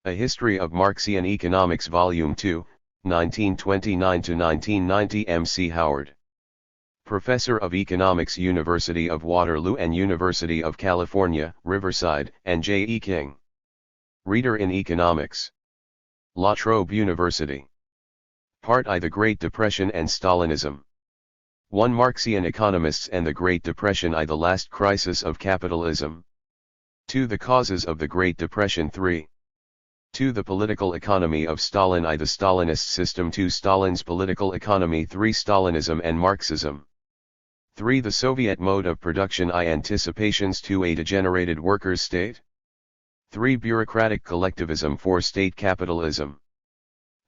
A History of Marxian Economics Volume 2, 1929-1990 M. C. Howard. Professor of Economics, University of Waterloo and University of California, Riverside, and J. E. King. Reader in Economics. La Trobe University. Part I. The Great Depression and Stalinism. 1. Marxian Economists and the Great Depression I. The Last Crisis of Capitalism. 2. The Causes of the Great Depression 3. 2. The Political Economy of Stalin I. The Stalinist System 2. Stalin's Political Economy 3. Stalinism and Marxism. 3. The Soviet Mode of Production I. Anticipations to a Degenerated Workers' State. 3. Bureaucratic Collectivism 4. State Capitalism.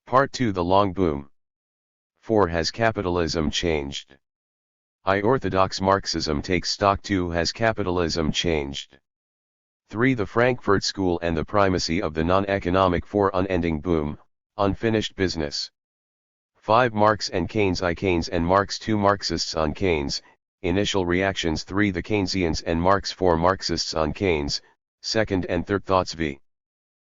Part 2. The Long Boom. 4. Has capitalism changed? I. Orthodox Marxism takes stock. 2. Has capitalism changed? 3. The Frankfurt School and the Primacy of the Non-Economic 4. Unending Boom, Unfinished Business. 5. Marx and Keynes I. Keynes and Marx 2. Marxists on Keynes, Initial Reactions 3. The Keynesians and Marx 4. Marxists on Keynes, Second and Third Thoughts v.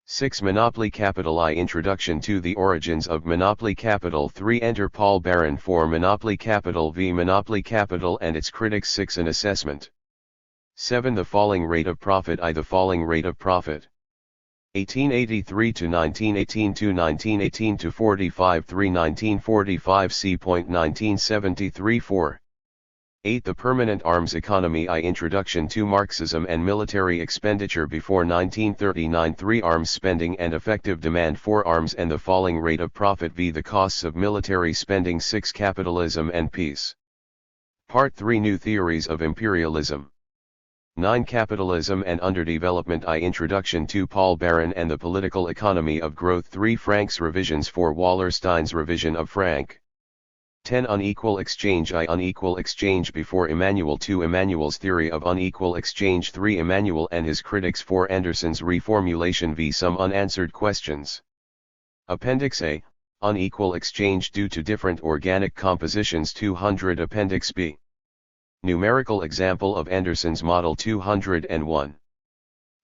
6. Monopoly Capital I. Introduction to the Origins of Monopoly Capital 3. Enter Paul Baran 4. Monopoly Capital v. Monopoly Capital and its Critics 6. An Assessment. 7. The Falling Rate of Profit I. The Falling Rate of Profit. 1883 to 1918 to 1918 to 45 3 1945 c.1973 4. 8. The Permanent Arms Economy I. Introduction to Marxism and Military Expenditure before 1939 3. Arms Spending and Effective Demand 4. Arms and the Falling Rate of Profit v. The Costs of Military Spending 6. Capitalism and Peace. Part 3. New Theories of Imperialism. 9. Capitalism and Underdevelopment I. Introduction to Paul Baran and the Political Economy of Growth 3. Frank's Revisions 4. Wallerstein's Revision of Frank. 10. Unequal Exchange I. Unequal Exchange before Emmanuel 2. Emmanuel's Theory of Unequal Exchange 3. Emmanuel and his Critics 4. Anderson's Reformulation v. Some Unanswered Questions. Appendix A. Unequal Exchange due to different organic compositions 200. Appendix B. Numerical example of Anderson's model 201.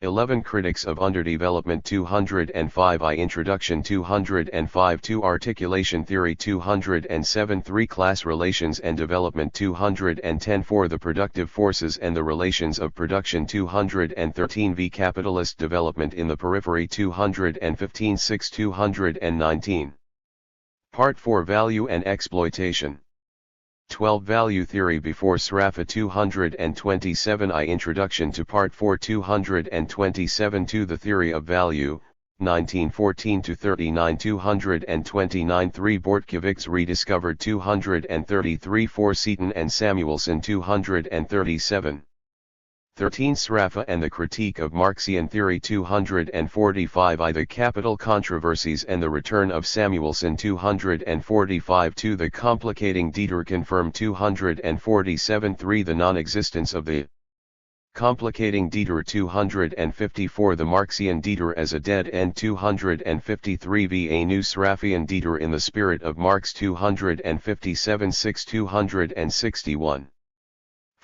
11. Critics of Underdevelopment 205 I. Introduction 205 2. Articulation Theory 207 3. Class Relations and Development 210 4. The Productive Forces and the Relations of Production 213 v. Capitalist Development in the Periphery 215 6. 219. Part 4. Value and Exploitation. 12. Value Theory before Sraffa 227 I. Introduction to Part 4 227 2. The Theory of Value, 1914-39 229 3. Bortkevich's Rediscovered 233 4. Seaton and Samuelson 237. 13. Sraffa and the Critique of Marxian Theory 245 I. The Capital Controversies and the Return of Samuelson 245 2. The Complicating Dieter confirmed 247 3. The Non-Existence of the Complicating Dieter 254. The Marxian Dieter as a Dead End 253 v. A New Sraffian Dieter in the Spirit of Marx 257 6. 261.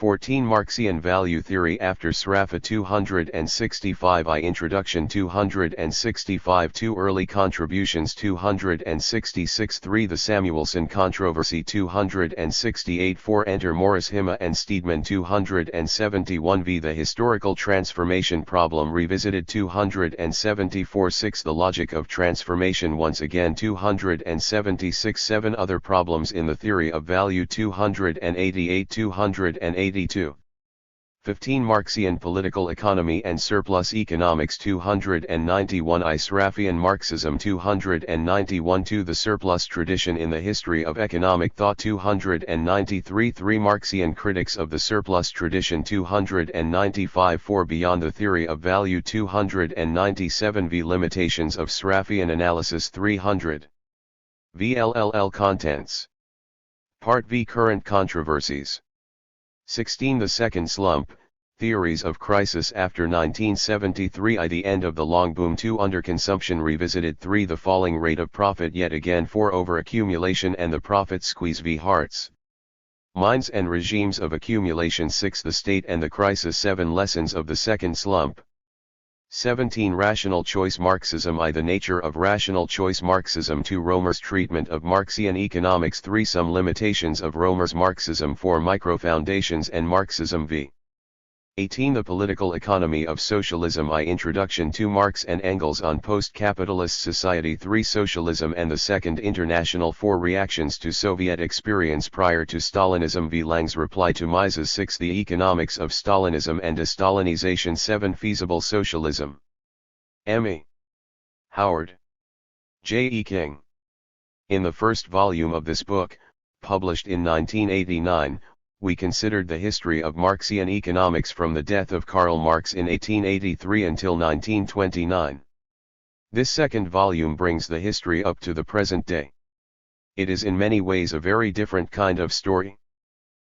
14. Marxian Value Theory after Sraffa 265 I. Introduction 265 2. Early Contributions 266 3. The Samuelson Controversy 268 4. Enter Morris Hima and Steedman 271 v. The Historical Transformation Problem Revisited 274 6. The Logic of Transformation once again 276 7. Other Problems in the Theory of Value 288 282. 15. Marxian Political Economy and Surplus Economics 291 I. Sraffian Marxism 291 2. The Surplus Tradition in the History of Economic Thought 293 3. Marxian Critics of the Surplus Tradition 295 4. Beyond the Theory of Value 297 v. Limitations of Sraffian Analysis 300. VLLL Contents. Part V. Current Controversies. 16. The Second Slump, Theories of Crisis after 1973 I. The End of the Long Boom 2. Underconsumption Revisited 3. The Falling Rate of Profit yet again 4. Overaccumulation and the Profit Squeeze v. Hartz. Minds and Regimes of Accumulation 6. The State and the Crisis 7. Lessons of the Second Slump. 17 Rational choice Marxism. I. The nature of rational choice Marxism. 2 Roemer's treatment of Marxian economics. 3 Some limitations of Roemer's Marxism. 4 Micro-foundations and Marxism v. 18 The political economy of socialism. I. Introduction to Marx and Engels on post-capitalist society. 3 Socialism and the Second International. 4 Reactions to Soviet experience prior to Stalinism v. Lang's reply to Mises. 6 The economics of Stalinism and de-Stalinization. 7 Feasible socialism. M. E. Howard. J. E. King. In the first volume of this book, published in 1989, we considered the history of Marxian economics from the death of Karl Marx in 1883 until 1929. This second volume brings the history up to the present day. It is in many ways a very different kind of story.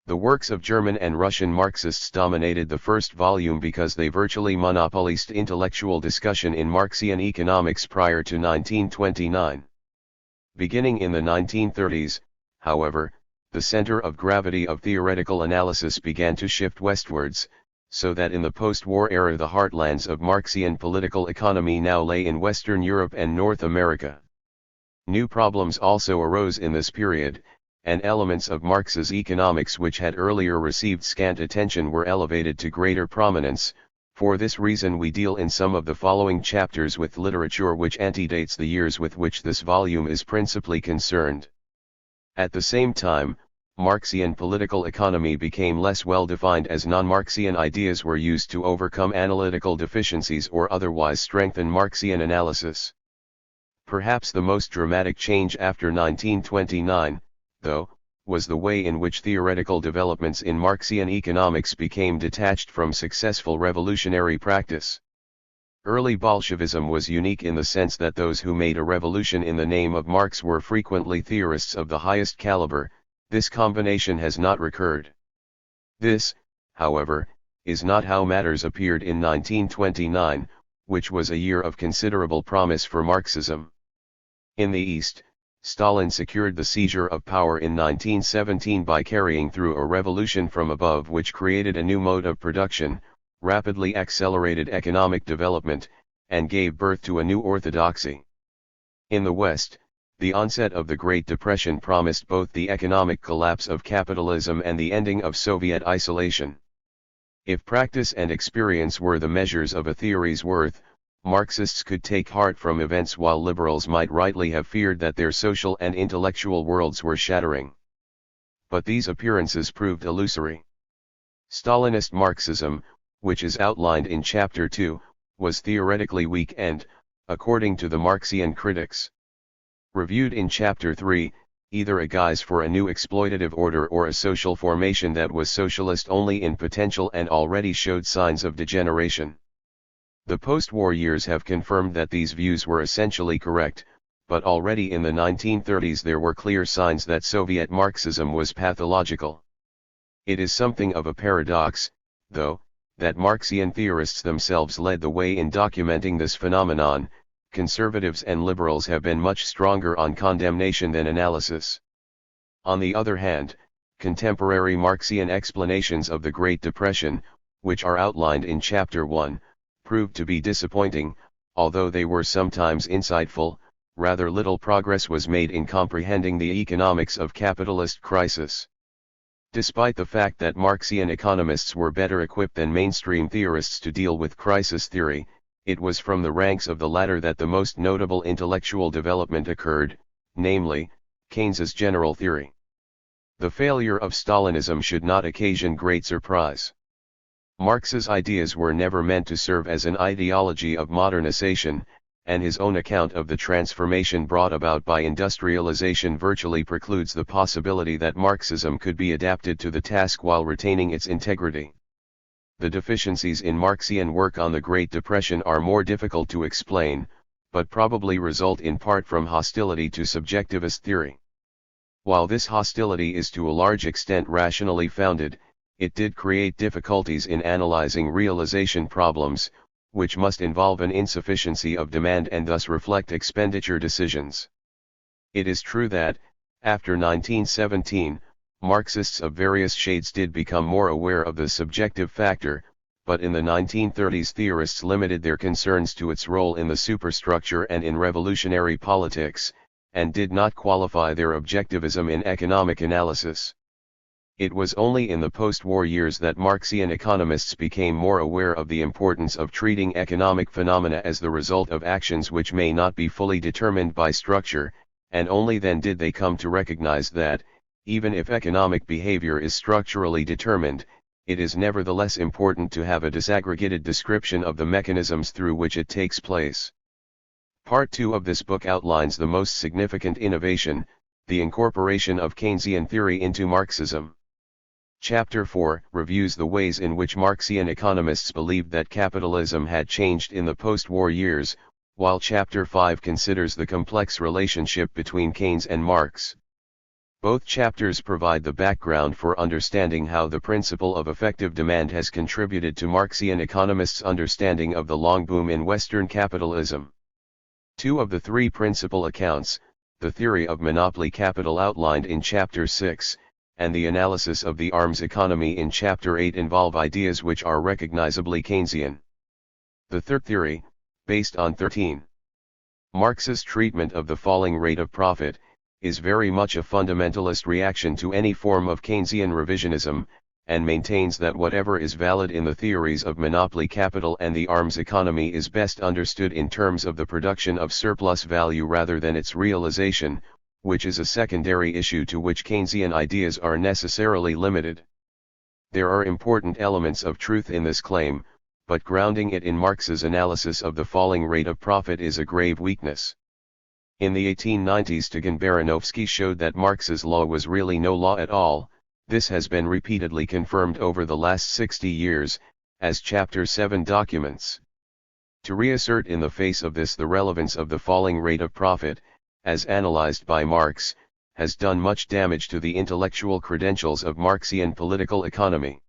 The works of German and Russian Marxists dominated the first volume because they virtually monopolized intellectual discussion in Marxian economics prior to 1929. Beginning in the 1930s, however, the center of gravity of theoretical analysis began to shift westwards, so that in the post-war era the heartlands of Marxian political economy now lay in Western Europe and North America. New problems also arose in this period, and elements of Marx's economics which had earlier received scant attention were elevated to greater prominence. For this reason we deal in some of the following chapters with literature which antedates the years with which this volume is principally concerned. At the same time, Marxian political economy became less well defined as non-Marxian ideas were used to overcome analytical deficiencies or otherwise strengthen Marxian analysis. Perhaps the most dramatic change after 1929, though, was the way in which theoretical developments in Marxian economics became detached from successful revolutionary practice. Early Bolshevism was unique in the sense that those who made a revolution in the name of Marx were frequently theorists of the highest caliber. This combination has not recurred. This, however, is not how matters appeared in 1929, which was a year of considerable promise for Marxism. In the East, Stalin secured the seizure of power in 1917 by carrying through a revolution from above which created a new mode of production, rapidly accelerated economic development, and gave birth to a new orthodoxy. In the West, the onset of the Great Depression promised both the economic collapse of capitalism and the ending of Soviet isolation. If practice and experience were the measures of a theory's worth, Marxists could take heart from events while liberals might rightly have feared that their social and intellectual worlds were shattering. But these appearances proved illusory. Stalinist Marxism, which is outlined in Chapter 2, was theoretically weak and, according to the Marxian critics, reviewed in Chapter 3, either a guise for a new exploitative order or a social formation that was socialist only in potential and already showed signs of degeneration. The post-war years have confirmed that these views were essentially correct, but already in the 1930s there were clear signs that Soviet Marxism was pathological. It is something of a paradox, though, that Marxian theorists themselves led the way in documenting this phenomenon. Conservatives and liberals have been much stronger on condemnation than analysis. On the other hand, contemporary Marxian explanations of the Great Depression, which are outlined in Chapter 1, proved to be disappointing. Although they were sometimes insightful, rather little progress was made in comprehending the economics of capitalist crisis. Despite the fact that Marxian economists were better equipped than mainstream theorists to deal with crisis theory, it was from the ranks of the latter that the most notable intellectual development occurred, namely, Keynes's general theory. The failure of Stalinism should not occasion great surprise. Marx's ideas were never meant to serve as an ideology of modernization, and his own account of the transformation brought about by industrialization virtually precludes the possibility that Marxism could be adapted to the task while retaining its integrity. The deficiencies in Marxian work on the Great Depression are more difficult to explain, but probably result in part from hostility to subjectivist theory. While this hostility is to a large extent rationally founded, it did create difficulties in analyzing realization problems, which must involve an insufficiency of demand and thus reflect expenditure decisions. It is true that, after 1917, Marxists of various shades did become more aware of the subjective factor, but in the 1930s theorists limited their concerns to its role in the superstructure and in revolutionary politics, and did not qualify their objectivism in economic analysis. It was only in the post-war years that Marxian economists became more aware of the importance of treating economic phenomena as the result of actions which may not be fully determined by structure, and only then did they come to recognize that, even if economic behavior is structurally determined, it is nevertheless important to have a disaggregated description of the mechanisms through which it takes place. Part 2 of this book outlines the most significant innovation, the incorporation of Keynesian theory into Marxism. Chapter 4 reviews the ways in which Marxian economists believed that capitalism had changed in the post-war years, while Chapter 5 considers the complex relationship between Keynes and Marx. Both chapters provide the background for understanding how the principle of effective demand has contributed to Marxian economists' understanding of the long boom in Western capitalism. Two of the three principal accounts, the theory of monopoly capital outlined in Chapter 6, and the analysis of the arms economy in Chapter 8 involve ideas which are recognizably Keynesian. The third theory, based on 13. Marx's treatment of the falling rate of profit, is very much a fundamentalist reaction to any form of Keynesian revisionism, and maintains that whatever is valid in the theories of monopoly capital and the arms economy is best understood in terms of the production of surplus value rather than its realization, which is a secondary issue to which Keynesian ideas are necessarily limited. There are important elements of truth in this claim, but grounding it in Marx's analysis of the falling rate of profit is a grave weakness. In the 1890s Tagan-Baranovsky showed that Marx's law was really no law at all. This has been repeatedly confirmed over the last 60 years, as Chapter 7 documents. To reassert in the face of this the relevance of the falling rate of profit, as analyzed by Marx, has done much damage to the intellectual credentials of Marxian political economy.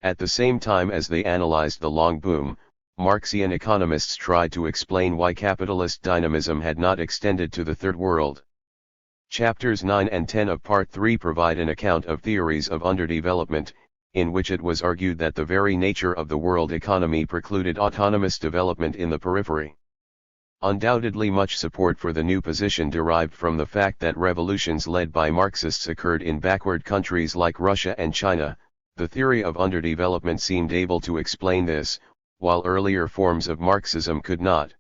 At the same time as they analyzed the long boom, Marxian economists tried to explain why capitalist dynamism had not extended to the Third World. Chapters 9 and 10 of Part 3 provide an account of theories of underdevelopment, in which it was argued that the very nature of the world economy precluded autonomous development in the periphery. Undoubtedly much support for the new position derived from the fact that revolutions led by Marxists occurred in backward countries like Russia and China. The theory of underdevelopment seemed able to explain this, while earlier forms of Marxism could not.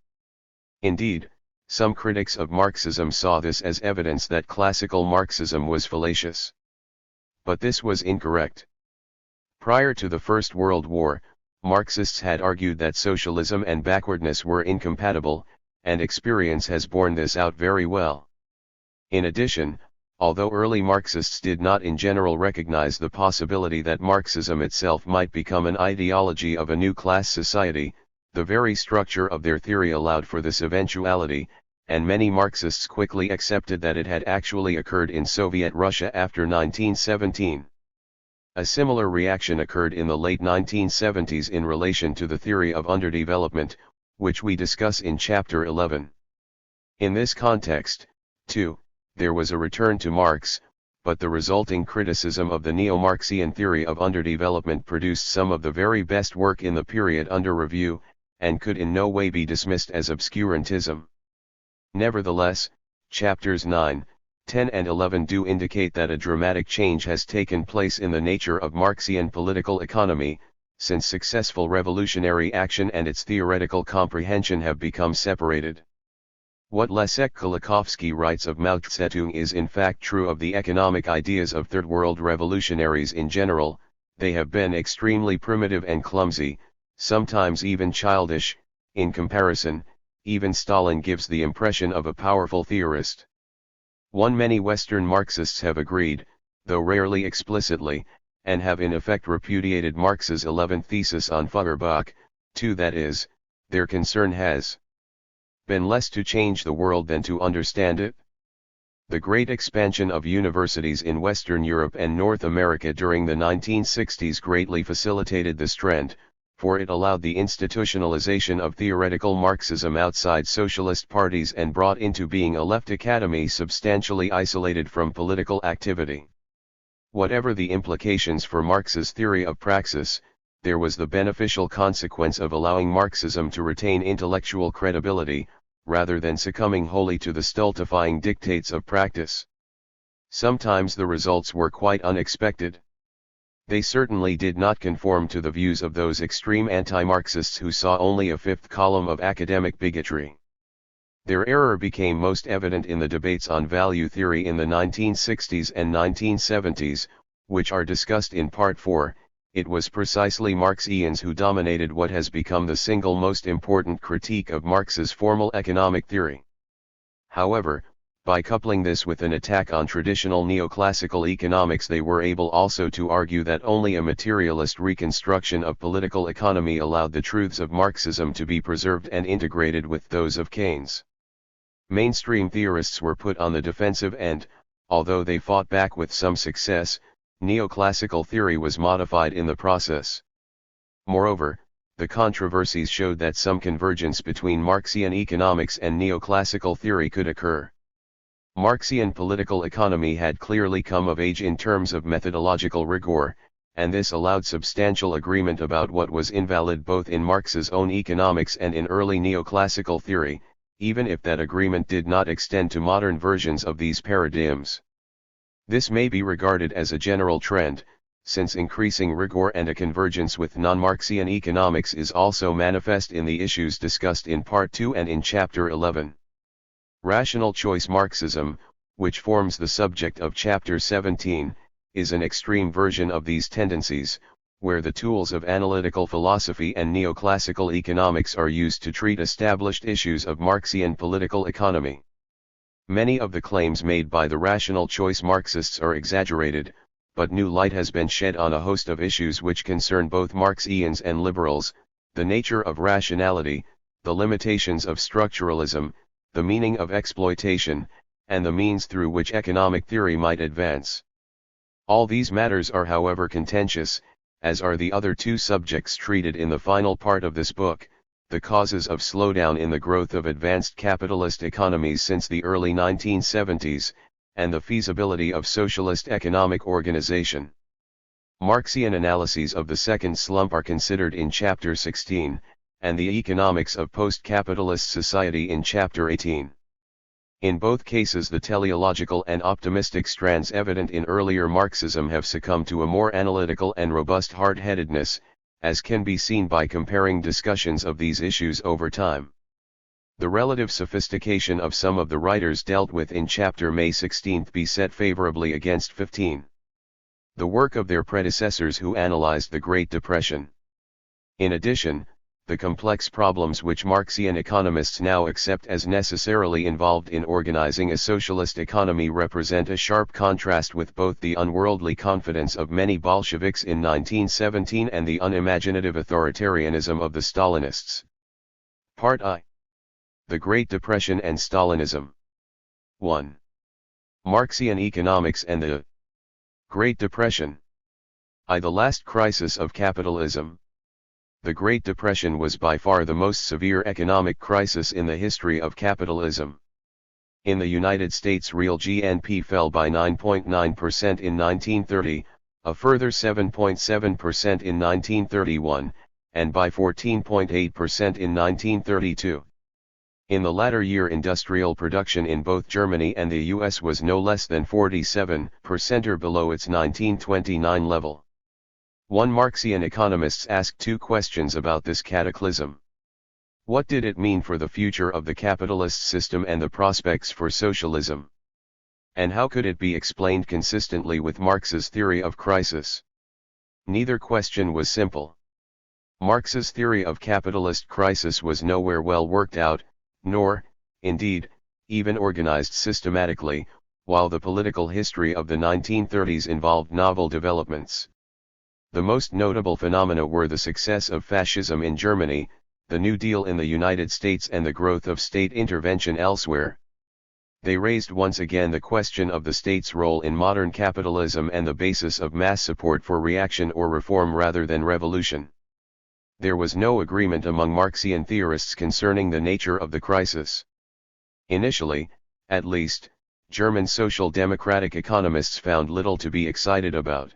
Indeed, some critics of Marxism saw this as evidence that classical Marxism was fallacious. But this was incorrect. Prior to the First World War, Marxists had argued that socialism and backwardness were incompatible, and experience has borne this out very well. In addition, although early Marxists did not in general recognize the possibility that Marxism itself might become an ideology of a new class society, the very structure of their theory allowed for this eventuality, and many Marxists quickly accepted that it had actually occurred in Soviet Russia after 1917. A similar reaction occurred in the late 1970s in relation to the theory of underdevelopment, which we discuss in Chapter 11. In this context, too, there was a return to Marx, but the resulting criticism of the neo-Marxian theory of underdevelopment produced some of the very best work in the period under review, and could in no way be dismissed as obscurantism. Nevertheless, Chapters 9, 10 and 11 do indicate that a dramatic change has taken place in the nature of Marxian political economy, since successful revolutionary action and its theoretical comprehension have become separated. What Leszek Kolakowski writes of Mao Zedong is in fact true of the economic ideas of Third World revolutionaries in general. They have been extremely primitive and clumsy, sometimes even childish. In comparison, even Stalin gives the impression of a powerful theorist. Many Western Marxists have agreed, though rarely explicitly, and have in effect repudiated Marx's 11th thesis on Feuerbach, too, that is, their concern has been less to change the world than to understand it. The great expansion of universities in Western Europe and North America during the 1960s greatly facilitated this trend, for it allowed the institutionalization of theoretical Marxism outside socialist parties and brought into being a left academy substantially isolated from political activity. Whatever the implications for Marx's theory of praxis, there was the beneficial consequence of allowing Marxism to retain intellectual credibility, rather than succumbing wholly to the stultifying dictates of practice. Sometimes the results were quite unexpected. They certainly did not conform to the views of those extreme anti-Marxists who saw only a fifth column of academic bigotry. Their error became most evident in the debates on value theory in the 1960s and 1970s, which are discussed in Part 4. It was precisely Marxians who dominated what has become the single most important critique of Marx's formal economic theory. However, by coupling this with an attack on traditional neoclassical economics, they were able also to argue that only a materialist reconstruction of political economy allowed the truths of Marxism to be preserved and integrated with those of Keynes. Mainstream theorists were put on the defensive and, although they fought back with some success, neoclassical theory was modified in the process. Moreover, the controversies showed that some convergence between Marxian economics and neoclassical theory could occur. Marxian political economy had clearly come of age in terms of methodological rigor, and this allowed substantial agreement about what was invalid both in Marx's own economics and in early neoclassical theory, even if that agreement did not extend to modern versions of these paradigms. This may be regarded as a general trend, since increasing rigor and a convergence with non-Marxian economics is also manifest in the issues discussed in Part 2 and in Chapter 11. Rational choice Marxism, which forms the subject of Chapter 17, is an extreme version of these tendencies, where the tools of analytical philosophy and neoclassical economics are used to treat established issues of Marxian political economy. Many of the claims made by the rational choice Marxists are exaggerated, but new light has been shed on a host of issues which concern both Marxians and liberals: the nature of rationality, the limitations of structuralism, the meaning of exploitation, and the means through which economic theory might advance. All these matters are, however, contentious, as are the other two subjects treated in the final part of this book: the causes of slowdown in the growth of advanced capitalist economies since the early 1970s, and the feasibility of socialist economic organization. Marxian analyses of the second slump are considered in Chapter 16, and the economics of post-capitalist society in Chapter 18. In both cases, the teleological and optimistic strands evident in earlier Marxism have succumbed to a more analytical and robust hard-headedness, as can be seen by comparing discussions of these issues over time. The relative sophistication of some of the writers dealt with in Chapter May 16 be set favorably against 15. The work of their predecessors who analyzed the Great Depression. In addition, the complex problems which Marxian economists now accept as necessarily involved in organizing a socialist economy represent a sharp contrast with both the unworldly confidence of many Bolsheviks in 1917 and the unimaginative authoritarianism of the Stalinists. Part I. The Great Depression and Stalinism. 1. Marxian economics and the Great Depression. The last crisis of capitalism. The Great Depression was by far the most severe economic crisis in the history of capitalism. In the United States, real GNP fell by 9.9% in 1930, a further 7.7% in 1931, and by 14.8% in 1932. In the latter year, industrial production in both Germany and the US was no less than 47% or below its 1929 level. One Marxian economist asked two questions about this cataclysm. What did it mean for the future of the capitalist system and the prospects for socialism? And how could it be explained consistently with Marx's theory of crisis? Neither question was simple. Marx's theory of capitalist crisis was nowhere well worked out, nor, indeed, even organized systematically, while the political history of the 1930s involved novel developments. The most notable phenomena were the success of fascism in Germany, the New Deal in the United States, and the growth of state intervention elsewhere. They raised once again the question of the state's role in modern capitalism and the basis of mass support for reaction or reform rather than revolution. There was no agreement among Marxian theorists concerning the nature of the crisis. Initially, at least, German social democratic economists found little to be excited about.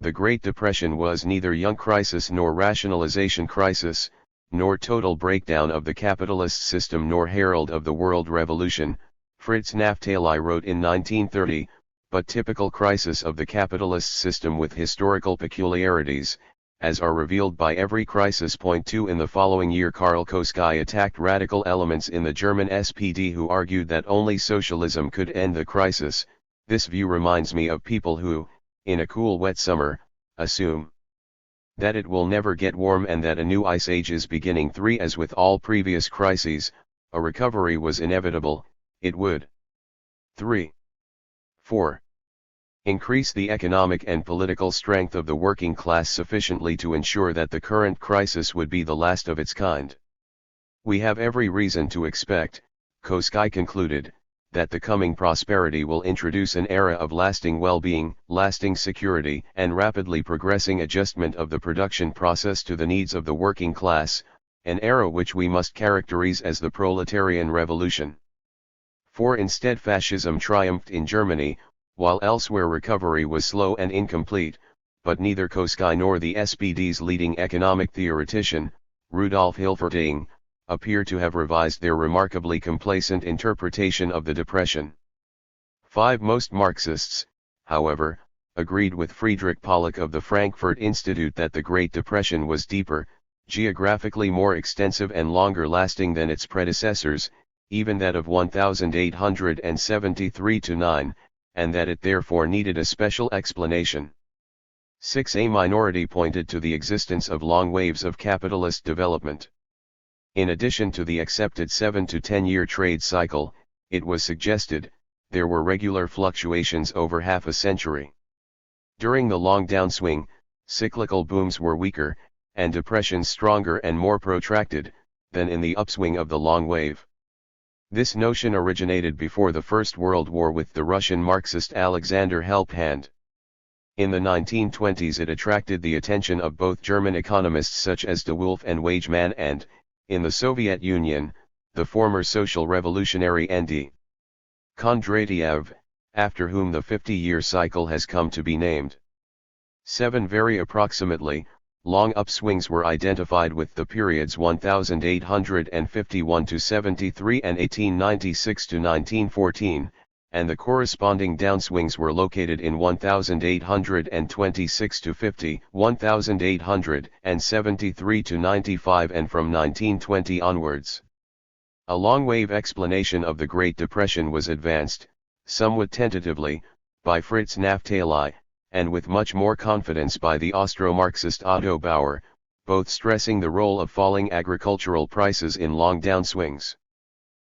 The Great Depression was neither young crisis nor rationalization crisis, nor total breakdown of the capitalist system nor herald of the world revolution, Fritz Naftali wrote in 1930, but typical crisis of the capitalist system with historical peculiarities, as are revealed by every crisis. Point 2. In the following year Karl Koski attacked radical elements in the German SPD who argued that only socialism could end the crisis. This view reminds me of people who, in a cool wet summer, assume that it will never get warm and that a new ice age is beginning. 3. As with all previous crises, a recovery was inevitable, it would 3. 4. Increase the economic and political strength of the working class sufficiently to ensure that the current crisis would be the last of its kind. We have every reason to expect, Koski concluded, that the coming prosperity will introduce an era of lasting well-being, lasting security, and rapidly progressing adjustment of the production process to the needs of the working class, an era which we must characterize as the proletarian revolution. 4. Instead fascism triumphed in Germany, while elsewhere recovery was slow and incomplete, but neither Koski nor the SPD's leading economic theoretician, Rudolf Hilferding, appear to have revised their remarkably complacent interpretation of the Depression. 5. Most Marxists, however, agreed with Friedrich Pollock of the Frankfurt Institute that the Great Depression was deeper, geographically more extensive and longer lasting than its predecessors, even that of 1873-9, and that it therefore needed a special explanation. 6. A minority pointed to the existence of long waves of capitalist development. In addition to the accepted 7 to 10 year trade cycle, it was suggested, there were regular fluctuations over half a century. During the long downswing, cyclical booms were weaker, and depressions stronger and more protracted, than in the upswing of the long wave. This notion originated before the First World War with the Russian Marxist Alexander Helphand. In the 1920s it attracted the attention of both German economists such as de Wolf and Wageman and, in the Soviet Union, the former social revolutionary N.D. Kondratiev, after whom the 50-year cycle has come to be named. 7. Very approximately, long upswings were identified with the periods 1851 to 73 and 1896 to 1914, and the corresponding downswings were located in 1826 to 50, 1873 to 95 and from 1920 onwards. A long wave explanation of the Great Depression was advanced, somewhat tentatively, by Fritz Naftali, and with much more confidence by the Austro-Marxist Otto Bauer, both stressing the role of falling agricultural prices in long downswings.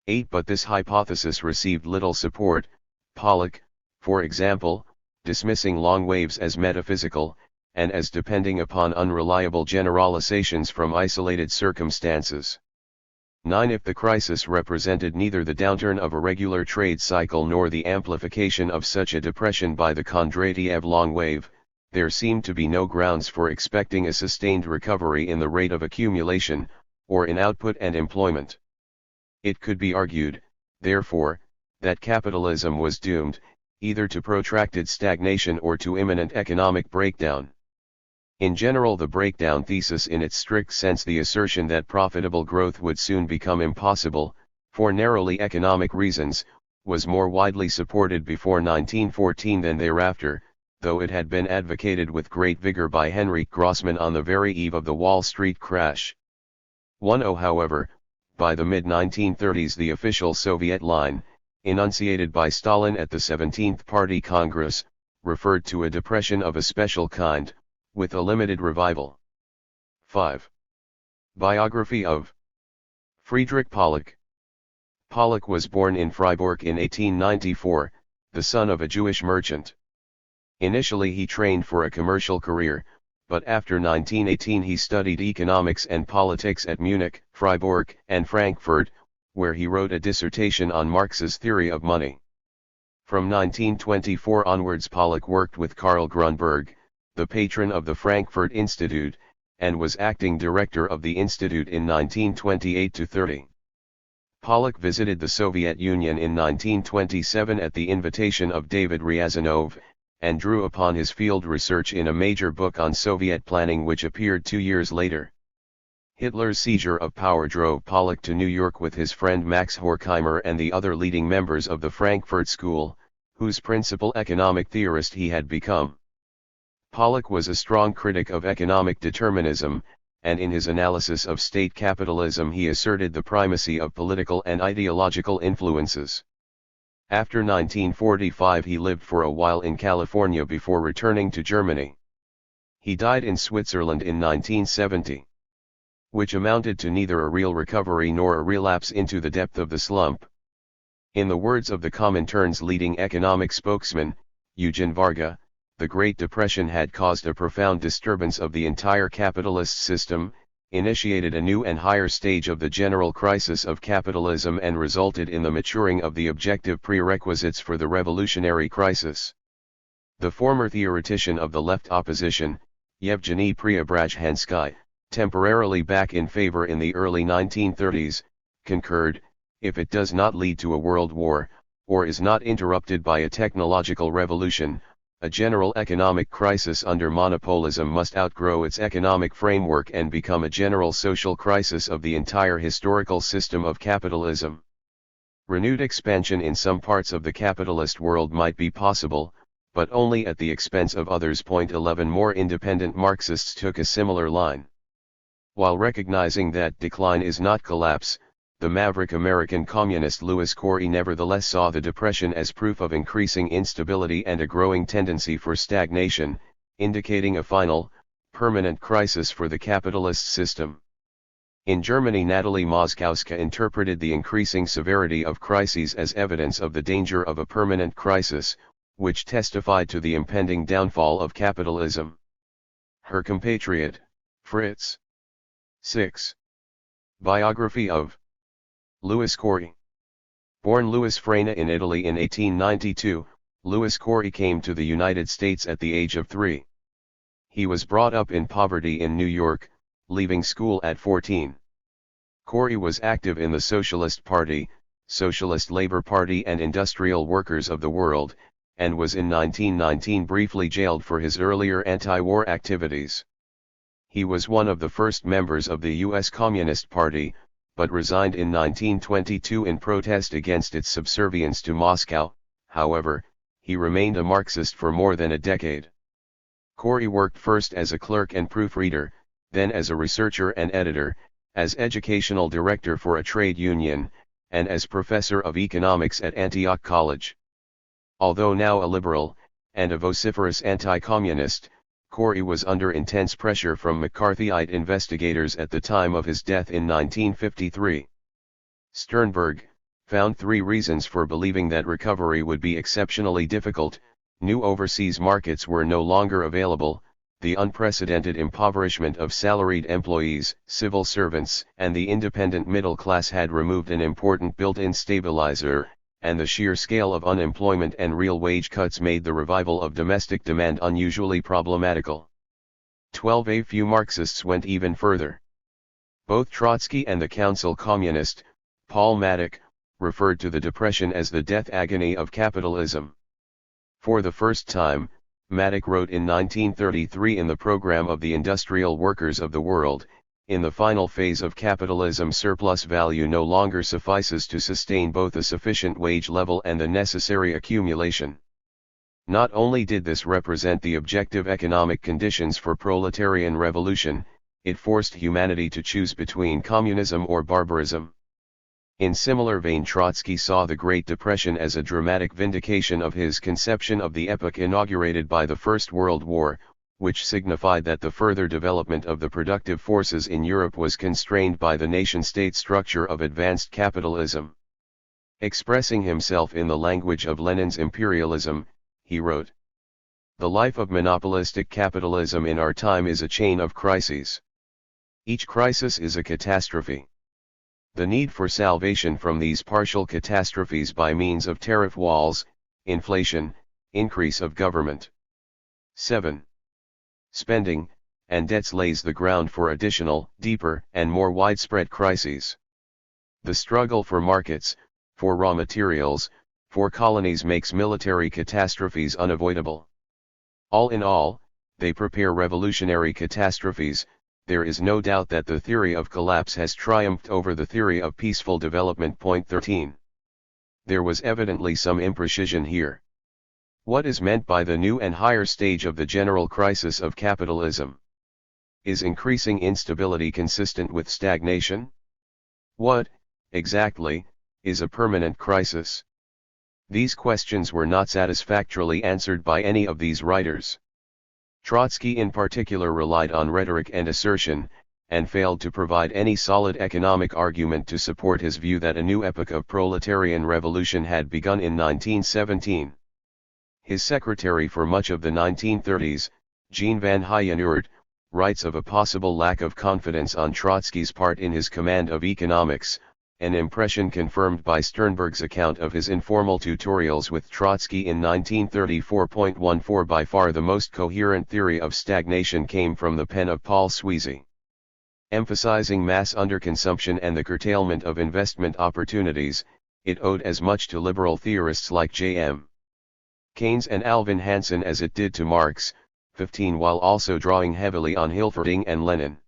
8. But this hypothesis received little support, Pollock, for example, dismissing long waves as metaphysical, and as depending upon unreliable generalizations from isolated circumstances. 9. If the crisis represented neither the downturn of a regular trade cycle nor the amplification of such a depression by the Kondratiev long wave, there seemed to be no grounds for expecting a sustained recovery in the rate of accumulation, or in output and employment. It could be argued, therefore, that capitalism was doomed, either to protracted stagnation or to imminent economic breakdown. In general, the breakdown thesis in its strict sense, the assertion that profitable growth would soon become impossible, for narrowly economic reasons, was more widely supported before 1914 than thereafter, though it had been advocated with great vigor by Henrik Grossman on the very eve of the Wall Street crash. 1. However, by the mid-1930s the official Soviet line, enunciated by Stalin at the 17th Party Congress, referred to a depression of a special kind, with a limited revival. 5. Biography of Friedrich Pollock. Pollock was born in Freiburg in 1894, the son of a Jewish merchant. Initially he trained for a commercial career, but after 1918 he studied economics and politics at Munich, Freiburg, and Frankfurt, where he wrote a dissertation on Marx's theory of money. From 1924 onwards Pollock worked with Karl Grunberg, the patron of the Frankfurt Institute, and was acting director of the institute in 1928-30. Pollock visited the Soviet Union in 1927 at the invitation of David Ryazanov, and drew upon his field research in a major book on Soviet planning which appeared 2 years later. Hitler's seizure of power drove Pollock to New York with his friend Max Horkheimer and the other leading members of the Frankfurt School, whose principal economic theorist he had become. Pollock was a strong critic of economic determinism, and in his analysis of state capitalism he asserted the primacy of political and ideological influences. After 1945 he lived for a while in California before returning to Germany. He died in Switzerland in 1970. Which amounted to neither a real recovery nor a relapse into the depth of the slump. In the words of the Comintern's leading economic spokesman, Eugen Varga, the Great Depression had caused a profound disturbance of the entire capitalist system, initiated a new and higher stage of the general crisis of capitalism and resulted in the maturing of the objective prerequisites for the revolutionary crisis. The former theoretician of the left opposition, Yevgeny Preobrazhensky, temporarily back in favor in the early 1930s, concurred, if it does not lead to a world war, or is not interrupted by a technological revolution, a general economic crisis under monopolism must outgrow its economic framework and become a general social crisis of the entire historical system of capitalism. Renewed expansion in some parts of the capitalist world might be possible, but only at the expense of others. 11 More independent Marxists took a similar line. While recognizing that decline is not collapse, the maverick American communist Louis Corey nevertheless saw the Depression as proof of increasing instability and a growing tendency for stagnation, indicating a final, permanent crisis for the capitalist system. In Germany, Natalie Moskowska interpreted the increasing severity of crises as evidence of the danger of a permanent crisis, which testified to the impending downfall of capitalism. Her compatriot, Fritz. 6. Biography of Louis Corey. Born Louis Frena in Italy in 1892, Louis Corey came to the United States at the age of 3. He was brought up in poverty in New York, leaving school at 14. Corey was active in the Socialist Party, Socialist Labor Party and Industrial Workers of the World, and was in 1919 briefly jailed for his earlier anti-war activities. He was one of the first members of the U.S. Communist Party, but resigned in 1922 in protest against its subservience to Moscow. However, he remained a Marxist for more than a decade. Corey worked first as a clerk and proofreader, then as a researcher and editor, as educational director for a trade union, and as professor of economics at Antioch College. Although now a liberal, and a vociferous anti-communist, Corey was under intense pressure from McCarthyite investigators at the time of his death in 1953. Sternberg found 3 reasons for believing that recovery would be exceptionally difficult: new overseas markets were no longer available, the unprecedented impoverishment of salaried employees, civil servants, and the independent middle class had removed an important built-in stabilizer, and the sheer scale of unemployment and real wage cuts made the revival of domestic demand unusually problematical. 12 A few Marxists went even further. Both Trotsky and the Council Communist, Paul Maddock, referred to the Depression as the death agony of capitalism. For the first time, Maddock wrote in 1933 in the program of the Industrial Workers of the World, in the final phase of capitalism, surplus value no longer suffices to sustain both a sufficient wage level and the necessary accumulation. Not only did this represent the objective economic conditions for proletarian revolution, it forced humanity to choose between communism or barbarism. In similar vein, Trotsky saw the Great Depression as a dramatic vindication of his conception of the epoch inaugurated by the First World War, which signified that the further development of the productive forces in Europe was constrained by the nation-state structure of advanced capitalism. Expressing himself in the language of Lenin's imperialism, he wrote, "The life of monopolistic capitalism in our time is a chain of crises. Each crisis is a catastrophe. The need for salvation from these partial catastrophes by means of tariff walls, inflation, increase of government 7. Spending, and debts lays the ground for additional, deeper, and more widespread crises. The struggle for markets, for raw materials, for colonies makes military catastrophes unavoidable. All in all, they prepare revolutionary catastrophes. There is no doubt that the theory of collapse has triumphed over the theory of peaceful development. Point 13. There was evidently some imprecision here. What is meant by the new and higher stage of the general crisis of capitalism? Is increasing instability consistent with stagnation? What, exactly, is a permanent crisis? These questions were not satisfactorily answered by any of these writers. Trotsky in particular relied on rhetoric and assertion, and failed to provide any solid economic argument to support his view that a new epoch of proletarian revolution had begun in 1917. His secretary for much of the 1930s, Jean van Heijenoord, writes of a possible lack of confidence on Trotsky's part in his command of economics, an impression confirmed by Sternberg's account of his informal tutorials with Trotsky in 1934.14. By far the most coherent theory of stagnation came from the pen of Paul Sweezy. Emphasizing mass underconsumption and the curtailment of investment opportunities, it owed as much to liberal theorists like J.M. Keynes and Alvin Hansen as it did to Marx, 15, while also drawing heavily on Hilferding and Lenin.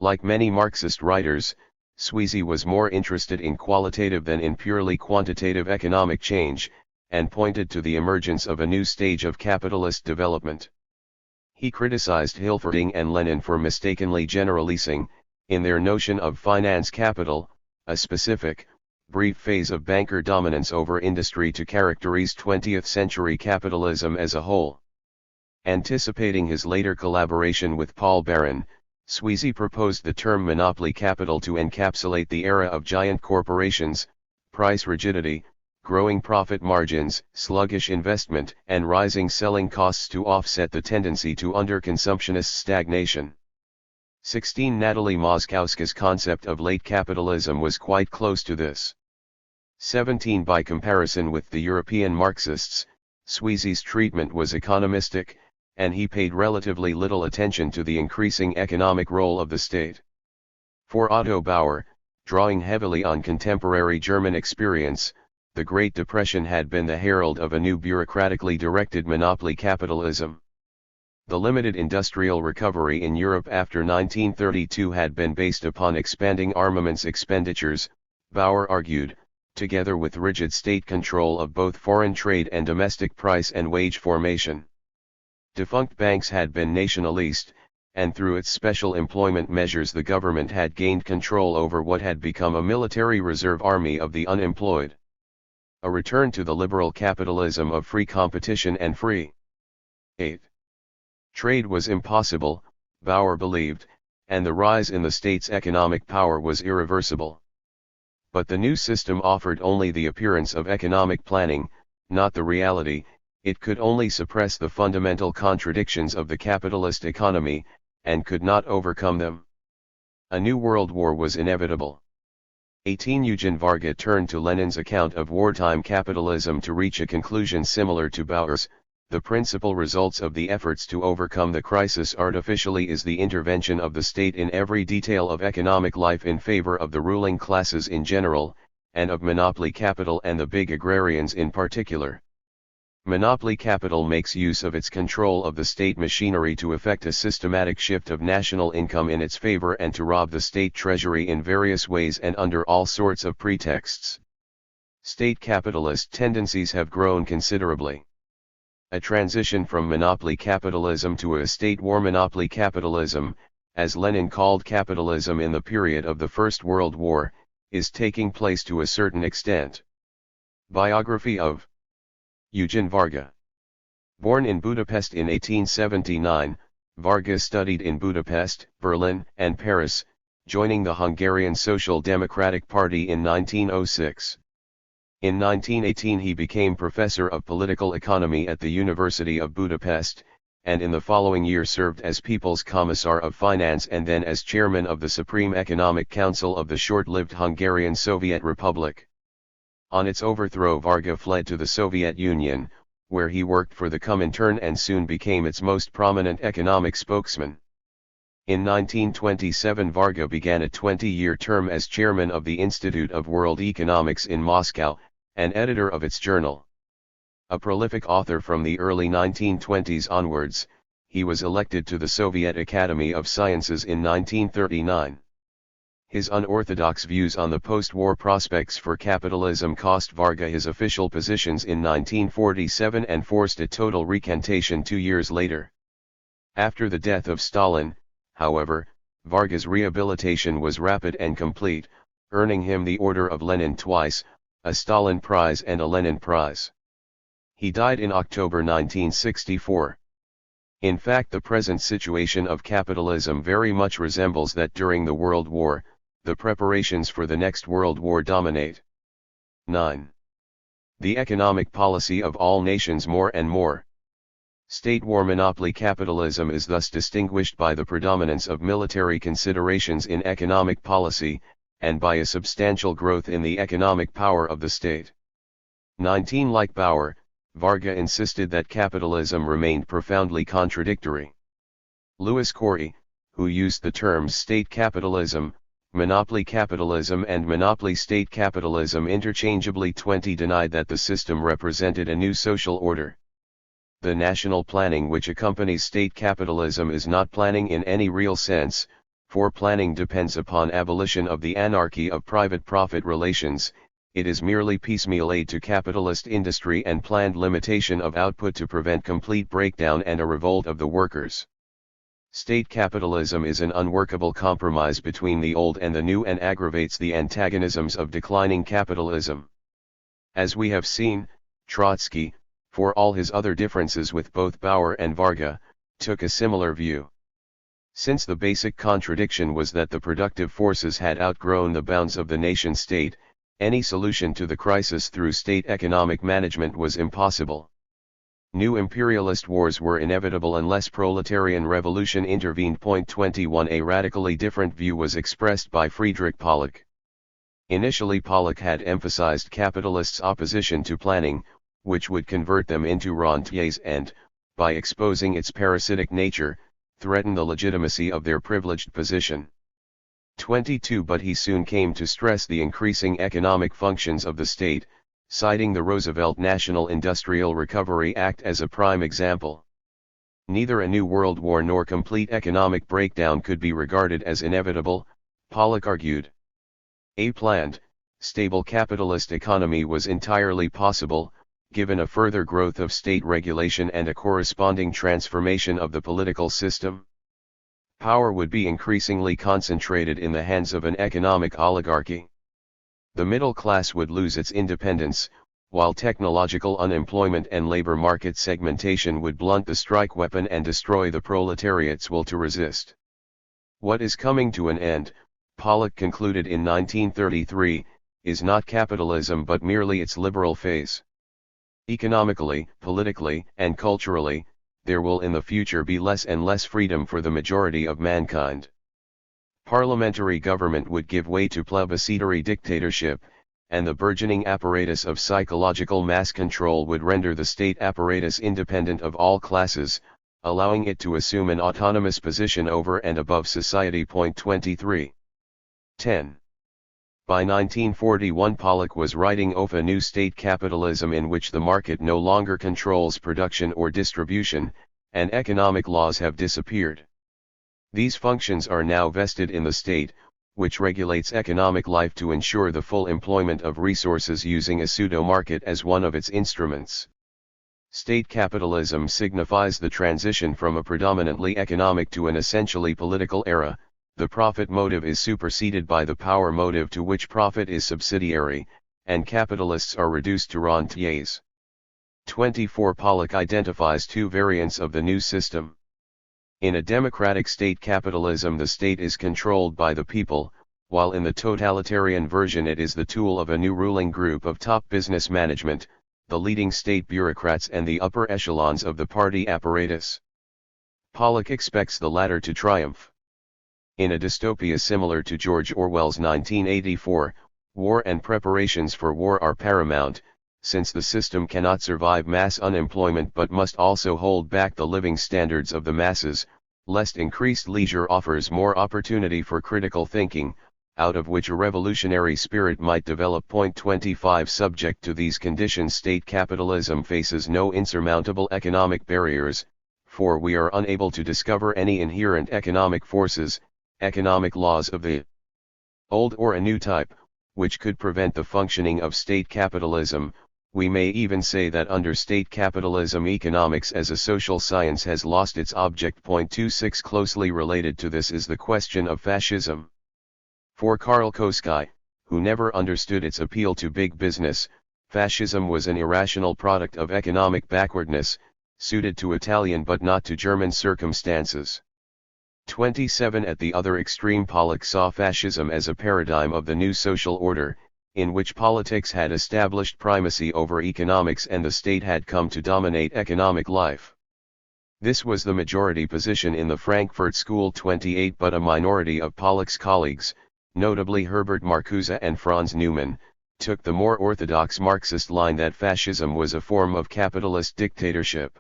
Like many Marxist writers, Sweezy was more interested in qualitative than in purely quantitative economic change, and pointed to the emergence of a new stage of capitalist development. He criticized Hilferding and Lenin for mistakenly generalizing, in their notion of finance capital, a specific, brief phase of banker dominance over industry to characterize 20th century capitalism as a whole. Anticipating his later collaboration with Paul Baran, Sweezy proposed the term monopoly capital to encapsulate the era of giant corporations, price rigidity, growing profit margins, sluggish investment, and rising selling costs to offset the tendency to underconsumptionist stagnation. 16. Natalie Moskowska's concept of late capitalism was quite close to this. 17. By comparison with the European Marxists, Sweezy's treatment was economistic, and he paid relatively little attention to the increasing economic role of the state. For Otto Bauer, drawing heavily on contemporary German experience, the Great Depression had been the herald of a new bureaucratically directed monopoly capitalism. The limited industrial recovery in Europe after 1932 had been based upon expanding armaments expenditures, Bauer argued, together with rigid state control of both foreign trade and domestic price and wage formation. Defunct banks had been nationalized, and through its special employment measures the government had gained control over what had become a military reserve army of the unemployed. A return to the liberal capitalism of free competition and free 8. Trade was impossible, Bauer believed, and the rise in the state's economic power was irreversible. But the new system offered only the appearance of economic planning, not the reality. It could only suppress the fundamental contradictions of the capitalist economy, and could not overcome them. A new world war was inevitable. 18. Eugen Varga turned to Lenin's account of wartime capitalism to reach a conclusion similar to Bauer's. The principal results of the efforts to overcome the crisis artificially is the intervention of the state in every detail of economic life in favor of the ruling classes in general, and of monopoly capital and the big agrarians in particular. Monopoly capital makes use of its control of the state machinery to effect a systematic shift of national income in its favor and to rob the state treasury in various ways and under all sorts of pretexts. State capitalist tendencies have grown considerably. A transition from monopoly capitalism to a state war monopoly capitalism, as Lenin called capitalism in the period of the First World War, is taking place to a certain extent. Biography of Eugen Varga. Born in Budapest in 1879, Varga studied in Budapest, Berlin, and Paris, joining the Hungarian Social Democratic Party in 1906. In 1918 he became professor of political economy at the University of Budapest, and in the following year served as People's Commissar of Finance and then as chairman of the Supreme Economic Council of the short-lived Hungarian Soviet Republic. On its overthrow Varga fled to the Soviet Union, where he worked for the Comintern and soon became its most prominent economic spokesman. In 1927 Varga began a 20-year term as chairman of the Institute of World Economics in Moscow, and editor of its journal. A prolific author from the early 1920s onwards, he was elected to the Soviet Academy of Sciences in 1939. His unorthodox views on the post-war prospects for capitalism cost Varga his official positions in 1947 and forced a total recantation 2 years later. After the death of Stalin, however, Varga's rehabilitation was rapid and complete, earning him the Order of Lenin twice, a Stalin Prize and a Lenin Prize. He died in October 1964. In fact, the present situation of capitalism very much resembles that during the World War. The preparations for the next World War dominate. 9. The economic policy of all nations more and more. State war monopoly capitalism is thus distinguished by the predominance of military considerations in economic policy, and by a substantial growth in the economic power of the state. 19. Like Bauer, Varga insisted that capitalism remained profoundly contradictory. Louis Corey, who used the terms state capitalism, monopoly capitalism and monopoly state capitalism interchangeably, denied that the system represented a new social order. The national planning which accompanies state capitalism is not planning in any real sense, for planning depends upon abolition of the anarchy of private profit relations. It is merely piecemeal aid to capitalist industry and planned limitation of output to prevent complete breakdown and a revolt of the workers. State capitalism is an unworkable compromise between the old and the new and aggravates the antagonisms of declining capitalism. As we have seen, Trotsky, for all his other differences with both Bauer and Varga, took a similar view. Since the basic contradiction was that the productive forces had outgrown the bounds of the nation-state, any solution to the crisis through state economic management was impossible. New imperialist wars were inevitable unless proletarian revolution intervened. 21. A radically different view was expressed by Friedrich Pollock. Initially, Pollock had emphasized capitalists' opposition to planning, which would convert them into rentiers and, by exposing its parasitic nature, threaten the legitimacy of their privileged position. 22. But he soon came to stress the increasing economic functions of the state, citing the Roosevelt National Industrial Recovery Act as a prime example. Neither a new world war nor complete economic breakdown could be regarded as inevitable, Pollock argued. A planned, stable capitalist economy was entirely possible, given a further growth of state regulation and a corresponding transformation of the political system. Power would be increasingly concentrated in the hands of an economic oligarchy. The middle class would lose its independence, while technological unemployment and labor market segmentation would blunt the strike weapon and destroy the proletariat's will to resist. What is coming to an end, Pollock concluded in 1933, is not capitalism but merely its liberal phase. Economically, politically, and culturally, there will in the future be less and less freedom for the majority of mankind. Parliamentary government would give way to plebiscitary dictatorship, and the burgeoning apparatus of psychological mass control would render the state apparatus independent of all classes, allowing it to assume an autonomous position over and above society. 23. 10. By 1941, Pollock was writing of a new state capitalism in which the market no longer controls production or distribution, and economic laws have disappeared. These functions are now vested in the state, which regulates economic life to ensure the full employment of resources using a pseudo-market as one of its instruments. State capitalism signifies the transition from a predominantly economic to an essentially political era. The profit motive is superseded by the power motive to which profit is subsidiary, and capitalists are reduced to rentiers. 24. Pollock identifies two variants of the new system. In a democratic state capitalism, the state is controlled by the people, while in the totalitarian version it is the tool of a new ruling group of top business management, the leading state bureaucrats and the upper echelons of the party apparatus. Pollock expects the latter to triumph. In a dystopia similar to George Orwell's 1984, war and preparations for war are paramount, since the system cannot survive mass unemployment but must also hold back the living standards of the masses, lest increased leisure offers more opportunity for critical thinking. out of which a revolutionary spirit might develop. 25 Subject to these conditions, state capitalism faces no insurmountable economic barriers, for we are unable to discover any inherent economic forces, economic laws of the old or a new type, which could prevent the functioning of state capitalism. We may even say that under state capitalism economics as a social science has lost its object. 26 Closely related to this is the question of fascism. For Karl Koski, who never understood its appeal to big business, fascism was an irrational product of economic backwardness, suited to Italian but not to German circumstances. 27 At the other extreme, Pollock saw fascism as a paradigm of the new social order, in which politics had established primacy over economics and the state had come to dominate economic life. This was the majority position in the Frankfurt School. 28 But a minority of Pollock's colleagues, notably Herbert Marcuse and Franz Neumann, took the more orthodox Marxist line that fascism was a form of capitalist dictatorship.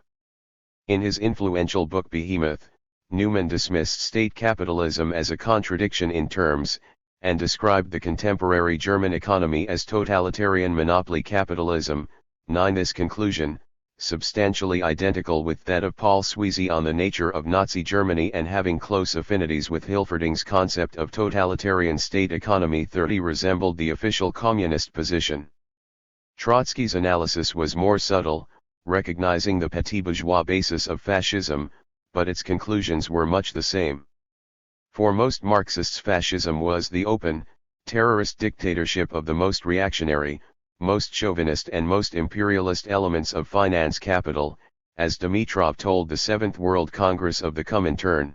In his influential book Behemoth, Neumann dismissed state capitalism as a contradiction in terms, and described the contemporary German economy as totalitarian monopoly capitalism. 9 This conclusion, substantially identical with that of Paul Sweezy on the nature of Nazi Germany and having close affinities with Hilferding's concept of totalitarian state economy. 30 Resembled the official communist position. Trotsky's analysis was more subtle, recognizing the petit bourgeois basis of fascism, but its conclusions were much the same. For most Marxists, fascism was the open, terrorist dictatorship of the most reactionary, most chauvinist and most imperialist elements of finance capital, as Dimitrov told the Seventh World Congress of the Comintern.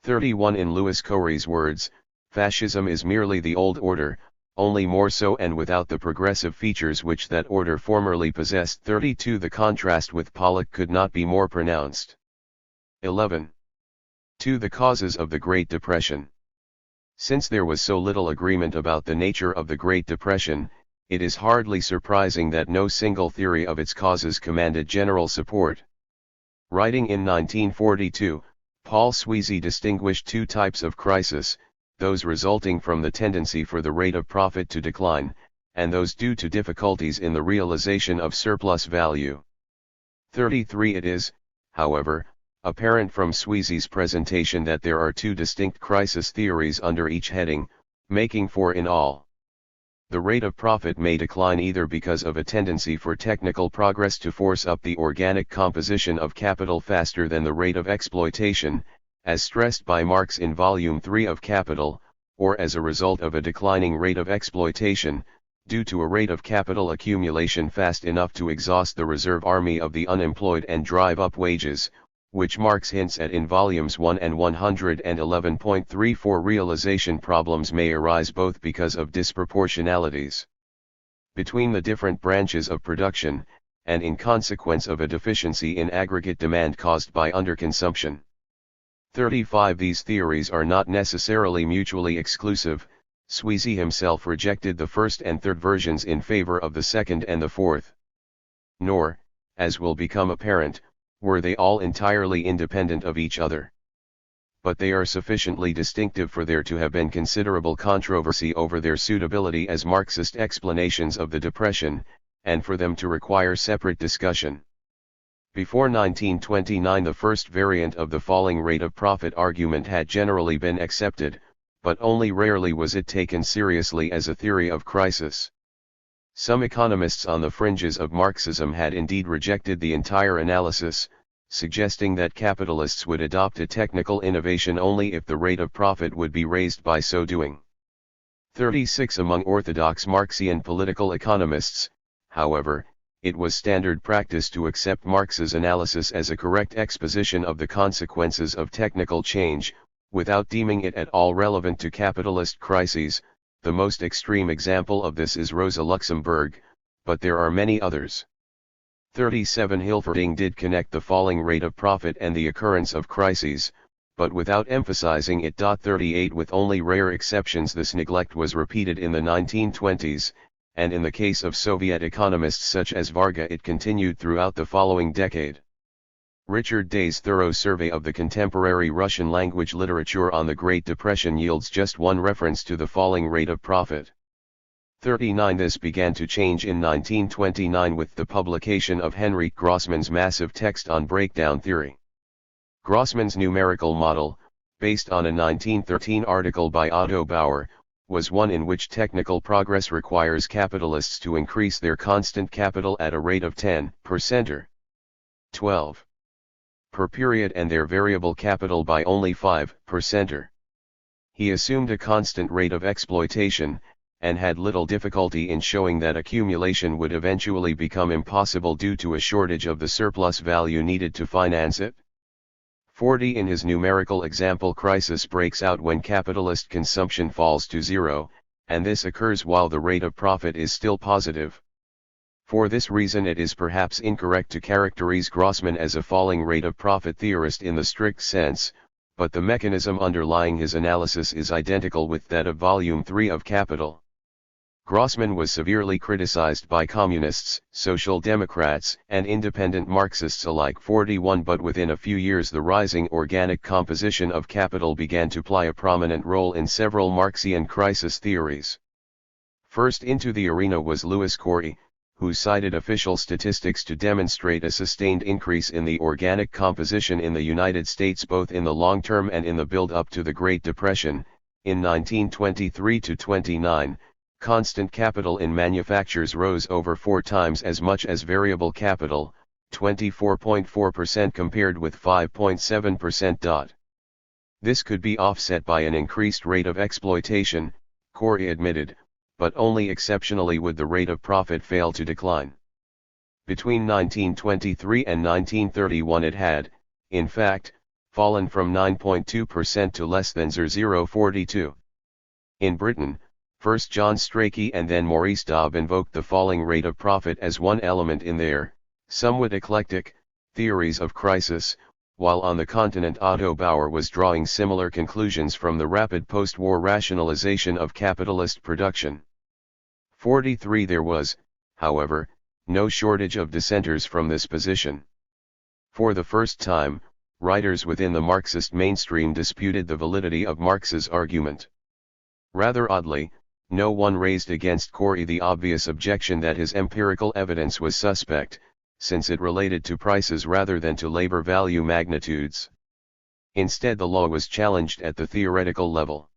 31 In Louis Corey's words, fascism is merely the old order, only more so and without the progressive features which that order formerly possessed. 32 The contrast with Pollock could not be more pronounced. 11. 2. The causes of the Great Depression. Since there was so little agreement about the nature of the Great Depression, it is hardly surprising that no single theory of its causes commanded general support. Writing in 1942, Paul Sweezy distinguished two types of crisis, those resulting from the tendency for the rate of profit to decline, and those due to difficulties in the realization of surplus value. 33 It is, however, apparent from Sweezy's presentation that there are two distinct crisis theories under each heading, making for in all. The rate of profit may decline either because of a tendency for technical progress to force up the organic composition of capital faster than the rate of exploitation, as stressed by Marx in Volume 3 of Capital, or as a result of a declining rate of exploitation, due to a rate of capital accumulation fast enough to exhaust the reserve army of the unemployed and drive up wages, which Marx hints at in Volumes 1 and 111.34. Realization problems may arise both because of disproportionalities between the different branches of production, and in consequence of a deficiency in aggregate demand caused by underconsumption. 35 These theories are not necessarily mutually exclusive. Sweezy himself rejected the first and third versions in favor of the second and the fourth. Nor, as will become apparent, were they all entirely independent of each other. But they are sufficiently distinctive for there to have been considerable controversy over their suitability as Marxist explanations of the Depression, and for them to require separate discussion. Before 1929 the first variant of the falling rate of profit argument had generally been accepted, but only rarely was it taken seriously as a theory of crisis. Some economists on the fringes of Marxism had indeed rejected the entire analysis, suggesting that capitalists would adopt a technical innovation only if the rate of profit would be raised by so doing. 36 Among orthodox Marxian political economists, however, it was standard practice to accept Marx's analysis as a correct exposition of the consequences of technical change, without deeming it at all relevant to capitalist crises. The most extreme example of this is Rosa Luxemburg, but there are many others. 37 Hilferding did connect the falling rate of profit and the occurrence of crises, but without emphasizing it. 38 With only rare exceptions this neglect was repeated in the 1920s, and in the case of Soviet economists such as Varga it continued throughout the following decade. Richard Day's thorough survey of the contemporary Russian language literature on the Great Depression yields just one reference to the falling rate of profit. 39. This began to change in 1929 with the publication of Henryk Grossman's massive text on breakdown theory. Grossman's numerical model, based on a 1913 article by Otto Bauer, was one in which technical progress requires capitalists to increase their constant capital at a rate of 10% or 12 per period and their variable capital by only 5% or. He assumed a constant rate of exploitation, and had little difficulty in showing that accumulation would eventually become impossible due to a shortage of the surplus value needed to finance it. 40. In his numerical example, crisis breaks out when capitalist consumption falls to zero, and this occurs while the rate of profit is still positive. For this reason it is perhaps incorrect to characterize Grossman as a falling rate of profit theorist in the strict sense, but the mechanism underlying his analysis is identical with that of Volume 3 of Capital. Grossman was severely criticized by communists, social democrats, and independent Marxists alike. 41. But within a few years the rising organic composition of capital began to play a prominent role in several Marxian crisis theories. First into the arena was Louis Corey, who cited official statistics to demonstrate a sustained increase in the organic composition in the United States both in the long term and in the build-up to the Great Depression. In 1923-29, constant capital in manufactures rose over 4 times as much as variable capital, 24.4% compared with 5.7%. This could be offset by an increased rate of exploitation, Corey admitted, but only exceptionally would the rate of profit fail to decline. Between 1923 and 1931 it had, in fact, fallen from 9.2% to less than 0.042. In Britain, first John Strachey and then Maurice Dobb invoked the falling rate of profit as one element in their, somewhat eclectic, theories of crisis, while on the continent Otto Bauer was drawing similar conclusions from the rapid post-war rationalization of capitalist production. 43. There was, however, no shortage of dissenters from this position. For the first time, writers within the Marxist mainstream disputed the validity of Marx's argument. Rather oddly, no one raised against Corey the obvious objection that his empirical evidence was suspect, since it related to prices rather than to labor value magnitudes. Instead, the law was challenged at the theoretical level.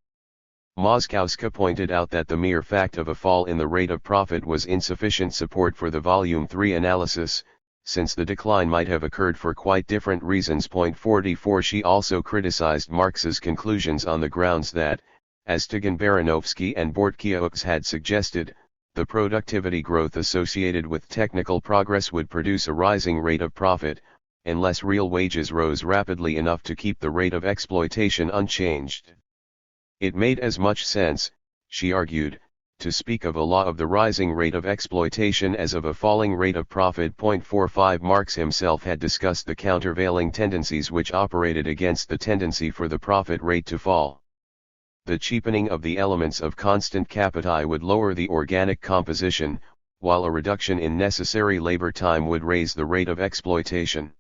Moskowska pointed out that the mere fact of a fall in the rate of profit was insufficient support for the Volume 3 analysis, since the decline might have occurred for quite different reasons. 44. She also criticized Marx's conclusions on the grounds that, as Tigan-Baranovsky and Bortkiewicz had suggested, the productivity growth associated with technical progress would produce a rising rate of profit, unless real wages rose rapidly enough to keep the rate of exploitation unchanged. It made as much sense, she argued, to speak of a law of the rising rate of exploitation as of a falling rate of profit. 45. Marx himself had discussed the countervailing tendencies which operated against the tendency for the profit rate to fall. The cheapening of the elements of constant capital would lower the organic composition, while a reduction in necessary labor time would raise the rate of exploitation.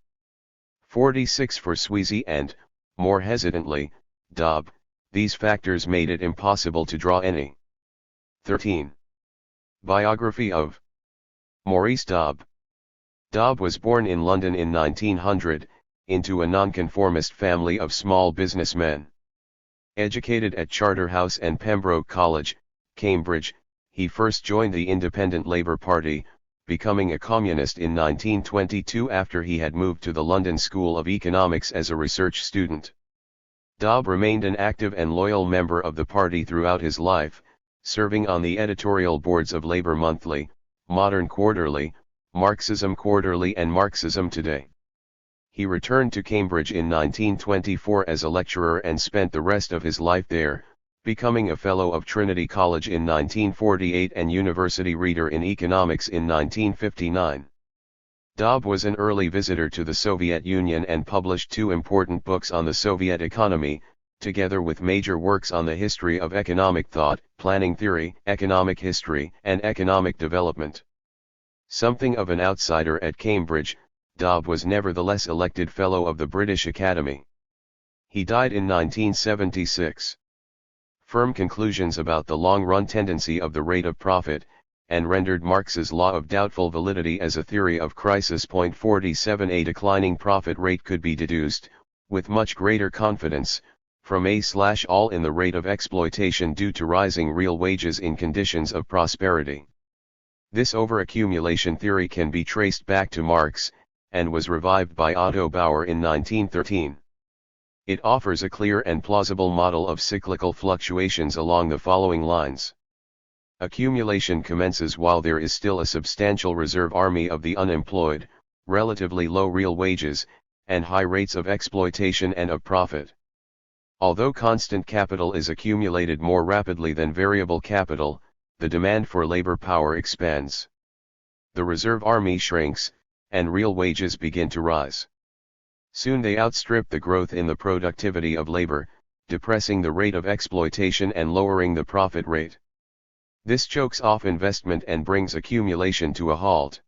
46. For Sweezy and, more hesitantly, Dobb, these factors made it impossible to draw any. 13. Biography of Maurice Dobb. Dobb was born in London in 1900, into a nonconformist family of small businessmen. Educated at Charterhouse and Pembroke College, Cambridge, he first joined the Independent Labour Party, becoming a communist in 1922 after he had moved to the London School of Economics as a research student. Dobb remained an active and loyal member of the party throughout his life, serving on the editorial boards of Labour Monthly, Modern Quarterly, Marxism Quarterly and Marxism Today. He returned to Cambridge in 1924 as a lecturer and spent the rest of his life there, becoming a Fellow of Trinity College in 1948 and University Reader in Economics in 1959. Dobb was an early visitor to the Soviet Union and published 2 important books on the Soviet economy, together with major works on the history of economic thought, planning theory, economic history, and economic development. Something of an outsider at Cambridge, Dobb was nevertheless elected Fellow of the British Academy. He died in 1976. Firm conclusions about the long-run tendency of the rate of profit, and rendered Marx's law of doubtful validity as a theory of crisis. 47 A declining profit rate could be deduced, with much greater confidence, from A/all in the rate of exploitation due to rising real wages in conditions of prosperity. This overaccumulation theory can be traced back to Marx, and was revived by Otto Bauer in 1913. It offers a clear and plausible model of cyclical fluctuations along the following lines. Accumulation commences while there is still a substantial reserve army of the unemployed, relatively low real wages, and high rates of exploitation and of profit. Although constant capital is accumulated more rapidly than variable capital, the demand for labor power expands. The reserve army shrinks, and real wages begin to rise. Soon they outstrip the growth in the productivity of labor, depressing the rate of exploitation and lowering the profit rate. This chokes off investment and brings accumulation to a halt.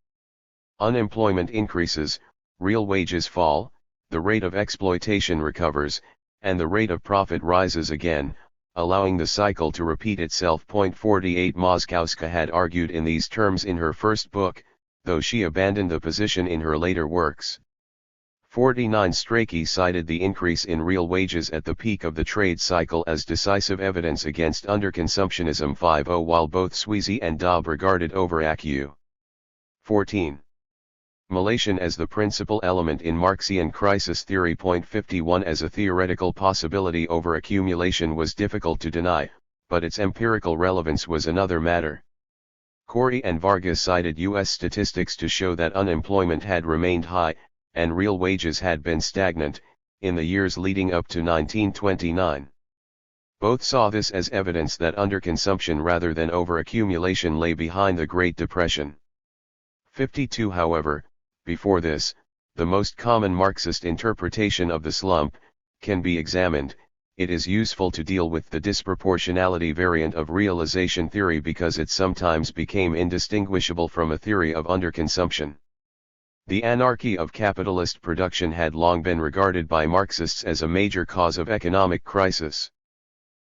Unemployment increases, real wages fall, the rate of exploitation recovers, and the rate of profit rises again, allowing the cycle to repeat itself. 48 Moskowska had argued in these terms in her first book, though she abandoned the position in her later works. 49 Strachey cited the increase in real wages at the peak of the trade cycle as decisive evidence against underconsumptionism. 50 While both Sweezy and Dobb regarded overaccu. 14. Malation as the principal element in Marxian crisis theory. 51 As a theoretical possibility, overaccumulation was difficult to deny, but its empirical relevance was another matter. Corey and Vargas cited U.S. statistics to show that unemployment had remained high, and real wages had been stagnant, in the years leading up to 1929. Both saw this as evidence that underconsumption rather than overaccumulation lay behind the Great Depression. 52 However, before this, the most common Marxist interpretation of the slump can be examined. It is useful to deal with the disproportionality variant of realization theory because it sometimes became indistinguishable from a theory of underconsumption. The anarchy of capitalist production had long been regarded by Marxists as a major cause of economic crisis.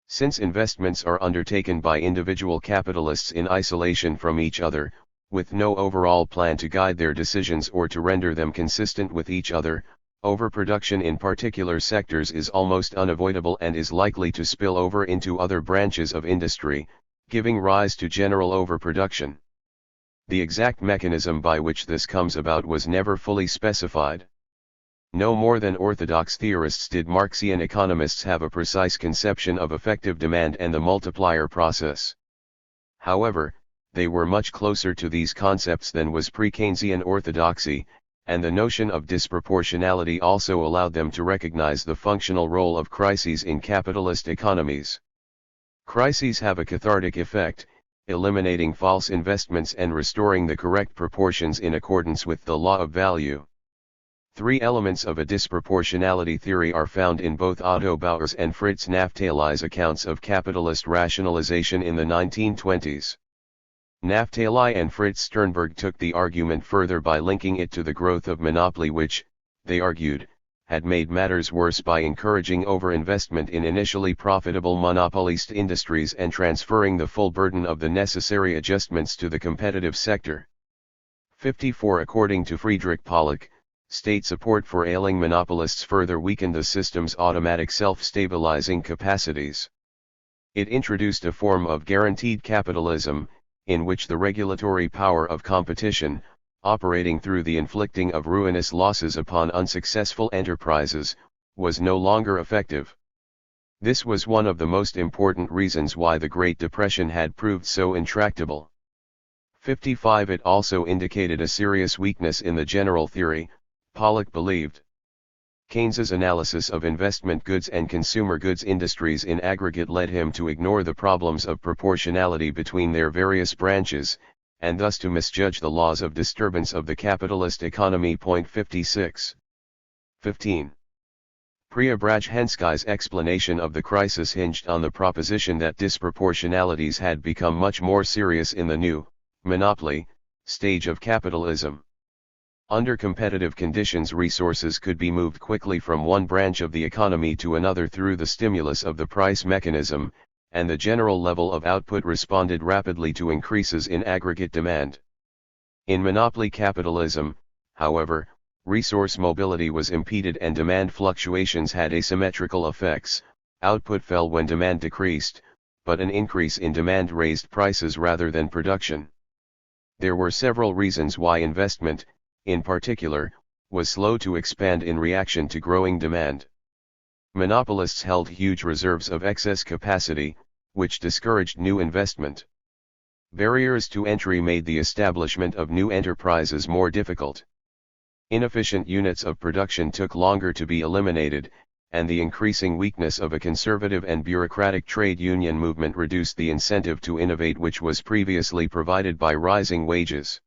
Since investments are undertaken by individual capitalists in isolation from each other, with no overall plan to guide their decisions or to render them consistent with each other, overproduction in particular sectors is almost unavoidable and is likely to spill over into other branches of industry, giving rise to general overproduction. The exact mechanism by which this comes about was never fully specified. No more than orthodox theorists did Marxian economists have a precise conception of effective demand and the multiplier process. However, they were much closer to these concepts than was pre-Keynesian orthodoxy, and the notion of disproportionality also allowed them to recognize the functional role of crises in capitalist economies. Crises have a cathartic effect, eliminating false investments and restoring the correct proportions in accordance with the law of value. Three elements of a disproportionality theory are found in both Otto Bauer's and Fritz Naftali's accounts of capitalist rationalization in the 1920s. Naftali and Fritz Sternberg took the argument further by linking it to the growth of monopoly which, they argued, had made matters worse by encouraging overinvestment in initially profitable monopolist industries and transferring the full burden of the necessary adjustments to the competitive sector. 54 According to Friedrich Pollock, state support for ailing monopolists further weakened the system's automatic self-stabilizing capacities. It introduced a form of guaranteed capitalism, in which the regulatory power of competition, operating through the inflicting of ruinous losses upon unsuccessful enterprises, was no longer effective. This was one of the most important reasons why the Great Depression had proved so intractable. 55 It also indicated a serious weakness in the general theory, Pollock believed. Keynes's analysis of investment goods and consumer goods industries in aggregate led him to ignore the problems of proportionality between their various branches, and thus to misjudge the laws of disturbance of the capitalist economy. 56. 15. Preobrajhensky's explanation of the crisis hinged on the proposition that disproportionalities had become much more serious in the new, monopoly, stage of capitalism. Under competitive conditions, resources could be moved quickly from one branch of the economy to another through the stimulus of the price mechanism, and the general level of output responded rapidly to increases in aggregate demand. In monopoly capitalism, however, resource mobility was impeded and demand fluctuations had asymmetrical effects. Output fell when demand decreased, but an increase in demand raised prices rather than production. There were several reasons why investment, in particular, was slow to expand in reaction to growing demand. Monopolists held huge reserves of excess capacity, which discouraged new investment. Barriers to entry made the establishment of new enterprises more difficult. Inefficient units of production took longer to be eliminated, and the increasing weakness of a conservative and bureaucratic trade union movement reduced the incentive to innovate which was previously provided by rising wages.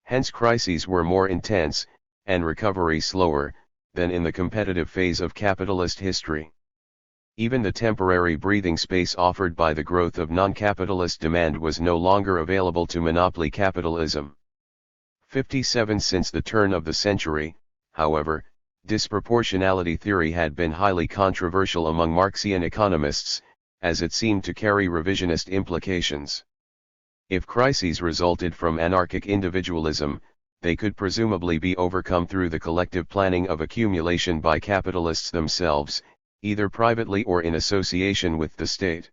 Hence crises were more intense, and recovery slower, than in the competitive phase of capitalist history. Even the temporary breathing space offered by the growth of non-capitalist demand was no longer available to monopoly capitalism. 57 Since the turn of the century, however, disproportionality theory had been highly controversial among Marxian economists, as it seemed to carry revisionist implications. If crises resulted from anarchic individualism, they could presumably be overcome through the collective planning of accumulation by capitalists themselves, either privately or in association with the state.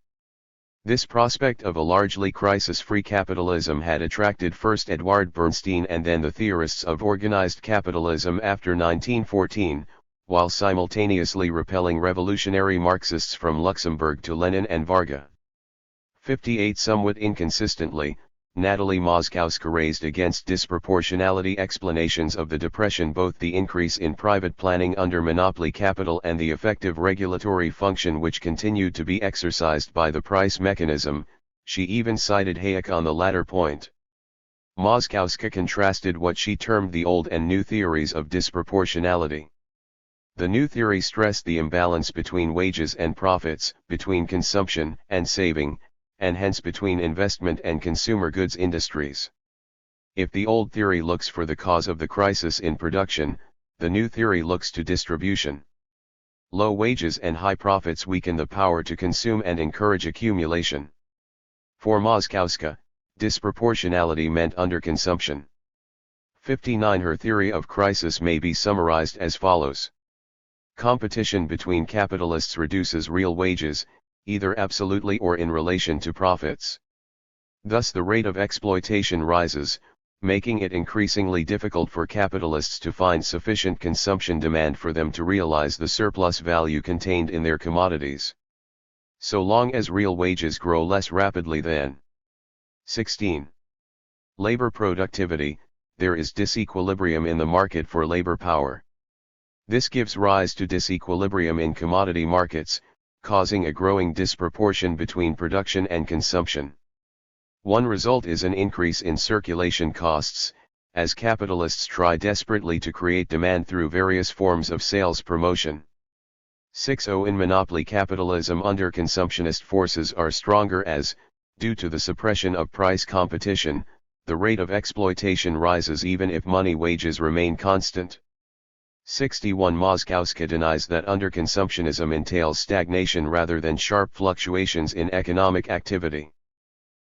This prospect of a largely crisis-free capitalism had attracted first Edward Bernstein and then the theorists of organized capitalism after 1914, while simultaneously repelling revolutionary Marxists from Luxemburg to Lenin and Varga. 58 Somewhat inconsistently, Natalie Moskowska raised against disproportionality explanations of the Depression both the increase in private planning under monopoly capital and the effective regulatory function which continued to be exercised by the price mechanism. She even cited Hayek on the latter point. Moskowska contrasted what she termed the old and new theories of disproportionality. The new theory stressed the imbalance between wages and profits, between consumption and saving, and hence between investment and consumer goods industries. If the old theory looks for the cause of the crisis in production, the new theory looks to distribution. Low wages and high profits weaken the power to consume and encourage accumulation. For Moskowska, disproportionality meant underconsumption. 59 Her theory of crisis may be summarized as follows. Competition between capitalists reduces real wages, either absolutely or in relation to profits. Thus the rate of exploitation rises, making it increasingly difficult for capitalists to find sufficient consumption demand for them to realize the surplus value contained in their commodities. So long as real wages grow less rapidly than 16. Labor productivity, there is disequilibrium in the market for labor power. This gives rise to disequilibrium in commodity markets, causing a growing disproportion between production and consumption. One result is an increase in circulation costs, as capitalists try desperately to create demand through various forms of sales promotion. 60 In monopoly capitalism underconsumptionist forces are stronger as, due to the suppression of price competition, the rate of exploitation rises even if money wages remain constant. 61 Moskowska denies that underconsumptionism entails stagnation rather than sharp fluctuations in economic activity.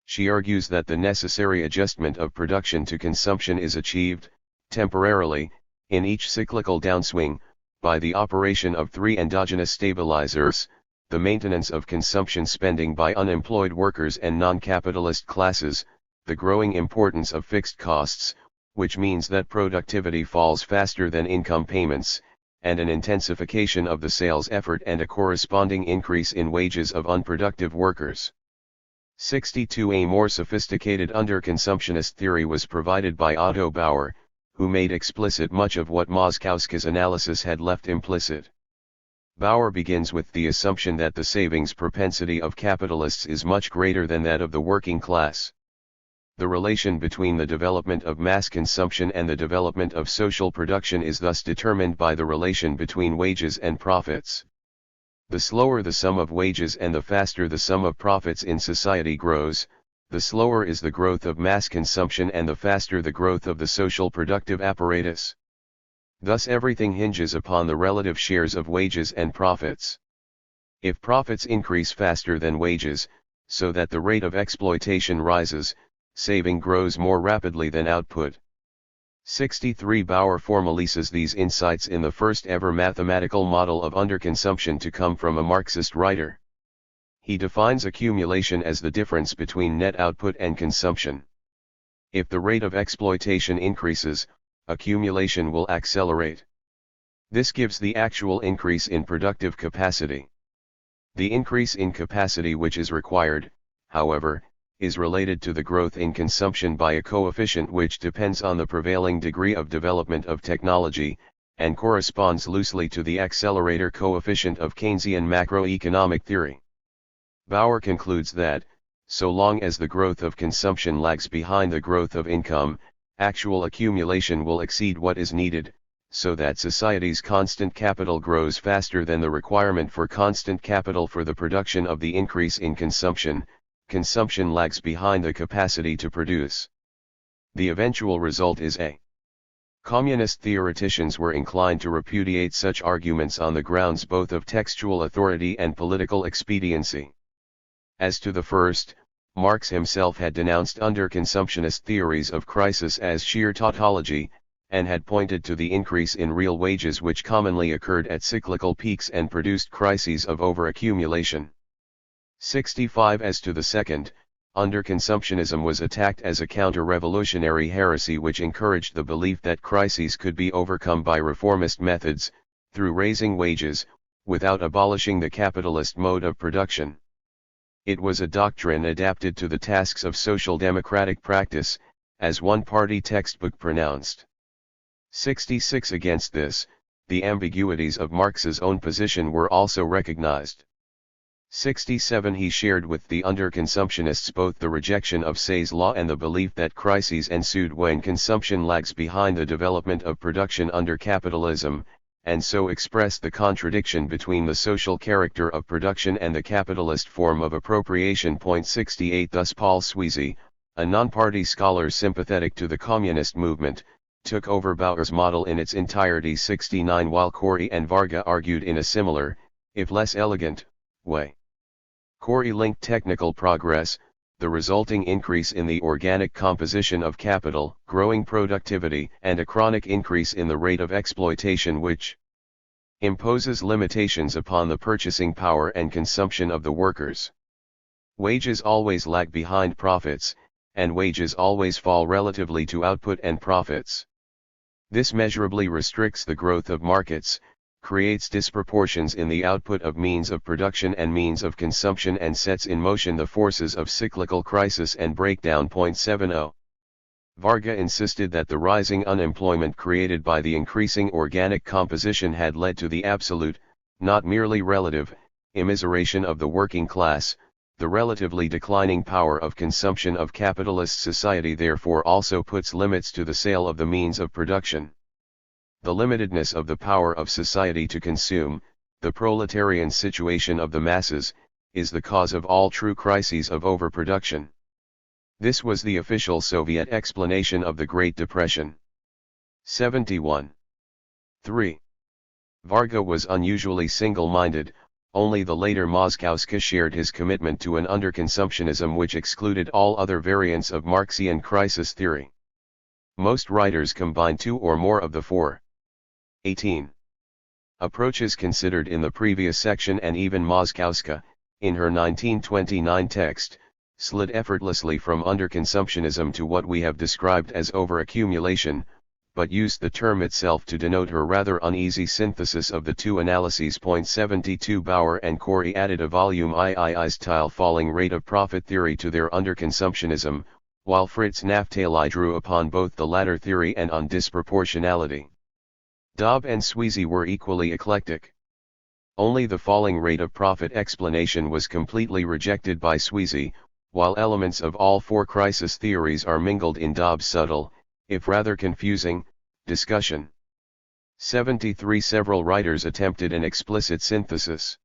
She argues that the necessary adjustment of production to consumption is achieved, temporarily, in each cyclical downswing, by the operation of three endogenous stabilizers: the maintenance of consumption spending by unemployed workers and non-capitalist classes, the growing importance of fixed costs, which means that productivity falls faster than income payments, and an intensification of the sales effort and a corresponding increase in wages of unproductive workers. 62 A more sophisticated underconsumptionist theory was provided by Otto Bauer, who made explicit much of what Moskowska's analysis had left implicit. Bauer begins with the assumption that the savings propensity of capitalists is much greater than that of the working class. The relation between the development of mass consumption and the development of social production is thus determined by the relation between wages and profits. The slower the sum of wages and the faster the sum of profits in society grows, the slower is the growth of mass consumption and the faster the growth of the social productive apparatus. Thus everything hinges upon the relative shares of wages and profits. If profits increase faster than wages, so that the rate of exploitation rises, saving grows more rapidly than output. 63 Bauer formalizes these insights in the first ever mathematical model of underconsumption to come from a Marxist writer. He defines accumulation as the difference between net output and consumption. If the rate of exploitation increases, accumulation will accelerate. This gives the actual increase in productive capacity. The increase in capacity which is required, however, is related to the growth in consumption by a coefficient which depends on the prevailing degree of development of technology, and corresponds loosely to the accelerator coefficient of Keynesian macroeconomic theory. Bauer concludes that, so long as the growth of consumption lags behind the growth of income, actual accumulation will exceed what is needed, so that society's constant capital grows faster than the requirement for constant capital for the production of the increase in consumption. Consumption lags behind the capacity to produce. The eventual result is a. Communist theoreticians were inclined to repudiate such arguments on the grounds both of textual authority and political expediency. As to the first, Marx himself had denounced underconsumptionist theories of crisis as sheer tautology, and had pointed to the increase in real wages which commonly occurred at cyclical peaks and produced crises of overaccumulation. 65 As to the second, underconsumptionism was attacked as a counter-revolutionary heresy which encouraged the belief that crises could be overcome by reformist methods, through raising wages, without abolishing the capitalist mode of production. It was a doctrine adapted to the tasks of social democratic practice, as one party textbook pronounced. 66 Against this, the ambiguities of Marx's own position were also recognized. 67 He shared with the underconsumptionists both the rejection of Say's law and the belief that crises ensued when consumption lags behind the development of production under capitalism, and so expressed the contradiction between the social character of production and the capitalist form of appropriation. 68 Thus Paul Sweezy, a non-party scholar sympathetic to the communist movement, took over Bauer's model in its entirety. 69 While Corey and Varga argued in a similar, if less elegant, way. Corey linked technical progress, the resulting increase in the organic composition of capital, growing productivity, and a chronic increase in the rate of exploitation which imposes limitations upon the purchasing power and consumption of the workers. Wages always lag behind profits, and wages always fall relatively to output and profits. This measurably restricts the growth of markets, creates disproportions in the output of means of production and means of consumption, and sets in motion the forces of cyclical crisis and breakdown. 70. Varga insisted that the rising unemployment created by the increasing organic composition had led to the absolute, not merely relative, immiseration of the working class. The relatively declining power of consumption of capitalist society therefore also puts limits to the sale of the means of production. The limitedness of the power of society to consume, the proletarian situation of the masses, is the cause of all true crises of overproduction. This was the official Soviet explanation of the Great Depression. 71. 3. Varga was unusually single-minded. Only the later Moskowska shared his commitment to an underconsumptionism which excluded all other variants of Marxian crisis theory. Most writers combine two or more of the four. 18. Approaches considered in the previous section, and even Moskowska, in her 1929 text, slid effortlessly from underconsumptionism to what we have described as overaccumulation, but used the term itself to denote her rather uneasy synthesis of the two analyses. 72 Bauer and Corey added a volume II-style falling rate of profit theory to their underconsumptionism, while Fritz Naftali drew upon both the latter theory and on disproportionality. Dobb and Sweezy were equally eclectic. Only the falling rate of profit explanation was completely rejected by Sweezy, while elements of all four crisis theories are mingled in Dobb's subtle, if rather confusing, discussion. 73 Several writers attempted an explicit synthesis.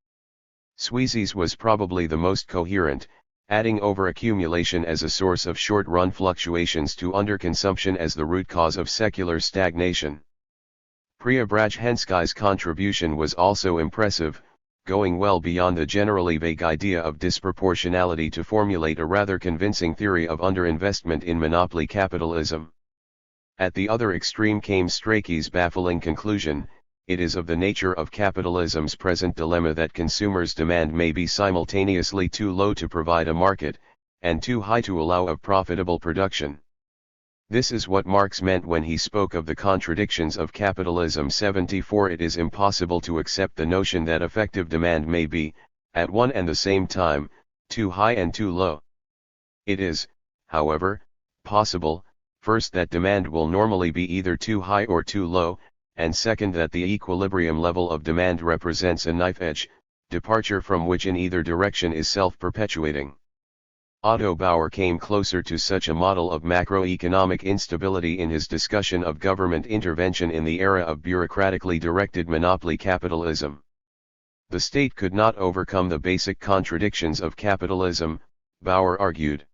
Sweezy's was probably the most coherent, adding overaccumulation as a source of short-run fluctuations to underconsumption as the root cause of secular stagnation. Preobrajhensky's contribution was also impressive, going well beyond the generally vague idea of disproportionality to formulate a rather convincing theory of underinvestment in monopoly capitalism. At the other extreme came Strachey's baffling conclusion: it is of the nature of capitalism's present dilemma that consumers' demand may be simultaneously too low to provide a market, and too high to allow of profitable production. This is what Marx meant when he spoke of the contradictions of capitalism. 74. It is impossible to accept the notion that effective demand may be, at one and the same time, too high and too low. It is, however, possible, first that demand will normally be either too high or too low, and second that the equilibrium level of demand represents a knife edge, departure from which in either direction is self-perpetuating. Otto Bauer came closer to such a model of macroeconomic instability in his discussion of government intervention in the era of bureaucratically directed monopoly capitalism. The state could not overcome the basic contradictions of capitalism, Bauer argued.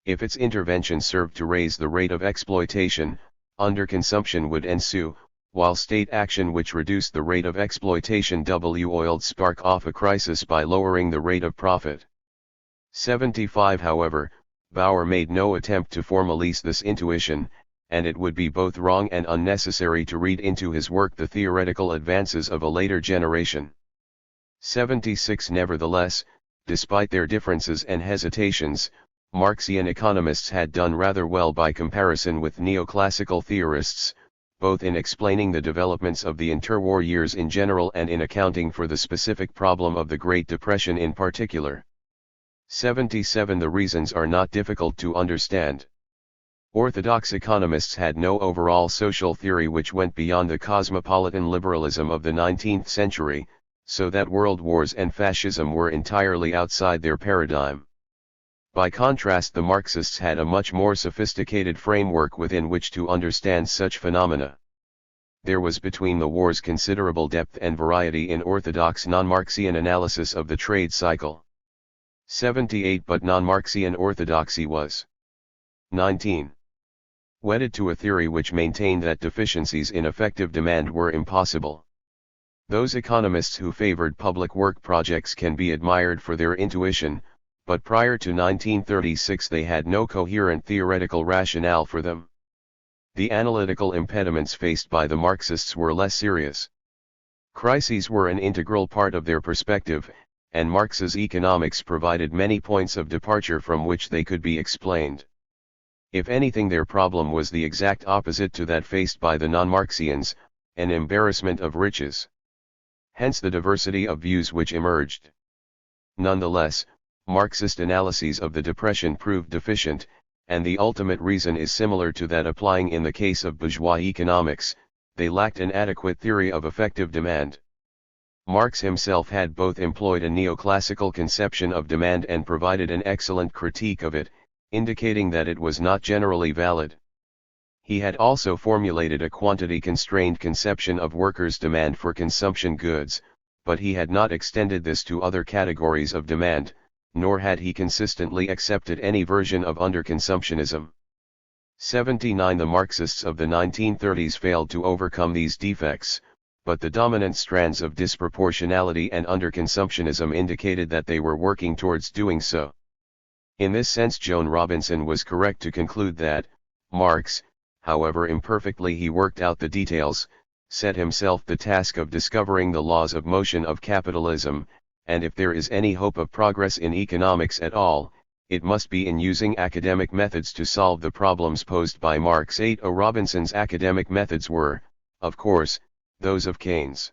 If its intervention served to raise the rate of exploitation, underconsumption would ensue, while state action which reduced the rate of exploitation would spark off a crisis by lowering the rate of profit. 75. However, Bauer made no attempt to formalize this intuition, and it would be both wrong and unnecessary to read into his work the theoretical advances of a later generation. 76. Nevertheless, despite their differences and hesitations, Marxian economists had done rather well by comparison with neoclassical theorists, both in explaining the developments of the interwar years in general and in accounting for the specific problem of the Great Depression in particular. 77. The reasons are not difficult to understand. Orthodox economists had no overall social theory which went beyond the cosmopolitan liberalism of the 19th century, so that world wars and fascism were entirely outside their paradigm. By contrast, the Marxists had a much more sophisticated framework within which to understand such phenomena. There was between the wars considerable depth and variety in orthodox non-Marxian analysis of the trade cycle. 78. But non-Marxian orthodoxy was 19. Wedded to a theory which maintained that deficiencies in effective demand were impossible. Those economists who favored public work projects can be admired for their intuition, but prior to 1936 they had no coherent theoretical rationale for them. The analytical impediments faced by the Marxists were less serious. Crises were an integral part of their perspective, and Marx's economics provided many points of departure from which they could be explained. If anything, their problem was the exact opposite to that faced by the non-Marxians, an embarrassment of riches. Hence the diversity of views which emerged. Nonetheless, Marxist analyses of the Depression proved deficient, and the ultimate reason is similar to that applying in the case of bourgeois economics: they lacked an adequate theory of effective demand. Marx himself had both employed a neoclassical conception of demand and provided an excellent critique of it, indicating that it was not generally valid. He had also formulated a quantity-constrained conception of workers' demand for consumption goods, but he had not extended this to other categories of demand, nor had he consistently accepted any version of underconsumptionism. 79. The Marxists of the 1930s failed to overcome these defects, but the dominant strands of disproportionality and underconsumptionism indicated that they were working towards doing so. In this sense, Joan Robinson was correct to conclude that Marx, however imperfectly he worked out the details, set himself the task of discovering the laws of motion of capitalism, and if there is any hope of progress in economics at all, it must be in using academic methods to solve the problems posed by Marx. 8. Robinson's academic methods were, of course, those of Keynes.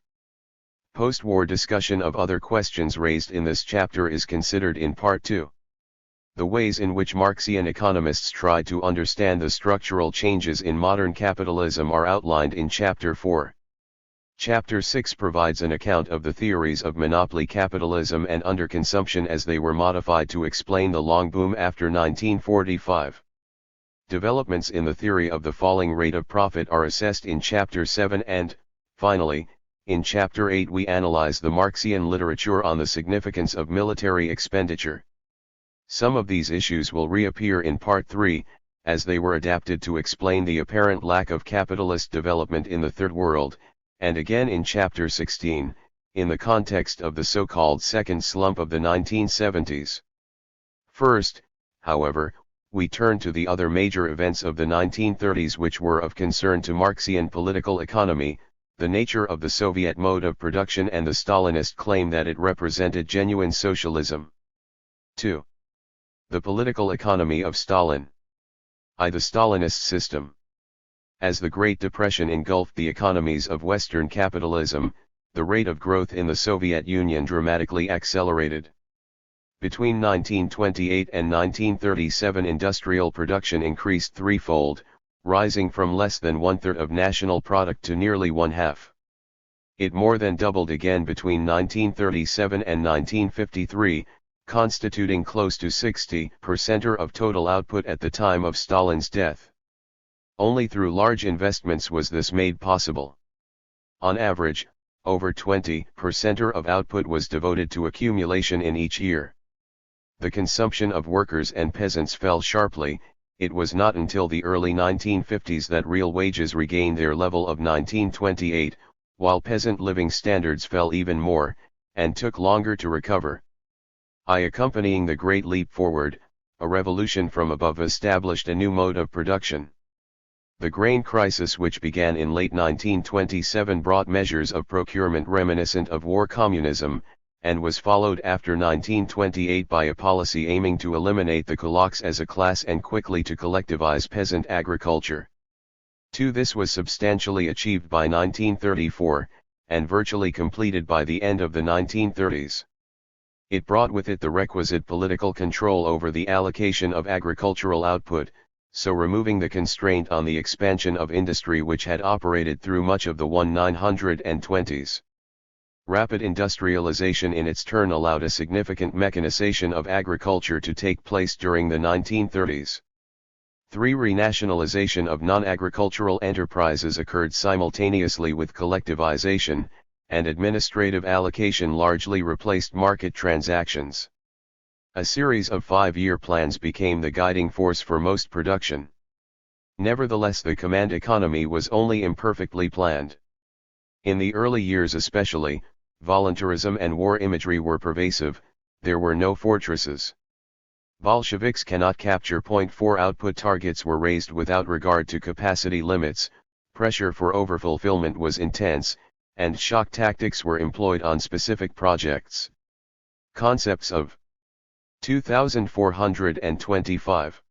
Post-war discussion of other questions raised in this chapter is considered in Part 2. The ways in which Marxian economists tried to understand the structural changes in modern capitalism are outlined in Chapter 4. Chapter 6 provides an account of the theories of monopoly capitalism and underconsumption as they were modified to explain the long boom after 1945. Developments in the theory of the falling rate of profit are assessed in Chapter 7 and, finally, in Chapter 8 we analyze the Marxian literature on the significance of military expenditure. Some of these issues will reappear in Part 3, as they were adapted to explain the apparent lack of capitalist development in the Third World, and again in Chapter 16, in the context of the so-called second slump of the 1970s. First, however, we turn to the other major events of the 1930s which were of concern to Marxian political economy, the nature of the Soviet mode of production and the Stalinist claim that it represented genuine socialism. 2. The political economy of Stalin. The Stalinist system. As the Great Depression engulfed the economies of Western capitalism, the rate of growth in the Soviet Union dramatically accelerated. Between 1928 and 1937 industrial production increased threefold, rising from less than one-third of national product to nearly one-half. It more than doubled again between 1937 and 1953, constituting close to 60% of total output at the time of Stalin's death. Only through large investments was this made possible. On average, over 20% of output was devoted to accumulation in each year. The consumption of workers and peasants fell sharply. It was not until the early 1950s that real wages regained their level of 1928, while peasant living standards fell even more, and took longer to recover. Accompanying the Great Leap Forward, a revolution from above established a new mode of production. The grain crisis which began in late 1927 brought measures of procurement reminiscent of war communism, and was followed after 1928 by a policy aiming to eliminate the kulaks as a class and quickly to collectivize peasant agriculture. This was substantially achieved by 1934, and virtually completed by the end of the 1930s. It brought with it the requisite political control over the allocation of agricultural output, so removing the constraint on the expansion of industry which had operated through much of the 1920s. Rapid industrialization in its turn allowed a significant mechanization of agriculture to take place during the 1930s. 3. Renationalization of non-agricultural enterprises occurred simultaneously with collectivization, and administrative allocation largely replaced market transactions. A series of 5-year plans became the guiding force for most production. Nevertheless, the command economy was only imperfectly planned. In the early years especially, voluntarism and war imagery were pervasive. There were no fortresses. Bolsheviks cannot capture. 4 Output targets were raised without regard to capacity limits, pressure for overfulfillment was intense, and shock tactics were employed on specific projects. Concepts of 2425.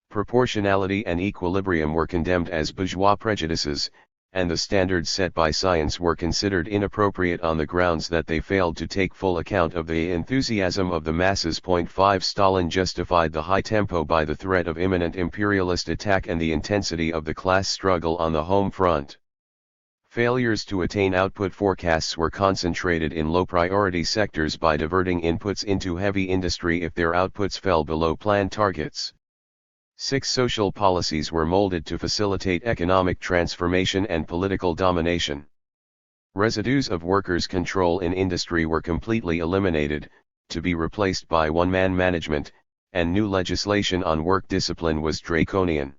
Proportionality and equilibrium were condemned as bourgeois prejudices, and the standards set by science were considered inappropriate on the grounds that they failed to take full account of the enthusiasm of the masses. 5 Stalin justified the high tempo by the threat of imminent imperialist attack and the intensity of the class struggle on the home front. Failures to attain output forecasts were concentrated in low-priority sectors by diverting inputs into heavy industry if their outputs fell below planned targets. 6 Social policies were molded to facilitate economic transformation and political domination. Residues of workers' control in industry were completely eliminated, to be replaced by one-man management, and new legislation on work discipline was draconian.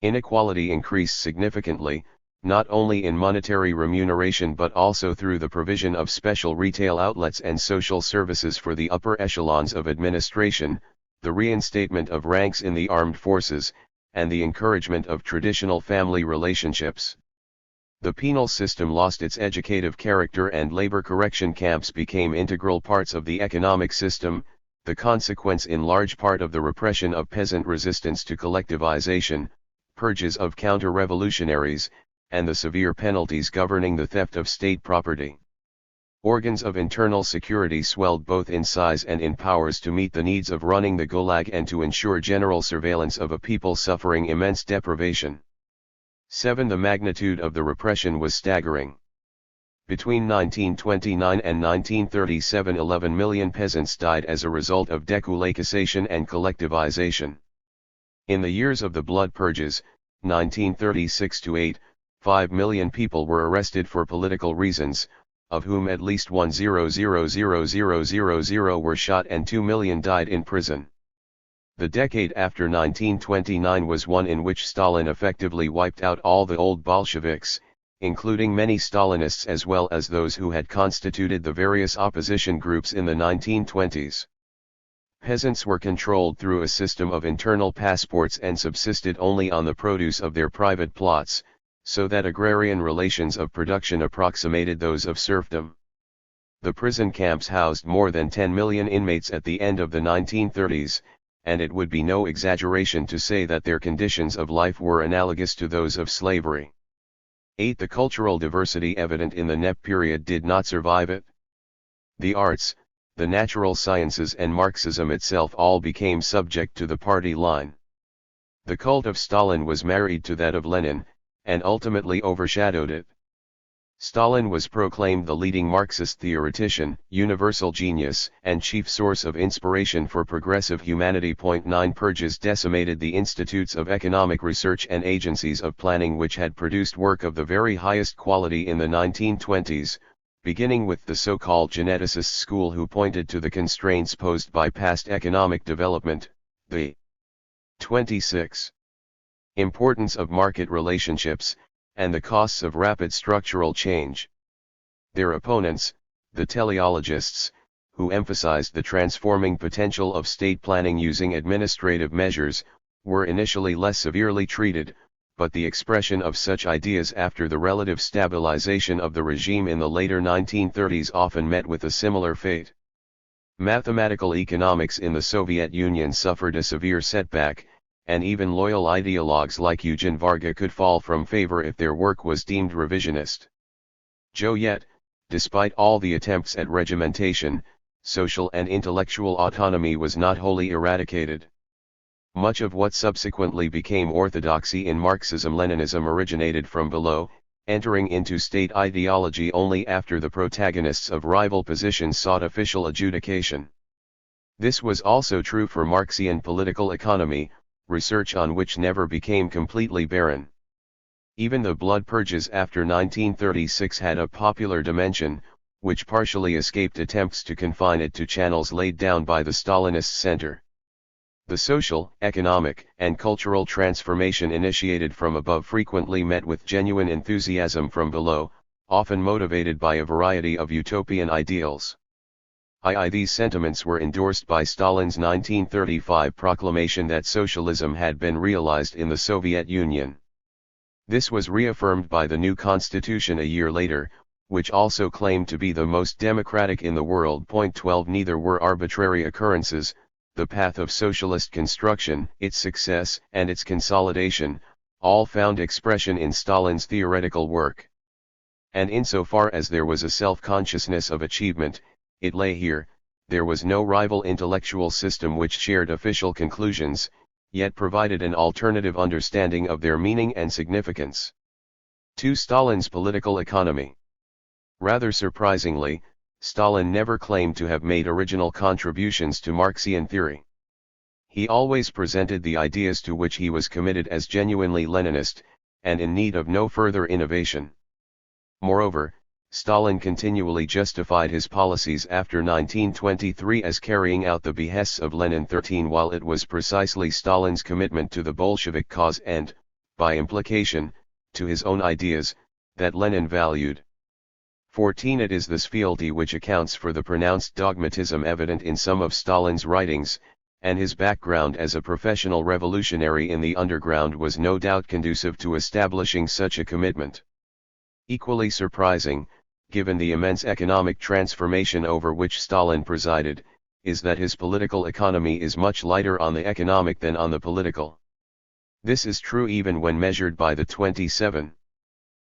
Inequality increased significantly, not only in monetary remuneration but also through the provision of special retail outlets and social services for the upper echelons of administration, the reinstatement of ranks in the armed forces, and the encouragement of traditional family relationships. The penal system lost its educative character and labor correction camps became integral parts of the economic system, the consequence in large part of the repression of peasant resistance to collectivization, purges of counter-revolutionaries, and the severe penalties governing the theft of state property. Organs of internal security swelled both in size and in powers to meet the needs of running the Gulag and to ensure general surveillance of a people suffering immense deprivation. 7 The magnitude of the repression was staggering. Between 1929 and 1937 11 million peasants died as a result of dekulakization and collectivization. In the years of the blood purges, 1936-8, 5 million people were arrested for political reasons, of whom at least 1,000,000 were shot and 2 million died in prison. The decade after 1929 was one in which Stalin effectively wiped out all the old Bolsheviks, including many Stalinists as well as those who had constituted the various opposition groups in the 1920s. Peasants were controlled through a system of internal passports and subsisted only on the produce of their private plots, so that agrarian relations of production approximated those of serfdom. The prison camps housed more than 10 million inmates at the end of the 1930s, and it would be no exaggeration to say that their conditions of life were analogous to those of slavery. 8. The cultural diversity evident in the NEP period did not survive it. The arts, the natural sciences and Marxism itself all became subject to the party line. The cult of Stalin was married to that of Lenin, and ultimately overshadowed it. Stalin was proclaimed the leading Marxist theoretician, universal genius, and chief source of inspiration for progressive humanity. 9 Purges decimated the institutes of economic research and agencies of planning which had produced work of the very highest quality in the 1920s, beginning with the so-called geneticist school who pointed to the constraints posed by past economic development. The 26. Importance of market relationships, and the costs of rapid structural change. Their opponents, the teleologists, who emphasized the transforming potential of state planning using administrative measures, were initially less severely treated, but the expression of such ideas after the relative stabilization of the regime in the later 1930s often met with a similar fate. Mathematical economics in the Soviet Union suffered a severe setback, and even loyal ideologues like Eugen Varga could fall from favor if their work was deemed revisionist. Yet, despite all the attempts at regimentation, social and intellectual autonomy was not wholly eradicated. Much of what subsequently became orthodoxy in Marxism-Leninism originated from below, entering into state ideology only after the protagonists of rival positions sought official adjudication. This was also true for Marxian political economy, research on which never became completely barren. Even the blood purges after 1936 had a popular dimension, which partially escaped attempts to confine it to channels laid down by the Stalinist center. The social, economic, and cultural transformation initiated from above frequently met with genuine enthusiasm from below, often motivated by a variety of utopian ideals. These sentiments were endorsed by Stalin's 1935 proclamation that socialism had been realized in the Soviet Union. This was reaffirmed by the new constitution a year later, which also claimed to be the most democratic in the world. 12 Neither were arbitrary occurrences, the path of socialist construction, its success, and its consolidation, all found expression in Stalin's theoretical work. And insofar as there was a self-consciousness of achievement, it lay here. There was no rival intellectual system which shared official conclusions, yet provided an alternative understanding of their meaning and significance. 2. Stalin's political economy. Rather surprisingly, Stalin never claimed to have made original contributions to Marxian theory. He always presented the ideas to which he was committed as genuinely Leninist, and in need of no further innovation. Moreover, Stalin continually justified his policies after 1923 as carrying out the behests of Lenin. 13 While it was precisely Stalin's commitment to the Bolshevik cause and, by implication, to his own ideas, that Lenin valued. 14 It is this fealty which accounts for the pronounced dogmatism evident in some of Stalin's writings, and his background as a professional revolutionary in the underground was no doubt conducive to establishing such a commitment. Equally surprising, given the immense economic transformation over which Stalin presided, is that his political economy is much lighter on the economic than on the political. This is true even when measured by the 27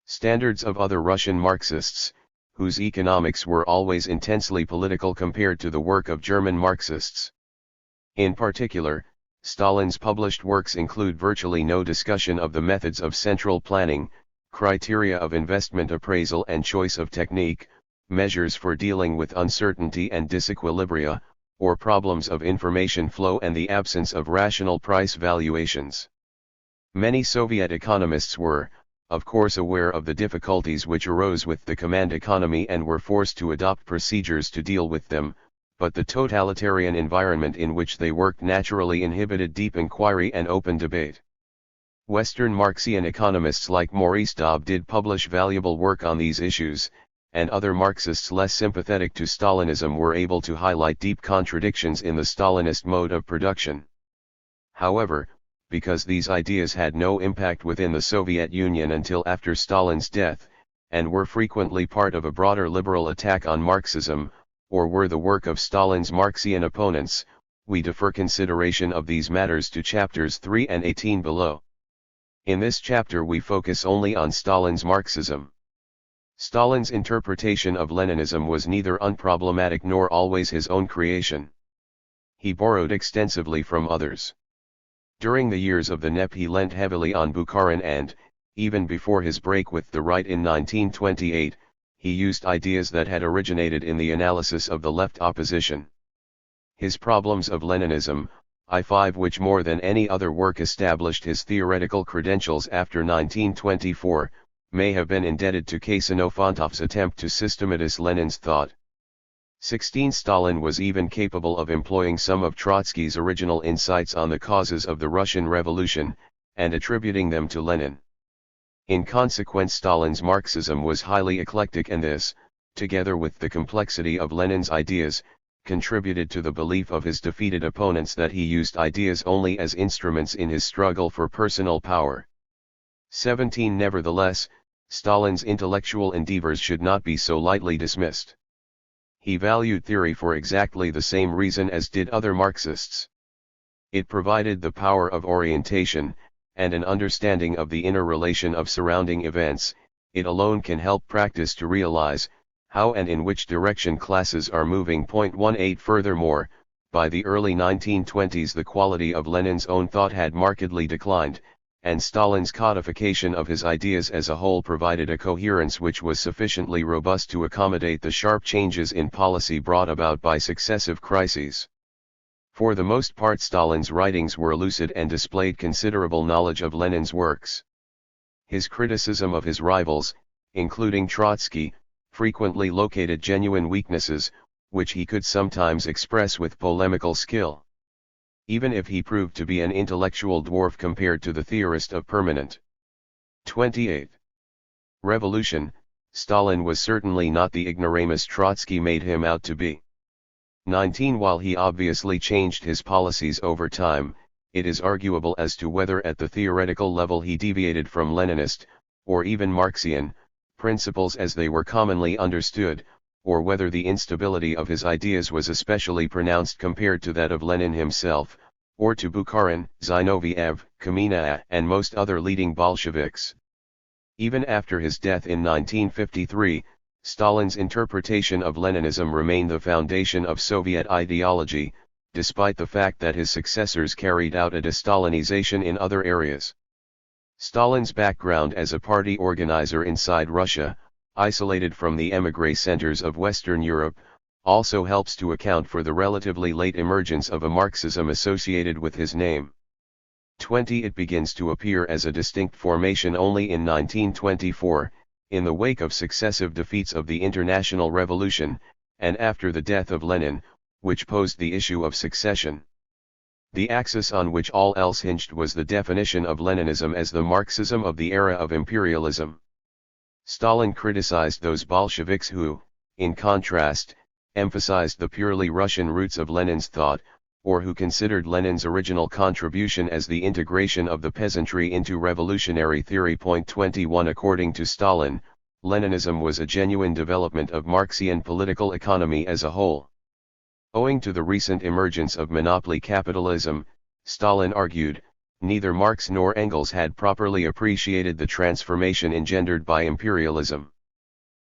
standards of other Russian Marxists, whose economics were always intensely political compared to the work of German Marxists. In particular, Stalin's published works include virtually no discussion of the methods of central planning, criteria of investment appraisal and choice of technique, measures for dealing with uncertainty and disequilibria, or problems of information flow and the absence of rational price valuations. Many Soviet economists were, of course aware of the difficulties which arose with the command economy and were forced to adopt procedures to deal with them, but the totalitarian environment in which they worked naturally inhibited deep inquiry and open debate. Western Marxian economists like Maurice Daub did publish valuable work on these issues, and other Marxists less sympathetic to Stalinism were able to highlight deep contradictions in the Stalinist mode of production. However, because these ideas had no impact within the Soviet Union until after Stalin's death, and were frequently part of a broader liberal attack on Marxism, or were the work of Stalin's Marxian opponents, we defer consideration of these matters to chapters 3 and 18 below. In this chapter we focus only on Stalin's Marxism. Stalin's interpretation of Leninism was neither unproblematic nor always his own creation. He borrowed extensively from others. During the years of the NEP he lent heavily on Bukharin and, even before his break with the right in 1928, he used ideas that had originated in the analysis of the left opposition. His Problems of Leninism, I-5, which more than any other work established his theoretical credentials after 1924, may have been indebted to Kasanofantov's attempt to systematize Lenin's thought. 16 Stalin was even capable of employing some of Trotsky's original insights on the causes of the Russian Revolution, and attributing them to Lenin. In consequence, Stalin's Marxism was highly eclectic, and this, together with the complexity of Lenin's ideas, contributed to the belief of his defeated opponents that he used ideas only as instruments in his struggle for personal power. 17 Nevertheless, Stalin's intellectual endeavors should not be so lightly dismissed. He valued theory for exactly the same reason as did other Marxists. It provided the power of orientation, and an understanding of the inner relation of surrounding events. It alone can help practice to realize how and in which direction classes are moving. 18 Furthermore, by the early 1920s the quality of Lenin's own thought had markedly declined, and Stalin's codification of his ideas as a whole provided a coherence which was sufficiently robust to accommodate the sharp changes in policy brought about by successive crises. For the most part, Stalin's writings were lucid and displayed considerable knowledge of Lenin's works. His criticism of his rivals, including Trotsky, frequently located genuine weaknesses, which he could sometimes express with polemical skill. Even if he proved to be an intellectual dwarf compared to the theorist of permanent. 28. Revolution, Stalin was certainly not the ignoramus Trotsky made him out to be. 19. While he obviously changed his policies over time, it is arguable as to whether at the theoretical level he deviated from Leninist, or even Marxian, principles as they were commonly understood, or whether the instability of his ideas was especially pronounced compared to that of Lenin himself, or to Bukharin, Zinoviev, Kamina, and most other leading Bolsheviks. Even after his death in 1953, Stalin's interpretation of Leninism remained the foundation of Soviet ideology, despite the fact that his successors carried out a de-Stalinization in other areas. Stalin's background as a party organizer inside Russia, isolated from the émigré centers of Western Europe, also helps to account for the relatively late emergence of a Marxism associated with his name. 20. It begins to appear as a distinct formation only in 1924, in the wake of successive defeats of the International Revolution, and after the death of Lenin, which posed the issue of succession. The axis on which all else hinged was the definition of Leninism as the Marxism of the era of imperialism. Stalin criticized those Bolsheviks who, in contrast, emphasized the purely Russian roots of Lenin's thought, or who considered Lenin's original contribution as the integration of the peasantry into revolutionary theory. 21 According to Stalin, Leninism was a genuine development of Marxian political economy as a whole. Owing to the recent emergence of monopoly capitalism, Stalin argued, neither Marx nor Engels had properly appreciated the transformation engendered by imperialism.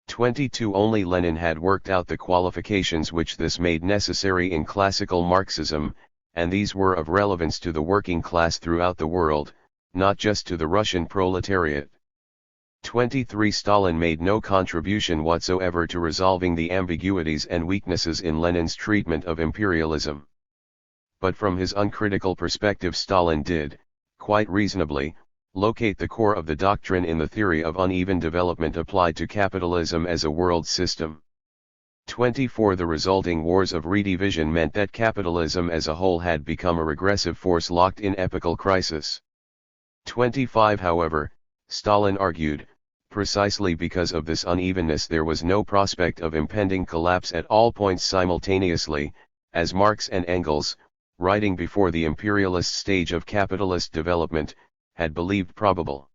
22 Only Lenin had worked out the qualifications which this made necessary in classical Marxism, and these were of relevance to the working class throughout the world, not just to the Russian proletariat. 23 Stalin made no contribution whatsoever to resolving the ambiguities and weaknesses in Lenin's treatment of imperialism. But from his uncritical perspective Stalin did, quite reasonably, Locate the core of the doctrine in the theory of uneven development applied to capitalism as a world system. 24. The resulting wars of redivision meant that capitalism as a whole had become a regressive force locked in epochal crisis. 25. However, Stalin argued, precisely because of this unevenness there was no prospect of impending collapse at all points simultaneously, as Marx and Engels, writing before the imperialist stage of capitalist development, had believed probable.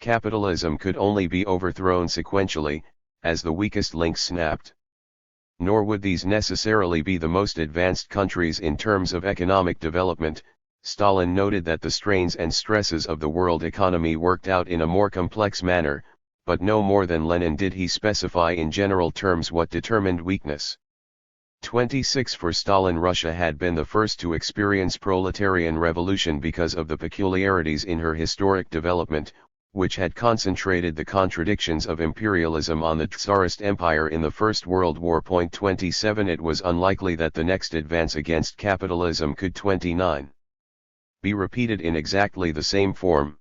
Capitalism could only be overthrown sequentially, as the weakest link snapped. Nor would these necessarily be the most advanced countries in terms of economic development. Stalin noted that the strains and stresses of the world economy worked out in a more complex manner, but no more than Lenin did he specify in general terms what determined weakness. 26. For Stalin, Russia had been the first to experience proletarian revolution because of the peculiarities in her historic development, which had concentrated the contradictions of imperialism on the Tsarist Empire in the First World War. 27. It was unlikely that the next advance against capitalism could 29. Be repeated in exactly the same form.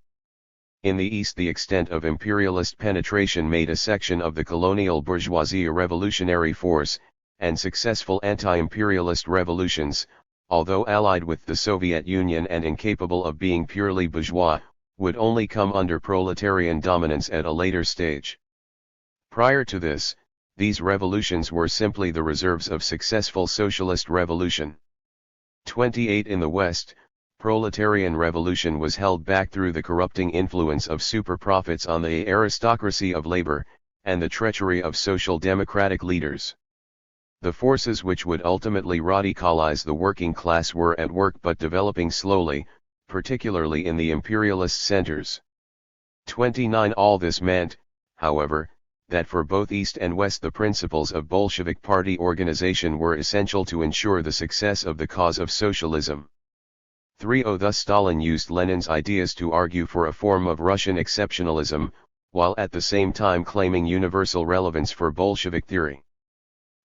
In the East, the extent of imperialist penetration made a section of the colonial bourgeoisie a revolutionary force, and successful anti-imperialist revolutions, although allied with the Soviet Union and incapable of being purely bourgeois, would only come under proletarian dominance at a later stage. Prior to this, these revolutions were simply the reserves of successful socialist revolution. 28. In the West, proletarian revolution was held back through the corrupting influence of super profits on the aristocracy of labor, and the treachery of social democratic leaders. The forces which would ultimately radicalize the working class were at work but developing slowly, particularly in the imperialist centers. 29. All this meant, however, that for both East and West the principles of Bolshevik party organization were essential to ensure the success of the cause of socialism. 30. Thus Stalin used Lenin's ideas to argue for a form of Russian exceptionalism, while at the same time claiming universal relevance for Bolshevik theory.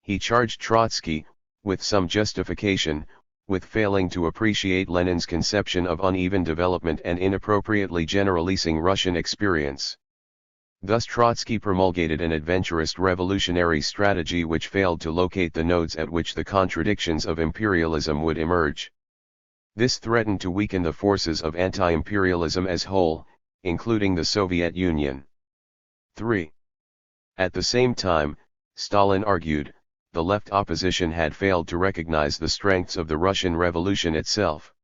He charged Trotsky, with some justification, with failing to appreciate Lenin's conception of uneven development and inappropriately generalizing Russian experience. Thus Trotsky promulgated an adventurous revolutionary strategy which failed to locate the nodes at which the contradictions of imperialism would emerge. This threatened to weaken the forces of anti-imperialism as whole, including the Soviet Union. 3. At the same time, Stalin argued, the left opposition had failed to recognize the strengths of the Russian Revolution itself.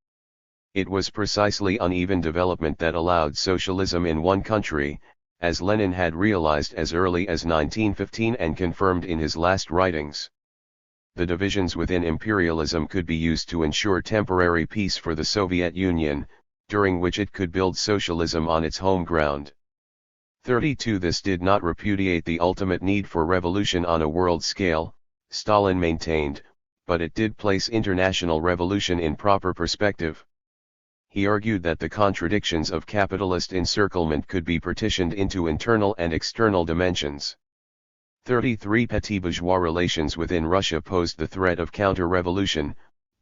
It was precisely uneven development that allowed socialism in one country, as Lenin had realized as early as 1915 and confirmed in his last writings. The divisions within imperialism could be used to ensure temporary peace for the Soviet Union, during which it could build socialism on its home ground. 32. This did not repudiate the ultimate need for revolution on a world scale, Stalin maintained, but it did place international revolution in proper perspective. He argued that the contradictions of capitalist encirclement could be partitioned into internal and external dimensions. 33. Petty bourgeois relations within Russia posed the threat of counter-revolution,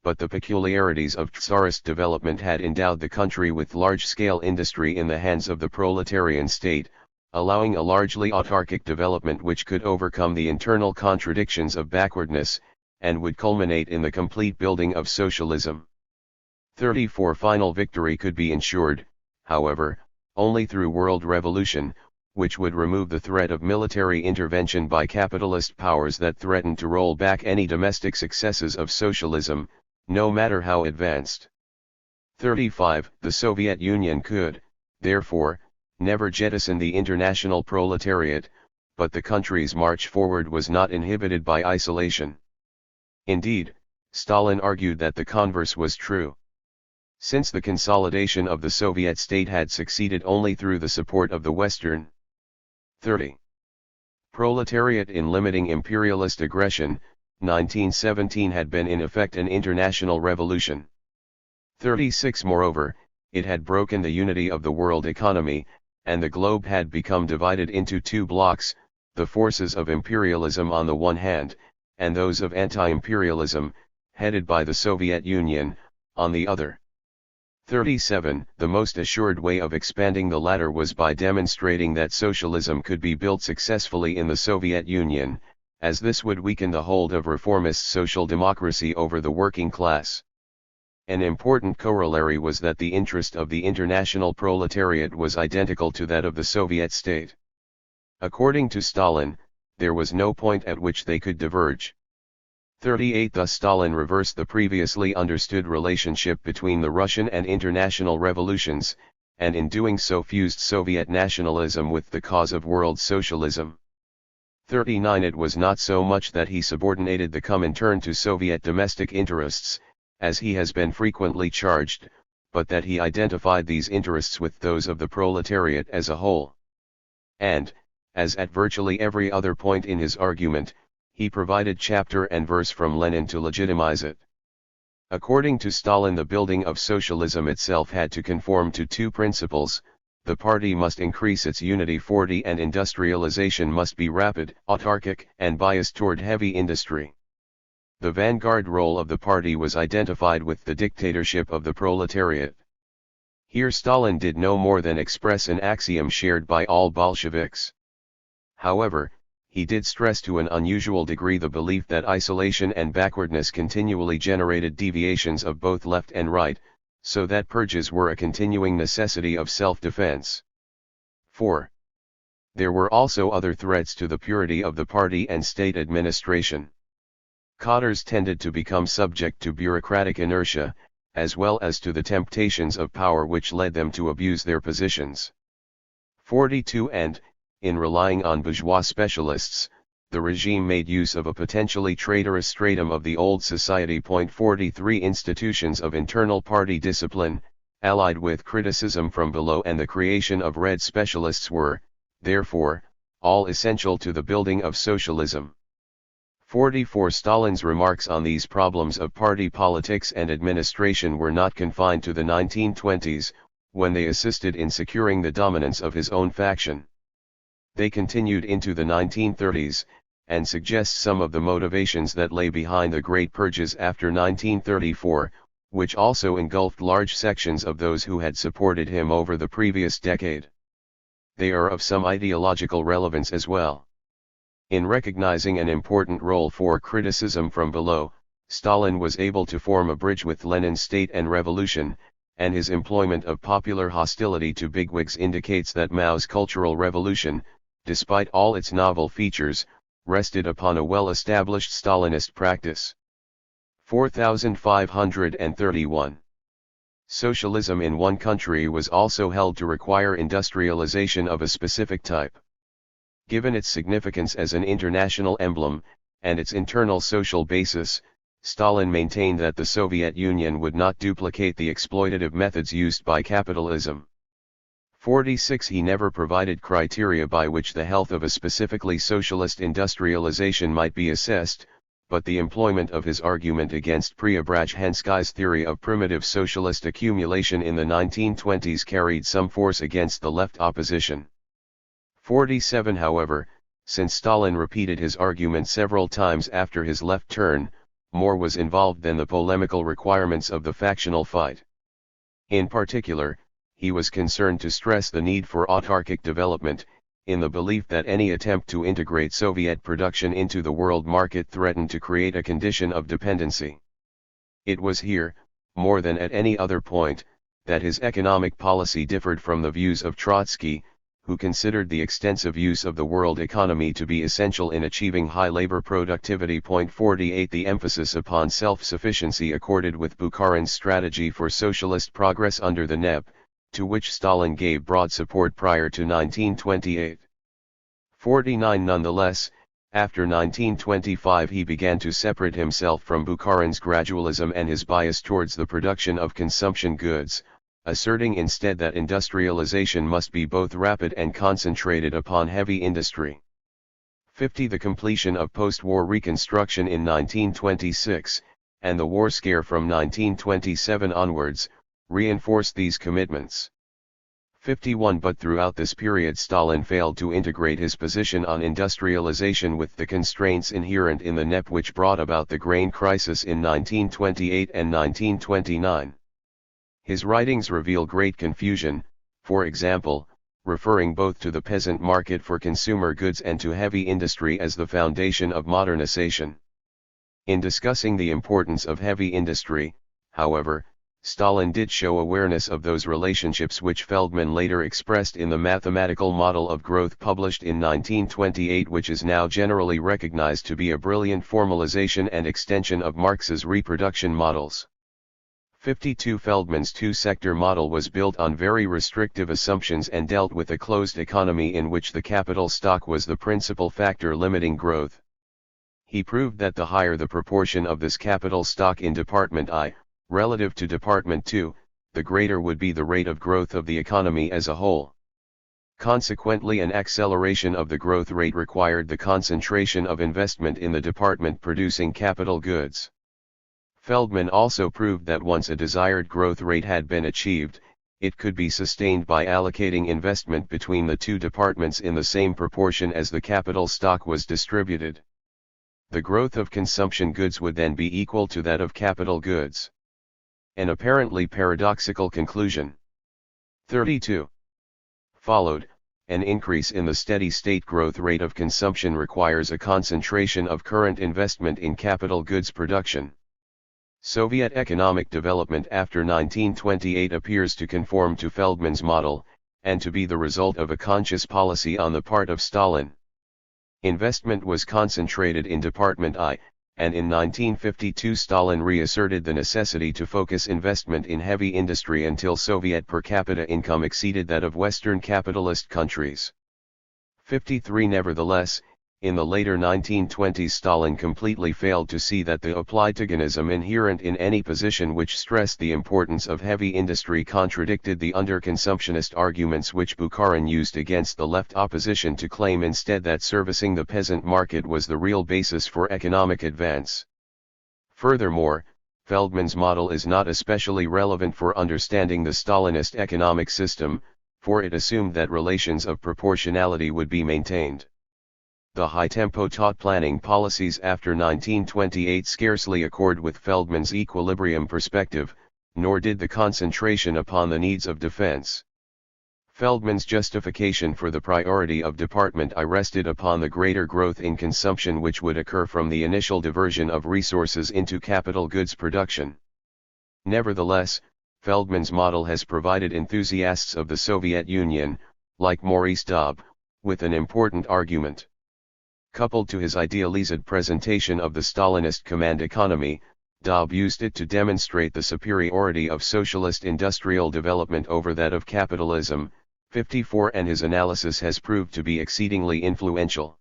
but the peculiarities of Tsarist development had endowed the country with large-scale industry in the hands of the proletarian state, allowing a largely autarkic development which could overcome the internal contradictions of backwardness, and would culminate in the complete building of socialism. 34. Final victory could be ensured, however, only through world revolution, which would remove the threat of military intervention by capitalist powers that threatened to roll back any domestic successes of socialism, no matter how advanced. 35. The Soviet Union could, therefore, never jettison the international proletariat, but the country's march forward was not inhibited by isolation. Indeed, Stalin argued that the converse was true. Since the consolidation of the Soviet state had succeeded only through the support of the Western 30. Proletariat in limiting imperialist aggression, 1917 had been in effect an international revolution. 36. Moreover, it had broken the unity of the world economy, and the globe had become divided into two blocks, the forces of imperialism on the one hand, and those of anti-imperialism, headed by the Soviet Union, on the other. 37. The most assured way of expanding the latter was by demonstrating that socialism could be built successfully in the Soviet Union, as this would weaken the hold of reformist social democracy over the working class. An important corollary was that the interest of the international proletariat was identical to that of the Soviet state. According to Stalin, there was no point at which they could diverge. 38. Thus Stalin reversed the previously understood relationship between the Russian and international revolutions, and in doing so fused Soviet nationalism with the cause of world socialism. 39. It was not so much that he subordinated the Comintern to Soviet domestic interests, as he has been frequently charged, but that he identified these interests with those of the proletariat as a whole. And, as at virtually every other point in his argument, he provided chapter and verse from Lenin to legitimize it. According to Stalin, the building of socialism itself had to conform to two principles: the party must increase its unity 40 and industrialization must be rapid, autarkic, and biased toward heavy industry. The vanguard role of the party was identified with the dictatorship of the proletariat. Here Stalin did no more than express an axiom shared by all Bolsheviks. However, he did stress to an unusual degree the belief that isolation and backwardness continually generated deviations of both left and right, so that purges were a continuing necessity of self-defense. 4. There were also other threats to the purity of the party and state administration. Cadres tended to become subject to bureaucratic inertia, as well as to the temptations of power which led them to abuse their positions. 42. And, in relying on bourgeois specialists, the regime made use of a potentially traitorous stratum of the old society. 43. Institutions of internal party discipline, allied with criticism from below and the creation of red specialists were, therefore, all essential to the building of socialism. 44. Stalin's remarks on these problems of party politics and administration were not confined to the 1920s, when they assisted in securing the dominance of his own faction. They continued into the 1930s, and suggest some of the motivations that lay behind the Great Purges after 1934, which also engulfed large sections of those who had supported him over the previous decade. They are of some ideological relevance as well. In recognizing an important role for criticism from below, Stalin was able to form a bridge with Lenin's state and revolution, and his employment of popular hostility to bigwigs indicates that Mao's cultural revolution, despite all its novel features, rested upon a well-established Stalinist practice. 4531. Socialism in one country was also held to require industrialization of a specific type. Given its significance as an international emblem, and its internal social basis, Stalin maintained that the Soviet Union would not duplicate the exploitative methods used by capitalism. 46. He never provided criteria by which the health of a specifically socialist industrialization might be assessed, but the employment of his argument against Preobrazhensky's theory of primitive socialist accumulation in the 1920s carried some force against the left opposition. 47. However, since Stalin repeated his argument several times after his left turn, more was involved than the polemical requirements of the factional fight. In particular, he was concerned to stress the need for autarkic development, in the belief that any attempt to integrate Soviet production into the world market threatened to create a condition of dependency. It was here, more than at any other point, that his economic policy differed from the views of Trotsky, who considered the extensive use of the world economy to be essential in achieving high labor productivity. 48. The emphasis upon self-sufficiency accorded with Bukharin's strategy for socialist progress under the NEP, to which Stalin gave broad support prior to 1928. 49. Nonetheless, after 1925 he began to separate himself from Bukharin's gradualism and his bias towards the production of consumption goods, asserting instead that industrialization must be both rapid and concentrated upon heavy industry. 50. The completion of post-war reconstruction in 1926, and the war scare from 1927 onwards, reinforced these commitments. 51. But throughout this period Stalin failed to integrate his position on industrialization with the constraints inherent in the NEP which brought about the grain crisis in 1928 and 1929. His writings reveal great confusion, for example, referring both to the peasant market for consumer goods and to heavy industry as the foundation of modernization. In discussing the importance of heavy industry, however, Stalin did show awareness of those relationships which Feldman later expressed in the mathematical model of growth published in 1928, which is now generally recognized to be a brilliant formalization and extension of Marx's reproduction models. 52 Feldman's two-sector model was built on very restrictive assumptions and dealt with a closed economy in which the capital stock was the principal factor limiting growth. He proved that the higher the proportion of this capital stock in Department I, relative to Department II, the greater would be the rate of growth of the economy as a whole. Consequently, an acceleration of the growth rate required the concentration of investment in the department producing capital goods. Feldman also proved that once a desired growth rate had been achieved, it could be sustained by allocating investment between the two departments in the same proportion as the capital stock was distributed. The growth of consumption goods would then be equal to that of capital goods. An apparently paradoxical conclusion. 32. Followed, an increase in the steady-state growth rate of consumption requires a concentration of current investment in capital goods production. Soviet economic development after 1928 appears to conform to Feldman's model, and to be the result of a conscious policy on the part of Stalin. Investment was concentrated in Department I, and in 1952 Stalin reasserted the necessity to focus investment in heavy industry until Soviet per capita income exceeded that of Western capitalist countries. 53 Nevertheless, in the later 1920s Stalin completely failed to see that the obligationism inherent in any position which stressed the importance of heavy industry contradicted the underconsumptionist arguments which Bukharin used against the left opposition to claim instead that servicing the peasant market was the real basis for economic advance. Furthermore, Feldman's model is not especially relevant for understanding the Stalinist economic system, for it assumed that relations of proportionality would be maintained. The high-tempo taut planning policies after 1928 scarcely accord with Feldman's equilibrium perspective, nor did the concentration upon the needs of defense. Feldman's justification for the priority of Department I rested upon the greater growth in consumption which would occur from the initial diversion of resources into capital goods production. Nevertheless, Feldman's model has provided enthusiasts of the Soviet Union, like Maurice Daub, with an important argument. Coupled to his idealized presentation of the Stalinist command economy, Daub used it to demonstrate the superiority of socialist industrial development over that of capitalism. 54 And his analysis has proved to be exceedingly influential.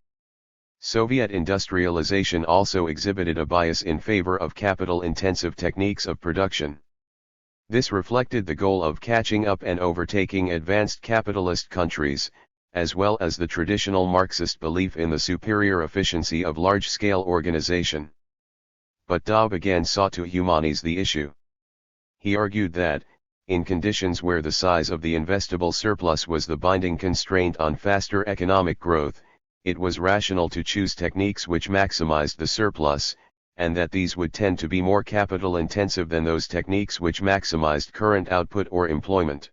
Soviet industrialization also exhibited a bias in favor of capital-intensive techniques of production. This reflected the goal of catching up and overtaking advanced capitalist countries, as well as the traditional Marxist belief in the superior efficiency of large-scale organization. But Daub again sought to humanize the issue. He argued that, in conditions where the size of the investable surplus was the binding constraint on faster economic growth, it was rational to choose techniques which maximized the surplus, and that these would tend to be more capital-intensive than those techniques which maximized current output or employment.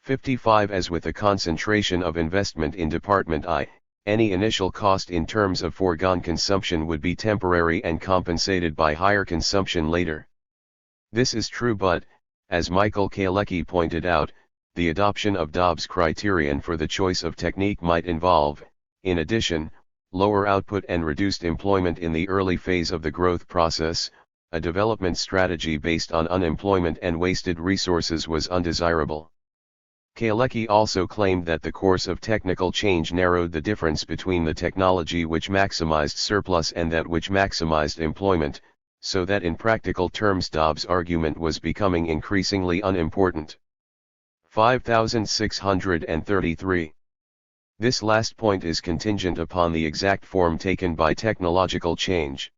55 As with the concentration of investment in Department I, any initial cost in terms of foregone consumption would be temporary and compensated by higher consumption later. This is true, but, as Michael Kalecki pointed out, the adoption of Daub's criterion for the choice of technique might involve, in addition, lower output and reduced employment in the early phase of the growth process. A development strategy based on unemployment and wasted resources was undesirable. Kalecki also claimed that the course of technical change narrowed the difference between the technology which maximized surplus and that which maximized employment, so that in practical terms Daub's argument was becoming increasingly unimportant. 5633. This last point is contingent upon the exact form taken by technological change.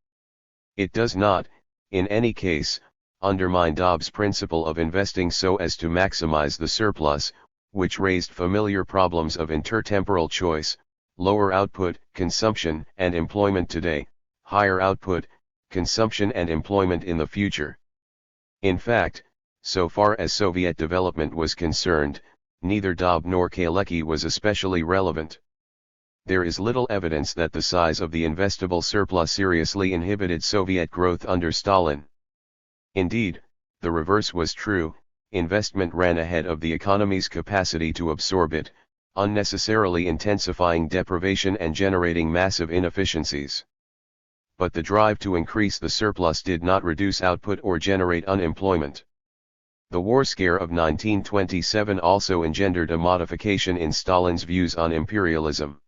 It does not, in any case, undermine Daub's principle of investing so as to maximize the surplus, which raised familiar problems of intertemporal choice, lower output, consumption and employment today, higher output, consumption and employment in the future. In fact, So far as Soviet development was concerned, neither Dobb nor Kalecki was especially relevant. There is little evidence that the size of the investable surplus seriously inhibited Soviet growth under Stalin. Indeed, the reverse was true. Investment ran ahead of the economy's capacity to absorb it, unnecessarily intensifying deprivation and generating massive inefficiencies. But the drive to increase the surplus did not reduce output or generate unemployment. The war scare of 1927 also engendered a modification in Stalin's views on imperialism.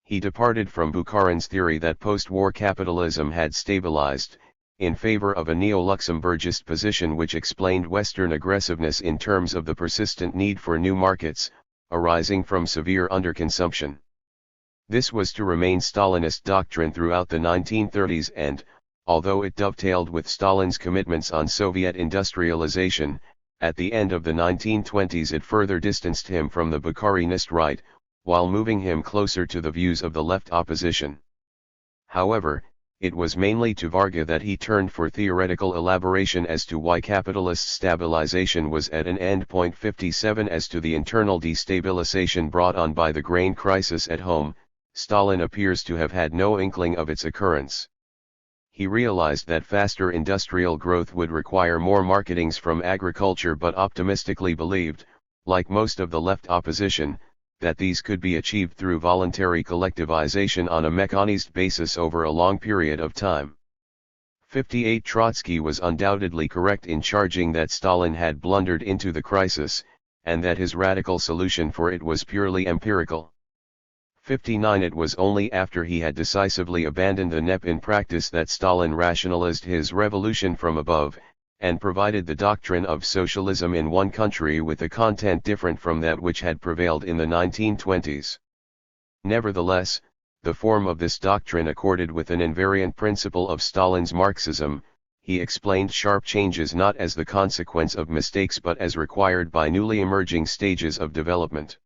He departed from Bukharin's theory that post-war capitalism had stabilized, in favor of a neo-Luxemburgist position which explained Western aggressiveness in terms of the persistent need for new markets, arising from severe underconsumption. This was to remain Stalinist doctrine throughout the 1930s and, although it dovetailed with Stalin's commitments on Soviet industrialization, at the end of the 1920s it further distanced him from the Bukharinist right, while moving him closer to the views of the left opposition. However, it was mainly to Varga that he turned for theoretical elaboration as to why capitalist stabilization was at an end. 57 As to the internal destabilization brought on by the grain crisis at home, Stalin appears to have had no inkling of its occurrence. He realized that faster industrial growth would require more marketings from agriculture, but optimistically believed, like most of the left opposition, that these could be achieved through voluntary collectivization on a mechanized basis over a long period of time. 58 Trotsky was undoubtedly correct in charging that Stalin had blundered into the crisis, and that his radical solution for it was purely empirical. 59 It was only after he had decisively abandoned the NEP in practice that Stalin rationalized his revolution from above, and provided the doctrine of socialism in one country with a content different from that which had prevailed in the 1920s. Nevertheless, the form of this doctrine accorded with an invariant principle of Stalin's Marxism. He explained sharp changes not as the consequence of mistakes but as required by newly emerging stages of development.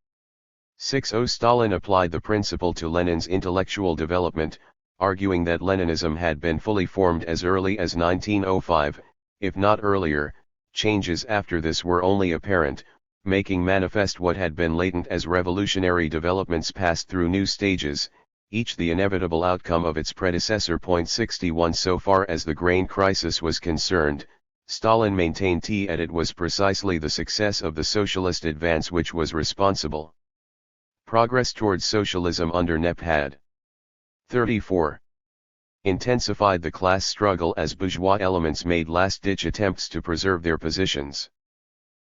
60 Stalin applied the principle to Lenin's intellectual development, arguing that Leninism had been fully formed as early as 1905, if not earlier. Changes after this were only apparent, making manifest what had been latent as revolutionary developments passed through new stages, each the inevitable outcome of its predecessor. 61 So far as the grain crisis was concerned, Stalin maintained that it was precisely the success of the socialist advance which was responsible. Progress towards socialism under NEP had 34. Intensified the class struggle as bourgeois elements made last-ditch attempts to preserve their positions.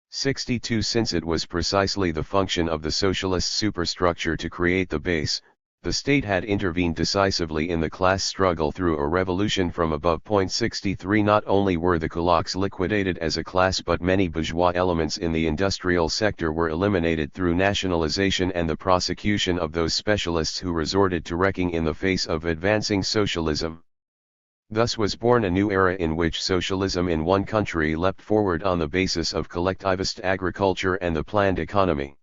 62 Since it was precisely the function of the socialist superstructure to create the base, the state had intervened decisively in the class struggle through a revolution from above. 63 Not only were the kulaks liquidated as a class, but many bourgeois elements in the industrial sector were eliminated through nationalization and the prosecution of those specialists who resorted to wrecking in the face of advancing socialism. Thus was born a new era in which socialism in one country leapt forward on the basis of collectivist agriculture and the planned economy.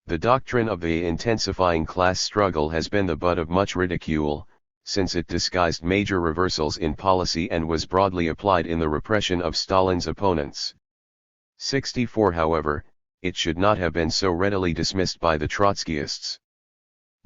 The doctrine of the intensifying class struggle has been the butt of much ridicule, since it disguised major reversals in policy and was broadly applied in the repression of Stalin's opponents. 64 However, it should not have been so readily dismissed by the Trotskyists.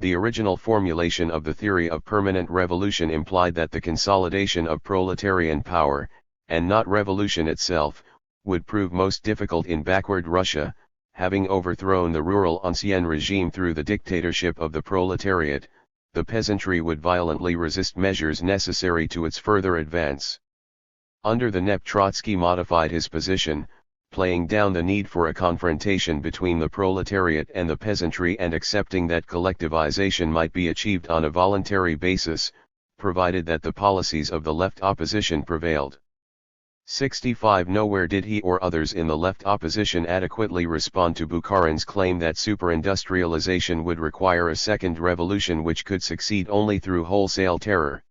The original formulation of the theory of permanent revolution implied that the consolidation of proletarian power, and not revolution itself, would prove most difficult in backward Russia. Having overthrown the rural ancien regime through the dictatorship of the proletariat, the peasantry would violently resist measures necessary to its further advance. Under the NEP, Trotsky modified his position, playing down the need for a confrontation between the proletariat and the peasantry and accepting that collectivization might be achieved on a voluntary basis, provided that the policies of the left opposition prevailed. 65 Nowhere did he or others in the left opposition adequately respond to Bukharin's claim that superindustrialization would require a second revolution which could succeed only through wholesale terror.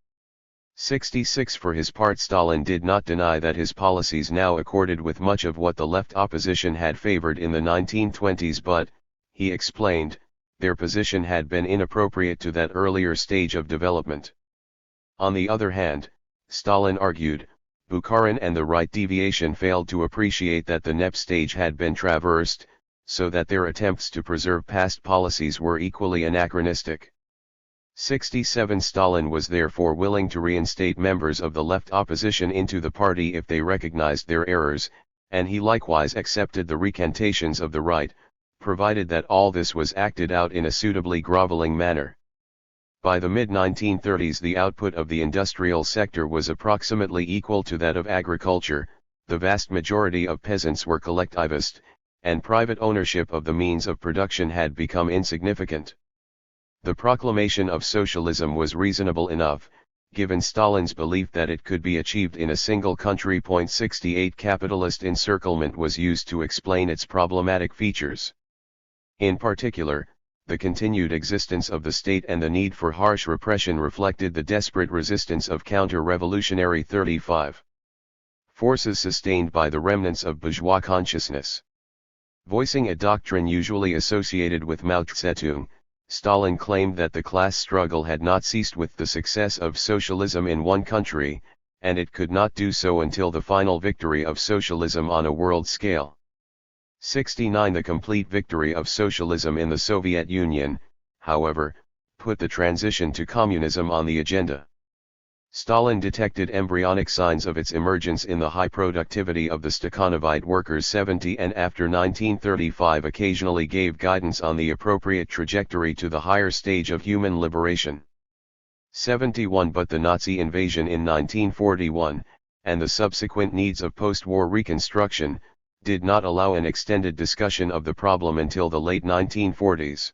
66 For his part, Stalin did not deny that his policies now accorded with much of what the left opposition had favored in the 1920s, but, he explained, their position had been inappropriate to that earlier stage of development. On the other hand, Stalin argued, Bukharin and the right deviation failed to appreciate that the NEP stage had been traversed, so that their attempts to preserve past policies were equally anachronistic. 67 Stalin was therefore willing to reinstate members of the left opposition into the party if they recognized their errors, and he likewise accepted the recantations of the right, provided that all this was acted out in a suitably groveling manner. By the mid-1930s the output of the industrial sector was approximately equal to that of agriculture, the vast majority of peasants were collectivist, and private ownership of the means of production had become insignificant. The proclamation of socialism was reasonable enough, given Stalin's belief that it could be achieved in a single country. 68 Capitalist encirclement was used to explain its problematic features. In particular, the continued existence of the state and the need for harsh repression reflected the desperate resistance of counter-revolutionary 35 forces sustained by the remnants of bourgeois consciousness. Voicing a doctrine usually associated with Mao Zedong, Stalin claimed that the class struggle had not ceased with the success of socialism in one country, and it could not do so until the final victory of socialism on a world scale. 69 The complete victory of socialism in the Soviet Union, however, put the transition to communism on the agenda. Stalin detected embryonic signs of its emergence in the high productivity of the Stakhanovite workers 70 and after 1935 occasionally gave guidance on the appropriate trajectory to the higher stage of human liberation. 71 But the Nazi invasion in 1941, and the subsequent needs of post-war reconstruction, did not allow an extended discussion of the problem until the late 1940s.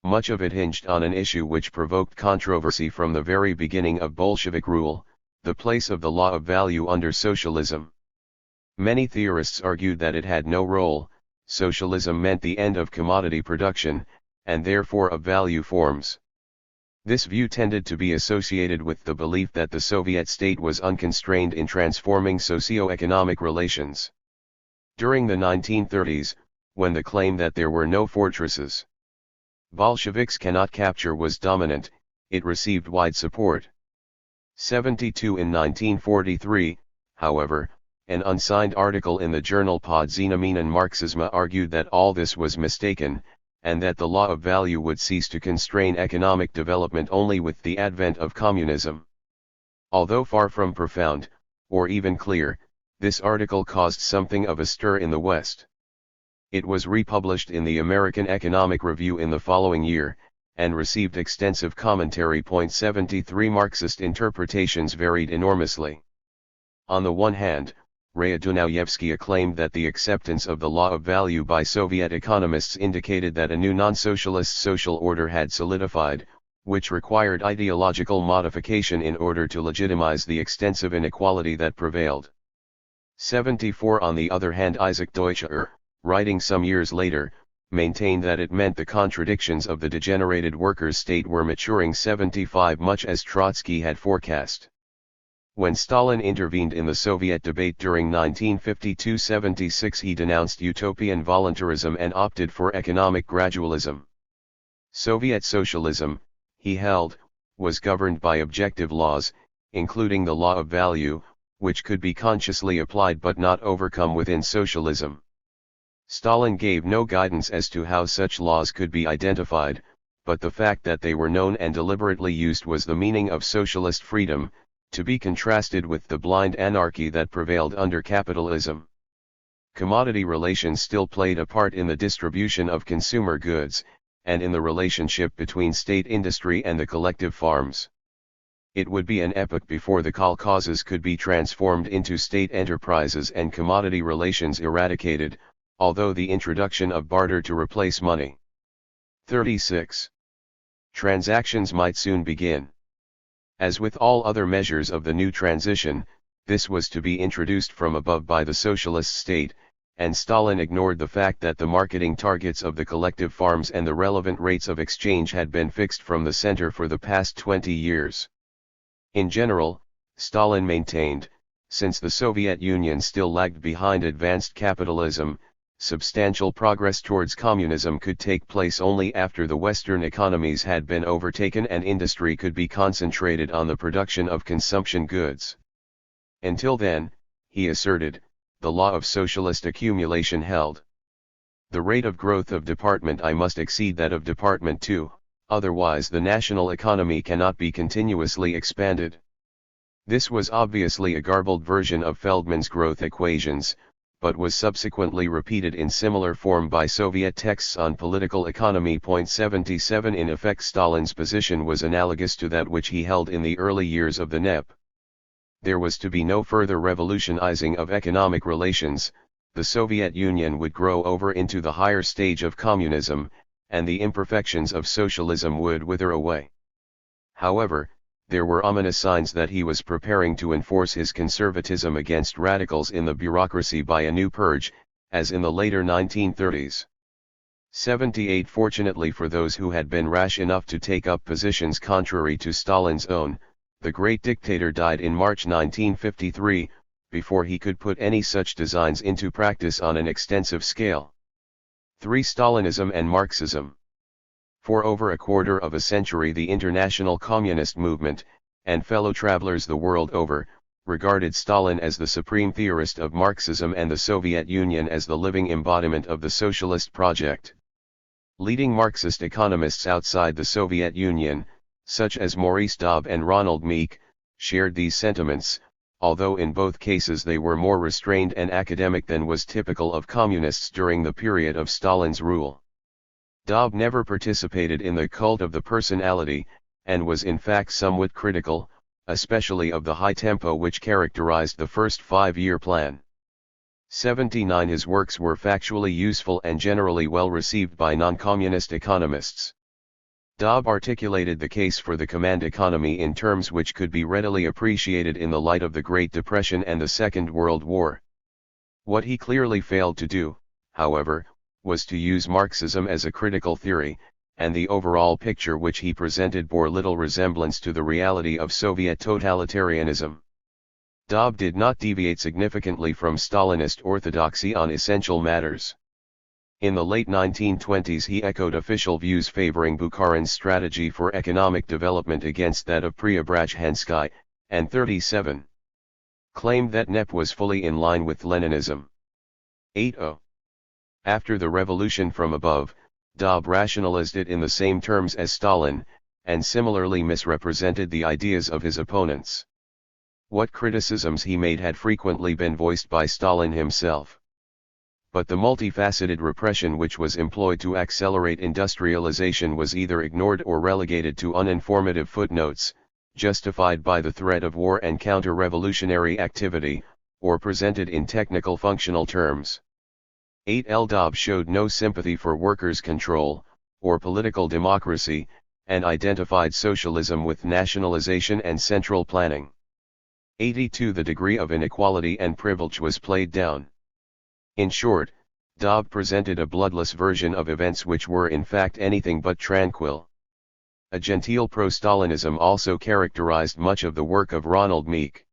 Much of it hinged on an issue which provoked controversy from the very beginning of Bolshevik rule, the place of the law of value under socialism. Many theorists argued that it had no role, socialism meant the end of commodity production, and therefore of value forms. This view tended to be associated with the belief that the Soviet state was unconstrained in transforming socio-economic relations. During the 1930s, when the claim that there were no fortresses Bolsheviks cannot capture was dominant, it received wide support. 72 In 1943, however, an unsigned article in the journal Podzinamen and Marxism argued that all this was mistaken, and that the law of value would cease to constrain economic development only with the advent of communism. Although far from profound, or even clear, this article caused something of a stir in the West. It was republished in the American Economic Review in the following year, and received extensive commentary. 73 Marxist interpretations varied enormously. On the one hand, Raya Dunayevskaya claimed that the acceptance of the law of value by Soviet economists indicated that a new non-socialist social order had solidified, which required ideological modification in order to legitimize the extensive inequality that prevailed. 74 On the other hand, Isaac Deutscher, writing some years later, maintained that it meant the contradictions of the degenerated workers' state were maturing. 75 Much as Trotsky had forecast. When Stalin intervened in the Soviet debate during 1952-76, he denounced utopian voluntarism and opted for economic gradualism. Soviet socialism, he held, was governed by objective laws, including the law of value, which could be consciously applied but not overcome within socialism. Stalin gave no guidance as to how such laws could be identified, but the fact that they were known and deliberately used was the meaning of socialist freedom, to be contrasted with the blind anarchy that prevailed under capitalism. Commodity relations still played a part in the distribution of consumer goods, and in the relationship between state industry and the collective farms. It would be an epoch before the kolkhozes could be transformed into state enterprises and commodity relations eradicated, although the introduction of barter to replace money. 36. Transactions might soon begin. As with all other measures of the new transition, this was to be introduced from above by the socialist state, and Stalin ignored the fact that the marketing targets of the collective farms and the relevant rates of exchange had been fixed from the center for the past 20 years. In general, Stalin maintained, since the Soviet Union still lagged behind advanced capitalism, substantial progress towards communism could take place only after the Western economies had been overtaken and industry could be concentrated on the production of consumption goods. Until then, he asserted, the law of socialist accumulation held. The rate of growth of Department I must exceed that of Department II, otherwise the national economy cannot be continuously expanded. This was obviously a garbled version of Feldman's growth equations, but was subsequently repeated in similar form by Soviet texts on political economy. 77 In effect, Stalin's position was analogous to that which he held in the early years of the NEP. There was to be no further revolutionizing of economic relations, the Soviet Union would grow over into the higher stage of communism, and the imperfections of socialism would wither away. However, there were ominous signs that he was preparing to enforce his conservatism against radicals in the bureaucracy by a new purge, as in the later 1930s. 78 Fortunately for those who had been rash enough to take up positions contrary to Stalin's own, the great dictator died in March 1953, before he could put any such designs into practice on an extensive scale. 3. Stalinism and Marxism. For over a quarter of a century the international communist movement, and fellow travelers the world over, regarded Stalin as the supreme theorist of Marxism and the Soviet Union as the living embodiment of the socialist project. Leading Marxist economists outside the Soviet Union, such as Maurice Daub and Ronald Meek, shared these sentiments, although in both cases they were more restrained and academic than was typical of communists during the period of Stalin's rule. Daub never participated in the cult of the personality, and was in fact somewhat critical, especially of the high tempo which characterized the first five-year plan. 79 His works were factually useful and generally well received by non-communist economists. Daub articulated the case for the command economy in terms which could be readily appreciated in the light of the Great Depression and the Second World War. What he clearly failed to do, however, was to use Marxism as a critical theory, and the overall picture which he presented bore little resemblance to the reality of Soviet totalitarianism. Daub did not deviate significantly from Stalinist orthodoxy on essential matters. In the late 1920s he echoed official views favoring Bukharin's strategy for economic development against that of Preobrazhensky, and 37. Claimed that NEP was fully in line with Leninism. 80. After the revolution from above, Daub rationalized it in the same terms as Stalin, and similarly misrepresented the ideas of his opponents. What criticisms he made had frequently been voiced by Stalin himself. But the multifaceted repression which was employed to accelerate industrialization was either ignored or relegated to uninformative footnotes, justified by the threat of war and counter-revolutionary activity, or presented in technical functional terms. 8. Daub showed no sympathy for workers' control, or political democracy, and identified socialism with nationalization and central planning. 82. The degree of inequality and privilege was played down. In short, Daub presented a bloodless version of events which were in fact anything but tranquil. A genteel pro-Stalinism also characterized much of the work of Ronald Meek.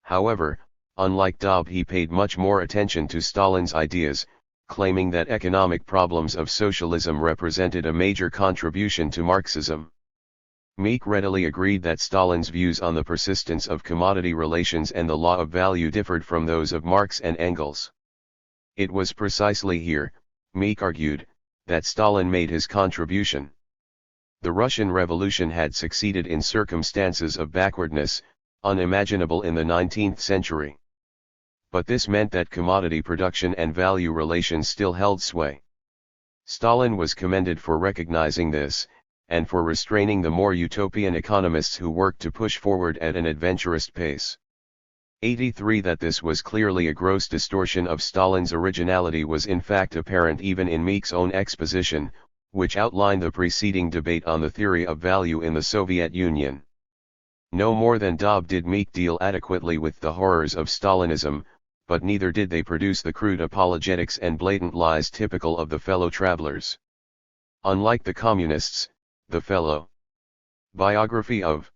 However, unlike Daub, he paid much more attention to Stalin's ideas, claiming that economic problems of socialism represented a major contribution to Marxism. Meek readily agreed that Stalin's views on the persistence of commodity relations and the law of value differed from those of Marx and Engels. It was precisely here, Meek argued, that Stalin made his contribution. The Russian Revolution had succeeded in circumstances of backwardness, unimaginable in the 19th century. But this meant that commodity production and value relations still held sway. Stalin was commended for recognizing this, and for restraining the more utopian economists who worked to push forward at an adventurous pace. 83 That this was clearly a gross distortion of Stalin's originality was in fact apparent even in Meek's own exposition, which outlined the preceding debate on the theory of value in the Soviet Union. No more than Daub did Meek deal adequately with the horrors of Stalinism, but neither did they produce the crude apologetics and blatant lies typical of the fellow travelers. Unlike the communists, the fellow biography of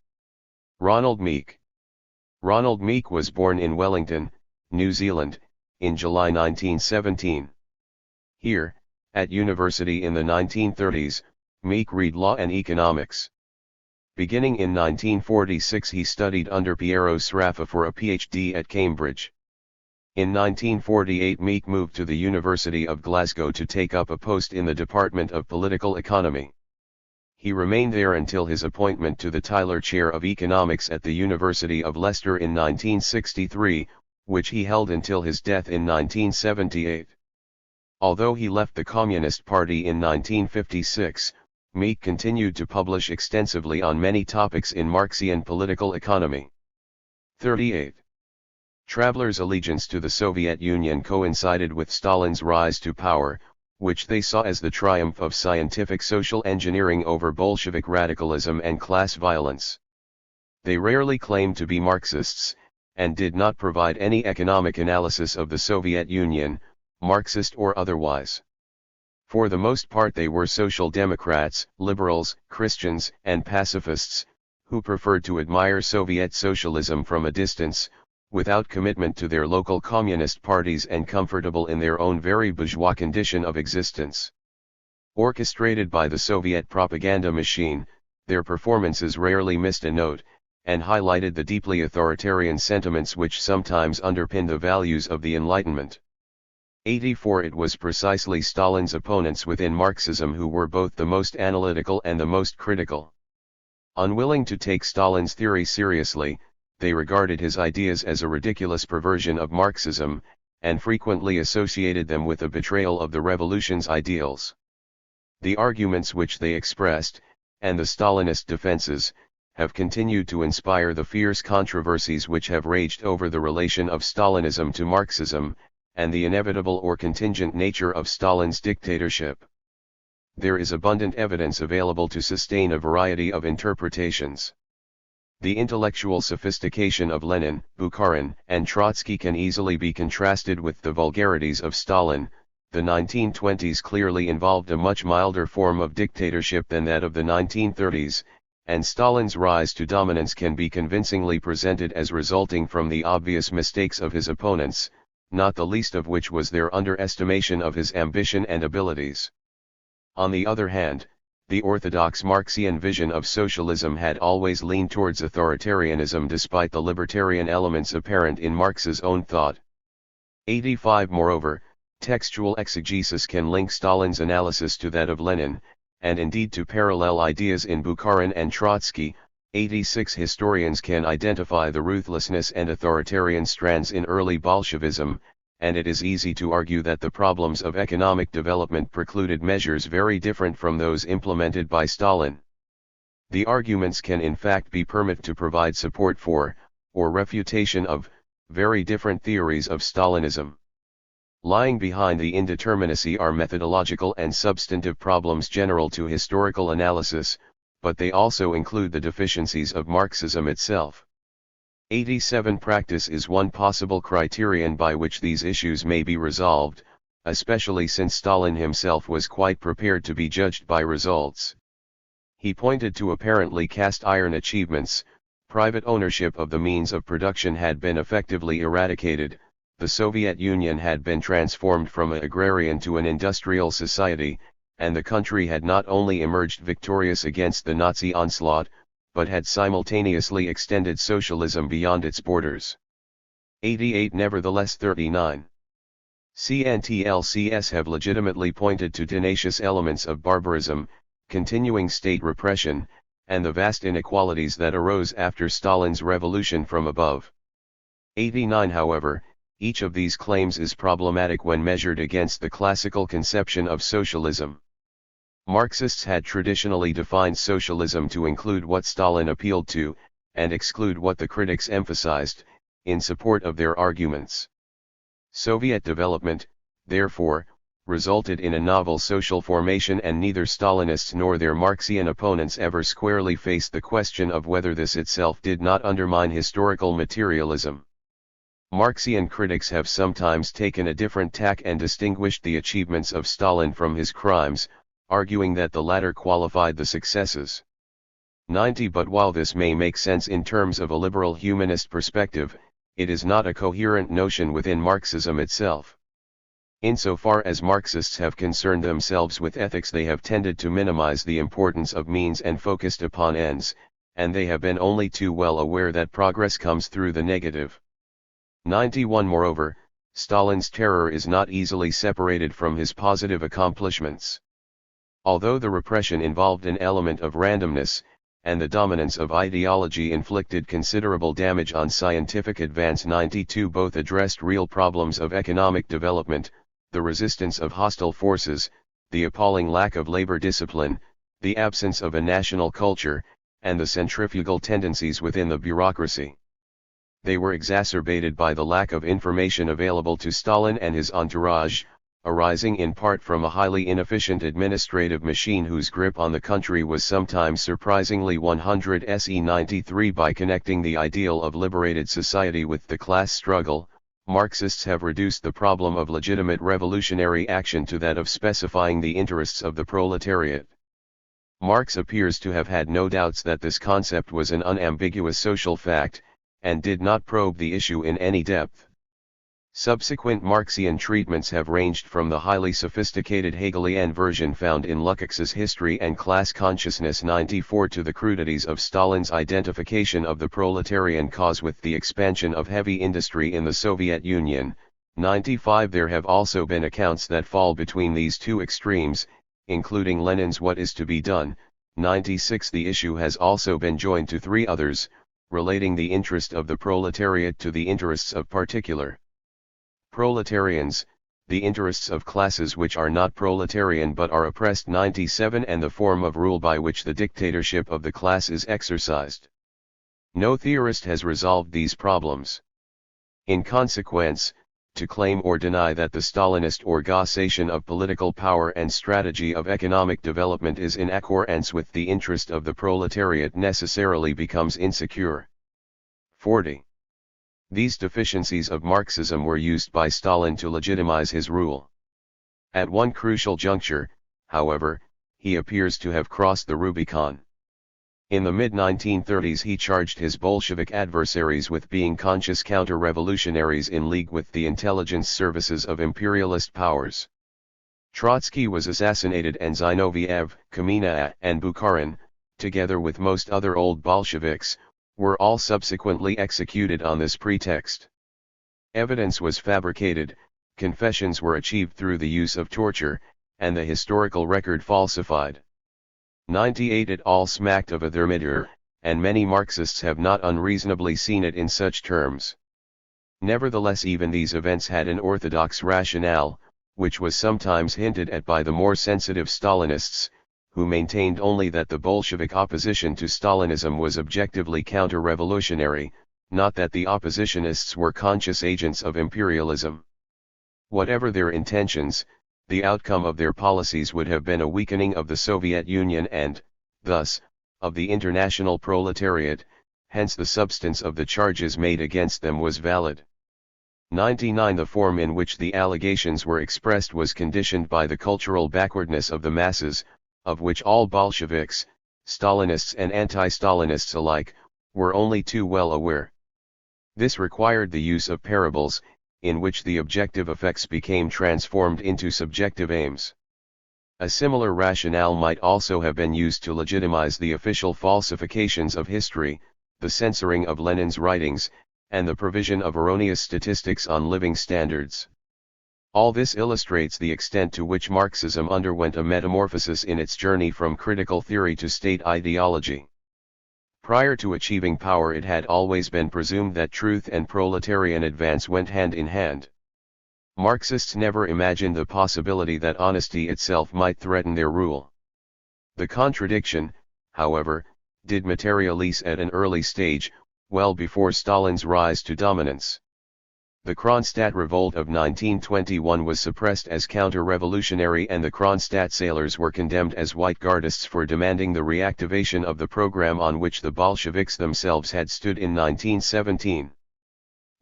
Ronald Meek. Ronald Meek was born in Wellington, New Zealand, in July 1917. Here, at university in the 1930s, Meek read law and economics. Beginning in 1946 he studied under Piero Sraffa for a PhD at Cambridge. In 1948 Meek moved to the University of Glasgow to take up a post in the Department of Political Economy. He remained there until his appointment to the Tyler Chair of Economics at the University of Leicester in 1963, which he held until his death in 1978. Although he left the Communist Party in 1956, Meek continued to publish extensively on many topics in Marxian political economy. 38. Travelers' allegiance to the Soviet Union coincided with Stalin's rise to power, which they saw as the triumph of scientific social engineering over Bolshevik radicalism and class violence. They rarely claimed to be Marxists, and did not provide any economic analysis of the Soviet Union, Marxist or otherwise. For the most part they were social democrats, liberals, Christians, and pacifists, who preferred to admire Soviet socialism from a distance, without commitment to their local communist parties and comfortable in their own very bourgeois condition of existence. Orchestrated by the Soviet propaganda machine, their performances rarely missed a note, and highlighted the deeply authoritarian sentiments which sometimes underpin the values of the Enlightenment. 84 It was precisely Stalin's opponents within Marxism who were both the most analytical and the most critical. Unwilling to take Stalin's theory seriously, they regarded his ideas as a ridiculous perversion of Marxism, and frequently associated them with a betrayal of the revolution's ideals. The arguments which they expressed, and the Stalinist defenses, have continued to inspire the fierce controversies which have raged over the relation of Stalinism to Marxism, and the inevitable or contingent nature of Stalin's dictatorship. There is abundant evidence available to sustain a variety of interpretations. The intellectual sophistication of Lenin, Bukharin, and Trotsky can easily be contrasted with the vulgarities of Stalin. The 1920s clearly involved a much milder form of dictatorship than that of the 1930s, and Stalin's rise to dominance can be convincingly presented as resulting from the obvious mistakes of his opponents, not the least of which was their underestimation of his ambition and abilities. On the other hand, the orthodox Marxian vision of socialism had always leaned towards authoritarianism despite the libertarian elements apparent in Marx's own thought. 85 Moreover, textual exegesis can link Stalin's analysis to that of Lenin, and indeed to parallel ideas in Bukharin and Trotsky. 86 Historians can identify the ruthlessness and authoritarian strands in early Bolshevism, and it is easy to argue that the problems of economic development precluded measures very different from those implemented by Stalin. The arguments can in fact be permitted to provide support for, or refutation of, very different theories of Stalinism. Lying behind the indeterminacy are methodological and substantive problems general to historical analysis, but they also include the deficiencies of Marxism itself. 87 Practice is one possible criterion by which these issues may be resolved, especially since Stalin himself was quite prepared to be judged by results. He pointed to apparently cast-iron achievements. Private ownership of the means of production had been effectively eradicated, the Soviet Union had been transformed from an agrarian to an industrial society, and the country had not only emerged victorious against the Nazi onslaught, but had simultaneously extended socialism beyond its borders. 88 Nevertheless 39. CNTLCS have legitimately pointed to tenacious elements of barbarism, continuing state repression, and the vast inequalities that arose after Stalin's revolution from above. 89 However, each of these claims is problematic when measured against the classical conception of socialism. Marxists had traditionally defined socialism to include what Stalin appealed to, and exclude what the critics emphasized, in support of their arguments. Soviet development, therefore, resulted in a novel social formation, and neither Stalinists nor their Marxian opponents ever squarely faced the question of whether this itself did not undermine historical materialism. Marxian critics have sometimes taken a different tack and distinguished the achievements of Stalin from his crimes, arguing that the latter qualified the successes. 90 But while this may make sense in terms of a liberal humanist perspective, it is not a coherent notion within Marxism itself. Insofar as Marxists have concerned themselves with ethics, they have tended to minimize the importance of means and focused upon ends, and they have been only too well aware that progress comes through the negative. 91 Moreover, Stalin's terror is not easily separated from his positive accomplishments. Although the repression involved an element of randomness, and the dominance of ideology inflicted considerable damage on scientific advance, 92 both addressed real problems of economic development, the resistance of hostile forces, the appalling lack of labor discipline, the absence of a national culture, and the centrifugal tendencies within the bureaucracy. They were exacerbated by the lack of information available to Stalin and his entourage, arising in part from a highly inefficient administrative machine whose grip on the country was sometimes surprisingly 100 SE 93. By connecting the ideal of liberated society with the class struggle, Marxists have reduced the problem of legitimate revolutionary action to that of specifying the interests of the proletariat. Marx appears to have had no doubts that this concept was an unambiguous social fact, and did not probe the issue in any depth. Subsequent Marxian treatments have ranged from the highly sophisticated Hegelian version found in Lukács's History and Class Consciousness 94 to the crudities of Stalin's identification of the proletarian cause with the expansion of heavy industry in the Soviet Union. 95 There have also been accounts that fall between these two extremes, including Lenin's What is to be Done. 96 The issue has also been joined to three others, relating the interest of the proletariat to the interests of particular proletarians, the interests of classes which are not proletarian but are oppressed. 97 And the form of rule by which the dictatorship of the class is exercised. No theorist has resolved these problems. In consequence, to claim or deny that the Stalinist organization of political power and strategy of economic development is in accordance with the interest of the proletariat necessarily becomes insecure. 40. These deficiencies of Marxism were used by Stalin to legitimize his rule. At one crucial juncture, however, he appears to have crossed the Rubicon. In the mid-1930s he charged his Bolshevik adversaries with being conscious counter-revolutionaries in league with the intelligence services of imperialist powers. Trotsky was assassinated and Zinoviev, Kamina and Bukharin, together with most other old Bolsheviks, were all subsequently executed on this pretext. Evidence was fabricated, confessions were achieved through the use of torture, and the historical record falsified. 98 It all smacked of a thermidor, and many Marxists have not unreasonably seen it in such terms. Nevertheless, even these events had an orthodox rationale, which was sometimes hinted at by the more sensitive Stalinists, who maintained only that the Bolshevik opposition to Stalinism was objectively counter-revolutionary, not that the oppositionists were conscious agents of imperialism. Whatever their intentions, the outcome of their policies would have been a weakening of the Soviet Union and, thus, of the international proletariat, hence the substance of the charges made against them was valid. 99 The form in which the allegations were expressed was conditioned by the cultural backwardness of the masses, of which all Bolsheviks, Stalinists and anti-Stalinists alike, were only too well aware. This required the use of parables, in which the objective effects became transformed into subjective aims. A similar rationale might also have been used to legitimize the official falsifications of history, the censoring of Lenin's writings, and the provision of erroneous statistics on living standards. All this illustrates the extent to which Marxism underwent a metamorphosis in its journey from critical theory to state ideology. Prior to achieving power, it had always been presumed that truth and proletarian advance went hand in hand. Marxists never imagined the possibility that honesty itself might threaten their rule. The contradiction, however, did materialize at an early stage, well before Stalin's rise to dominance. The Kronstadt revolt of 1921 was suppressed as counter-revolutionary, and the Kronstadt sailors were condemned as white guardists for demanding the reactivation of the program on which the Bolsheviks themselves had stood in 1917.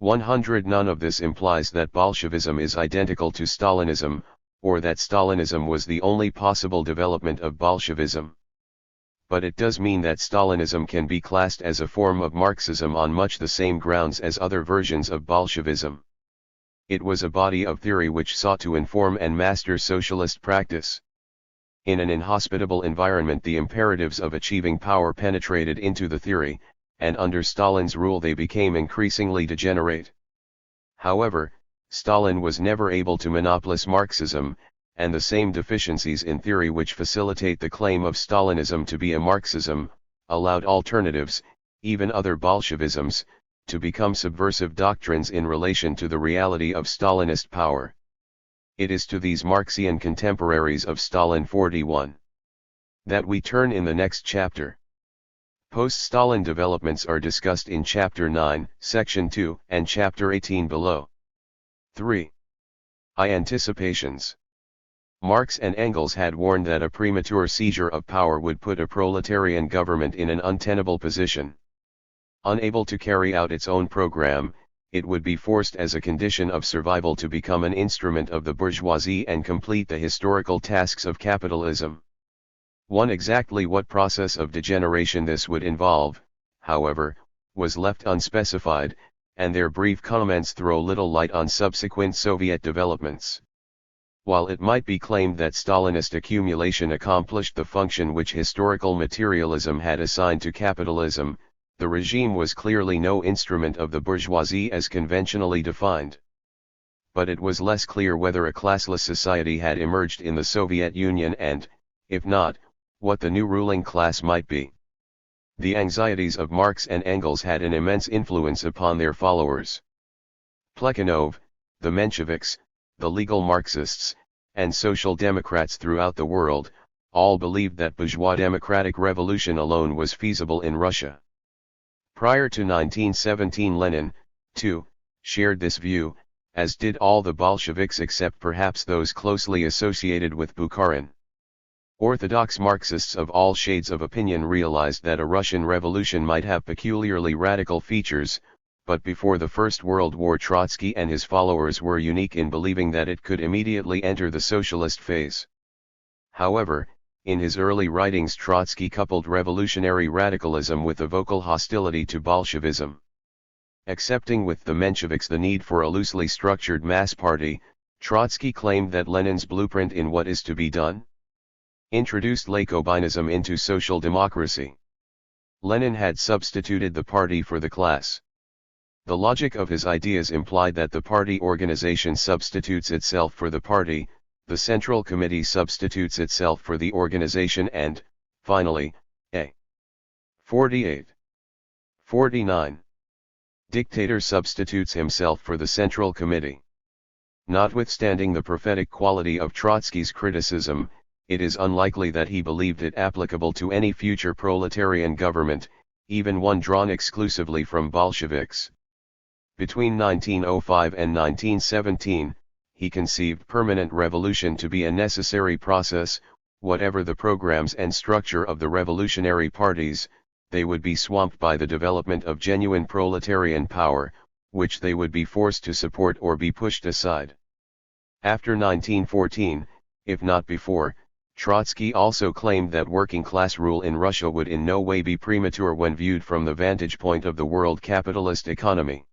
100 None of this implies that Bolshevism is identical to Stalinism, or that Stalinism was the only possible development of Bolshevism. But it does mean that Stalinism can be classed as a form of Marxism on much the same grounds as other versions of Bolshevism. It was a body of theory which sought to inform and master socialist practice. In an inhospitable environment, the imperatives of achieving power penetrated into the theory, and under Stalin's rule they became increasingly degenerate. However, Stalin was never able to monopolize Marxism, and the same deficiencies in theory which facilitate the claim of Stalinism to be a Marxism, allowed alternatives, even other Bolshevisms, to become subversive doctrines in relation to the reality of Stalinist power. It is to these Marxian contemporaries of Stalin 41 that we turn in the next chapter. Post-Stalin developments are discussed in Chapter 9, Section 2, and Chapter 18 below. 3. Anticipations. Marx and Engels had warned that a premature seizure of power would put a proletarian government in an untenable position. Unable to carry out its own program, it would be forced as a condition of survival to become an instrument of the bourgeoisie and complete the historical tasks of capitalism. Exactly what process of degeneration this would involve, however, was left unspecified, and their brief comments throw little light on subsequent Soviet developments. While it might be claimed that Stalinist accumulation accomplished the function which historical materialism had assigned to capitalism, the regime was clearly no instrument of the bourgeoisie as conventionally defined. But it was less clear whether a classless society had emerged in the Soviet Union and, if not, what the new ruling class might be. The anxieties of Marx and Engels had an immense influence upon their followers. Plekhanov, the Mensheviks, the legal Marxists, and social democrats throughout the world, all believed that bourgeois democratic revolution alone was feasible in Russia. Prior to 1917, Lenin, too, shared this view, as did all the Bolsheviks except perhaps those closely associated with Bukharin. Orthodox Marxists of all shades of opinion realized that a Russian revolution might have peculiarly radical features, but before the First World War Trotsky and his followers were unique in believing that it could immediately enter the socialist phase. However, in his early writings Trotsky coupled revolutionary radicalism with a vocal hostility to Bolshevism. Accepting with the Mensheviks the need for a loosely structured mass party, Trotsky claimed that Lenin's blueprint in what is to be done introduced Jacobinism into social democracy. Lenin had substituted the party for the class. The logic of his ideas implied that the party organization substitutes itself for the party, the Central Committee substitutes itself for the organization and, finally, a 48. 49. Dictator substitutes himself for the Central Committee. Notwithstanding the prophetic quality of Trotsky's criticism, it is unlikely that he believed it applicable to any future proletarian government, even one drawn exclusively from Bolsheviks. Between 1905 and 1917, he conceived permanent revolution to be a necessary process. Whatever the programs and structure of the revolutionary parties, they would be swamped by the development of genuine proletarian power, which they would be forced to support or be pushed aside. After 1914, if not before, Trotsky also claimed that working-class rule in Russia would in no way be premature when viewed from the vantage point of the world capitalist economy.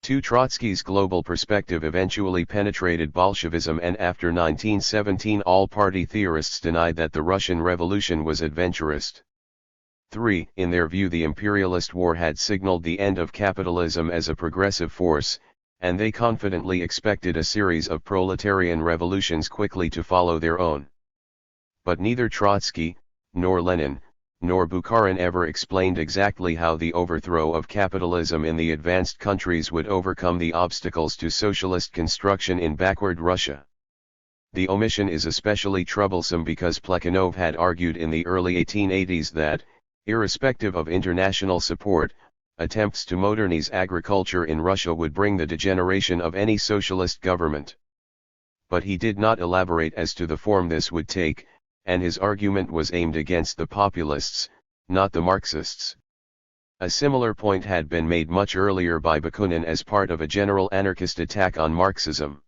Trotsky's global perspective eventually penetrated Bolshevism, and after 1917 all party theorists denied that the Russian Revolution was adventurist. 3. In their view, the imperialist war had signaled the end of capitalism as a progressive force, and they confidently expected a series of proletarian revolutions quickly to follow their own. But neither Trotsky, nor Lenin, nor Bukharin ever explained exactly how the overthrow of capitalism in the advanced countries would overcome the obstacles to socialist construction in backward Russia. The omission is especially troublesome because Plekhanov had argued in the early 1880s that, irrespective of international support, attempts to modernize agriculture in Russia would bring the degeneration of any socialist government. But he did not elaborate as to the form this would take, and his argument was aimed against the populists, not the Marxists. A similar point had been made much earlier by Bakunin as part of a general anarchist attack on Marxism.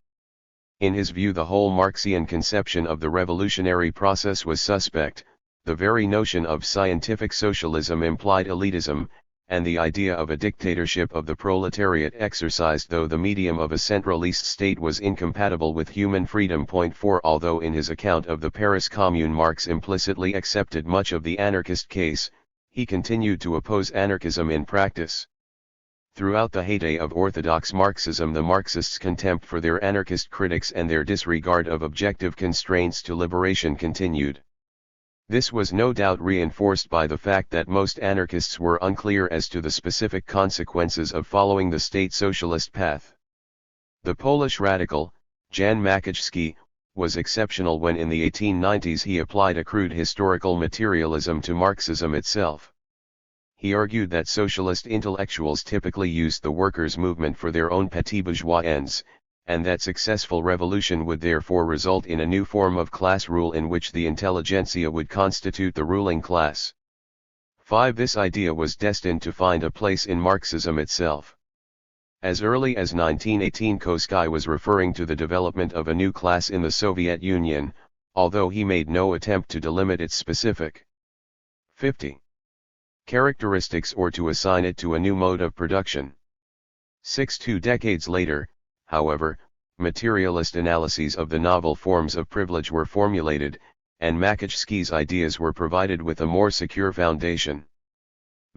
In his view, the whole Marxian conception of the revolutionary process was suspect. The very notion of scientific socialism implied elitism, and the idea of a dictatorship of the proletariat exercised though the medium of a centralist state was incompatible with human freedom. 4 Although in his account of the Paris Commune Marx implicitly accepted much of the anarchist case, he continued to oppose anarchism in practice. Throughout the heyday of orthodox Marxism, the Marxists' contempt for their anarchist critics and their disregard of objective constraints to liberation continued. This was no doubt reinforced by the fact that most anarchists were unclear as to the specific consequences of following the state socialist path. The Polish radical, Jan Maciejewski, was exceptional when in the 1890s he applied a crude historical materialism to Marxism itself. He argued that socialist intellectuals typically used the workers' movement for their own petit bourgeois ends, and that successful revolution would therefore result in a new form of class rule in which the intelligentsia would constitute the ruling class. 5. This idea was destined to find a place in Marxism itself. As early as 1918, Koskai was referring to the development of a new class in the Soviet Union, although he made no attempt to delimit its specific 50 characteristics or to assign it to a new mode of production. 6. 2 decades later, however, materialist analyses of the novel forms of privilege were formulated, and Maciejewski's ideas were provided with a more secure foundation.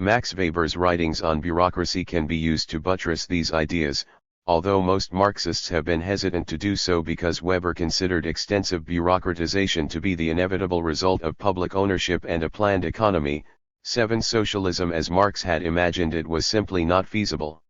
Max Weber's writings on bureaucracy can be used to buttress these ideas, although most Marxists have been hesitant to do so because Weber considered extensive bureaucratization to be the inevitable result of public ownership and a planned economy. 7. Socialism as Marx had imagined it was simply not feasible.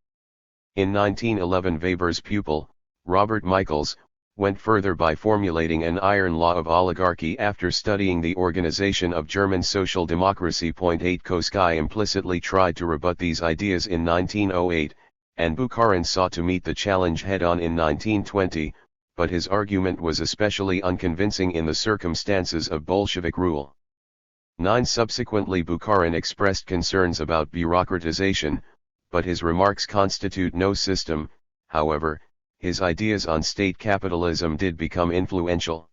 In 1911, Weber's pupil, Robert Michels, went further by formulating an iron law of oligarchy after studying the organization of German social democracy. 8. Koskai implicitly tried to rebut these ideas in 1908, and Bukharin sought to meet the challenge head-on in 1920, but his argument was especially unconvincing in the circumstances of Bolshevik rule. 9. Subsequently, Bukharin expressed concerns about bureaucratization, but his remarks constitute no system. However, his ideas on state capitalism did become influential.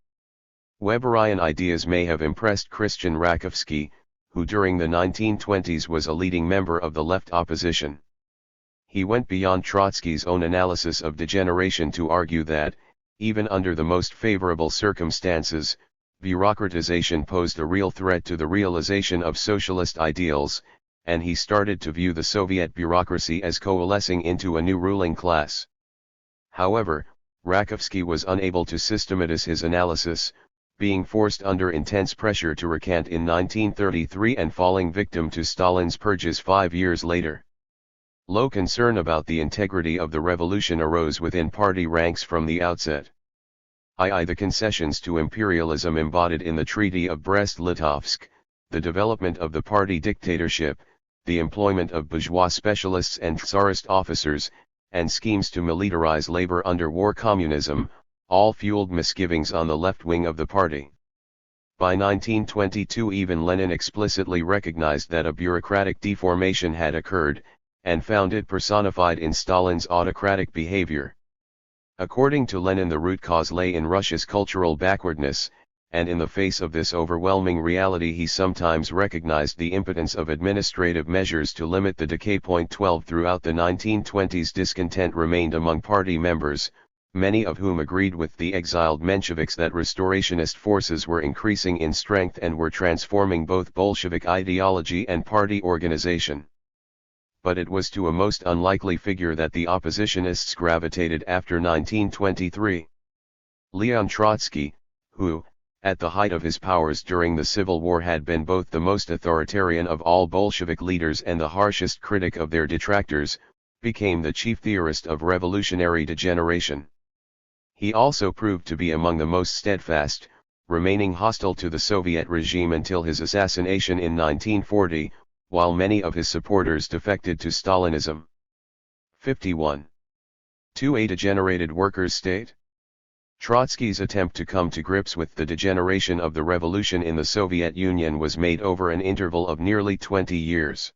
Weberian ideas may have impressed Christian Rakowski, who during the 1920s was a leading member of the left opposition. He went beyond Trotsky's own analysis of degeneration to argue that, even under the most favorable circumstances, bureaucratization posed a real threat to the realization of socialist ideals, and he started to view the Soviet bureaucracy as coalescing into a new ruling class. However, Rakowski was unable to systematize his analysis, being forced under intense pressure to recant in 1933 and falling victim to Stalin's purges 5 years later. Low concern about the integrity of the revolution arose within party ranks from the outset. I.e. the concessions to imperialism embodied in the Treaty of Brest-Litovsk, the development of the party dictatorship, the employment of bourgeois specialists and Tsarist officers, and schemes to militarize labor under war communism, all fueled misgivings on the left wing of the party. By 1922 even Lenin explicitly recognized that a bureaucratic deformation had occurred, and found it personified in Stalin's autocratic behavior. According to Lenin, the root cause lay in Russia's cultural backwardness, and in the face of this overwhelming reality he sometimes recognized the impotence of administrative measures to limit the decay. 12 Throughout the 1920s discontent remained among party members, many of whom agreed with the exiled Mensheviks that restorationist forces were increasing in strength and were transforming both Bolshevik ideology and party organization. But it was to a most unlikely figure that the oppositionists gravitated after 1923. Leon Trotsky, who, at the height of his powers during the Civil War, had been both the most authoritarian of all Bolshevik leaders and the harshest critic of their detractors, became the chief theorist of revolutionary degeneration. He also proved to be among the most steadfast, remaining hostile to the Soviet regime until his assassination in 1940, while many of his supporters defected to Stalinism. 51. To a degenerated workers' state? Trotsky's attempt to come to grips with the degeneration of the revolution in the Soviet Union was made over an interval of nearly 20 years.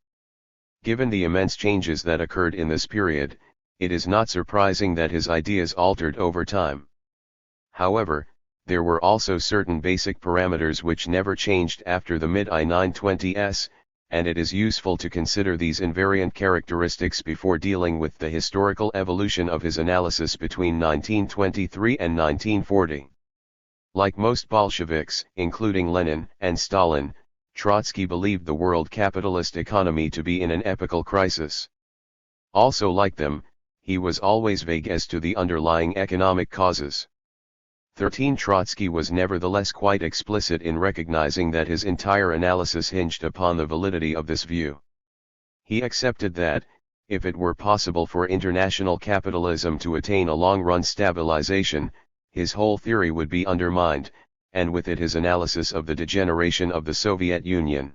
Given the immense changes that occurred in this period, it is not surprising that his ideas altered over time. However, there were also certain basic parameters which never changed after the mid-1920s, and it is useful to consider these invariant characteristics before dealing with the historical evolution of his analysis between 1923 and 1940. Like most Bolsheviks, including Lenin and Stalin, Trotsky believed the world capitalist economy to be in an epochal crisis. Also like them, he was always vague as to the underlying economic causes. 13. Trotsky was nevertheless quite explicit in recognizing that his entire analysis hinged upon the validity of this view. He accepted that, if it were possible for international capitalism to attain a long-run stabilization, his whole theory would be undermined, and with it his analysis of the degeneration of the Soviet Union.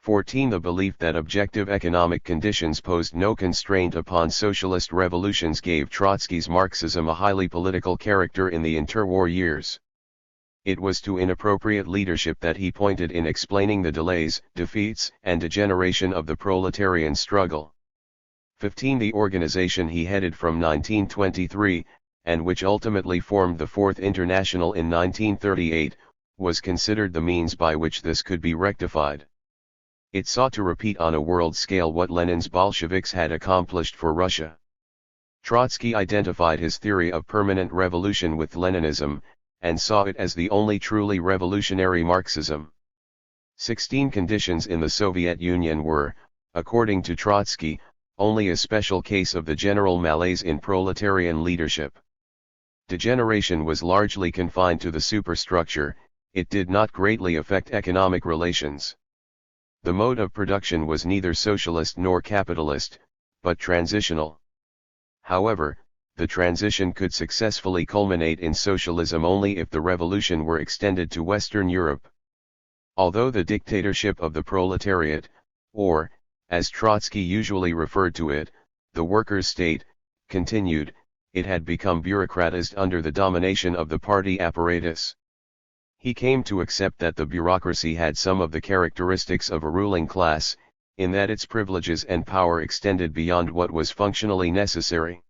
14. The belief that objective economic conditions posed no constraint upon socialist revolutions gave Trotsky's Marxism a highly political character in the interwar years. It was to inappropriate leadership that he pointed in explaining the delays, defeats, and degeneration of the proletarian struggle. 15. The organization he headed from 1923, and which ultimately formed the Fourth International in 1938, was considered the means by which this could be rectified. It sought to repeat on a world scale what Lenin's Bolsheviks had accomplished for Russia. Trotsky identified his theory of permanent revolution with Leninism, and saw it as the only truly revolutionary Marxism. 16. Conditions in the Soviet Union were, according to Trotsky, only a special case of the general malaise in proletarian leadership. Degeneration was largely confined to the superstructure, it did not greatly affect economic relations. The mode of production was neither socialist nor capitalist, but transitional. However, the transition could successfully culminate in socialism only if the revolution were extended to Western Europe. Although the dictatorship of the proletariat, or, as Trotsky usually referred to it, the workers' state, continued, it had become bureaucratized under the domination of the party apparatus. He came to accept that the bureaucracy had some of the characteristics of a ruling class, in that its privileges and power extended beyond what was functionally necessary.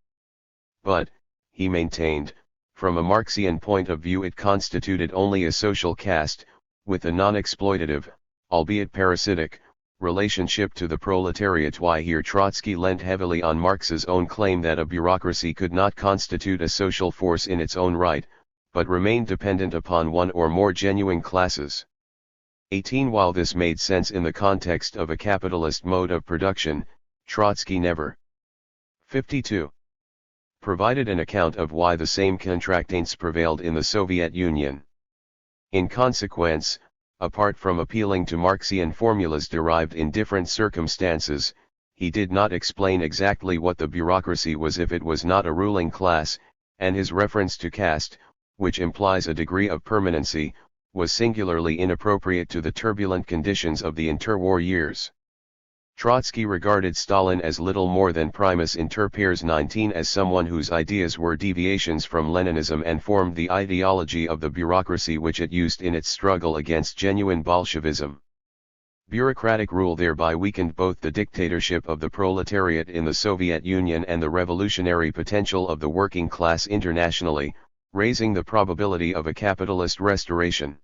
But, he maintained, from a Marxian point of view it constituted only a social caste, with a non-exploitative, albeit parasitic, relationship to the proletariat. Why here Trotsky leant heavily on Marx's own claim that a bureaucracy could not constitute a social force in its own right, but remained dependent upon one or more genuine classes. 18. While this made sense in the context of a capitalist mode of production, Trotsky never 52. Provided an account of why the same contractaints prevailed in the Soviet Union. In consequence, apart from appealing to Marxian formulas derived in different circumstances, he did not explain exactly what the bureaucracy was if it was not a ruling class, and his reference to caste, which implies a degree of permanency, was singularly inappropriate to the turbulent conditions of the interwar years. Trotsky regarded Stalin as little more than primus inter pares 19 as someone whose ideas were deviations from Leninism and formed the ideology of the bureaucracy which it used in its struggle against genuine Bolshevism. Bureaucratic rule thereby weakened both the dictatorship of the proletariat in the Soviet Union and the revolutionary potential of the working class internationally, raising the probability of a capitalist restoration.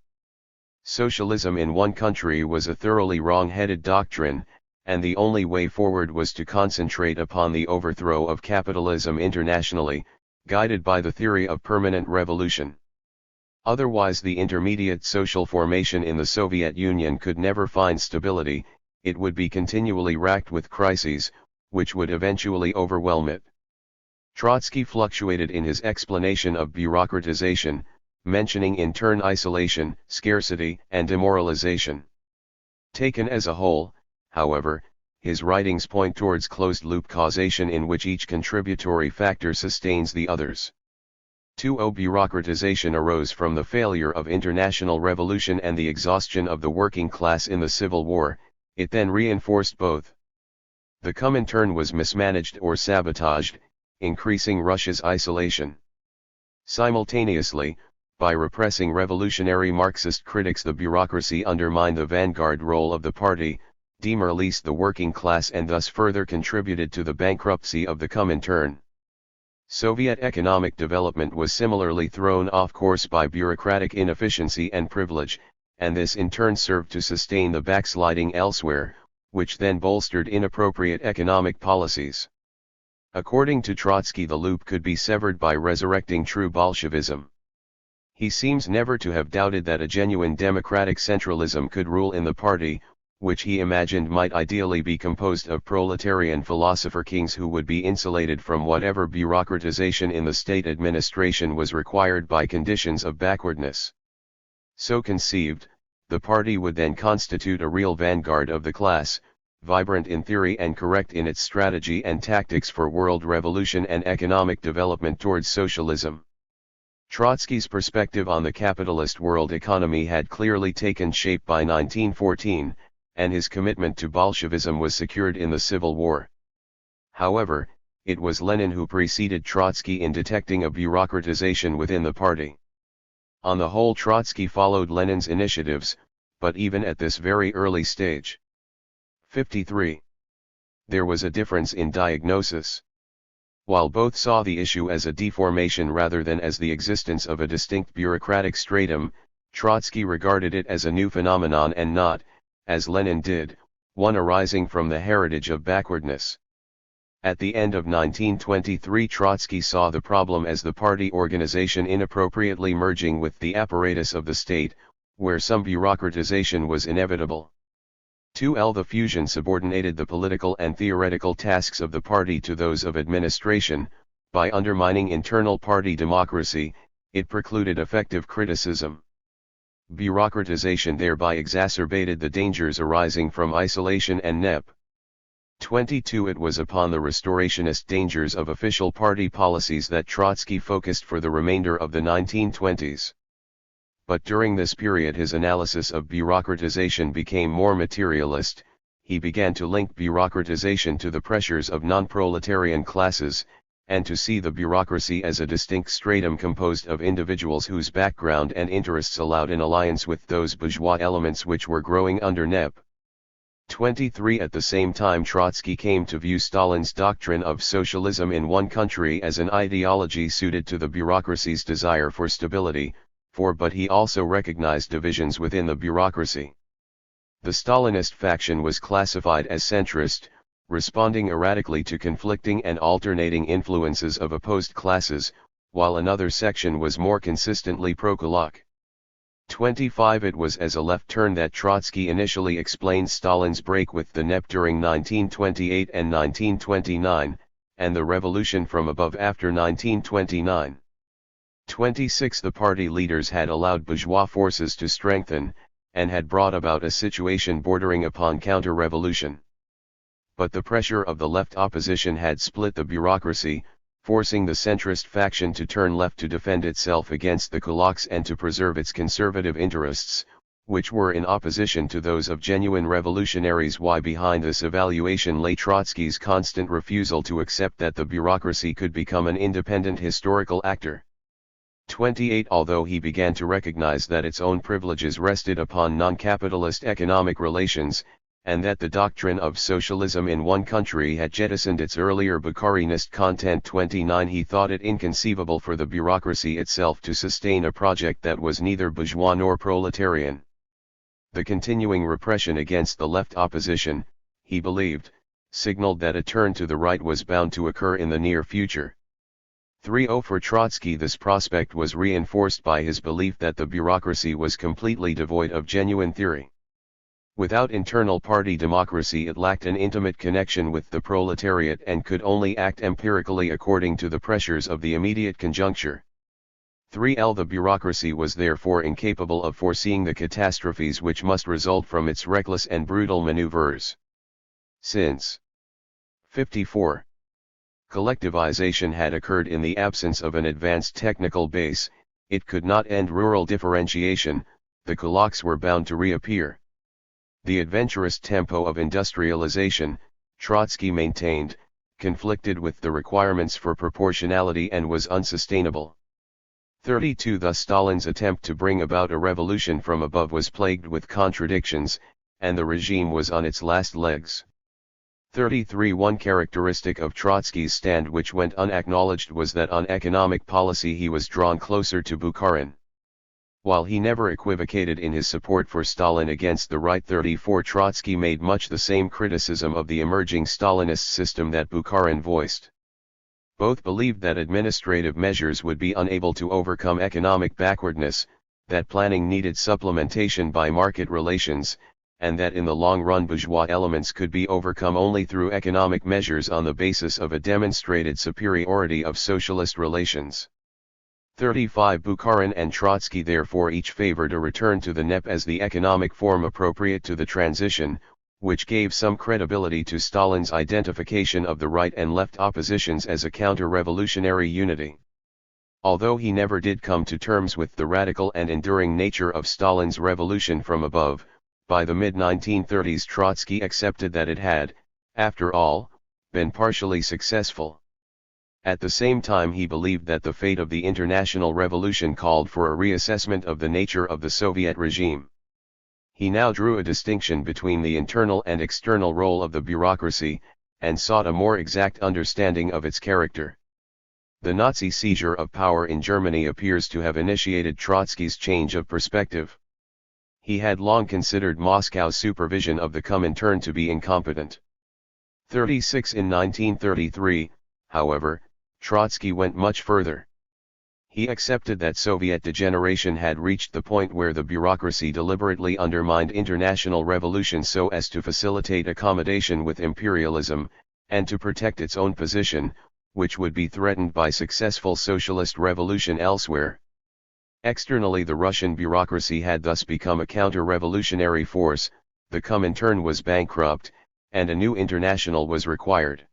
Socialism in one country was a thoroughly wrong-headed doctrine, and the only way forward was to concentrate upon the overthrow of capitalism internationally, guided by the theory of permanent revolution. Otherwise the intermediate social formation in the Soviet Union could never find stability, it would be continually racked with crises, which would eventually overwhelm it. Trotsky fluctuated in his explanation of bureaucratization, mentioning in turn isolation, scarcity, and demoralization. Taken as a whole, however, his writings point towards closed-loop causation in which each contributory factor sustains the others. 2. Bureaucratization arose from the failure of international revolution and the exhaustion of the working class in the Civil War, it then reinforced both. The Comintern was mismanaged or sabotaged, increasing Russia's isolation. Simultaneously, by repressing revolutionary Marxist critics, the bureaucracy undermined the vanguard role of the party, demoralized the working class and thus further contributed to the bankruptcy of the Comintern. Soviet economic development was similarly thrown off course by bureaucratic inefficiency and privilege, and this in turn served to sustain the backsliding elsewhere, which then bolstered inappropriate economic policies. According to Trotsky, the loop could be severed by resurrecting true Bolshevism. He seems never to have doubted that a genuine democratic centralism could rule in the party, which he imagined might ideally be composed of proletarian philosopher kings who would be insulated from whatever bureaucratization in the state administration was required by conditions of backwardness. So conceived, the party would then constitute a real vanguard of the class, vibrant in theory and correct in its strategy and tactics for world revolution and economic development towards socialism. Trotsky's perspective on the capitalist world economy had clearly taken shape by 1914, and his commitment to Bolshevism was secured in the Civil War. However, it was Lenin who preceded Trotsky in detecting a bureaucratization within the party. On the whole, Trotsky followed Lenin's initiatives, but even at this very early stage. 53. There was a difference in diagnosis. While both saw the issue as a deformation rather than as the existence of a distinct bureaucratic stratum, Trotsky regarded it as a new phenomenon and not, as Lenin did, one arising from the heritage of backwardness. At the end of 1923, Trotsky saw the problem as the party organization inappropriately merging with the apparatus of the state, where some bureaucratization was inevitable. 2L The fusion subordinated the political and theoretical tasks of the party to those of administration. By undermining internal party democracy, it precluded effective criticism. Bureaucratization thereby exacerbated the dangers arising from isolation and NEP. 22 It was upon the restorationist dangers of official party policies that Trotsky focused for the remainder of the 1920s. But during this period his analysis of bureaucratization became more materialist. He began to link bureaucratization to the pressures of non-proletarian classes, and to see the bureaucracy as a distinct stratum composed of individuals whose background and interests allowed an alliance with those bourgeois elements which were growing under NEP. 23 At the same time Trotsky came to view Stalin's doctrine of socialism in one country as an ideology suited to the bureaucracy's desire for stability, but he also recognized divisions within the bureaucracy. The Stalinist faction was classified as centrist, responding erratically to conflicting and alternating influences of opposed classes, while another section was more consistently pro-Kulak. 25 It was as a left turn that Trotsky initially explained Stalin's break with the NEP during 1928 and 1929, and the revolution from above after 1929. 26 The party leaders had allowed bourgeois forces to strengthen, and had brought about a situation bordering upon counter-revolution. But the pressure of the left opposition had split the bureaucracy, forcing the centrist faction to turn left to defend itself against the kulaks and to preserve its conservative interests, which were in opposition to those of genuine revolutionaries. Why behind this evaluation lay Trotsky's constant refusal to accept that the bureaucracy could become an independent historical actor. 28 Although he began to recognize that its own privileges rested upon non-capitalist economic relations, and that the doctrine of socialism in one country had jettisoned its earlier Bukharinist content. 29 He thought it inconceivable for the bureaucracy itself to sustain a project that was neither bourgeois nor proletarian. The continuing repression against the left opposition, he believed, signaled that a turn to the right was bound to occur in the near future. 30 For Trotsky this prospect was reinforced by his belief that the bureaucracy was completely devoid of genuine theory. Without internal party democracy it lacked an intimate connection with the proletariat and could only act empirically according to the pressures of the immediate conjuncture. 3L The bureaucracy was therefore incapable of foreseeing the catastrophes which must result from its reckless and brutal maneuvers. Since 54. Collectivization had occurred in the absence of an advanced technical base, it could not end rural differentiation, the kulaks were bound to reappear. The adventurous tempo of industrialization, Trotsky maintained, conflicted with the requirements for proportionality and was unsustainable. 32 Thus Stalin's attempt to bring about a revolution from above was plagued with contradictions, and the regime was on its last legs. 33 One characteristic of Trotsky's stand which went unacknowledged was that on economic policy he was drawn closer to Bukharin. While he never equivocated in his support for Stalin against the Right, 34 Trotsky made much the same criticism of the emerging Stalinist system that Bukharin voiced. Both believed that administrative measures would be unable to overcome economic backwardness, that planning needed supplementation by market relations, and that in the long run bourgeois elements could be overcome only through economic measures on the basis of a demonstrated superiority of socialist relations. 35 Bukharin and Trotsky therefore each favored a return to the NEP as the economic form appropriate to the transition, which gave some credibility to Stalin's identification of the right and left oppositions as a counter-revolutionary unity. Although he never did come to terms with the radical and enduring nature of Stalin's revolution from above, by the mid-1930s Trotsky accepted that it had, after all, been partially successful. At the same time he believed that the fate of the international revolution called for a reassessment of the nature of the Soviet regime. He now drew a distinction between the internal and external role of the bureaucracy, and sought a more exact understanding of its character. The Nazi seizure of power in Germany appears to have initiated Trotsky's change of perspective. He had long considered Moscow's supervision of the Comintern to be incompetent. 36 In 1933, however, Trotsky went much further. He accepted that Soviet degeneration had reached the point where the bureaucracy deliberately undermined international revolution so as to facilitate accommodation with imperialism, and to protect its own position, which would be threatened by successful socialist revolution elsewhere. Externally the Russian bureaucracy had thus become a counter-revolutionary force, the Comintern was bankrupt, and a new international was required.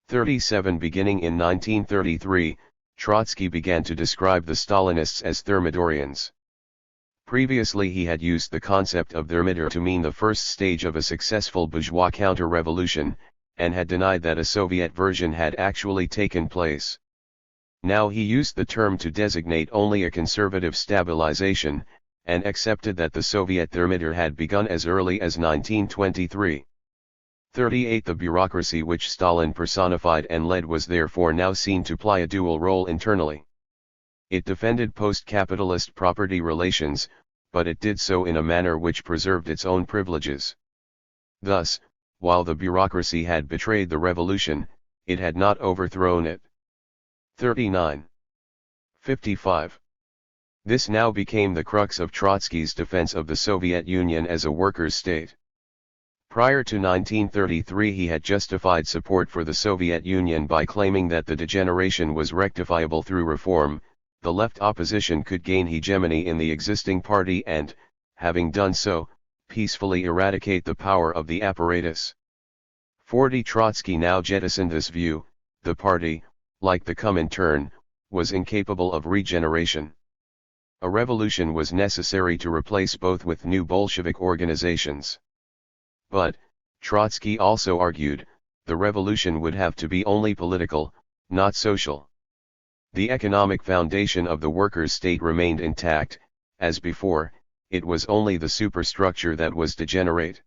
37 Beginning in 1933, Trotsky began to describe the Stalinists as Thermidorians. Previously he had used the concept of Thermidor to mean the first stage of a successful bourgeois counter-revolution, and had denied that a Soviet version had actually taken place. Now he used the term to designate only a conservative stabilization, and accepted that the Soviet Thermidor had begun as early as 1923. 38 The bureaucracy which Stalin personified and led was therefore now seen to play a dual role internally. It defended post-capitalist property relations, but it did so in a manner which preserved its own privileges. Thus, while the bureaucracy had betrayed the revolution, it had not overthrown it. 39. 55. This now became the crux of Trotsky's defense of the Soviet Union as a workers' state. Prior to 1933 he had justified support for the Soviet Union by claiming that the degeneration was rectifiable through reform, the left opposition could gain hegemony in the existing party and, having done so, peacefully eradicate the power of the apparatus. 40 Trotsky now jettisoned this view. The party, like the Comintern, was incapable of regeneration. A revolution was necessary to replace both with new Bolshevik organizations. But, Trotsky also argued, the revolution would have to be only political, not social. The economic foundation of the workers' state remained intact, as before, it was only the superstructure that was degenerate.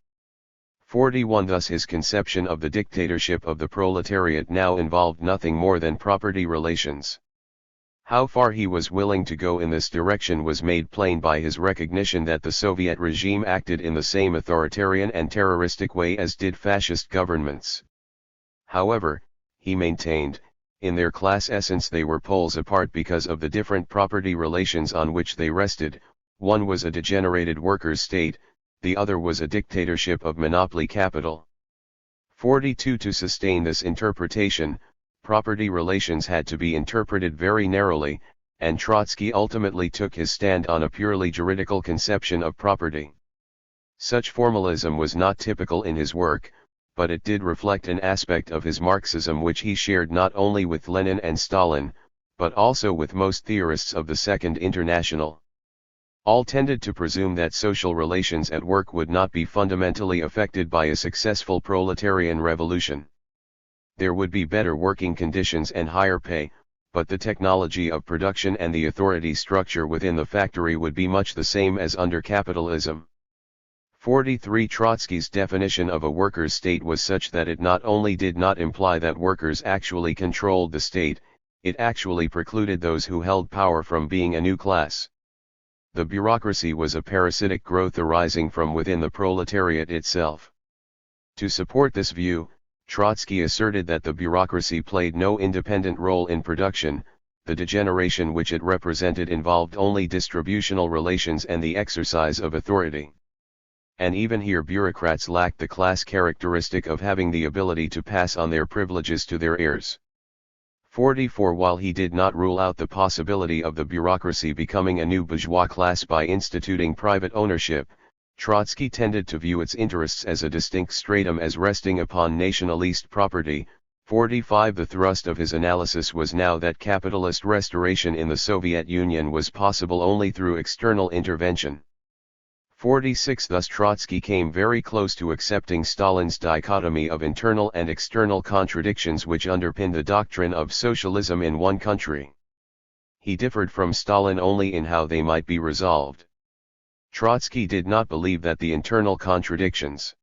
41 Thus his conception of the dictatorship of the proletariat now involved nothing more than property relations. How far he was willing to go in this direction was made plain by his recognition that the Soviet regime acted in the same authoritarian and terroristic way as did fascist governments. However, he maintained, in their class essence they were poles apart because of the different property relations on which they rested. One was a degenerated workers' state, the other was a dictatorship of monopoly capital. 42 To sustain this interpretation, property relations had to be interpreted very narrowly, and Trotsky ultimately took his stand on a purely juridical conception of property. Such formalism was not typical in his work, but it did reflect an aspect of his Marxism which he shared not only with Lenin and Stalin, but also with most theorists of the Second International. All tended to presume that social relations at work would not be fundamentally affected by a successful proletarian revolution. There would be better working conditions and higher pay, but the technology of production and the authority structure within the factory would be much the same as under capitalism. 43 Trotsky's definition of a workers' state was such that it not only did not imply that workers actually controlled the state, it actually precluded those who held power from being a new class. the bureaucracy was a parasitic growth arising from within the proletariat itself. To support this view, Trotsky asserted that the bureaucracy played no independent role in production. The degeneration which it represented involved only distributional relations and the exercise of authority. And even here bureaucrats lacked the class characteristic of having the ability to pass on their privileges to their heirs. 44 While he did not rule out the possibility of the bureaucracy becoming a new bourgeois class by instituting private ownership, Trotsky tended to view its interests as a distinct stratum as resting upon nationalist property. 45 The thrust of his analysis was now that capitalist restoration in the Soviet Union was possible only through external intervention. 46 Thus Trotsky came very close to accepting Stalin's dichotomy of internal and external contradictions which underpinned the doctrine of socialism in one country. He differed from Stalin only in how they might be resolved. Trotsky did not believe that the internal contradictions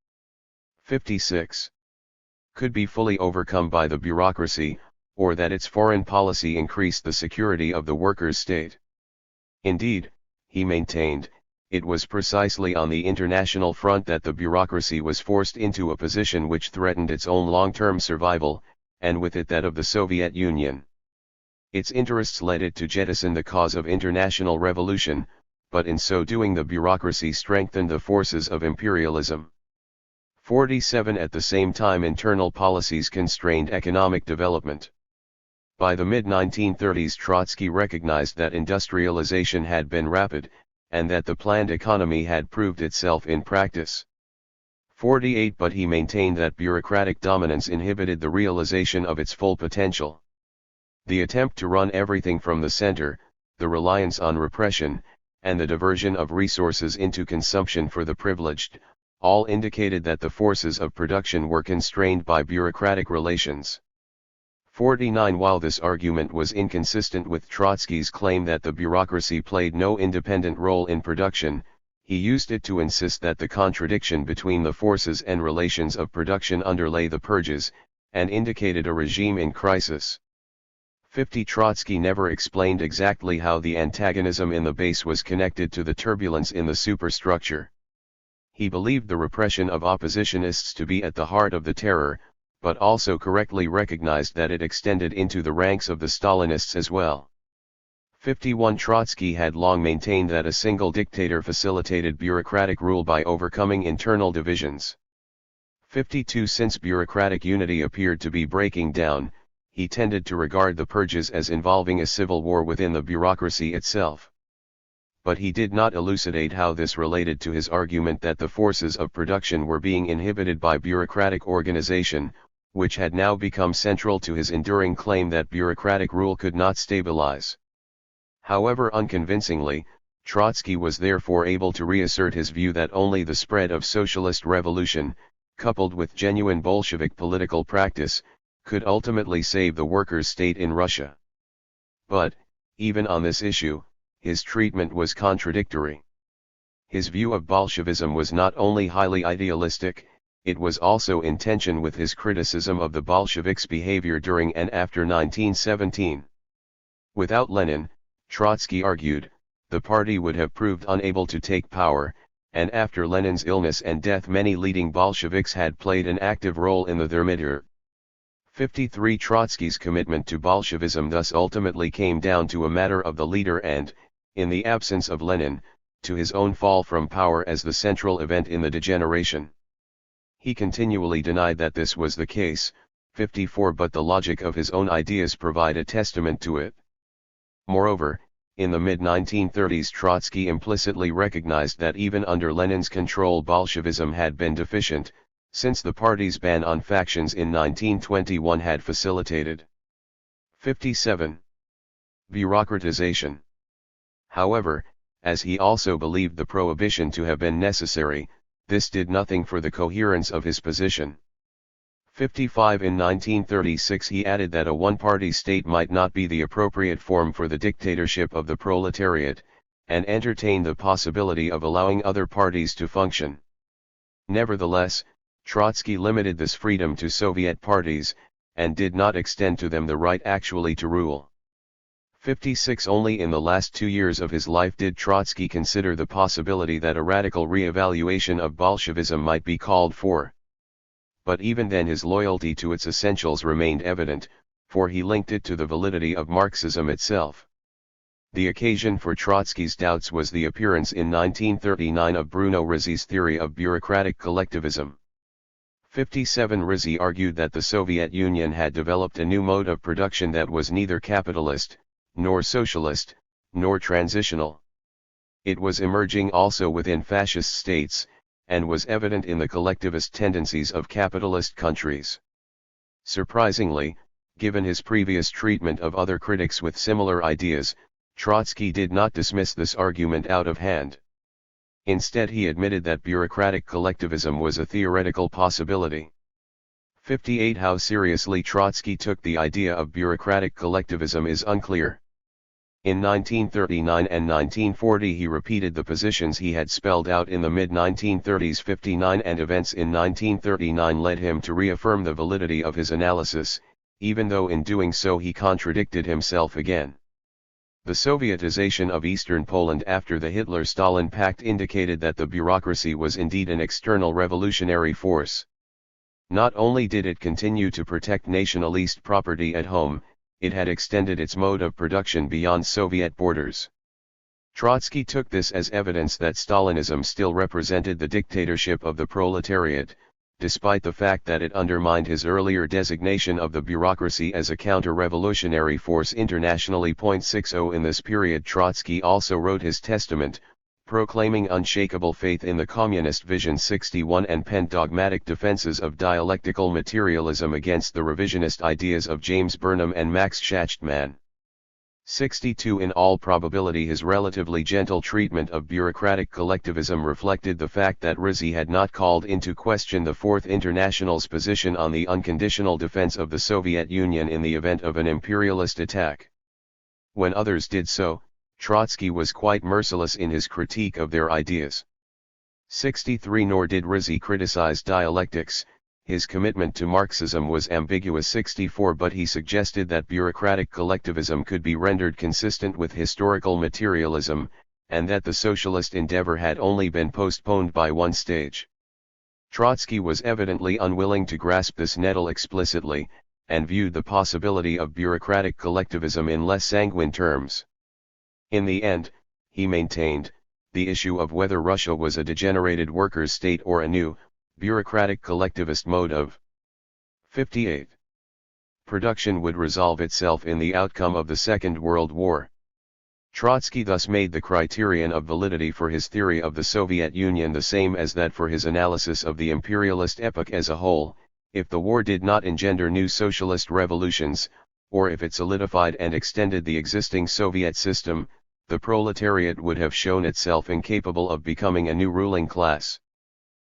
56 could be fully overcome by the bureaucracy, or that its foreign policy increased the security of the workers' state. Indeed, he maintained, it was precisely on the international front that the bureaucracy was forced into a position which threatened its own long-term survival, and with it that of the Soviet Union. Its interests led it to jettison the cause of international revolution, but in so doing the bureaucracy strengthened the forces of imperialism. 47 At the same time internal policies constrained economic development. By the mid-1930s Trotsky recognized that industrialization had been rapid, and that the planned economy had proved itself in practice. 48 But he maintained that bureaucratic dominance inhibited the realization of its full potential. The attempt to run everything from the center, the reliance on repression, and the diversion of resources into consumption for the privileged, all indicated that the forces of production were constrained by bureaucratic relations. 49 While this argument was inconsistent with Trotsky's claim that the bureaucracy played no independent role in production, he used it to insist that the contradiction between the forces and relations of production underlay the purges, and indicated a regime in crisis. 50 Trotsky never explained exactly how the antagonism in the base was connected to the turbulence in the superstructure. He believed the repression of oppositionists to be at the heart of the terror, but also correctly recognized that it extended into the ranks of the Stalinists as well. 51 Trotsky had long maintained that a single dictator facilitated bureaucratic rule by overcoming internal divisions. 52 Since bureaucratic unity appeared to be breaking down, he tended to regard the purges as involving a civil war within the bureaucracy itself. But he did not elucidate how this related to his argument that the forces of production were being inhibited by bureaucratic organization, which had now become central to his enduring claim that bureaucratic rule could not stabilize. However unconvincingly, Trotsky was therefore able to reassert his view that only the spread of socialist revolution, coupled with genuine Bolshevik political practice, could ultimately save the workers' state in Russia. But, even on this issue, his treatment was contradictory. His view of Bolshevism was not only highly idealistic, it was also in tension with his criticism of the Bolsheviks' behavior during and after 1917. Without Lenin, Trotsky argued, the party would have proved unable to take power, and after Lenin's illness and death many leading Bolsheviks had played an active role in the Thermidor. 53 Trotsky's commitment to Bolshevism thus ultimately came down to a matter of the leader and, in the absence of Lenin, to his own fall from power as the central event in the degeneration. He continually denied that this was the case. 54 But the logic of his own ideas provide a testament to it. Moreover, in the mid-1930s Trotsky implicitly recognized that even under Lenin's control Bolshevism had been deficient, since the party's ban on factions in 1921 had facilitated 57. Bureaucratization. However, as he also believed the prohibition to have been necessary, this did nothing for the coherence of his position. 55 In 1936 he added that a one-party state might not be the appropriate form for the dictatorship of the proletariat, and entertained the possibility of allowing other parties to function. Nevertheless, Trotsky limited this freedom to Soviet parties, and did not extend to them the right actually to rule. 56 Only in the last 2 years of his life did Trotsky consider the possibility that a radical re-evaluation of Bolshevism might be called for. But even then his loyalty to its essentials remained evident, for he linked it to the validity of Marxism itself. The occasion for Trotsky's doubts was the appearance in 1939 of Bruno Rizzi's theory of bureaucratic collectivism. 57 Rizzi argued that the Soviet Union had developed a new mode of production that was neither capitalist, nor socialist, nor transitional. It was emerging also within fascist states, and was evident in the collectivist tendencies of capitalist countries. Surprisingly, given his previous treatment of other critics with similar ideas, Trotsky did not dismiss this argument out of hand. Instead he admitted that bureaucratic collectivism was a theoretical possibility. 58 How seriously Trotsky took the idea of bureaucratic collectivism is unclear. In 1939 and 1940 he repeated the positions he had spelled out in the mid-1930s. 59 And events in 1939 led him to reaffirm the validity of his analysis, even though in doing so he contradicted himself again. The Sovietization of Eastern Poland after the Hitler-Stalin Pact indicated that the bureaucracy was indeed an external revolutionary force. Not only did it continue to protect nationalist property at home, it had extended its mode of production beyond Soviet borders. Trotsky took this as evidence that Stalinism still represented the dictatorship of the proletariat, despite the fact that it undermined his earlier designation of the bureaucracy as a counter-revolutionary force internationally. 60 In this period Trotsky also wrote his testament, proclaiming unshakable faith in the communist vision. 61 And penned dogmatic defenses of dialectical materialism against the revisionist ideas of James Burnham and Max Schachtmann. 62 In all probability his relatively gentle treatment of bureaucratic collectivism reflected the fact that Rizzi had not called into question the Fourth International's position on the unconditional defense of the Soviet Union in the event of an imperialist attack. When others did so, Trotsky was quite merciless in his critique of their ideas. 63 Nor did Rizzi criticize dialectics, his commitment to Marxism was ambiguous. 64 But he suggested that bureaucratic collectivism could be rendered consistent with historical materialism, and that the socialist endeavor had only been postponed by one stage. Trotsky was evidently unwilling to grasp this nettle explicitly, and viewed the possibility of bureaucratic collectivism in less sanguine terms. In the end, he maintained, the issue of whether Russia was a degenerated workers' state or a new, bureaucratic collectivist mode of 58. Production would resolve itself in the outcome of the Second World War. Trotsky thus made the criterion of validity for his theory of the Soviet Union the same as that for his analysis of the imperialist epoch as a whole: if the war did not engender new socialist revolutions, or if it solidified and extended the existing Soviet system, the proletariat would have shown itself incapable of becoming a new ruling class.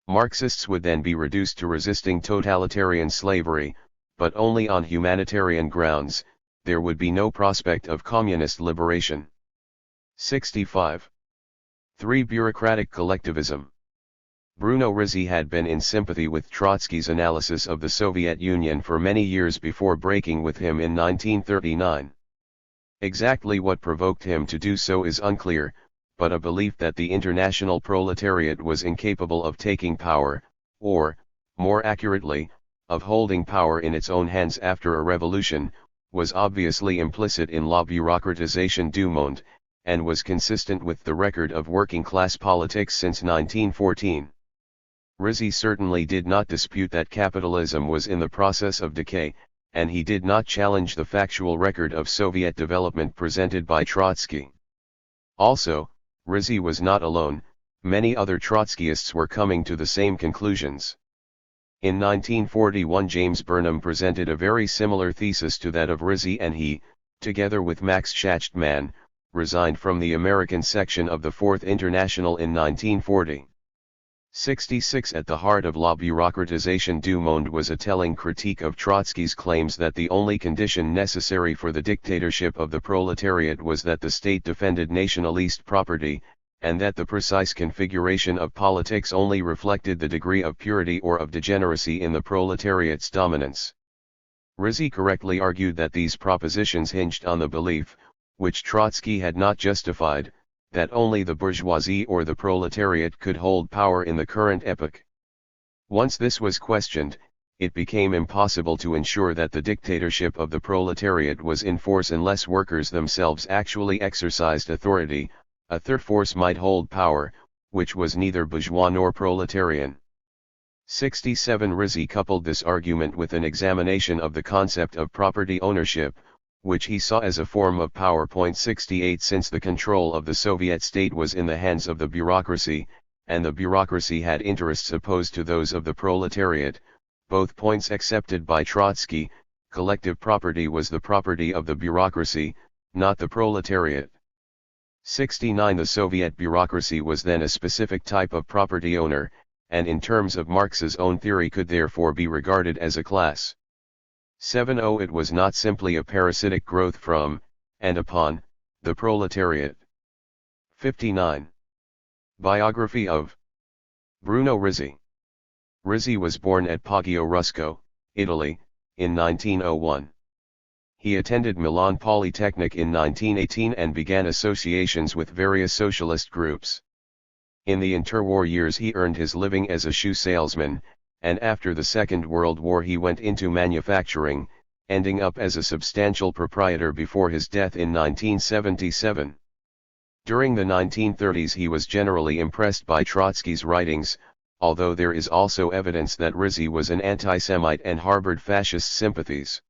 Marxists would then be reduced to resisting totalitarian slavery, but only on humanitarian grounds. There would be no prospect of communist liberation. 65. 3. Bureaucratic collectivism. Bruno Rizzi had been in sympathy with Trotsky's analysis of the Soviet Union for many years before breaking with him in 1939. Exactly what provoked him to do so is unclear, but a belief that the international proletariat was incapable of taking power, or, more accurately, of holding power in its own hands after a revolution, was obviously implicit in La Bureaucratisation du Monde, and was consistent with the record of working-class politics since 1914. Rizzi certainly did not dispute that capitalism was in the process of decay, and he did not challenge the factual record of Soviet development presented by Trotsky. Also, Rizzi was not alone, many other Trotskyists were coming to the same conclusions. In 1941 James Burnham presented a very similar thesis to that of Rizzi, and he, together with Max Schachtmann, resigned from the American section of the Fourth International in 1940. 66 At the heart of La Bureaucratisation du Monde was a telling critique of Trotsky's claims that the only condition necessary for the dictatorship of the proletariat was that the state defended nationalist property, and that the precise configuration of politics only reflected the degree of purity or of degeneracy in the proletariat's dominance. Rizzi correctly argued that these propositions hinged on the belief, which Trotsky had not justified, that only the bourgeoisie or the proletariat could hold power in the current epoch. Once this was questioned, it became impossible to ensure that the dictatorship of the proletariat was in force unless workers themselves actually exercised authority. A third force might hold power, which was neither bourgeois nor proletarian. 67 Rizzi coupled this argument with an examination of the concept of property ownership, which he saw as a form of power. 68 Since the control of the Soviet state was in the hands of the bureaucracy, and the bureaucracy had interests opposed to those of the proletariat, both points accepted by Trotsky, collective property was the property of the bureaucracy, not the proletariat. 69 The Soviet bureaucracy was then a specific type of property owner, and in terms of Marx's own theory could therefore be regarded as a class. 70 It was not simply a parasitic growth from, and upon, the proletariat. 59. Biography of Bruno Rizzi. Rizzi was born at Poggio Rusco, Italy, in 1901. He attended Milan Polytechnic in 1918 and began associations with various socialist groups. In the interwar years he earned his living as a shoe salesman, and after the Second World War he went into manufacturing, ending up as a substantial proprietor before his death in 1977. During the 1930s he was generally impressed by Trotsky's writings, although there is also evidence that Rizzi was an anti-Semite and harbored fascist sympathies.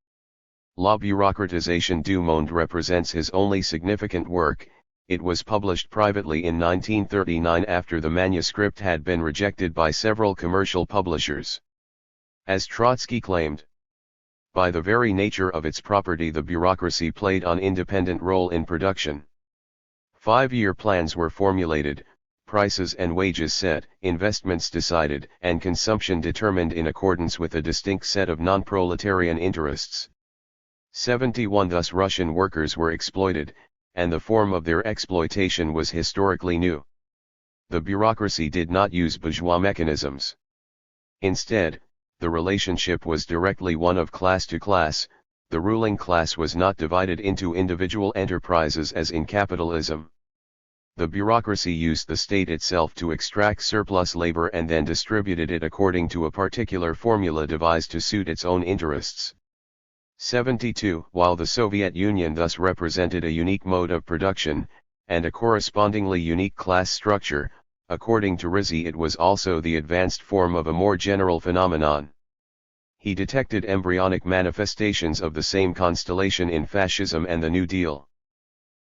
La Bureaucratisation du Monde represents his only significant work. It was published privately in 1939 after the manuscript had been rejected by several commercial publishers. As Trotsky claimed, by the very nature of its property the bureaucracy played an independent role in production. 5-year plans were formulated, prices and wages set, investments decided, and consumption determined in accordance with a distinct set of non-proletarian interests. 71 Thus Russian workers were exploited, and the form of their exploitation was historically new. The bureaucracy did not use bourgeois mechanisms. Instead, the relationship was directly one of class to class. The ruling class was not divided into individual enterprises as in capitalism. The bureaucracy used the state itself to extract surplus labor and then distributed it according to a particular formula devised to suit its own interests. 72 While the Soviet Union thus represented a unique mode of production, and a correspondingly unique class structure, according to Rizzi it was also the advanced form of a more general phenomenon. He detected embryonic manifestations of the same constellation in fascism and the New Deal.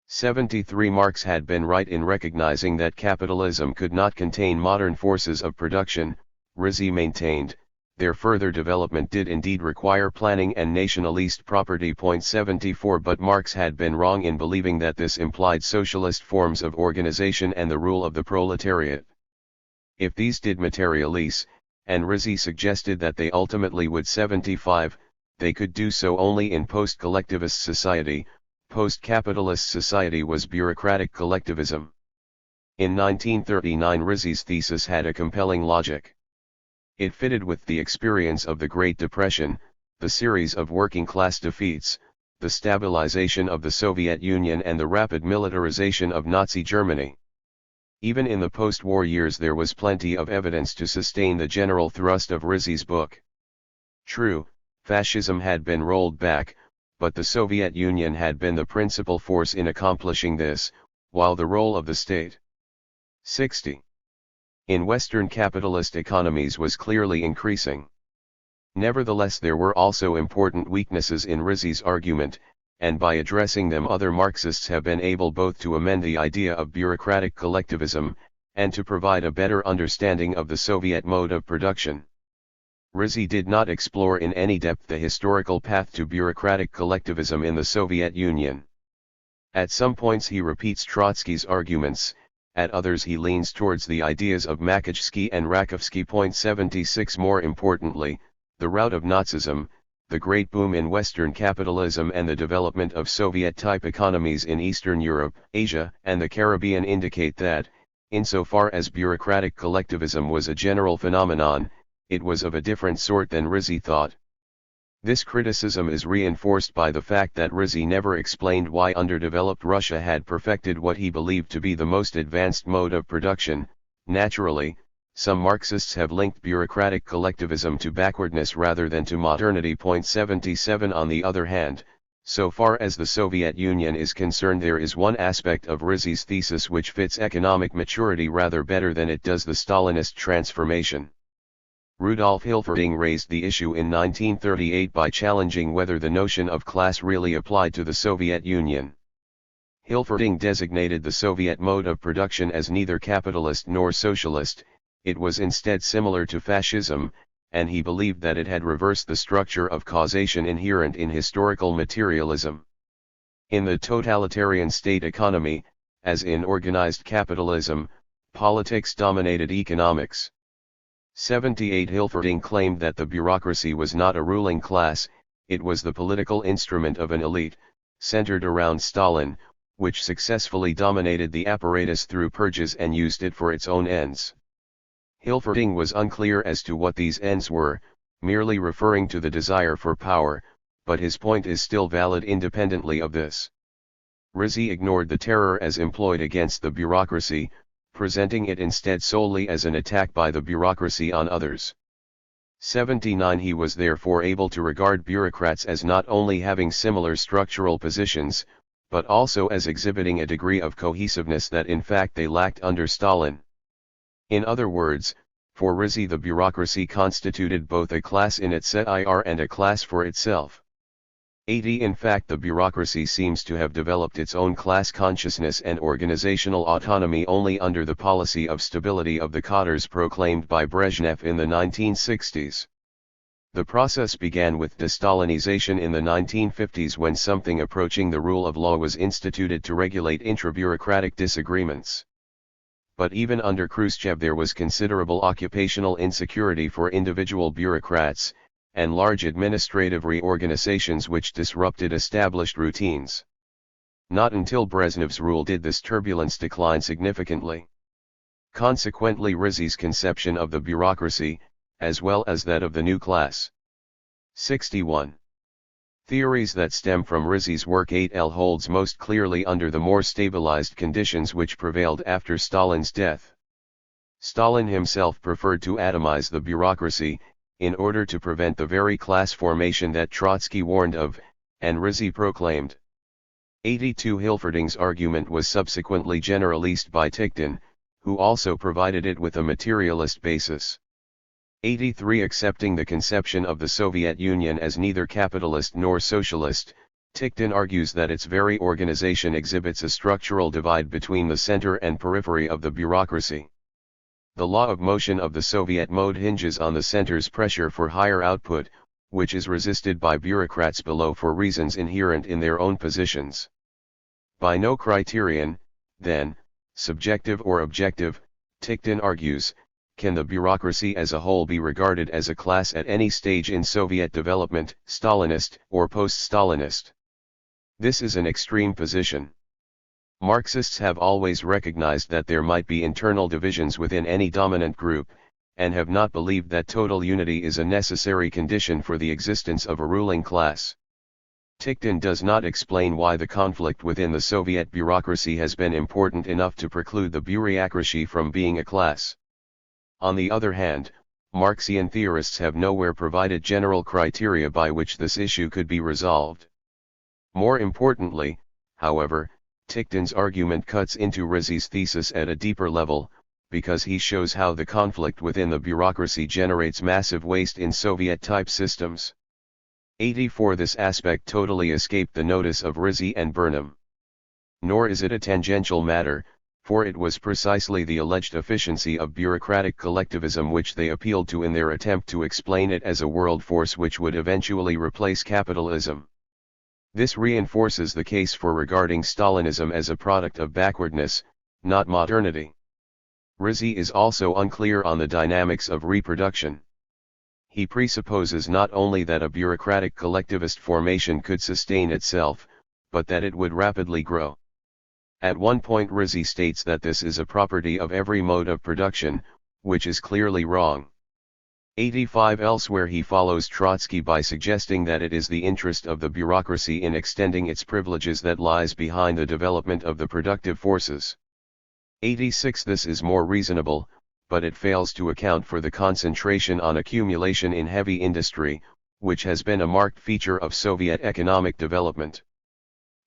73 Marx had been right in recognizing that capitalism could not contain modern forces of production. Rizzi maintained, their further development did indeed require planning and nationalist property. 74 But Marx had been wrong in believing that this implied socialist forms of organization and the rule of the proletariat. If these did materialize, and Rizzi suggested that they ultimately would. 75, they could do so only in post-collectivist society. Post-capitalist society was bureaucratic collectivism. In 1939 Rizzi's thesis had a compelling logic. It fitted with the experience of the Great Depression, the series of working-class defeats, the stabilization of the Soviet Union and the rapid militarization of Nazi Germany. Even in the post-war years there was plenty of evidence to sustain the general thrust of Rizzi's book. True, fascism had been rolled back, but the Soviet Union had been the principal force in accomplishing this, while the role of the state, 60, in Western capitalist economies was clearly increasing. Nevertheless there were also important weaknesses in Rizzi's argument, and by addressing them other Marxists have been able both to amend the idea of bureaucratic collectivism, and to provide a better understanding of the Soviet mode of production. Rizzi did not explore in any depth the historical path to bureaucratic collectivism in the Soviet Union. At some points he repeats Trotsky's arguments, at others he leans towards the ideas of Makachsky and Rakovsky. 76 More importantly, the rout of Nazism, the great boom in Western capitalism and the development of Soviet-type economies in Eastern Europe, Asia, and the Caribbean indicate that, insofar as bureaucratic collectivism was a general phenomenon, it was of a different sort than Rizzi thought. This criticism is reinforced by the fact that Rizzi never explained why underdeveloped Russia had perfected what he believed to be the most advanced mode of production. Naturally, some Marxists have linked bureaucratic collectivism to backwardness rather than to modernity. 77 On the other hand, so far as the Soviet Union is concerned, there is one aspect of Rizzi's thesis which fits economic maturity rather better than it does the Stalinist transformation. Rudolf Hilferding raised the issue in 1938 by challenging whether the notion of class really applied to the Soviet Union. Hilferding designated the Soviet mode of production as neither capitalist nor socialist. It was instead similar to fascism, and he believed that it had reversed the structure of causation inherent in historical materialism. In the totalitarian state economy, as in organized capitalism, politics dominated economics. 78 Hilferding claimed that the bureaucracy was not a ruling class, it was the political instrument of an elite, centered around Stalin, which successfully dominated the apparatus through purges and used it for its own ends. Hilferding was unclear as to what these ends were, merely referring to the desire for power, but his point is still valid independently of this. Rizzi ignored the terror as employed against the bureaucracy, presenting it instead solely as an attack by the bureaucracy on others. 79 He was therefore able to regard bureaucrats as not only having similar structural positions, but also as exhibiting a degree of cohesiveness that in fact they lacked under Stalin. In other words, for Rizzi the bureaucracy constituted both a class in itself and a class for itself. 80 In fact, the bureaucracy seems to have developed its own class consciousness and organizational autonomy only under the policy of stability of the cadres proclaimed by Brezhnev in the 1960s. The process began with de-Stalinization in the 1950s when something approaching the rule of law was instituted to regulate intra-bureaucratic disagreements. But even under Khrushchev there was considerable occupational insecurity for individual bureaucrats, and large administrative reorganizations which disrupted established routines. Not until Brezhnev's rule did this turbulence decline significantly. Consequently, Rizzi's conception of the bureaucracy, as well as that of the new class. 61. Theories that stem from Rizzi's work. 8L holds most clearly under the more stabilized conditions which prevailed after Stalin's death. Stalin himself preferred to atomize the bureaucracy, in order to prevent the very class formation that Trotsky warned of, and Rizzi proclaimed. 82 Hilferding's argument was subsequently generalized by Tikhtin, who also provided it with a materialist basis. 83 Accepting the conception of the Soviet Union as neither capitalist nor socialist, Tikhtin argues that its very organization exhibits a structural divide between the center and periphery of the bureaucracy. The law of motion of the Soviet mode hinges on the center's pressure for higher output, which is resisted by bureaucrats below for reasons inherent in their own positions. By no criterion, then, subjective or objective, Tikhtin argues, can the bureaucracy as a whole be regarded as a class at any stage in Soviet development, Stalinist or post-Stalinist. This is an extreme position. Marxists have always recognized that there might be internal divisions within any dominant group, and have not believed that total unity is a necessary condition for the existence of a ruling class. Tikhtin does not explain why the conflict within the Soviet bureaucracy has been important enough to preclude the bureaucracy from being a class. On the other hand, Marxian theorists have nowhere provided general criteria by which this issue could be resolved. More importantly, however, Tikhtin's argument cuts into Rizzi's thesis at a deeper level, because he shows how the conflict within the bureaucracy generates massive waste in Soviet-type systems. 84 This aspect totally escaped the notice of Rizzi and Burnham. Nor is it a tangential matter, for it was precisely the alleged efficiency of bureaucratic collectivism which they appealed to in their attempt to explain it as a world force which would eventually replace capitalism. This reinforces the case for regarding Stalinism as a product of backwardness, not modernity. Rizzi is also unclear on the dynamics of reproduction. He presupposes not only that a bureaucratic collectivist formation could sustain itself, but that it would rapidly grow. At one point Rizzi states that this is a property of every mode of production, which is clearly wrong. 85 Elsewhere he follows Trotsky by suggesting that it is the interest of the bureaucracy in extending its privileges that lies behind the development of the productive forces. 86 This is more reasonable, but it fails to account for the concentration on accumulation in heavy industry, which has been a marked feature of Soviet economic development.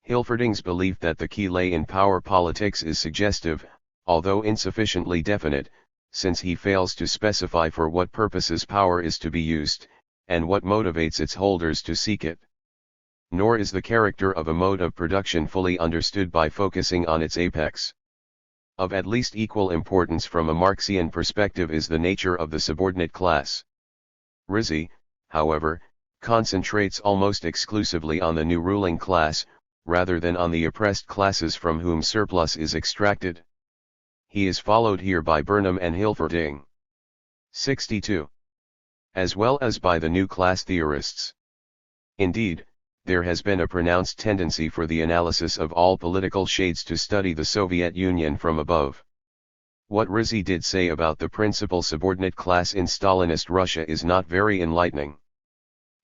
Hilferding's belief that the key lay in power politics is suggestive, although insufficiently definite, since he fails to specify for what purposes power is to be used, and what motivates its holders to seek it. Nor is the character of a mode of production fully understood by focusing on its apex. Of at least equal importance from a Marxian perspective is the nature of the subordinate class. Rizzi, however, concentrates almost exclusively on the new ruling class, rather than on the oppressed classes from whom surplus is extracted. He is followed here by Burnham and Hilferding. 62. As well as by the new class theorists. Indeed, there has been a pronounced tendency for the analysis of all political shades to study the Soviet Union from above. What Rizzi did say about the principal subordinate class in Stalinist Russia is not very enlightening.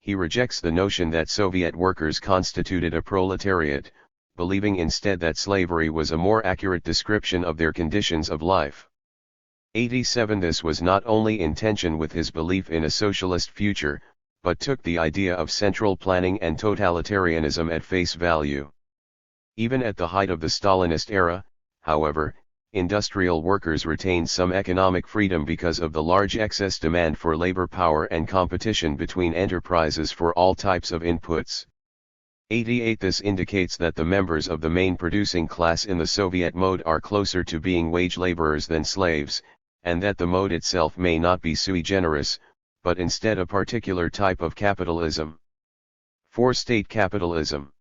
He rejects the notion that Soviet workers constituted a proletariat, believing instead that slavery was a more accurate description of their conditions of life. 87 This was not only in tension with his belief in a socialist future, but took the idea of central planning and totalitarianism at face value. Even at the height of the Stalinist era, however, industrial workers retained some economic freedom because of the large excess demand for labor power and competition between enterprises for all types of inputs. 88 This indicates that the members of the main producing class in the Soviet mode are closer to being wage laborers than slaves, and that the mode itself may not be sui generis, but instead a particular type of capitalism. 4. State capitalism.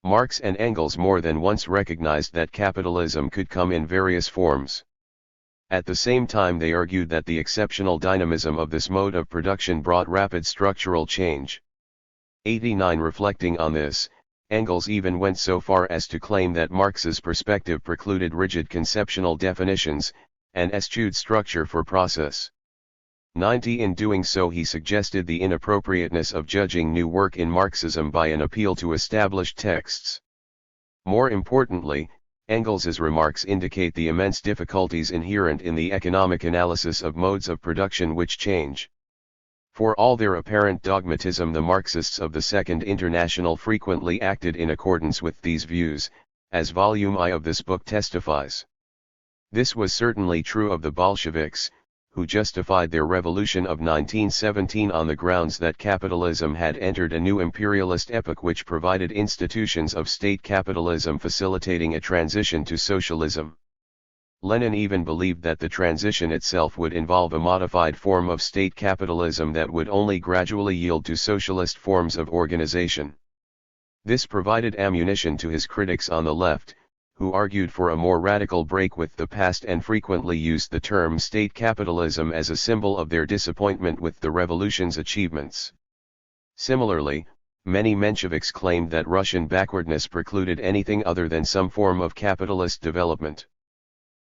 Marx and Engels more than once recognized that capitalism could come in various forms. At the same time they argued that the exceptional dynamism of this mode of production brought rapid structural change. 89 Reflecting on this, Engels even went so far as to claim that Marx's perspective precluded rigid conceptual definitions, and eschewed structure for process. 90 In doing so he suggested the inappropriateness of judging new work in Marxism by an appeal to established texts. More importantly, Engels's remarks indicate the immense difficulties inherent in the economic analysis of modes of production which change. For all their apparent dogmatism, the Marxists of the Second International frequently acted in accordance with these views, as Volume I of this book testifies. This was certainly true of the Bolsheviks, who justified their revolution of 1917 on the grounds that capitalism had entered a new imperialist epoch which provided institutions of state capitalism facilitating a transition to socialism. Lenin even believed that the transition itself would involve a modified form of state capitalism that would only gradually yield to socialist forms of organization. This provided ammunition to his critics on the left, who argued for a more radical break with the past and frequently used the term state capitalism as a symbol of their disappointment with the revolution's achievements. Similarly, many Mensheviks claimed that Russian backwardness precluded anything other than some form of capitalist development.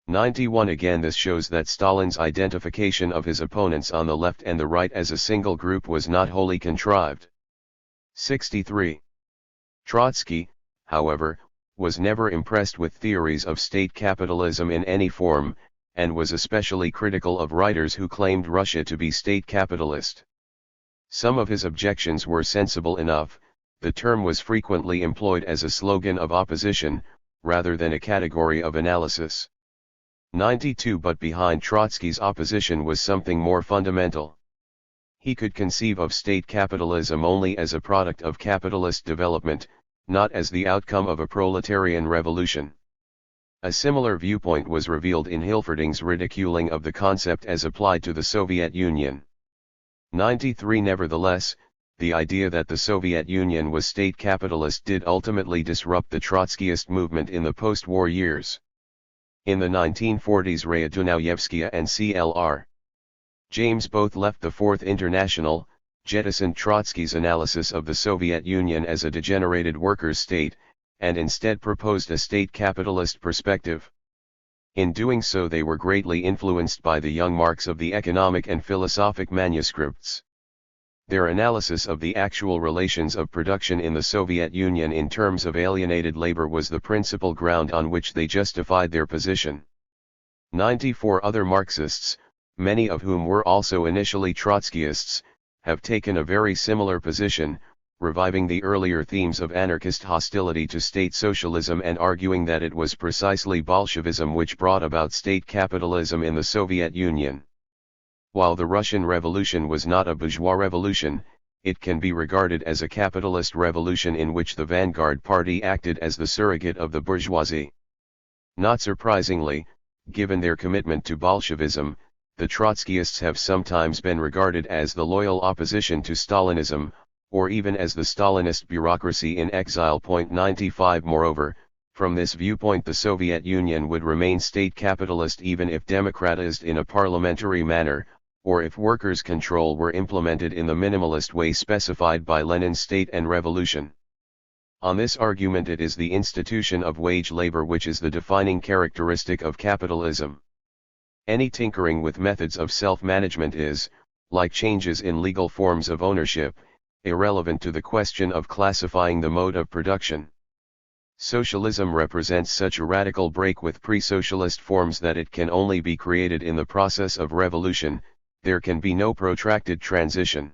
91 Again, this shows that Stalin's identification of his opponents on the left and the right as a single group was not wholly contrived. 63. Trotsky, however, was never impressed with theories of state capitalism in any form, and was especially critical of writers who claimed Russia to be state capitalist. Some of his objections were sensible enough. The term was frequently employed as a slogan of opposition, rather than a category of analysis. 92 But behind Trotsky's opposition was something more fundamental. He could conceive of state capitalism only as a product of capitalist development, not as the outcome of a proletarian revolution. A similar viewpoint was revealed in Hilferding's ridiculing of the concept as applied to the Soviet Union. 93 Nevertheless, the idea that the Soviet Union was state capitalist did ultimately disrupt the Trotskyist movement in the post-war years. In the 1940s, Raya Dunayevskaya and C.L.R. James both left the Fourth International, jettisoned Trotsky's analysis of the Soviet Union as a degenerated workers' state, and instead proposed a state capitalist perspective. In doing so they were greatly influenced by the young Marx of the economic and philosophic manuscripts. Their analysis of the actual relations of production in the Soviet Union in terms of alienated labor was the principal ground on which they justified their position. 94 other Marxists, many of whom were also initially Trotskyists, have taken a very similar position, reviving the earlier themes of anarchist hostility to state socialism and arguing that it was precisely Bolshevism which brought about state capitalism in the Soviet Union. While the Russian Revolution was not a bourgeois revolution, it can be regarded as a capitalist revolution in which the vanguard party acted as the surrogate of the bourgeoisie. Not surprisingly, given their commitment to Bolshevism, the Trotskyists have sometimes been regarded as the loyal opposition to Stalinism, or even as the Stalinist bureaucracy in exile. 95 Moreover, from this viewpoint the Soviet Union would remain state capitalist even if democratized in a parliamentary manner, or if workers' control were implemented in the minimalist way specified by Lenin's State and Revolution. On this argument it is the institution of wage labor which is the defining characteristic of capitalism. Any tinkering with methods of self-management is, like changes in legal forms of ownership, irrelevant to the question of classifying the mode of production. Socialism represents such a radical break with pre-socialist forms that it can only be created in the process of revolution, there can be no protracted transition.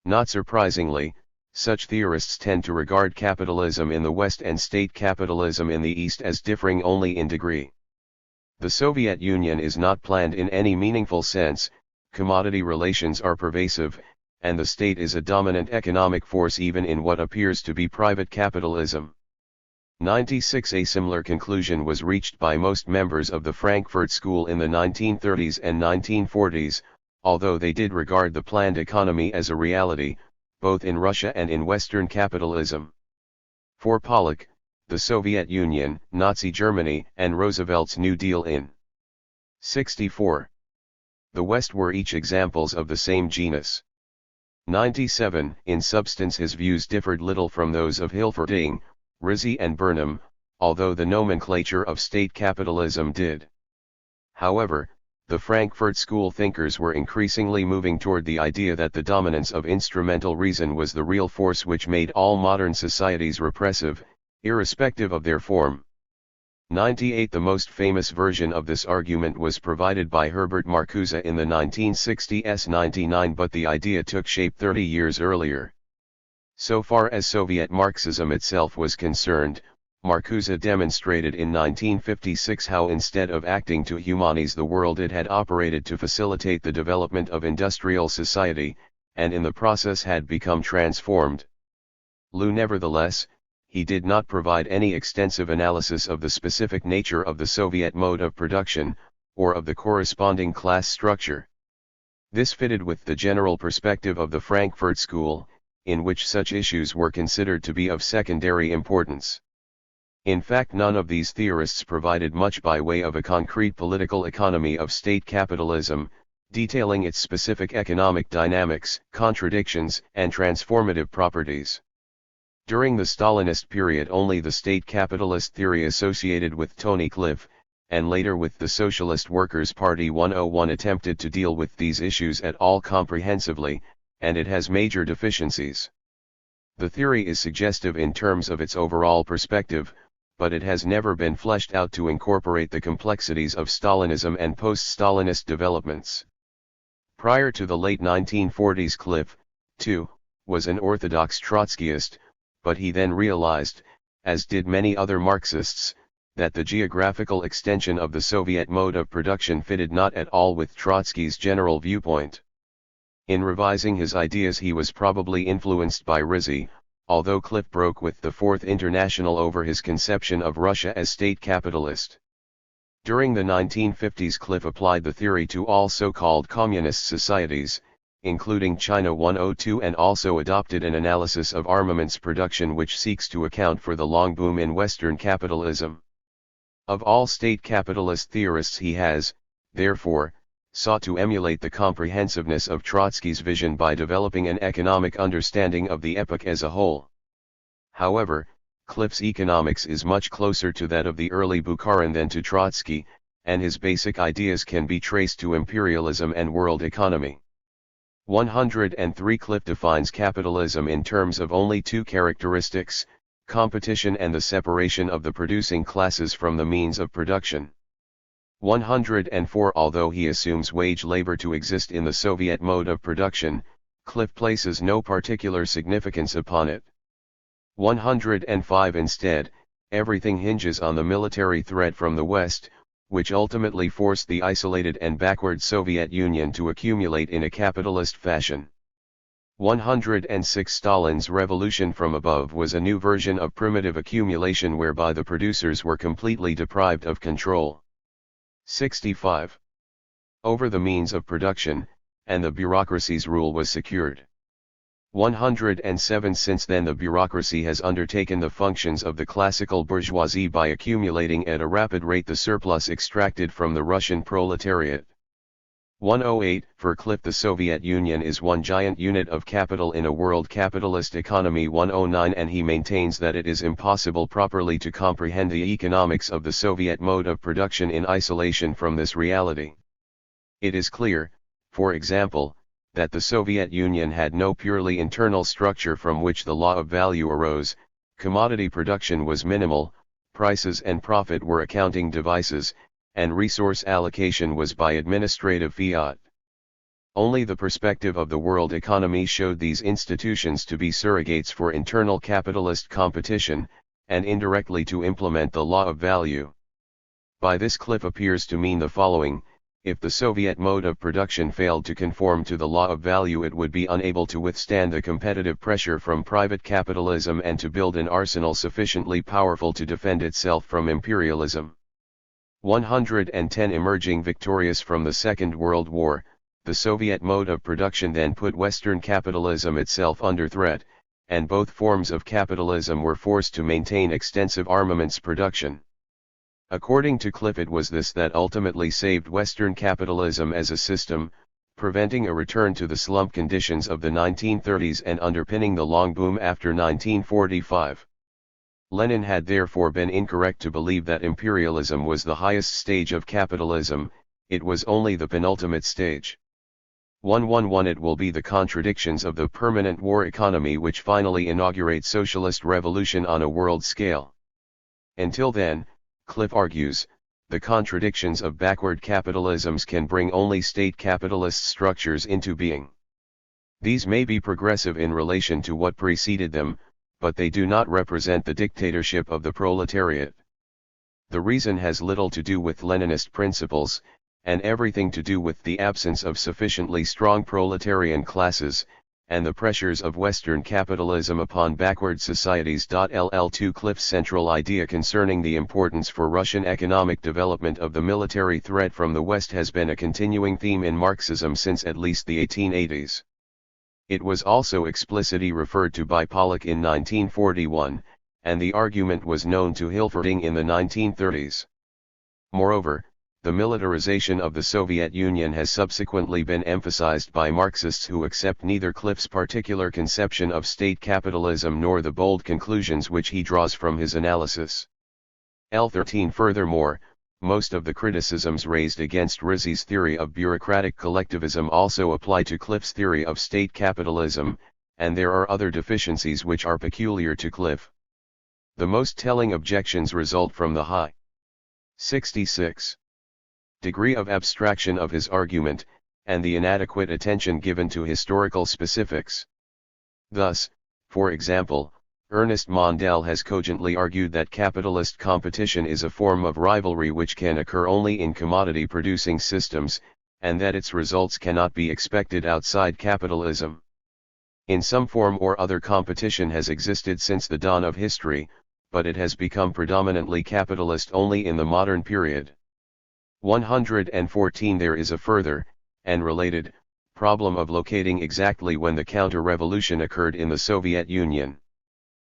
Not surprisingly, such theorists tend to regard capitalism in the West and state capitalism in the East as differing only in degree. The Soviet Union is not planned in any meaningful sense, commodity relations are pervasive, and the state is a dominant economic force even in what appears to be private capitalism. 96 A similar conclusion was reached by most members of the Frankfurt School in the 1930s and 1940s, although they did regard the planned economy as a reality, both in Russia and in Western capitalism. For Pollock, the Soviet Union, Nazi Germany, and Roosevelt's New Deal in 64. The West were each examples of the same genus. 97 In substance his views differed little from those of Hilferding, Rizzi and Burnham, although the nomenclature of state capitalism did. However, the Frankfurt School thinkers were increasingly moving toward the idea that the dominance of instrumental reason was the real force which made all modern societies repressive, irrespective of their form. 98 The most famous version of this argument was provided by Herbert Marcuse in the 1960s 99, but the idea took shape 30 years earlier. So far as Soviet Marxism itself was concerned, Marcuse demonstrated in 1956 how instead of acting to humanize the world it had operated to facilitate the development of industrial society, and in the process had become transformed. Nevertheless, he did not provide any extensive analysis of the specific nature of the Soviet mode of production, or of the corresponding class structure. This fitted with the general perspective of the Frankfurt School, in which such issues were considered to be of secondary importance. In fact, none of these theorists provided much by way of a concrete political economy of state capitalism, detailing its specific economic dynamics, contradictions, and transformative properties. During the Stalinist period only the state capitalist theory associated with Tony Cliff, and later with the Socialist Workers' Party 101 attempted to deal with these issues at all comprehensively, and it has major deficiencies. The theory is suggestive in terms of its overall perspective, but it has never been fleshed out to incorporate the complexities of Stalinism and post-Stalinist developments. Prior to the late 1940s Cliff, too, was an orthodox Trotskyist, but he then realized, as did many other Marxists, that the geographical extension of the Soviet mode of production fitted not at all with Trotsky's general viewpoint. In revising his ideas he was probably influenced by Rizzi, although Cliff broke with the Fourth International over his conception of Russia as state capitalist. During the 1950s Cliff applied the theory to all so-called communist societies, including China 102, and also adopted an analysis of armaments production which seeks to account for the long boom in Western capitalism. Of all state capitalist theorists he has, therefore, sought to emulate the comprehensiveness of Trotsky's vision by developing an economic understanding of the epoch as a whole. However, Cliff's economics is much closer to that of the early Bukharin than to Trotsky, and his basic ideas can be traced to imperialism and world economy. 103 Cliff defines capitalism in terms of only two characteristics, competition and the separation of the producing classes from the means of production. 104 Although he assumes wage labor to exist in the Soviet mode of production, Cliff places no particular significance upon it. 105 Instead, everything hinges on the military threat from the West, which ultimately forced the isolated and backward Soviet Union to accumulate in a capitalist fashion. 106 Stalin's revolution from above was a new version of primitive accumulation whereby the producers were completely deprived of control. 65. Over the means of production, and the bureaucracy's rule was secured. 107 Since then the bureaucracy has undertaken the functions of the classical bourgeoisie by accumulating at a rapid rate the surplus extracted from the Russian proletariat. 108 For Cliff, the Soviet Union is one giant unit of capital in a world capitalist economy. 109 And he maintains that it is impossible properly to comprehend the economics of the Soviet mode of production in isolation from this reality. It is clear, for example, that the Soviet Union had no purely internal structure from which the law of value arose, commodity production was minimal, prices and profit were accounting devices, and resource allocation was by administrative fiat. Only the perspective of the world economy showed these institutions to be surrogates for internal capitalist competition, and indirectly to implement the law of value. By this Cliff appears to mean the following: if the Soviet mode of production failed to conform to the law of value, it would be unable to withstand the competitive pressure from private capitalism and to build an arsenal sufficiently powerful to defend itself from imperialism. 110 Emerging victorious from the Second World War, the Soviet mode of production then put Western capitalism itself under threat, and both forms of capitalism were forced to maintain extensive armaments production. According to Cliff, it was this that ultimately saved Western capitalism as a system, preventing a return to the slump conditions of the 1930s and underpinning the long boom after 1945. Lenin had therefore been incorrect to believe that imperialism was the highest stage of capitalism, it was only the penultimate stage. 111 It will be the contradictions of the permanent war economy which finally inaugurate socialist revolution on a world scale. Until then, Cliff argues, the contradictions of backward capitalisms can bring only state capitalist structures into being. These may be progressive in relation to what preceded them, but they do not represent the dictatorship of the proletariat. The reason has little to do with Leninist principles, and everything to do with the absence of sufficiently strong proletarian classes, and the pressures of Western capitalism upon backward societies. LL2 Cliff's central idea concerning the importance for Russian economic development of the military threat from the West has been a continuing theme in Marxism since at least the 1880s. It was also explicitly referred to by Pollock in 1941, and the argument was known to Hilferding in the 1930s. Moreover, the militarization of the Soviet Union has subsequently been emphasized by Marxists who accept neither Cliff's particular conception of state capitalism nor the bold conclusions which he draws from his analysis. L13 Furthermore, most of the criticisms raised against Rizzi's theory of bureaucratic collectivism also apply to Cliff's theory of state capitalism, and there are other deficiencies which are peculiar to Cliff. The most telling objections result from the high 66 degree of abstraction of his argument, and the inadequate attention given to historical specifics. Thus, for example, Ernest Mondale has cogently argued that capitalist competition is a form of rivalry which can occur only in commodity-producing systems, and that its results cannot be expected outside capitalism. In some form or other competition has existed since the dawn of history, but it has become predominantly capitalist only in the modern period. 114 There is a further, and related, problem of locating exactly when the counter-revolution occurred in the Soviet Union.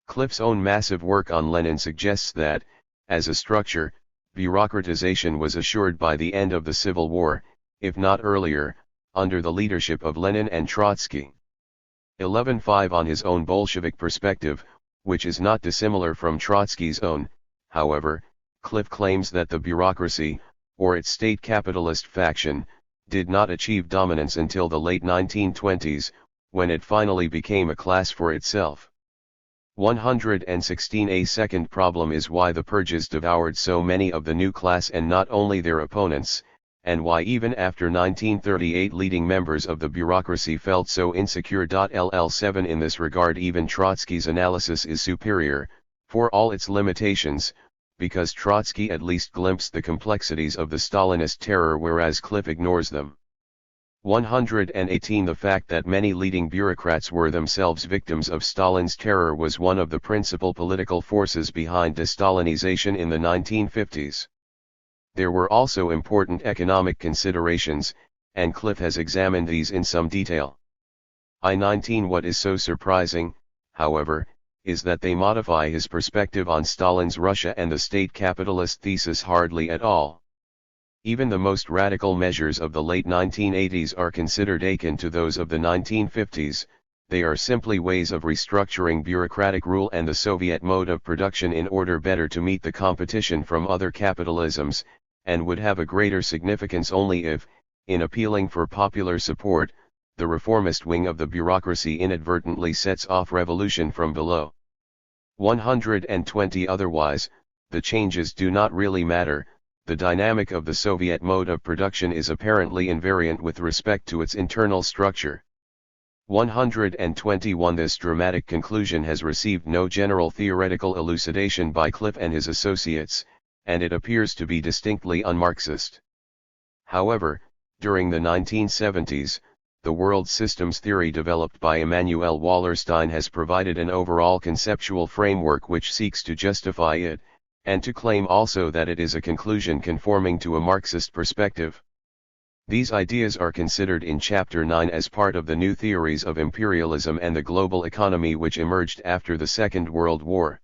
Cliff's own massive work on Lenin suggests that, as a structure, bureaucratization was assured by the end of the Civil War, if not earlier, under the leadership of Lenin and Trotsky. 11.5 On his own Bolshevik perspective, which is not dissimilar from Trotsky's own, however, Cliff claims that the bureaucracy, or its state capitalist faction, did not achieve dominance until the late 1920s, when it finally became a class for itself. 116. A second problem is why the purges devoured so many of the new class and not only their opponents, and why even after 1938 leading members of the bureaucracy felt so insecure. LL7 In this regard even Trotsky's analysis is superior, for all its limitations, because Trotsky at least glimpsed the complexities of the Stalinist terror whereas Cliff ignores them. 118. The fact that many leading bureaucrats were themselves victims of Stalin's terror was one of the principal political forces behind de-Stalinization in the 1950s. There were also important economic considerations, and Cliff has examined these in some detail. I-19. What is so surprising, however, is that they modify his perspective on Stalin's Russia and the state capitalist thesis hardly at all. Even the most radical measures of the late 1980s are considered akin to those of the 1950s, they are simply ways of restructuring bureaucratic rule and the Soviet mode of production in order better to meet the competition from other capitalisms, and would have a greater significance only if, in appealing for popular support, the reformist wing of the bureaucracy inadvertently sets off revolution from below. 120. Otherwise, the changes do not really matter. The dynamic of the Soviet mode of production is apparently invariant with respect to its internal structure. 121. This dramatic conclusion has received no general theoretical elucidation by Cliff and his associates, and it appears to be distinctly un-Marxist. However, during the 1970s, the world systems theory developed by Emanuel Wallerstein has provided an overall conceptual framework which seeks to justify it, and to claim also that it is a conclusion conforming to a Marxist perspective. These ideas are considered in Chapter 9 as part of the new theories of imperialism and the global economy which emerged after the Second World War.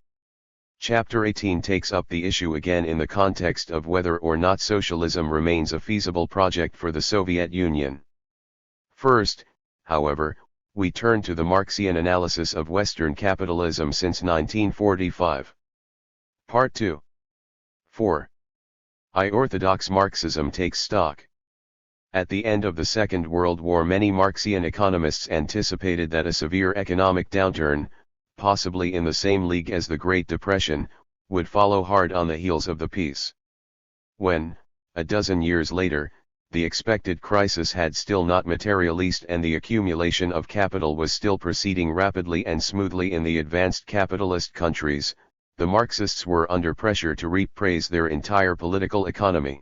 Chapter 18 takes up the issue again in the context of whether or not socialism remains a feasible project for the Soviet Union. First, however, we turn to the Marxian analysis of Western capitalism since 1945. Part 2. 4. I-Orthodox Marxism takes stock. At the end of the Second World War many Marxian economists anticipated that a severe economic downturn, possibly in the same league as the Great Depression, would follow hard on the heels of the peace. When, a dozen years later, the expected crisis had still not materialized and the accumulation of capital was still proceeding rapidly and smoothly in the advanced capitalist countries, the Marxists were under pressure to reappraise their entire political economy.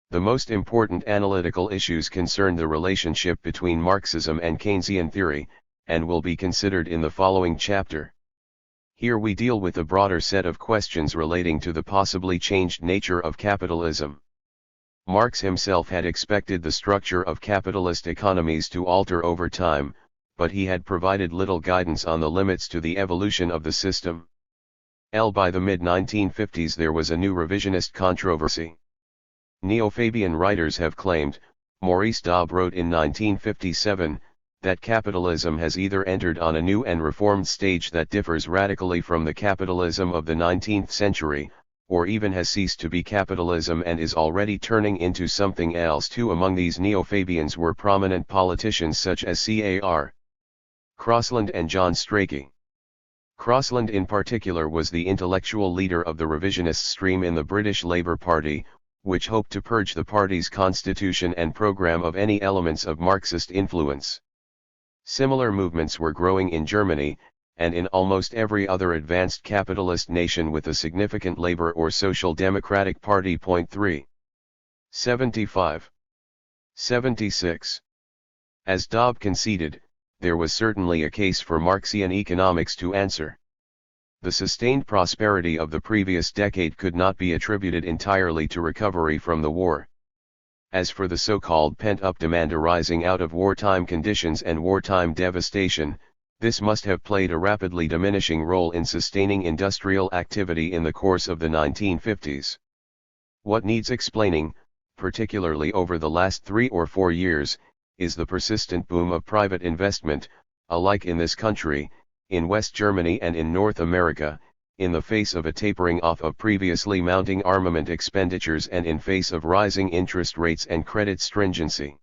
The most important analytical issues concern the relationship between Marxism and Keynesian theory, and will be considered in the following chapter. Here we deal with a broader set of questions relating to the possibly changed nature of capitalism. Marx himself had expected the structure of capitalist economies to alter over time, but he had provided little guidance on the limits to the evolution of the system. By the mid-1950s there was a new revisionist controversy. Neo-Fabian writers have claimed, Maurice Daub wrote in 1957, that capitalism has either entered on a new and reformed stage that differs radically from the capitalism of the 19th century, or even has ceased to be capitalism and is already turning into something else. Two among these Neo-Fabians were prominent politicians such as C.A.R. Crossland and John Strachey. Crossland in particular was the intellectual leader of the revisionist stream in the British Labour Party, which hoped to purge the party's constitution and programme of any elements of Marxist influence. Similar movements were growing in Germany, and in almost every other advanced capitalist nation with a significant Labour or Social Democratic Party. 3. 75. 76. As Daub conceded, there was certainly a case for Marxian economics to answer. The sustained prosperity of the previous decade could not be attributed entirely to recovery from the war. As for the so-called pent-up demand arising out of wartime conditions and wartime devastation, this must have played a rapidly diminishing role in sustaining industrial activity in the course of the 1950s. What needs explaining, particularly over the last 3 or 4 years, is the persistent boom of private investment, alike in this country, in West Germany and in North America, in the face of a tapering off of previously mounting armament expenditures and in face of rising interest rates and credit stringency.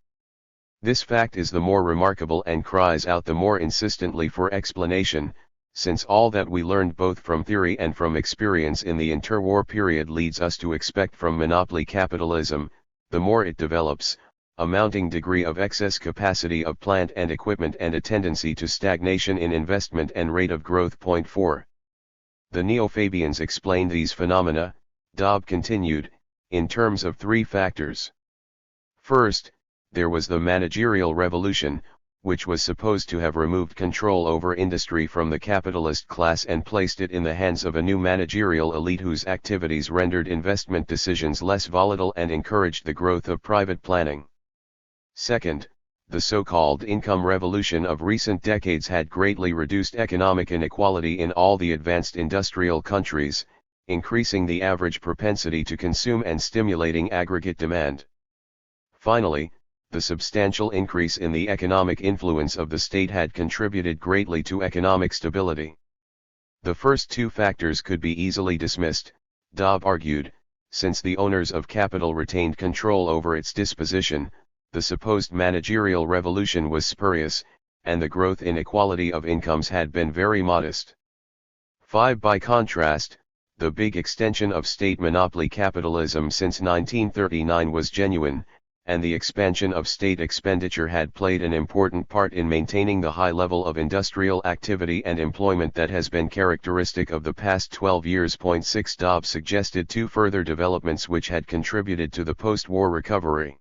This fact is the more remarkable and cries out the more insistently for explanation, since all that we learned both from theory and from experience in the interwar period leads us to expect from monopoly capitalism, the more it develops, a mounting degree of excess capacity of plant and equipment and a tendency to stagnation in investment and rate of growth. Point 4. The Neo-Fabians explained these phenomena, Dobb continued, in terms of three factors. First, there was the managerial revolution, which was supposed to have removed control over industry from the capitalist class and placed it in the hands of a new managerial elite whose activities rendered investment decisions less volatile and encouraged the growth of private planning. Second, the so-called income revolution of recent decades had greatly reduced economic inequality in all the advanced industrial countries, increasing the average propensity to consume and stimulating aggregate demand. Finally, the substantial increase in the economic influence of the state had contributed greatly to economic stability. The first two factors could be easily dismissed, Dobb argued, since the owners of capital retained control over its disposition. The supposed managerial revolution was spurious, and the growth inequality of incomes had been very modest. 5. By contrast, the big extension of state monopoly capitalism since 1939 was genuine, and the expansion of state expenditure had played an important part in maintaining the high level of industrial activity and employment that has been characteristic of the past 12 years. 6. Dobb suggested two further developments which had contributed to the post-war recovery.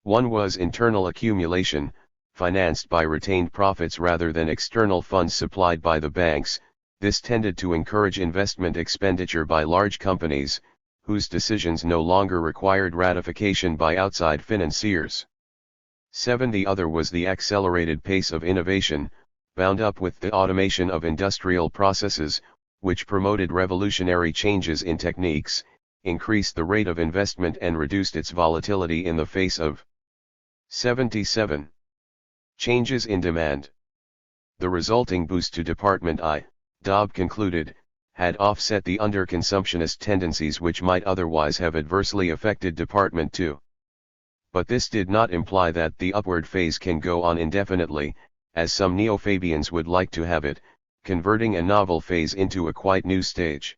One was internal accumulation, financed by retained profits rather than external funds supplied by the banks. This tended to encourage investment expenditure by large companies, whose decisions no longer required ratification by outside financiers. 7. The other was the accelerated pace of innovation, bound up with the automation of industrial processes, which promoted revolutionary changes in techniques, increased the rate of investment and reduced its volatility in the face of 77. Changes in demand. The resulting boost to Department I, Dobb concluded, had offset the underconsumptionist tendencies which might otherwise have adversely affected Department II. But this did not imply that the upward phase can go on indefinitely, as some Neo-Fabians would like to have it, converting a novel phase into a quite new stage.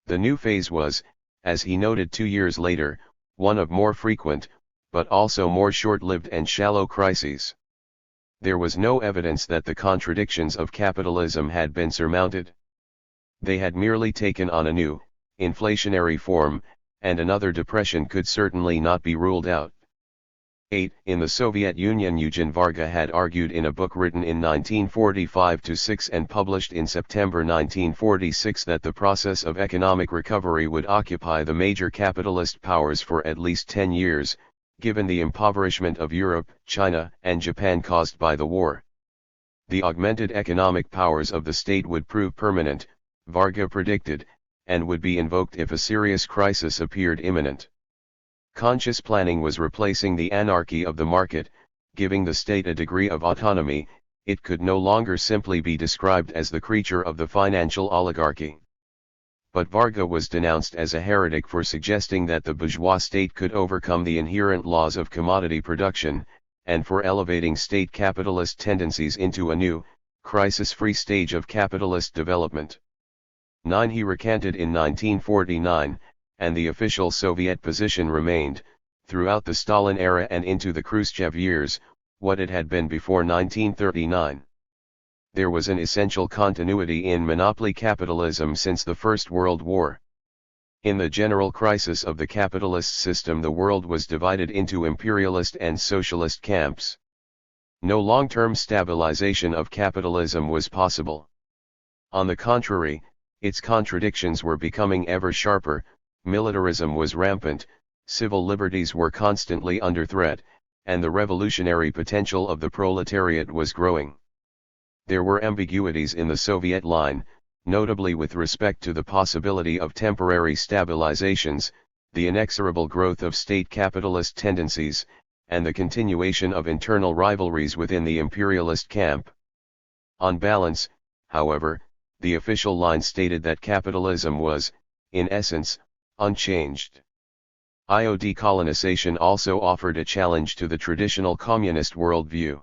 The new phase was, as he noted 2 years later, one of more frequent, but also more short-lived and shallow crises. There was no evidence that the contradictions of capitalism had been surmounted. They had merely taken on a new, inflationary form, and another depression could certainly not be ruled out. 8. In the Soviet Union, Eugen Varga had argued in a book written in 1945-6 and published in September 1946 that the process of economic recovery would occupy the major capitalist powers for at least 10 years, given the impoverishment of Europe, China, and Japan caused by the war. The augmented economic powers of the state would prove permanent, Varga predicted, and would be invoked if a serious crisis appeared imminent. Conscious planning was replacing the anarchy of the market, giving the state a degree of autonomy. It could no longer simply be described as the creature of the financial oligarchy. But Varga was denounced as a heretic for suggesting that the bourgeois state could overcome the inherent laws of commodity production, and for elevating state capitalist tendencies into a new, crisis-free stage of capitalist development. 9. He recanted in 1949, and the official Soviet position remained, throughout the Stalin era and into the Khrushchev years, what it had been before 1939. There was an essential continuity in monopoly capitalism since the First World War. In the general crisis of the capitalist system, the world was divided into imperialist and socialist camps. No long-term stabilization of capitalism was possible. On the contrary, its contradictions were becoming ever sharper, militarism was rampant, civil liberties were constantly under threat, and the revolutionary potential of the proletariat was growing. There were ambiguities in the Soviet line, notably with respect to the possibility of temporary stabilizations, the inexorable growth of state capitalist tendencies, and the continuation of internal rivalries within the imperialist camp. On balance, however, the official line stated that capitalism was, in essence, unchanged. Decolonization also offered a challenge to the traditional communist worldview.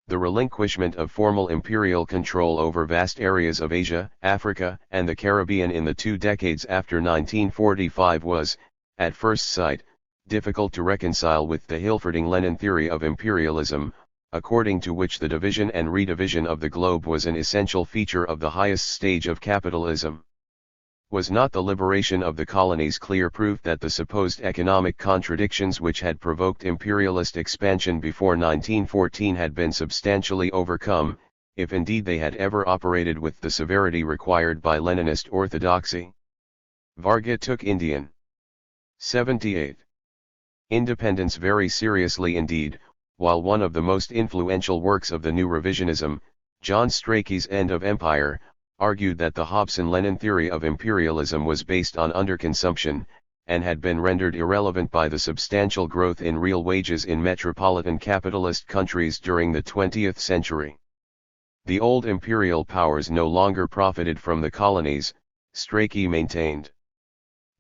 The relinquishment of formal imperial control over vast areas of Asia, Africa, and the Caribbean in the 2 decades after 1945 was, at first sight, difficult to reconcile with the Hilferding-Lenin theory of imperialism, according to which the division and redivision of the globe was an essential feature of the highest stage of capitalism. Was not the liberation of the colonies clear proof that the supposed economic contradictions which had provoked imperialist expansion before 1914 had been substantially overcome, if indeed they had ever operated with the severity required by Leninist orthodoxy? Varga took Indian 78. Independence very seriously indeed, while one of the most influential works of the new revisionism, John Strachey's End of Empire, argued that the Hobson-Lenin theory of imperialism was based on underconsumption, and had been rendered irrelevant by the substantial growth in real wages in metropolitan capitalist countries during the 20th century. The old imperial powers no longer profited from the colonies, Strachey maintained.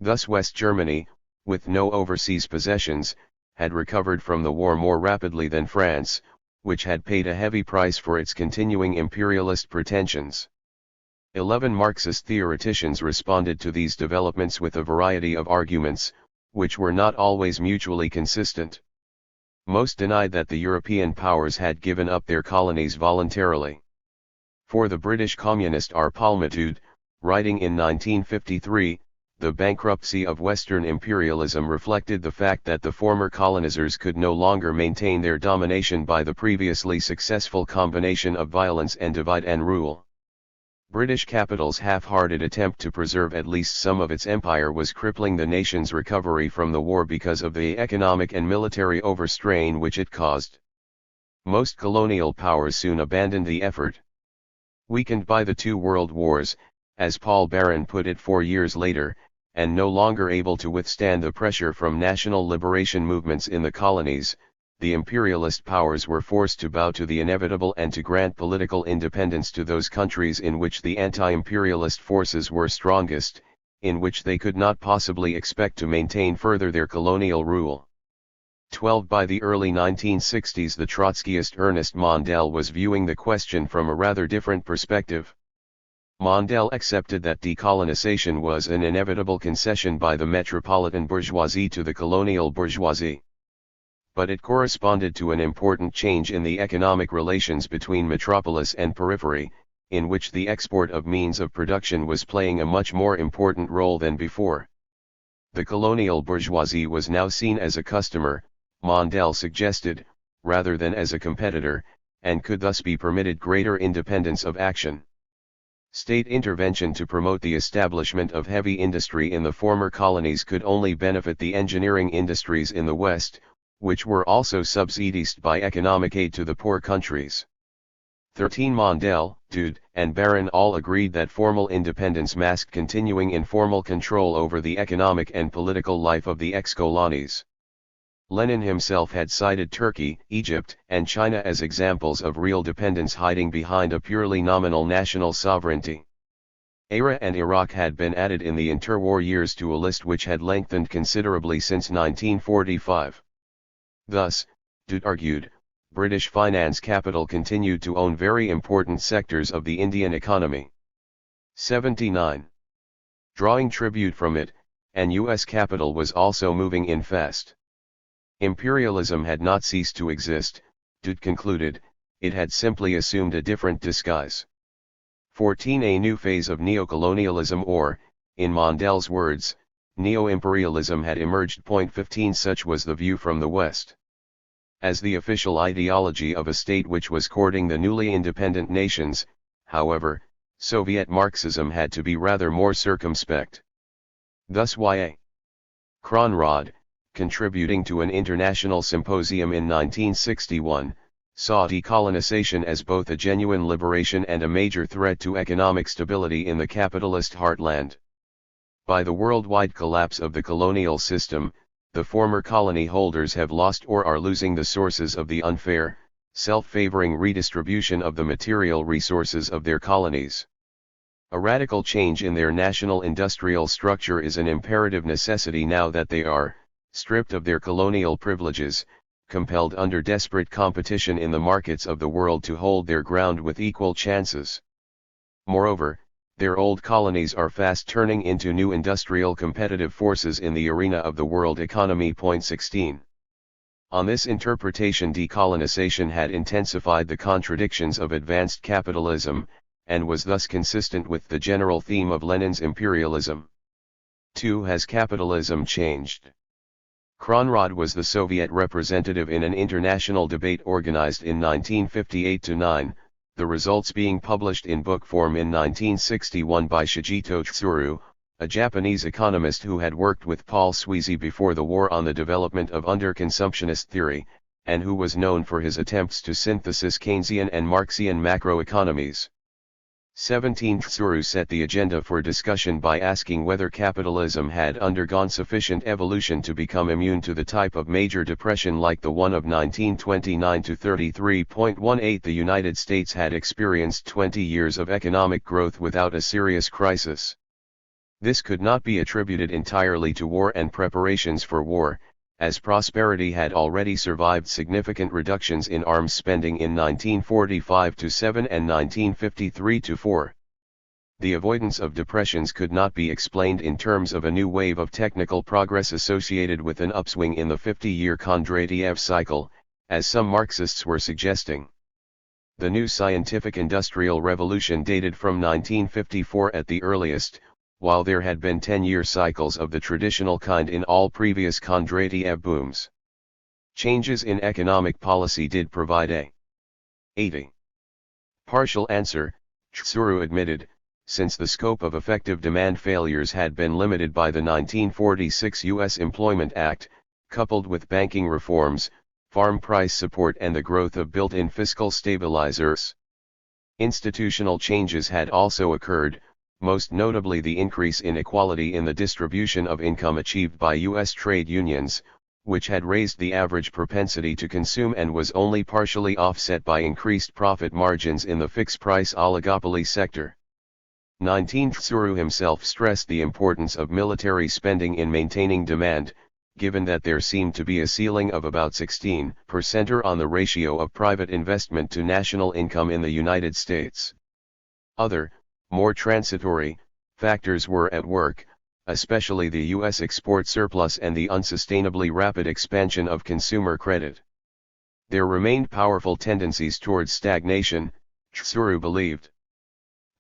Thus West Germany, with no overseas possessions, had recovered from the war more rapidly than France, which had paid a heavy price for its continuing imperialist pretensions. 11 Marxist theoreticians responded to these developments with a variety of arguments, which were not always mutually consistent. Most denied that the European powers had given up their colonies voluntarily. For the British communist R. Palmatude, writing in 1953, the bankruptcy of Western imperialism reflected the fact that the former colonizers could no longer maintain their domination by the previously successful combination of violence and divide and rule. British capital's half-hearted attempt to preserve at least some of its empire was crippling the nation's recovery from the war because of the economic and military overstrain which it caused. Most colonial powers soon abandoned the effort. Weakened by the 2 world wars, as Paul Barron put it 4 years later, and no longer able to withstand the pressure from national liberation movements in the colonies, the imperialist powers were forced to bow to the inevitable and to grant political independence to those countries in which the anti-imperialist forces were strongest, in which they could not possibly expect to maintain further their colonial rule. 12 By the early 1960s the Trotskyist Ernest Mondale was viewing the question from a rather different perspective. Mondale accepted that decolonization was an inevitable concession by the metropolitan bourgeoisie to the colonial bourgeoisie. But it corresponded to an important change in the economic relations between metropolis and periphery, in which the export of means of production was playing a much more important role than before. The colonial bourgeoisie was now seen as a customer, Mondale suggested, rather than as a competitor, and could thus be permitted greater independence of action. State intervention to promote the establishment of heavy industry in the former colonies could only benefit the engineering industries in the West, which were also subsidized by economic aid to the poor countries. 13 Mondale, Dude, and Barron all agreed that formal independence masked continuing informal control over the economic and political life of the ex-colonies. Lenin himself had cited Turkey, Egypt, and China as examples of real dependence hiding behind a purely nominal national sovereignty. Iran and Iraq had been added in the interwar years to a list which had lengthened considerably since 1945. Thus, Dude argued, British finance capital continued to own very important sectors of the Indian economy. 79. Drawing tribute from it, and U.S. capital was also moving in fast. Imperialism had not ceased to exist, Dude concluded, it had simply assumed a different disguise. 14 A new phase of neocolonialism or, in Mondale's words, neo-imperialism had emerged. 15 Such was the view from the West. As the official ideology of a state which was courting the newly independent nations, however, Soviet Marxism had to be rather more circumspect. Thus Y.A. Kronrod, contributing to an international symposium in 1961, saw decolonization as both a genuine liberation and a major threat to economic stability in the capitalist heartland. By the worldwide collapse of the colonial system, the former colony holders have lost or are losing the sources of the unfair, self-favoring redistribution of the material resources of their colonies. A radical change in their national industrial structure is an imperative necessity now that they are, stripped of their colonial privileges, compelled under desperate competition in the markets of the world to hold their ground with equal chances. Moreover, their old colonies are fast turning into new industrial competitive forces in the arena of the world economy. 16. On this interpretation, decolonization had intensified the contradictions of advanced capitalism, and was thus consistent with the general theme of Lenin's imperialism. 2. Has capitalism changed? Kronrod was the Soviet representative in an international debate organized in 1958-9, the results being published in book form in 1961 by Shigito Tsuru, a Japanese economist who had worked with Paul Sweezy before the war on the development of underconsumptionist theory, and who was known for his attempts to synthesis Keynesian and Marxian macroeconomies. 17. Tsuru set the agenda for discussion by asking whether capitalism had undergone sufficient evolution to become immune to the type of major depression like the one of 1929-33.18. The United States had experienced 20 years of economic growth without a serious crisis. This could not be attributed entirely to war and preparations for war, as prosperity had already survived significant reductions in arms spending in 1945-7 and 1953-4. The avoidance of depressions could not be explained in terms of a new wave of technical progress associated with an upswing in the 50-year Kondratiev cycle, as some Marxists were suggesting. The new scientific industrial revolution dated from 1954 at the earliest, while there had been 10-year cycles of the traditional kind in all previous Kondratiev booms. Changes in economic policy did provide a 80. Partial answer, Tsuru admitted, since the scope of effective demand failures had been limited by the 1946 U.S. Employment Act, coupled with banking reforms, farm price support and the growth of built-in fiscal stabilizers. Institutional changes had also occurred, most notably the increase in equality in the distribution of income achieved by U.S. trade unions, which had raised the average propensity to consume and was only partially offset by increased profit margins in the fixed-price oligopoly sector. 19. Tsuru himself stressed the importance of military spending in maintaining demand, given that there seemed to be a ceiling of about 16% on the ratio of private investment to national income in the United States. Other, more transitory, factors were at work, especially the U.S. export surplus and the unsustainably rapid expansion of consumer credit. There remained powerful tendencies towards stagnation, Tsuru believed.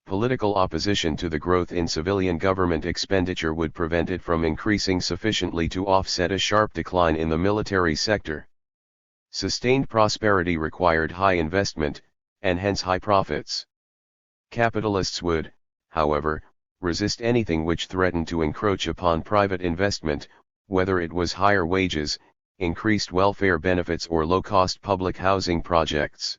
Political opposition to the growth in civilian government expenditure would prevent it from increasing sufficiently to offset a sharp decline in the military sector. Sustained prosperity required high investment, and hence high profits. Capitalists would, however, resist anything which threatened to encroach upon private investment, whether it was higher wages, increased welfare benefits or low-cost public housing projects.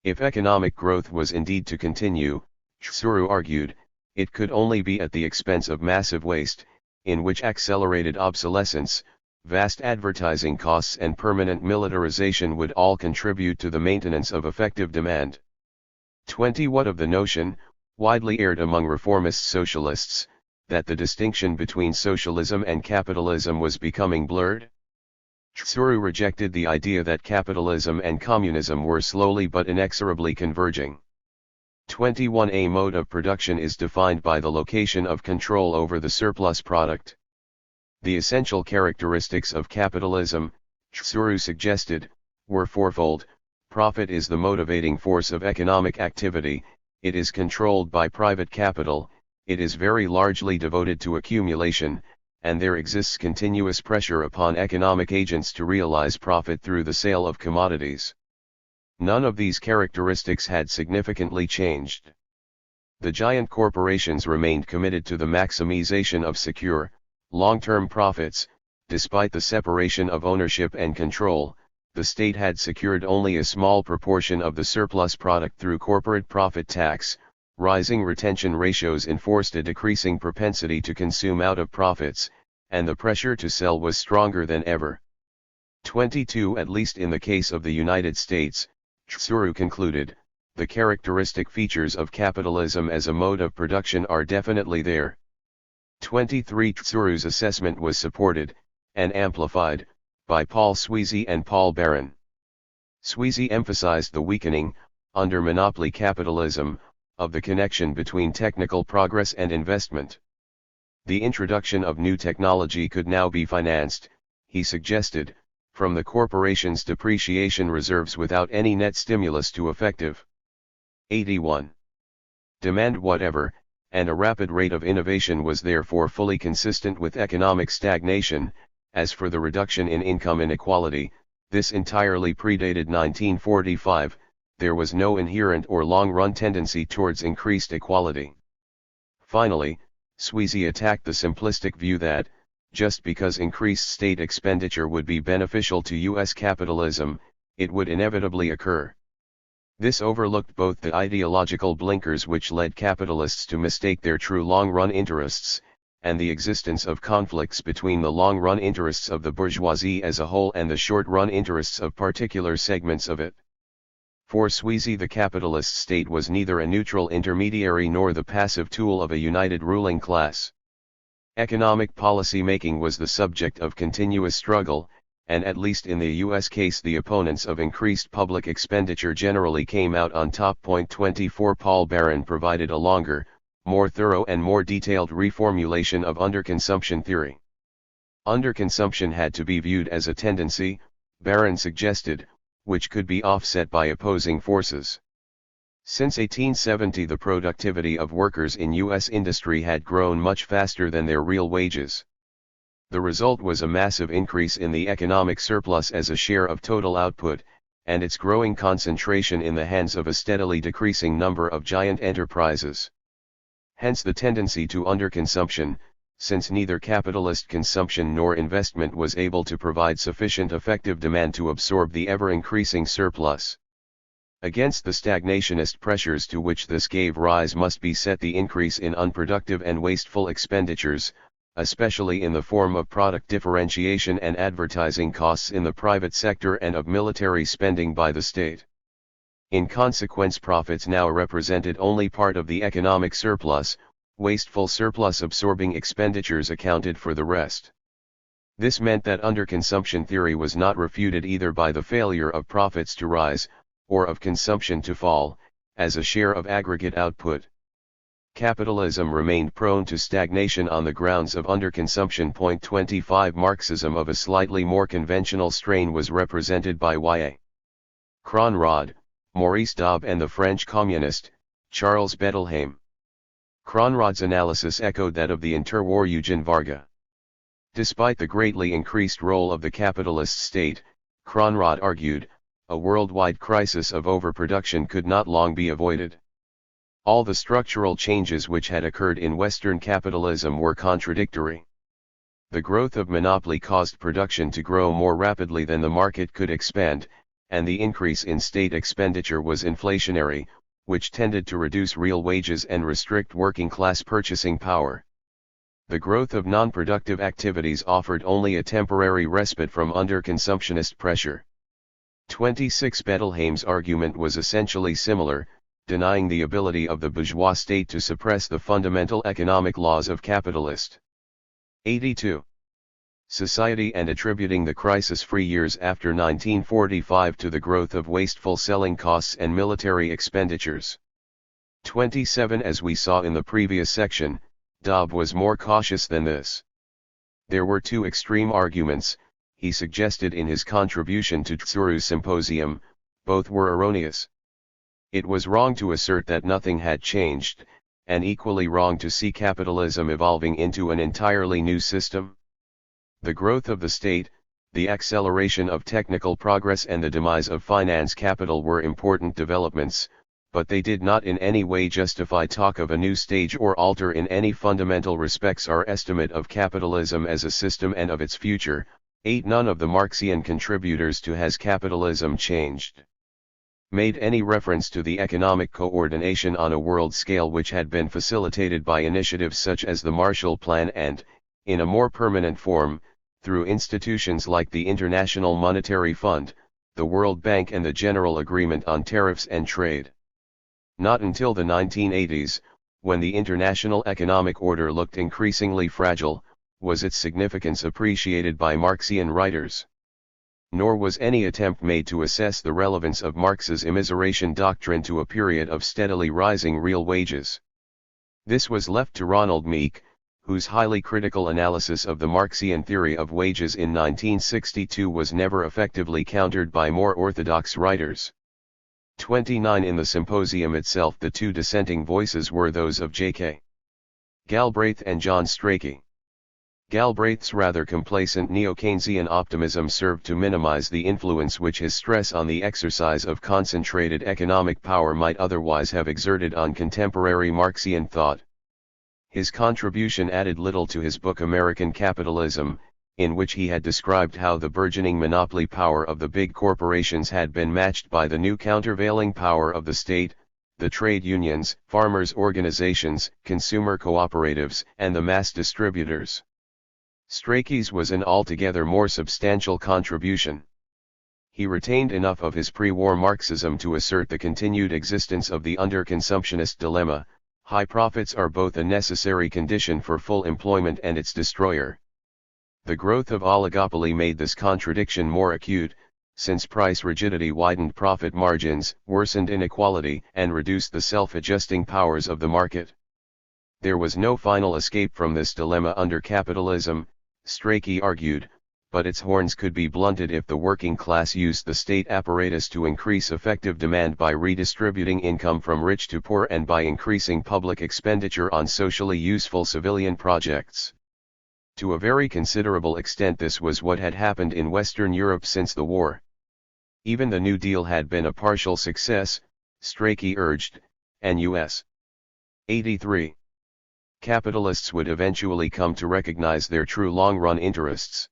If economic growth was indeed to continue, Tsuru argued, it could only be at the expense of massive waste, in which accelerated obsolescence, vast advertising costs and permanent militarization would all contribute to the maintenance of effective demand. 20. What of the notion, widely aired among reformist socialists, that the distinction between socialism and capitalism was becoming blurred? Tsuru rejected the idea that capitalism and communism were slowly but inexorably converging. 21. A mode of production is defined by the location of control over the surplus product. The essential characteristics of capitalism, Tsuru suggested, were fourfold. Profit is the motivating force of economic activity, it is controlled by private capital, it is very largely devoted to accumulation, and there exists continuous pressure upon economic agents to realize profit through the sale of commodities. None of these characteristics had significantly changed. The giant corporations remained committed to the maximization of secure, long-term profits, despite the separation of ownership and control. The state had secured only a small proportion of the surplus product through corporate profit tax, rising retention ratios enforced a decreasing propensity to consume out of profits, and the pressure to sell was stronger than ever. 22. At least in the case of the United States, Tsuru concluded, the characteristic features of capitalism as a mode of production are definitely there. 23. Tsuru's assessment was supported, and amplified, by Paul Sweezy and Paul Barron. Sweezy emphasized the weakening, under monopoly capitalism, of the connection between technical progress and investment. The introduction of new technology could now be financed, he suggested, from the corporation's depreciation reserves without any net stimulus to effective. 81. Demand whatever, and a rapid rate of innovation was therefore fully consistent with economic stagnation. As for the reduction in income inequality, this entirely predated 1945, there was no inherent or long-run tendency towards increased equality. Finally, Sweezy attacked the simplistic view that, just because increased state expenditure would be beneficial to U.S. capitalism, it would inevitably occur. This overlooked both the ideological blinkers which led capitalists to mistake their true long-run interests, and the existence of conflicts between the long-run interests of the bourgeoisie as a whole and the short-run interests of particular segments of it. For Sweezy, the capitalist state was neither a neutral intermediary nor the passive tool of a united ruling class. Economic policy making was the subject of continuous struggle, and at least in the U.S. case the opponents of increased public expenditure generally came out on top. 24. Paul Barron provided a longer, more thorough and more detailed reformulation of underconsumption theory. Underconsumption had to be viewed as a tendency, Barron suggested, which could be offset by opposing forces. Since 1870 the productivity of workers in U.S. industry had grown much faster than their real wages. The result was a massive increase in the economic surplus as a share of total output, and its growing concentration in the hands of a steadily decreasing number of giant enterprises. Hence the tendency to underconsumption, since neither capitalist consumption nor investment was able to provide sufficient effective demand to absorb the ever-increasing surplus. Against the stagnationist pressures to which this gave rise must be set the increase in unproductive and wasteful expenditures, especially in the form of product differentiation and advertising costs in the private sector and of military spending by the state. In consequence, profits now represented only part of the economic surplus, wasteful surplus absorbing expenditures accounted for the rest. This meant that underconsumption theory was not refuted either by the failure of profits to rise, or of consumption to fall, as a share of aggregate output. Capitalism remained prone to stagnation on the grounds of underconsumption. 25 Marxism of a slightly more conventional strain was represented by Y.A. Cronrod, Maurice Daube and the French communist, Charles Bettelheim. Cronrod's analysis echoed that of the interwar Eugen Varga. Despite the greatly increased role of the capitalist state, Cronrod argued, a worldwide crisis of overproduction could not long be avoided. All the structural changes which had occurred in Western capitalism were contradictory. The growth of monopoly caused production to grow more rapidly than the market could expand, and the increase in state expenditure was inflationary, which tended to reduce real wages and restrict working-class purchasing power. The growth of non-productive activities offered only a temporary respite from underconsumptionist pressure. 26 Bettelheim's argument was essentially similar, denying the ability of the bourgeois state to suppress the fundamental economic laws of capitalist. 82. Society and attributing the crisis-free years after 1945 to the growth of wasteful selling costs and military expenditures. 27 As we saw in the previous section, Daube was more cautious than this. There were two extreme arguments, he suggested in his contribution to Tsuru's symposium, both were erroneous. It was wrong to assert that nothing had changed, and equally wrong to see capitalism evolving into an entirely new system. The growth of the state, the acceleration of technical progress and the demise of finance capital were important developments, but they did not in any way justify talk of a new stage or alter in any fundamental respects our estimate of capitalism as a system and of its future. 8 None of the Marxian contributors to Has Capitalism Changed? Made any reference to the economic coordination on a world scale which had been facilitated by initiatives such as the Marshall Plan and, in a more permanent form, through institutions like the International Monetary Fund, the World Bank and the General Agreement on Tariffs and Trade. Not until the 1980s, when the international economic order looked increasingly fragile, was its significance appreciated by Marxian writers. Nor was any attempt made to assess the relevance of Marx's immiseration doctrine to a period of steadily rising real wages. This was left to Ronald Meek, whose highly critical analysis of the Marxian theory of wages in 1962 was never effectively countered by more orthodox writers. 29 In the symposium itself, the two dissenting voices were those of J.K. Galbraith and John Strachey. Galbraith's rather complacent neo-Keynesian optimism served to minimize the influence which his stress on the exercise of concentrated economic power might otherwise have exerted on contemporary Marxian thought. His contribution added little to his book American Capitalism, in which he had described how the burgeoning monopoly power of the big corporations had been matched by the new countervailing power of the state, the trade unions, farmers' organizations, consumer cooperatives, and the mass distributors. Strachey's was an altogether more substantial contribution. He retained enough of his pre-war Marxism to assert the continued existence of the underconsumptionist dilemma: high profits are both a necessary condition for full employment and its destroyer. The growth of oligopoly made this contradiction more acute, since price rigidity widened profit margins, worsened inequality, and reduced the self-adjusting powers of the market. There was no final escape from this dilemma under capitalism, Strachey argued, but its horns could be blunted if the working class used the state apparatus to increase effective demand by redistributing income from rich to poor and by increasing public expenditure on socially useful civilian projects. To a very considerable extent this was what had happened in Western Europe since the war. Even the New Deal had been a partial success, Strachey urged, and U.S. 83. Capitalists would eventually come to recognize their true long-run interests.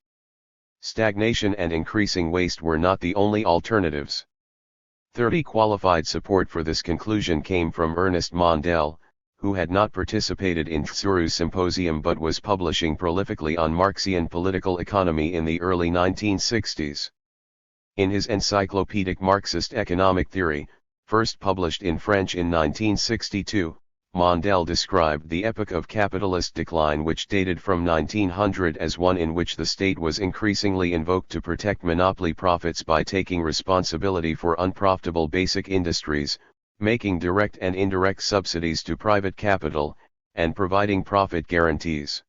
Stagnation and increasing waste were not the only alternatives. 30 qualified support for this conclusion came from Ernest Mondale, who had not participated in THIRD's symposium but was publishing prolifically on Marxian political economy in the early 1960s. In his encyclopedic Marxist economic theory, first published in French in 1962, Mondale described the epoch of capitalist decline which dated from 1900 as one in which the state was increasingly invoked to protect monopoly profits by taking responsibility for unprofitable basic industries, making direct and indirect subsidies to private capital, and providing profit guarantees.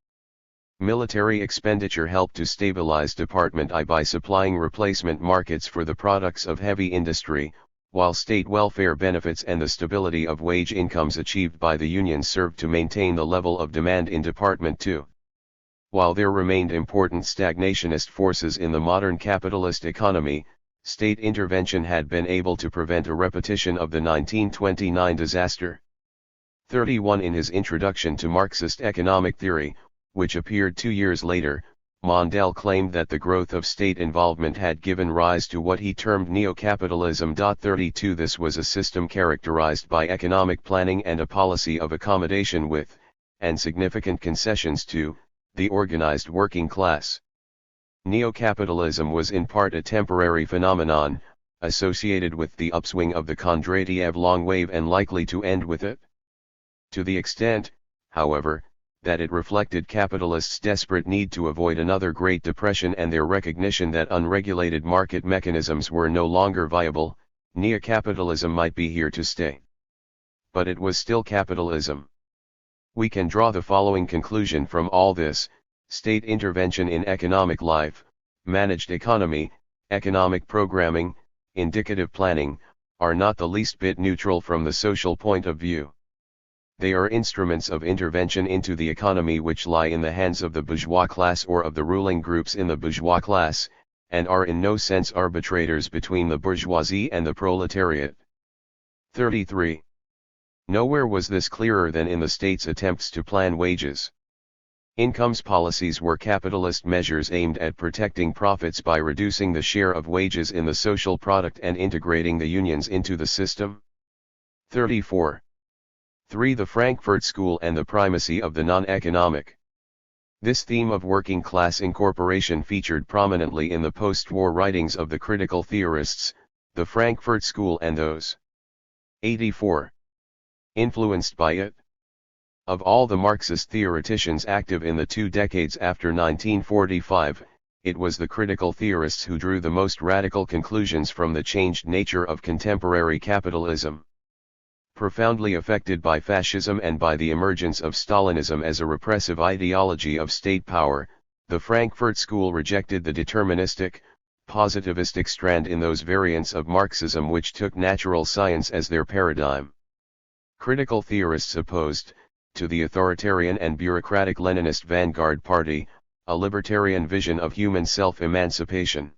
Military expenditure helped to stabilize Department I by supplying replacement markets for the products of heavy industry, while state welfare benefits and the stability of wage incomes achieved by the unions served to maintain the level of demand in Department II. While there remained important stagnationist forces in the modern capitalist economy, state intervention had been able to prevent a repetition of the 1929 disaster. 31 In his Introduction to Marxist Economic Theory, which appeared 2 years later, Mondale claimed that the growth of state involvement had given rise to what he termed neo-capitalism. 32 This was a system characterized by economic planning and a policy of accommodation with, and significant concessions to, the organized working class. Neo-capitalism was in part a temporary phenomenon, associated with the upswing of the Kondratiev long wave and likely to end with it. To the extent, however, that it reflected capitalists' desperate need to avoid another Great Depression and their recognition that unregulated market mechanisms were no longer viable, neo-capitalism might be here to stay. But it was still capitalism. We can draw the following conclusion from all this: state intervention in economic life, managed economy, economic programming, indicative planning, are not the least bit neutral from the social point of view. They are instruments of intervention into the economy which lie in the hands of the bourgeois class or of the ruling groups in the bourgeois class, and are in no sense arbitrators between the bourgeoisie and the proletariat. 33. Nowhere was this clearer than in the state's attempts to plan wages. Incomes policies were capitalist measures aimed at protecting profits by reducing the share of wages in the social product and integrating the unions into the system. 34. 3. The Frankfurt School and the primacy of the non-economic. This theme of working class incorporation featured prominently in the post-war writings of the critical theorists, the Frankfurt School and those. 84. Influenced by it. Of all the Marxist theoreticians active in the 2 decades after 1945, it was the critical theorists who drew the most radical conclusions from the changed nature of contemporary capitalism. Profoundly affected by fascism and by the emergence of Stalinism as a repressive ideology of state power, the Frankfurt School rejected the deterministic, positivistic strand in those variants of Marxism which took natural science as their paradigm. Critical theorists opposed, to the authoritarian and bureaucratic Leninist vanguard party, a libertarian vision of human self-emancipation.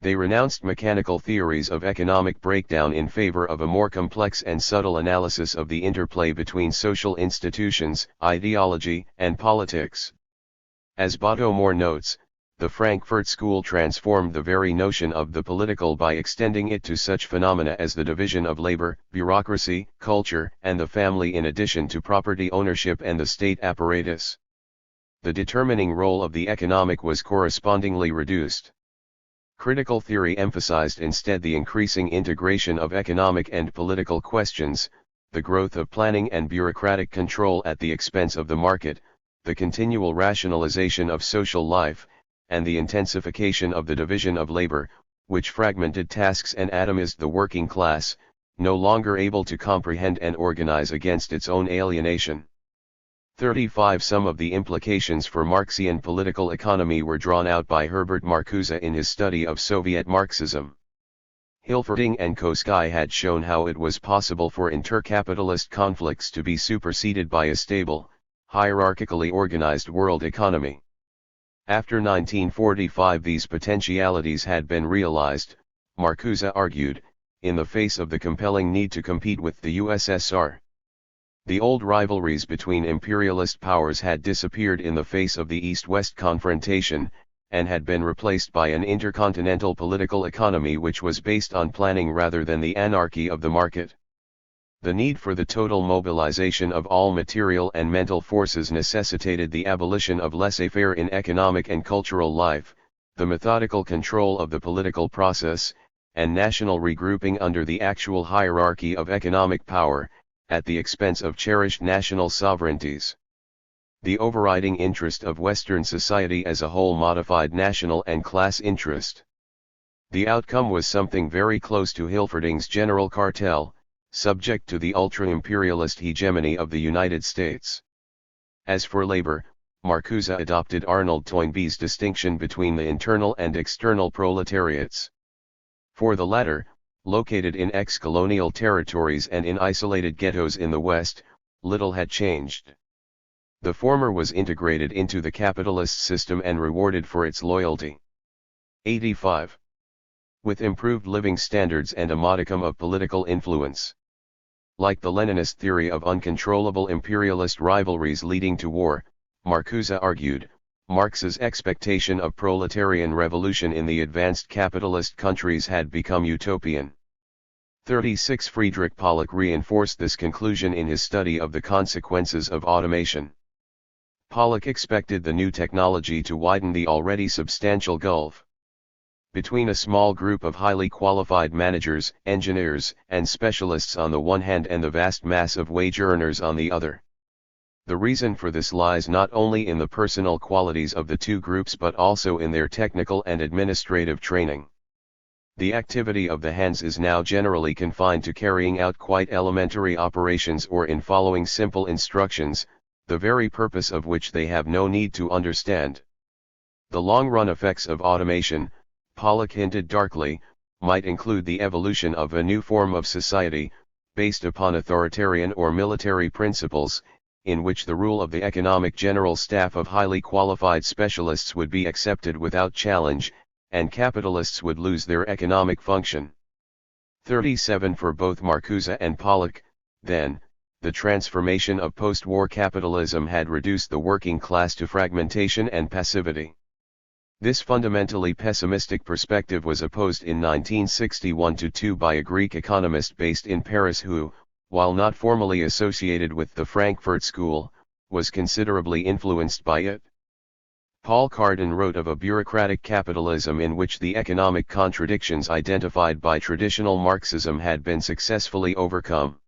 They renounced mechanical theories of economic breakdown in favor of a more complex and subtle analysis of the interplay between social institutions, ideology, and politics. As Bodo Moore notes, the Frankfurt School transformed the very notion of the political by extending it to such phenomena as the division of labor, bureaucracy, culture, and the family in addition to property ownership and the state apparatus. The determining role of the economic was correspondingly reduced. Critical theory emphasized instead the increasing integration of economic and political questions, the growth of planning and bureaucratic control at the expense of the market, the continual rationalization of social life, and the intensification of the division of labor, which fragmented tasks and atomized the working class, no longer able to comprehend and organize against its own alienation. 35 Some of the implications for Marxian political economy were drawn out by Herbert Marcuse in his study of Soviet Marxism. Hilferding and Koski had shown how it was possible for intercapitalist conflicts to be superseded by a stable, hierarchically organized world economy. After 1945 these potentialities had been realized, Marcuse argued, in the face of the compelling need to compete with the USSR. The old rivalries between imperialist powers had disappeared in the face of the East-West confrontation, and had been replaced by an intercontinental political economy which was based on planning rather than the anarchy of the market. The need for the total mobilization of all material and mental forces necessitated the abolition of laissez-faire in economic and cultural life, the methodical control of the political process, and national regrouping under the actual hierarchy of economic power, at the expense of cherished national sovereignties. The overriding interest of Western society as a whole modified national and class interest. The outcome was something very close to Hilferding's general cartel, subject to the ultra-imperialist hegemony of the United States. As for labor, Marcuse adopted Arnold Toynbee's distinction between the internal and external proletariats. For the latter, located in ex-colonial territories and in isolated ghettos in the West, little had changed. The former was integrated into the capitalist system and rewarded for its loyalty. 85. With improved living standards and a modicum of political influence. Like the Leninist theory of uncontrollable imperialist rivalries leading to war, Marcuse argued, Marx's expectation of proletarian revolution in the advanced capitalist countries had become utopian. 36 Friedrich Pollock reinforced this conclusion in his study of the consequences of automation. Pollock expected the new technology to widen the already substantial gulf between a small group of highly qualified managers, engineers, and specialists on the one hand and the vast mass of wage earners on the other. The reason for this lies not only in the personal qualities of the two groups but also in their technical and administrative training. The activity of the hands is now generally confined to carrying out quite elementary operations or in following simple instructions, the very purpose of which they have no need to understand. The long-run effects of automation, Pollock hinted darkly, might include the evolution of a new form of society, based upon authoritarian or military principles, in which the rule of the economic general staff of highly qualified specialists would be accepted without challenge, and capitalists would lose their economic function. 37 For both Marcuse and Pollock, then, the transformation of post-war capitalism had reduced the working class to fragmentation and passivity. This fundamentally pessimistic perspective was opposed in 1961-2 by a Greek economist based in Paris who, while not formally associated with the Frankfurt School, was considerably influenced by it. Paul Cardin wrote of a bureaucratic capitalism in which the economic contradictions identified by traditional Marxism had been successfully overcome.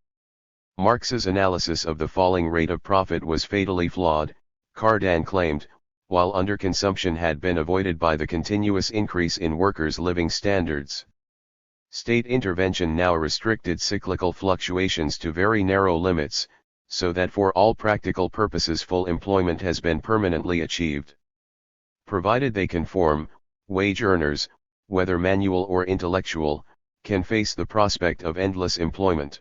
Marx's analysis of the falling rate of profit was fatally flawed, Cardan claimed, while underconsumption had been avoided by the continuous increase in workers' living standards. State intervention now restricted cyclical fluctuations to very narrow limits, so that for all practical purposes full employment has been permanently achieved. Provided they conform, wage earners, whether manual or intellectual, can face the prospect of endless employment.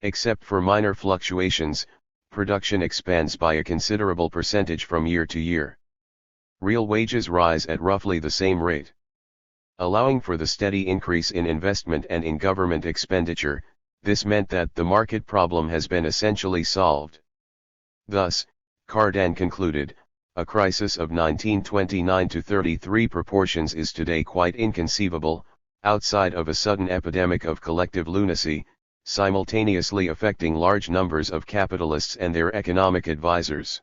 Except for minor fluctuations, production expands by a considerable percentage from year to year. Real wages rise at roughly the same rate. Allowing for the steady increase in investment and in government expenditure, this meant that the market problem has been essentially solved. Thus, Cardan concluded, a crisis of 1929 to 33 proportions is today quite inconceivable, outside of a sudden epidemic of collective lunacy, simultaneously affecting large numbers of capitalists and their economic advisors.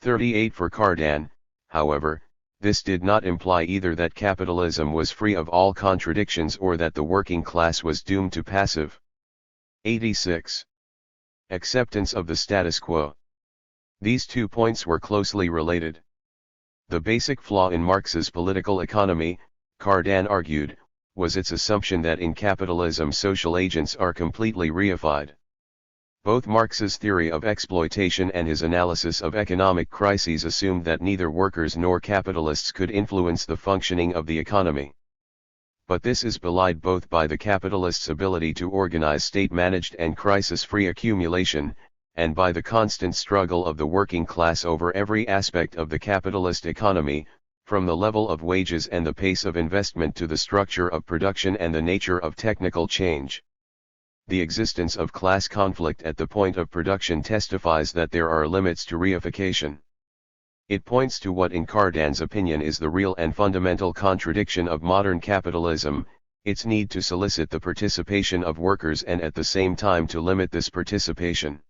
38 For Cardan, however, this did not imply either that capitalism was free of all contradictions or that the working class was doomed to passive. 86. Acceptance of the status quo. These 2 points were closely related. The basic flaw in Marx's political economy, Cardan argued, was its assumption that in capitalism social agents are completely reified. Both Marx's theory of exploitation and his analysis of economic crises assumed that neither workers nor capitalists could influence the functioning of the economy. But this is belied both by the capitalist's ability to organize state-managed and crisis-free accumulation, and by the constant struggle of the working class over every aspect of the capitalist economy, from the level of wages and the pace of investment to the structure of production and the nature of technical change. The existence of class conflict at the point of production testifies that there are limits to reification. It points to what in Cardan's opinion is the real and fundamental contradiction of modern capitalism, its need to solicit the participation of workers and at the same time to limit this participation.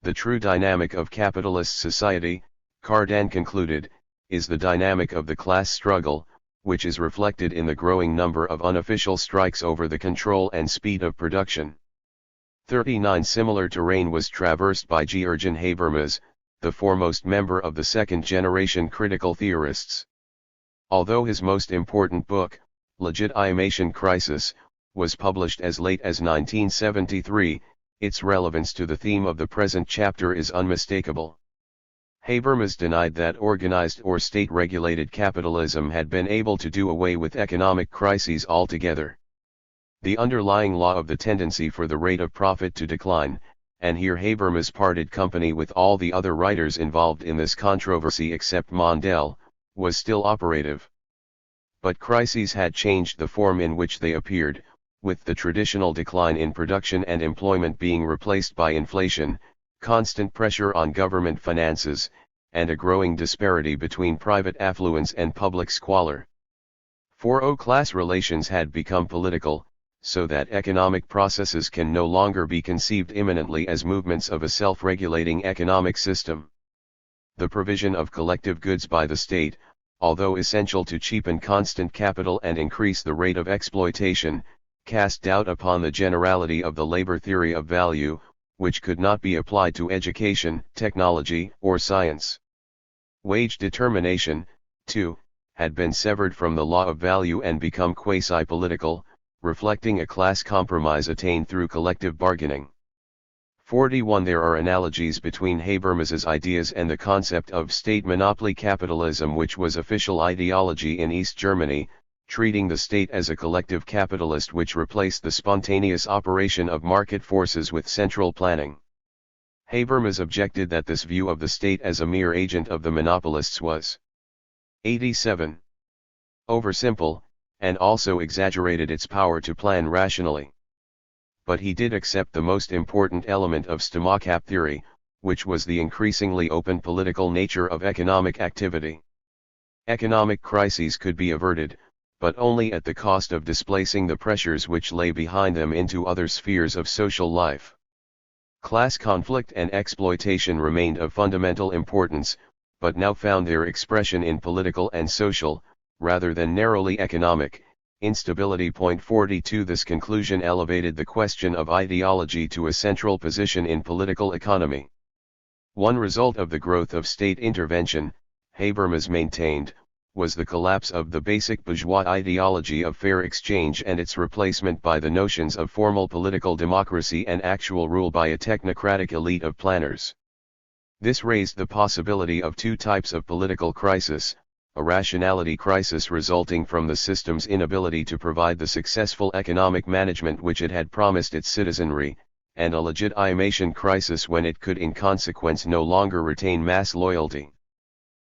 The true dynamic of capitalist society, Cardan concluded, is the dynamic of the class struggle, which is reflected in the growing number of unofficial strikes over the control and speed of production. 39 Similar terrain was traversed by Georgian Habermas, the foremost member of the second-generation critical theorists. Although his most important book, Legitimation Crisis, was published as late as 1973, its relevance to the theme of the present chapter is unmistakable. Habermas denied that organized or state-regulated capitalism had been able to do away with economic crises altogether. The underlying law of the tendency for the rate of profit to decline, and here Habermas parted company with all the other writers involved in this controversy except Mondale, was still operative. But crises had changed the form in which they appeared, with the traditional decline in production and employment being replaced by inflation, constant pressure on government finances, and a growing disparity between private affluence and public squalor. 4. Class relations had become political, so that economic processes can no longer be conceived immanently as movements of a self-regulating economic system. The provision of collective goods by the state, although essential to cheapen constant capital and increase the rate of exploitation, cast doubt upon the generality of the labor theory of value, which could not be applied to education, technology, or science. Wage determination, too, had been severed from the law of value and become quasi-political, reflecting a class compromise attained through collective bargaining. 41 There are analogies between Habermas's ideas and the concept of state monopoly capitalism, which was official ideology in East Germany, treating the state as a collective capitalist which replaced the spontaneous operation of market forces with central planning. Habermas objected that this view of the state as a mere agent of the monopolists was 87. Oversimple, and also exaggerated its power to plan rationally. But he did accept the most important element of Stomacap theory, which was the increasingly open political nature of economic activity. Economic crises could be averted, but only at the cost of displacing the pressures which lay behind them into other spheres of social life. Class conflict and exploitation remained of fundamental importance, but now found their expression in political and social, rather than narrowly economic, Instability. 42 This conclusion elevated the question of ideology to a central position in political economy. One result of the growth of state intervention, Habermas maintained, was the collapse of the basic bourgeois ideology of fair exchange and its replacement by the notions of formal political democracy and actual rule by a technocratic elite of planners. This raised the possibility of two types of political crisis: a rationality crisis resulting from the system's inability to provide the successful economic management which it had promised its citizenry, and a legitimation crisis when it could in consequence no longer retain mass loyalty.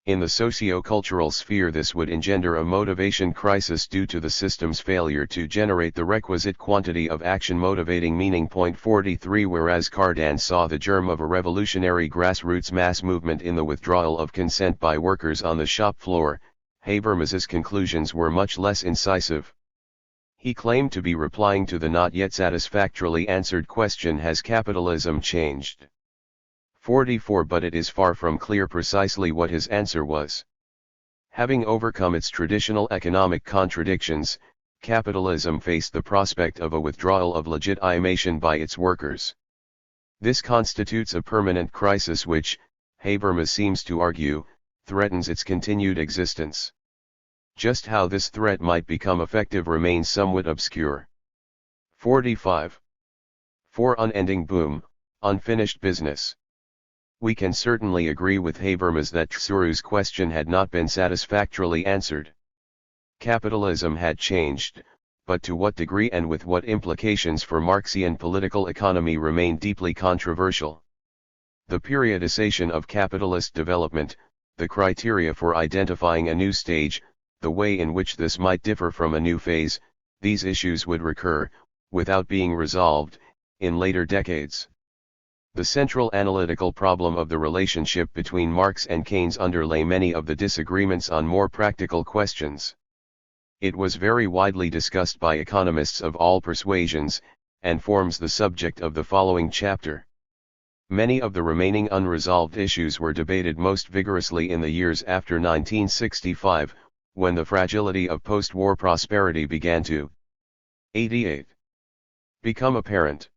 In the socio-cultural sphere, this would engender a motivation crisis due to the system's failure to generate the requisite quantity of action motivating meaning. 43 Whereas Cardan saw the germ of a revolutionary grassroots mass movement in the withdrawal of consent by workers on the shop floor, Habermas's conclusions were much less incisive. He claimed to be replying to the not yet satisfactorily answered question: has capitalism changed? 44 But it is far from clear precisely what his answer was. Having overcome its traditional economic contradictions, capitalism faced the prospect of a withdrawal of legitimation by its workers. This constitutes a permanent crisis which, Habermas seems to argue, threatens its continued existence. Just how this threat might become effective remains somewhat obscure. 45. For unending boom, unfinished business. We can certainly agree with Habermas that Tsuru's question had not been satisfactorily answered. Capitalism had changed, but to what degree and with what implications for Marxian political economy remained deeply controversial. The periodization of capitalist development, the criteria for identifying a new stage, the way in which this might differ from a new phase, these issues would recur, without being resolved, in later decades. The central analytical problem of the relationship between Marx and Keynes underlay many of the disagreements on more practical questions. It was very widely discussed by economists of all persuasions, and forms the subject of the following chapter. Many of the remaining unresolved issues were debated most vigorously in the years after 1965, when the fragility of post-war prosperity began to 88. Become apparent.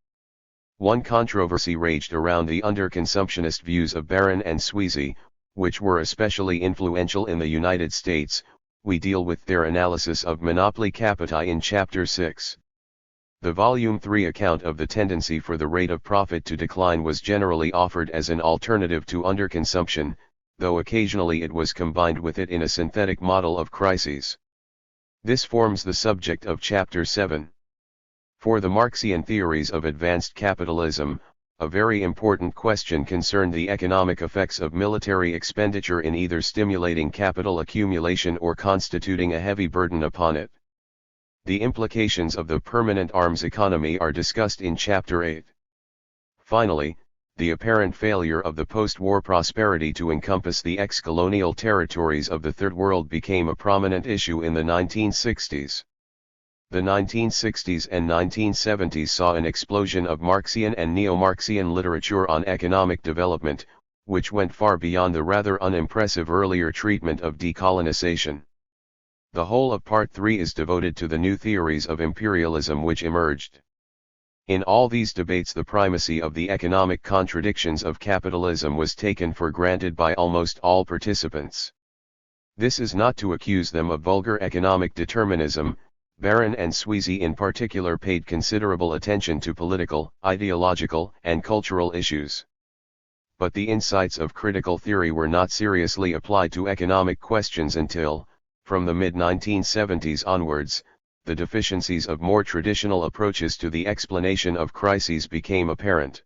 One controversy raged around the underconsumptionist views of Baron and Sweezy, which were especially influential in the United States. We deal with their analysis of monopoly capita in Chapter 6. The Volume 3 account of the tendency for the rate of profit to decline was generally offered as an alternative to underconsumption, though occasionally it was combined with it in a synthetic model of crises. This forms the subject of Chapter 7. For the Marxian theories of advanced capitalism, a very important question concerned the economic effects of military expenditure in either stimulating capital accumulation or constituting a heavy burden upon it. The implications of the permanent arms economy are discussed in Chapter 8. Finally, the apparent failure of the post-war prosperity to encompass the ex-colonial territories of the Third World became a prominent issue in the 1960s. The 1960s and 1970s saw an explosion of Marxian and neo-Marxian literature on economic development, which went far beyond the rather unimpressive earlier treatment of decolonization. The whole of Part 3 is devoted to the new theories of imperialism which emerged. In all these debates, the primacy of the economic contradictions of capitalism was taken for granted by almost all participants. This is not to accuse them of vulgar economic determinism. Baron and Sweezy in particular paid considerable attention to political, ideological, and cultural issues. But the insights of critical theory were not seriously applied to economic questions until, from the mid-1970s onwards, the deficiencies of more traditional approaches to the explanation of crises became apparent.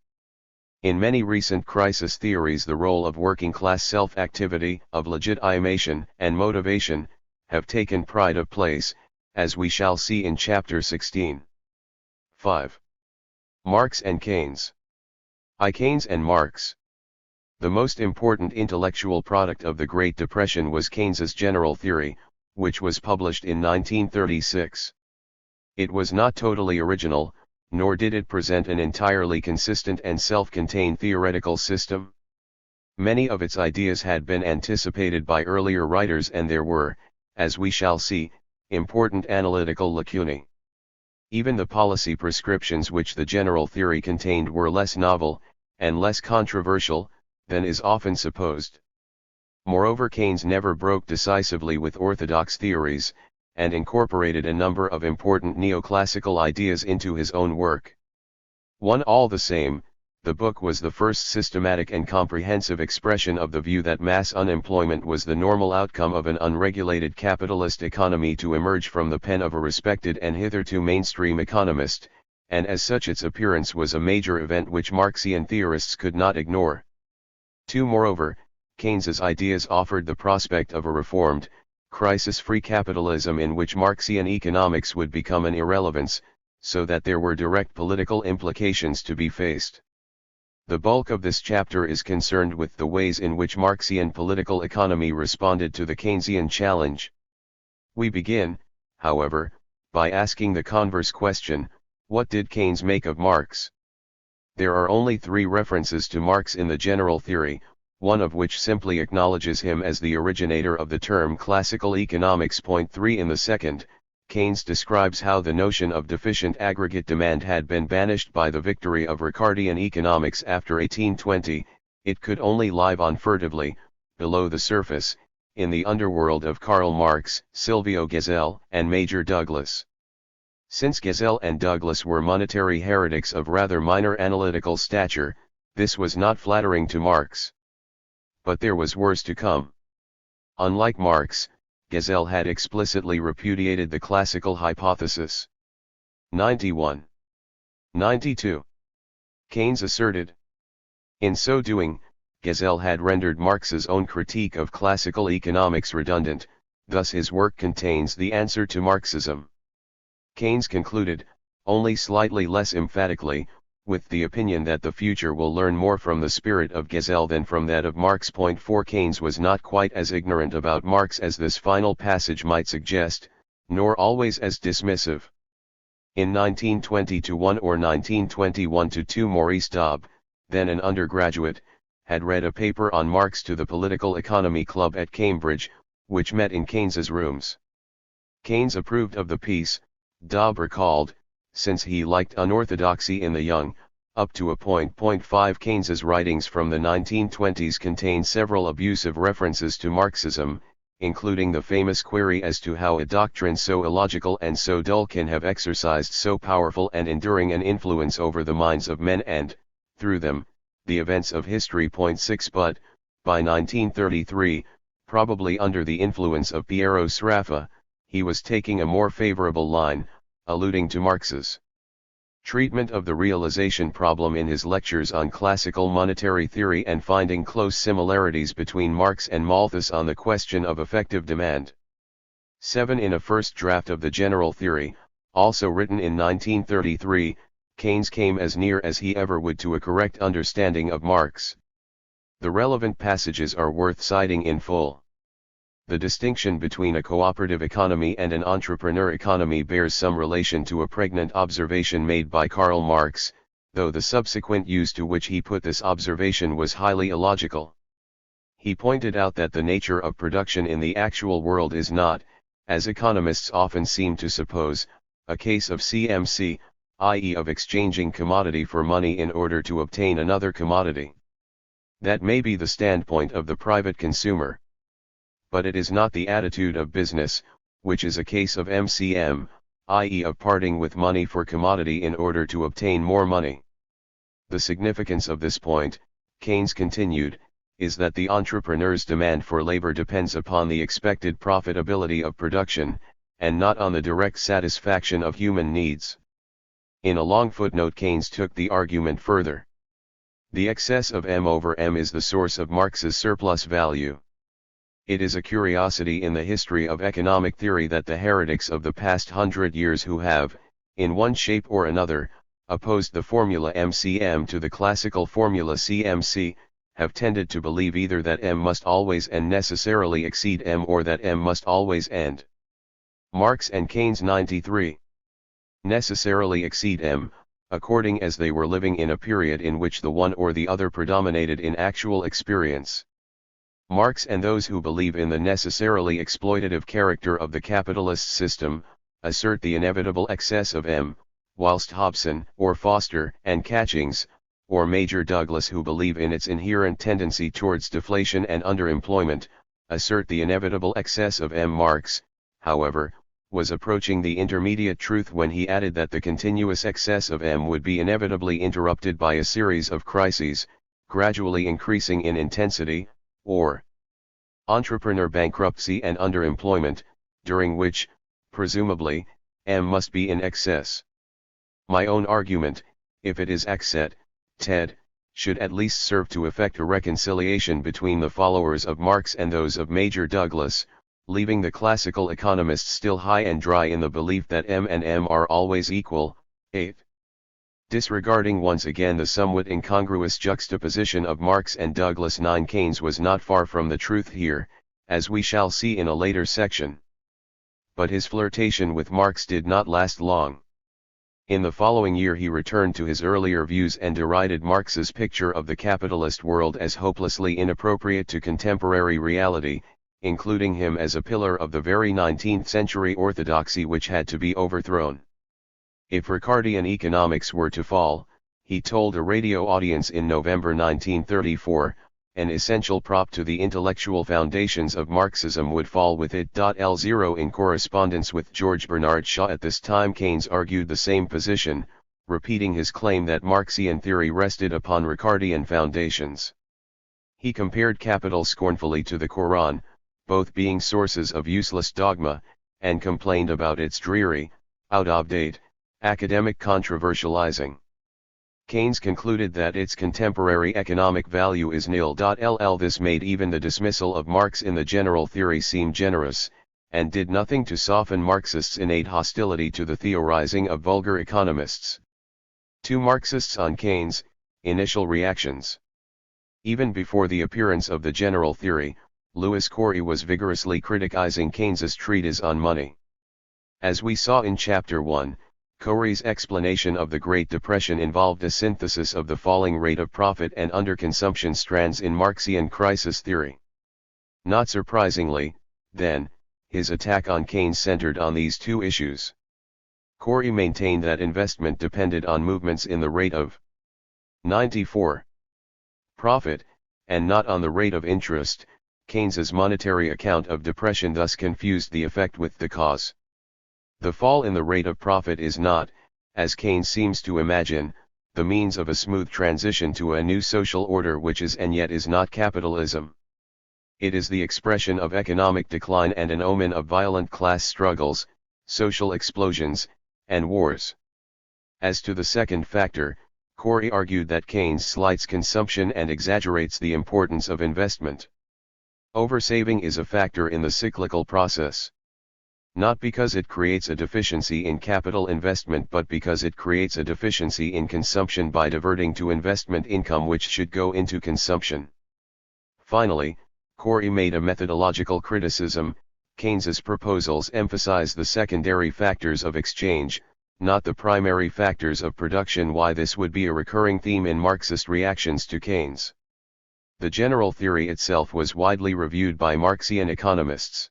In many recent crisis theories, the role of working-class self-activity, of legitimation and motivation, have taken pride of place, as we shall see in Chapter 16. 5. Marx and Keynes. Keynes and Marx. The most important intellectual product of the Great Depression was Keynes's general theory, which was published in 1936. It was not totally original, nor did it present an entirely consistent and self-contained theoretical system. Many of its ideas had been anticipated by earlier writers, and there were, as we shall see, Important analytical lacunae. Even the policy prescriptions which the general theory contained were less novel, and less controversial, than is often supposed. Moreover, Keynes never broke decisively with orthodox theories, and incorporated a number of important neoclassical ideas into his own work. All the same, the book was the first systematic and comprehensive expression of the view that mass unemployment was the normal outcome of an unregulated capitalist economy to emerge from the pen of a respected and hitherto mainstream economist, and as such its appearance was a major event which Marxian theorists could not ignore. Moreover, Keynes's ideas offered the prospect of a reformed, crisis-free capitalism in which Marxian economics would become an irrelevance, so that there were direct political implications to be faced. The bulk of this chapter is concerned with the ways in which Marxian political economy responded to the Keynesian challenge. We begin, however, by asking the converse question, what did Keynes make of Marx? There are only 3 references to Marx in the general theory, one of which simply acknowledges him as the originator of the term classical economics. Point 3 in the second, Keynes describes how the notion of deficient aggregate demand had been banished by the victory of Ricardian economics after 1820, it could only live on furtively, below the surface, in the underworld of Karl Marx, Silvio Gesell, and Major Douglas. Since Gesell and Douglas were monetary heretics of rather minor analytical stature, this was not flattering to Marx. But there was worse to come. Unlike Marx, Gesell had explicitly repudiated the classical hypothesis. 91. 92. Keynes asserted. In so doing, Gesell had rendered Marx's own critique of classical economics redundant, thus his work contains the answer to Marxism. Keynes concluded, only slightly less emphatically, with the opinion that the future will learn more from the spirit of Gesell than from that of Marx. Point 4 Keynes was not quite as ignorant about Marx as this final passage might suggest, nor always as dismissive. In 1920-1 or 1921-2 Maurice Daub, then an undergraduate, had read a paper on Marx to the Political Economy Club at Cambridge, which met in Keynes's rooms. Keynes approved of the piece, Daub recalled, since he liked unorthodoxy in the young, up to a point. 5 Keynes's writings from the 1920s contain several abusive references to Marxism, including the famous query as to how a doctrine so illogical and so dull can have exercised so powerful and enduring an influence over the minds of men and, through them, the events of history. Point 6 But, by 1933, probably under the influence of Piero Sraffa, he was taking a more favorable line, alluding to Marx's treatment of the realization problem in his lectures on classical monetary theory and finding close similarities between Marx and Malthus on the question of effective demand. 7 In a first draft of the general theory, also written in 1933, Keynes came as near as he ever would to a correct understanding of Marx. The relevant passages are worth citing in full. The distinction between a cooperative economy and an entrepreneur economy bears some relation to a pregnant observation made by Karl Marx, though the subsequent use to which he put this observation was highly illogical. He pointed out that the nature of production in the actual world is not, as economists often seem to suppose, a case of CMC, i.e. of exchanging commodity for money in order to obtain another commodity. That may be the standpoint of the private consumer. But it is not the attitude of business, which is a case of MCM, i.e. of parting with money for commodity in order to obtain more money. The significance of this point, Keynes continued, is that the entrepreneur's demand for labor depends upon the expected profitability of production, and not on the direct satisfaction of human needs. In a long footnote Keynes took the argument further. The excess of M over M is the source of Marx's surplus value. It is a curiosity in the history of economic theory that the heretics of the past 100 years who have, in one shape or another, opposed the formula MCM to the classical formula CMC, have tended to believe either that M must always and necessarily exceed M or that M must always end. Marx and Keynes 93. Necessarily exceed M, according as they were living in a period in which the one or the other predominated in actual experience. Marx and those who believe in the necessarily exploitative character of the capitalist system, assert the inevitable excess of M, whilst Hobson, or Foster, and Catchings, or Major Douglas who believe in its inherent tendency towards deflation and underemployment, assert the inevitable excess of M. Marx, however, was approaching the intermediate truth when he added that the continuous excess of M would be inevitably interrupted by a series of crises, gradually increasing in intensity, or entrepreneur bankruptcy and underemployment, during which, presumably, M must be in excess. My own argument, if it is accept, TED, should at least serve to effect a reconciliation between the followers of Marx and those of Major Douglas, leaving the classical economists still high and dry in the belief that M and M are always equal. 8. Disregarding once again the somewhat incongruous juxtaposition of Marx and Douglas, 9. Keynes was not far from the truth here, as we shall see in a later section. But his flirtation with Marx did not last long. In the following year he returned to his earlier views and derided Marx's picture of the capitalist world as hopelessly inappropriate to contemporary reality, including him as a pillar of the very 19th-century orthodoxy which had to be overthrown. If Ricardian economics were to fall, he told a radio audience in November 1934, an essential prop to the intellectual foundations of Marxism would fall with it. L0 In correspondence with George Bernard Shaw at this time, Keynes argued the same position, repeating his claim that Marxian theory rested upon Ricardian foundations. He compared capital scornfully to the Quran, both being sources of useless dogma, and complained about its dreary, out-of-date, academic controversializing. Keynes concluded that its contemporary economic value is nil. This made even the dismissal of Marx in the general theory seem generous, and did nothing to soften Marxists' innate hostility to the theorizing of vulgar economists. 2. Marxists on Keynes, initial reactions. Even before the appearance of the general theory, Louis Corey was vigorously criticizing Keynes's treatise on money. As we saw in Chapter 1, Corey's explanation of the Great Depression involved a synthesis of the falling rate of profit and underconsumption strands in Marxian crisis theory. Not surprisingly, then, his attack on Keynes centered on these two issues. Corey maintained that investment depended on movements in the rate of 94 profit, and not on the rate of interest. Keynes's monetary account of depression thus confused the effect with the cause. The fall in the rate of profit is not, as Keynes seems to imagine, the means of a smooth transition to a new social order which is and yet is not capitalism. It is the expression of economic decline and an omen of violent class struggles, social explosions, and wars. As to the second factor, Corey argued that Keynes slights consumption and exaggerates the importance of investment. Oversaving is a factor in the cyclical process. Not because it creates a deficiency in capital investment but because it creates a deficiency in consumption by diverting to investment income which should go into consumption. Finally, Corey made a methodological criticism. Keynes's proposals emphasize the secondary factors of exchange, not the primary factors of production. Why this would be a recurring theme in Marxist reactions to Keynes. The general theory itself was widely reviewed by Marxian economists.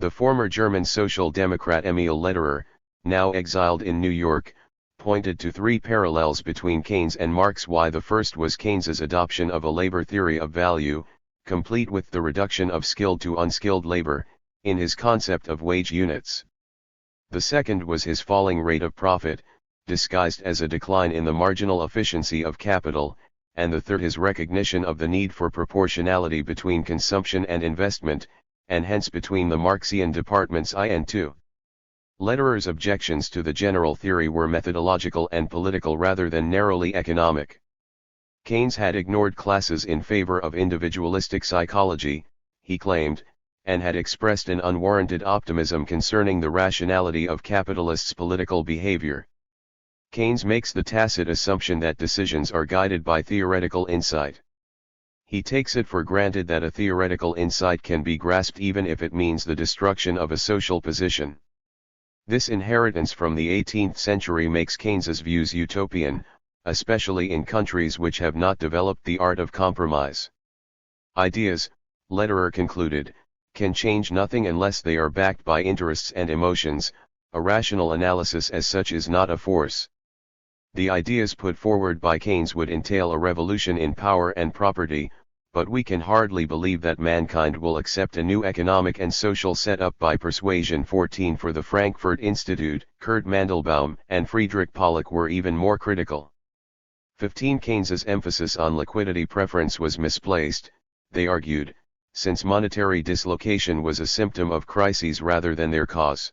The former German Social Democrat Emil Lederer, now exiled in New York, pointed to three parallels between Keynes and Marx. Why the first was Keynes's adoption of a labor theory of value, complete with the reduction of skilled to unskilled labor, in his concept of wage units. The second was his falling rate of profit, disguised as a decline in the marginal efficiency of capital, and the third his recognition of the need for proportionality between consumption and investment, and hence between the Marxian departments I and II. Lederer's objections to the general theory were methodological and political rather than narrowly economic. Keynes had ignored classes in favor of individualistic psychology, he claimed, and had expressed an unwarranted optimism concerning the rationality of capitalists' political behavior. Keynes makes the tacit assumption that decisions are guided by theoretical insight. He takes it for granted that a theoretical insight can be grasped even if it means the destruction of a social position. This inheritance from the 18th century makes Keynes's views utopian, especially in countries which have not developed the art of compromise. Ideas, Lederer concluded, can change nothing unless they are backed by interests and emotions. A rational analysis as such is not a force. The ideas put forward by Keynes would entail a revolution in power and property, but we can hardly believe that mankind will accept a new economic and social setup by persuasion. 14 For the Frankfurt Institute, Kurt Mandelbaum and Friedrich Pollock were even more critical. 15 Keynes's emphasis on liquidity preference was misplaced, they argued, since monetary dislocation was a symptom of crises rather than their cause.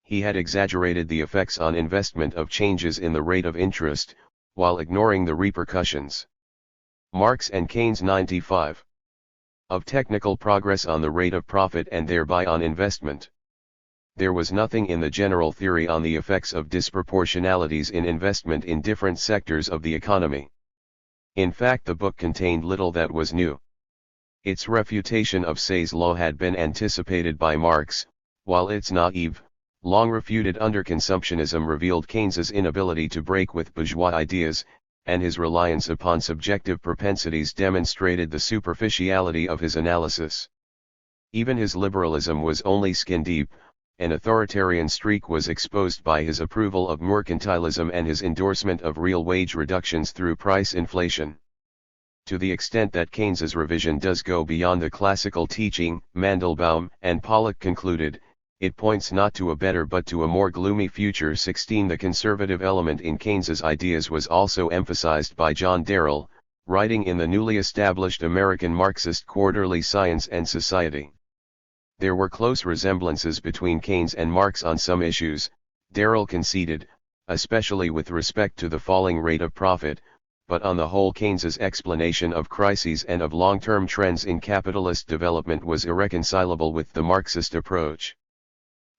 He had exaggerated the effects on investment of changes in the rate of interest, while ignoring the repercussions. Marx and Keynes 95. Of technical progress on the rate of profit and thereby on investment. There was nothing in the general theory on the effects of disproportionalities in investment in different sectors of the economy. In fact, the book contained little that was new. Its refutation of Say's law had been anticipated by Marx, while its naive, long-refuted underconsumptionism revealed Keynes's inability to break with bourgeois ideas, and his reliance upon subjective propensities demonstrated the superficiality of his analysis. Even his liberalism was only skin-deep. An authoritarian streak was exposed by his approval of mercantilism and his endorsement of real wage reductions through price inflation. To the extent that Keynes's revision does go beyond the classical teaching, Mandelbaum and Pollock concluded, it points not to a better but to a more gloomy future. 16 The conservative element in Keynes's ideas was also emphasized by John Darrell, writing in the newly established American Marxist quarterly Science and Society. There were close resemblances between Keynes and Marx on some issues, Darrell conceded, especially with respect to the falling rate of profit, but on the whole Keynes's explanation of crises and of long-term trends in capitalist development was irreconcilable with the Marxist approach.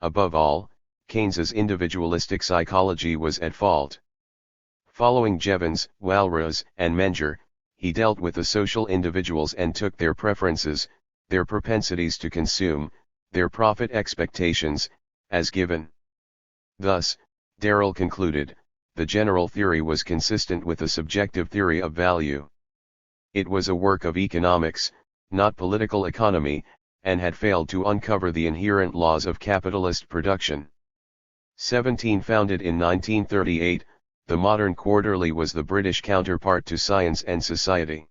Above all, Keynes's individualistic psychology was at fault. Following Jevons, Walras, and Menger, he dealt with the social individuals and took their preferences, their propensities to consume, their profit expectations, as given. Thus, Darrell concluded, the general theory was consistent with a subjective theory of value. It was a work of economics, not political economy, and had failed to uncover the inherent laws of capitalist production. 17 Founded in 1938, the Modern Quarterly was the British counterpart to Science and Society.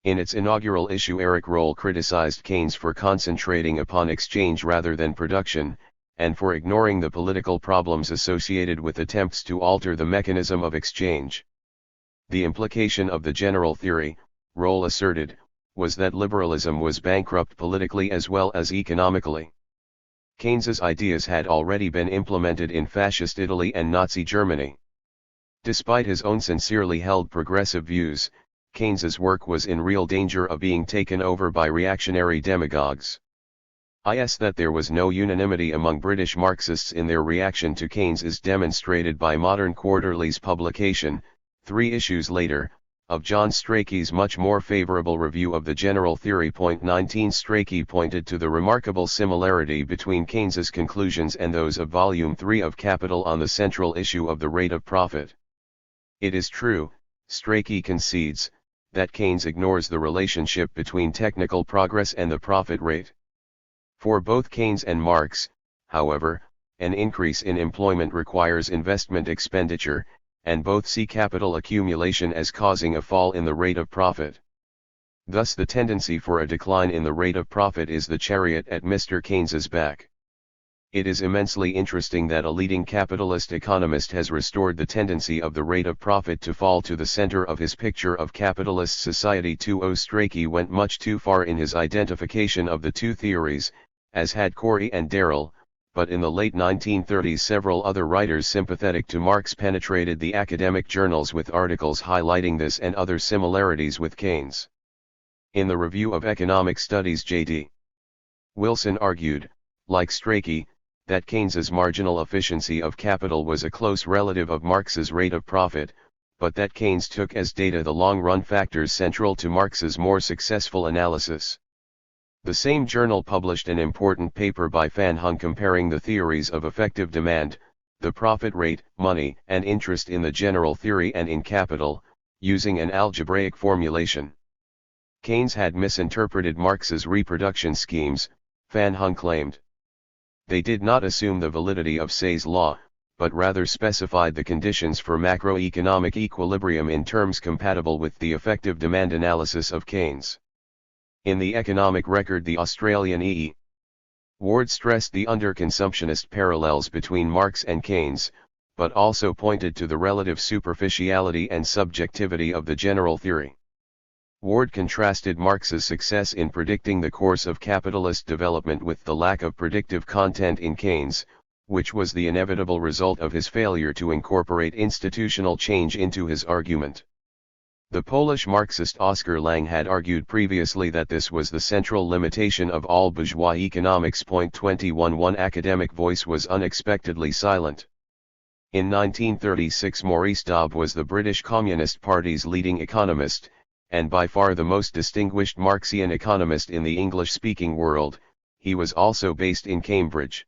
In its inaugural issue, Eric Rolle criticized Keynes for concentrating upon exchange rather than production, and for ignoring the political problems associated with attempts to alter the mechanism of exchange. The implication of the general theory, Rolle asserted, was that liberalism was bankrupt politically as well as economically. Keynes's ideas had already been implemented in fascist Italy and Nazi Germany. Despite his own sincerely held progressive views, Keynes's work was in real danger of being taken over by reactionary demagogues. That there was no unanimity among British Marxists in their reaction to Keynes is demonstrated by Modern Quarterly's publication, 3 issues later, of John Strachey's much more favorable review of the general theory. 19 Strachey pointed to the remarkable similarity between Keynes's conclusions and those of Volume 3 of Capital on the central issue of the rate of profit. It is true, Strachey concedes, that Keynes ignores the relationship between technical progress and the profit rate. For both Keynes and Marx, however, an increase in employment requires investment expenditure, and both see capital accumulation as causing a fall in the rate of profit. Thus the tendency for a decline in the rate of profit is the chariot at Mr. Keynes's back. It is immensely interesting that a leading capitalist economist has restored the tendency of the rate of profit to fall to the center of his picture of capitalist society. 20 Strachey went much too far in his identification of the two theories, as had Corey and Darrell, but in the late 1930s several other writers sympathetic to Marx penetrated the academic journals with articles highlighting this and other similarities with Keynes. In the Review of Economic Studies, J.D. Wilson argued, like Strachey, that Keynes's marginal efficiency of capital was a close relative of Marx's rate of profit, but that Keynes took as data the long-run factors central to Marx's more successful analysis. The same journal published an important paper by Van Hung comparing the theories of effective demand, the profit rate, money, and interest in the general theory and in capital, using an algebraic formulation. Keynes had misinterpreted Marx's reproduction schemes, Van Hung claimed. They did not assume the validity of Say's law, but rather specified the conditions for macroeconomic equilibrium in terms compatible with the effective demand analysis of Keynes. In the economic record, the Australian E. Ward stressed the underconsumptionist parallels between Marx and Keynes, but also pointed to the relative superficiality and subjectivity of the general theory. Ward contrasted Marx's success in predicting the course of capitalist development with the lack of predictive content in Keynes, which was the inevitable result of his failure to incorporate institutional change into his argument. The Polish Marxist Oskar Lang had argued previously that this was the central limitation of all bourgeois economics. 21. Academic voice was unexpectedly silent. In 1936, Maurice Dobb was the British Communist Party's leading economist, and by far the most distinguished Marxian economist in the English-speaking world. He was also based in Cambridge.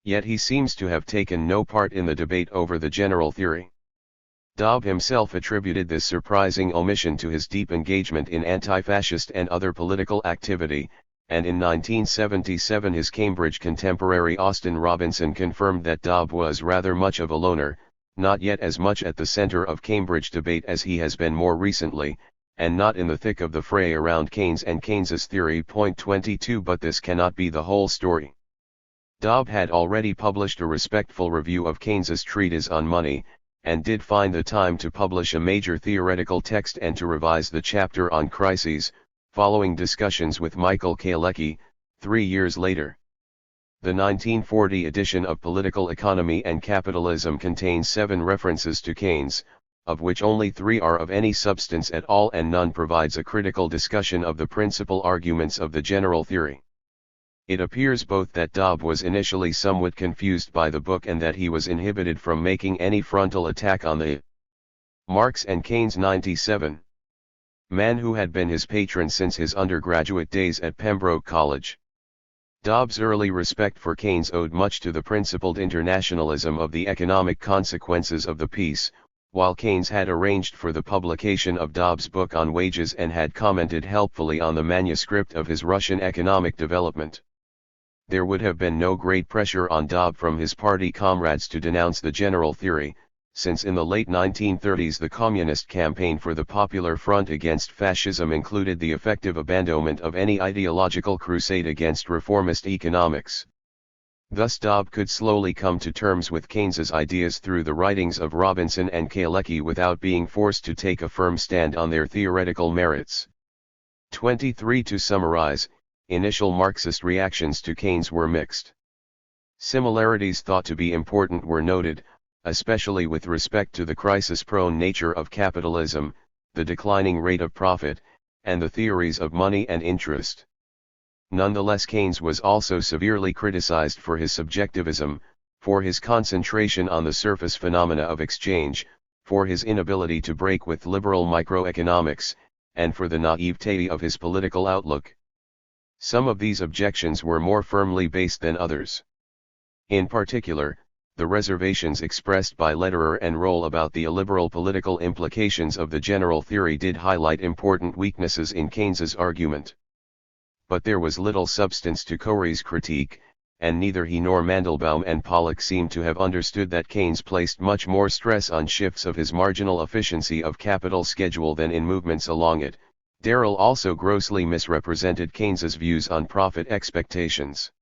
Yet he seems to have taken no part in the debate over the general theory. Dobb himself attributed this surprising omission to his deep engagement in anti-fascist and other political activity, and in 1977 his Cambridge contemporary Austin Robinson confirmed that Dobb was rather much of a loner, not yet as much at the center of Cambridge debate as he has been more recently, and not in the thick of the fray around Keynes and Keynes's theory. 22 But this cannot be the whole story. Dobb had already published a respectful review of Keynes's treatise on money, and did find the time to publish a major theoretical text and to revise the chapter on crises, following discussions with Michael Kalecki, 3 years later. The 1940 edition of Political Economy and Capitalism contains 7 references to Keynes, of which only 3 are of any substance at all and none provides a critical discussion of the principal arguments of the general theory. It appears both that Dobb was initially somewhat confused by the book and that he was inhibited from making any frontal attack on the Marx and Keynes. 97. Man who had been his patron since his undergraduate days at Pembroke College. Dobb's early respect for Keynes owed much to the principled internationalism of the economic consequences of the peace, while Keynes had arranged for the publication of Dobb's book on wages and had commented helpfully on the manuscript of his Russian economic development. There would have been no great pressure on Dobb from his party comrades to denounce the general theory, since in the late 1930s the communist campaign for the Popular Front against fascism included the effective abandonment of any ideological crusade against reformist economics. Thus Dobb could slowly come to terms with Keynes's ideas through the writings of Robinson and Kalecki without being forced to take a firm stand on their theoretical merits. 23. To summarize, initial Marxist reactions to Keynes were mixed. Similarities thought to be important were noted, especially with respect to the crisis-prone nature of capitalism, the declining rate of profit, and the theories of money and interest. Nonetheless, Keynes was also severely criticized for his subjectivism, for his concentration on the surface phenomena of exchange, for his inability to break with liberal microeconomics, and for the naivete of his political outlook. Some of these objections were more firmly based than others. In particular, the reservations expressed by Lederer and Roll about the illiberal political implications of the general theory did highlight important weaknesses in Keynes's argument. But there was little substance to Corey's critique, and neither he nor Mandelbaum and Pollock seemed to have understood that Keynes placed much more stress on shifts of his marginal efficiency of capital schedule than in movements along it. Darrell also grossly misrepresented Keynes's views on profit expectations.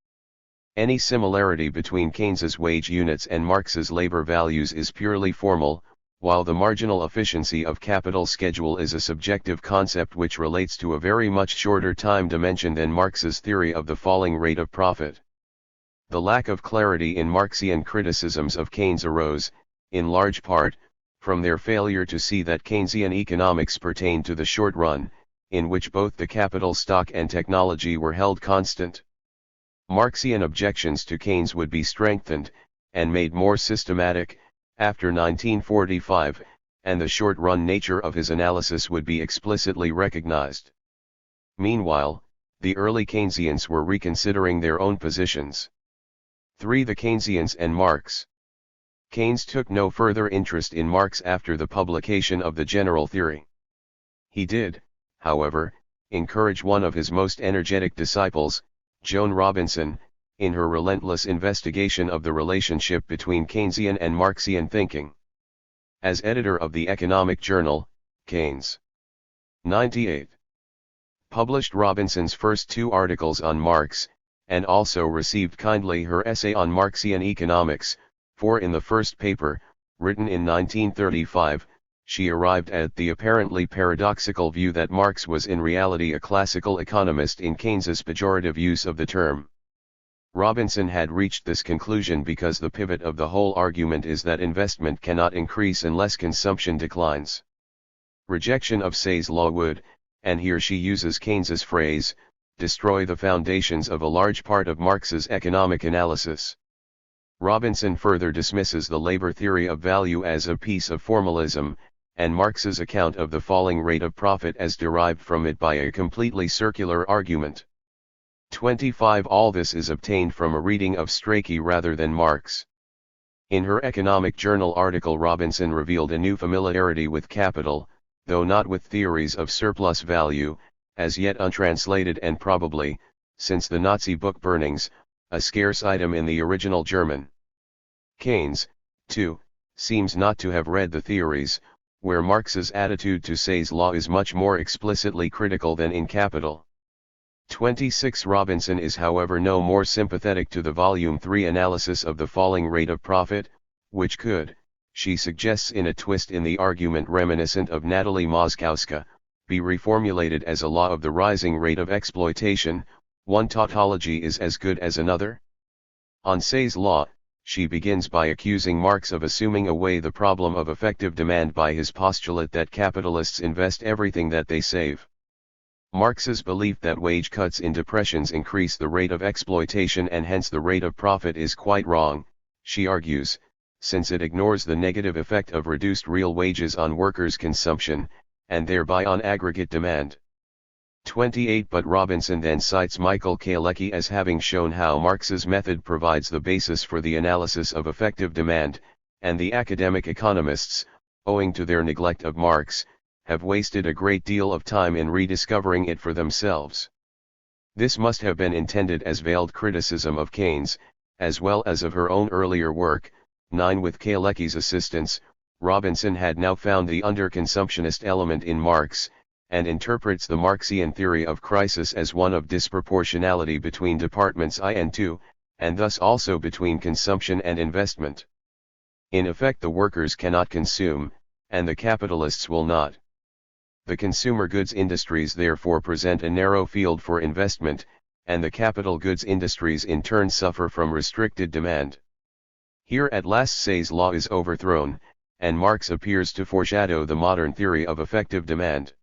Any similarity between Keynes's wage units and Marx's labor values is purely formal, while the marginal efficiency of capital schedule is a subjective concept which relates to a very much shorter time dimension than Marx's theory of the falling rate of profit. The lack of clarity in Marxian criticisms of Keynes arose, in large part, from their failure to see that Keynesian economics pertained to the short run, in which both the capital stock and technology were held constant. Marxian objections to Keynes would be strengthened, and made more systematic, after 1945, and the short-run nature of his analysis would be explicitly recognized. Meanwhile, the early Keynesians were reconsidering their own positions. 3. The Keynesians and Marx. Keynes took no further interest in Marx after the publication of the general theory. He did, however, encourage one of his most energetic disciples, Joan Robinson, in her relentless investigation of the relationship between Keynesian and Marxian thinking. As editor of the Economic Journal, Keynes. 98. Published Robinson's first 2 articles on Marx, and also received kindly her essay on Marxian economics, for in the first paper, written in 1935, she arrived at the apparently paradoxical view that Marx was in reality a classical economist in Keynes's pejorative use of the term. Robinson had reached this conclusion because the pivot of the whole argument is that investment cannot increase unless consumption declines. Rejection of Say's law would, and here she uses Keynes's phrase, destroy the foundations of a large part of Marx's economic analysis. Robinson further dismisses the labor theory of value as a piece of formalism, and Marx's account of the falling rate of profit as derived from it by a completely circular argument. 25. All this is obtained from a reading of Strachey rather than Marx. In her Economic Journal article, Robinson revealed a new familiarity with capital, though not with theories of surplus value, as yet untranslated and probably, since the Nazi book burnings, a scarce item in the original German. Keynes, too, seems not to have read the theories, where Marx's attitude to Say's law is much more explicitly critical than in Capital. 26. Robinson is however no more sympathetic to the Volume 3 analysis of the falling rate of profit, which could, she suggests in a twist in the argument reminiscent of Natalie Moskowska, be reformulated as a law of the rising rate of exploitation. One tautology is as good as another. On Say's law, she begins by accusing Marx of assuming away the problem of effective demand by his postulate that capitalists invest everything that they save. Marx's belief that wage cuts in depressions increase the rate of exploitation and hence the rate of profit is quite wrong, she argues, since it ignores the negative effect of reduced real wages on workers' consumption, and thereby on aggregate demand. 28. But Robinson then cites Michael Kalecki as having shown how Marx's method provides the basis for the analysis of effective demand, and the academic economists, owing to their neglect of Marx, have wasted a great deal of time in rediscovering it for themselves. This must have been intended as veiled criticism of Keynes, as well as of her own earlier work. 9. With Kalecki's assistance, Robinson had now found the underconsumptionist element in Marx, and interprets the Marxian theory of crisis as one of disproportionality between departments I and II, and thus also between consumption and investment. In effect, the workers cannot consume, and the capitalists will not. The consumer goods industries therefore present a narrow field for investment, and the capital goods industries in turn suffer from restricted demand. Here at last Say's law is overthrown, and Marx appears to foreshadow the modern theory of effective demand.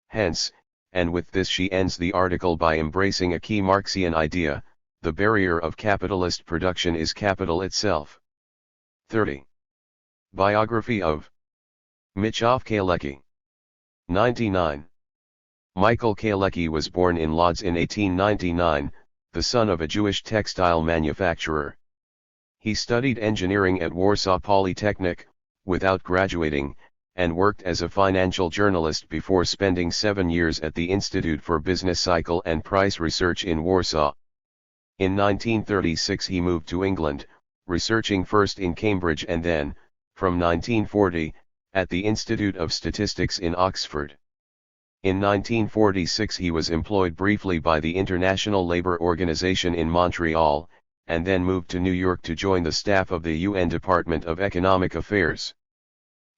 Hence, and with this she ends the article by embracing a key Marxian idea, the barrier of capitalist production is capital itself. 30. Biography of Mieczysław Kalecki. 99. Michael Kalecki was born in Lodz in 1899, the son of a Jewish textile manufacturer. He studied engineering at Warsaw Polytechnic, without graduating, and worked as a financial journalist before spending 7 years at the Institute for Business Cycle and Price Research in Warsaw. In 1936 he moved to England, researching first in Cambridge and then, from 1940, at the Institute of Statistics in Oxford. In 1946 he was employed briefly by the International Labour Organization in Montreal, and then moved to New York to join the staff of the UN Department of Economic Affairs.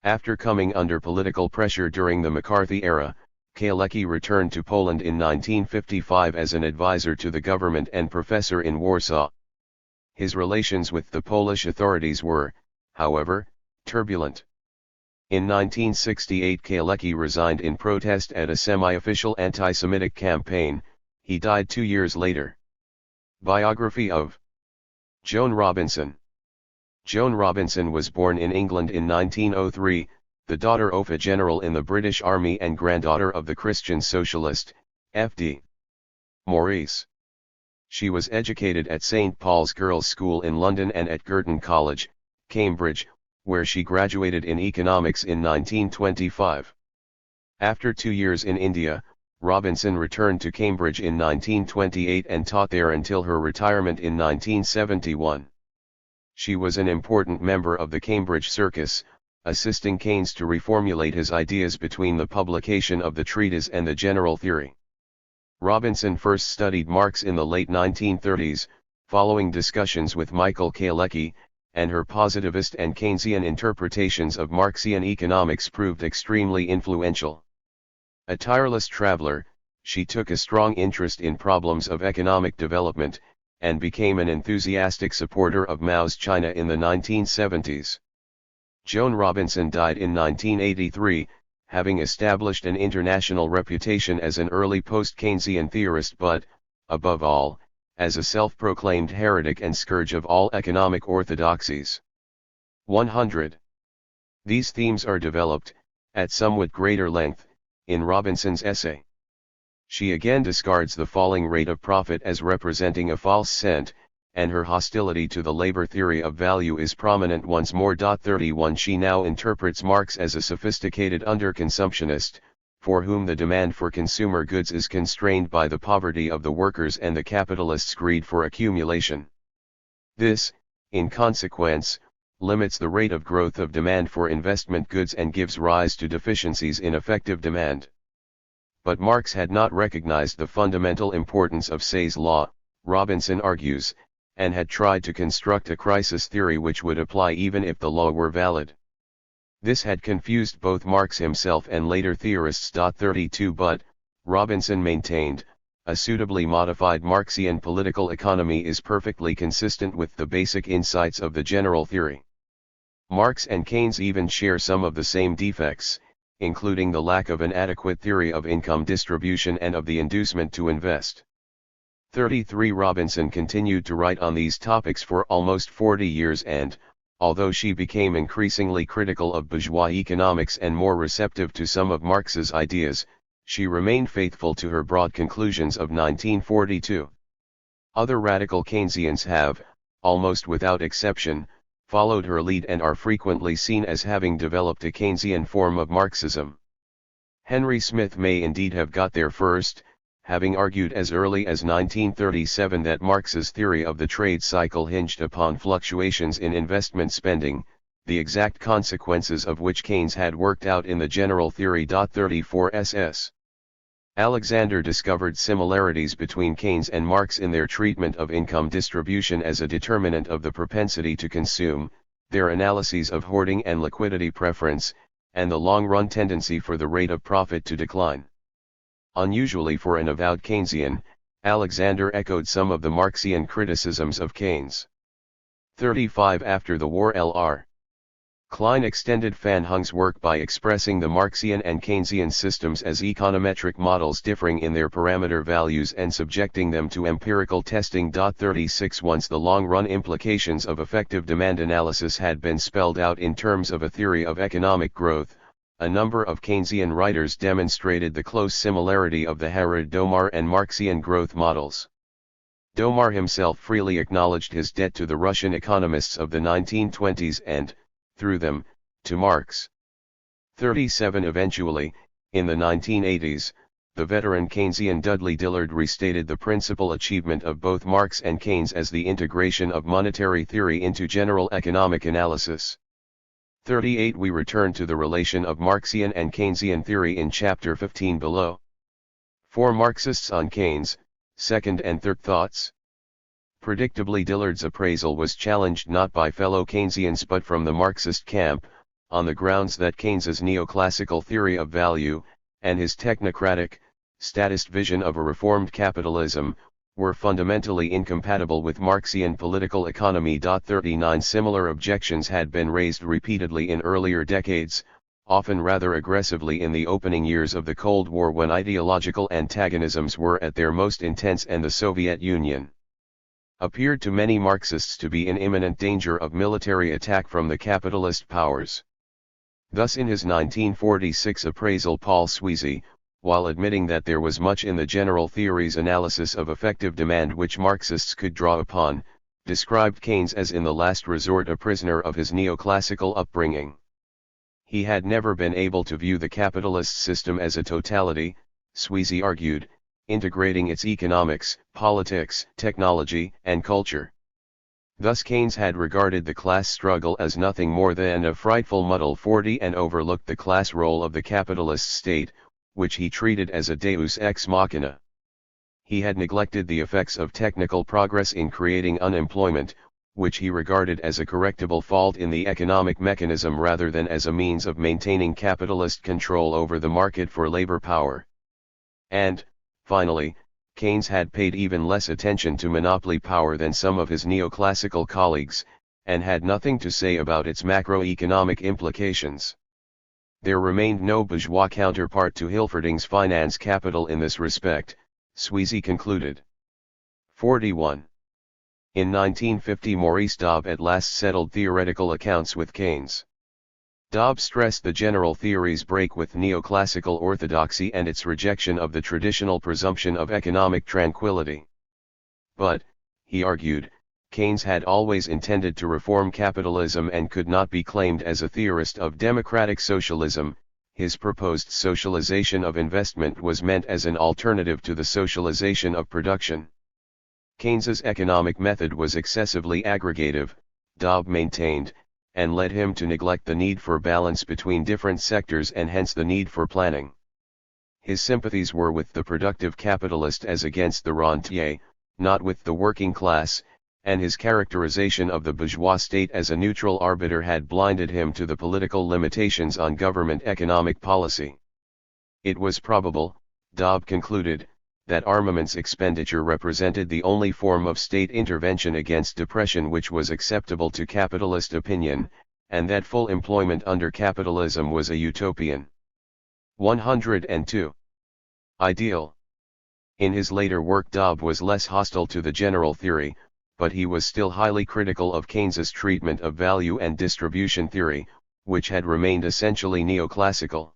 After coming under political pressure during the McCarthy era, Kalecki returned to Poland in 1955 as an advisor to the government and professor in Warsaw. His relations with the Polish authorities were, however, turbulent. In 1968 Kalecki resigned in protest at a semi-official anti-Semitic campaign. He died 2 years later. Biography of Joan Robinson. Joan Robinson was born in England in 1903, the daughter of a general in the British Army and granddaughter of the Christian Socialist, F.D. Maurice. She was educated at St. Paul's Girls' School in London and at Girton College, Cambridge, where she graduated in economics in 1925. After 2 years in India, Robinson returned to Cambridge in 1928 and taught there until her retirement in 1971. She was an important member of the Cambridge Circus, assisting Keynes to reformulate his ideas between the publication of the treatise and the general theory. Robinson first studied Marx in the late 1930s, following discussions with Michael Kalecki, and her positivist and Keynesian interpretations of Marxian economics proved extremely influential. A tireless traveler, she took a strong interest in problems of economic development, and became an enthusiastic supporter of Mao's China in the 1970s. Joan Robinson died in 1983, having established an international reputation as an early post-Keynesian theorist but, above all, as a self-proclaimed heretic and scourge of all economic orthodoxies. 100. These themes are developed, at somewhat greater length, in Robinson's essay. She again discards the falling rate of profit as representing a false cent, and her hostility to the labor theory of value is prominent once more. 31 She now interprets Marx as a sophisticated underconsumptionist, for whom the demand for consumer goods is constrained by the poverty of the workers and the capitalists' greed for accumulation. This, in consequence, limits the rate of growth of demand for investment goods and gives rise to deficiencies in effective demand. But Marx had not recognized the fundamental importance of Say's law, Robinson argues, and had tried to construct a crisis theory which would apply even if the law were valid. This had confused both Marx himself and later theorists. 32 But, Robinson maintained, a suitably modified Marxian political economy is perfectly consistent with the basic insights of the general theory. Marx and Keynes even share some of the same defects, including the lack of an adequate theory of income distribution and of the inducement to invest. 33 Robinson continued to write on these topics for almost 40 years and, although she became increasingly critical of bourgeois economics and more receptive to some of Marx's ideas, she remained faithful to her broad conclusions of 1942. Other radical Keynesians have, almost without exception, followed her lead and are frequently seen as having developed a Keynesian form of Marxism. Henry Smith may indeed have got there first, having argued as early as 1937 that Marx's theory of the trade cycle hinged upon fluctuations in investment spending, the exact consequences of which Keynes had worked out in the general theory. 34 SS. Alexander discovered similarities between Keynes and Marx in their treatment of income distribution as a determinant of the propensity to consume, their analyses of hoarding and liquidity preference, and the long-run tendency for the rate of profit to decline. Unusually for an avowed Keynesian, Alexander echoed some of the Marxian criticisms of Keynes. 35 After the war, L.R. Klein extended Van Hung's work by expressing the Marxian and Keynesian systems as econometric models differing in their parameter values and subjecting them to empirical testing. 36 Once the long-run implications of effective demand analysis had been spelled out in terms of a theory of economic growth, a number of Keynesian writers demonstrated the close similarity of the Harrod-Domar and Marxian growth models. Domar himself freely acknowledged his debt to the Russian economists of the 1920s and, through them, to Marx. 37 Eventually, in the 1980s, the veteran Keynesian Dudley Dillard restated the principal achievement of both Marx and Keynes as the integration of monetary theory into general economic analysis. 38 We return to the relation of Marxian and Keynesian theory in Chapter 15 below. For Marxists on Keynes, second and third thoughts. Predictably, Dillard's appraisal was challenged not by fellow Keynesians but from the Marxist camp, on the grounds that Keynes's neoclassical theory of value, and his technocratic, statist vision of a reformed capitalism, were fundamentally incompatible with Marxian political economy. 39 Similar objections had been raised repeatedly in earlier decades, often rather aggressively in the opening years of the Cold War when ideological antagonisms were at their most intense and the Soviet Union appeared to many Marxists to be in imminent danger of military attack from the capitalist powers. Thus in his 1946 appraisal, Paul Sweezy, while admitting that there was much in the general theory's analysis of effective demand which Marxists could draw upon, described Keynes as in the last resort a prisoner of his neoclassical upbringing. He had never been able to view the capitalist system as a totality, Sweezy argued, integrating its economics, politics, technology, and culture. Thus Keynes had regarded the class struggle as nothing more than a frightful muddle 40 and overlooked the class role of the capitalist state, which he treated as a deus ex machina. He had neglected the effects of technical progress in creating unemployment, which he regarded as a correctable fault in the economic mechanism rather than as a means of maintaining capitalist control over the market for labor power. And, finally, Keynes had paid even less attention to monopoly power than some of his neoclassical colleagues, and had nothing to say about its macroeconomic implications. There remained no bourgeois counterpart to Hilferding's finance capital in this respect, Sweezy concluded. 41. In 1950 Maurice Dobb at last settled theoretical accounts with Keynes. Dobb stressed the general theory's break with neoclassical orthodoxy and its rejection of the traditional presumption of economic tranquility. But, he argued, Keynes had always intended to reform capitalism and could not be claimed as a theorist of democratic socialism. His proposed socialization of investment was meant as an alternative to the socialization of production. Keynes's economic method was excessively aggregative, Dobb maintained, and led him to neglect the need for balance between different sectors and hence the need for planning. His sympathies were with the productive capitalist as against the rentier, not with the working class, and his characterization of the bourgeois state as a neutral arbiter had blinded him to the political limitations on government economic policy. It was probable, Dobb concluded, that armaments expenditure represented the only form of state intervention against depression which was acceptable to capitalist opinion, and that full employment under capitalism was a utopian. 102. Ideal. In his later work Dobb was less hostile to the general theory, but he was still highly critical of Keynes's treatment of value and distribution theory, which had remained essentially neoclassical.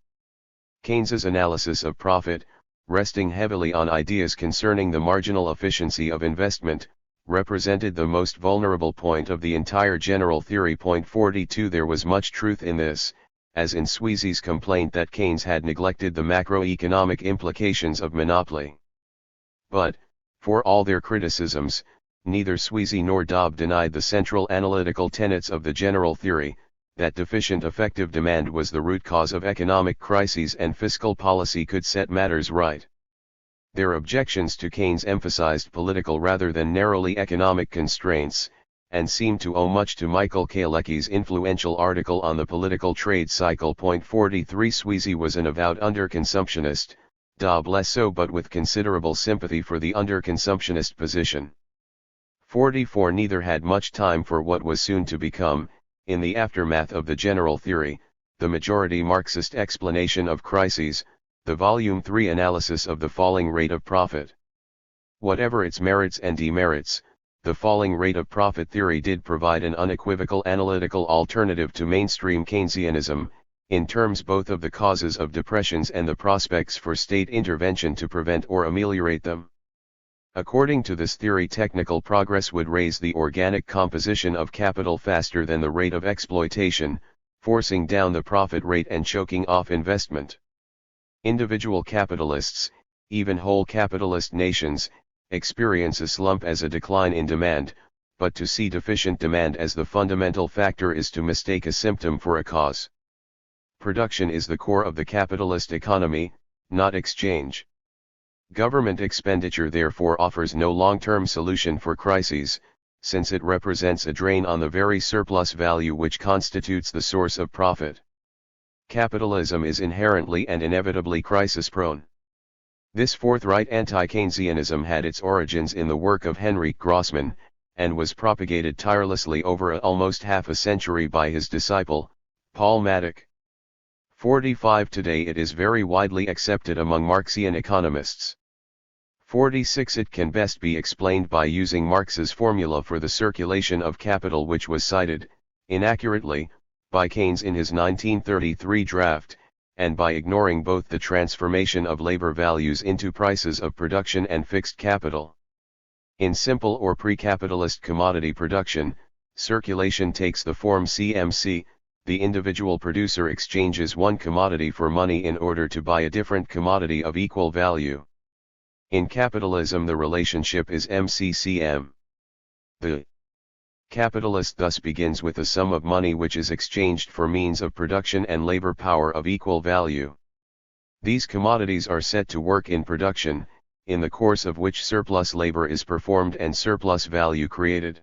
Keynes's analysis of profit, resting heavily on ideas concerning the marginal efficiency of investment, represented the most vulnerable point of the entire general theory. 42 There was much truth in this, as in Sweezy's complaint that Keynes had neglected the macroeconomic implications of monopoly. But, for all their criticisms, neither Sweezy nor Dobb denied the central analytical tenets of the general theory, that deficient effective demand was the root cause of economic crises and fiscal policy could set matters right. Their objections to Keynes emphasized political rather than narrowly economic constraints, and seemed to owe much to Michael Kalecki's influential article on the political trade cycle. 43 Sweezy was an avowed underconsumptionist, Dobb less so but with considerable sympathy for the underconsumptionist position. 44 Neither had much time for what was soon to become, in the aftermath of the general theory, the majority Marxist explanation of crises, the Volume 3 analysis of the falling rate of profit. Whatever its merits and demerits, the falling rate of profit theory did provide an unequivocal analytical alternative to mainstream Keynesianism, in terms both of the causes of depressions and the prospects for state intervention to prevent or ameliorate them. According to this theory, technical progress would raise the organic composition of capital faster than the rate of exploitation, forcing down the profit rate and choking off investment. Individual capitalists, even whole capitalist nations, experience a slump as a decline in demand, but to see deficient demand as the fundamental factor is to mistake a symptom for a cause. Production is the core of the capitalist economy, not exchange. Government expenditure therefore offers no long-term solution for crises, since it represents a drain on the very surplus value which constitutes the source of profit. Capitalism is inherently and inevitably crisis-prone. This forthright anti-Keynesianism had its origins in the work of Henrik Grossman, and was propagated tirelessly over almost half a century by his disciple, Paul Maddock. 45 Today it is very widely accepted among Marxian economists. 46 It can best be explained by using Marx's formula for the circulation of capital, which was cited, inaccurately, by Keynes in his 1933 draft, and by ignoring both the transformation of labor values into prices of production and fixed capital. In simple or pre-capitalist commodity production, circulation takes the form CMC, the individual producer exchanges one commodity for money in order to buy a different commodity of equal value. In capitalism, the relationship is MCCM. The capitalist thus begins with a sum of money which is exchanged for means of production and labor power of equal value. These commodities are set to work in production, in the course of which surplus labor is performed and surplus value created.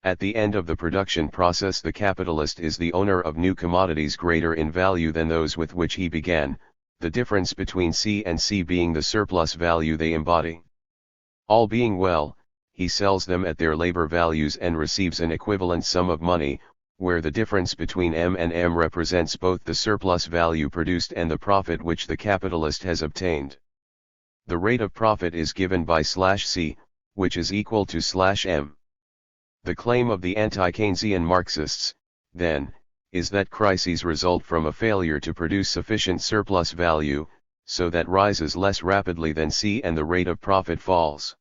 At the end of the production process, the capitalist is the owner of new commodities greater in value than those with which he began, the difference between C and C being the surplus value they embody. All being well, he sells them at their labor values and receives an equivalent sum of money, where the difference between M and M represents both the surplus value produced and the profit which the capitalist has obtained. The rate of profit is given by /C, which is equal to /M. The claim of the anti-Keynesian Marxists, then, is that crises result from a failure to produce sufficient surplus value, so that rises less rapidly than C and the rate of profit falls.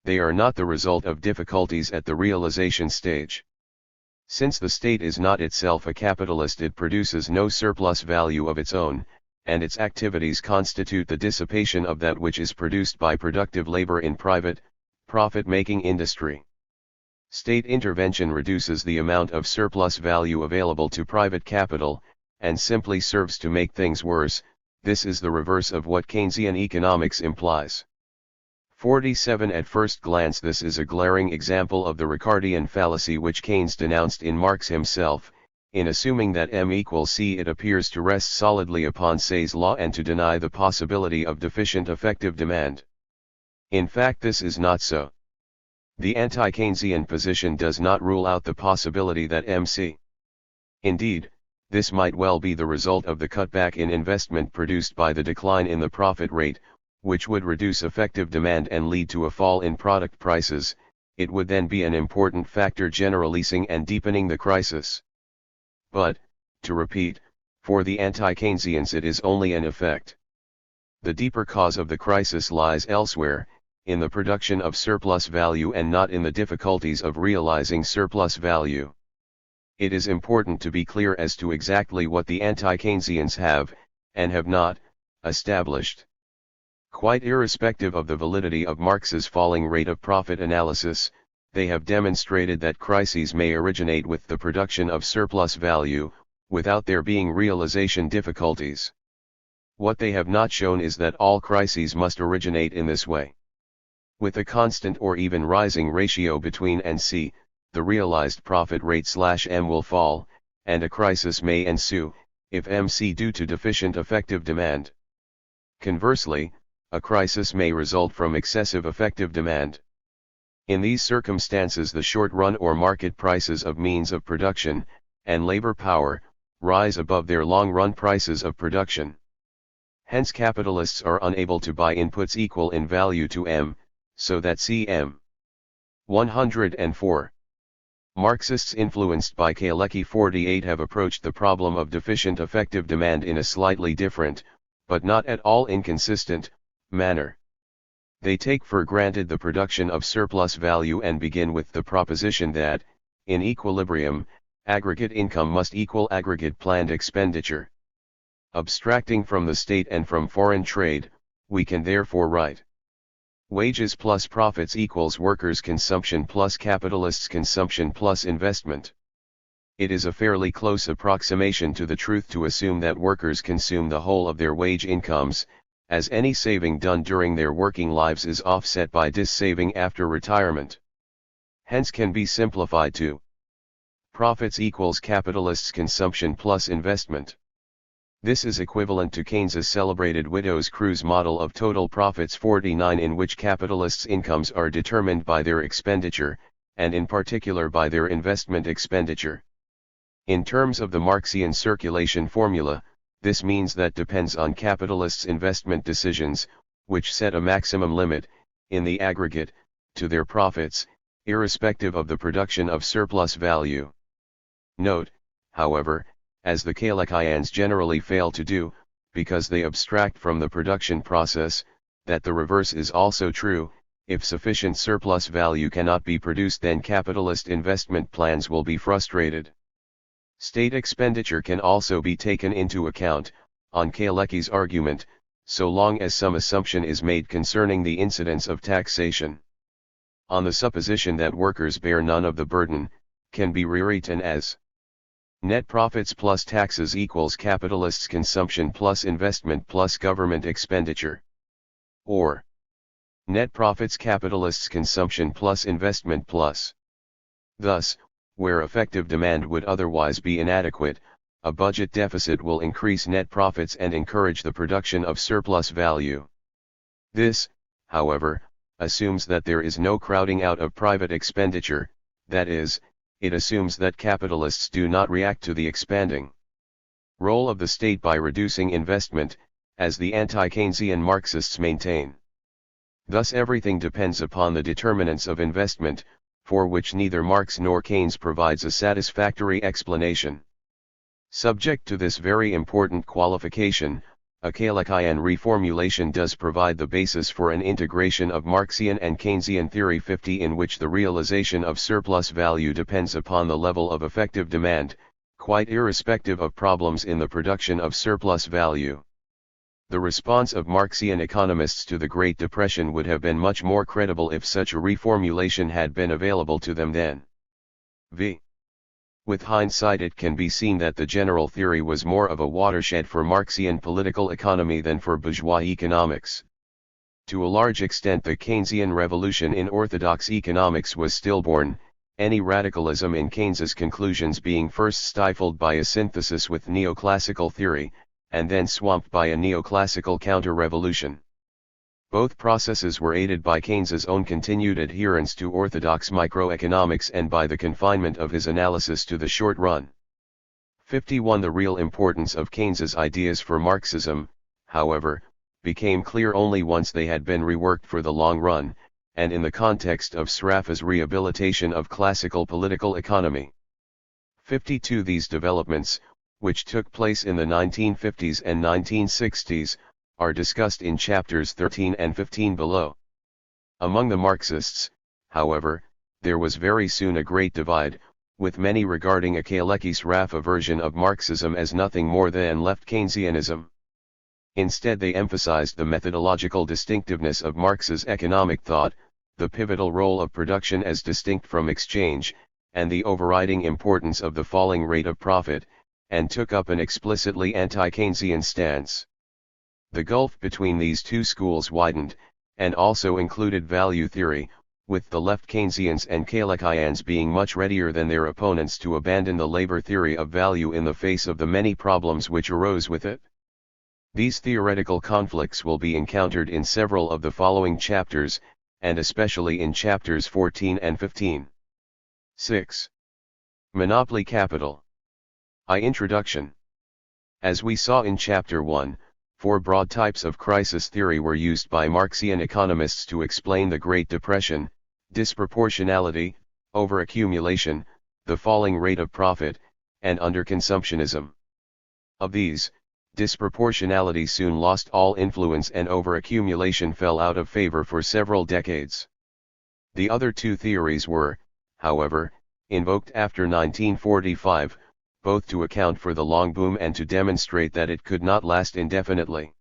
They are not the result of difficulties at the realization stage. Since the state is not itself a capitalist, it produces no surplus value of its own, and its activities constitute the dissipation of that which is produced by productive labor in private, profit-making industry. State intervention reduces the amount of surplus value available to private capital, and simply serves to make things worse. This is the reverse of what Keynesian economics implies. 47. At first glance, this is a glaring example of the Ricardian fallacy which Keynes denounced in Marx himself. In assuming that M equals C, it appears to rest solidly upon Say's law and to deny the possibility of deficient effective demand. In fact, this is not so. The anti-Keynesian position does not rule out the possibility that MC. Indeed, this might well be the result of the cutback in investment produced by the decline in the profit rate, which would reduce effective demand and lead to a fall in product prices. It would then be an important factor generalizing and deepening the crisis. But, to repeat, for the anti-Keynesians it is only an effect. The deeper cause of the crisis lies elsewhere, in the production of surplus value and not in the difficulties of realizing surplus value. It is important to be clear as to exactly what the anti-Keynesians have, and have not, established. Quite irrespective of the validity of Marx's falling rate of profit analysis, they have demonstrated that crises may originate with the production of surplus value, without there being realization difficulties. What they have not shown is that all crises must originate in this way. With a constant or even rising ratio between and C, the realized profit rate /M will fall, and a crisis may ensue, if MC due to deficient effective demand. Conversely, a crisis may result from excessive effective demand. In these circumstances, the short-run or market prices of means of production, and labor power, rise above their long-run prices of production. Hence capitalists are unable to buy inputs equal in value to M, so that Cm. 104. Marxists influenced by Kalecki 48 have approached the problem of deficient effective demand in a slightly different, but not at all inconsistent, manner. They take for granted the production of surplus value and begin with the proposition that, in equilibrium, aggregate income must equal aggregate planned expenditure. Abstracting from the state and from foreign trade, we can therefore write: wages plus profits equals workers' consumption plus capitalists' consumption plus investment. It is a fairly close approximation to the truth to assume that workers consume the whole of their wage incomes, as any saving done during their working lives is offset by dis-saving after retirement. Hence can be simplified to: profits equals capitalists' consumption plus investment. This is equivalent to Keynes's celebrated widow's cruse model of total profits 49, in which capitalists' incomes are determined by their expenditure, and in particular by their investment expenditure. In terms of the Marxian circulation formula, this means that depends on capitalists' investment decisions, which set a maximum limit, in the aggregate, to their profits, irrespective of the production of surplus value. Note, however, as the Kaleckians generally fail to do, because they abstract from the production process, that the reverse is also true. If sufficient surplus value cannot be produced, then capitalist investment plans will be frustrated. State expenditure can also be taken into account, on Kalecki's argument, so long as some assumption is made concerning the incidence of taxation. On the supposition that workers bear none of the burden, can be rewritten as net profits plus taxes equals capitalists' consumption plus investment plus government expenditure. Or net profits capitalists' consumption plus investment plus. Thus, where effective demand would otherwise be inadequate, a budget deficit will increase net profits and encourage the production of surplus value. This, however, assumes that there is no crowding out of private expenditure, that is, it assumes that capitalists do not react to the expanding role of the state by reducing investment, as the anti-Keynesian Marxists maintain. Thus everything depends upon the determinants of investment, for which neither Marx nor Keynes provides a satisfactory explanation. Subject to this very important qualification, a Kaleckian reformulation does provide the basis for an integration of Marxian and Keynesian theory 50 in which the realization of surplus value depends upon the level of effective demand, quite irrespective of problems in the production of surplus value. The response of Marxian economists to the Great Depression would have been much more credible if such a reformulation had been available to them then. V. With hindsight it can be seen that the general theory was more of a watershed for Marxian political economy than for bourgeois economics. To a large extent the Keynesian revolution in orthodox economics was stillborn, any radicalism in Keynes's conclusions being first stifled by a synthesis with neoclassical theory, and then swamped by a neoclassical counter-revolution. Both processes were aided by Keynes's own continued adherence to orthodox microeconomics and by the confinement of his analysis to the short run. 51. The real importance of Keynes's ideas for Marxism, however, became clear only once they had been reworked for the long run, and in the context of Sraffa's rehabilitation of classical political economy. 52. These developments, which took place in the 1950s and 1960s, are discussed in chapters 13 and 15 below. Among the Marxists, however, there was very soon a great divide, with many regarding a Kalecki-Sraffa version of Marxism as nothing more than left Keynesianism. Instead they emphasized the methodological distinctiveness of Marx's economic thought, the pivotal role of production as distinct from exchange, and the overriding importance of the falling rate of profit, and took up an explicitly anti-Keynesian stance. The gulf between these two schools widened, and also included value theory, with the left Keynesians and Kaleckians being much readier than their opponents to abandon the labor theory of value in the face of the many problems which arose with it. These theoretical conflicts will be encountered in several of the following chapters, and especially in chapters 14 and 15. 6. Monopoly capital. Introduction. As we saw in Chapter 1, 4 broad types of crisis theory were used by Marxian economists to explain the Great Depression: disproportionality, overaccumulation, the falling rate of profit, and underconsumptionism. Of these, disproportionality soon lost all influence and overaccumulation fell out of favor for several decades. The other two theories were, however, invoked after 1945, both to account for the long boom and to demonstrate that it could not last indefinitely.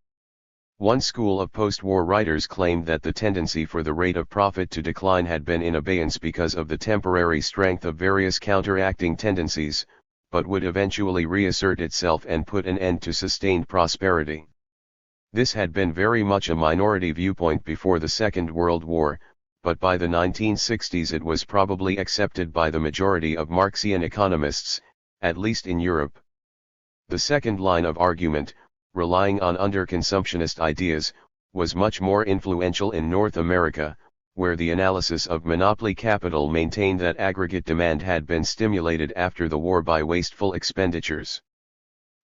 One school of post-war writers claimed that the tendency for the rate of profit to decline had been in abeyance because of the temporary strength of various counteracting tendencies, but would eventually reassert itself and put an end to sustained prosperity. This had been very much a minority viewpoint before the Second World War, but by the 1960s it was probably accepted by the majority of Marxian economists, at least in Europe. The second line of argument, relying on underconsumptionist ideas, was much more influential in North America, where the analysis of monopoly capital maintained that aggregate demand had been stimulated after the war by wasteful expenditures.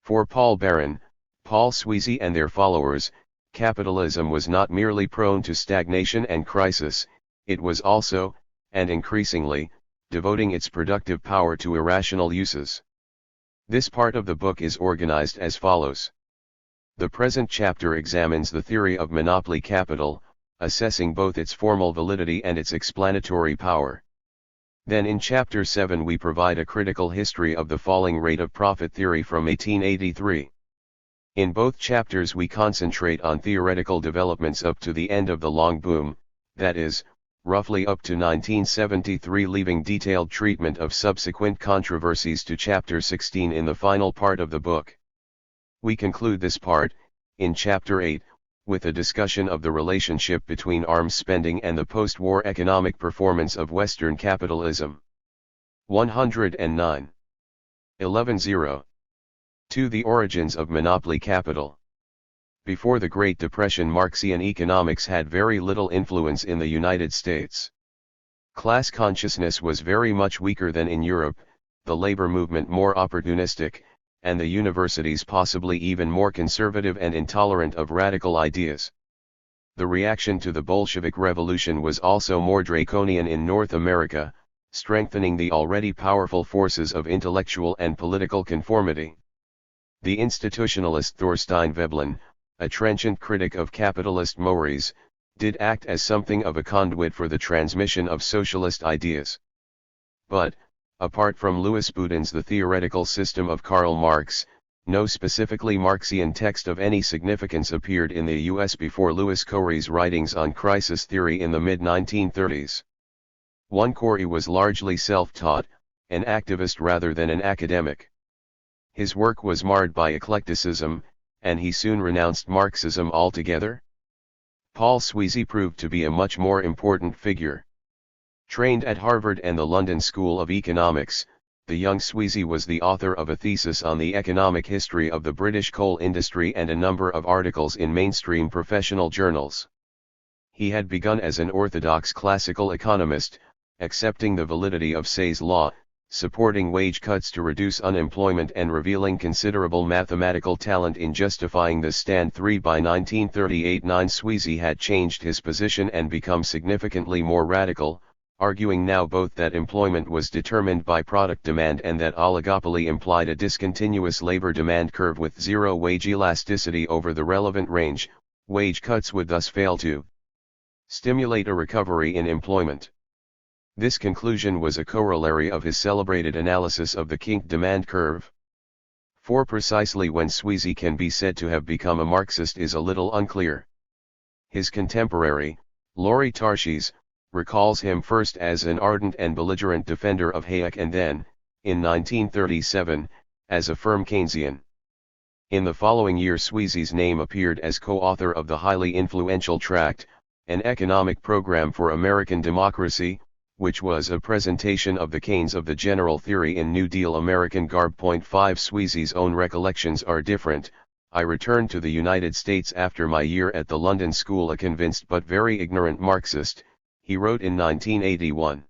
For Paul Baron, Paul Sweezy and their followers, capitalism was not merely prone to stagnation and crisis, it was also, and increasingly, devoting its productive power to irrational uses. This part of the book is organized as follows. The present chapter examines the theory of monopoly capital, assessing both its formal validity and its explanatory power. Then in Chapter 7 we provide a critical history of the falling rate of profit theory from 1883. In both chapters we concentrate on theoretical developments up to the end of the long boom, that is, roughly up to 1973, leaving detailed treatment of subsequent controversies to Chapter 16 in the final part of the book. We conclude this part, in Chapter 8, with a discussion of the relationship between arms spending and the post-war economic performance of Western capitalism. 109. 11.0. 2. The origins of monopoly capital. Before the Great Depression, Marxian economics had very little influence in the United States. Class consciousness was very much weaker than in Europe, the labor movement more opportunistic, and the universities possibly even more conservative and intolerant of radical ideas. The reaction to the Bolshevik Revolution was also more draconian in North America, strengthening the already powerful forces of intellectual and political conformity. The institutionalist Thorstein Veblen, a trenchant critic of capitalist mores, did act as something of a conduit for the transmission of socialist ideas. But, apart from Louis Boudin's The Theoretical System of Karl Marx, no specifically Marxian text of any significance appeared in the U.S. before Louis Corey's writings on crisis theory in the mid-1930s. 1. Corey was largely self-taught, an activist rather than an academic. His work was marred by eclecticism, and he soon renounced Marxism altogether. Paul Sweezy proved to be a much more important figure. Trained at Harvard and the London School of Economics, the young Sweezy was the author of a thesis on the economic history of the British coal industry and a number of articles in mainstream professional journals. He had begun as an orthodox classical economist, accepting the validity of Say's law, supporting wage cuts to reduce unemployment, and revealing considerable mathematical talent in justifying the Stand 3 by 1938. Sweezy had changed his position and become significantly more radical, arguing now both that employment was determined by product demand and that oligopoly implied a discontinuous labor demand curve with zero wage elasticity over the relevant range. Wage cuts would thus fail to stimulate a recovery in employment. This conclusion was a corollary of his celebrated analysis of the kink demand curve. For precisely when Sweezy can be said to have become a Marxist is a little unclear. His contemporary, Laurie Tarshies, recalls him first as an ardent and belligerent defender of Hayek and then, in 1937, as a firm Keynesian. In the following year Sweezy's name appeared as co-author of the highly influential tract, An Economic Program for American Democracy, which was a presentation of the Keynes of the general theory in New Deal American garb. 5. Sweezy's own recollections are different. I returned to the United States after my year at the London School a convinced but very ignorant Marxist, he wrote in 1981.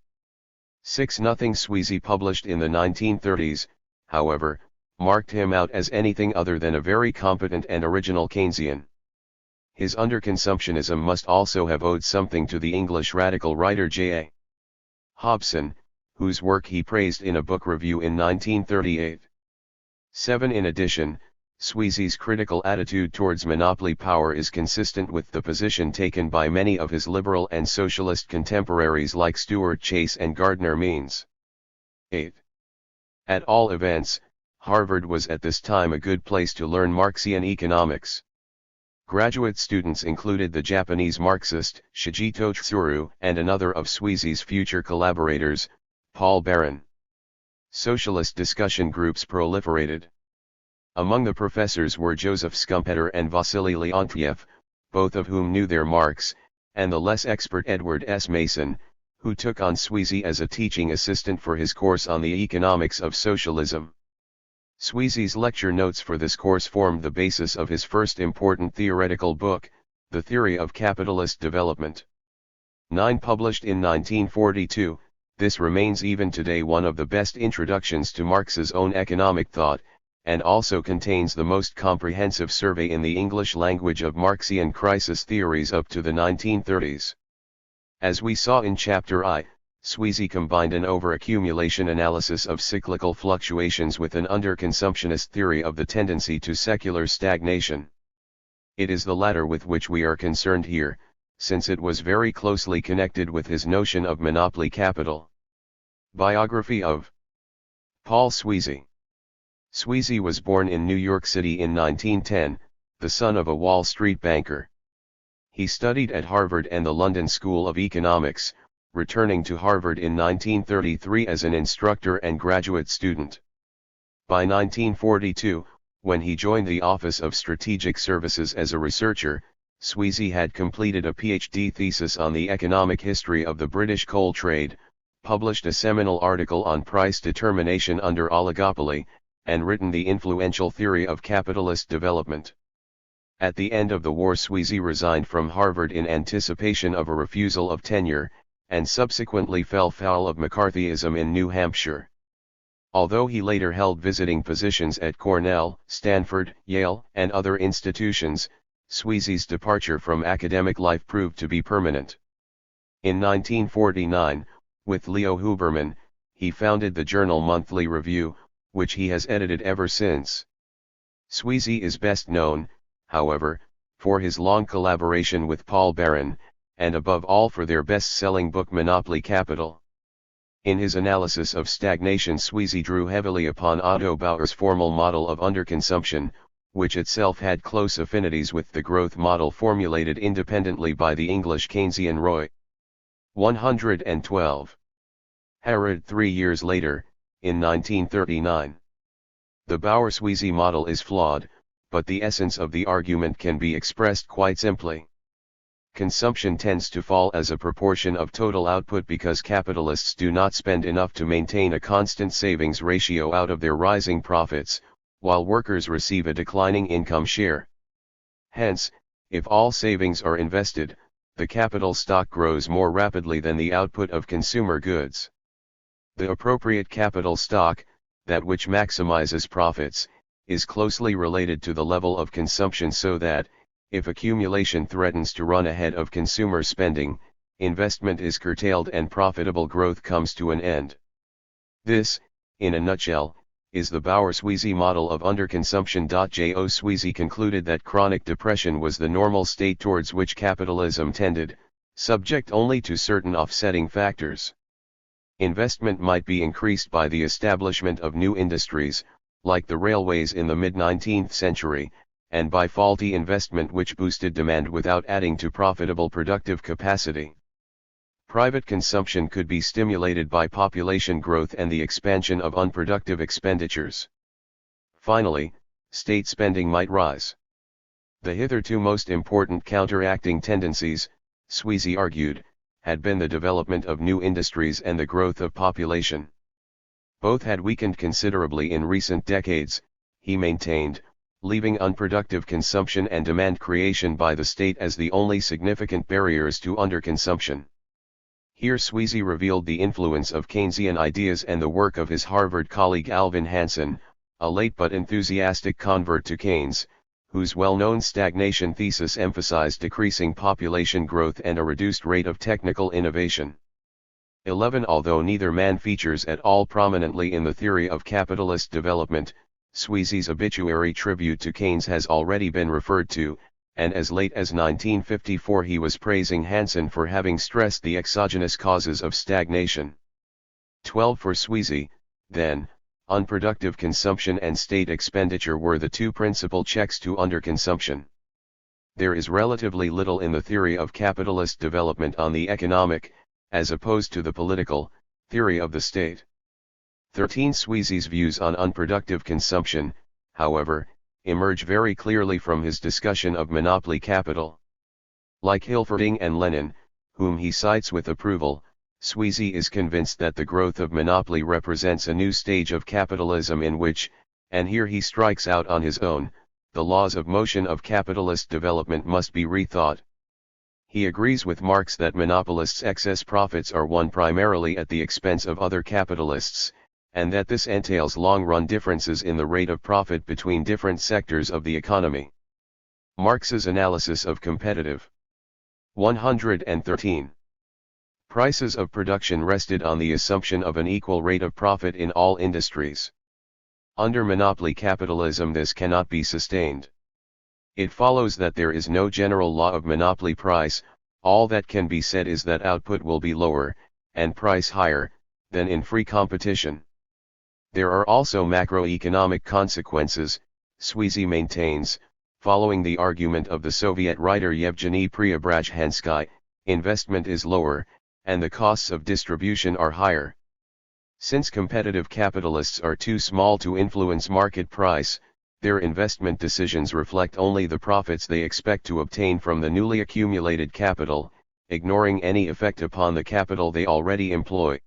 6. Nothing Sweezy published in the 1930s, however, marked him out as anything other than a very competent and original Keynesian. His underconsumptionism must also have owed something to the English radical writer J.A. Hobson, whose work he praised in a book review in 1938. 7. In addition, Sweezy's critical attitude towards monopoly power is consistent with the position taken by many of his liberal and socialist contemporaries like Stuart Chase and Gardner Means. 8. At all events, Harvard was at this time a good place to learn Marxian economics. Graduate students included the Japanese Marxist Shigito Tsuru and another of Sweezy's future collaborators, Paul Baran. Socialist discussion groups proliferated. Among the professors were Joseph Schumpeter and Vasily Leontiev, both of whom knew their Marx, and the less expert Edward S. Mason, who took on Sweezy as a teaching assistant for his course on the economics of socialism. Sweezy's lecture notes for this course formed the basis of his first important theoretical book, The Theory of Capitalist Development. 9. Published in 1942, this remains even today one of the best introductions to Marx's own economic thought, and also contains the most comprehensive survey in the English language of Marxian crisis theories up to the 1930s. As we saw in Chapter I, Sweezy combined an overaccumulation analysis of cyclical fluctuations with an underconsumptionist theory of the tendency to secular stagnation. It is the latter with which we are concerned here, since it was very closely connected with his notion of monopoly capital. Biography of Paul Sweezy. Sweezy was born in New York City in 1910, the son of a Wall Street banker. He studied at Harvard and the London School of Economics, returning to Harvard in 1933 as an instructor and graduate student. By 1942, when he joined the Office of Strategic Services as a researcher, Sweezy had completed a PhD thesis on the economic history of the British coal trade, published a seminal article on price determination under oligopoly, and written the influential theory of capitalist development. At the end of the war, Sweezy resigned from Harvard in anticipation of a refusal of tenure, and subsequently fell foul of McCarthyism in New Hampshire. Although he later held visiting positions at Cornell, Stanford, Yale, and other institutions, Sweezy's departure from academic life proved to be permanent. In 1949, with Leo Huberman, he founded the journal Monthly Review, which he has edited ever since. Sweezy is best known, however, for his long collaboration with Paul Baran, and above all for their best-selling book Monopoly Capital. In his analysis of stagnation, Sweezy drew heavily upon Otto Bauer's formal model of underconsumption, which itself had close affinities with the growth model formulated independently by the English Keynesian Roy. 112. Harrod 3 years later, in 1939. The Bauer-Sweezy model is flawed, but the essence of the argument can be expressed quite simply. Consumption tends to fall as a proportion of total output because capitalists do not spend enough to maintain a constant savings ratio out of their rising profits, while workers receive a declining income share. Hence, if all savings are invested, the capital stock grows more rapidly than the output of consumer goods. The appropriate capital stock, that which maximizes profits, is closely related to the level of consumption, so that, if accumulation threatens to run ahead of consumer spending, investment is curtailed and profitable growth comes to an end. This, in a nutshell, is the Bauer-Sweezy model of underconsumption. Jo Sweezy concluded that chronic depression was the normal state towards which capitalism tended, subject only to certain offsetting factors. Investment might be increased by the establishment of new industries, like the railways in the mid-19th century, and by faulty investment which boosted demand without adding to profitable productive capacity. Private consumption could be stimulated by population growth and the expansion of unproductive expenditures. Finally, state spending might rise. The hitherto most important counteracting tendencies, Sweezy argued, had been the development of new industries and the growth of population. Both had weakened considerably in recent decades, he maintained, leaving unproductive consumption and demand creation by the state as the only significant barriers to underconsumption. Here Sweezy revealed the influence of Keynesian ideas and the work of his Harvard colleague Alvin Hansen, a late but enthusiastic convert to Keynes, whose well-known stagnation thesis emphasized decreasing population growth and a reduced rate of technical innovation. 11. Although neither man features at all prominently in the theory of capitalist development, Sweezy's obituary tribute to Keynes has already been referred to, and as late as 1954 he was praising Hansen for having stressed the exogenous causes of stagnation. 12. For Sweezy, then, unproductive consumption and state expenditure were the two principal checks to underconsumption. There is relatively little in the theory of capitalist development on the economic, as opposed to the political, theory of the state. 13. Sweezy's views on unproductive consumption, however, emerge very clearly from his discussion of monopoly capital. Like Hilferding and Lenin, whom he cites with approval, Sweezy is convinced that the growth of monopoly represents a new stage of capitalism in which, and here he strikes out on his own, the laws of motion of capitalist development must be rethought. He agrees with Marx that monopolists' excess profits are won primarily at the expense of other capitalists, and that this entails long-run differences in the rate of profit between different sectors of the economy. Marx's analysis of competitive. 113. Prices of production rested on the assumption of an equal rate of profit in all industries. Under monopoly capitalism this cannot be sustained. It follows that there is no general law of monopoly price, all that can be said is that output will be lower, and price higher, than in free competition. There are also macroeconomic consequences, Sweezy maintains, following the argument of the Soviet writer Yevgeny Preobrazhensky, investment is lower, and the costs of distribution are higher. Since competitive capitalists are too small to influence market price, their investment decisions reflect only the profits they expect to obtain from the newly accumulated capital, ignoring any effect upon the capital they already employ.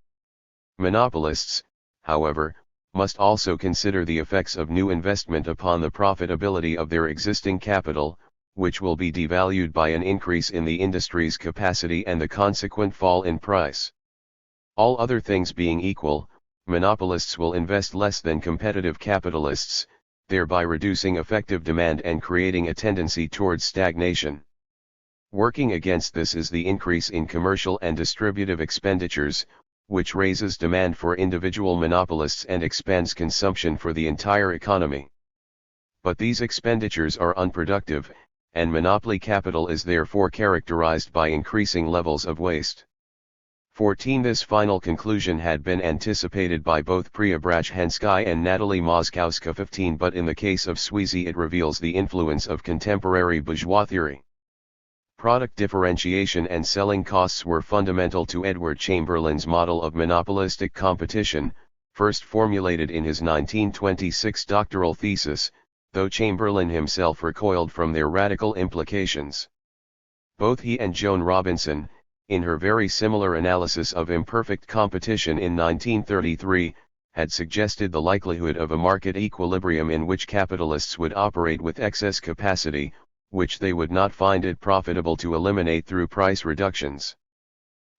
Monopolists, however, must also consider the effects of new investment upon the profitability of their existing capital, which will be devalued by an increase in the industry's capacity and the consequent fall in price. All other things being equal, monopolists will invest less than competitive capitalists, thereby reducing effective demand and creating a tendency towards stagnation. Working against this is the increase in commercial and distributive expenditures, which raises demand for individual monopolists and expands consumption for the entire economy. But these expenditures are unproductive, and monopoly capital is therefore characterized by increasing levels of waste. 14. This final conclusion had been anticipated by both Preobrazhensky and Natalie Moskowska. 15. But in the case of Sweezy it reveals the influence of contemporary bourgeois theory. Product differentiation and selling costs were fundamental to Edward Chamberlain's model of monopolistic competition, first formulated in his 1926 doctoral thesis, though Chamberlain himself recoiled from their radical implications. Both he and Joan Robinson, in her very similar analysis of imperfect competition in 1933, had suggested the likelihood of a market equilibrium in which capitalists would operate with excess capacity, which they would not find it profitable to eliminate through price reductions.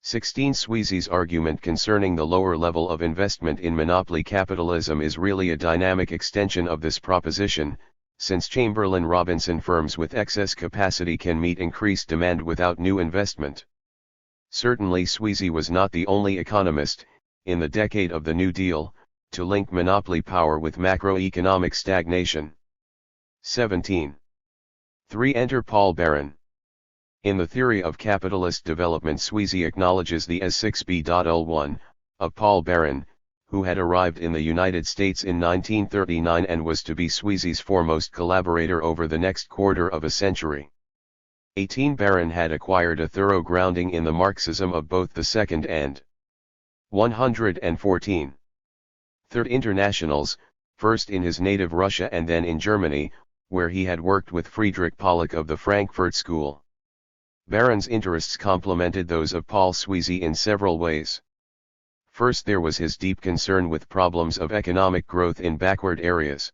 16. Sweezy's argument concerning the lower level of investment in monopoly capitalism is really a dynamic extension of this proposition, since Chamberlain-Robinson firms with excess capacity can meet increased demand without new investment. Certainly Sweezy was not the only economist, in the decade of the New Deal, to link monopoly power with macroeconomic stagnation. 17. 3. Enter Paul Baran. In the theory of capitalist development, Sweezy acknowledges the S6B.01 of Paul Baran, who had arrived in the United States in 1939 and was to be Sweezy's foremost collaborator over the next quarter of a century. 18. Baran had acquired a thorough grounding in the Marxism of both the Second and 114. Third Internationals, first in his native Russia and then in Germany, where he had worked with Friedrich Pollock of the Frankfurt School. Baran's interests complemented those of Paul Sweezy in several ways. First, there was his deep concern with problems of economic growth in backward areas.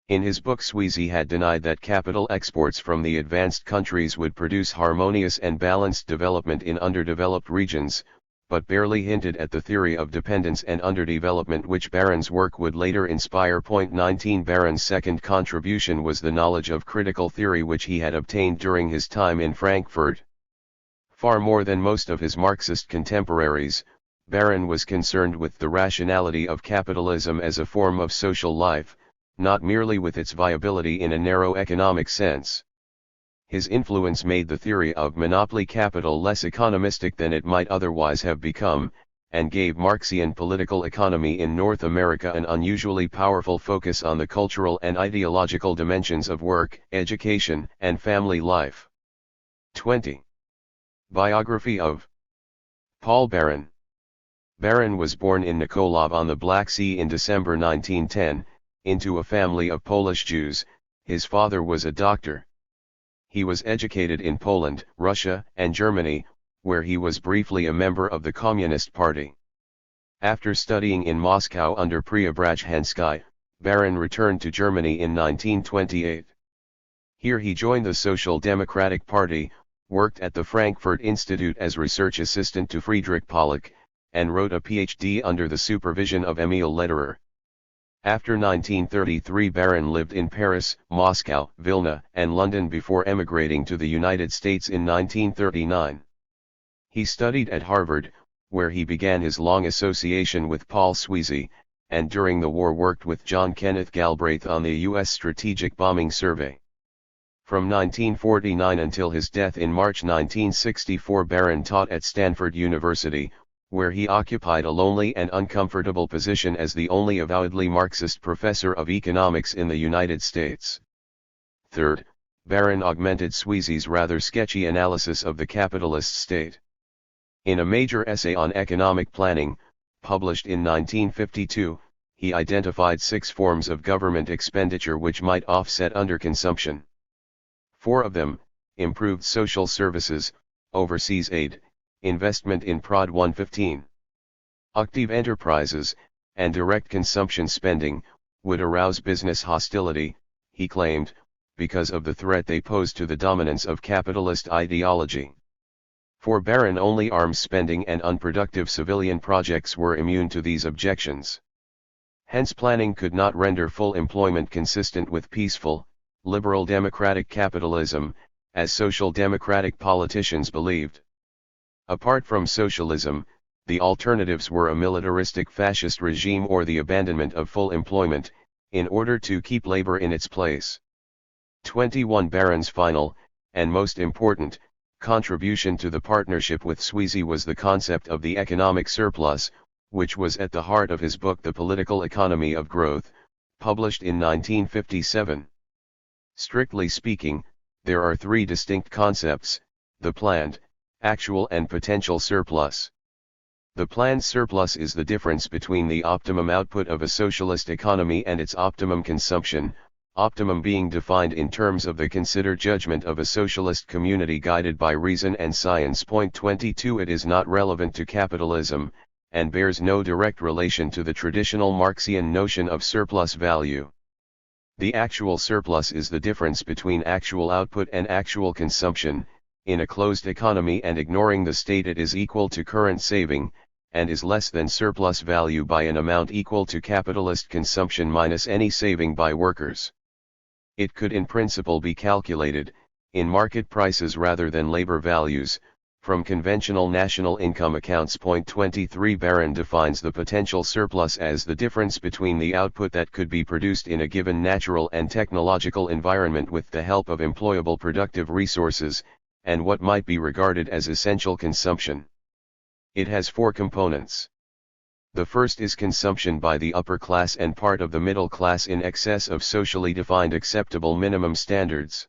In his book, Sweezy had denied that capital exports from the advanced countries would produce harmonious and balanced development in underdeveloped regions, but barely hinted at the theory of dependence and underdevelopment which Baran's work would later inspire. 19. Baran's second contribution was the knowledge of critical theory which he had obtained during his time in Frankfurt. Far more than most of his Marxist contemporaries, Baran was concerned with the rationality of capitalism as a form of social life, not merely with its viability in a narrow economic sense. His influence made the theory of monopoly capital less economistic than it might otherwise have become, and gave Marxian political economy in North America an unusually powerful focus on the cultural and ideological dimensions of work, education, and family life. 20. Biography of Paul Baran. Baran was born in Nikolov on the Black Sea in December 1910, into a family of Polish Jews. His father was a doctor. He was educated in Poland, Russia, and Germany, where he was briefly a member of the Communist Party. After studying in Moscow under Preobrazhensky, Baran returned to Germany in 1928. Here he joined the Social Democratic Party, worked at the Frankfurt Institute as research assistant to Friedrich Pollock, and wrote a PhD under the supervision of Emil Lederer. After 1933, Baran lived in Paris, Moscow, Vilna, and London before emigrating to the United States in 1939. He studied at Harvard, where he began his long association with Paul Sweezy, and during the war worked with John Kenneth Galbraith on the U.S. Strategic Bombing Survey. From 1949 until his death in March 1964, Baran taught at Stanford University, where he occupied a lonely and uncomfortable position as the only avowedly Marxist professor of economics in the United States. Third, Baron augmented Sweezy's rather sketchy analysis of the capitalist state. In a major essay on economic planning, published in 1952, he identified 6 forms of government expenditure which might offset underconsumption. 4 of them: improved social services, overseas aid, investment in Prod 115, active enterprises, and direct consumption spending, would arouse business hostility, he claimed, because of the threat they pose to the dominance of capitalist ideology. For Baron, only arms spending and unproductive civilian projects were immune to these objections. Hence planning could not render full employment consistent with peaceful, liberal democratic capitalism, as social democratic politicians believed. Apart from socialism, the alternatives were a militaristic fascist regime or the abandonment of full employment, in order to keep labor in its place. 21. Baron's final, and most important, contribution to the partnership with Sweezy was the concept of the economic surplus, which was at the heart of his book The Political Economy of Growth, published in 1957. Strictly speaking, there are 3 distinct concepts: the planned, actual and potential surplus. The planned surplus is the difference between the optimum output of a socialist economy and its optimum consumption, optimum being defined in terms of the considered judgment of a socialist community guided by reason and science. 22. It is not relevant to capitalism, and bears no direct relation to the traditional Marxian notion of surplus value. The actual surplus is the difference between actual output and actual consumption. In a closed economy and ignoring the state, it is equal to current saving, and is less than surplus value by an amount equal to capitalist consumption minus any saving by workers. It could in principle be calculated, in market prices rather than labor values, from conventional national income accounts. 23. Baron defines the potential surplus as the difference between the output that could be produced in a given natural and technological environment with the help of employable productive resources, and what might be regarded as essential consumption. It has 4 components. The first is consumption by the upper class and part of the middle class in excess of socially defined acceptable minimum standards.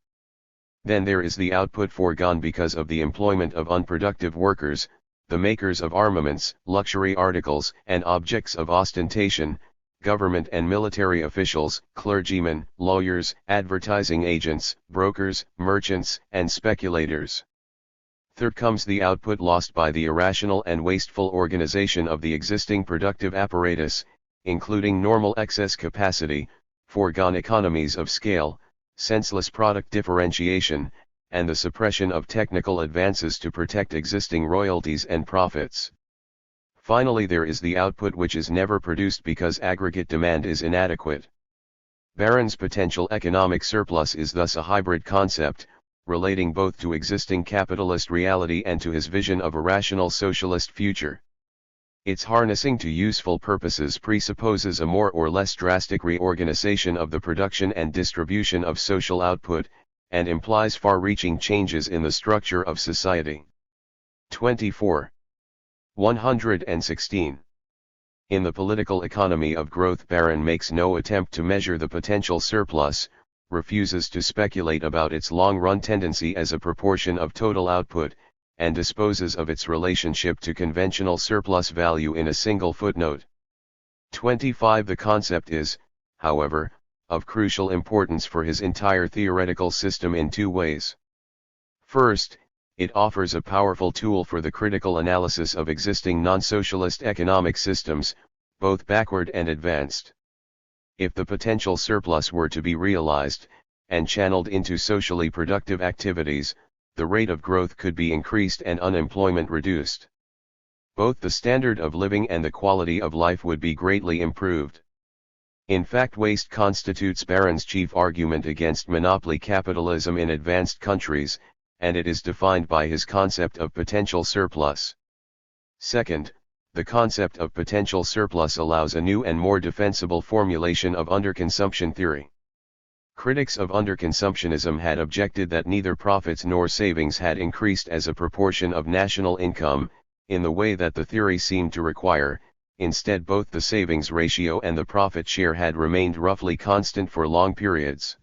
Then there is the output foregone because of the employment of unproductive workers, the makers of armaments, luxury articles, and objects of ostentation, government and military officials, clergymen, lawyers, advertising agents, brokers, merchants, and speculators. Third comes the output lost by the irrational and wasteful organization of the existing productive apparatus, including normal excess capacity, foregone economies of scale, senseless product differentiation, and the suppression of technical advances to protect existing royalties and profits. Finally, there is the output which is never produced because aggregate demand is inadequate. Baron's potential economic surplus is thus a hybrid concept, relating both to existing capitalist reality and to his vision of a rational socialist future. Its harnessing to useful purposes presupposes a more or less drastic reorganization of the production and distribution of social output, and implies far-reaching changes in the structure of society. 24. 116. In The Political Economy of Growth, Baron makes no attempt to measure the potential surplus, refuses to speculate about its long-run tendency as a proportion of total output, and disposes of its relationship to conventional surplus value in a single footnote. 25. The concept is, however, of crucial importance for his entire theoretical system in 2 ways. First, it offers a powerful tool for the critical analysis of existing non-socialist economic systems, both backward and advanced. If the potential surplus were to be realized, and channeled into socially productive activities, the rate of growth could be increased and unemployment reduced. Both the standard of living and the quality of life would be greatly improved. In fact, waste constitutes Baron's chief argument against monopoly capitalism in advanced countries, and it is defined by his concept of potential surplus. Second, the concept of potential surplus allows a new and more defensible formulation of underconsumption theory. Critics of underconsumptionism had objected that neither profits nor savings had increased as a proportion of national income, in the way that the theory seemed to require. Instead, both the savings ratio and the profit share had remained roughly constant for long periods.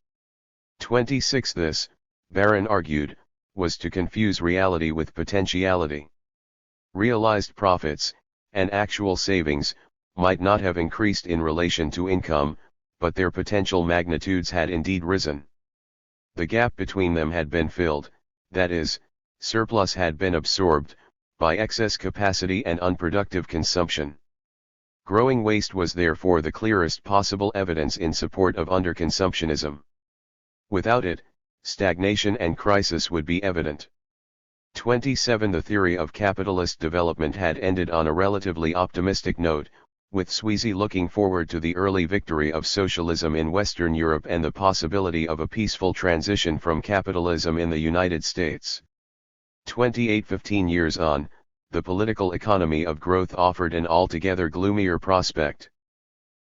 26. This, Barron argued, was to confuse reality with potentiality. Realized profits, and actual savings, might not have increased in relation to income, but their potential magnitudes had indeed risen. The gap between them had been filled, that is, surplus had been absorbed, by excess capacity and unproductive consumption. Growing waste was therefore the clearest possible evidence in support of underconsumptionism. Without it, stagnation and crisis would be evident. 27. The theory of capitalist development had ended on a relatively optimistic note, with Sweezy looking forward to the early victory of socialism in Western Europe and the possibility of a peaceful transition from capitalism in the United States. 28. 15 years on, the political economy of growth offered an altogether gloomier prospect.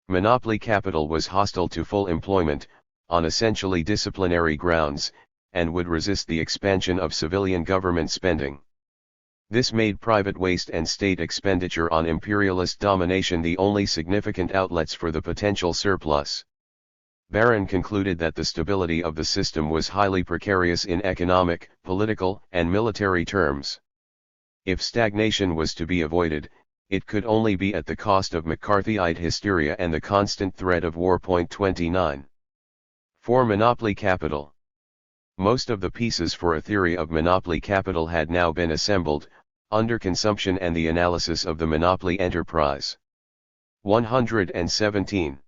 Monopoly capital was hostile to full employment, on essentially disciplinary grounds, and would resist the expansion of civilian government spending. This made private waste and state expenditure on imperialist domination the only significant outlets for the potential surplus. Barron concluded that the stability of the system was highly precarious in economic, political, and military terms. If stagnation was to be avoided, it could only be at the cost of McCarthyite hysteria and the constant threat of war. 29. 4. Monopoly capital. Most of the pieces for a theory of monopoly capital had now been assembled, underconsumption and the analysis of the monopoly enterprise. 117.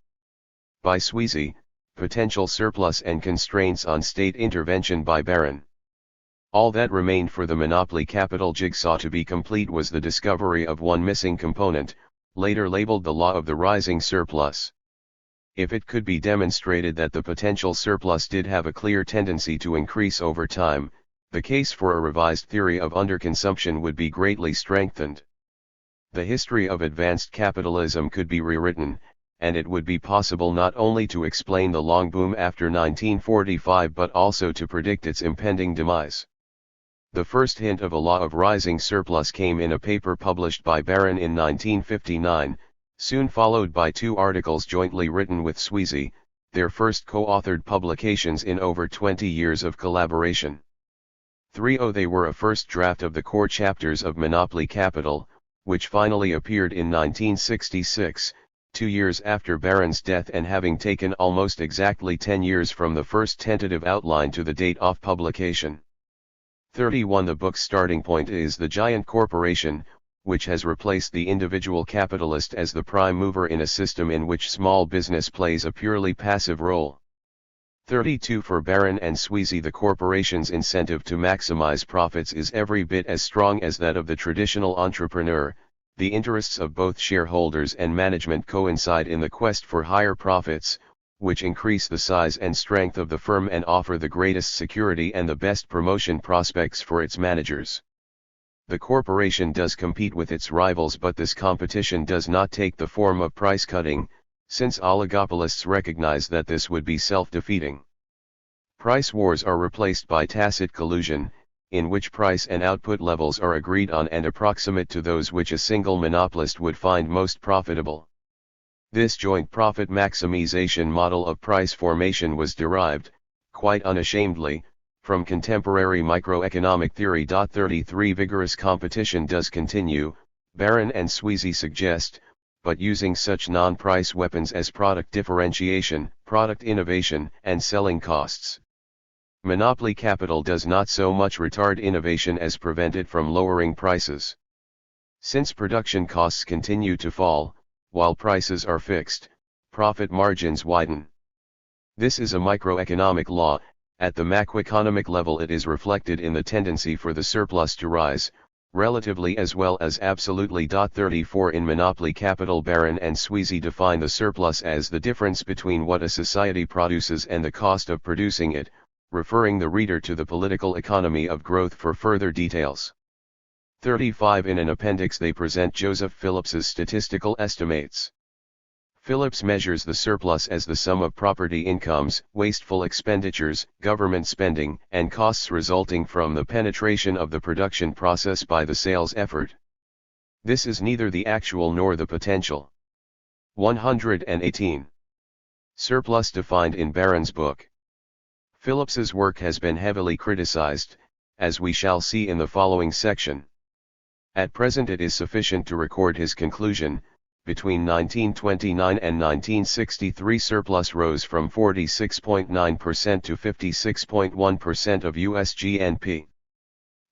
By Sweezy, potential surplus and constraints on state intervention by Barron. All that remained for the monopoly capital jigsaw to be complete was the discovery of one missing component, later labeled the law of the rising surplus. If it could be demonstrated that the potential surplus did have a clear tendency to increase over time, the case for a revised theory of underconsumption would be greatly strengthened. The history of advanced capitalism could be rewritten, and it would be possible not only to explain the long boom after 1945 but also to predict its impending demise. The first hint of a law of rising surplus came in a paper published by Barron in 1959, soon followed by two articles jointly written with Sweezy, their first co-authored publications in over 20 years of collaboration. 3. They were a first draft of the core chapters of Monopoly Capital, which finally appeared in 1966, 2 years after Barron's death and having taken almost exactly 10 years from the first tentative outline to the date of publication. 31. The book's starting point is the giant corporation, which has replaced the individual capitalist as the prime mover in a system in which small business plays a purely passive role. 32. For Barron and Sweezy, the corporation's incentive to maximize profits is every bit as strong as that of the traditional entrepreneur. The interests of both shareholders and management coincide in the quest for higher profits, which increase the size and strength of the firm and offer the greatest security and the best promotion prospects for its managers. The corporation does compete with its rivals, but this competition does not take the form of price cutting, since oligopolists recognize that this would be self-defeating. Price wars are replaced by tacit collusion, in which price and output levels are agreed on and approximate to those which a single monopolist would find most profitable. This joint profit maximization model of price formation was derived, quite unashamedly, from contemporary microeconomic theory. 33. Vigorous competition does continue, Barron and Sweezy suggest, but using such non-price weapons as product differentiation, product innovation, and selling costs. Monopoly capital does not so much retard innovation as prevent it from lowering prices. Since production costs continue to fall, while prices are fixed, profit margins widen. This is a microeconomic law. At the macroeconomic level it is reflected in the tendency for the surplus to rise, relatively as well as absolutely. 34. In Monopoly Capital, Barron and Sweezy define the surplus as the difference between what a society produces and the cost of producing it, referring the reader to the political economy of growth for further details. 35. In an appendix they present Joseph Phillips's statistical estimates. Phillips measures the surplus as the sum of property incomes, wasteful expenditures, government spending, and costs resulting from the penetration of the production process by the sales effort. This is neither the actual nor the potential. 118. Surplus defined in Barron's book. Phillips's work has been heavily criticized, as we shall see in the following section. At present it is sufficient to record his conclusion: between 1929 and 1963 surplus rose from 46.9% to 56.1% of US GNP.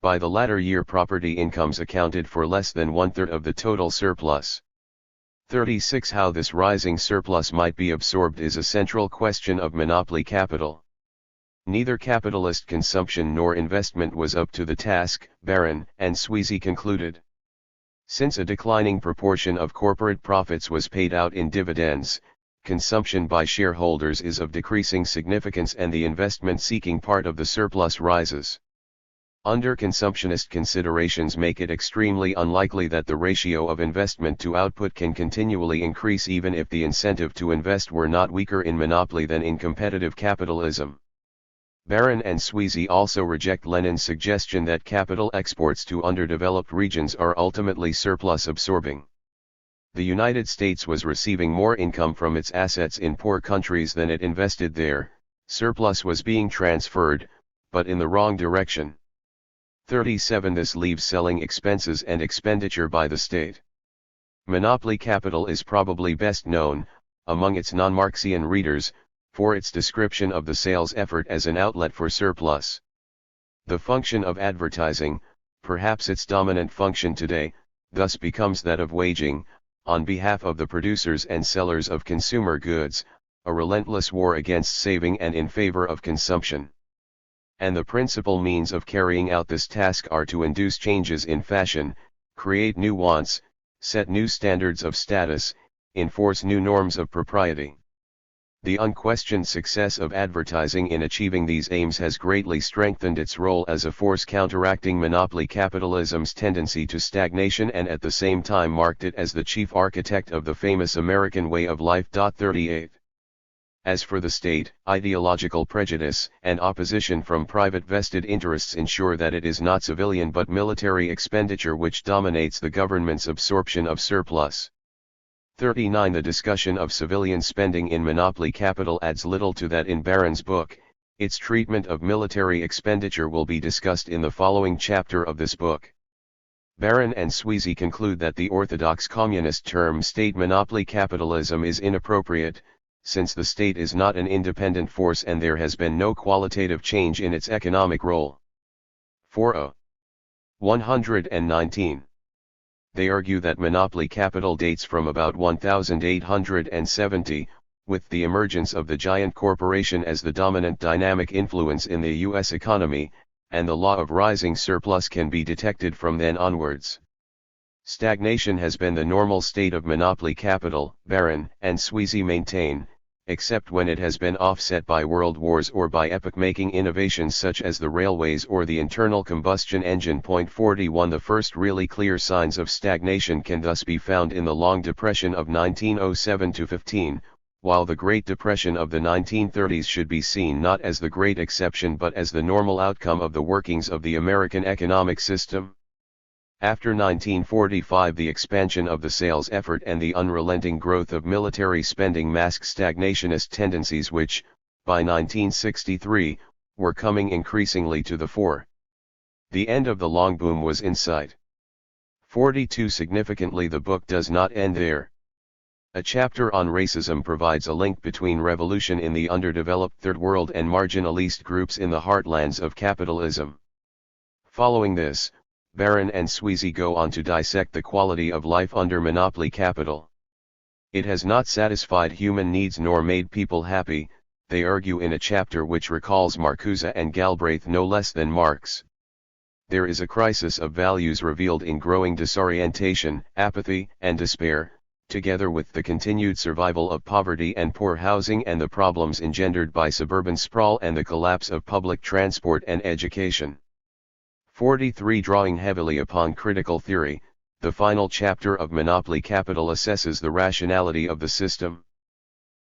By the latter year property incomes accounted for less than one-third of the total surplus. 36. How this rising surplus might be absorbed is a central question of monopoly capital. Neither capitalist consumption nor investment was up to the task, Barron and Sweezy concluded. Since a declining proportion of corporate profits was paid out in dividends, consumption by shareholders is of decreasing significance and the investment-seeking part of the surplus rises. Under-consumptionist considerations make it extremely unlikely that the ratio of investment to output can continually increase even if the incentive to invest were not weaker in monopoly than in competitive capitalism. Barron and Sweezy also reject Lenin's suggestion that capital exports to underdeveloped regions are ultimately surplus absorbing. The United States was receiving more income from its assets in poor countries than it invested there. Surplus was being transferred, but in the wrong direction. 37. This leaves selling expenses and expenditure by the state. Monopoly capital is probably best known, among its non-Marxian readers, for its description of the sales effort as an outlet for surplus. The function of advertising, perhaps its dominant function today, thus becomes that of waging, on behalf of the producers and sellers of consumer goods, a relentless war against saving and in favor of consumption. And the principal means of carrying out this task are to induce changes in fashion, create new wants, set new standards of status, enforce new norms of propriety. The unquestioned success of advertising in achieving these aims has greatly strengthened its role as a force counteracting monopoly capitalism's tendency to stagnation and at the same time marked it as the chief architect of the famous American way of life. 38. As for the state, ideological prejudice and opposition from private vested interests ensure that it is not civilian but military expenditure which dominates the government's absorption of surplus. 39. The discussion of civilian spending in monopoly capital adds little to that in Barron's book. Its treatment of military expenditure will be discussed in the following chapter of this book. Barron and Sweezy conclude that the orthodox communist term state monopoly capitalism is inappropriate, since the state is not an independent force and there has been no qualitative change in its economic role. 40. 119. They argue that monopoly capital dates from about 1870, with the emergence of the giant corporation as the dominant dynamic influence in the U.S. economy, and the law of rising surplus can be detected from then onwards. Stagnation has been the normal state of monopoly capital, Barron and Sweezy maintain, except when it has been offset by world wars or by epoch-making innovations such as the railways or the internal combustion engine. 41. The first really clear signs of stagnation can thus be found in the long depression of 1907–15, while the Great Depression of the 1930s should be seen not as the great exception but as the normal outcome of the workings of the American economic system. After 1945, the expansion of the sales effort and the unrelenting growth of military spending masked stagnationist tendencies which, by 1963, were coming increasingly to the fore. The end of the long boom was in sight. 42. Significantly, the book does not end there. A chapter on racism provides a link between revolution in the underdeveloped Third World and marginalist groups in the heartlands of capitalism. Following this, Barron and Sweezy go on to dissect the quality of life under monopoly capital. It has not satisfied human needs nor made people happy, they argue in a chapter which recalls Marcuse and Galbraith no less than Marx. There is a crisis of values revealed in growing disorientation, apathy, and despair, together with the continued survival of poverty and poor housing and the problems engendered by suburban sprawl and the collapse of public transport and education. 43. Drawing heavily upon critical theory, the final chapter of Monopoly Capital assesses the rationality of the system.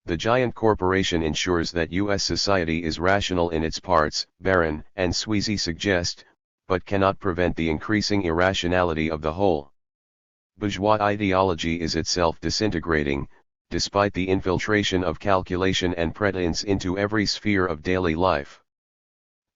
The giant corporation ensures that U.S. society is rational in its parts, Barron and Sweezy suggest, but cannot prevent the increasing irrationality of the whole. Bourgeois ideology is itself disintegrating, despite the infiltration of calculation and pretense into every sphere of daily life.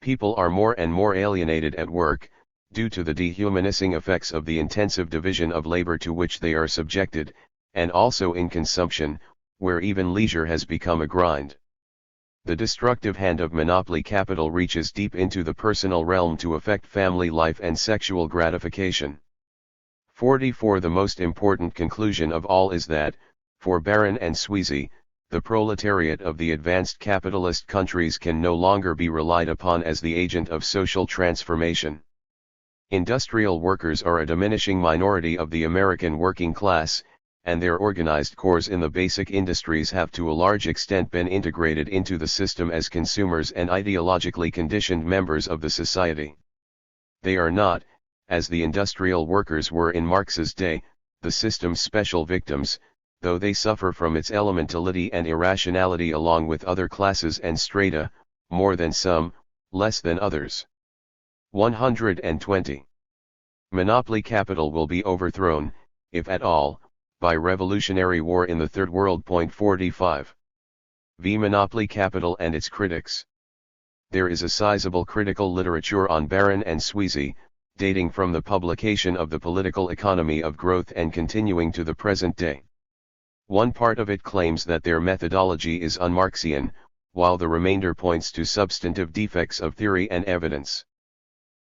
People are more and more alienated at work, due to the dehumanizing effects of the intensive division of labor to which they are subjected, and also in consumption, where even leisure has become a grind. The destructive hand of monopoly capital reaches deep into the personal realm to affect family life and sexual gratification. 44. The most important conclusion of all is that, for Baron and Sweezy, the proletariat of the advanced capitalist countries can no longer be relied upon as the agent of social transformation. Industrial workers are a diminishing minority of the American working class, and their organized corps in the basic industries have to a large extent been integrated into the system as consumers and ideologically conditioned members of the society. They are not, as the industrial workers were in Marx's day, the system's special victims, though they suffer from its elementality and irrationality along with other classes and strata, more than some, less than others. 120. Monopoly capital will be overthrown, if at all, by revolutionary war in the Third World. 45. V. Monopoly capital and its critics. There is a sizable critical literature on Baron and Sweezy, dating from the publication of The Political Economy of Growth and continuing to the present day. One part of it claims that their methodology is un-Marxian, while the remainder points to substantive defects of theory and evidence.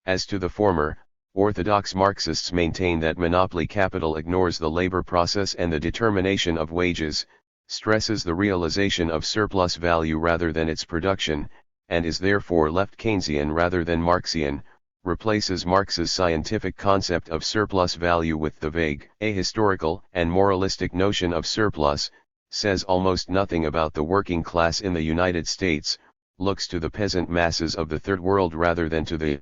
As to the former, orthodox Marxists maintain that monopoly capital ignores the labor process and the determination of wages, stresses the realization of surplus value rather than its production, and is therefore left Keynesian rather than Marxian, replaces Marx's scientific concept of surplus value with the vague, ahistorical, and moralistic notion of surplus, says almost nothing about the working class in the United States, looks to the peasant masses of the Third World rather than to the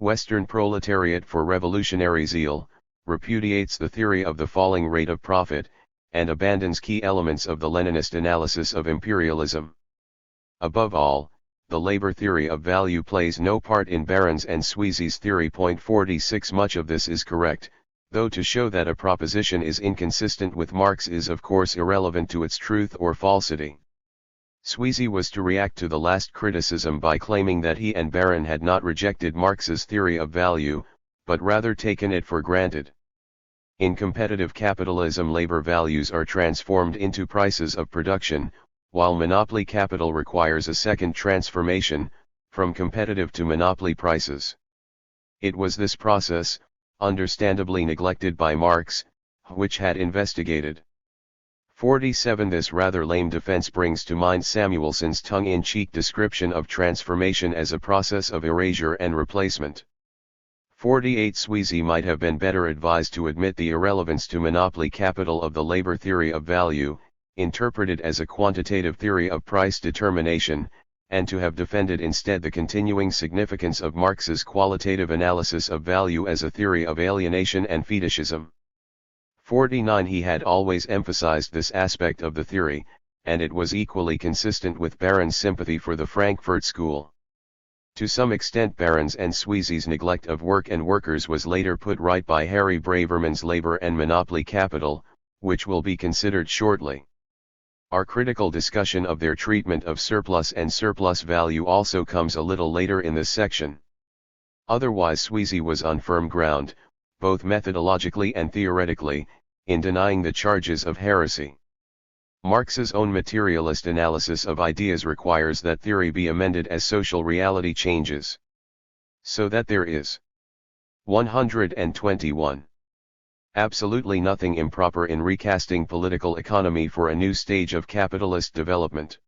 Western proletariat for revolutionary zeal, repudiates the theory of the falling rate of profit, and abandons key elements of the Leninist analysis of imperialism. Above all, the labor theory of value plays no part in Baron's and Sweezy's theory. 46. Much of this is correct, though to show that a proposition is inconsistent with Marx is of course irrelevant to its truth or falsity. Sweezy was to react to the last criticism by claiming that he and Baron had not rejected Marx's theory of value, but rather taken it for granted. In competitive capitalism, labor values are transformed into prices of production, while monopoly capital requires a second transformation, from competitive to monopoly prices. It was this process, understandably neglected by Marx, which had investigated. 47. This rather lame defense brings to mind Samuelson's tongue-in-cheek description of transformation as a process of erasure and replacement. 48. Sweezy might have been better advised to admit the irrelevance to monopoly capital of the labor theory of value, interpreted as a quantitative theory of price determination, and to have defended instead the continuing significance of Marx's qualitative analysis of value as a theory of alienation and fetishism. 49. He had always emphasized this aspect of the theory, and it was equally consistent with Baron's sympathy for the Frankfurt School. To some extent Baron's and Sweezy's neglect of work and workers was later put right by Harry Braverman's Labor and Monopoly Capital, which will be considered shortly. Our critical discussion of their treatment of surplus and surplus value also comes a little later in this section. Otherwise Sweezy was on firm ground, both methodologically and theoretically, in denying the charges of heresy. Marx's own materialist analysis of ideas requires that theory be amended as social reality changes. So that there is 121. Absolutely nothing improper in recasting political economy for a new stage of capitalist development.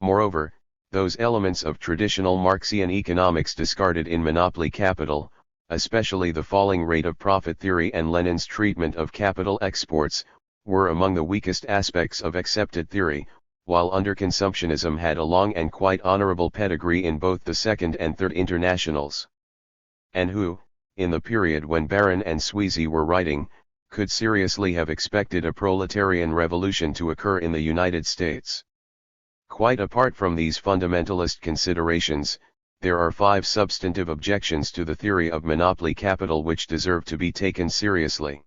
Moreover, those elements of traditional Marxian economics discarded in monopoly capital, especially the falling rate of profit theory and Lenin's treatment of capital exports, were among the weakest aspects of accepted theory, while underconsumptionism had a long and quite honorable pedigree in both the Second and Third Internationals. And who, in the period when Baron and Sweezy were writing, could seriously have expected a proletarian revolution to occur in the United States? Quite apart from these fundamentalist considerations, there are 5 substantive objections to the theory of monopoly capital which deserve to be taken seriously.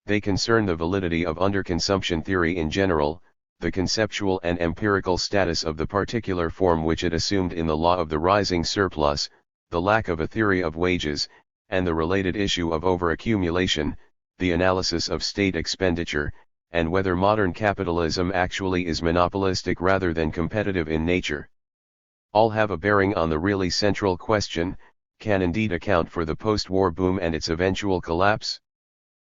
They concern the validity of underconsumption theory in general, the conceptual and empirical status of the particular form which it assumed in the law of the rising surplus, the lack of a theory of wages, and the related issue of overaccumulation, the analysis of state expenditure, and whether modern capitalism actually is monopolistic rather than competitive in nature. All have a bearing on the really central question: can indeed account for the post-war boom and its eventual collapse?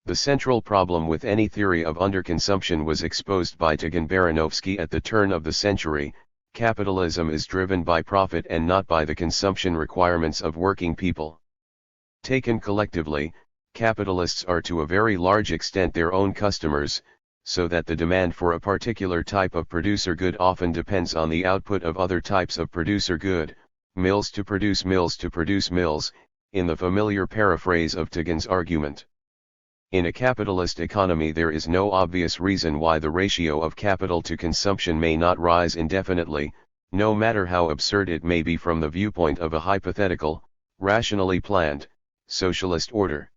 The central problem with any theory of underconsumption was exposed by Tagan-Baranovsky at the turn of the century: capitalism is driven by profit and not by the consumption requirements of working people. Taken collectively, capitalists are to a very large extent their own customers, so that the demand for a particular type of producer good often depends on the output of other types of producer good, mills to produce mills, in the familiar paraphrase of Tagan's argument. In a capitalist economy there is no obvious reason why the ratio of capital to consumption may not rise indefinitely, no matter how absurd it may be from the viewpoint of a hypothetical, rationally planned, socialist order.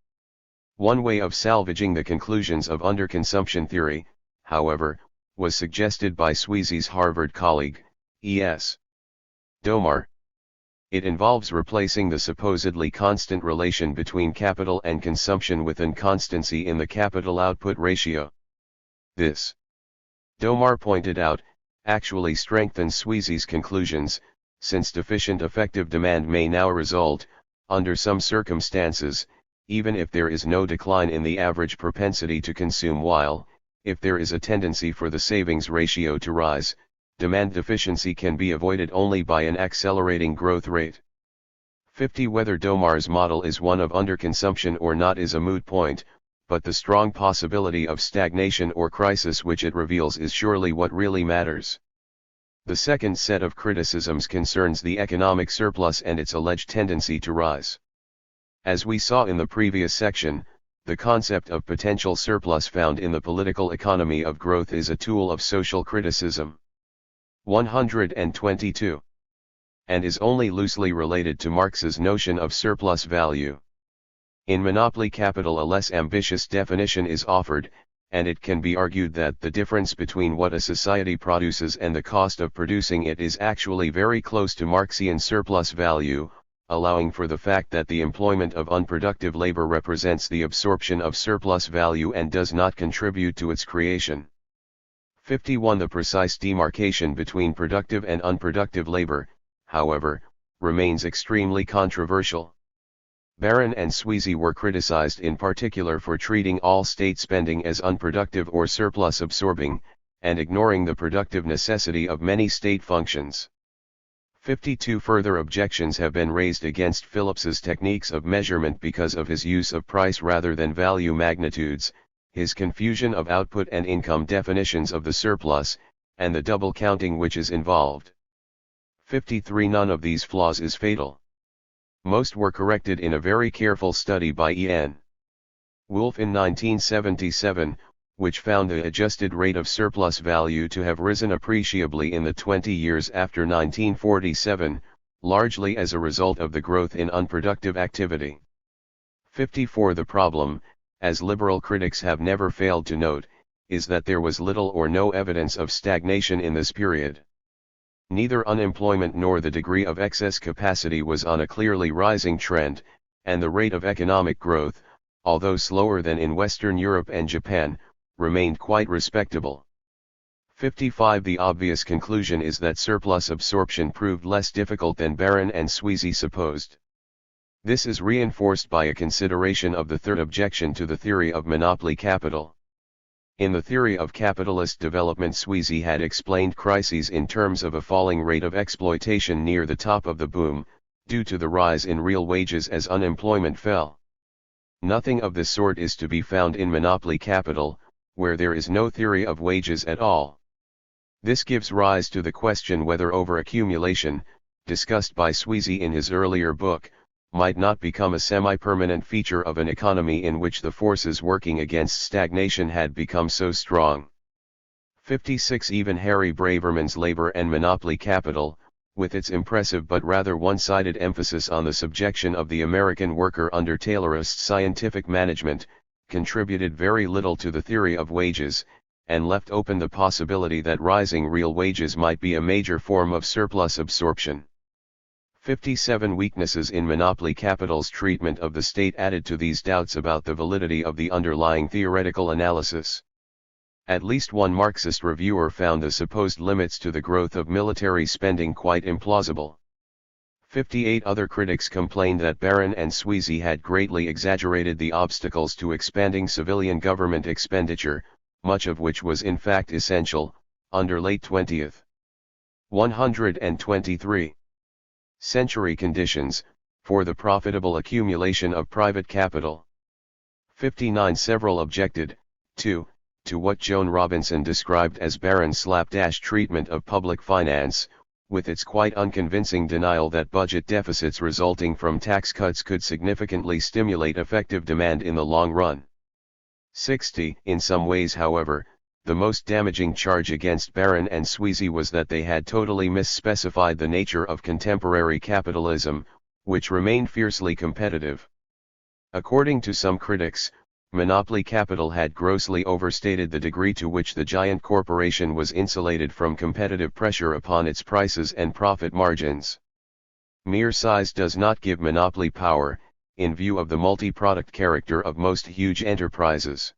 One way of salvaging the conclusions of underconsumption theory, however, was suggested by Sweezy's Harvard colleague, E.S. Domar. It involves replacing the supposedly constant relation between capital and consumption with an constancy in the capital-output ratio. This, Domar pointed out, actually strengthens Sweezy's conclusions, since deficient effective demand may now result, under some circumstances, even if there is no decline in the average propensity to consume, while, if there is a tendency for the savings ratio to rise, demand deficiency can be avoided only by an accelerating growth rate. 50. Whether Domar's model is one of underconsumption or not is a moot point, but the strong possibility of stagnation or crisis which it reveals is surely what really matters. The second set of criticisms concerns the economic surplus and its alleged tendency to rise. As we saw in the previous section, the concept of potential surplus found in the political economy of growth is a tool of social criticism. 122. And is only loosely related to Marx's notion of surplus value. In monopoly capital a less ambitious definition is offered, and it can be argued that the difference between what a society produces and the cost of producing it is actually very close to Marxian surplus value, allowing for the fact that the employment of unproductive labor represents the absorption of surplus value and does not contribute to its creation. 51. The precise demarcation between productive and unproductive labor, however, remains extremely controversial. Barron and Sweezy were criticized in particular for treating all state spending as unproductive or surplus absorbing, and ignoring the productive necessity of many state functions. 52. Further objections have been raised against Phillips's techniques of measurement because of his use of price rather than value magnitudes, his confusion of output and income definitions of the surplus, and the double counting which is involved. 53. None of these flaws is fatal. Most were corrected in a very careful study by E.N. Wolf in 1977, which found the adjusted rate of surplus value to have risen appreciably in the 20 years after 1947, largely as a result of the growth in unproductive activity. 54. The problem, as liberal critics have never failed to note, is that there was little or no evidence of stagnation in this period. Neither unemployment nor the degree of excess capacity was on a clearly rising trend, and the rate of economic growth, although slower than in Western Europe and Japan, remained quite respectable. 55. The obvious conclusion is that surplus absorption proved less difficult than Barron and Sweezy supposed. This is reinforced by a consideration of the third objection to the theory of monopoly capital. In the theory of capitalist development, Sweezy had explained crises in terms of a falling rate of exploitation near the top of the boom, due to the rise in real wages as unemployment fell. Nothing of this sort is to be found in monopoly capital, where there is no theory of wages at all. This gives rise to the question whether overaccumulation, discussed by Sweezy in his earlier book, might not become a semi-permanent feature of an economy in which the forces working against stagnation had become so strong. 56. Even Harry Braverman's Labor and Monopoly Capital, with its impressive but rather one-sided emphasis on the subjection of the American worker under Taylorist scientific management, contributed very little to the theory of wages, and left open the possibility that rising real wages might be a major form of surplus absorption. 57 Weaknesses in monopoly capital's treatment of the state added to these doubts about the validity of the underlying theoretical analysis. At least one Marxist reviewer found the supposed limits to the growth of military spending quite implausible. 58 other critics complained that Barron and Sweezy had greatly exaggerated the obstacles to expanding civilian government expenditure, much of which was in fact essential, under late 20th. 123. Century conditions, for the profitable accumulation of private capital. 59 Several objected, to what Joan Robinson described as Barron's slapdash treatment of public finance, with its quite unconvincing denial that budget deficits resulting from tax cuts could significantly stimulate effective demand in the long run. 60 In some ways, however, the most damaging charge against Barron and Sweezy was that they had totally misspecified the nature of contemporary capitalism, which remained fiercely competitive. According to some critics, monopoly capital had grossly overstated the degree to which the giant corporation was insulated from competitive pressure upon its prices and profit margins. Mere size does not give monopoly power, in view of the multi-product character of most huge enterprises.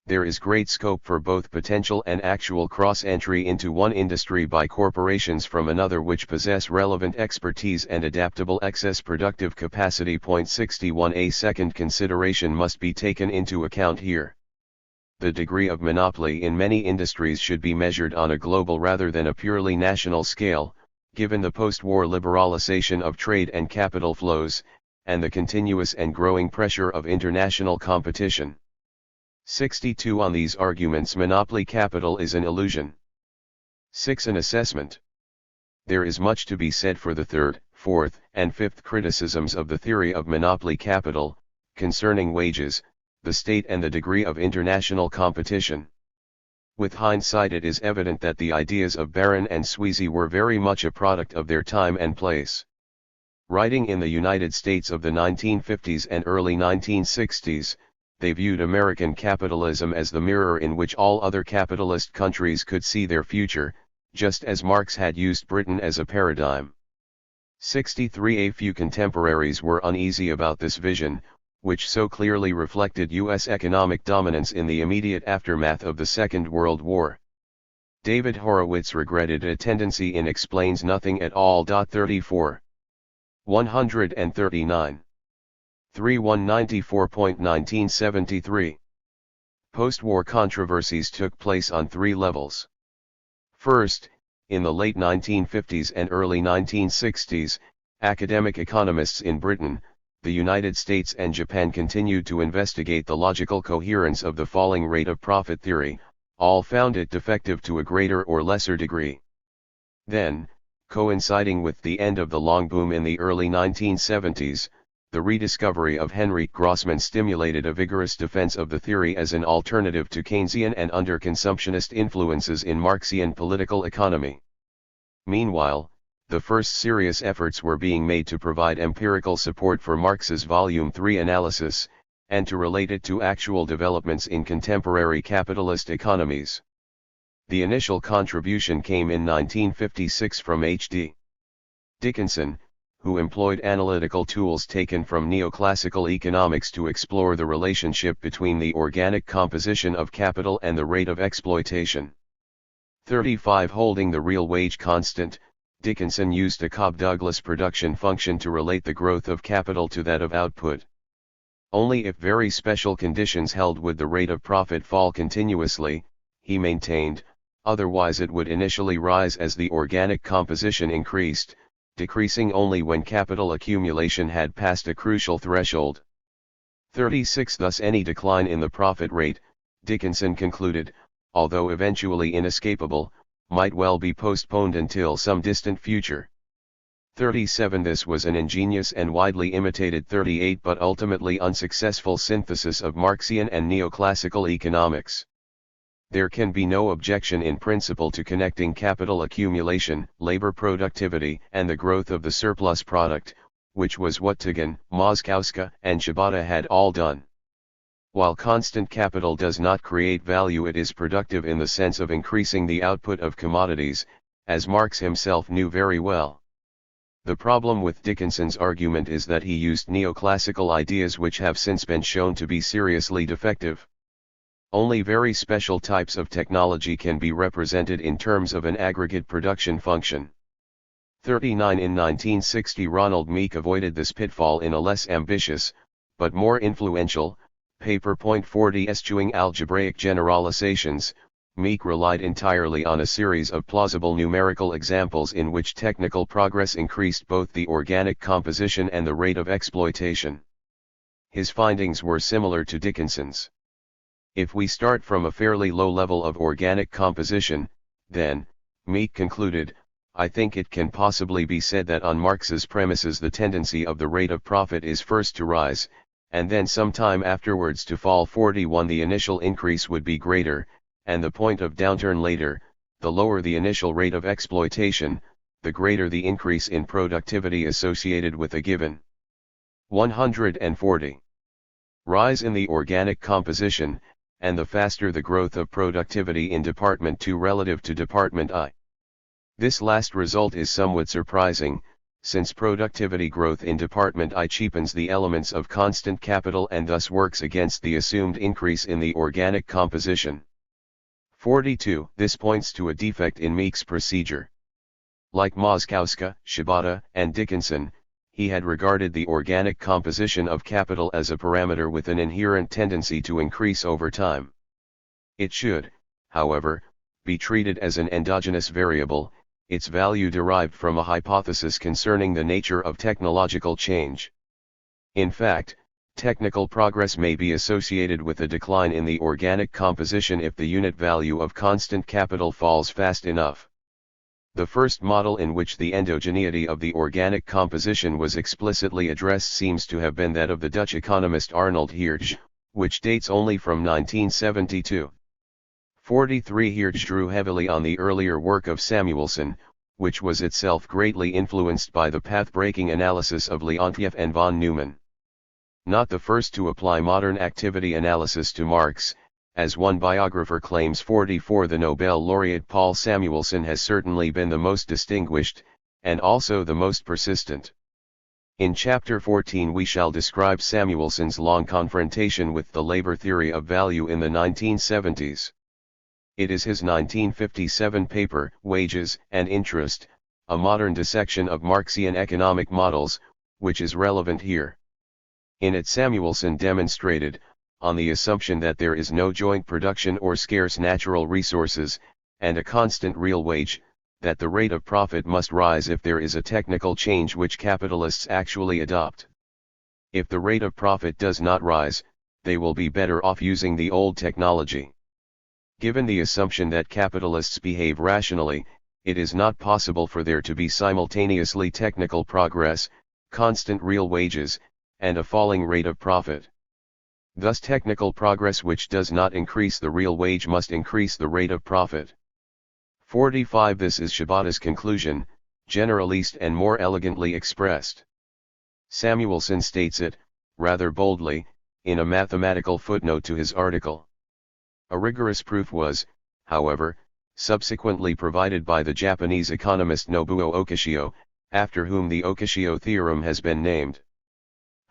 There is great scope for both potential and actual cross-entry into one industry by corporations from another which possess relevant expertise and adaptable excess productive capacity. 61 A second consideration must be taken into account here. The degree of monopoly in many industries should be measured on a global rather than a purely national scale, given the post-war liberalization of trade and capital flows, and the continuous and growing pressure of international competition. 62 On these arguments, monopoly capital is an illusion. 6 An assessment. There is much to be said for the third, fourth, and fifth criticisms of the theory of monopoly capital, concerning wages, the state and the degree of international competition. With hindsight, it is evident that the ideas of Barron and Sweezy were very much a product of their time and place. Writing in the United States of the 1950s and early 1960s, they viewed American capitalism as the mirror in which all other capitalist countries could see their future, just as Marx had used Britain as a paradigm. 63 A few contemporaries were uneasy about this vision, which so clearly reflected U.S. economic dominance in the immediate aftermath of the Second World War. David Horowitz regretted a tendency in explains nothing at all. 34. 139. 3194.1973. Post-war controversies took place on three levels. First, in the late 1950s and early 1960s, academic economists in Britain, the United States and Japan continued to investigate the logical coherence of the falling rate of profit theory, all found it defective to a greater or lesser degree. Then, coinciding with the end of the long boom in the early 1970s, the rediscovery of Henry Grossman stimulated a vigorous defense of the theory as an alternative to Keynesian and under-consumptionist influences in Marxian political economy. Meanwhile, the first serious efforts were being made to provide empirical support for Marx's Volume 3 analysis, and to relate it to actual developments in contemporary capitalist economies. The initial contribution came in 1956 from H.D. Dickinson, who employed analytical tools taken from neoclassical economics to explore the relationship between the organic composition of capital and the rate of exploitation. 35 Holding the real wage constant, Dickinson used a Cobb-Douglas production function to relate the growth of capital to that of output. Only if very special conditions held would the rate of profit fall continuously, he maintained, otherwise it would initially rise as the organic composition increased, decreasing only when capital accumulation had passed a crucial threshold. 36 Thus any decline in the profit rate, Dickinson concluded, although eventually inescapable, might well be postponed until some distant future. 37 This was an ingenious and widely imitated 38 but ultimately unsuccessful synthesis of Marxian and neoclassical economics. There can be no objection in principle to connecting capital accumulation, labor productivity, and the growth of the surplus product, which was what Tigan, Moskowska, and Shibata had all done. While constant capital does not create value, it is productive in the sense of increasing the output of commodities, as Marx himself knew very well. The problem with Dickinson's argument is that he used neoclassical ideas which have since been shown to be seriously defective. Only very special types of technology can be represented in terms of an aggregate production function. 39 In 1960, Ronald Meek avoided this pitfall in a less ambitious, but more influential, paper. 40 Eschewing algebraic generalizations, Meek relied entirely on a series of plausible numerical examples in which technical progress increased both the organic composition and the rate of exploitation. His findings were similar to Dickinson's. If we start from a fairly low level of organic composition, then, Meek concluded, I think it can possibly be said that on Marx's premises the tendency of the rate of profit is first to rise, and then some time afterwards to fall. 41 The initial increase would be greater, and the point of downturn later. The lower the initial rate of exploitation, the greater the increase in productivity associated with a given. 140. Rise in the organic composition, and the faster the growth of productivity in Department 2 relative to Department I. This last result is somewhat surprising, since productivity growth in Department I cheapens the elements of constant capital and thus works against the assumed increase in the organic composition. 42. This points to a defect in Meek's procedure. Like Moskowska, Shibata, and Dickinson, he had regarded the organic composition of capital as a parameter with an inherent tendency to increase over time. It should, however, be treated as an endogenous variable, its value derived from a hypothesis concerning the nature of technological change. In fact, technical progress may be associated with a decline in the organic composition if the unit value of constant capital falls fast enough. The first model in which the endogeneity of the organic composition was explicitly addressed seems to have been that of the Dutch economist Arnold Hirsch, which dates only from 1972. 43 Hirsch drew heavily on the earlier work of Samuelson, which was itself greatly influenced by the path-breaking analysis of Leontief and von Neumann. Not the first to apply modern activity analysis to Marx, as one biographer claims. 44 The Nobel laureate Paul Samuelson has certainly been the most distinguished, and also the most persistent. In Chapter 14 we shall describe Samuelson's long confrontation with the labor theory of value in the 1970s. It is his 1957 paper, Wages and Interest, a modern dissection of Marxian economic models, which is relevant here. In it Samuelson demonstrated, on the assumption that there is no joint production or scarce natural resources, and a constant real wage, that the rate of profit must rise if there is a technical change which capitalists actually adopt. If the rate of profit does not rise, they will be better off using the old technology. Given the assumption that capitalists behave rationally, it is not possible for there to be simultaneously technical progress, constant real wages, and a falling rate of profit. Thus technical progress which does not increase the real wage must increase the rate of profit. 45 This is Shibata's conclusion, generalist and more elegantly expressed. Samuelson states it, rather boldly, in a mathematical footnote to his article. A rigorous proof was, however, subsequently provided by the Japanese economist Nobuo Okishio, after whom the Okishio theorem has been named.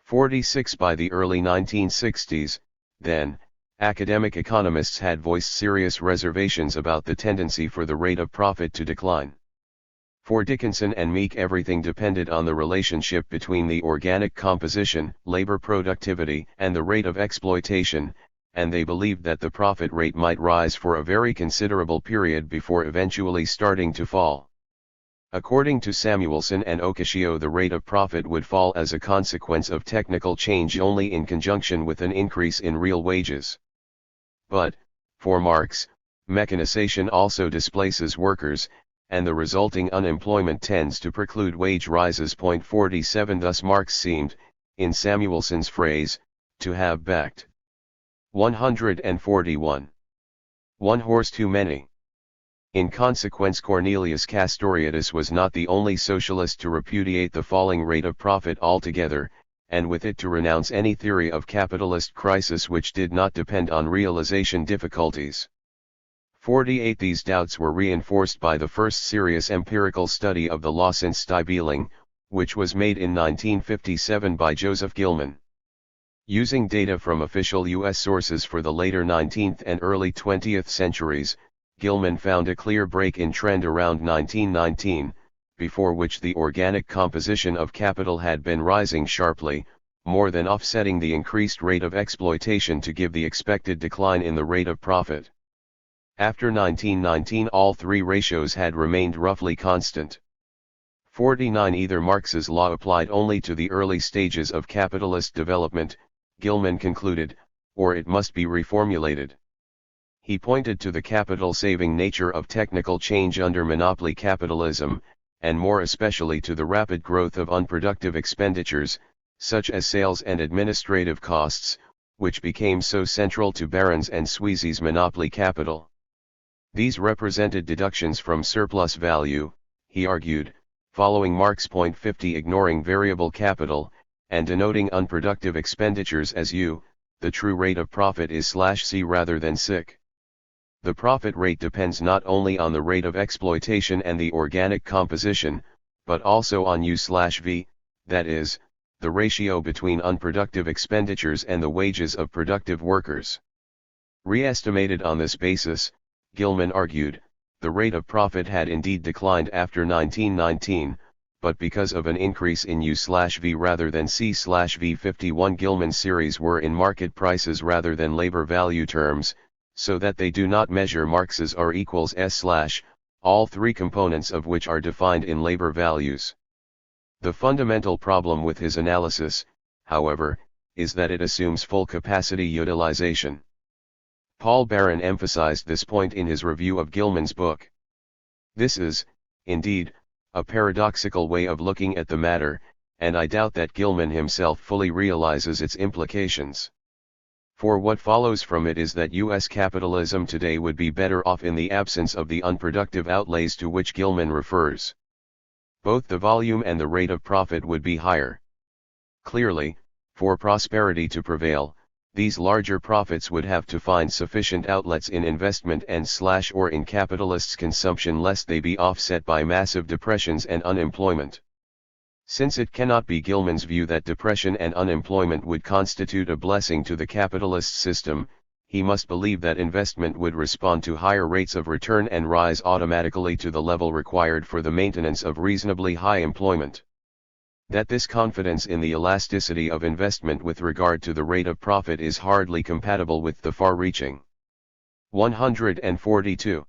46 By the early 1960s, then, academic economists had voiced serious reservations about the tendency for the rate of profit to decline. For Dickinson and Meek everything depended on the relationship between the organic composition, labor productivity, and the rate of exploitation, and they believed that the profit rate might rise for a very considerable period before eventually starting to fall. According to Samuelson and Okishio, the rate of profit would fall as a consequence of technical change only in conjunction with an increase in real wages. But, for Marx, mechanization also displaces workers, and the resulting unemployment tends to preclude wage rises. 47 Thus Marx seemed, in Samuelson's phrase, to have backed 141. One horse too many. In consequence, Cornelius Castoriadis was not the only socialist to repudiate the falling rate of profit altogether, and with it to renounce any theory of capitalist crisis which did not depend on realization difficulties. 48. These doubts were reinforced by the first serious empirical study of the Lawsonstibieling, which was made in 1957 by Joseph Gilman. Using data from official U.S. sources for the later 19th and early 20th centuries, Gilman found a clear break in trend around 1919, before which the organic composition of capital had been rising sharply, more than offsetting the increased rate of exploitation to give the expected decline in the rate of profit. After 1919, all three ratios had remained roughly constant. 49. Either Marx's law applied only to the early stages of capitalist development, Gilman concluded, or it must be reformulated. He pointed to the capital-saving nature of technical change under monopoly capitalism, and more especially to the rapid growth of unproductive expenditures, such as sales and administrative costs, which became so central to Barron's and Sweezy's monopoly capital. These represented deductions from surplus value, he argued, following Marx. 50, ignoring variable capital, and denoting unproductive expenditures as U. The true rate of profit is /C rather than SIC. The profit rate depends not only on the rate of exploitation and the organic composition, but also on U/V, that is, the ratio between unproductive expenditures and the wages of productive workers. Re-estimated on this basis, Gilman argued, the rate of profit had indeed declined after 1919, but because of an increase in U/V rather than C/V. 51. Gilman's series were in market prices rather than labor value terms, so that they do not measure Marx's R equals S/, all three components of which are defined in labor values. The fundamental problem with his analysis, however, is that it assumes full capacity utilization. Paul Barron emphasized this point in his review of Gilman's book. This is, indeed, a paradoxical way of looking at the matter, and I doubt that Gilman himself fully realizes its implications. For what follows from it is that U.S. capitalism today would be better off in the absence of the unproductive outlays to which Gilman refers. Both the volume and the rate of profit would be higher. Clearly, for prosperity to prevail, these larger profits would have to find sufficient outlets in investment and/or in capitalists' consumption lest they be offset by massive depressions and unemployment. Since it cannot be Gilman's view that depression and unemployment would constitute a blessing to the capitalist system, he must believe that investment would respond to higher rates of return and rise automatically to the level required for the maintenance of reasonably high employment. That this confidence in the elasticity of investment with regard to the rate of profit is hardly compatible with the far-reaching. 142.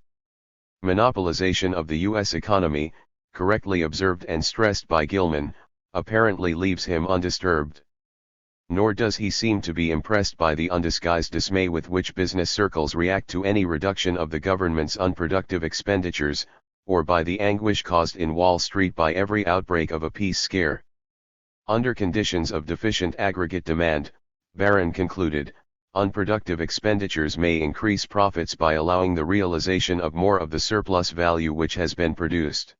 Monopolization of the U.S. economy, correctly observed and stressed by Gilman, apparently leaves him undisturbed. Nor does he seem to be impressed by the undisguised dismay with which business circles react to any reduction of the government's unproductive expenditures, or by the anguish caused in Wall Street by every outbreak of a peace scare. Under conditions of deficient aggregate demand, Barron concluded, unproductive expenditures may increase profits by allowing the realization of more of the surplus value which has been produced.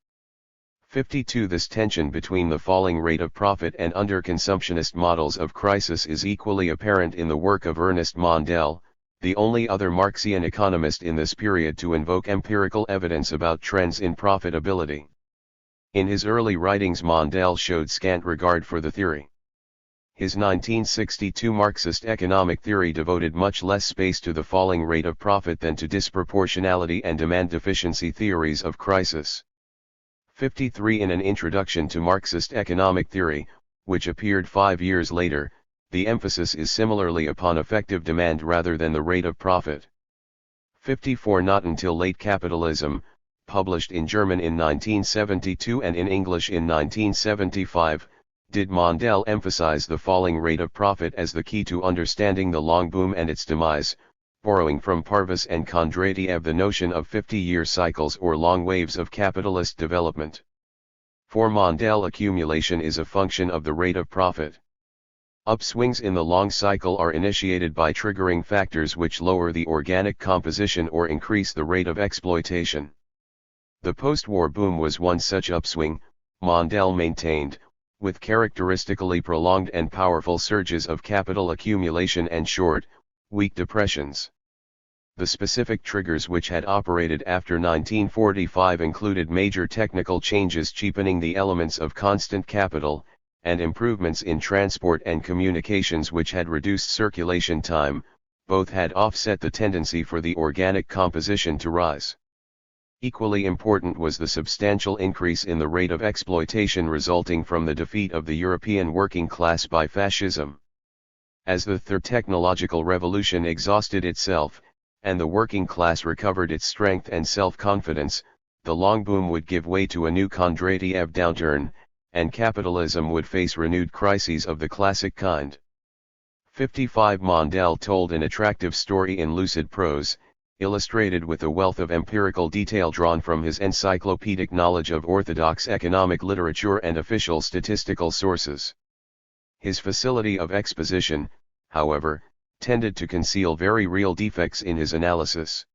52. This tension between the falling rate of profit and underconsumptionist models of crisis is equally apparent in the work of Ernest Mondale, the only other Marxian economist in this period to invoke empirical evidence about trends in profitability. In his early writings, Mondale showed scant regard for the theory. His 1962 Marxist economic theory devoted much less space to the falling rate of profit than to disproportionality and demand deficiency theories of crisis. 53. In an introduction to Marxist economic theory, which appeared 5 years later, the emphasis is similarly upon effective demand rather than the rate of profit. 54. Not until Late Capitalism, published in German in 1972 and in English in 1975, did Mondale emphasize the falling rate of profit as the key to understanding the long boom and its demise, borrowing from Parvus and Kondratiev the notion of 50-year cycles or long waves of capitalist development. For Mondale, accumulation is a function of the rate of profit. Upswings in the long cycle are initiated by triggering factors which lower the organic composition or increase the rate of exploitation. The post-war boom was one such upswing, Mondale maintained, with characteristically prolonged and powerful surges of capital accumulation and short, weak depressions. The specific triggers which had operated after 1945 included major technical changes cheapening the elements of constant capital, and improvements in transport and communications which had reduced circulation time. Both had offset the tendency for the organic composition to rise. Equally important was the substantial increase in the rate of exploitation resulting from the defeat of the European working class by fascism. As the third technological revolution exhausted itself, and the working class recovered its strength and self-confidence, the long boom would give way to a new Kondratiev downturn, and capitalism would face renewed crises of the classic kind. 55 Mondale told an attractive story in lucid prose, illustrated with a wealth of empirical detail drawn from his encyclopedic knowledge of orthodox economic literature and official statistical sources. His facility of exposition, however, tended to conceal very real defects in his analysis.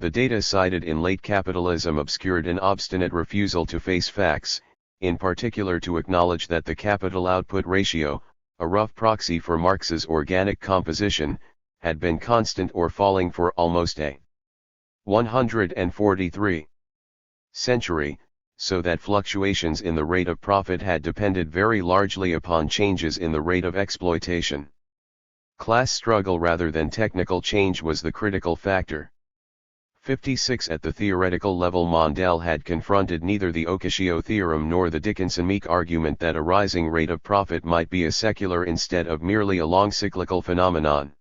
The data cited in late capitalism obscured an obstinate refusal to face facts, in particular to acknowledge that the capital-output ratio, a rough proxy for Marx's organic composition, had been constant or falling for almost a 143 century, so that fluctuations in the rate of profit had depended very largely upon changes in the rate of exploitation. Class struggle rather than technical change was the critical factor. 56 At the theoretical level, Mondale had confronted neither the Ocasio theorem nor the Dickinson-Meek argument that a rising rate of profit might be a secular instead of merely a long cyclical phenomenon.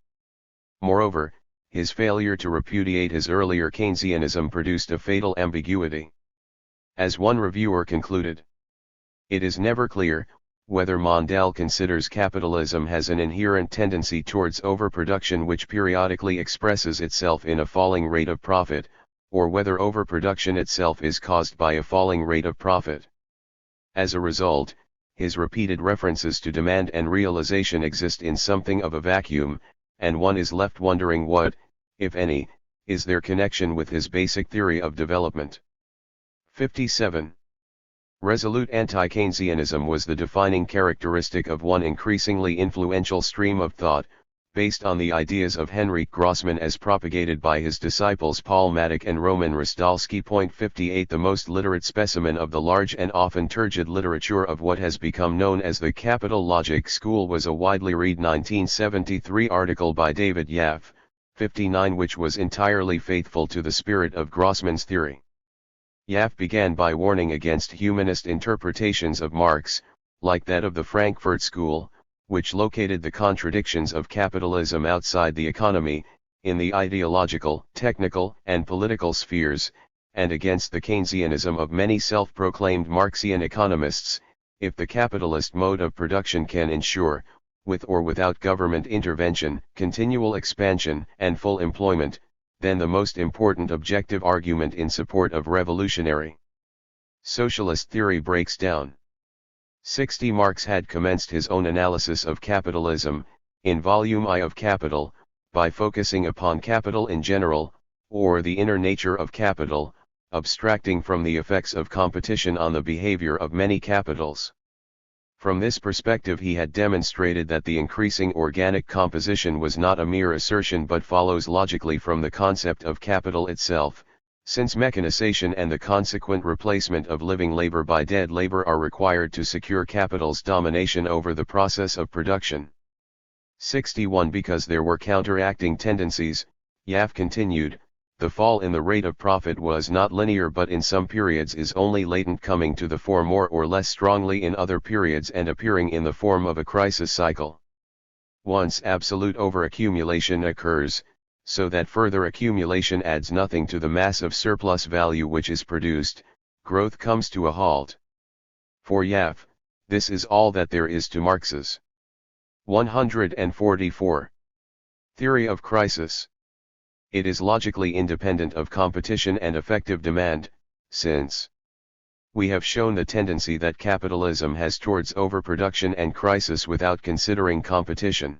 Moreover, his failure to repudiate his earlier Keynesianism produced a fatal ambiguity. As one reviewer concluded, it is never clear whether Mondale considers capitalism has an inherent tendency towards overproduction which periodically expresses itself in a falling rate of profit, or whether overproduction itself is caused by a falling rate of profit. As a result, his repeated references to demand and realization exist in something of a vacuum, and one is left wondering what, if any, is their connection with his basic theory of development. 57. Resolute anti-Keynesianism was the defining characteristic of one increasingly influential stream of thought, based on the ideas of Henryk Grossman as propagated by his disciples Paul Matic and Roman Rostalski. 58 The most literate specimen of the large and often turgid literature of what has become known as the Capital Logic School was a widely read 1973 article by David Yaffe, 59, which was entirely faithful to the spirit of Grossman's theory. Yaffe began by warning against humanist interpretations of Marx, like that of the Frankfurt School, which located the contradictions of capitalism outside the economy, in the ideological, technical, and political spheres, and against the Keynesianism of many self-proclaimed Marxian economists. If the capitalist mode of production can ensure, with or without government intervention, continual expansion and full employment, then the most important objective argument in support of revolutionary socialist theory breaks down. 60 Marx had commenced his own analysis of capitalism, in Volume I of Capital, by focusing upon capital in general, or the inner nature of capital, abstracting from the effects of competition on the behavior of many capitals. From this perspective he had demonstrated that the increasing organic composition was not a mere assertion but follows logically from the concept of capital itself, since mechanization and the consequent replacement of living labor by dead labor are required to secure capital's domination over the process of production. 61 Because there were counteracting tendencies, Yaffe continued, the fall in the rate of profit was not linear but in some periods is only latent, coming to the fore more or less strongly in other periods and appearing in the form of a crisis cycle. Once absolute overaccumulation occurs, so that further accumulation adds nothing to the mass of surplus value which is produced, growth comes to a halt. For Yaffe, this is all that there is to Marx's 144 theory of crisis. It is logically independent of competition and effective demand, since we have shown the tendency that capitalism has towards overproduction and crisis without considering competition.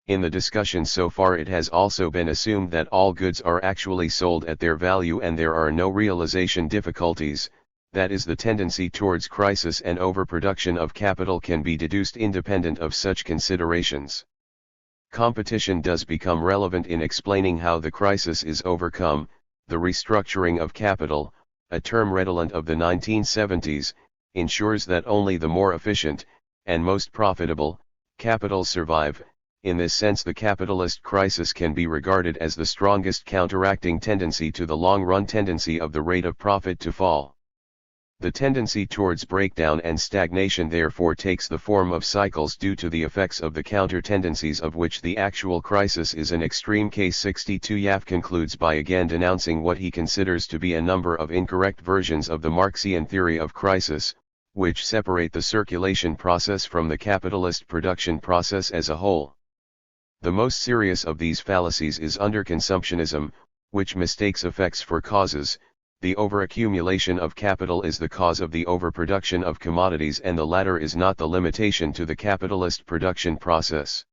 In the discussion so far it has also been assumed that all goods are actually sold at their value and there are no realization difficulties, that is the tendency towards crisis and overproduction of capital, can be deduced independent of such considerations. Competition does become relevant in explaining how the crisis is overcome. The restructuring of capital, a term redolent of the 1970s, ensures that only the more efficient, and most profitable, capitals survive. In this sense, the capitalist crisis can be regarded as the strongest counteracting tendency to the long-run tendency of the rate of profit to fall. The tendency towards breakdown and stagnation therefore takes the form of cycles due to the effects of the counter-tendencies, of which the actual crisis is an extreme case. 62 Yaf concludes by again denouncing what he considers to be a number of incorrect versions of the Marxian theory of crisis, which separate the circulation process from the capitalist production process as a whole. The most serious of these fallacies is underconsumptionism, which mistakes effects for causes. The overaccumulation of capital is the cause of the overproduction of commodities, and the latter is not the limitation to the capitalist production process.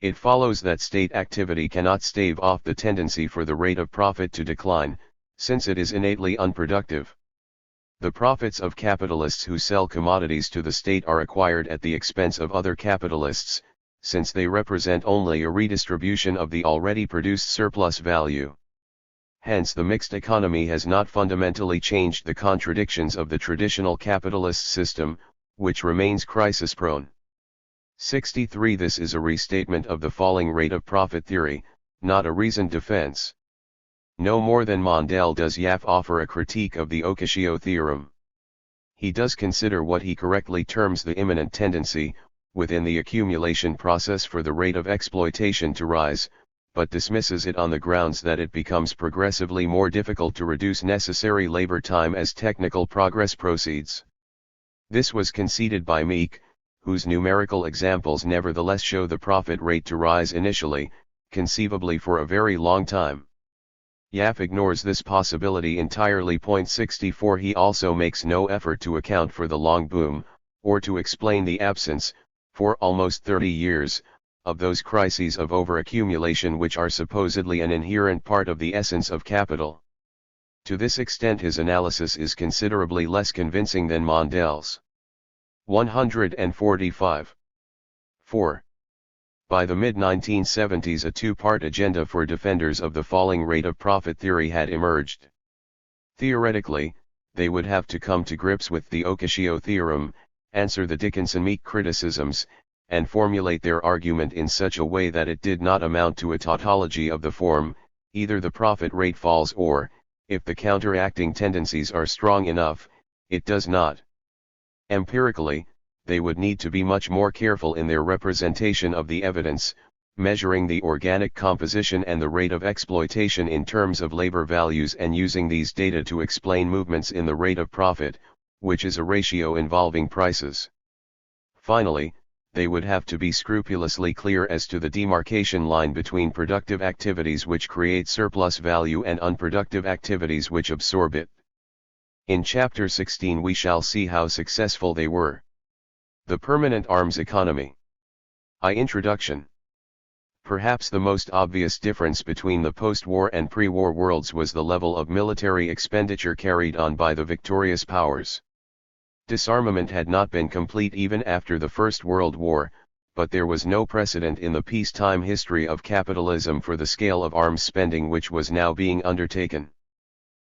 It follows that state activity cannot stave off the tendency for the rate of profit to decline, since it is innately unproductive. The profits of capitalists who sell commodities to the state are acquired at the expense of other capitalists, since they represent only a redistribution of the already produced surplus value. Hence, the mixed economy has not fundamentally changed the contradictions of the traditional capitalist system, which remains crisis-prone. 63 This is a restatement of the falling rate of profit theory, not a reasoned defense. No more than Mondale does Yaf offer a critique of the Ocasio theorem. He does consider what he correctly terms the imminent tendency, within the accumulation process, for the rate of exploitation to rise, but dismisses it on the grounds that it becomes progressively more difficult to reduce necessary labor time as technical progress proceeds. This was conceded by Meek, whose numerical examples nevertheless show the profit rate to rise initially, conceivably for a very long time. Yaf ignores this possibility entirely. 64 He also makes no effort to account for the long boom, or to explain the absence, for almost 30 years, of those crises of overaccumulation which are supposedly an inherent part of the essence of capital. To this extent his analysis is considerably less convincing than Mondale's. 145. 4. By the mid-1970s a two-part agenda for defenders of the falling rate of profit theory had emerged. Theoretically, they would have to come to grips with the Ocasio theorem, answer the Dickinson-Meek criticisms, and formulate their argument in such a way that it did not amount to a tautology of the form, either the profit rate falls or, if the counteracting tendencies are strong enough, it does not. Empirically, they would need to be much more careful in their representation of the evidence, measuring the organic composition and the rate of exploitation in terms of labor values, and using these data to explain movements in the rate of profit, which is a ratio involving prices. Finally, they would have to be scrupulously clear as to the demarcation line between productive activities which create surplus value and unproductive activities which absorb it. In Chapter 16 we shall see how successful they were. The permanent arms economy. Introduction. Perhaps the most obvious difference between the post-war and pre-war worlds was the level of military expenditure carried on by the victorious powers. Disarmament had not been complete even after the First World War, but there was no precedent in the peacetime history of capitalism for the scale of arms spending which was now being undertaken.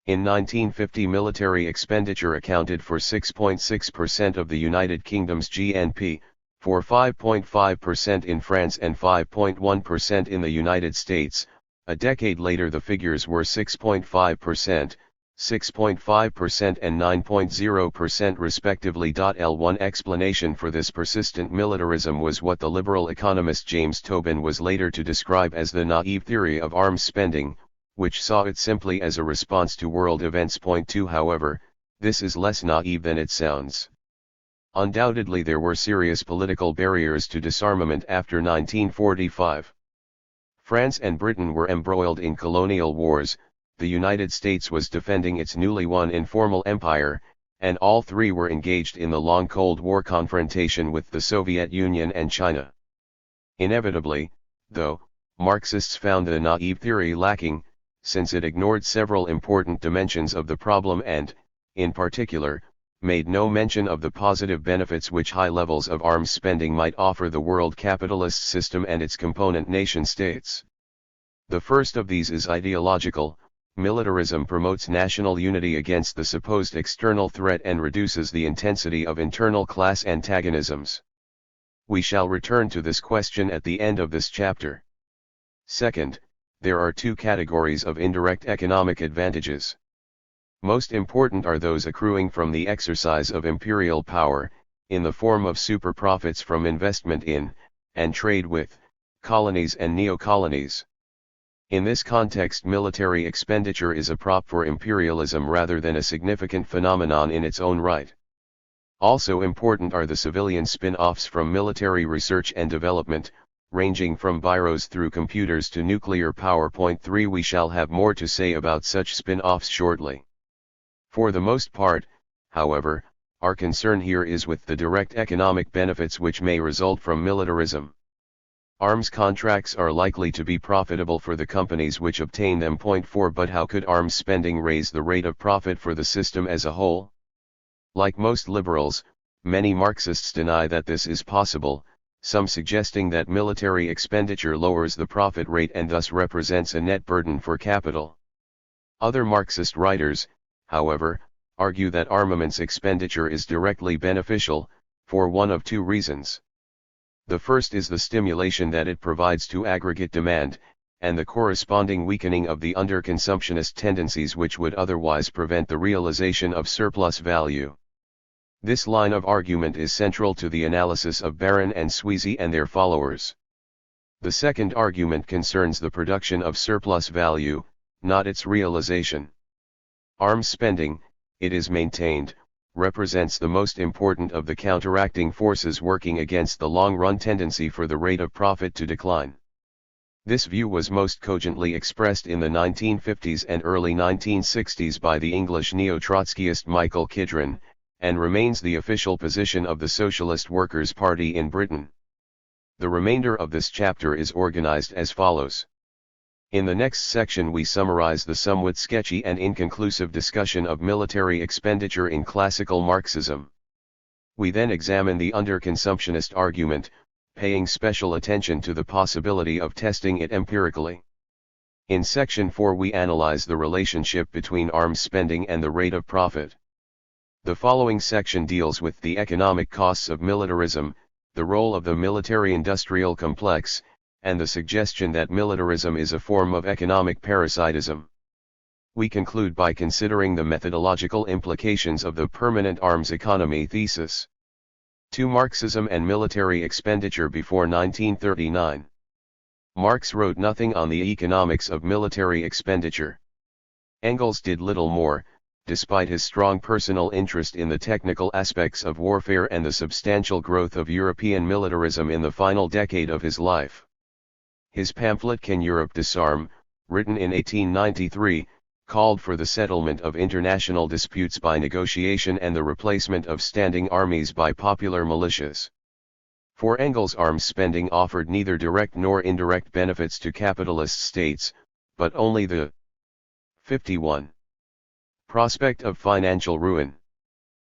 In 1950 military expenditure accounted for 6.6% of the United Kingdom's GNP, for 5.5% in France and 5.1% in the United States. A decade later the figures were 6.5%, 6.5% and 9.0% respectively. L1 explanation for this persistent militarism was what the liberal economist James Tobin was later to describe as the naive theory of arms spending, which saw it simply as a response to world events. 2 However, this is less naive than it sounds. Undoubtedly there were serious political barriers to disarmament after 1945. France and Britain were embroiled in colonial wars, the United States was defending its newly won informal empire, and all three were engaged in the long Cold War confrontation with the Soviet Union and China. Inevitably, though, Marxists found the naive theory lacking, since it ignored several important dimensions of the problem and, in particular, made no mention of the positive benefits which high levels of arms spending might offer the world capitalist system and its component nation-states. The first of these is ideological. Militarism promotes national unity against the supposed external threat and reduces the intensity of internal class antagonisms. We shall return to this question at the end of this chapter. Second, there are two categories of indirect economic advantages. Most important are those accruing from the exercise of imperial power, in the form of super profits from investment in, and trade with, colonies and neo-colonies. In this context, military expenditure is a prop for imperialism rather than a significant phenomenon in its own right. Also important are the civilian spin-offs from military research and development, ranging from biros through computers to nuclear power. Point 3. We shall have more to say about such spin-offs shortly. For the most part, however, our concern here is with the direct economic benefits which may result from militarism. Arms contracts are likely to be profitable for the companies which obtain them. Point 4. But how could arms spending raise the rate of profit for the system as a whole? Like most liberals, many Marxists deny that this is possible, some suggesting that military expenditure lowers the profit rate and thus represents a net burden for capital. Other Marxist writers, however, argue that armaments expenditure is directly beneficial, for one of two reasons. The first is the stimulation that it provides to aggregate demand, and the corresponding weakening of the underconsumptionist tendencies which would otherwise prevent the realization of surplus value. This line of argument is central to the analysis of Baron and Sweezy and their followers. The second argument concerns the production of surplus value, not its realization. Arms spending, it is maintained, represents the most important of the counteracting forces working against the long-run tendency for the rate of profit to decline. This view was most cogently expressed in the 1950s and early 1960s by the English neo-Trotskyist Michael Kidron, and remains the official position of the Socialist Workers' Party in Britain. The remainder of this chapter is organized as follows. In the next section we summarize the somewhat sketchy and inconclusive discussion of military expenditure in classical Marxism. We then examine the underconsumptionist argument, paying special attention to the possibility of testing it empirically. In section 4 we analyze the relationship between arms spending and the rate of profit. The following section deals with the economic costs of militarism, the role of the military-industrial complex, and the suggestion that militarism is a form of economic parasitism. We conclude by considering the methodological implications of the permanent arms economy thesis. 2. Marxism and military expenditure before 1939. Marx wrote nothing on the economics of military expenditure. Engels did little more, despite his strong personal interest in the technical aspects of warfare and the substantial growth of European militarism in the final decade of his life. His pamphlet Can Europe Disarm, written in 1893, called for the settlement of international disputes by negotiation and the replacement of standing armies by popular militias. For Engels, arms spending offered neither direct nor indirect benefits to capitalist states, but only the 51. Prospect of financial ruin.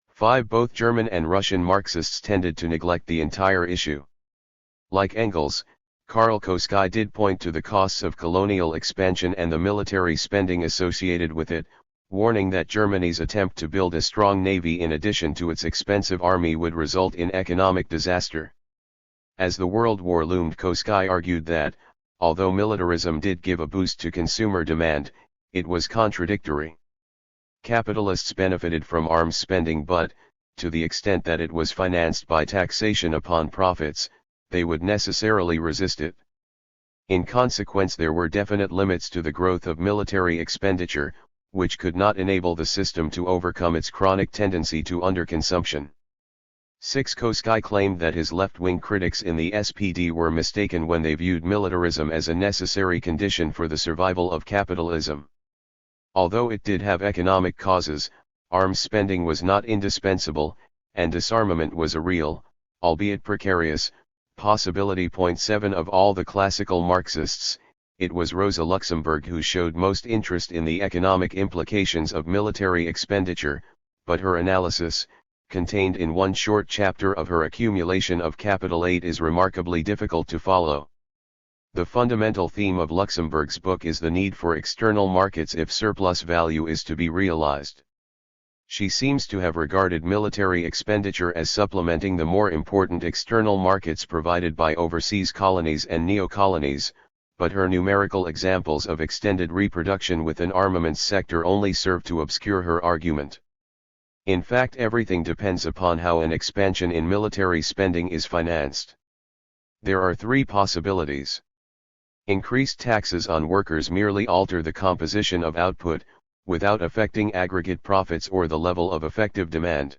5. Both German and Russian Marxists tended to neglect the entire issue. Like Engels, Karl Koski did point to the costs of colonial expansion and the military spending associated with it, warning that Germany's attempt to build a strong navy in addition to its expensive army would result in economic disaster. As the World War loomed, Koski argued that, although militarism did give a boost to consumer demand, it was contradictory. Capitalists benefited from arms spending, but, to the extent that it was financed by taxation upon profits, they would necessarily resist it. In consequence, there were definite limits to the growth of military expenditure, which could not enable the system to overcome its chronic tendency to underconsumption. 6. Koski claimed that his left-wing critics in the SPD were mistaken when they viewed militarism as a necessary condition for the survival of capitalism. Although it did have economic causes, arms spending was not indispensable, and disarmament was a real, albeit precarious, possibility. 7. Of all the classical Marxists, it was Rosa Luxemburg who showed most interest in the economic implications of military expenditure, but her analysis, contained in one short chapter of her Accumulation of Capital 8, is remarkably difficult to follow. The fundamental theme of Luxemburg's book is the need for external markets if surplus value is to be realized. She seems to have regarded military expenditure as supplementing the more important external markets provided by overseas colonies and neo-colonies, but her numerical examples of extended reproduction within armaments sector only serve to obscure her argument. In fact, everything depends upon how an expansion in military spending is financed. There are three possibilities. Increased taxes on workers merely alter the composition of output, without affecting aggregate profits or the level of effective demand.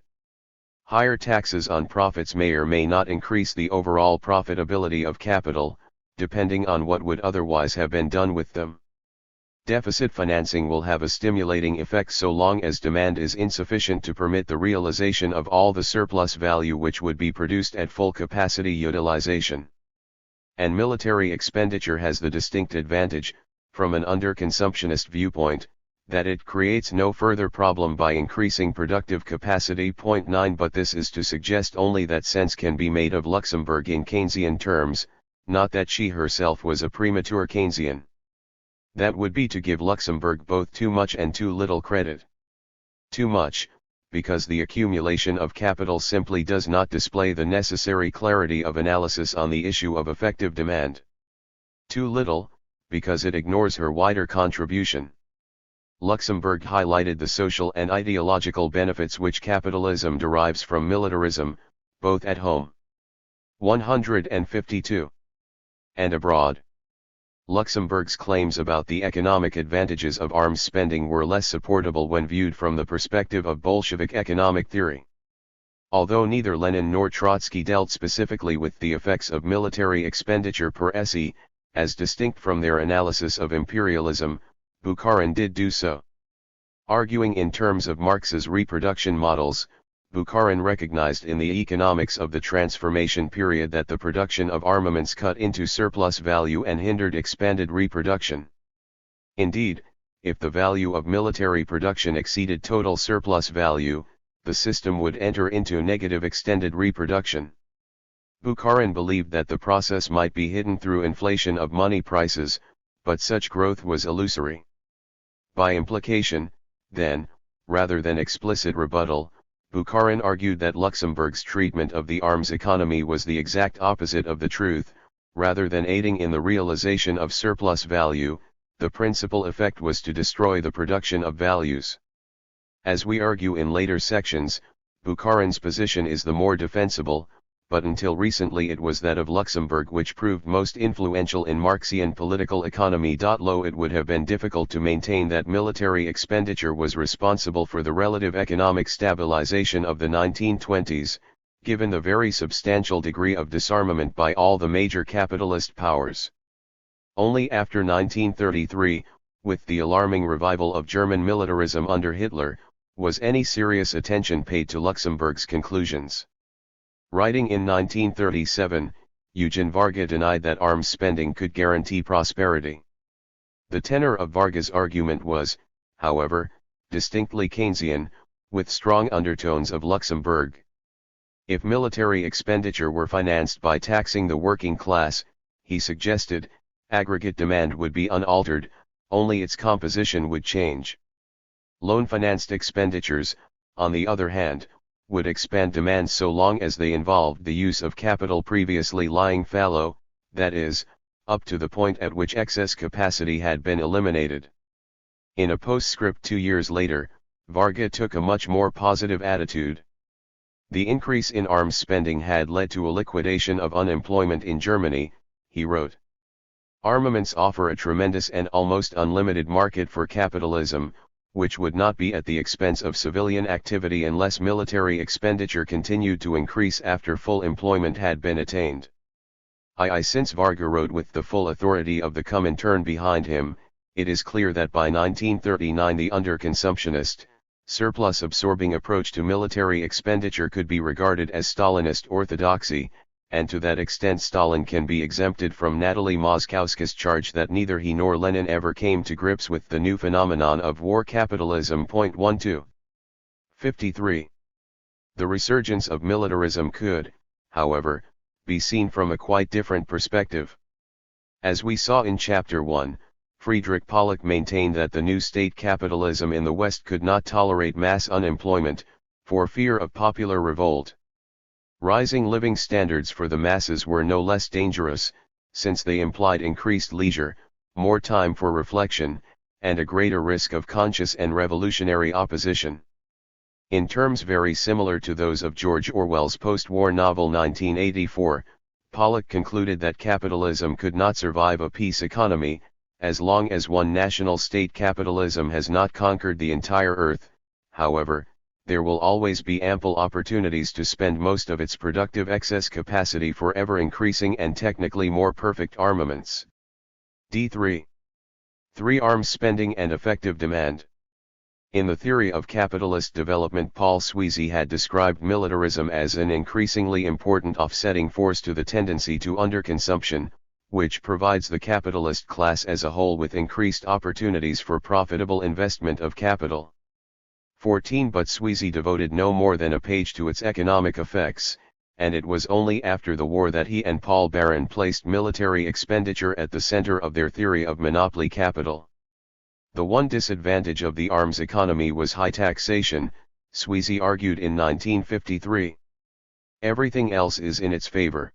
Higher taxes on profits may or may not increase the overall profitability of capital, depending on what would otherwise have been done with them. Deficit financing will have a stimulating effect so long as demand is insufficient to permit the realization of all the surplus value which would be produced at full capacity utilization. And military expenditure has the distinct advantage, from an underconsumptionist viewpoint, that it creates no further problem by increasing productive capacity. 9 But this is to suggest only that sense can be made of Luxemburg in Keynesian terms, not that she herself was a premature Keynesian. That would be to give Luxemburg both too much and too little credit. Too much, because the accumulation of capital simply does not display the necessary clarity of analysis on the issue of effective demand. Too little, because it ignores her wider contribution. Luxemburg highlighted the social and ideological benefits which capitalism derives from militarism, both at home. 152. And abroad. Luxemburg's claims about the economic advantages of arms spending were less supportable when viewed from the perspective of Bolshevik economic theory. Although neither Lenin nor Trotsky dealt specifically with the effects of military expenditure per se, as distinct from their analysis of imperialism, Bukharin did do so. Arguing in terms of Marx's reproduction models, Bukharin recognized in the economics of the transformation period that the production of armaments cut into surplus value and hindered expanded reproduction. Indeed, if the value of military production exceeded total surplus value, the system would enter into negative extended reproduction. Bukharin believed that the process might be hidden through inflation of money prices, but such growth was illusory. By implication, then, rather than explicit rebuttal, Bukharin argued that Luxemburg's treatment of the arms economy was the exact opposite of the truth. Rather than aiding in the realization of surplus value, the principal effect was to destroy the production of values. As we argue in later sections, Bukharin's position is the more defensible, but until recently it was that of Luxemburg which proved most influential in Marxian political economy. Though it would have been difficult to maintain that military expenditure was responsible for the relative economic stabilization of the 1920s, given the very substantial degree of disarmament by all the major capitalist powers. Only after 1933, with the alarming revival of German militarism under Hitler, was any serious attention paid to Luxemburg's conclusions. Writing in 1937, Eugen Varga denied that arms spending could guarantee prosperity. The tenor of Varga's argument was, however, distinctly Keynesian, with strong undertones of Luxemburg. If military expenditure were financed by taxing the working class, he suggested, aggregate demand would be unaltered, only its composition would change. Loan-financed expenditures, on the other hand, would expand demand so long as they involved the use of capital previously lying fallow, that is, up to the point at which excess capacity had been eliminated. In a postscript 2 years later, Varga took a much more positive attitude. The increase in arms spending had led to a liquidation of unemployment in Germany, he wrote. Armaments offer a tremendous and almost unlimited market for capitalism, which would not be at the expense of civilian activity unless military expenditure continued to increase after full employment had been attained. Since Varga wrote with the full authority of the Comintern behind him, it is clear that by 1939 the underconsumptionist, surplus-absorbing approach to military expenditure could be regarded as Stalinist orthodoxy, and to that extent Stalin can be exempted from Natalie Moskowska's charge that neither he nor Lenin ever came to grips with the new phenomenon of war capitalism. 12. 53. The resurgence of militarism could, however, be seen from a quite different perspective. As we saw in Chapter 1, Friedrich Pollock maintained that the new state capitalism in the West could not tolerate mass unemployment, for fear of popular revolt. Rising living standards for the masses were no less dangerous, since they implied increased leisure, more time for reflection, and a greater risk of conscious and revolutionary opposition. In terms very similar to those of George Orwell's post-war novel 1984, Pollock concluded that capitalism could not survive a peace economy, as long as one national state capitalism has not conquered the entire earth. However, there will always be ample opportunities to spend most of its productive excess capacity for ever-increasing and technically more perfect armaments. D3. 3. Arms spending and effective demand. In the theory of capitalist development, Paul Sweezy had described militarism as an increasingly important offsetting force to the tendency to underconsumption, which provides the capitalist class as a whole with increased opportunities for profitable investment of capital. 14. But Sweezy devoted no more than a page to its economic effects, and it was only after the war that he and Paul Baran placed military expenditure at the center of their theory of monopoly capital. The one disadvantage of the arms economy was high taxation, Sweezy argued in 1953. Everything else is in its favor.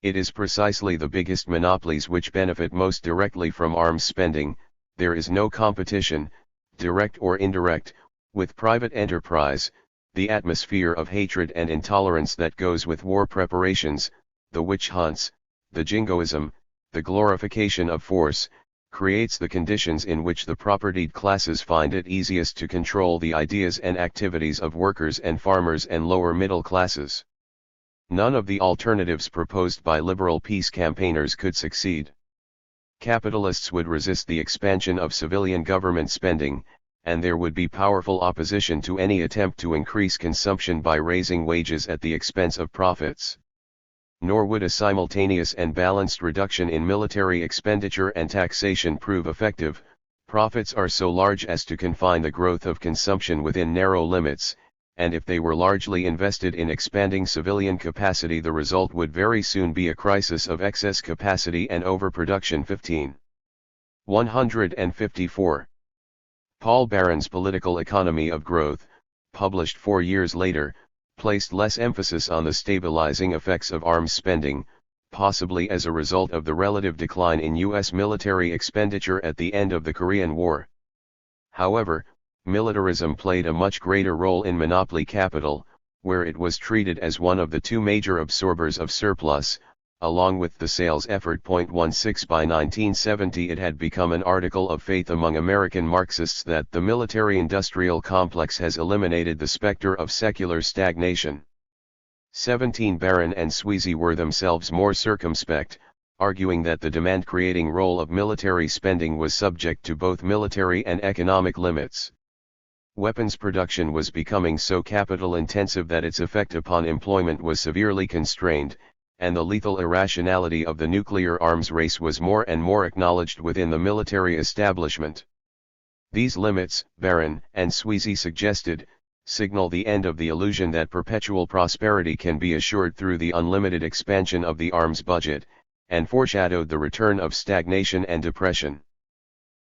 It is precisely the biggest monopolies which benefit most directly from arms spending. There is no competition, direct or indirect, with private enterprise. The atmosphere of hatred and intolerance that goes with war preparations, the witch hunts, the jingoism, the glorification of force, creates the conditions in which the propertied classes find it easiest to control the ideas and activities of workers and farmers and lower middle classes. None of the alternatives proposed by liberal peace campaigners could succeed. Capitalists would resist the expansion of civilian government spending, and there would be powerful opposition to any attempt to increase consumption by raising wages at the expense of profits. Nor would a simultaneous and balanced reduction in military expenditure and taxation prove effective. Profits are so large as to confine the growth of consumption within narrow limits, and if they were largely invested in expanding civilian capacity, the result would very soon be a crisis of excess capacity and overproduction. 15. 154. Paul Baran's Political Economy of Growth, published 4 years later, placed less emphasis on the stabilizing effects of arms spending, possibly as a result of the relative decline in U.S. military expenditure at the end of the Korean War. However, militarism played a much greater role in monopoly capital, where it was treated as one of the two major absorbers of surplus, along with the sales effort. 16. By 1970 it had become an article of faith among American Marxists that the military-industrial complex has eliminated the specter of secular stagnation. 17. Baran and Sweezy were themselves more circumspect, arguing that the demand-creating role of military spending was subject to both military and economic limits. Weapons production was becoming so capital-intensive that its effect upon employment was severely constrained, and the lethal irrationality of the nuclear arms race was more and more acknowledged within the military establishment. These limits, Baran and Sweezy suggested, signal the end of the illusion that perpetual prosperity can be assured through the unlimited expansion of the arms budget, and foreshadowed the return of stagnation and depression.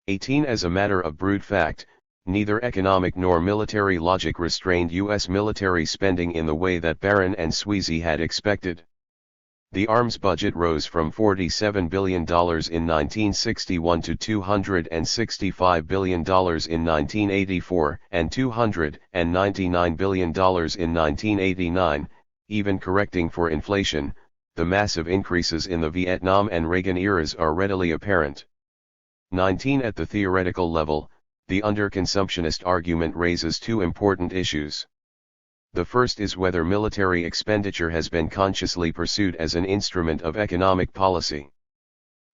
18. As a matter of brute fact, neither economic nor military logic restrained U.S. military spending in the way that Baran and Sweezy had expected. The arms budget rose from $47 billion in 1961 to $265 billion in 1984 and $299 billion in 1989, even correcting for inflation. The massive increases in the Vietnam and Reagan eras are readily apparent. 19. At the theoretical level, the underconsumptionist argument raises two important issues. The first is whether military expenditure has been consciously pursued as an instrument of economic policy.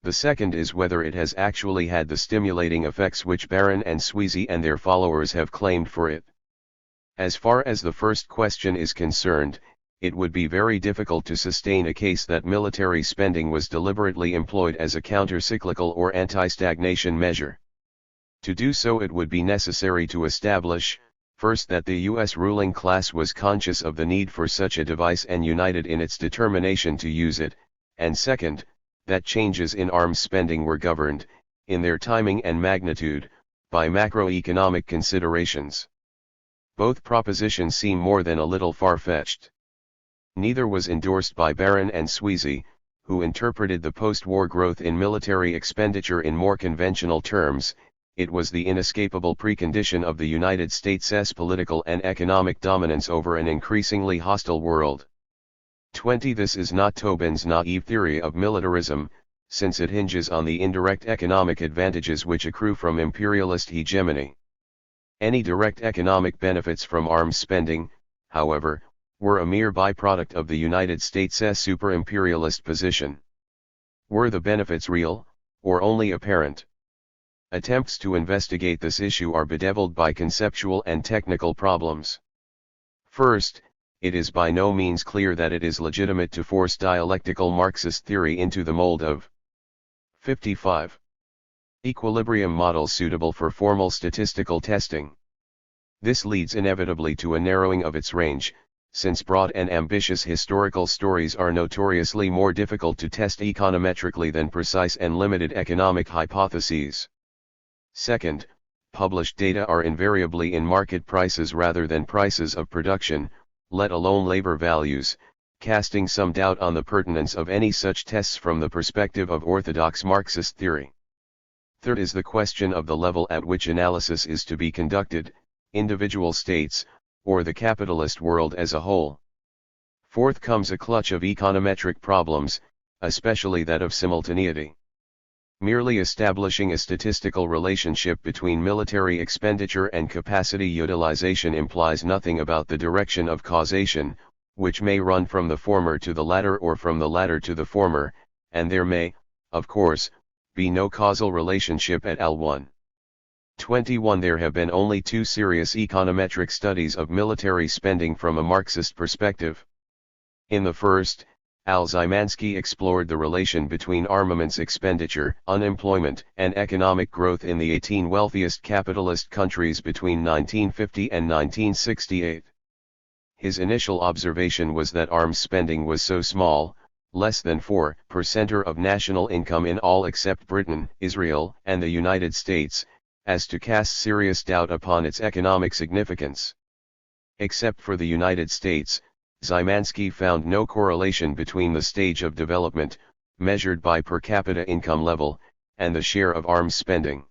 The second is whether it has actually had the stimulating effects which Baran and Sweezy and their followers have claimed for it. As far as the first question is concerned, it would be very difficult to sustain a case that military spending was deliberately employed as a counter-cyclical or anti-stagnation measure. To do so, it would be necessary to establish, First, that the U.S. ruling class was conscious of the need for such a device and united in its determination to use it, and second, that changes in arms spending were governed, in their timing and magnitude, by macroeconomic considerations. Both propositions seem more than a little far-fetched. Neither was endorsed by Barron and Sweezy, who interpreted the post-war growth in military expenditure in more conventional terms. It was the inescapable precondition of the United States' political and economic dominance over an increasingly hostile world. 20. This is not Tobin's naive theory of militarism, since it hinges on the indirect economic advantages which accrue from imperialist hegemony. Any direct economic benefits from arms spending, however, were a mere byproduct of the United States' super-imperialist position. Were the benefits real, or only apparent? Attempts to investigate this issue are bedeviled by conceptual and technical problems. First, it is by no means clear that it is legitimate to force dialectical Marxist theory into the mold of 55. Equilibrium models suitable for formal statistical testing. This leads inevitably to a narrowing of its range, since broad and ambitious historical stories are notoriously more difficult to test econometrically than precise and limited economic hypotheses. Second, published data are invariably in market prices rather than prices of production, let alone labor values, casting some doubt on the pertinence of any such tests from the perspective of orthodox Marxist theory. Third is the question of the level at which analysis is to be conducted, individual states, or the capitalist world as a whole. Fourth comes a clutch of econometric problems, especially that of simultaneity. Merely establishing a statistical relationship between military expenditure and capacity utilization implies nothing about the direction of causation, which may run from the former to the latter or from the latter to the former, and there may, of course, be no causal relationship at L1. 21. There have been only two serious econometric studies of military spending from a Marxist perspective. In the first, Al Szymanski explored the relation between armaments expenditure, unemployment, and economic growth in the 18 wealthiest capitalist countries between 1950 and 1968. His initial observation was that arms spending was so small, less than 4% of national income in all except Britain, Israel, and the United States, as to cast serious doubt upon its economic significance. Except for the United States, Szymanski found no correlation between the stage of development, measured by per capita income level, and the share of arms spending.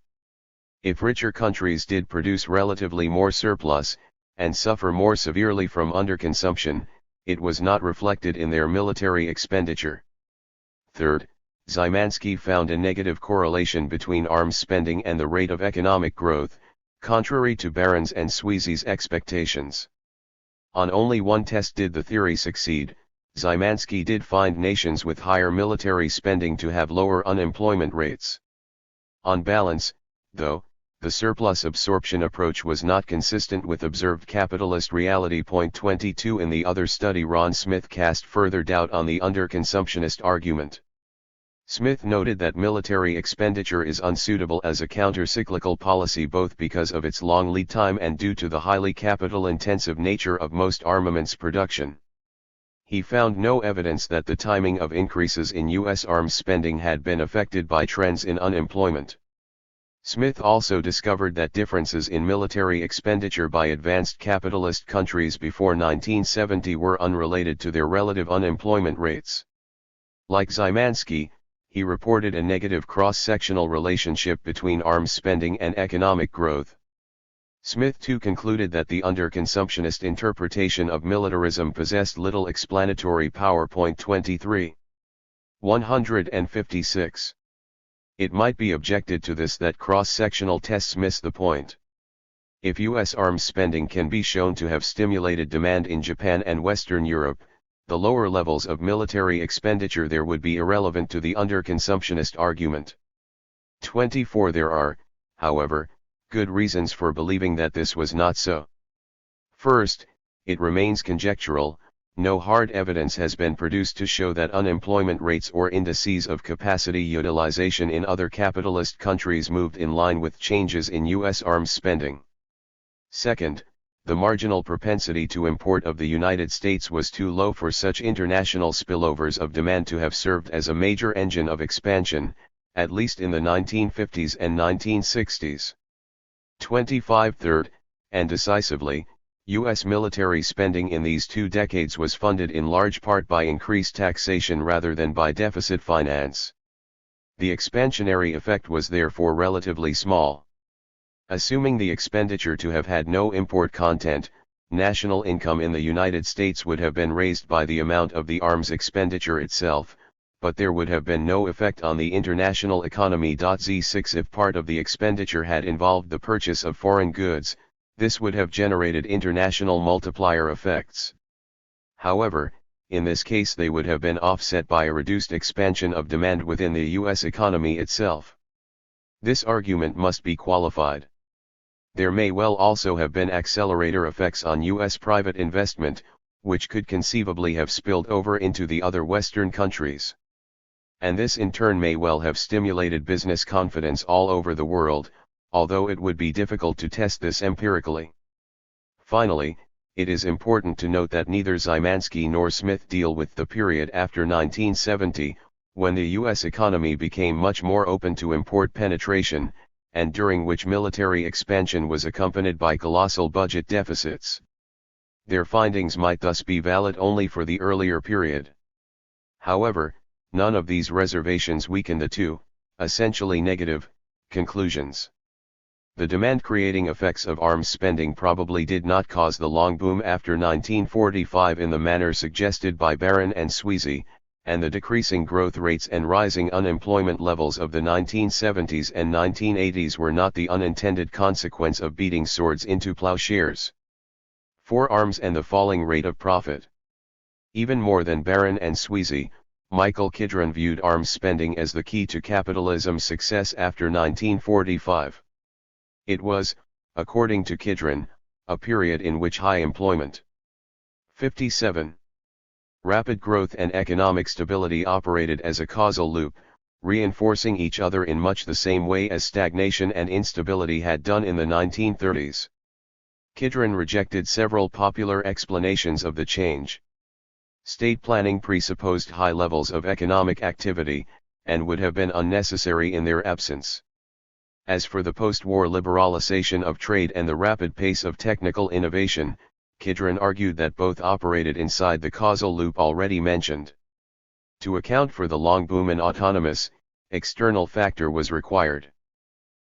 If richer countries did produce relatively more surplus, and suffer more severely from underconsumption, it was not reflected in their military expenditure. Third, Szymanski found a negative correlation between arms spending and the rate of economic growth, contrary to Barron's and Sweezy's expectations. On only one test did the theory succeed. Szymanski did find nations with higher military spending to have lower unemployment rates. On balance, though, the surplus absorption approach was not consistent with observed capitalist reality. 22. In the other study, Ron Smith cast further doubt on the underconsumptionist argument. Smith noted that military expenditure is unsuitable as a counter-cyclical policy both because of its long lead time and due to the highly capital-intensive nature of most armaments production. He found no evidence that the timing of increases in U.S. arms spending had been affected by trends in unemployment. Smith also discovered that differences in military expenditure by advanced capitalist countries before 1970 were unrelated to their relative unemployment rates. Like Szymanski, he reported a negative cross-sectional relationship between arms spending and economic growth. Smith too concluded that the underconsumptionist interpretation of militarism possessed little explanatory power. 23. 156. It might be objected to this that cross-sectional tests miss the point. If U.S. arms spending can be shown to have stimulated demand in Japan and Western Europe, the lower levels of military expenditure there would be irrelevant to the underconsumptionist argument. 24. There are, however, good reasons for believing that this was not so. First, it remains conjectural. No hard evidence has been produced to show that unemployment rates or indices of capacity utilization in other capitalist countries moved in line with changes in U.S. arms spending. Second, the marginal propensity to import of the United States was too low for such international spillovers of demand to have served as a major engine of expansion, at least in the 1950s and 1960s. 25 Third, and decisively, U.S. military spending in these 2 decades was funded in large part by increased taxation rather than by deficit finance. The expansionary effect was therefore relatively small. Assuming the expenditure to have had no import content, national income in the United States would have been raised by the amount of the arms expenditure itself, but there would have been no effect on the international economy. Z6 If part of the expenditure had involved the purchase of foreign goods, this would have generated international multiplier effects. However, in this case they would have been offset by a reduced expansion of demand within the U.S. economy itself. This argument must be qualified. There may well also have been accelerator effects on U.S. private investment, which could conceivably have spilled over into the other Western countries. And this in turn may well have stimulated business confidence all over the world, although it would be difficult to test this empirically. Finally, it is important to note that neither Szymanski nor Smith deal with the period after 1970, when the U.S. economy became much more open to import penetration, and during which military expansion was accompanied by colossal budget deficits. Their findings might thus be valid only for the earlier period. However, none of these reservations weaken the two, essentially negative, conclusions. The demand-creating effects of arms spending probably did not cause the long boom after 1945 in the manner suggested by Barron and Sweezy, and the decreasing growth rates and rising unemployment levels of the 1970s and 1980s were not the unintended consequence of beating swords into plowshares. For arms and the falling rate of profit. Even more than Barron and Sweezy, Michael Kidron viewed arms spending as the key to capitalism's success after 1945. It was, according to Kidron, a period in which high employment, 57, rapid growth and economic stability operated as a causal loop, reinforcing each other in much the same way as stagnation and instability had done in the 1930s. Kidron rejected several popular explanations of the change. State planning presupposed high levels of economic activity, and would have been unnecessary in their absence. As for the post-war liberalization of trade and the rapid pace of technical innovation, Kidron argued that both operated inside the causal loop already mentioned. To account for the long boom an autonomous, external factor was required.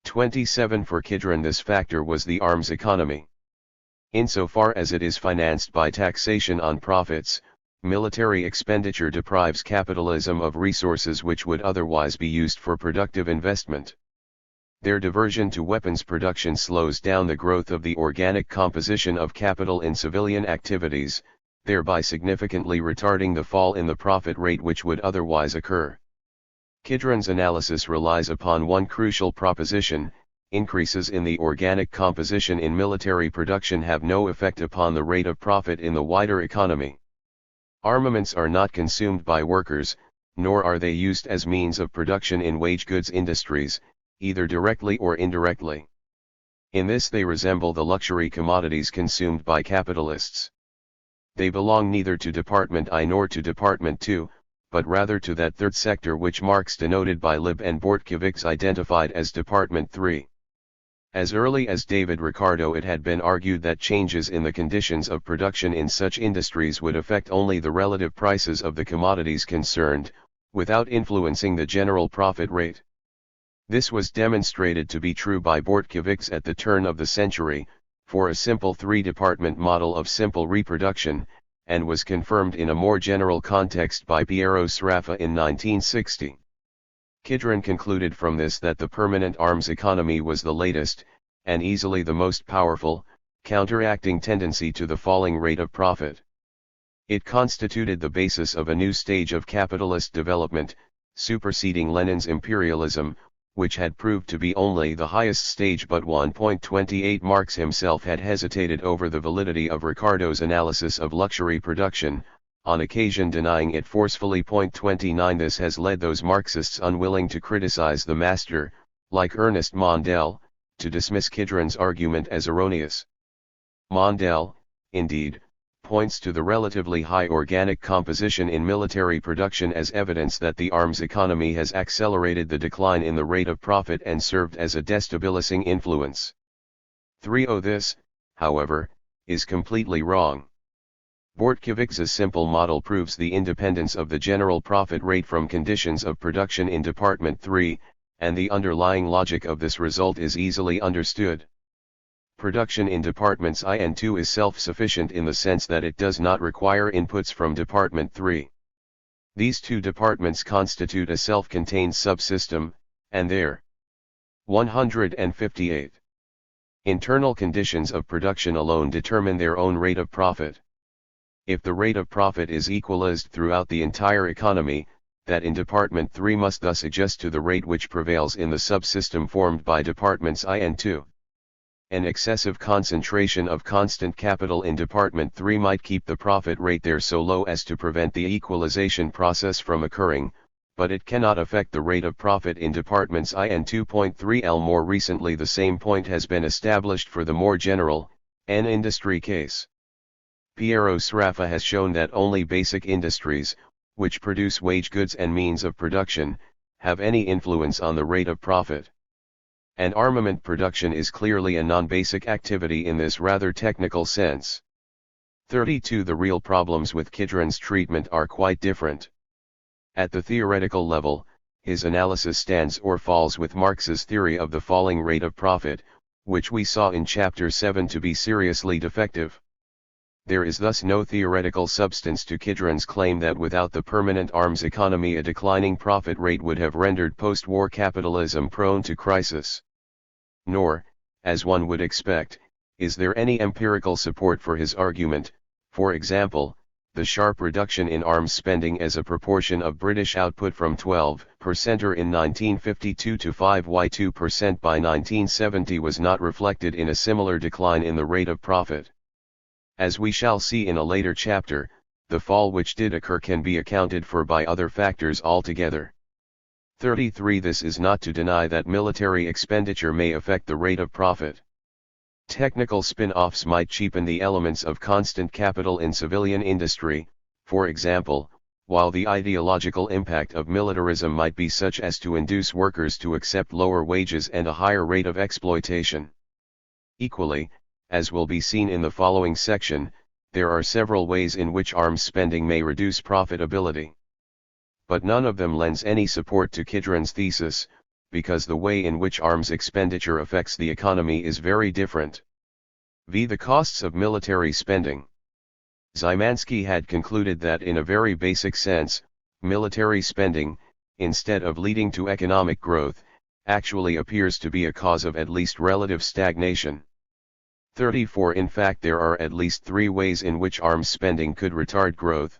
27 For Kidron this factor was the arms economy. Insofar as it is financed by taxation on profits, military expenditure deprives capitalism of resources which would otherwise be used for productive investment. Their diversion to weapons production slows down the growth of the organic composition of capital in civilian activities, thereby significantly retarding the fall in the profit rate which would otherwise occur. Kidron's analysis relies upon one crucial proposition: increases in the organic composition in military production have no effect upon the rate of profit in the wider economy. Armaments are not consumed by workers, nor are they used as means of production in wage goods industries, either directly or indirectly. In this they resemble the luxury commodities consumed by capitalists. They belong neither to Department I nor to Department II, but rather to that third sector which Marx denoted by Lib and Bortkiewicz identified as Department III. As early as David Ricardo it had been argued that changes in the conditions of production in such industries would affect only the relative prices of the commodities concerned, without influencing the general profit rate. This was demonstrated to be true by Bortkiewicz at the turn of the century, for a simple three-department model of simple reproduction, and was confirmed in a more general context by Piero Sraffa in 1960. Kidron concluded from this that the permanent arms economy was the latest, and easily the most powerful, counteracting tendency to the falling rate of profit. It constituted the basis of a new stage of capitalist development, superseding Lenin's imperialism, which had proved to be only the highest stage. But 1.28 Marx himself had hesitated over the validity of Ricardo's analysis of luxury production, on occasion denying it forcefully. 29 This has led those Marxists unwilling to criticize the master, like Ernest Mondel, to dismiss Kidron's argument as erroneous. Mondale, indeed, points to the relatively high organic composition in military production as evidence that the arms economy has accelerated the decline in the rate of profit and served as a destabilizing influence. 3.0 This, however, is completely wrong. Bortkevich's simple model proves the independence of the general profit rate from conditions of production in Department 3, and the underlying logic of this result is easily understood. Production in Departments I and II is self-sufficient in the sense that it does not require inputs from Department 3. These two departments constitute a self-contained subsystem, and their 158 internal conditions of production alone determine their own rate of profit. If the rate of profit is equalized throughout the entire economy, that in Department 3 must thus adjust to the rate which prevails in the subsystem formed by Departments I and II. An excessive concentration of constant capital in Department 3 might keep the profit rate there so low as to prevent the equalization process from occurring, but it cannot affect the rate of profit in Departments I and 2.3L. More recently, the same point has been established for the more general, industry case. Piero Sraffa has shown that only basic industries, which produce wage goods and means of production, have any influence on the rate of profit. And armament production is clearly a non-basic activity in this rather technical sense. 32 The real problems with Kidron's treatment are quite different. At the theoretical level, his analysis stands or falls with Marx's theory of the falling rate of profit, which we saw in Chapter 7 to be seriously defective. There is thus no theoretical substance to Kidron's claim that without the permanent arms economy a declining profit rate would have rendered post-war capitalism prone to crisis. Nor, as one would expect, is there any empirical support for his argument. For example, the sharp reduction in arms spending as a proportion of British output from 12% in 1952 to 5.2% by 1970 was not reflected in a similar decline in the rate of profit. As we shall see in a later chapter, the fall which did occur can be accounted for by other factors altogether. 33 This is not to deny that military expenditure may affect the rate of profit. Technical spin-offs might cheapen the elements of constant capital in civilian industry, for example, while the ideological impact of militarism might be such as to induce workers to accept lower wages and a higher rate of exploitation. Equally, as will be seen in the following section, there are several ways in which arms spending may reduce profitability. But none of them lends any support to Kidron's thesis, because the way in which arms expenditure affects the economy is very different. V. The costs of military spending. Szymanski had concluded that in a very basic sense, military spending, instead of leading to economic growth, actually appears to be a cause of at least relative stagnation. 34 In fact, there are at least three ways in which arms spending could retard growth.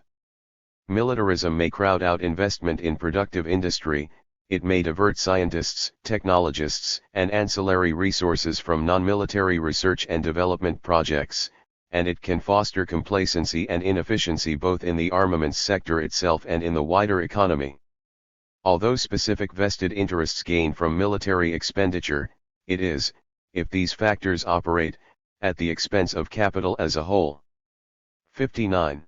Militarism may crowd out investment in productive industry, it may divert scientists, technologists, and ancillary resources from non-military research and development projects, and it can foster complacency and inefficiency both in the armaments sector itself and in the wider economy. Although specific vested interests gain from military expenditure, it is, if these factors operate, at the expense of capital as a whole. 59.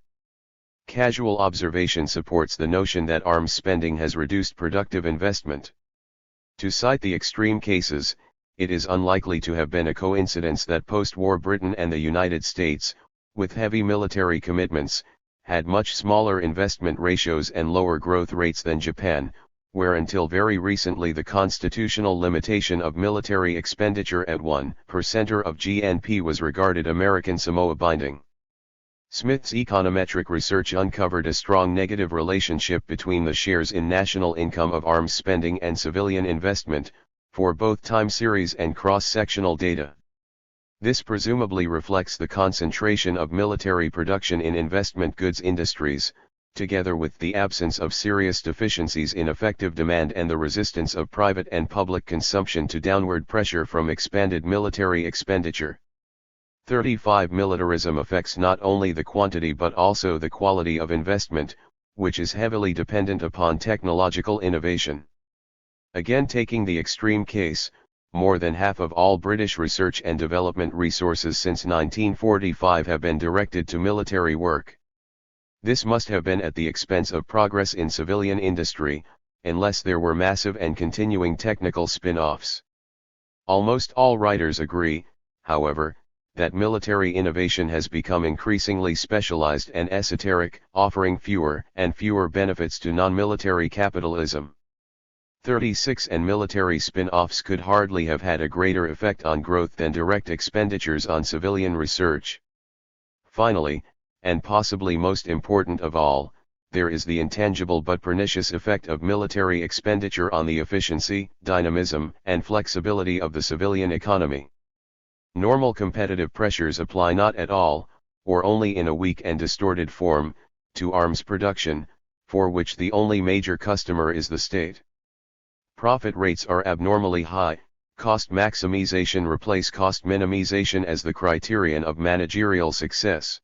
Casual observation supports the notion that arms spending has reduced productive investment. To cite the extreme cases, it is unlikely to have been a coincidence that post-war Britain and the United States, with heavy military commitments, had much smaller investment ratios and lower growth rates than Japan, where until very recently the constitutional limitation of military expenditure at 1% of GNP was regarded American Samoa binding. Smith's econometric research uncovered a strong negative relationship between the shares in national income of arms spending and civilian investment, for both time series and cross-sectional data. This presumably reflects the concentration of military production in investment goods industries, together with the absence of serious deficiencies in effective demand and the resistance of private and public consumption to downward pressure from expanded military expenditure. 35 Militarism affects not only the quantity but also the quality of investment, which is heavily dependent upon technological innovation. Again, taking the extreme case, more than half of all British research and development resources since 1945 have been directed to military work. This must have been at the expense of progress in civilian industry, unless there were massive and continuing technical spin-offs. Almost all writers agree, however, that military innovation has become increasingly specialized and esoteric, offering fewer and fewer benefits to non-military capitalism. 36 and military spin-offs could hardly have had a greater effect on growth than direct expenditures on civilian research. Finally, and possibly most important of all, there is the intangible but pernicious effect of military expenditure on the efficiency, dynamism, and flexibility of the civilian economy. Normal competitive pressures apply not at all, or only in a weak and distorted form, to arms production, for which the only major customer is the state. Profit rates are abnormally high, cost maximization replace cost minimization as the criterion of managerial success.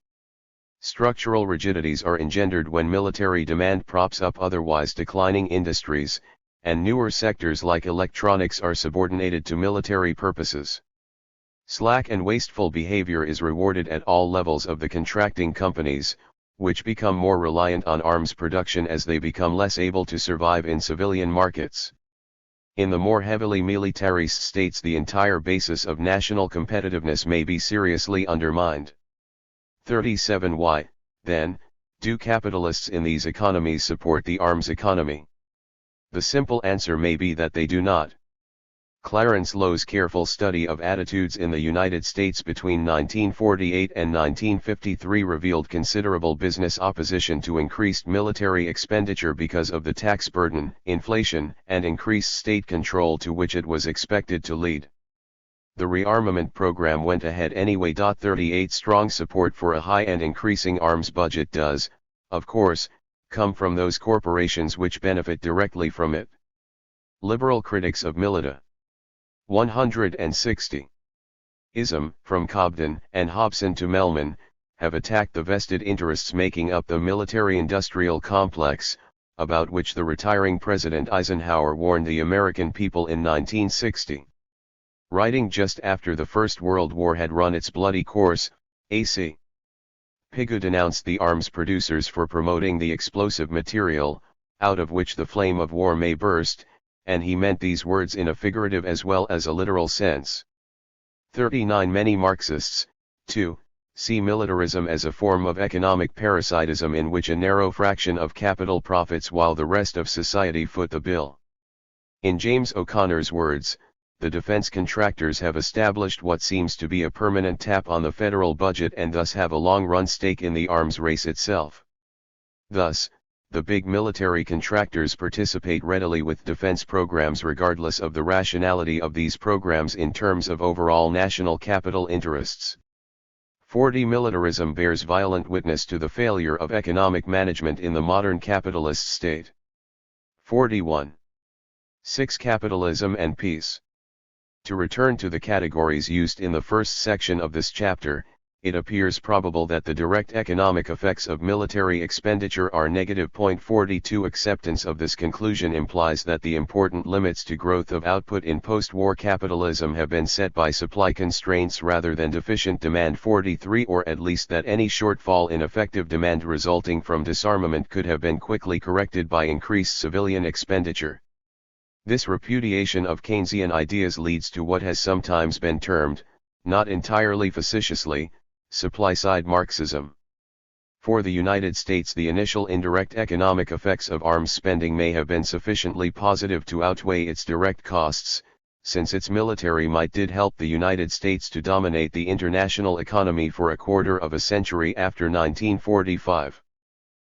Structural rigidities are engendered when military demand props up otherwise declining industries, and newer sectors like electronics are subordinated to military purposes. Slack and wasteful behavior is rewarded at all levels of the contracting companies, which become more reliant on arms production as they become less able to survive in civilian markets. In the more heavily militarist states, the entire basis of national competitiveness may be seriously undermined. 37. Why, then, do capitalists in these economies support the arms economy? The simple answer may be that they do not. Clarence Low's careful study of attitudes in the United States between 1948 and 1953 revealed considerable business opposition to increased military expenditure because of the tax burden, inflation, and increased state control to which it was expected to lead. The rearmament program went ahead anyway. 38 Strong support for a high and increasing arms budget does, of course, come from those corporations which benefit directly from it. Liberal critics of Milita. 160. Ism, from Cobden and Hobson to Melman, have attacked the vested interests making up the military-industrial complex, about which the retiring President Eisenhower warned the American people in 1960. Writing just after the First World War had run its bloody course, A.C. Pigou denounced the arms producers for promoting the explosive material, out of which the flame of war may burst, and he meant these words in a figurative as well as a literal sense. 39 Many Marxists, too, see militarism as a form of economic parasitism in which a narrow fraction of capital profits while the rest of society foot the bill. In James O'Connor's words, the defense contractors have established what seems to be a permanent tap on the federal budget and thus have a long-run stake in the arms race itself. Thus, the big military contractors participate readily with defense programs regardless of the rationality of these programs in terms of overall national capital interests. 40 Militarism bears violent witness to the failure of economic management in the modern capitalist state. 41. 6. Capitalism and peace. To return to the categories used in the first section of this chapter, it appears probable that the direct economic effects of military expenditure are negative. 42 Acceptance of this conclusion implies that the important limits to growth of output in post-war capitalism have been set by supply constraints rather than deficient demand. 43 Or at least that any shortfall in effective demand resulting from disarmament could have been quickly corrected by increased civilian expenditure. This repudiation of Keynesian ideas leads to what has sometimes been termed, not entirely facetiously, supply-side Marxism. For the United States, the initial indirect economic effects of arms spending may have been sufficiently positive to outweigh its direct costs, since its military might did help the United States to dominate the international economy for a quarter of a century after 1945.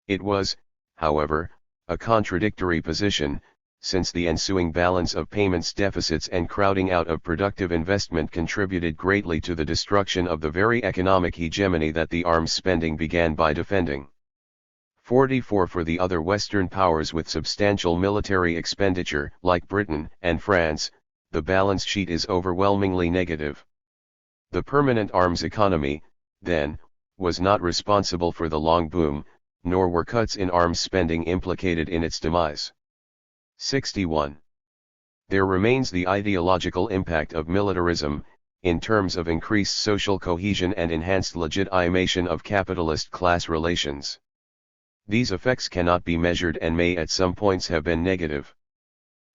It was, however, a contradictory position, since the ensuing balance of payments deficits and crowding out of productive investment contributed greatly to the destruction of the very economic hegemony that the arms spending began by defending. 44 For the other Western powers with substantial military expenditure, like Britain and France, the balance sheet is overwhelmingly negative. The permanent arms economy, then, was not responsible for the long boom, nor were cuts in arms spending implicated in its demise. 61. There remains the ideological impact of militarism, in terms of increased social cohesion and enhanced legitimation of capitalist class relations. These effects cannot be measured and may at some points have been negative.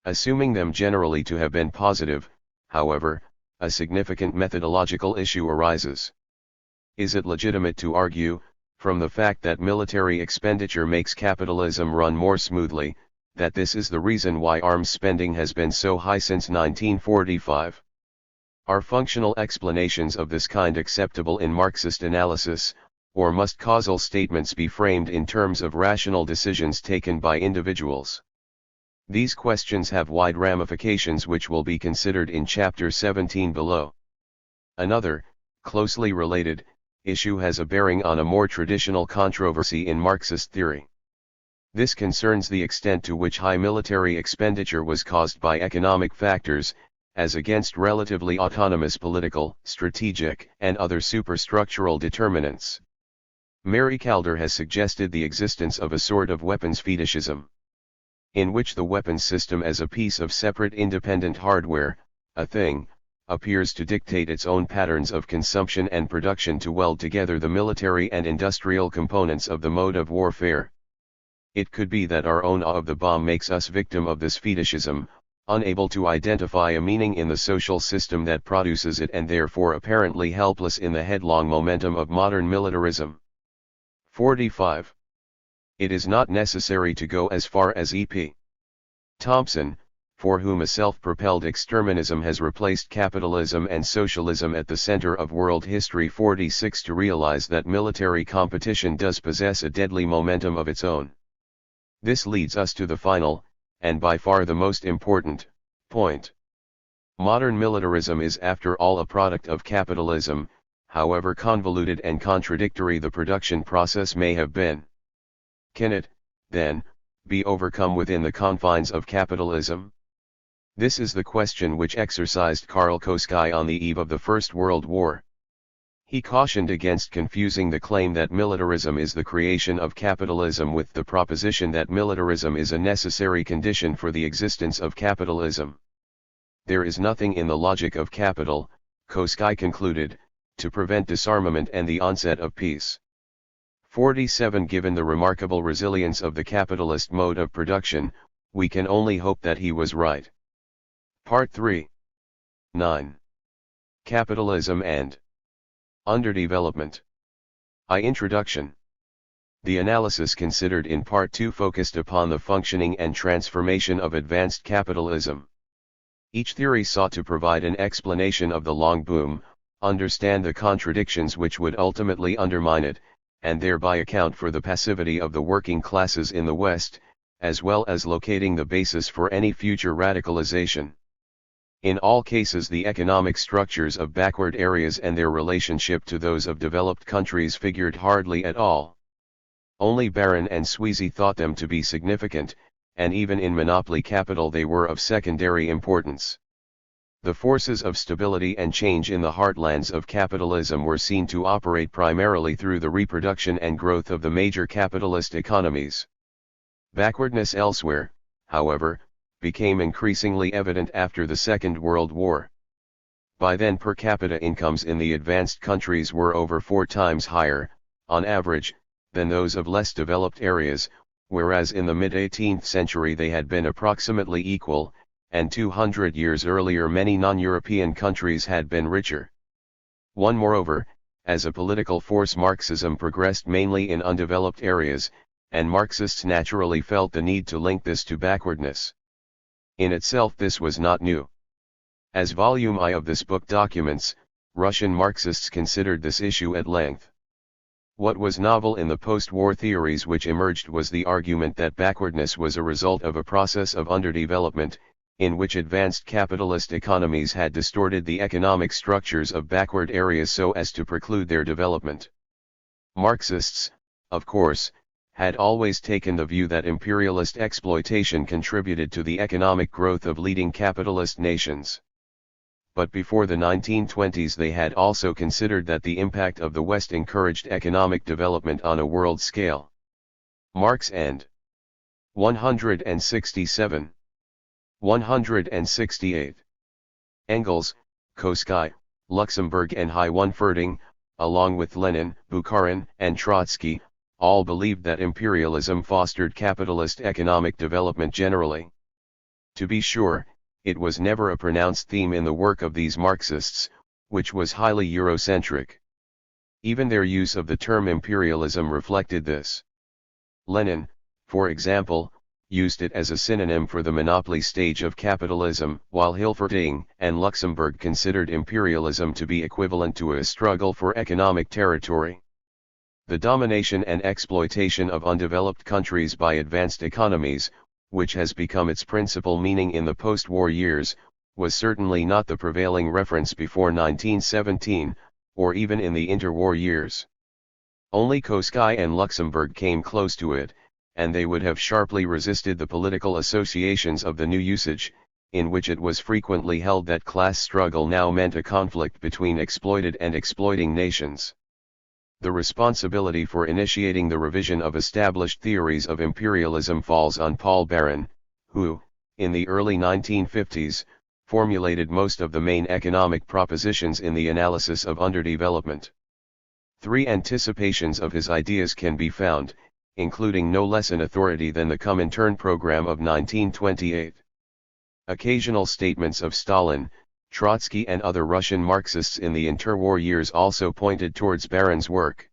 Assuming them generally to have been positive, however, a significant methodological issue arises. Is it legitimate to argue, from the fact that military expenditure makes capitalism run more smoothly, that this is the reason why arms spending has been so high since 1945? Are functional explanations of this kind acceptable in Marxist analysis, or must causal statements be framed in terms of rational decisions taken by individuals? These questions have wide ramifications which will be considered in Chapter 17 below. Another, closely related, issue has a bearing on a more traditional controversy in Marxist theory. This concerns the extent to which high military expenditure was caused by economic factors, as against relatively autonomous political, strategic, and other superstructural determinants. Mary Calder has suggested the existence of a sort of weapons fetishism, in which the weapons system as a piece of separate independent hardware, a thing, appears to dictate its own patterns of consumption and production to weld together the military and industrial components of the mode of warfare. It could be that our own awe of the bomb makes us victim of this fetishism, unable to identify a meaning in the social system that produces it and therefore apparently helpless in the headlong momentum of modern militarism. 45. It is not necessary to go as far as E.P. Thompson, for whom a self-propelled exterminism has replaced capitalism and socialism at the center of world history 46 to realize that military competition does possess a deadly momentum of its own. This leads us to the final, and by far the most important, point. Modern militarism is after all a product of capitalism, however convoluted and contradictory the production process may have been. Can it, then, be overcome within the confines of capitalism? This is the question which exercised Karl Koski on the eve of the First World War. He cautioned against confusing the claim that militarism is the creation of capitalism with the proposition that militarism is a necessary condition for the existence of capitalism. There is nothing in the logic of capital, Koski concluded, to prevent disarmament and the onset of peace. 47 Given the remarkable resilience of the capitalist mode of production, we can only hope that he was right. Part 3. 9. Capitalism and Underdevelopment. Introduction. The analysis considered in Part 2 focused upon the functioning and transformation of advanced capitalism. Each theory sought to provide an explanation of the long boom, understand the contradictions which would ultimately undermine it, and thereby account for the passivity of the working classes in the West, as well as locating the basis for any future radicalization. In all cases, the economic structures of backward areas and their relationship to those of developed countries figured hardly at all. Only Barron and Sweezy thought them to be significant, and even in monopoly capital they were of secondary importance. The forces of stability and change in the heartlands of capitalism were seen to operate primarily through the reproduction and growth of the major capitalist economies. Backwardness elsewhere, however, became increasingly evident after the Second World War. By then per capita incomes in the advanced countries were over 4 times higher, on average, than those of less developed areas, whereas in the mid-18th century they had been approximately equal, and 200 years earlier many non-European countries had been richer. Moreover, as a political force Marxism progressed mainly in undeveloped areas, and Marxists naturally felt the need to link this to backwardness. In itself this was not new. As Volume I of this book documents, Russian Marxists considered this issue at length. What was novel in the post-war theories which emerged was the argument that backwardness was a result of a process of underdevelopment, in which advanced capitalist economies had distorted the economic structures of backward areas so as to preclude their development. Marxists, of course, had always taken the view that imperialist exploitation contributed to the economic growth of leading capitalist nations. But before the 1920s they had also considered that the impact of the West encouraged economic development on a world scale. Marx and 167. 168. Engels, Koskai, Luxemburg and Hunferding, along with Lenin, Bukharin, and Trotsky, all believed that imperialism fostered capitalist economic development generally. To be sure, it was never a pronounced theme in the work of these Marxists, which was highly Eurocentric. Even their use of the term imperialism reflected this. Lenin, for example, used it as a synonym for the monopoly stage of capitalism, while Hunferding and Luxemburg considered imperialism to be equivalent to a struggle for economic territory. The domination and exploitation of undeveloped countries by advanced economies, which has become its principal meaning in the post-war years, was certainly not the prevailing reference before 1917, or even in the interwar years. Only Koskai and Luxemburg came close to it, and they would have sharply resisted the political associations of the new usage, in which it was frequently held that class struggle now meant a conflict between exploited and exploiting nations. The responsibility for initiating the revision of established theories of imperialism falls on Paul Baran, who, in the early 1950s, formulated most of the main economic propositions in the analysis of underdevelopment. 3 anticipations of his ideas can be found, including no less an authority than the Comintern program of 1928. Occasional statements of Stalin, Trotsky and other Russian Marxists in the interwar years also pointed towards Baran's work.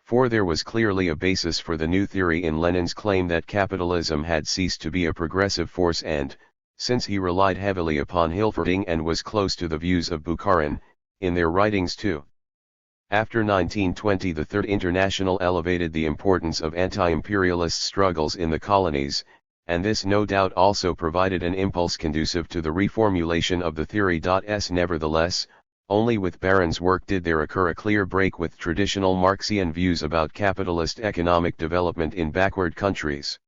For there was clearly a basis for the new theory in Lenin's claim that capitalism had ceased to be a progressive force and, since he relied heavily upon Hunferding and was close to the views of Bukharin, in their writings too. After 1920 the Third International elevated the importance of anti-imperialist struggles in the colonies, and this no doubt also provided an impulse conducive to the reformulation of the theory. Nevertheless, only with Baran's work did there occur a clear break with traditional Marxian views about capitalist economic development in backward countries.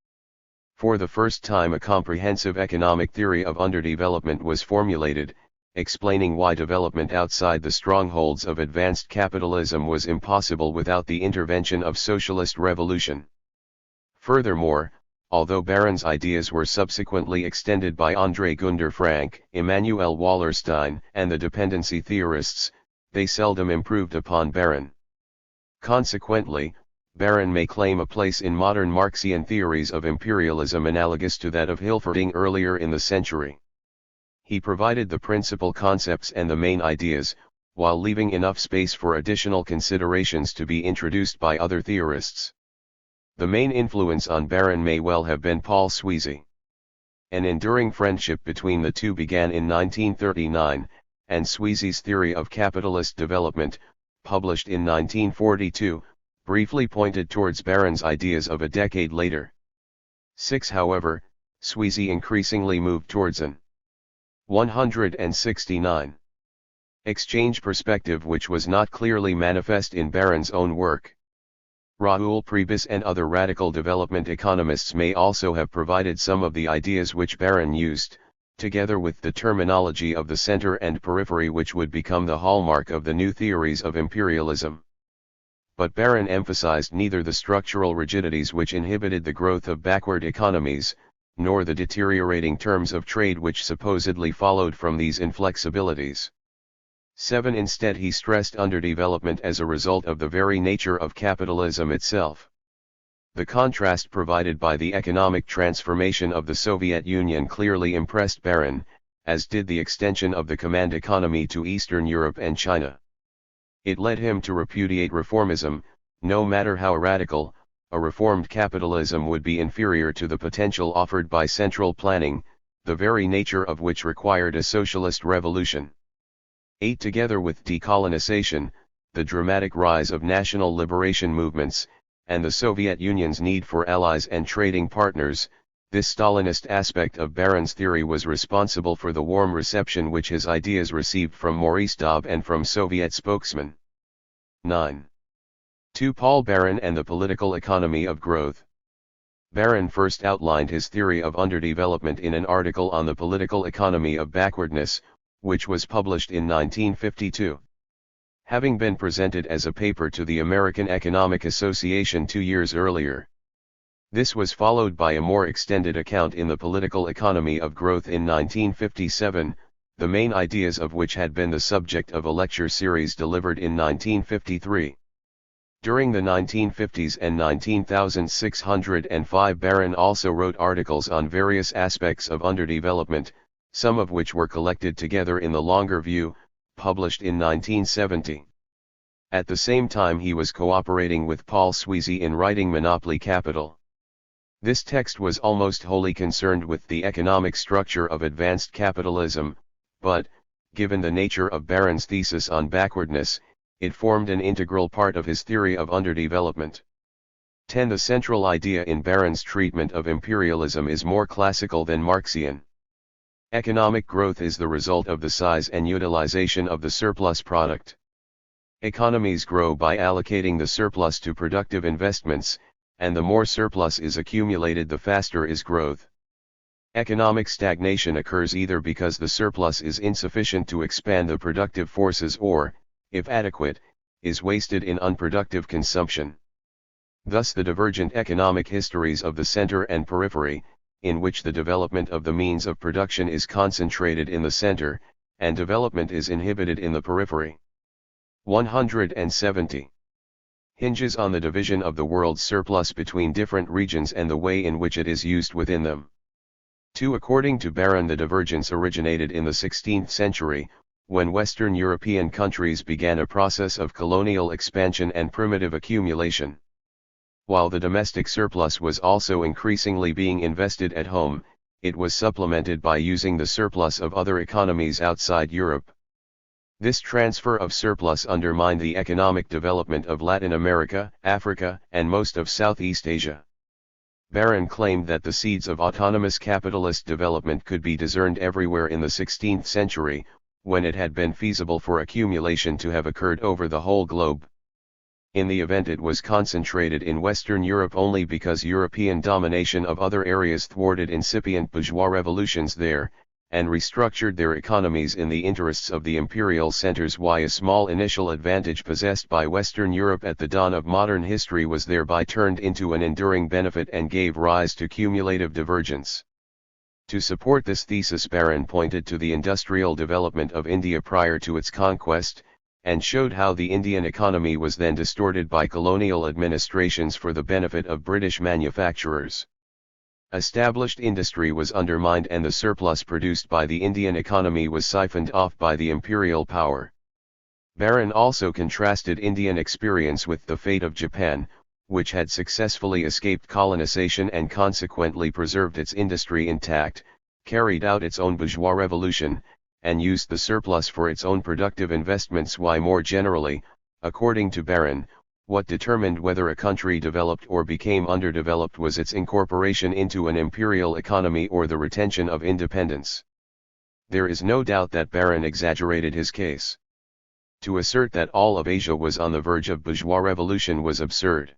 For the first time a comprehensive economic theory of underdevelopment was formulated, explaining why development outside the strongholds of advanced capitalism was impossible without the intervention of socialist revolution. Furthermore, although Baran's ideas were subsequently extended by André Gunder Frank, Immanuel Wallerstein, and the dependency theorists, they seldom improved upon Baran. Consequently, Baran may claim a place in modern Marxian theories of imperialism analogous to that of Hunferding earlier in the century. He provided the principal concepts and the main ideas, while leaving enough space for additional considerations to be introduced by other theorists. The main influence on Baran may well have been Paul Sweezy. An enduring friendship between the two began in 1939, and Sweezy's theory of capitalist development, published in 1942, briefly pointed towards Baran's ideas of a decade later. However, Sweezy increasingly moved towards an 169. Exchange perspective which was not clearly manifest in Baran's own work. Raoul Prebys and other radical development economists may also have provided some of the ideas which Baran used, together with the terminology of the center and periphery which would become the hallmark of the new theories of imperialism. But Baran emphasized neither the structural rigidities which inhibited the growth of backward economies, nor the deteriorating terms of trade which supposedly followed from these inflexibilities. Instead he stressed underdevelopment as a result of the very nature of capitalism itself. The contrast provided by the economic transformation of the Soviet Union clearly impressed Baran, as did the extension of the command economy to Eastern Europe and China. It led him to repudiate reformism. No matter how radical, a reformed capitalism would be inferior to the potential offered by central planning, the very nature of which required a socialist revolution. Together with decolonization, the dramatic rise of national liberation movements, and the Soviet Union's need for allies and trading partners, this Stalinist aspect of Baran's theory was responsible for the warm reception which his ideas received from Maurice Daub and from Soviet spokesmen. 9. 2. Paul Baran and the political economy of growth. Baran first outlined his theory of underdevelopment in an article on the political economy of backwardness, which was published in 1952. Having been presented as a paper to the American Economic Association 2 years earlier. This was followed by a more extended account in the Political Economy of Growth in 1957, the main ideas of which had been the subject of a lecture series delivered in 1953. During the 1950s and 19605 Baron also wrote articles on various aspects of underdevelopment, some of which were collected together in The Longer View, published in 1970. At the same time he was cooperating with Paul Sweezy in writing Monopoly Capital. This text was almost wholly concerned with the economic structure of advanced capitalism, but, given the nature of Baron's thesis on backwardness, it formed an integral part of his theory of underdevelopment. 10. The central idea in Baron's treatment of imperialism is more classical than Marxian. Economic growth is the result of the size and utilization of the surplus product. Economies grow by allocating the surplus to productive investments, and the more surplus is accumulated the faster is growth. Economic stagnation occurs either because the surplus is insufficient to expand the productive forces or, if adequate, is wasted in unproductive consumption. Thus the divergent economic histories of the center and periphery, in which the development of the means of production is concentrated in the center, and development is inhibited in the periphery. 170. Hinges on the division of the world's surplus between different regions and the way in which it is used within them. 2. According to Baron, the divergence originated in the 16th century, when Western European countries began a process of colonial expansion and primitive accumulation. While the domestic surplus was also increasingly being invested at home, it was supplemented by using the surplus of other economies outside Europe. This transfer of surplus undermined the economic development of Latin America, Africa, and most of Southeast Asia. Baron claimed that the seeds of autonomous capitalist development could be discerned everywhere in the 16th century, when it had been feasible for accumulation to have occurred over the whole globe. In the event it was concentrated in Western Europe only because European domination of other areas thwarted incipient bourgeois revolutions there, and restructured their economies in the interests of the imperial centers. Why a small initial advantage possessed by Western Europe at the dawn of modern history was thereby turned into an enduring benefit and gave rise to cumulative divergence. To support this thesis, Baron pointed to the industrial development of India prior to its conquest, and showed how the Indian economy was then distorted by colonial administrations for the benefit of British manufacturers. Established industry was undermined and the surplus produced by the Indian economy was siphoned off by the imperial power. Baron also contrasted Indian experience with the fate of Japan, which had successfully escaped colonization and consequently preserved its industry intact, carried out its own bourgeois revolution, and used the surplus for its own productive investments. Why more generally, according to Baron, what determined whether a country developed or became underdeveloped was its incorporation into an imperial economy or the retention of independence. There is no doubt that Baron exaggerated his case. To assert that all of Asia was on the verge of bourgeois revolution was absurd.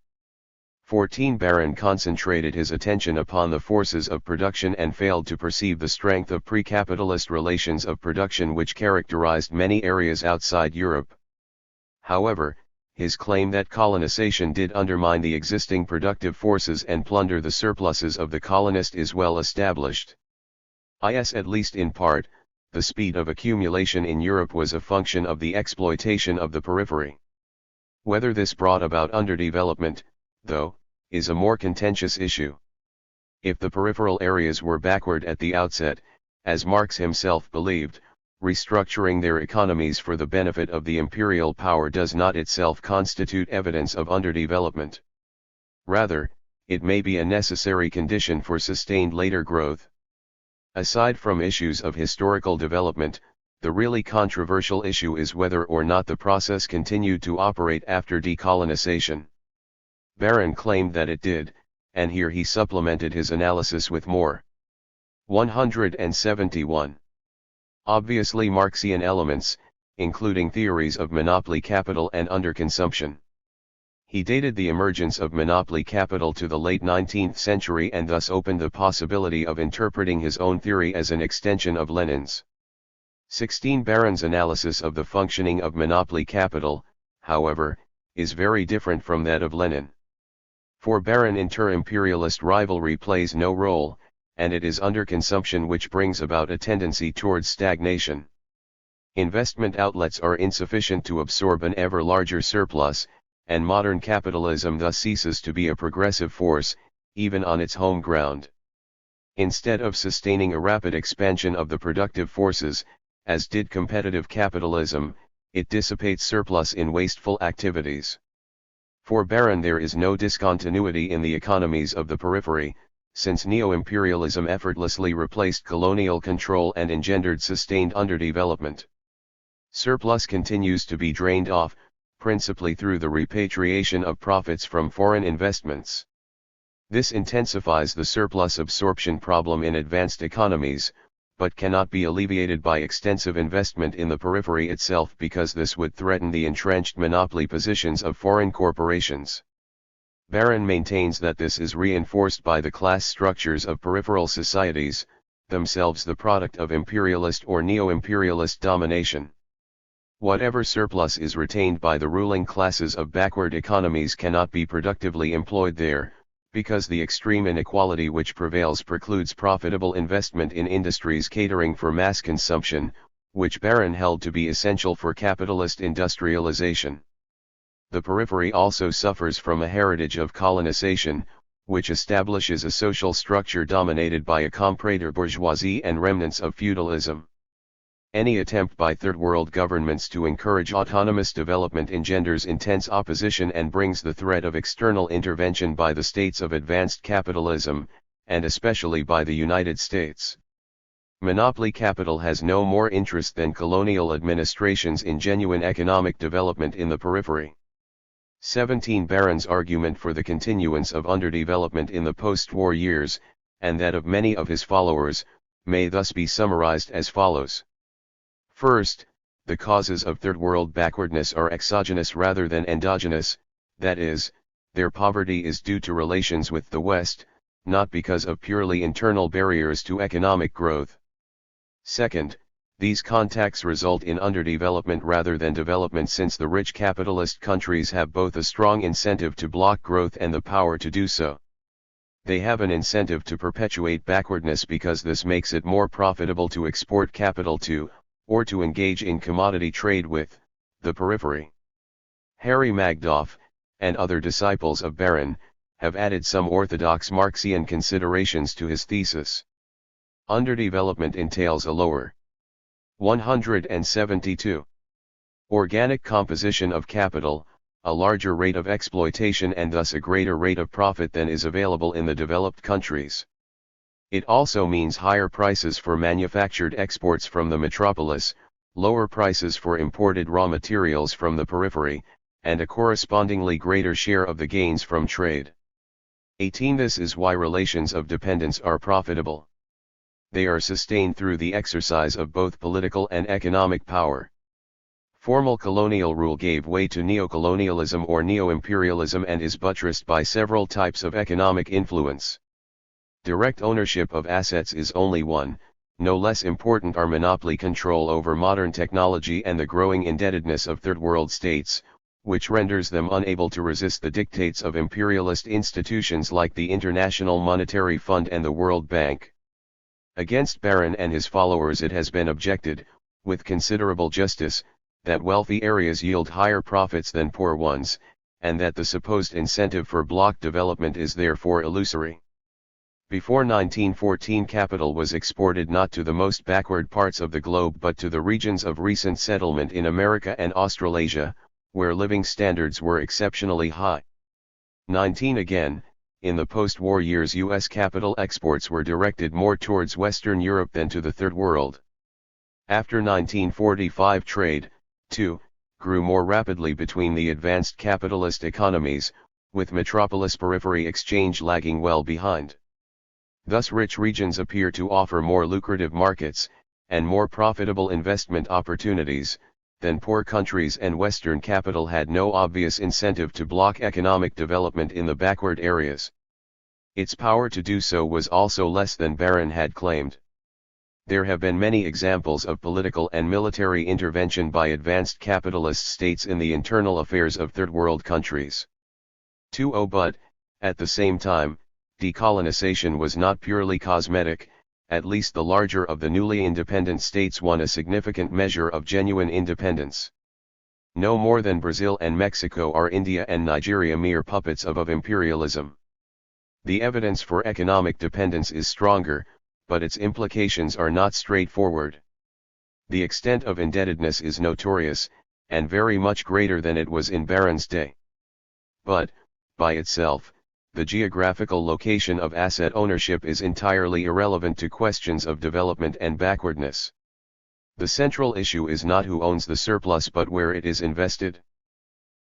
14. Baron concentrated his attention upon the forces of production and failed to perceive the strength of pre-capitalist relations of production which characterized many areas outside Europe. However, his claim that colonization did undermine the existing productive forces and plunder the surpluses of the colonist is well established. At least in part, the speed of accumulation in Europe was a function of the exploitation of the periphery. Whether this brought about underdevelopment, though, is a more contentious issue. If the peripheral areas were backward at the outset, as Marx himself believed, restructuring their economies for the benefit of the imperial power does not itself constitute evidence of underdevelopment. Rather, it may be a necessary condition for sustained later growth. Aside from issues of historical development, the really controversial issue is whether or not the process continued to operate after decolonization. Baron claimed that it did, and here he supplemented his analysis with more. 171. Obviously Marxian elements, including theories of monopoly capital and underconsumption. He dated the emergence of monopoly capital to the late 19th century and thus opened the possibility of interpreting his own theory as an extension of Lenin's. 16. Baron's analysis of the functioning of monopoly capital, however, is very different from that of Lenin. For Barron, inter-imperialist rivalry plays no role, and it is underconsumption which brings about a tendency towards stagnation. Investment outlets are insufficient to absorb an ever larger surplus, and modern capitalism thus ceases to be a progressive force, even on its home ground. Instead of sustaining a rapid expansion of the productive forces, as did competitive capitalism, it dissipates surplus in wasteful activities. For Barron, there is no discontinuity in the economies of the periphery, since neo-imperialism effortlessly replaced colonial control and engendered sustained underdevelopment. Surplus continues to be drained off, principally through the repatriation of profits from foreign investments. This intensifies the surplus absorption problem in advanced economies, but cannot be alleviated by extensive investment in the periphery itself, because this would threaten the entrenched monopoly positions of foreign corporations. Barron maintains that this is reinforced by the class structures of peripheral societies, themselves the product of imperialist or neo-imperialist domination. Whatever surplus is retained by the ruling classes of backward economies cannot be productively employed there, because the extreme inequality which prevails precludes profitable investment in industries catering for mass consumption, which Barron held to be essential for capitalist industrialization. The periphery also suffers from a heritage of colonization, which establishes a social structure dominated by a comprador bourgeoisie and remnants of feudalism. Any attempt by Third World governments to encourage autonomous development engenders intense opposition and brings the threat of external intervention by the states of advanced capitalism, and especially by the United States. Monopoly capital has no more interest than colonial administrations in genuine economic development in the periphery. 17. Barron's argument for the continuance of underdevelopment in the post-war years, and that of many of his followers, may thus be summarized as follows. First, the causes of Third World backwardness are exogenous rather than endogenous, that is, their poverty is due to relations with the West, not because of purely internal barriers to economic growth. Second, these contacts result in underdevelopment rather than development, since the rich capitalist countries have both a strong incentive to block growth and the power to do so. They have an incentive to perpetuate backwardness because this makes it more profitable to export capital to, or to engage in commodity trade with, the periphery. Harry Magdoff, and other disciples of Barron, have added some orthodox Marxian considerations to his thesis. Underdevelopment entails a lower 172. Organic composition of capital, a larger rate of exploitation and thus a greater rate of profit than is available in the developed countries. It also means higher prices for manufactured exports from the metropolis, lower prices for imported raw materials from the periphery, and a correspondingly greater share of the gains from trade. 18. This is why relations of dependence are profitable. They are sustained through the exercise of both political and economic power. Formal colonial rule gave way to neocolonialism or neo-imperialism and is buttressed by several types of economic influence. Direct ownership of assets is only one. No less important are monopoly control over modern technology and the growing indebtedness of Third World states, which renders them unable to resist the dictates of imperialist institutions like the International Monetary Fund and the World Bank. Against Barron and his followers it has been objected, with considerable justice, that wealthy areas yield higher profits than poor ones, and that the supposed incentive for block development is therefore illusory. Before 1914, capital was exported not to the most backward parts of the globe but to the regions of recent settlement in America and Australasia, where living standards were exceptionally high. 19. Again, in the post-war years U.S. capital exports were directed more towards Western Europe than to the Third World. After 1945, trade, too, grew more rapidly between the advanced capitalist economies, with metropolis-periphery exchange lagging well behind. Thus rich regions appear to offer more lucrative markets, and more profitable investment opportunities, than poor countries, and Western capital had no obvious incentive to block economic development in the backward areas. Its power to do so was also less than Barron had claimed. There have been many examples of political and military intervention by advanced capitalist states in the internal affairs of Third World countries. 20. But, At the same time, decolonization was not purely cosmetic. At least the larger of the newly independent states won a significant measure of genuine independence. No more than Brazil and Mexico are India and Nigeria mere puppets of imperialism. The evidence for economic dependence is stronger, but its implications are not straightforward. The extent of indebtedness is notorious, and very much greater than it was in Barron's day. But, by itself, the geographical location of asset ownership is entirely irrelevant to questions of development and backwardness. The central issue is not who owns the surplus but where it is invested.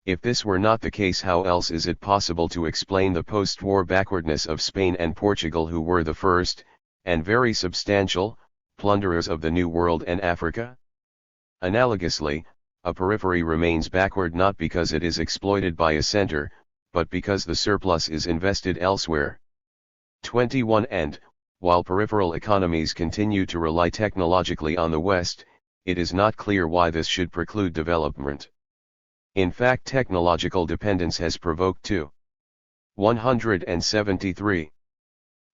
If this were not the case, how else is it possible to explain the post-war backwardness of Spain and Portugal, who were the first, and very substantial, plunderers of the New World and Africa? Analogously, a periphery remains backward not because it is exploited by a center, but because the surplus is invested elsewhere. 21 And, while peripheral economies continue to rely technologically on the West, it is not clear why this should preclude development. In fact, technological dependence has provoked 173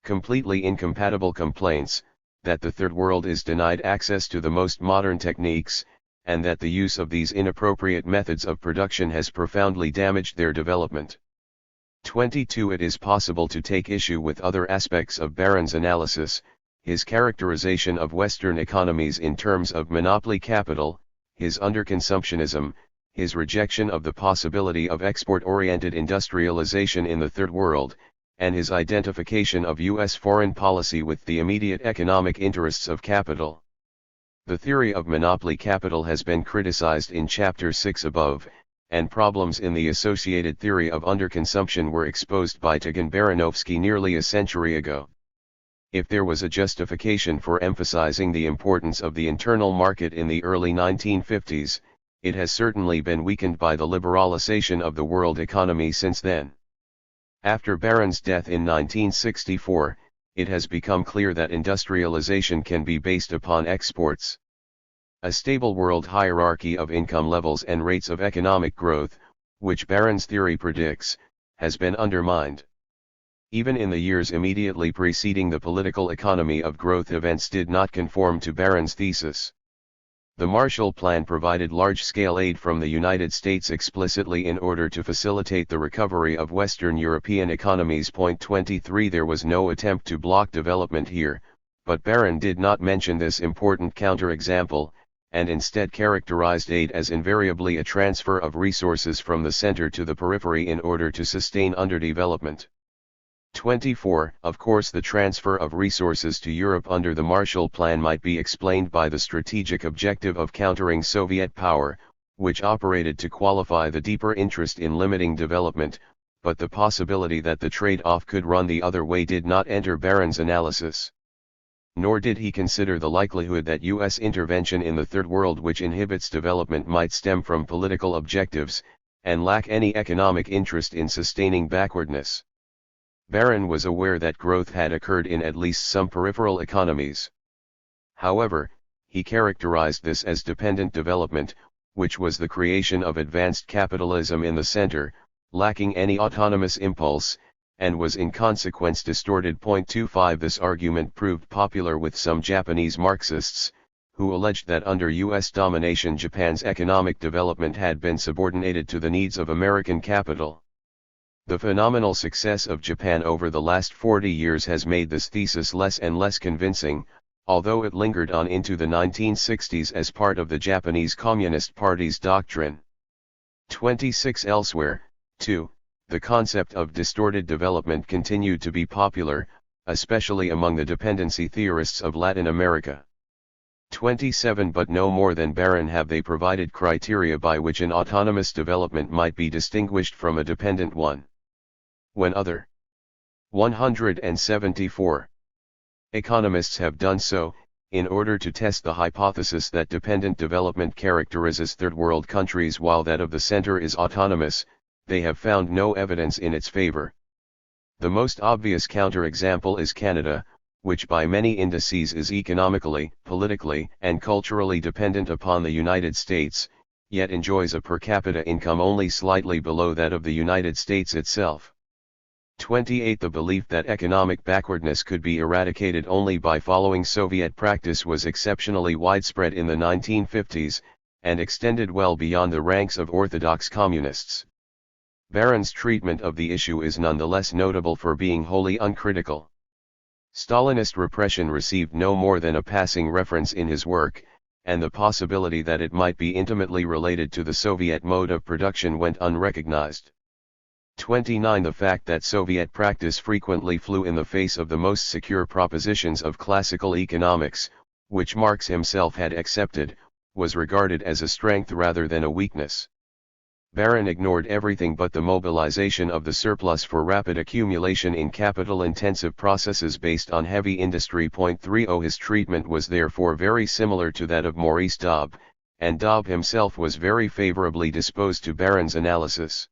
completely incompatible complaints, that the Third World is denied access to the most modern techniques, and that the use of these inappropriate methods of production has profoundly damaged their development. 22 It is possible to take issue with other aspects of Barron's analysis, his characterization of Western economies in terms of monopoly capital, his underconsumptionism, his rejection of the possibility of export-oriented industrialization in the Third World, and his identification of U.S. foreign policy with the immediate economic interests of capital. The theory of monopoly capital has been criticized in Chapter 6 above, and problems in the associated theory of underconsumption were exposed by Tikhon Baranovsky nearly a century ago. If there was a justification for emphasizing the importance of the internal market in the early 1950s, it has certainly been weakened by the liberalization of the world economy since then. After Barron's death in 1964, it has become clear that industrialization can be based upon exports. A stable world hierarchy of income levels and rates of economic growth, which Barron's theory predicts, has been undermined. Even in the years immediately preceding the political economy of growth, events did not conform to Barron's thesis. The Marshall Plan provided large-scale aid from the United States explicitly in order to facilitate the recovery of Western European economies. 23 There was no attempt to block development here, but Barron did not mention this important counterexample, and instead characterized aid as invariably a transfer of resources from the center to the periphery in order to sustain underdevelopment. 24 Of course, the transfer of resources to Europe under the Marshall Plan might be explained by the strategic objective of countering Soviet power, which operated to qualify the deeper interest in limiting development, but the possibility that the trade-off could run the other way did not enter Barron's analysis. Nor did he consider the likelihood that U.S. intervention in the Third World which inhibits development might stem from political objectives, and lack any economic interest in sustaining backwardness. Barron was aware that growth had occurred in at least some peripheral economies. However, he characterized this as dependent development, which was the creation of advanced capitalism in the center, lacking any autonomous impulse, and was in consequence distorted. 25 This argument proved popular with some Japanese Marxists, who alleged that under U.S. domination Japan's economic development had been subordinated to the needs of American capital. The phenomenal success of Japan over the last 40 years has made this thesis less and less convincing, although it lingered on into the 1960s as part of the Japanese Communist Party's doctrine. 26 Elsewhere, too, the concept of distorted development continued to be popular, especially among the dependency theorists of Latin America. 27 But no more than Barron have they provided criteria by which an autonomous development might be distinguished from a dependent one. When other 174 economists have done so, in order to test the hypothesis that dependent development characterizes third world countries while that of the center is autonomous, they have found no evidence in its favor. The most obvious counterexample is Canada, which by many indices is economically, politically, and culturally dependent upon the United States, yet enjoys a per capita income only slightly below that of the United States itself. 28. The belief that economic backwardness could be eradicated only by following Soviet practice was exceptionally widespread in the 1950s, and extended well beyond the ranks of orthodox communists. Baran's treatment of the issue is nonetheless notable for being wholly uncritical. Stalinist repression received no more than a passing reference in his work, and the possibility that it might be intimately related to the Soviet mode of production went unrecognized. 29. The fact that Soviet practice frequently flew in the face of the most secure propositions of classical economics, which Marx himself had accepted, was regarded as a strength rather than a weakness. Baran ignored everything but the mobilization of the surplus for rapid accumulation in capital-intensive processes based on heavy industry. 30. His treatment was therefore very similar to that of Maurice Daube, and Daube himself was very favorably disposed to Baran's analysis.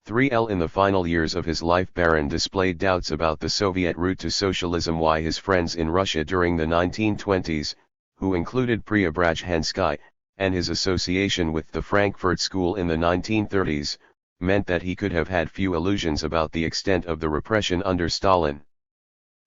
3. In the final years of his life, Baran displayed doubts about the Soviet route to socialism. Why his friends in Russia during the 1920s, who included Preobrazhensky, and his association with the Frankfurt School in the 1930s, meant that he could have had few illusions about the extent of the repression under Stalin.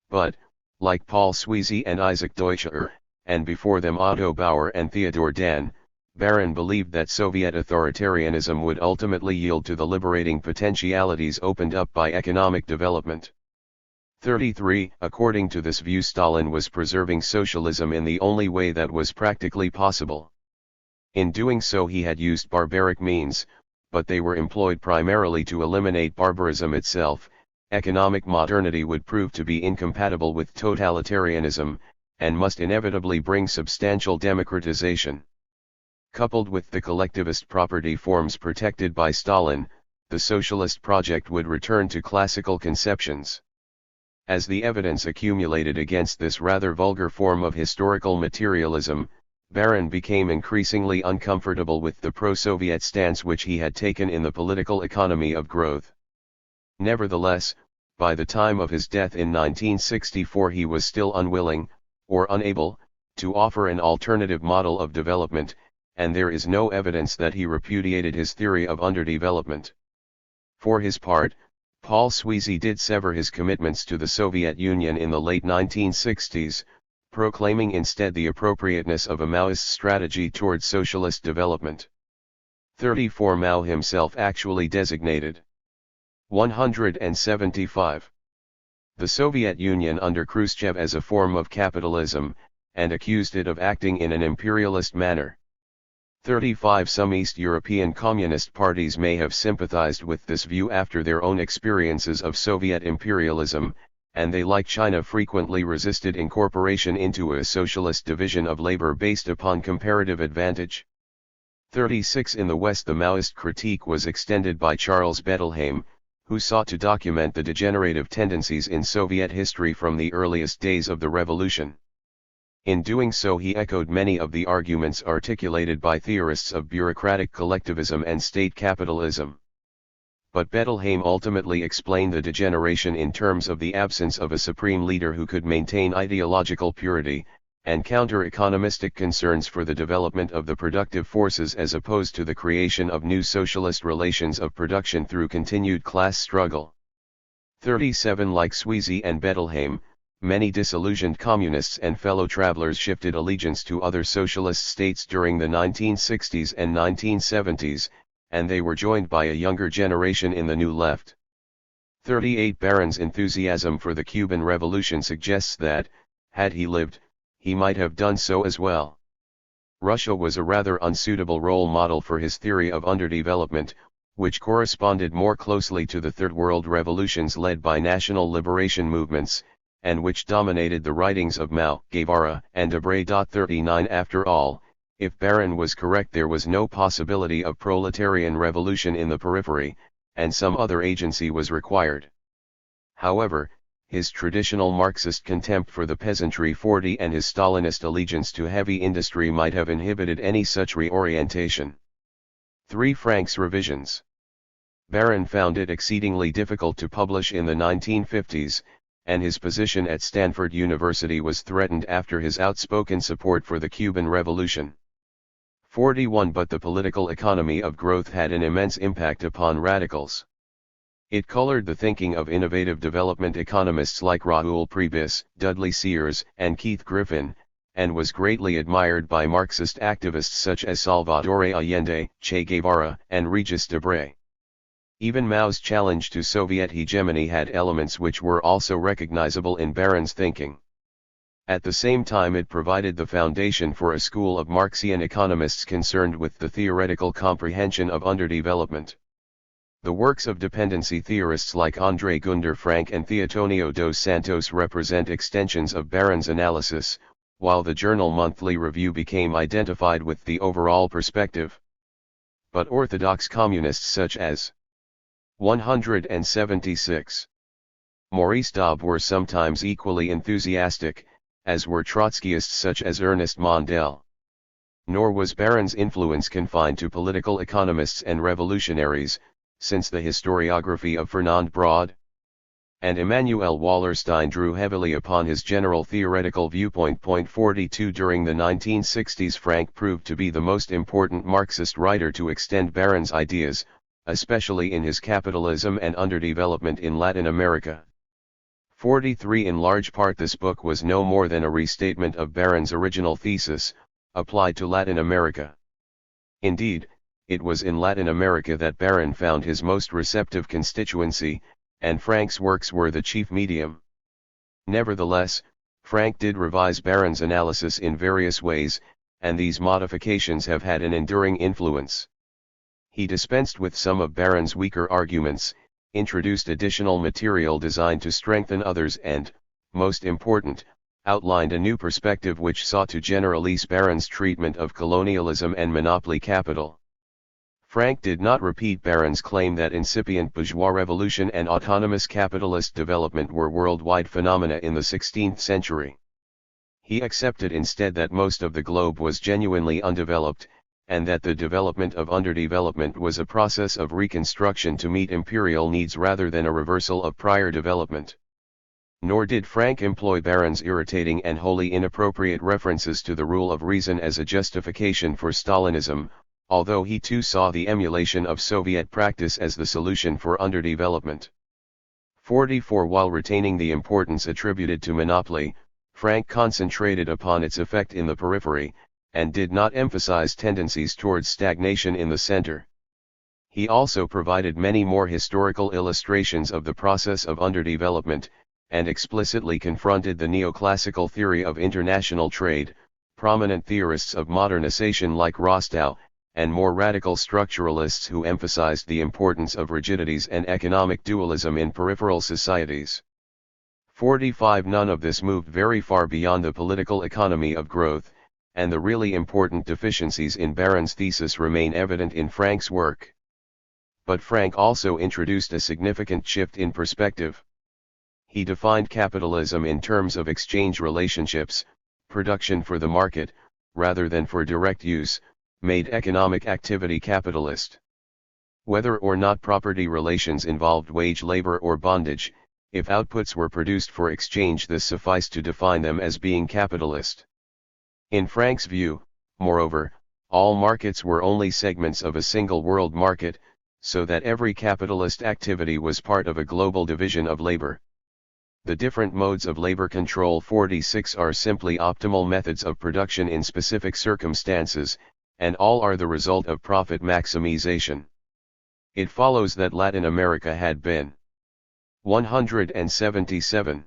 But, like Paul Sweezy and Isaac Deutscher, and before them Otto Bauer and Theodor Dahn, Baran believed that Soviet authoritarianism would ultimately yield to the liberating potentialities opened up by economic development. 33. According to this view, Stalin was preserving socialism in the only way that was practically possible. In doing so he had used barbaric means, but they were employed primarily to eliminate barbarism itself. Economic modernity would prove to be incompatible with totalitarianism, and must inevitably bring substantial democratization. Coupled with the collectivist property forms protected by Stalin, the socialist project would return to classical conceptions. As the evidence accumulated against this rather vulgar form of historical materialism, Baran became increasingly uncomfortable with the pro-Soviet stance which he had taken in the political economy of growth. Nevertheless, by the time of his death in 1964 he was still unwilling, or unable, to offer an alternative model of development, and there is no evidence that he repudiated his theory of underdevelopment. For his part, Paul Sweezy did sever his commitments to the Soviet Union in the late 1960s, proclaiming instead the appropriateness of a Maoist strategy towards socialist development. 34. Mao himself actually designated 175. The Soviet Union under Khrushchev as a form of capitalism, and accused it of acting in an imperialist manner. 35. Some East European communist parties may have sympathized with this view after their own experiences of Soviet imperialism, and they, like China, frequently resisted incorporation into a socialist division of labor based upon comparative advantage. 36. In the West, the Maoist critique was extended by Charles Bettelheim, who sought to document the degenerative tendencies in Soviet history from the earliest days of the revolution. In doing so he echoed many of the arguments articulated by theorists of bureaucratic collectivism and state capitalism. But Bettelheim ultimately explained the degeneration in terms of the absence of a supreme leader who could maintain ideological purity, and counter economistic concerns for the development of the productive forces as opposed to the creation of new socialist relations of production through continued class struggle. 37. Like Sweezy and Bettelheim, many disillusioned communists and fellow travelers shifted allegiance to other socialist states during the 1960s and 1970s, and they were joined by a younger generation in the New Left. 38. Baran's enthusiasm for the Cuban Revolution suggests that, had he lived, he might have done so as well. Russia was a rather unsuitable role model for his theory of underdevelopment, which corresponded more closely to the Third World Revolutions led by national liberation movements, and which dominated the writings of Mao, Guevara, and Debré. 39. After all, if Baran was correct, there was no possibility of proletarian revolution in the periphery, and some other agency was required. However, his traditional Marxist contempt for the peasantry 40 and his Stalinist allegiance to heavy industry might have inhibited any such reorientation. 3. Frank's revisions. Baran found it exceedingly difficult to publish in the 1950s, and his position at Stanford University was threatened after his outspoken support for the Cuban Revolution. 41. But the political economy of growth had an immense impact upon radicals. It colored the thinking of innovative development economists like Raoul Prebys, Dudley Sears, and Keith Griffin, and was greatly admired by Marxist activists such as Salvador Allende, Che Guevara, and Regis Debray. Even Mao's challenge to Soviet hegemony had elements which were also recognizable in Baran's thinking. At the same time, it provided the foundation for a school of Marxian economists concerned with the theoretical comprehension of underdevelopment. The works of dependency theorists like André Gunder Frank and Theotonio dos Santos represent extensions of Baran's analysis, while the journal Monthly Review became identified with the overall perspective. But orthodox communists such as 176 Maurice Daub were sometimes equally enthusiastic, as were Trotskyists such as Ernest Mondale. Nor was Baran's influence confined to political economists and revolutionaries, since the historiography of Fernand Braud and Emanuel Wallerstein drew heavily upon his general theoretical viewpoint. 42 During the 1960s, Frank proved to be the most important Marxist writer to extend Baran's ideas, especially in his Capitalism and Underdevelopment in Latin America. 43 In large part, this book was no more than a restatement of Baran's original thesis, applied to Latin America. Indeed, it was in Latin America that Baran found his most receptive constituency, and Frank's works were the chief medium. Nevertheless, Frank did revise Baran's analysis in various ways, and these modifications have had an enduring influence. He dispensed with some of Baran's weaker arguments, introduced additional material designed to strengthen others, and, most important, outlined a new perspective which sought to generalize Baran's treatment of colonialism and monopoly capital. Frank did not repeat Baran's claim that incipient bourgeois revolution and autonomous capitalist development were worldwide phenomena in the 16th century. He accepted instead that most of the globe was genuinely undeveloped, and that the development of underdevelopment was a process of reconstruction to meet imperial needs rather than a reversal of prior development. Nor did Frank employ Baran's irritating and wholly inappropriate references to the rule of reason as a justification for Stalinism, although he too saw the emulation of Soviet practice as the solution for underdevelopment. 44 While retaining the importance attributed to monopoly, Frank concentrated upon its effect in the periphery, and did not emphasize tendencies towards stagnation in the center. He also provided many more historical illustrations of the process of underdevelopment, and explicitly confronted the neoclassical theory of international trade, prominent theorists of modernization like Rostow, and more radical structuralists who emphasized the importance of rigidities and economic dualism in peripheral societies. 45 None of this moved very far beyond the political economy of growth, and the really important deficiencies in Baran's thesis remain evident in Frank's work. But Frank also introduced a significant shift in perspective. He defined capitalism in terms of exchange relationships, production for the market, rather than for direct use, made economic activity capitalist. Whether or not property relations involved wage labor or bondage, if outputs were produced for exchange, this sufficed to define them as being capitalist. In Frank's view, moreover, all markets were only segments of a single world market, so that every capitalist activity was part of a global division of labor. The different modes of labor control 46 are simply optimal methods of production in specific circumstances, and all are the result of profit maximization. It follows that Latin America had been 177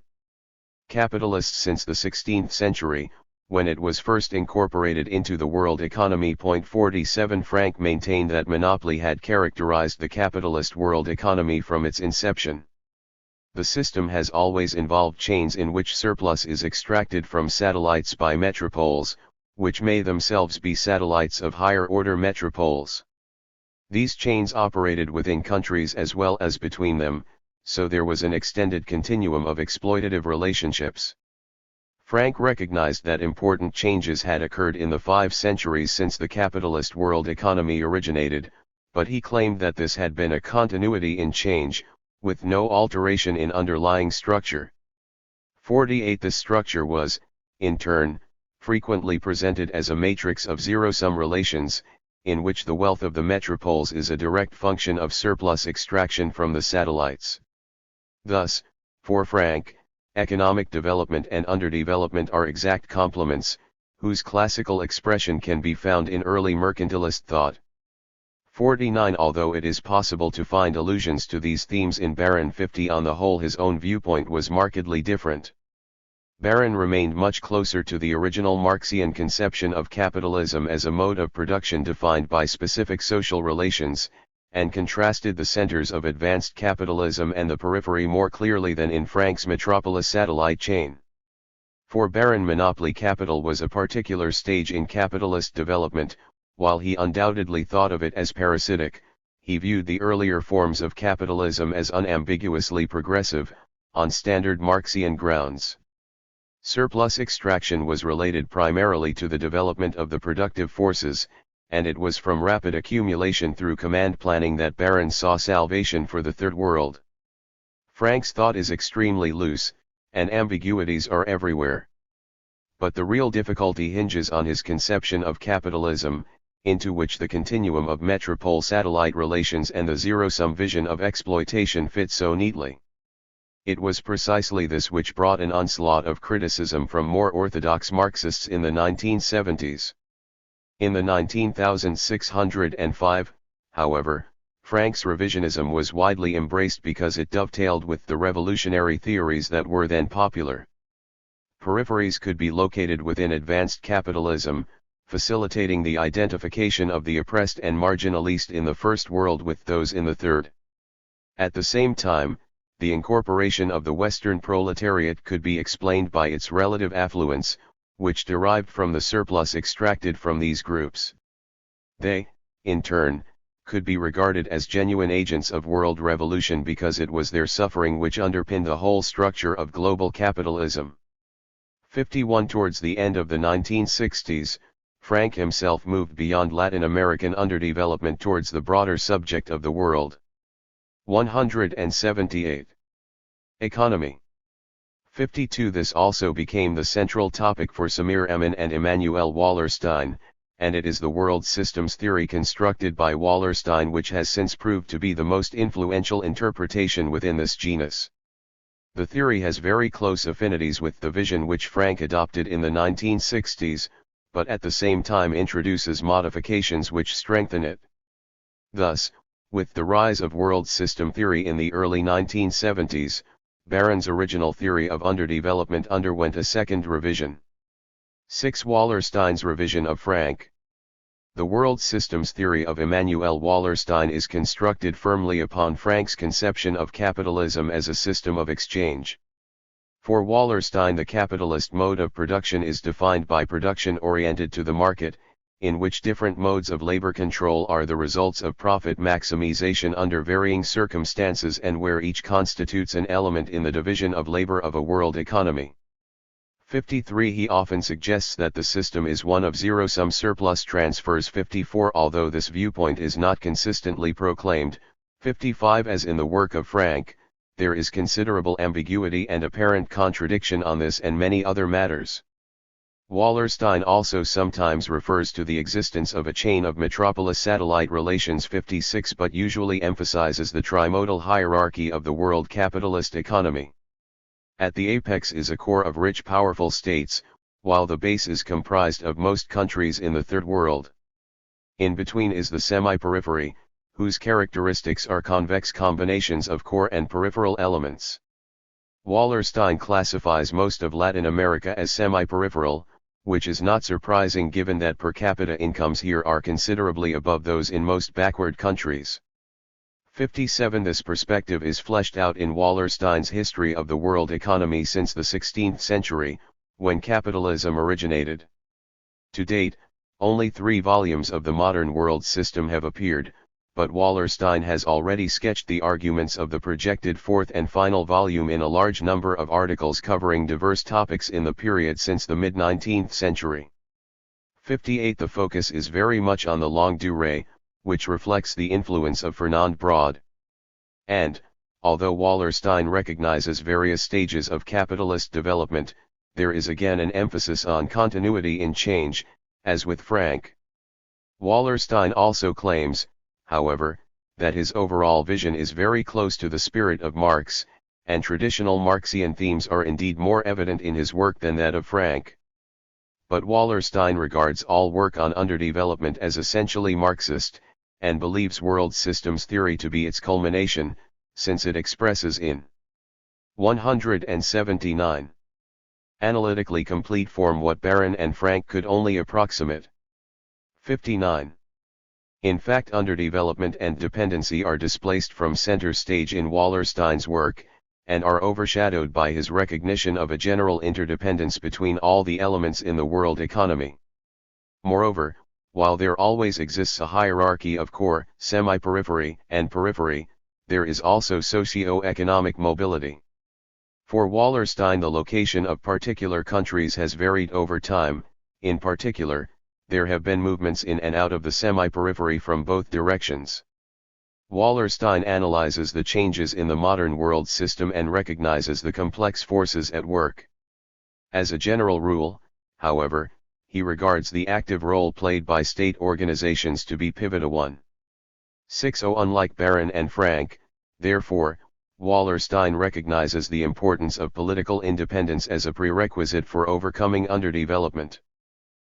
capitalist since the 16th century, when it was first incorporated into the world economy. 47 Frank maintained that monopoly had characterized the capitalist world economy from its inception. The system has always involved chains in which surplus is extracted from satellites by metropoles, which may themselves be satellites of higher-order metropoles. These chains operated within countries as well as between them, so there was an extended continuum of exploitative relationships. Frank recognized that important changes had occurred in the 5 centuries since the capitalist world economy originated, but he claimed that this had been a continuity in change, with no alteration in underlying structure. 48 This structure was, in turn, frequently presented as a matrix of zero-sum relations, in which the wealth of the metropoles is a direct function of surplus extraction from the satellites. Thus, for Frank, economic development and underdevelopment are exact complements, whose classical expression can be found in early mercantilist thought. 49 Although it is possible to find allusions to these themes in Baron 50, on the whole his own viewpoint was markedly different. Baron remained much closer to the original Marxian conception of capitalism as a mode of production defined by specific social relations, and contrasted the centers of advanced capitalism and the periphery more clearly than in Frank's metropolis satellite chain. For Baron, monopoly capital was a particular stage in capitalist development. While he undoubtedly thought of it as parasitic, he viewed the earlier forms of capitalism as unambiguously progressive, on standard Marxian grounds. Surplus extraction was related primarily to the development of the productive forces, and it was from rapid accumulation through command planning that Baron saw salvation for the Third World. Frank's thought is extremely loose, and ambiguities are everywhere. But the real difficulty hinges on his conception of capitalism, into which the continuum of metropole-satellite relations and the zero-sum vision of exploitation fit so neatly. It was precisely this which brought an onslaught of criticism from more orthodox Marxists in the 1970s. In the 19605, however, Frank's revisionism was widely embraced because it dovetailed with the revolutionary theories that were then popular. Peripheries could be located within advanced capitalism, facilitating the identification of the oppressed and marginalized in the First World with those in the Third. At the same time, the incorporation of the Western proletariat could be explained by its relative affluence, which derived from the surplus extracted from these groups. They, in turn, could be regarded as genuine agents of world revolution because it was their suffering which underpinned the whole structure of global capitalism. 51 Towards the end of the 1960s, Frank himself moved beyond Latin American underdevelopment towards the broader subject of the world. 178. Economy. 52 This also became the central topic for Samir Emin and Emanuel Wallerstein, and it is the world systems theory constructed by Wallerstein which has since proved to be the most influential interpretation within this genus. The theory has very close affinities with the vision which Frank adopted in the 1960s, but at the same time introduces modifications which strengthen it. Thus, with the rise of world system theory in the early 1970s, Baron's original theory of underdevelopment underwent a second revision. 6. Wallerstein's revision of Frank. The world systems theory of Emanuel Wallerstein is constructed firmly upon Frank's conception of capitalism as a system of exchange. For Wallerstein, the capitalist mode of production is defined by production oriented to the market, in which different modes of labor control are the results of profit maximization under varying circumstances and where each constitutes an element in the division of labor of a world economy. 53 He often suggests that the system is one of zero-sum surplus transfers. 54 Although this viewpoint is not consistently proclaimed. 55 As in the work of Frank, there is considerable ambiguity and apparent contradiction on this and many other matters. Wallerstein also sometimes refers to the existence of a chain of metropolis-satellite relations. 56 But usually emphasizes the trimodal hierarchy of the world capitalist economy. At the apex is a core of rich powerful states, while the base is comprised of most countries in the Third World. In between is the semi-periphery, whose characteristics are convex combinations of core and peripheral elements. Wallerstein classifies most of Latin America as semi-peripheral, which is not surprising given that per capita incomes here are considerably above those in most backward countries. 57 This perspective is fleshed out in Wallerstein's History of the World Economy since the 16th century, when capitalism originated. To date, only 3 volumes of the modern world system have appeared, but Wallerstein has already sketched the arguments of the projected 4th and final volume in a large number of articles covering diverse topics in the period since the mid-19th century. 58 The focus is very much on the longue durée, which reflects the influence of Fernand Braud. And, although Wallerstein recognizes various stages of capitalist development, there is again an emphasis on continuity in change, as with Frank. Wallerstein also claims, however, that his overall vision is very close to the spirit of Marx, and traditional Marxian themes are indeed more evident in his work than that of Frank. But Wallerstein regards all work on underdevelopment as essentially Marxist, and believes world systems theory to be its culmination, since it expresses in 179 analytically complete form what Baron and Frank could only approximate. 59. In fact, underdevelopment and dependency are displaced from center stage in Wallerstein's work, and are overshadowed by his recognition of a general interdependence between all the elements in the world economy. Moreover, while there always exists a hierarchy of core, semi-periphery, and periphery, there is also socio-economic mobility. For Wallerstein, the location of particular countries has varied over time. In particular, there have been movements in and out of the semi-periphery from both directions. Wallerstein analyzes the changes in the modern world system and recognizes the complex forces at work. As a general rule, however, he regards the active role played by state organizations to be pivotal one. 60. Unlike Baron and Frank, therefore, Wallerstein recognizes the importance of political independence as a prerequisite for overcoming underdevelopment.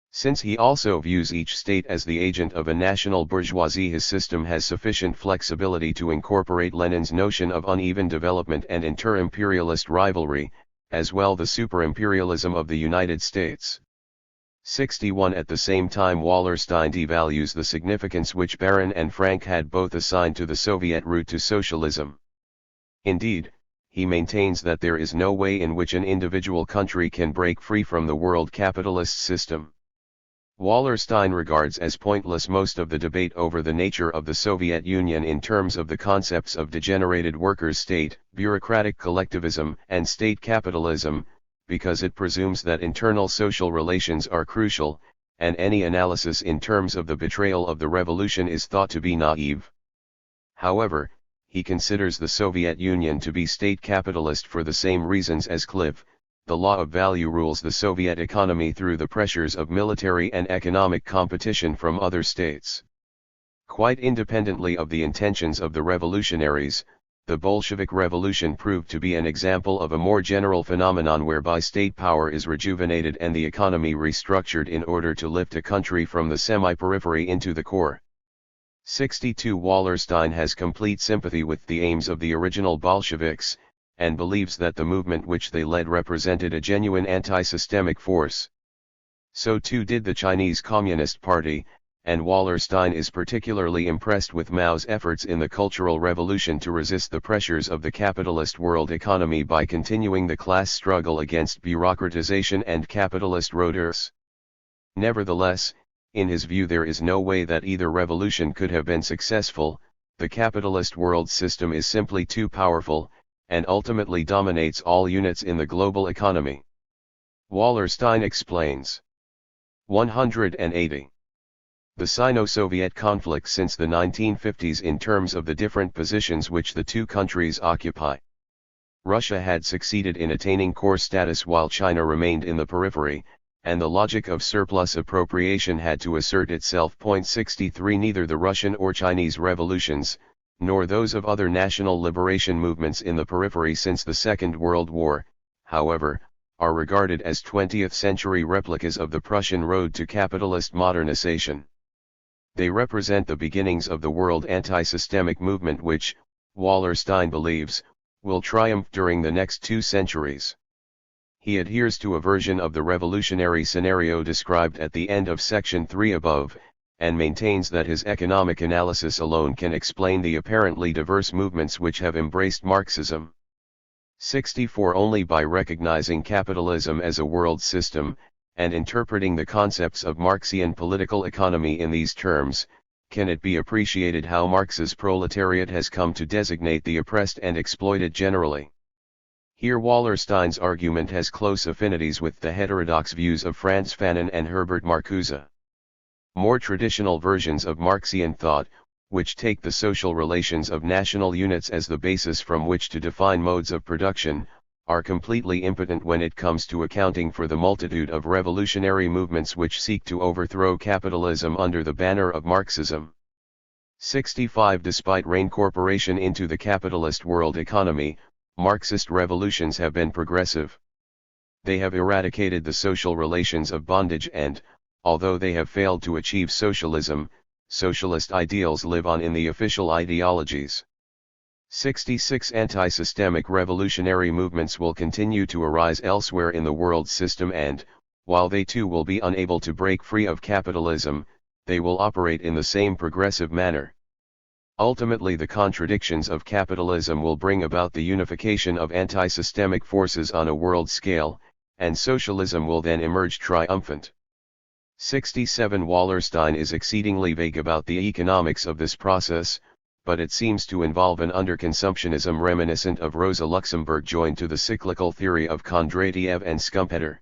Since he also views each state as the agent of a national bourgeoisie, his system has sufficient flexibility to incorporate Lenin's notion of uneven development and inter-imperialist rivalry, as well the super-imperialism of the United States. 61. At the same time, Wallerstein devalues the significance which Baron and Frank had both assigned to the Soviet route to socialism. Indeed, he maintains that there is no way in which an individual country can break free from the world capitalist system. Wallerstein regards as pointless most of the debate over the nature of the Soviet Union in terms of the concepts of degenerated workers' state, bureaucratic collectivism, and state capitalism, because it presumes that internal social relations are crucial, and any analysis in terms of the betrayal of the revolution is thought to be naive. However, he considers the Soviet Union to be state capitalist for the same reasons as Cliff. The law of value rules the Soviet economy through the pressures of military and economic competition from other states. Quite independently of the intentions of the revolutionaries, the Bolshevik Revolution proved to be an example of a more general phenomenon whereby state power is rejuvenated and the economy restructured in order to lift a country from the semi-periphery into the core. 62. Wallerstein has complete sympathy with the aims of the original Bolsheviks, and believes that the movement which they led represented a genuine anti-systemic force. So too did the Chinese Communist Party, and Wallerstein is particularly impressed with Mao's efforts in the Cultural Revolution to resist the pressures of the capitalist world economy by continuing the class struggle against bureaucratization and capitalist roaders. Nevertheless, in his view, there is no way that either revolution could have been successful. The capitalist world system is simply too powerful, and ultimately dominates all units in the global economy. Wallerstein explains. 180. The Sino-Soviet conflict since the 1950s in terms of the different positions which the two countries occupy. Russia had succeeded in attaining core status while China remained in the periphery, and the logic of surplus appropriation had to assert itself. 63 Neither the Russian or Chinese revolutions, nor those of other national liberation movements in the periphery since the Second World War, however, are regarded as 20th-century replicas of the Prussian road to capitalist modernization. They represent the beginnings of the world anti-systemic movement which, Wallerstein believes, will triumph during the next 2 centuries. He adheres to a version of the revolutionary scenario described at the end of section 3 above, and maintains that his economic analysis alone can explain the apparently diverse movements which have embraced Marxism. 64 Only by recognizing capitalism as a world system, and interpreting the concepts of Marxian political economy in these terms, can it be appreciated how Marx's proletariat has come to designate the oppressed and exploited generally. Here Wallerstein's argument has close affinities with the heterodox views of Franz Fanon and Herbert Marcuse. More traditional versions of Marxian thought, which take the social relations of national units as the basis from which to define modes of production, are completely impotent when it comes to accounting for the multitude of revolutionary movements which seek to overthrow capitalism under the banner of Marxism. 65. Despite reincorporation into the capitalist world economy, Marxist revolutions have been progressive. They have eradicated the social relations of bondage and, although they have failed to achieve socialism, socialist ideals live on in the official ideologies. 66. Anti-systemic revolutionary movements will continue to arise elsewhere in the world system and, while they too will be unable to break free of capitalism, they will operate in the same progressive manner. Ultimately, the contradictions of capitalism will bring about the unification of anti-systemic forces on a world scale, and socialism will then emerge triumphant. 67. Wallerstein is exceedingly vague about the economics of this process, but it seems to involve an underconsumptionism reminiscent of Rosa Luxemburg joined to the cyclical theory of Kondratiev and Schumpeter.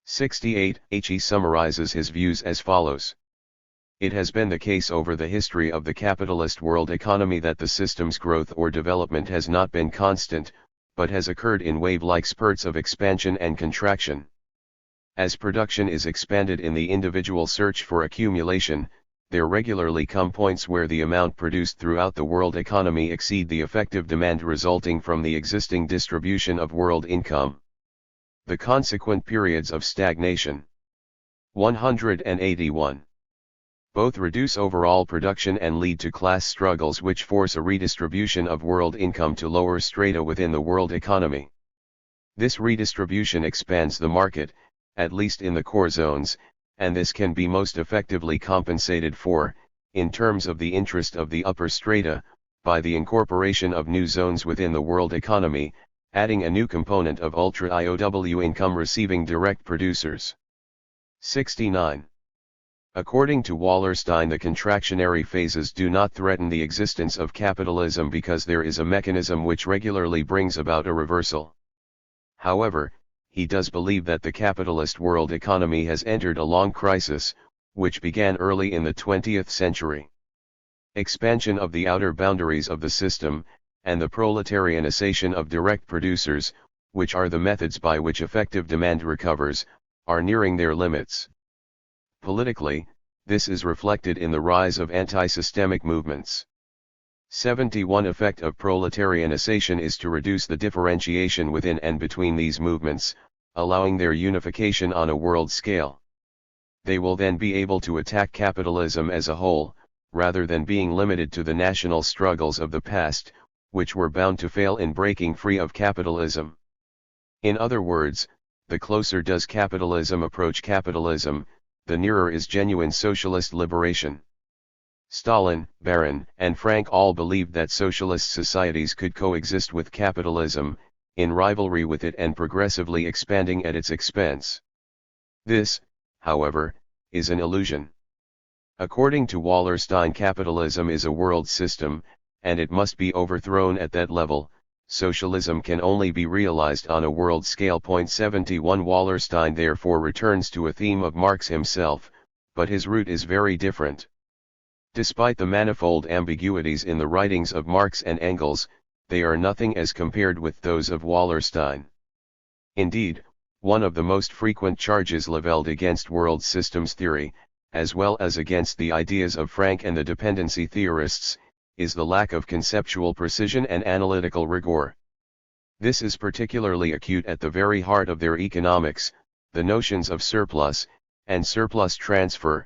68. He summarizes his views as follows. It has been the case over the history of the capitalist world economy that the system's growth or development has not been constant, but has occurred in wave-like spurts of expansion and contraction. As production is expanded in the individual search for accumulation, there regularly come points where the amount produced throughout the world economy exceed the effective demand resulting from the existing distribution of world income. The consequent periods of stagnation. 181. Both reduce overall production and lead to class struggles which force a redistribution of world income to lower strata within the world economy. This redistribution expands the market, at least in the core zones, and this can be most effectively compensated for, in terms of the interest of the upper strata, by the incorporation of new zones within the world economy, adding a new component of ultra-IOW income receiving direct producers. 69. According to Wallerstein, the contractionary phases do not threaten the existence of capitalism because there is a mechanism which regularly brings about a reversal. However, he does believe that the capitalist world economy has entered a long crisis, which began early in the 20th century. Expansion of the outer boundaries of the system, and the proletarianization of direct producers, which are the methods by which effective demand recovers, are nearing their limits. Politically, this is reflected in the rise of anti-systemic movements. 71. Effect of proletarianization is to reduce the differentiation within and between these movements, allowing their unification on a world scale. They will then be able to attack capitalism as a whole, rather than being limited to the national struggles of the past, which were bound to fail in breaking free of capitalism. In other words, the closer does capitalism approach capitalism, the nearer is genuine socialist liberation. Stalin, Baron, and Frank all believed that socialist societies could coexist with capitalism, in rivalry with it and progressively expanding at its expense. This, however, is an illusion. According to Wallerstein, capitalism is a world system, and it must be overthrown at that level. Socialism can only be realized on a world scale. 71. Wallerstein therefore returns to a theme of Marx himself, but his route is very different. Despite the manifold ambiguities in the writings of Marx and Engels, they are nothing as compared with those of Wallerstein. Indeed, one of the most frequent charges leveled against world systems theory, as well as against the ideas of Frank and the dependency theorists, is the lack of conceptual precision and analytical rigor. This is particularly acute at the very heart of their economics, the notions of surplus, and surplus transfer.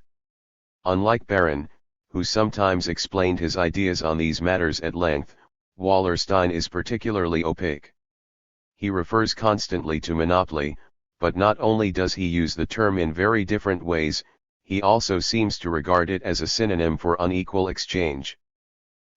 Unlike Baron, who sometimes explained his ideas on these matters at length, Wallerstein is particularly opaque. He refers constantly to monopoly, but not only does he use the term in very different ways, he also seems to regard it as a synonym for unequal exchange.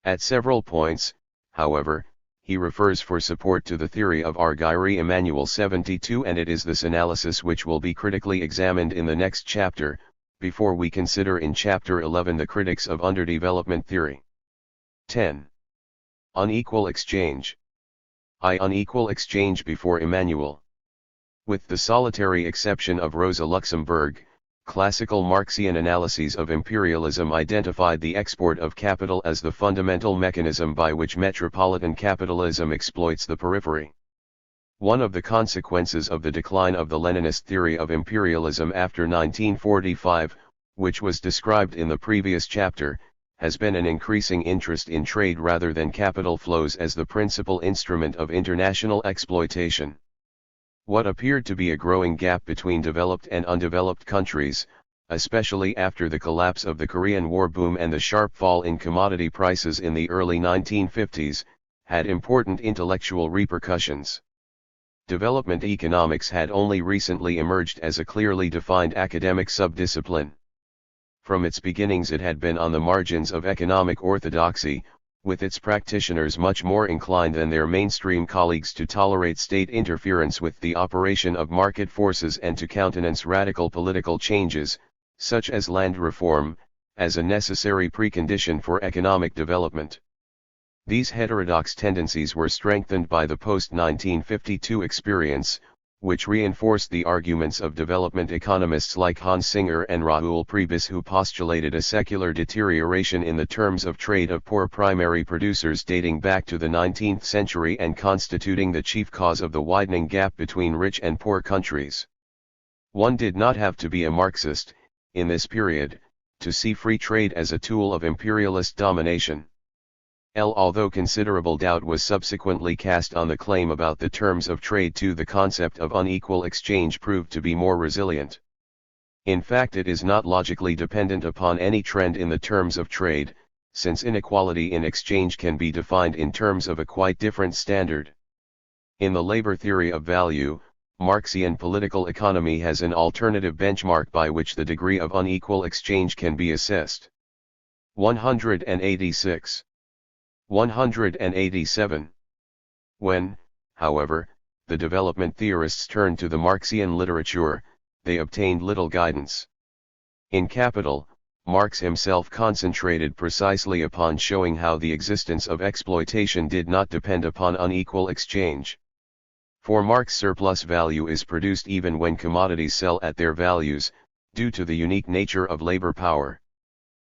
At several points, however, he refers for support to the theory of Argyri Emanuel 72, and it is this analysis which will be critically examined in the next chapter, before we consider in chapter 11 the critics of underdevelopment theory. 10. Unequal exchange. Unequal exchange before Emanuel. With the solitary exception of Rosa Luxemburg, classical Marxian analyses of imperialism identified the export of capital as the fundamental mechanism by which metropolitan capitalism exploits the periphery. One of the consequences of the decline of the Leninist theory of imperialism after 1945, which was described in the previous chapter, has been an increasing interest in trade rather than capital flows as the principal instrument of international exploitation. What appeared to be a growing gap between developed and undeveloped countries, especially after the collapse of the Korean War boom and the sharp fall in commodity prices in the early 1950s, had important intellectual repercussions. Development economics had only recently emerged as a clearly defined academic subdiscipline. From its beginnings it had been on the margins of economic orthodoxy, with its practitioners much more inclined than their mainstream colleagues to tolerate state interference with the operation of market forces and to countenance radical political changes, such as land reform, as a necessary precondition for economic development. These heterodox tendencies were strengthened by the post-1952 experience, which reinforced the arguments of development economists like Hans Singer and Raoul Prebys, who postulated a secular deterioration in the terms of trade of poor primary producers dating back to the 19th century and constituting the chief cause of the widening gap between rich and poor countries. One did not have to be a Marxist, in this period, to see free trade as a tool of imperialist domination. Although considerable doubt was subsequently cast on the claim about the terms of trade too, the concept of unequal exchange proved to be more resilient. In fact, it is not logically dependent upon any trend in the terms of trade, since inequality in exchange can be defined in terms of a quite different standard. In the labor theory of value, Marxian political economy has an alternative benchmark by which the degree of unequal exchange can be assessed. 186. 187. When, however, the development theorists turned to the Marxian literature, they obtained little guidance. In Capital, Marx himself concentrated precisely upon showing how the existence of exploitation did not depend upon unequal exchange. For Marx, surplus value is produced even when commodities sell at their values, due to the unique nature of labor power.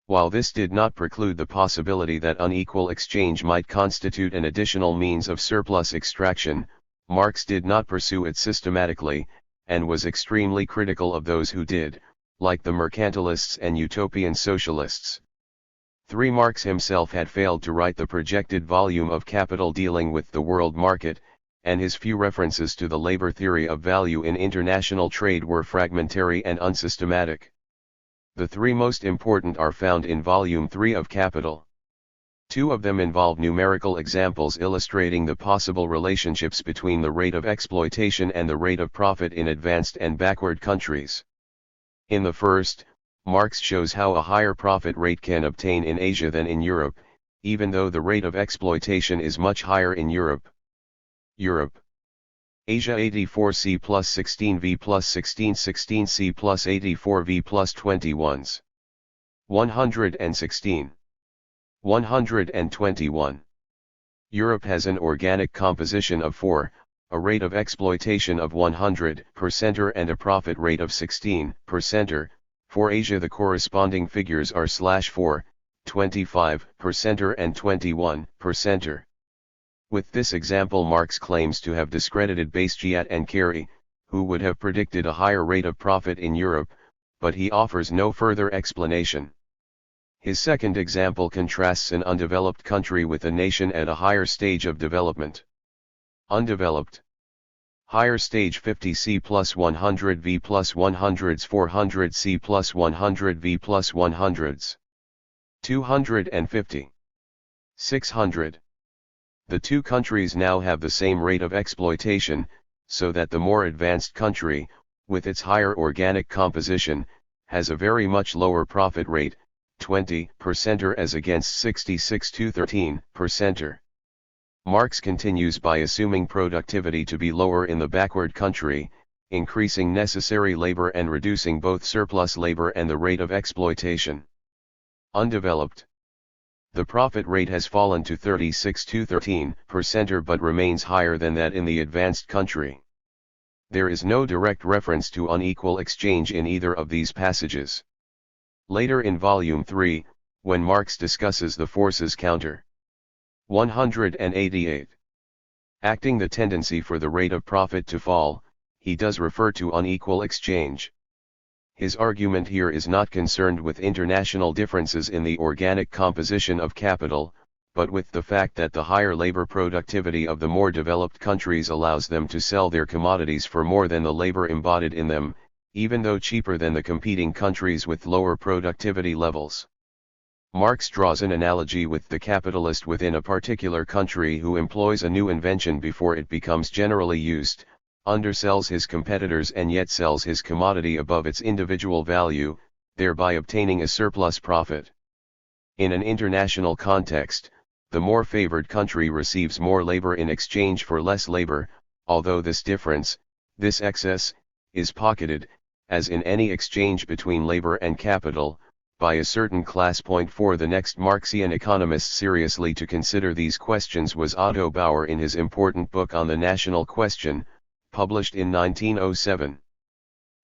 While this did not preclude the possibility that unequal exchange might constitute an additional means of surplus extraction, Marx did not pursue it systematically, and was extremely critical of those who did, like the mercantilists and utopian socialists. 3. Marx himself had failed to write the projected volume of Capital dealing with the world market, and his few references to the labor theory of value in international trade were fragmentary and unsystematic. The 3 most important are found in Volume 3 of Capital. 2 of them involve numerical examples illustrating the possible relationships between the rate of exploitation and the rate of profit in advanced and backward countries. In the first, Marx shows how a higher profit rate can obtain in Asia than in Europe, even though the rate of exploitation is much higher in Europe. Asia 84C plus 16V plus 1616C plus 84V plus 21s. 116. 121. Europe has an organic composition of 4, a rate of exploitation of 100% and a profit rate of 16%. For Asia the corresponding figures are /4, 25% and 21%. With this example Marx claims to have discredited Bastiat and Carey, who would have predicted a higher rate of profit in Europe, but he offers no further explanation. His second example contrasts an undeveloped country with a nation at a higher stage of development. Undeveloped. Higher stage 50C plus 100V plus 100s 400C plus 100V plus 100s. 250. 600. The 2 countries now have the same rate of exploitation, so that the more advanced country, with its higher organic composition, has a very much lower profit rate, 20% as against 66 to 13%. Marx continues by assuming productivity to be lower in the backward country, increasing necessary labor and reducing both surplus labor and the rate of exploitation. Undeveloped. The profit rate has fallen to 36 to 13% but remains higher than that in the advanced country. There is no direct reference to unequal exchange in either of these passages. Later in Volume 3, when Marx discusses the forces counter. 188. Acting the tendency for the rate of profit to fall, he does refer to unequal exchange. His argument here is not concerned with international differences in the organic composition of capital, but with the fact that the higher labor productivity of the more developed countries allows them to sell their commodities for more than the labor embodied in them, even though cheaper than the competing countries with lower productivity levels. Marx draws an analogy with the capitalist within a particular country who employs a new invention before it becomes generally used, undersells his competitors and yet sells his commodity above its individual value, thereby obtaining a surplus profit. In an international context, the more favored country receives more labor in exchange for less labor, although this difference, this excess, is pocketed, as in any exchange between labor and capital, by a certain class. For the next Marxian economist seriously to consider these questions was Otto Bauer in his important book on the national question, published in 1907.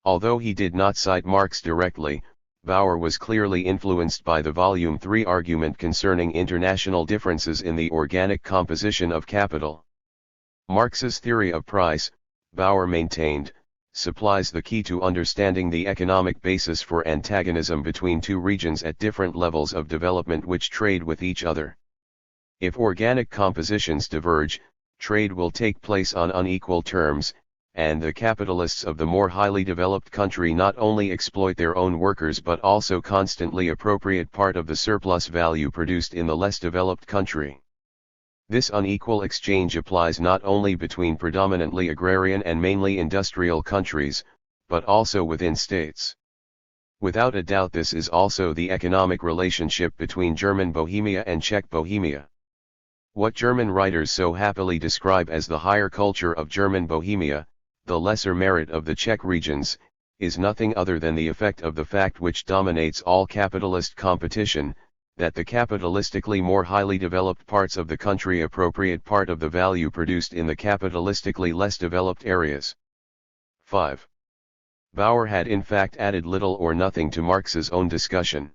Although he did not cite Marx directly, Bauer was clearly influenced by the Volume 3 argument concerning international differences in the organic composition of capital. Marx's theory of price, Bauer maintained, supplies the key to understanding the economic basis for antagonism between two regions at different levels of development which trade with each other. If organic compositions diverge, trade will take place on unequal terms, and the capitalists of the more highly developed country not only exploit their own workers but also constantly appropriate part of the surplus value produced in the less developed country. This unequal exchange applies not only between predominantly agrarian and mainly industrial countries, but also within states. Without a doubt this is also the economic relationship between German Bohemia and Czech Bohemia. What German writers so happily describe as the higher culture of German Bohemia, the lesser merit of the Czech regions, is nothing other than the effect of the fact which dominates all capitalist competition, that the capitalistically more highly developed parts of the country appropriate part of the value produced in the capitalistically less developed areas. 5. Bauer had in fact added little or nothing to Marx's own discussion.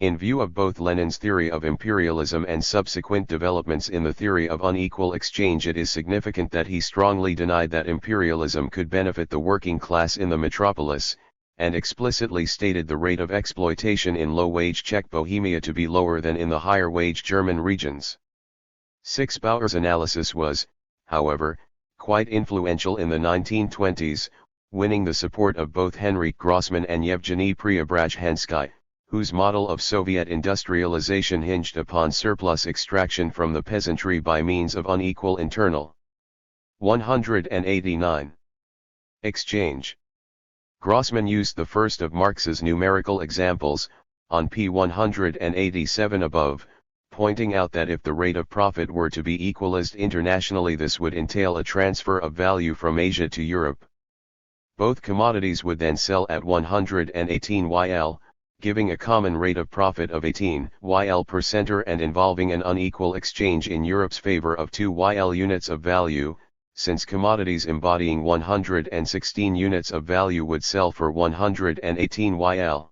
In view of both Lenin's theory of imperialism and subsequent developments in the theory of unequal exchange, it is significant that he strongly denied that imperialism could benefit the working class in the metropolis, and explicitly stated the rate of exploitation in low-wage Czech Bohemia to be lower than in the higher-wage German regions. 6. Bauer's analysis was, however, quite influential in the 1920s, winning the support of both Henryk Grossman and Yevgeny Preobrazhensky, whose model of Soviet industrialization hinged upon surplus extraction from the peasantry by means of unequal internal. 189. Exchange. Grossman used the first of Marx's numerical examples, on p. 187 above, pointing out that if the rate of profit were to be equalized internationally, this would entail a transfer of value from Asia to Europe. Both commodities would then sell at 118 YL, giving a common rate of profit of 18 YL per center and involving an unequal exchange in Europe's favor of 2 YL units of value, since commodities embodying 116 units of value would sell for 118 YL.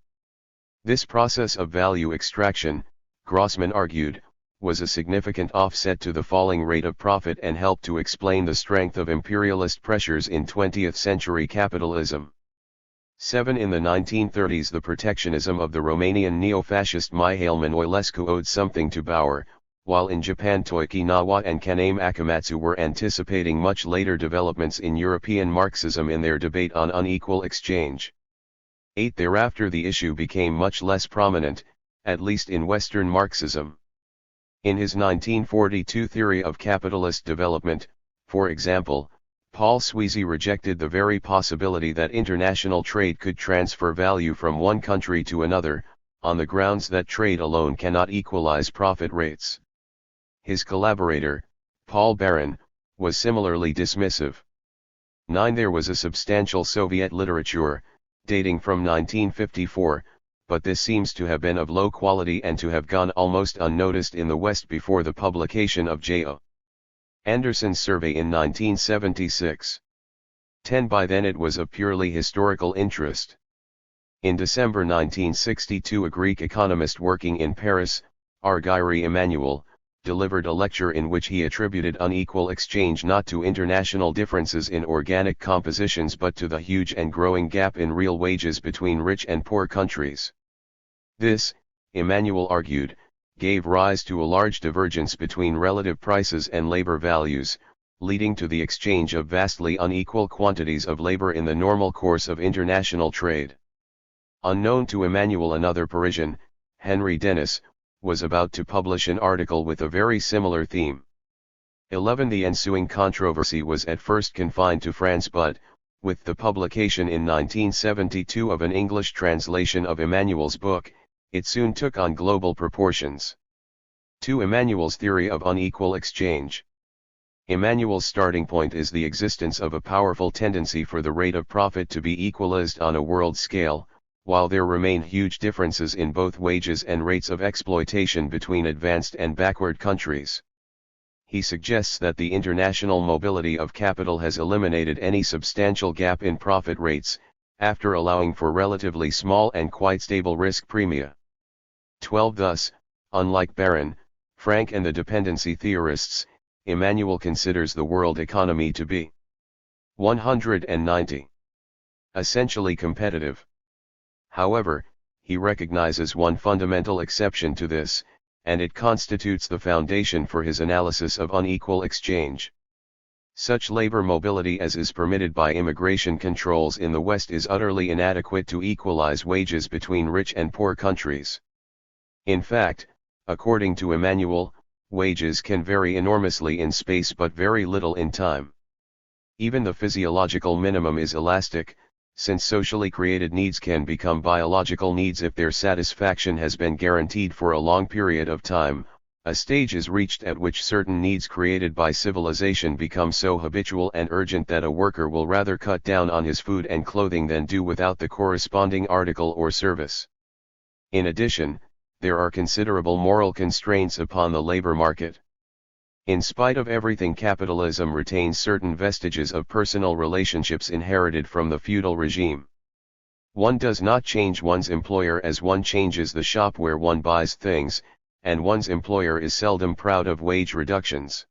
This process of value extraction, Grossman argued, was a significant offset to the falling rate of profit and helped to explain the strength of imperialist pressures in 20th century capitalism. 7. In the 1930s, the protectionism of the Romanian neo-fascist Mihail Mănăilescu owed something to Bauer, while in Japan Toyki-Nawa and Kaname Akamatsu were anticipating much later developments in European Marxism in their debate on unequal exchange. 8. Thereafter the issue became much less prominent, at least in Western Marxism. In his 1942 theory of capitalist development, for example, Paul Sweezy rejected the very possibility that international trade could transfer value from one country to another, on the grounds that trade alone cannot equalize profit rates. His collaborator, Paul Baran, was similarly dismissive. 9. There was a substantial Soviet literature, dating from 1954, but this seems to have been of low quality and to have gone almost unnoticed in the West before the publication of J.O. Anderson's survey in 1976. 10. By then it was of purely historical interest. In December 1962, a Greek economist working in Paris, Argyri Emmanuel, delivered a lecture in which he attributed unequal exchange not to international differences in organic compositions but to the huge and growing gap in real wages between rich and poor countries. This, Emmanuel argued, gave rise to a large divergence between relative prices and labor values, leading to the exchange of vastly unequal quantities of labor in the normal course of international trade. Unknown to Emmanuel, another Parisian, Henry Denis, was about to publish an article with a very similar theme. 11. The ensuing controversy was at first confined to France, but, with the publication in 1972 of an English translation of Emmanuel's book, it soon took on global proportions. 2. Emmanuel's theory of unequal exchange. Emmanuel's starting point is the existence of a powerful tendency for the rate of profit to be equalized on a world scale, while there remain huge differences in both wages and rates of exploitation between advanced and backward countries. He suggests that the international mobility of capital has eliminated any substantial gap in profit rates, after allowing for relatively small and quite stable risk premia. 12. Thus, unlike Baron, Frank and the dependency theorists, Emmanuel considers the world economy to be 190. Essentially competitive. However, he recognizes one fundamental exception to this, and it constitutes the foundation for his analysis of unequal exchange. Such labor mobility as is permitted by immigration controls in the West is utterly inadequate to equalize wages between rich and poor countries. In fact, according to Emmanuel, wages can vary enormously in space but very little in time. Even the physiological minimum is elastic, since socially created needs can become biological needs if their satisfaction has been guaranteed for a long period of time. A stage is reached at which certain needs created by civilization become so habitual and urgent that a worker will rather cut down on his food and clothing than do without the corresponding article or service. In addition, there are considerable moral constraints upon the labor market. In spite of everything, capitalism retains certain vestiges of personal relationships inherited from the feudal regime. One does not change one's employer as one changes the shop where one buys things, and one's employer is seldom proud of wage reductions.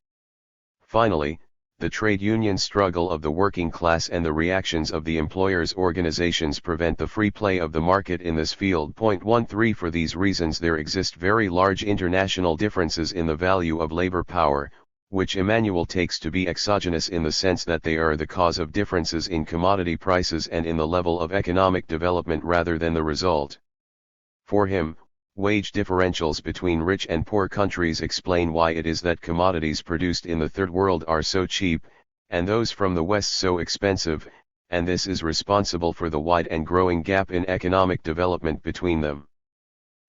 Finally, the trade union struggle of the working class and the reactions of the employers' organizations prevent the free play of the market in this field. 13. For these reasons there exist very large international differences in the value of labor power, which Emmanuel takes to be exogenous in the sense that they are the cause of differences in commodity prices and in the level of economic development rather than the result. For him, wage differentials between rich and poor countries explain why it is that commodities produced in the Third World are so cheap, and those from the West so expensive, and this is responsible for the wide and growing gap in economic development between them.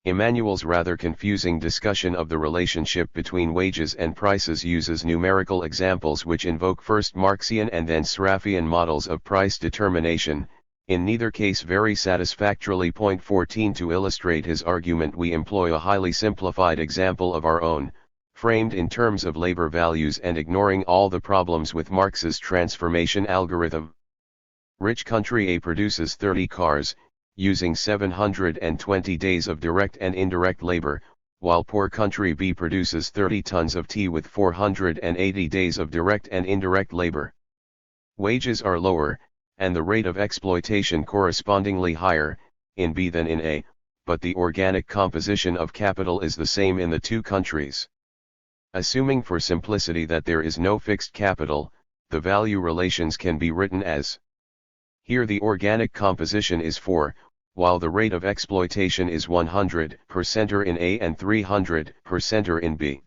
Emmanuel's rather confusing discussion of the relationship between wages and prices uses numerical examples which invoke first Marxian and then Sraffian models of price determination, in neither case very satisfactorily. 14. To illustrate his argument we employ a highly simplified example of our own, framed in terms of labor values and ignoring all the problems with Marx's transformation algorithm. Rich country A produces 30 cars, using 720 days of direct and indirect labor, while poor country B produces 30 tons of tea with 480 days of direct and indirect labor. Wages are lower, and the rate of exploitation correspondingly higher, in B than in A, but the organic composition of capital is the same in the two countries. Assuming for simplicity that there is no fixed capital, the value relations can be written as: here the organic composition is 4, while the rate of exploitation is 100% in A and 300% in B.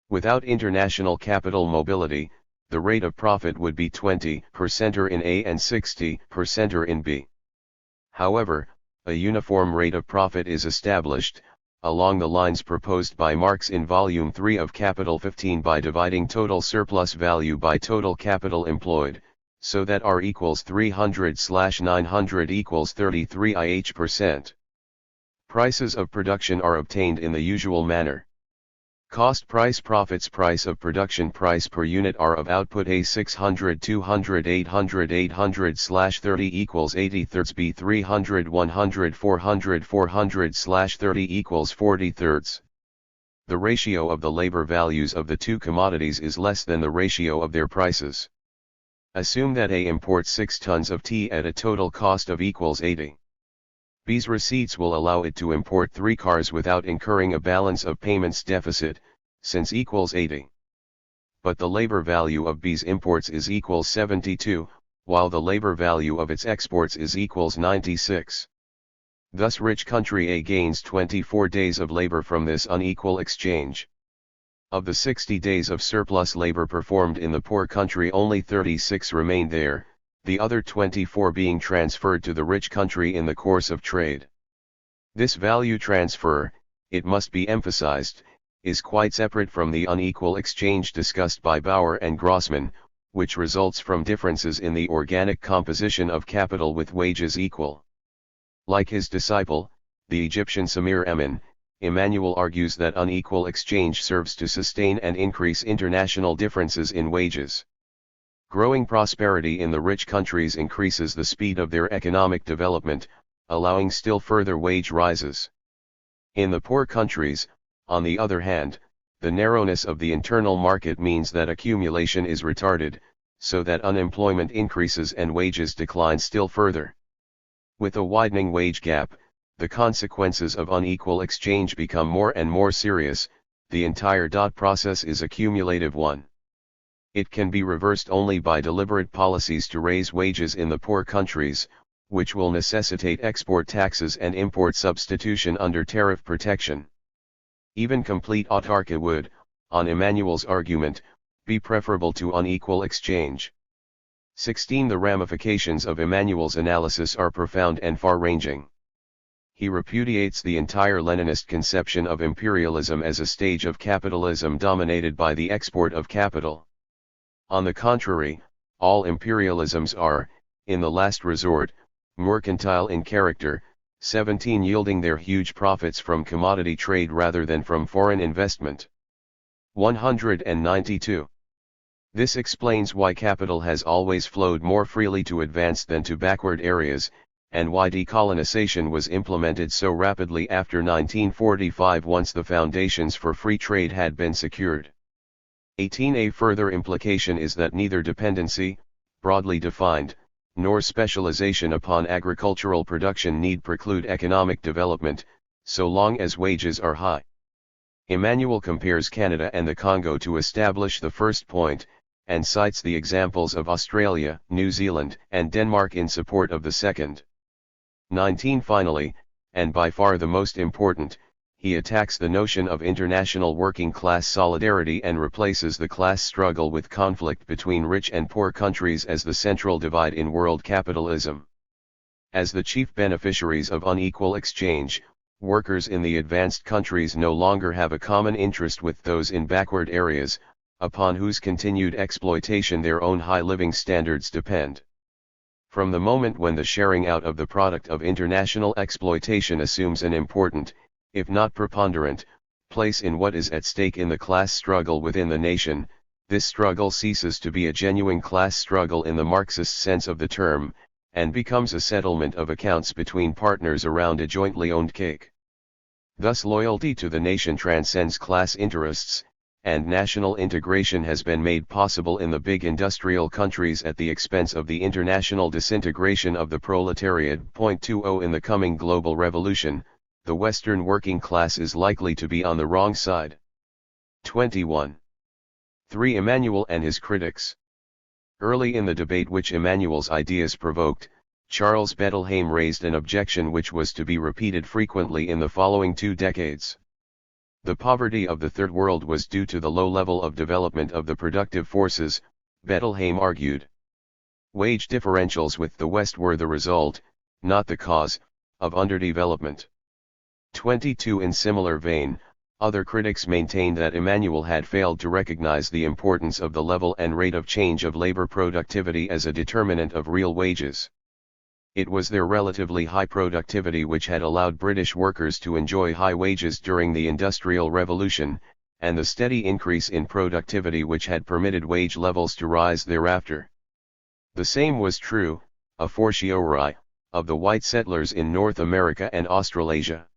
Without international capital mobility, the rate of profit would be 20% in A and 60% in B. However, a uniform rate of profit is established, along the lines proposed by Marx in Volume 3 of Capital 15 by dividing total surplus value by total capital employed, so that R equals 300/900 equals 33 IH%. Prices of production are obtained in the usual manner. Cost price profits price of production price per unit R of output A 600 200 800 800/30 equals 80 thirds B 300 100 400 400/30 equals 40 thirds. the ratio of the labor values of the two commodities is less than the ratio of their prices. Assume that A imports 6 tons of tea at a total cost of equals 80. B's receipts will allow it to import 3 cars without incurring a balance of payments deficit, since equals 80. But the labor value of B's imports is equals 72, while the labor value of its exports is equals 96. Thus rich country A gains 24 days of labor from this unequal exchange. Of the 60 days of surplus labor performed in the poor country, only 36 remained there, the other 24 being transferred to the rich country in the course of trade. This value transfer, it must be emphasized, is quite separate from the unequal exchange discussed by Bauer and Grossman, which results from differences in the organic composition of capital with wages equal. Like his disciple, the Egyptian Samir Emin, Emmanuel argues that unequal exchange serves to sustain and increase international differences in wages. Growing prosperity in the rich countries increases the speed of their economic development, allowing still further wage rises. In the poor countries, on the other hand, the narrowness of the internal market means that accumulation is retarded, so that unemployment increases and wages decline still further. With a widening wage gap, the consequences of unequal exchange become more and more serious. The entire process is a cumulative one. It can be reversed only by deliberate policies to raise wages in the poor countries, which will necessitate export taxes and import substitution under tariff protection. Even complete autarky would, on Emmanuel's argument, be preferable to unequal exchange. 16. The ramifications of Emmanuel's analysis are profound and far-ranging. He repudiates the entire Leninist conception of imperialism as a stage of capitalism dominated by the export of capital. On the contrary, all imperialisms are, in the last resort, mercantile in character. 17. Yielding their huge profits from commodity trade rather than from foreign investment. 192. This explains why capital has always flowed more freely to advanced than to backward areas, and why decolonization was implemented so rapidly after 1945 once the foundations for free trade had been secured. 18. A further implication is that neither dependency, broadly defined, nor specialization upon agricultural production need preclude economic development, so long as wages are high. Emmanuel compares Canada and the Congo to establish the first point, and cites the examples of Australia, New Zealand, and Denmark in support of the second. 19. Finally, and by far the most important, he attacks the notion of international working class solidarity and replaces the class struggle with conflict between rich and poor countries as the central divide in world capitalism. As the chief beneficiaries of unequal exchange, workers in the advanced countries no longer have a common interest with those in backward areas, upon whose continued exploitation their own high living standards depend. From the moment when the sharing out of the product of international exploitation assumes an important, if not preponderant, place in what is at stake in the class struggle within the nation, this struggle ceases to be a genuine class struggle in the Marxist sense of the term, and becomes a settlement of accounts between partners around a jointly owned cake. Thus loyalty to the nation transcends class interests, and national integration has been made possible in the big industrial countries at the expense of the international disintegration of the proletariat. 20 In the coming global revolution, the Western working class is likely to be on the wrong side. 21. 3. Emmanuel and his critics. Early in the debate which Emmanuel's ideas provoked, Charles Bettelheim raised an objection which was to be repeated frequently in the following 2 decades. The poverty of the Third World was due to the low level of development of the productive forces, Bettelheim argued. Wage differentials with the West were the result, not the cause, of underdevelopment. 22. In similar vein, other critics maintained that Emmanuel had failed to recognize the importance of the level and rate of change of labor productivity as a determinant of real wages. It was their relatively high productivity which had allowed British workers to enjoy high wages during the Industrial Revolution, and the steady increase in productivity which had permitted wage levels to rise thereafter. The same was true, a fortiori, of the white settlers in North America and Australasia.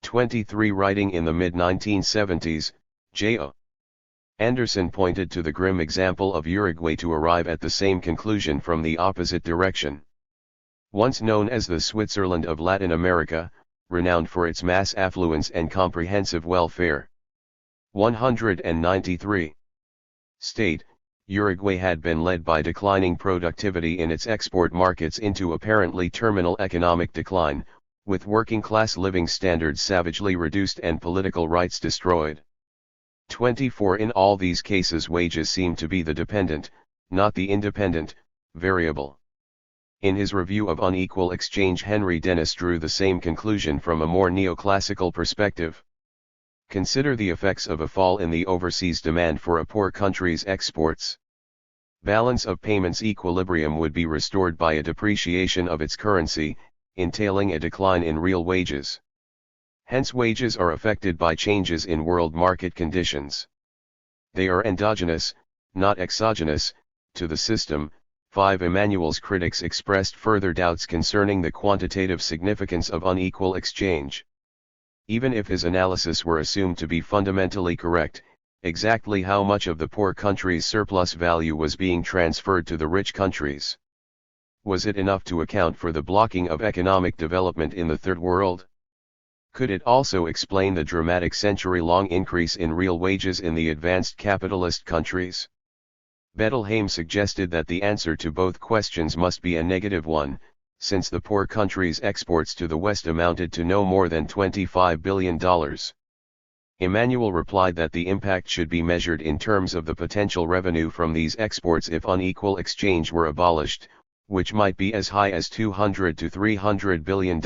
23. Writing in the mid-1970s, J.O. Anderson pointed to the grim example of Uruguay to arrive at the same conclusion from the opposite direction. Once known as the Switzerland of Latin America, renowned for its mass affluence and comprehensive welfare. 193. State, Uruguay had been led by declining productivity in its export markets into apparently terminal economic decline, with working-class living standards savagely reduced and political rights destroyed. 24. In all these cases wages seem to be the dependent, not the independent, variable. In his review of unequal exchange, Henry Dennis drew the same conclusion from a more neoclassical perspective. Consider the effects of a fall in the overseas demand for a poor country's exports. Balance of payments equilibrium would be restored by a depreciation of its currency, entailing a decline in real wages. Hence wages are affected by changes in world market conditions. They are endogenous, not exogenous, to the system. 5. Emmanuel's critics expressed further doubts concerning the quantitative significance of unequal exchange. Even if his analysis were assumed to be fundamentally correct, exactly how much of the poor country's surplus value was being transferred to the rich countries? Was it enough to account for the blocking of economic development in the Third World? Could it also explain the dramatic century-long increase in real wages in the advanced capitalist countries? Bettelheim suggested that the answer to both questions must be a negative one, since the poor country's exports to the West amounted to no more than $25 billion. Emmanuel replied that the impact should be measured in terms of the potential revenue from these exports if unequal exchange were abolished, which might be as high as $200 to $300 billion.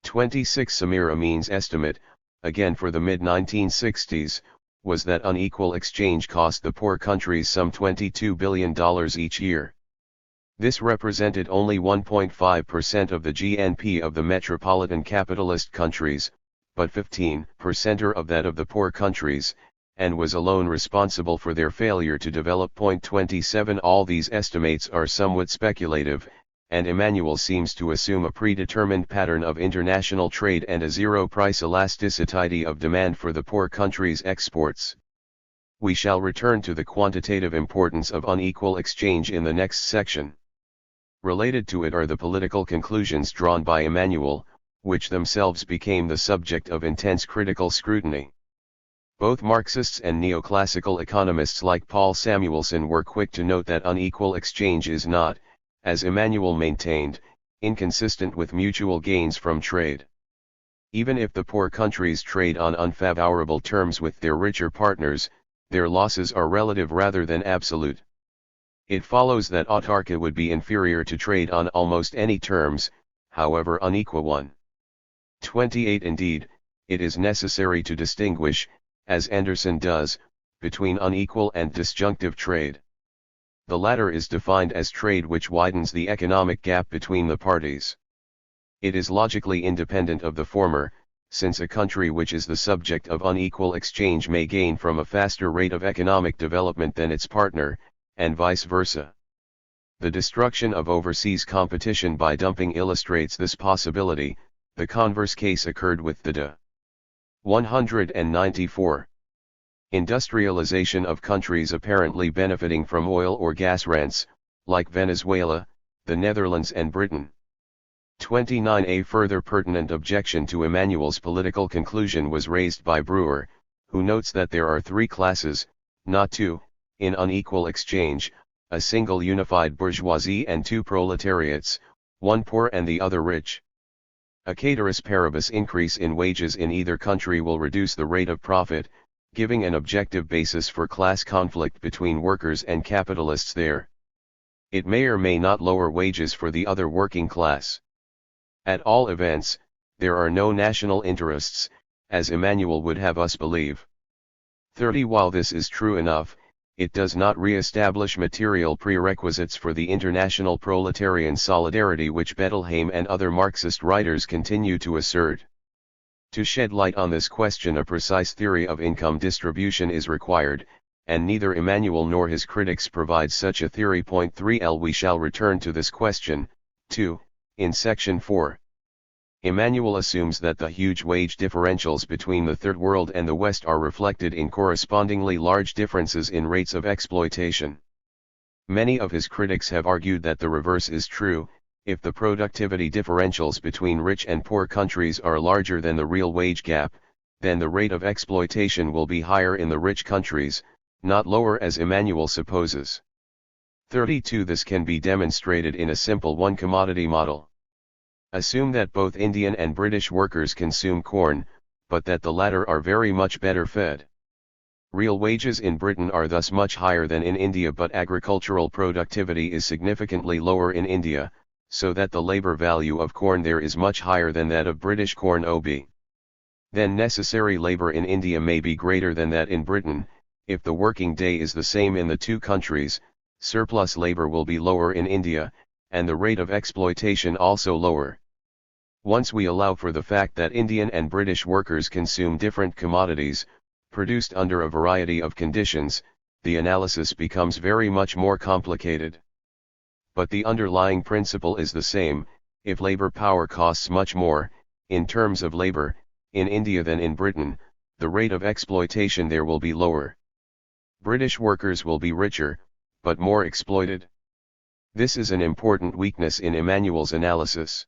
26. Samir Amin's estimate, again for the mid-1960s, was that unequal exchange cost the poor countries some $22 billion each year. This represented only 1.5% of the GNP of the metropolitan capitalist countries, but 15% of that of the poor countries, and was alone responsible for their failure to develop. 27. All these estimates are somewhat speculative, and Emmanuel seems to assume a predetermined pattern of international trade and a zero-price elasticity of demand for the poor country's exports. We shall return to the quantitative importance of unequal exchange in the next section. Related to it are the political conclusions drawn by Emmanuel, which themselves became the subject of intense critical scrutiny. Both Marxists and neoclassical economists like Paul Samuelson were quick to note that unequal exchange is not, as Emmanuel maintained, inconsistent with mutual gains from trade. Even if the poor countries trade on unfavorable terms with their richer partners, their losses are relative rather than absolute. It follows that autarky would be inferior to trade on almost any terms, however unequal one. 28. Indeed, it is necessary to distinguish, as Anderson does, between unequal and disjunctive trade. The latter is defined as trade which widens the economic gap between the parties. It is logically independent of the former, since a country which is the subject of unequal exchange may gain from a faster rate of economic development than its partner, and vice versa. The destruction of overseas competition by dumping illustrates this possibility. The converse case occurred with the DA. 194. Industrialization of countries apparently benefiting from oil or gas rents, like Venezuela, the Netherlands and Britain. 29. A further pertinent objection to Emmanuel's political conclusion was raised by Brewer, who notes that there are three classes, not two, in unequal exchange, a single unified bourgeoisie and two proletariats, one poor and the other rich. A ceteris paribus increase in wages in either country will reduce the rate of profit, giving an objective basis for class conflict between workers and capitalists there. It may or may not lower wages for the other working class. At all events, there are no national interests, as Emmanuel would have us believe. 30. While this is true enough, it does not re-establish material prerequisites for the international proletarian solidarity which Bettelheim and other Marxist writers continue to assert. To shed light on this question, a precise theory of income distribution is required, and neither Emmanuel nor his critics provide such a theory. 3l We shall return to this question, too, in section 4. Emmanuel assumes that the huge wage differentials between the Third World and the West are reflected in correspondingly large differences in rates of exploitation. Many of his critics have argued that the reverse is true. If the productivity differentials between rich and poor countries are larger than the real wage gap, then the rate of exploitation will be higher in the rich countries, not lower as Emmanuel supposes. 32. This can be demonstrated in a simple one-commodity model. Assume that both Indian and British workers consume corn, but that the latter are very much better fed. Real wages in Britain are thus much higher than in India, but agricultural productivity is significantly lower in India, so that the labor value of corn there is much higher than that of British corn OB. Then necessary labor in India may be greater than that in Britain. If the working day is the same in the two countries, surplus labor will be lower in India, and the rate of exploitation also lower. Once we allow for the fact that Indian and British workers consume different commodities, produced under a variety of conditions, the analysis becomes very much more complicated. But the underlying principle is the same. If labor power costs much more, in terms of labor, in India than in Britain, the rate of exploitation there will be lower. British workers will be richer, but more exploited. This is an important weakness in Emmanuel's analysis.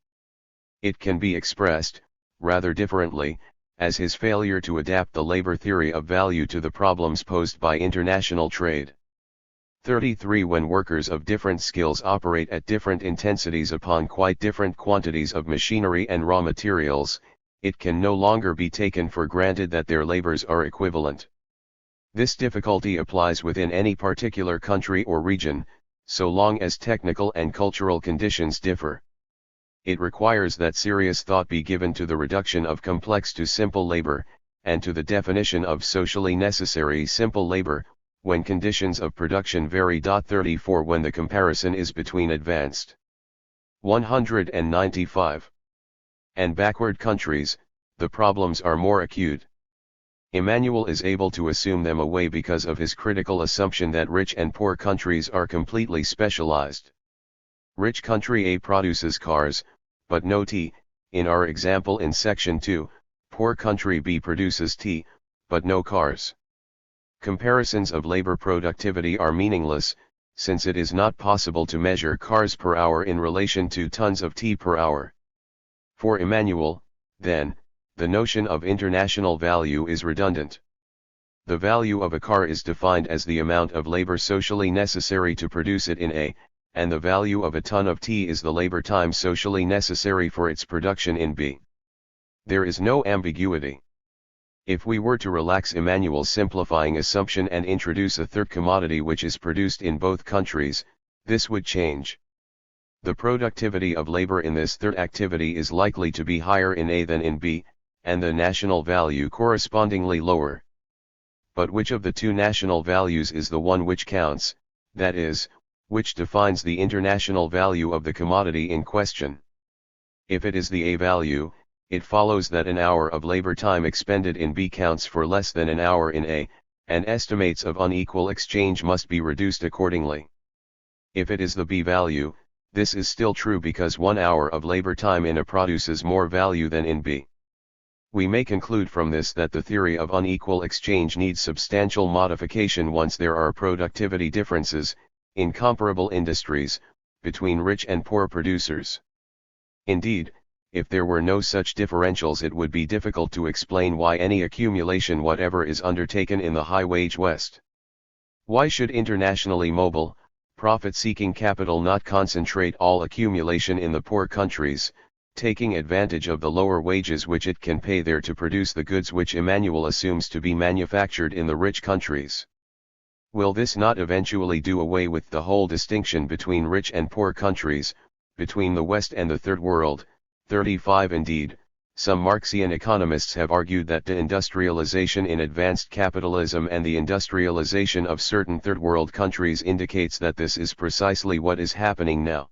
It can be expressed, rather differently, as his failure to adapt the labor theory of value to the problems posed by international trade. 33. When workers of different skills operate at different intensities upon quite different quantities of machinery and raw materials, it can no longer be taken for granted that their labors are equivalent. This difficulty applies within any particular country or region, so long as technical and cultural conditions differ. It requires that serious thought be given to the reduction of complex to simple labor, and to the definition of socially necessary simple labor, when conditions of production vary. 34. When the comparison is between advanced 195 and backward countries, the problems are more acute. Emmanuel is able to assume them away because of his critical assumption that rich and poor countries are completely specialized. Rich country A produces cars, but no tea, in our example in section 2, poor country B produces tea, but no cars. Comparisons of labor productivity are meaningless, since it is not possible to measure cars per hour in relation to tons of tea per hour. For Emmanuel, then, the notion of international value is redundant. The value of a car is defined as the amount of labor socially necessary to produce it in A, and the value of a ton of tea is the labor time socially necessary for its production in B. There is no ambiguity. If we were to relax Emmanuel's simplifying assumption and introduce a third commodity which is produced in both countries, this would change. The productivity of labor in this third activity is likely to be higher in A than in B, and the national value correspondingly lower. But which of the two national values is the one which counts, that is, which defines the international value of the commodity in question? If it is the A value, it follows that an hour of labor time expended in B counts for less than an hour in A, and estimates of unequal exchange must be reduced accordingly. If it is the B value, this is still true because 1 hour of labor time in A produces more value than in B. We may conclude from this that the theory of unequal exchange needs substantial modification once there are productivity differences, in comparable industries, between rich and poor producers. Indeed, if there were no such differentials, it would be difficult to explain why any accumulation whatever is undertaken in the high-wage West. Why should internationally mobile, profit-seeking capital not concentrate all accumulation in the poor countries, taking advantage of the lower wages which it can pay there to produce the goods which Emmanuel assumes to be manufactured in the rich countries? Will this not eventually do away with the whole distinction between rich and poor countries, between the West and the Third World? 35. Indeed, some Marxian economists have argued that deindustrialization in advanced capitalism and the industrialization of certain Third World countries indicates that this is precisely what is happening now.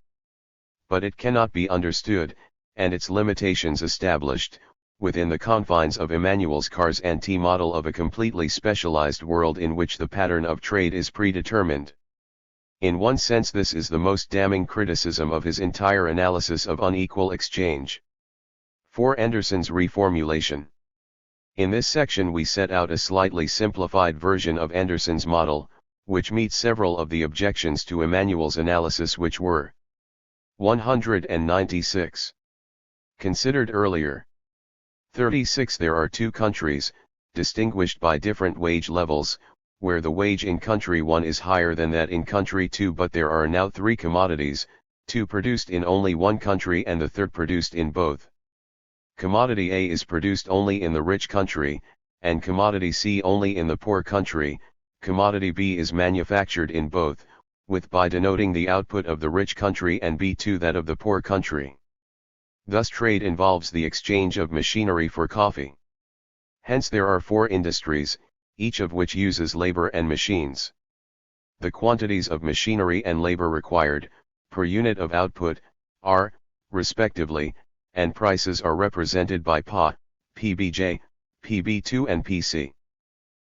But it cannot be understood, and its limitations established, within the confines of Emmanuel's cars and tea model of a completely specialized world in which the pattern of trade is predetermined. In one sense, this is the most damning criticism of his entire analysis of unequal exchange. 4. Anderson's reformulation. In this section we set out a slightly simplified version of Anderson's model, which meets several of the objections to Emmanuel's analysis which were 196. Considered earlier. 36. There are two countries, distinguished by different wage levels, where the wage in country 1 is higher than that in country 2, but there are now 3 commodities, 2 produced in only one country and the third produced in both. Commodity A is produced only in the rich country, and commodity C only in the poor country. Commodity B is manufactured in both, with by denoting the output of the rich country and B2 that of the poor country. Thus trade involves the exchange of machinery for coffee. Hence there are 4 industries, each of which uses labor and machines. The quantities of machinery and labor required, per unit of output, are, respectively, and prices are represented by PA, PBJ, PB2 and PC.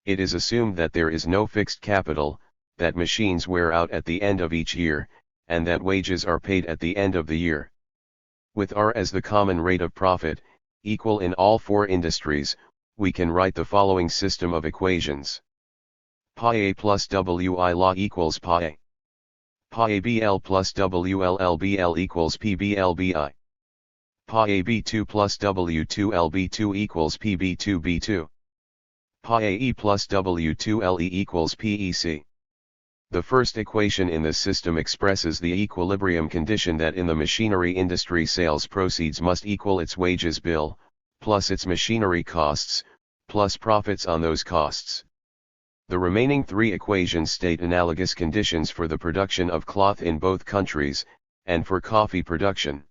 It is assumed that there is no fixed capital, that machines wear out at the end of each year, and that wages are paid at the end of the year. With R as the common rate of profit, equal in all 4 industries, we can write the following system of equations. Pa A plus Wi law equals Pa A. Pa ABL plus WLLBL equals PBLBI. Pa AB2 plus W2LB2 equals PB2B2. Pa AE plus W2LE equals PEC. The first equation in this system expresses the equilibrium condition that in the machinery industry sales proceeds must equal its wages bill, plus its machinery costs, plus profits on those costs. The remaining 3 equations state analogous conditions for the production of cloth in both countries, and for coffee production.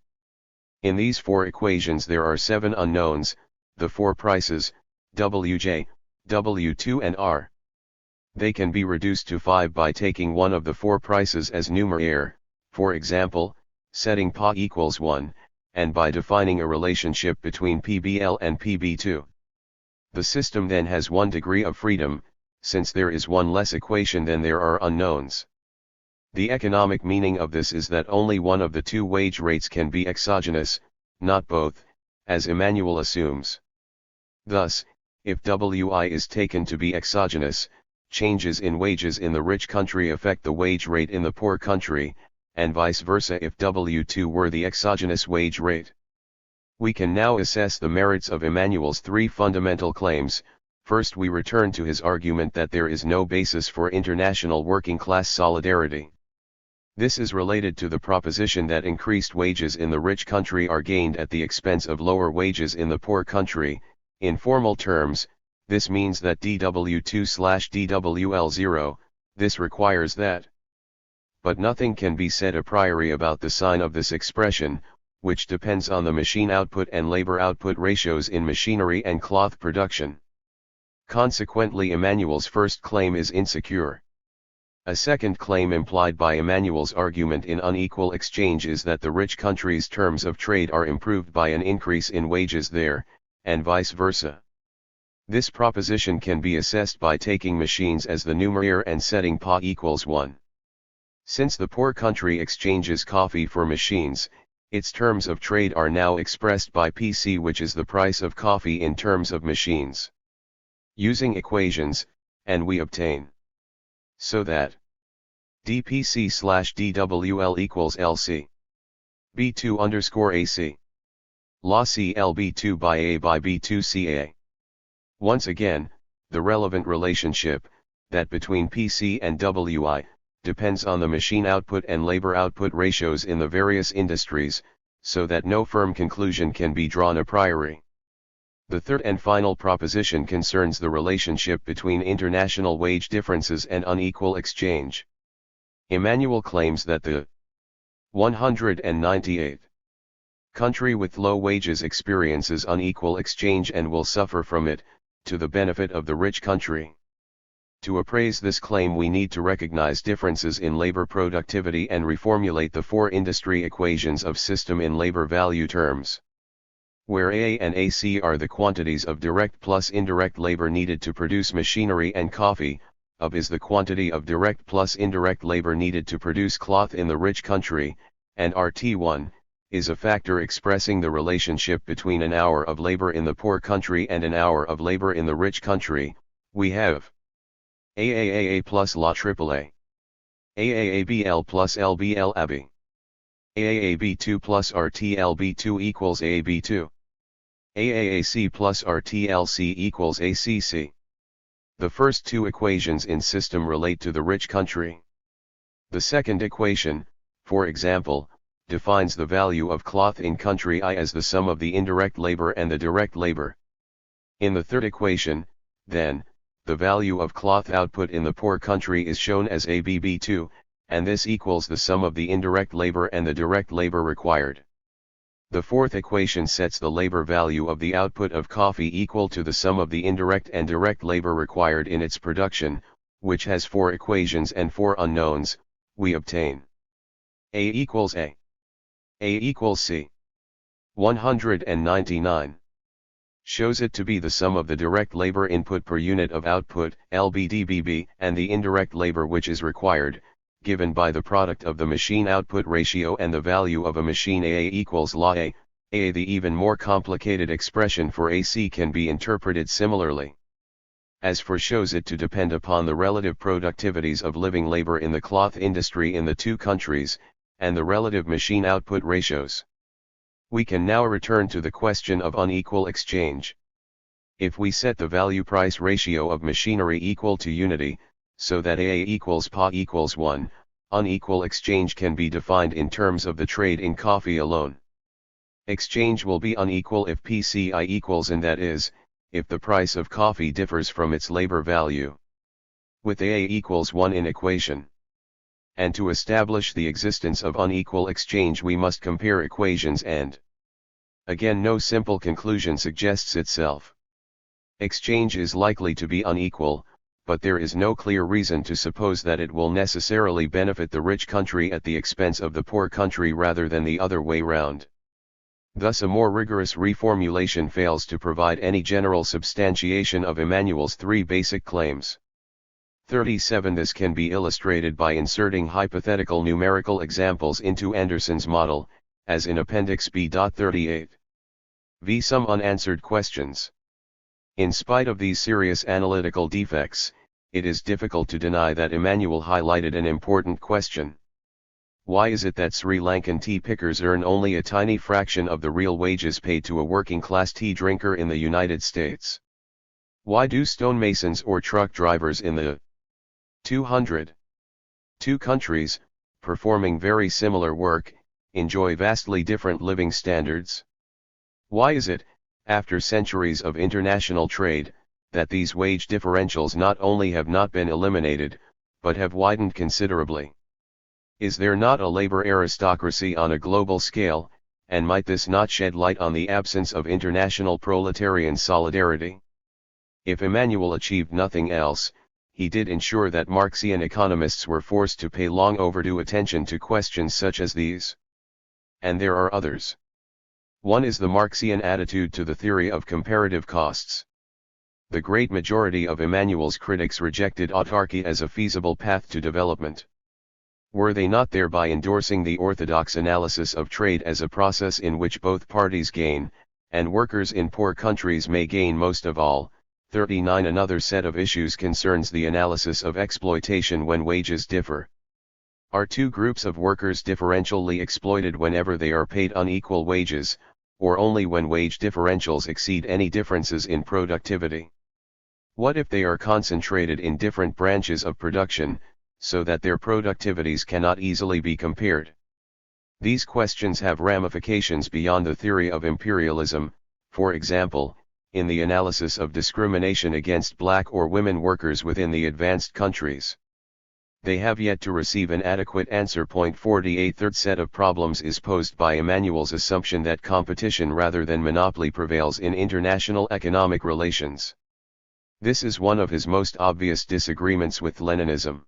In these 4 equations there are 7 unknowns, the 4 prices, Wj, W2 and R. They can be reduced to 5 by taking one of the 4 prices as numeraire, for example, setting Pa equals 1, and by defining a relationship between PBL and PB2. The system then has 1 degree of freedom, since there is 1 less equation than there are unknowns. The economic meaning of this is that only one of the 2 wage rates can be exogenous, not both, as Emmanuel assumes. Thus, if Wi is taken to be exogenous, changes in wages in the rich country affect the wage rate in the poor country, and vice versa if W2 were the exogenous wage rate. We can now assess the merits of Emmanuel's 3 fundamental claims. First, we return to his argument that there is no basis for international working class solidarity. This is related to the proposition that increased wages in the rich country are gained at the expense of lower wages in the poor country. In formal terms, this means that dW2/dWL0, this requires that. But nothing can be said a priori about the sign of this expression, which depends on the machine output and labor output ratios in machinery and cloth production. Consequently, Emmanuel's first claim is insecure. A second claim implied by Emmanuel's argument in unequal exchange is that the rich country's terms of trade are improved by an increase in wages there, and vice versa. This proposition can be assessed by taking machines as the numeraire and setting Pa equals 1. Since the poor country exchanges coffee for machines, its terms of trade are now expressed by PC, which is the price of coffee in terms of machines. Using equations, and we obtain so that dPC/dWL equals LC B2 underscore AC La CLB2 by A by B2 CA. Once again, the relevant relationship, that between PC and WI, depends on the machine output and labor output ratios in the various industries, so that no firm conclusion can be drawn a priori. The third and final proposition concerns the relationship between international wage differences and unequal exchange. Emmanuel claims that the 198th country with low wages experiences unequal exchange and will suffer from it, to the benefit of the rich country. To appraise this claim, we need to recognize differences in labor productivity and reformulate the 4 industry equations of system in labor value terms. Where A and AC are the quantities of direct plus indirect labor needed to produce machinery and coffee, AB is the quantity of direct plus indirect labor needed to produce cloth in the rich country, and RT1 is a factor expressing the relationship between an hour of labor in the poor country and an hour of labor in the rich country. We have AAAA plus La AAA, AAABL plus LBL AB, AAAB2 plus RTLB2 equals AAB2, AAAC plus RTLC equals ACC. The first two equations in system relate to the rich country. The second equation, for example, defines the value of cloth in country I as the sum of the indirect labor and the direct labor. In the third equation, then, the value of cloth output in the poor country is shown as ABB2, and this equals the sum of the indirect labor and the direct labor required. The fourth equation sets the labor value of the output of coffee equal to the sum of the indirect and direct labor required in its production, which has 4 equations and 4 unknowns. We obtain A equals A equals C. 199. Shows it to be the sum of the direct labor input per unit of output, LBDBB, and the indirect labor which is required, given by the product of the machine output ratio and the value of a machine AA equals La A. The even more complicated expression for AC can be interpreted similarly. As for shows it to depend upon the relative productivities of living labor in the cloth industry in the two countries, and the relative machine output ratios. We can now return to the question of unequal exchange. If we set the value-price ratio of machinery equal to unity, so that AA equals PA equals 1, unequal exchange can be defined in terms of the trade in coffee alone. Exchange will be unequal if PCI equals, and that is, if the price of coffee differs from its labor value. With AA equals 1 in equation. And to establish the existence of unequal exchange we must compare equations and. Again, no simple conclusion suggests itself. Exchange is likely to be unequal, but there is no clear reason to suppose that it will necessarily benefit the rich country at the expense of the poor country rather than the other way round. Thus a more rigorous reformulation fails to provide any general substantiation of Immanuel's 3 basic claims. 37. This can be illustrated by inserting hypothetical numerical examples into Anderson's model, as in Appendix B. 38. V. Some unanswered questions. In spite of these serious analytical defects, it is difficult to deny that Immanuel highlighted an important question. Why is it that Sri Lankan tea pickers earn only a tiny fraction of the real wages paid to a working-class tea drinker in the United States? Why do stonemasons or truck drivers in the 202 countries, performing very similar work, enjoy vastly different living standards? Why is it, after centuries of international trade, that these wage differentials not only have not been eliminated, but have widened considerably? Is there not a labor aristocracy on a global scale, and might this not shed light on the absence of international proletarian solidarity? If Immanuel achieved nothing else, he did ensure that Marxian economists were forced to pay long overdue attention to questions such as these. And there are others. One is the Marxian attitude to the theory of comparative costs. The great majority of Immanuel's critics rejected autarky as a feasible path to development. Were they not thereby endorsing the orthodox analysis of trade as a process in which both parties gain, and workers in poor countries may gain most of all? 39. Another set of issues concerns the analysis of exploitation when wages differ. Are two groups of workers differentially exploited whenever they are paid unequal wages, or only when wage differentials exceed any differences in productivity? What if they are concentrated in different branches of production, so that their productivities cannot easily be compared? These questions have ramifications beyond the theory of imperialism, for example, in the analysis of discrimination against black or women workers within the advanced countries. They have yet to receive an adequate answer. 48. Third set of problems is posed by Immanuel's assumption that competition rather than monopoly prevails in international economic relations. This is one of his most obvious disagreements with Leninism.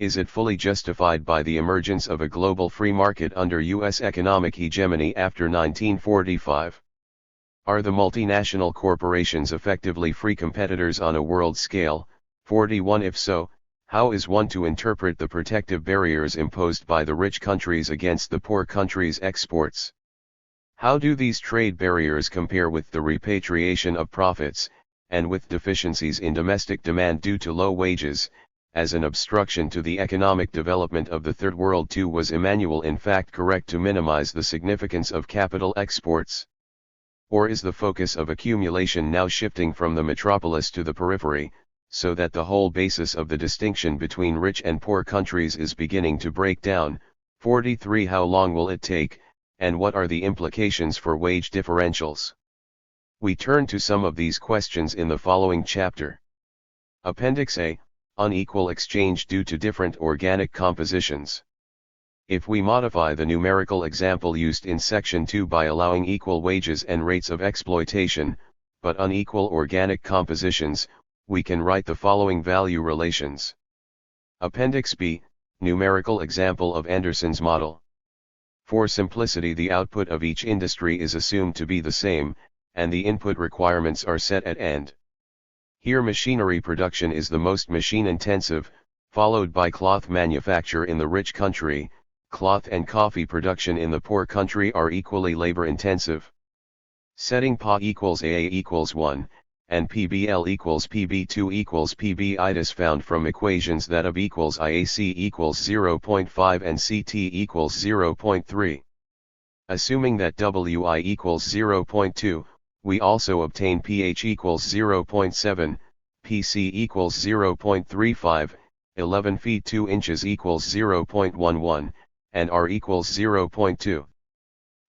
Is it fully justified by the emergence of a global free market under U.S. economic hegemony after 1945? Are the multinational corporations effectively free competitors on a world scale? 41. If so, How is one to interpret the protective barriers imposed by the rich countries against the poor countries' exports? How do these trade barriers compare with the repatriation of profits, and with deficiencies in domestic demand due to low wages, as an obstruction to the economic development of the Third World? Too, was Emmanuel in fact correct to minimize the significance of capital exports? Or is the focus of accumulation now shifting from the metropolis to the periphery, so that the whole basis of the distinction between rich and poor countries is beginning to break down? 43. How long will it take, and what are the implications for wage differentials? We turn to some of these questions in the following chapter. Appendix A, unequal exchange due to different organic compositions. If we modify the numerical example used in section 2 by allowing equal wages and rates of exploitation, but unequal organic compositions, we can write the following value relations. Appendix B, numerical example of Anderson's model. For simplicity, the output of each industry is assumed to be the same, and the input requirements are set at end. Here machinery production is the most machine-intensive, followed by cloth manufacture in the rich country. Cloth and coffee production in the poor country are equally labor-intensive. Setting Pa equals AA equals 1, and PBL equals PB2 equals PB is found from equations that of equals IAC equals 0.5 and CT equals 0.3. Assuming that WI equals 0.2, we also obtain pH equals 0.7, PC equals 0.35, 11 feet 2 inches equals 0.11, and R equals 0.2.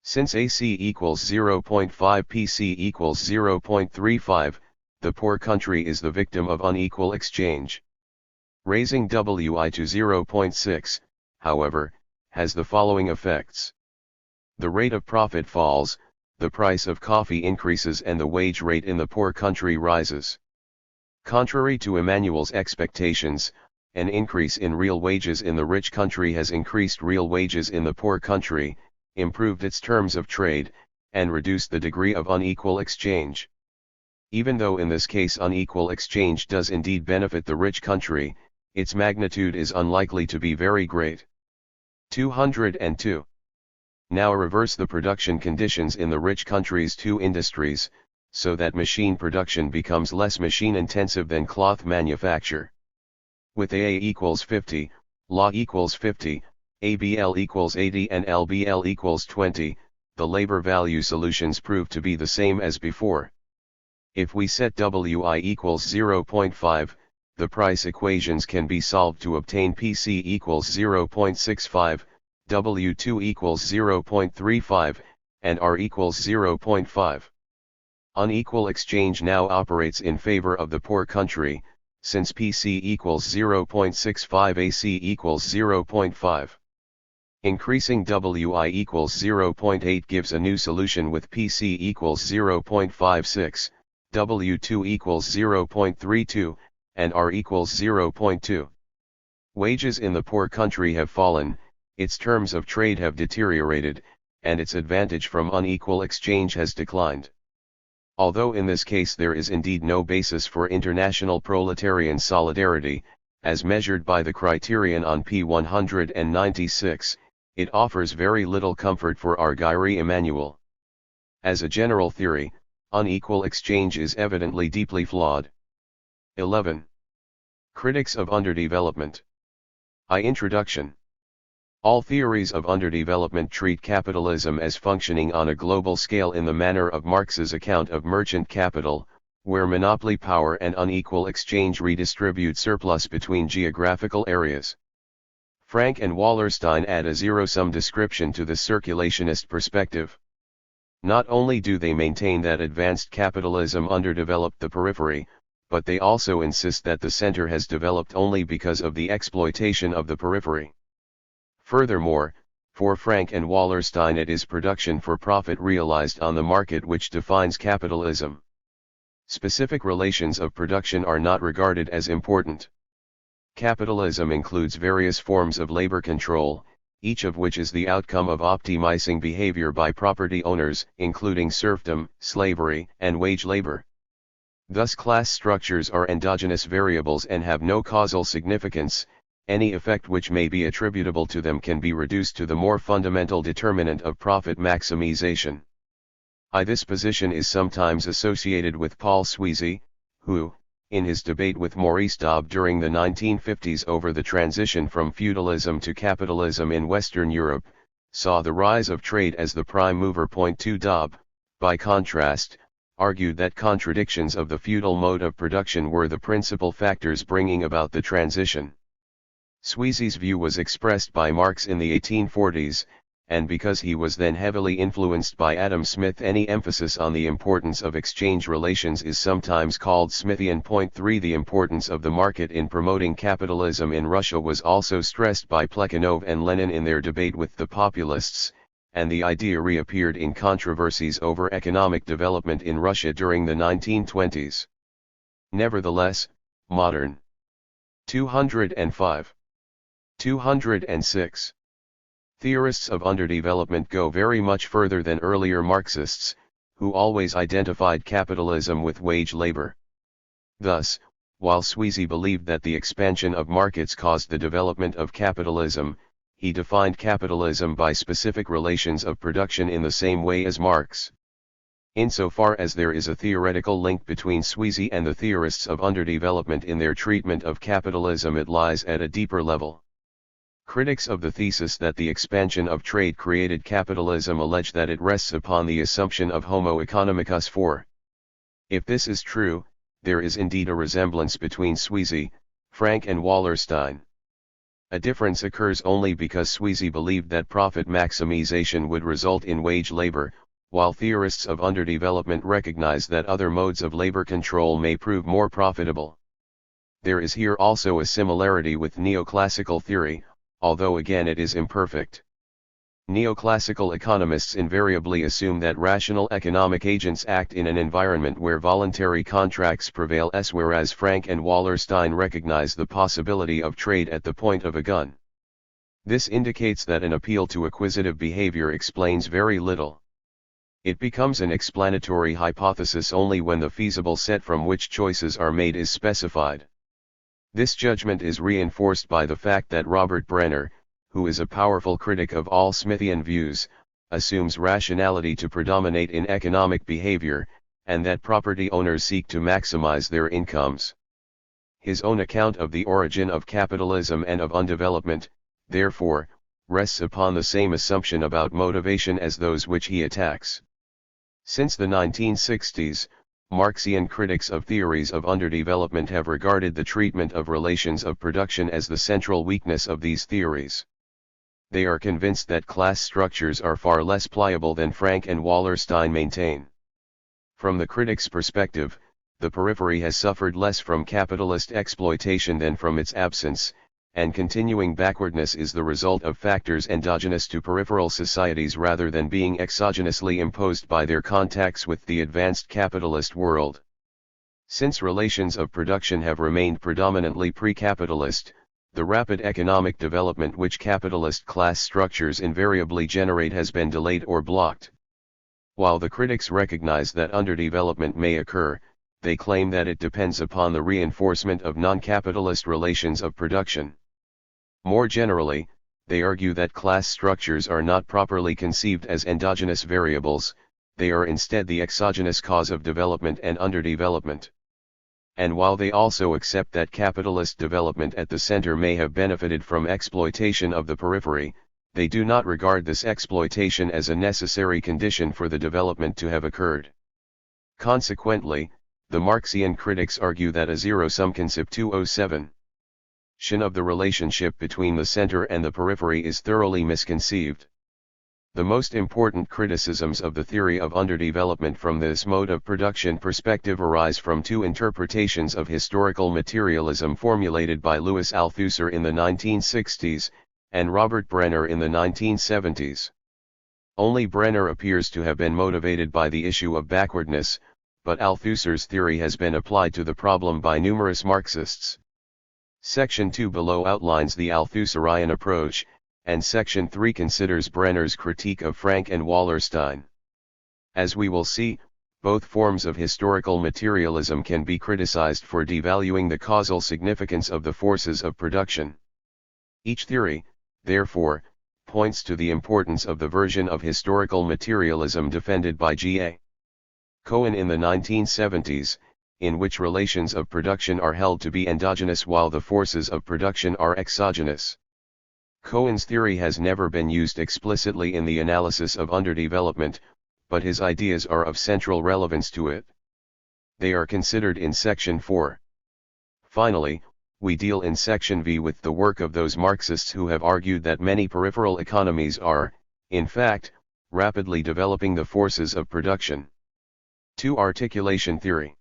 Since AC equals 0.5, PC equals 0.35, the poor country is the victim of unequal exchange. Raising WI to 0.6, however, has the following effects. The rate of profit falls, the price of coffee increases, and the wage rate in the poor country rises. Contrary to Emmanuel's expectations, an increase in real wages in the rich country has increased real wages in the poor country, improved its terms of trade, and reduced the degree of unequal exchange. Even though in this case unequal exchange does indeed benefit the rich country, its magnitude is unlikely to be very great. 202. Now reverse the production conditions in the rich country's two industries, so that machine production becomes less machine-intensive than cloth manufacture. With AA equals 50, LA equals 50, ABL equals 80 and LBL equals 20, the labor value solutions prove to be the same as before. If we set WI equals 0.5, the price equations can be solved to obtain PC equals 0.65, W2 equals 0.35, and R equals 0.5. Unequal exchange now operates in favor of the poor country, since PC equals 0.65, AC equals 0.5. Increasing WI equals 0.8 gives a new solution with PC equals 0.56, W2 equals 0.32, and R equals 0.2. Wages in the poor country have fallen, its terms of trade have deteriorated, and its advantage from unequal exchange has declined. Although in this case there is indeed no basis for international proletarian solidarity, as measured by the criterion on p. 196, it offers very little comfort for Argyri Emmanuel. As a general theory, unequal exchange is evidently deeply flawed. 11. Critics of underdevelopment. Introduction. All theories of underdevelopment treat capitalism as functioning on a global scale in the manner of Marx's account of merchant capital, where monopoly power and unequal exchange redistribute surplus between geographical areas. Frank and Wallerstein add a zero-sum description to the circulationist perspective. Not only do they maintain that advanced capitalism underdeveloped the periphery, but they also insist that the center has developed only because of the exploitation of the periphery. Furthermore, for Frank and Wallerstein, it is production for profit realized on the market which defines capitalism. Specific relations of production are not regarded as important. Capitalism includes various forms of labor control, each of which is the outcome of optimizing behavior by property owners, including serfdom, slavery, and wage labor. Thus class structures are endogenous variables and have no causal significance. Any effect which may be attributable to them can be reduced to the more fundamental determinant of profit maximization. This position is sometimes associated with Paul Sweezy, who, in his debate with Maurice Dobb during the 1950s over the transition from feudalism to capitalism in Western Europe, saw the rise of trade as the prime mover. Point 2. Dobb, by contrast, argued that contradictions of the feudal mode of production were the principal factors bringing about the transition. Sweezy's view was expressed by Marx in the 1840s, and because he was then heavily influenced by Adam Smith, any emphasis on the importance of exchange relations is sometimes called Smithian. Point 3. The importance of the market in promoting capitalism in Russia was also stressed by Plekhanov and Lenin in their debate with the populists, and the idea reappeared in controversies over economic development in Russia during the 1920s. Nevertheless, modern 205. 206. Theorists of underdevelopment go very much further than earlier Marxists, who always identified capitalism with wage labor. Thus, while Sweezy believed that the expansion of markets caused the development of capitalism, he defined capitalism by specific relations of production in the same way as Marx. Insofar as there is a theoretical link between Sweezy and the theorists of underdevelopment in their treatment of capitalism, it lies at a deeper level. Critics of the thesis that the expansion of trade created capitalism allege that it rests upon the assumption of homo economicus. For if this is true, there is indeed a resemblance between Sweezy, Frank and Wallerstein. A difference occurs only because Sweezy believed that profit maximization would result in wage labor, while theorists of underdevelopment recognize that other modes of labor control may prove more profitable. There is here also a similarity with neoclassical theory, although again it is imperfect. Neoclassical economists invariably assume that rational economic agents act in an environment where voluntary contracts prevail, whereas Frank and Wallerstein recognize the possibility of trade at the point of a gun. This indicates that an appeal to acquisitive behavior explains very little. It becomes an explanatory hypothesis only when the feasible set from which choices are made is specified. This judgment is reinforced by the fact that Robert Brenner, who is a powerful critic of all Smithian views, assumes rationality to predominate in economic behavior, and that property owners seek to maximize their incomes. His own account of the origin of capitalism and of undevelopment, therefore, rests upon the same assumption about motivation as those which he attacks. Since the 1960s, Marxian critics of theories of underdevelopment have regarded the treatment of relations of production as the central weakness of these theories. They are convinced that class structures are far less pliable than Frank and Wallerstein maintain. From the critic's perspective, the periphery has suffered less from capitalist exploitation than from its absence, and continuing backwardness is the result of factors endogenous to peripheral societies rather than being exogenously imposed by their contacts with the advanced capitalist world. Since relations of production have remained predominantly pre-capitalist, the rapid economic development which capitalist class structures invariably generate has been delayed or blocked. While the critics recognize that underdevelopment may occur, they claim that it depends upon the reinforcement of non-capitalist relations of production. More generally, they argue that class structures are not properly conceived as endogenous variables, they are instead the exogenous cause of development and underdevelopment. And while they also accept that capitalist development at the center may have benefited from exploitation of the periphery, they do not regard this exploitation as a necessary condition for the development to have occurred. Consequently, the Marxian critics argue that a zero-sum conceptuation of the relationship between the center and the periphery is thoroughly misconceived. The most important criticisms of the theory of underdevelopment from this mode of production perspective arise from two interpretations of historical materialism formulated by Louis Althusser in the 1960s, and Robert Brenner in the 1970s. Only Brenner appears to have been motivated by the issue of backwardness, but Althusser's theory has been applied to the problem by numerous Marxists. Section 2 below outlines the Althusserian approach, and Section 3 considers Brenner's critique of Frank and Wallerstein. As we will see, Both forms of historical materialism can be criticized for devaluing the causal significance of the forces of production. Each theory, therefore, points to the importance of the version of historical materialism defended by G.A. Cohen in the 1970s, in which relations of production are held to be endogenous while the forces of production are exogenous. Cohen's theory has never been used explicitly in the analysis of underdevelopment, but his ideas are of central relevance to it. They are considered in Section 4. Finally, we deal in Section V with the work of those Marxists who have argued that many peripheral economies are, in fact, rapidly developing the forces of production. 2. Articulation theory.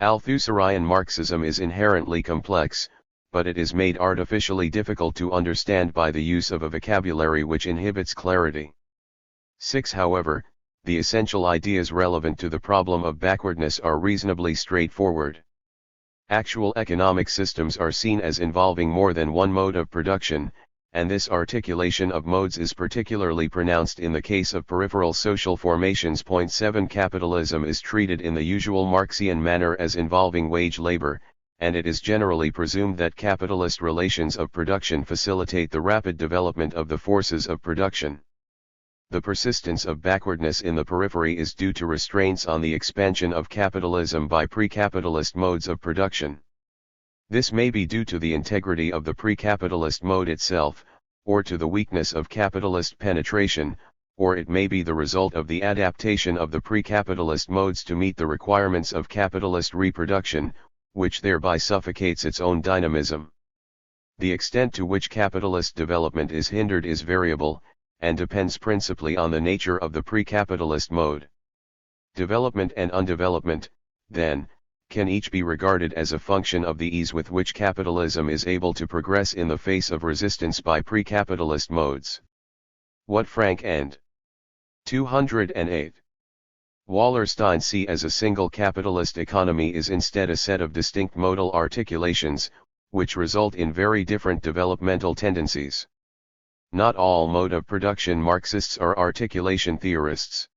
Althusserian Marxism is inherently complex, but it is made artificially difficult to understand by the use of a vocabulary which inhibits clarity. 6. However, the essential ideas relevant to the problem of backwardness are reasonably straightforward. Actual economic systems are seen as involving more than one mode of production, and this articulation of modes is particularly pronounced in the case of peripheral social formations. 7. Capitalism is treated in the usual Marxian manner as involving wage labor, and it is generally presumed that capitalist relations of production facilitate the rapid development of the forces of production. The persistence of backwardness in the periphery is due to restraints on the expansion of capitalism by pre-capitalist modes of production. This may be due to the integrity of the pre-capitalist mode itself, or to the weakness of capitalist penetration, or it may be the result of the adaptation of the pre-capitalist modes to meet the requirements of capitalist reproduction, which thereby suffocates its own dynamism. The extent to which capitalist development is hindered is variable, and depends principally on the nature of the pre-capitalist mode. Development and undevelopment, then, can each be regarded as a function of the ease with which capitalism is able to progress in the face of resistance by pre-capitalist modes. What Frank and 208. Wallerstein see as a single capitalist economy is instead a set of distinct modal articulations, which result in very different developmental tendencies. Not all mode of production Marxists are articulation theorists.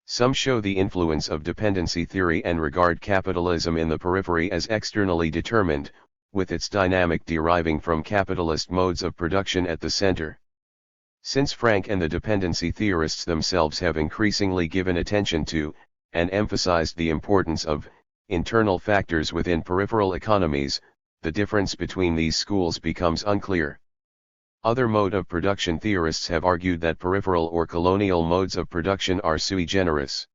Some show the influence of dependency theory and regard capitalism in the periphery as externally determined, with its dynamic deriving from capitalist modes of production at the center. Since Frank and the dependency theorists themselves have increasingly given attention to, and emphasized the importance of, internal factors within peripheral economies, the difference between these schools becomes unclear. Other mode of production theorists have argued that peripheral or colonial modes of production are sui generis.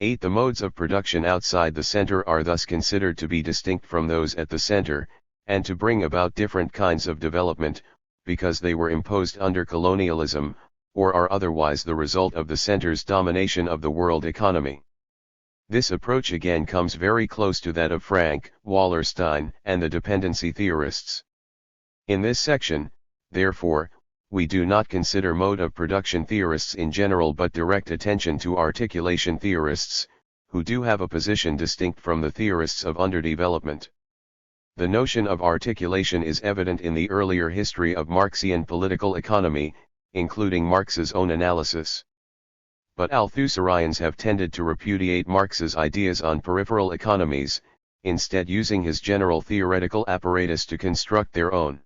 8. The modes of production outside the center are thus considered to be distinct from those at the center, and to bring about different kinds of development, because they were imposed under colonialism, or are otherwise the result of the center's domination of the world economy. This approach again comes very close to that of Frank, Wallerstein, and the dependency theorists. In this section, therefore, we do not consider mode of production theorists in general but direct attention to articulation theorists, who do have a position distinct from the theorists of underdevelopment. The notion of articulation is evident in the earlier history of Marxian political economy, including Marx's own analysis. But Althusserians have tended to repudiate Marx's ideas on peripheral economies, instead using his general theoretical apparatus to construct their own.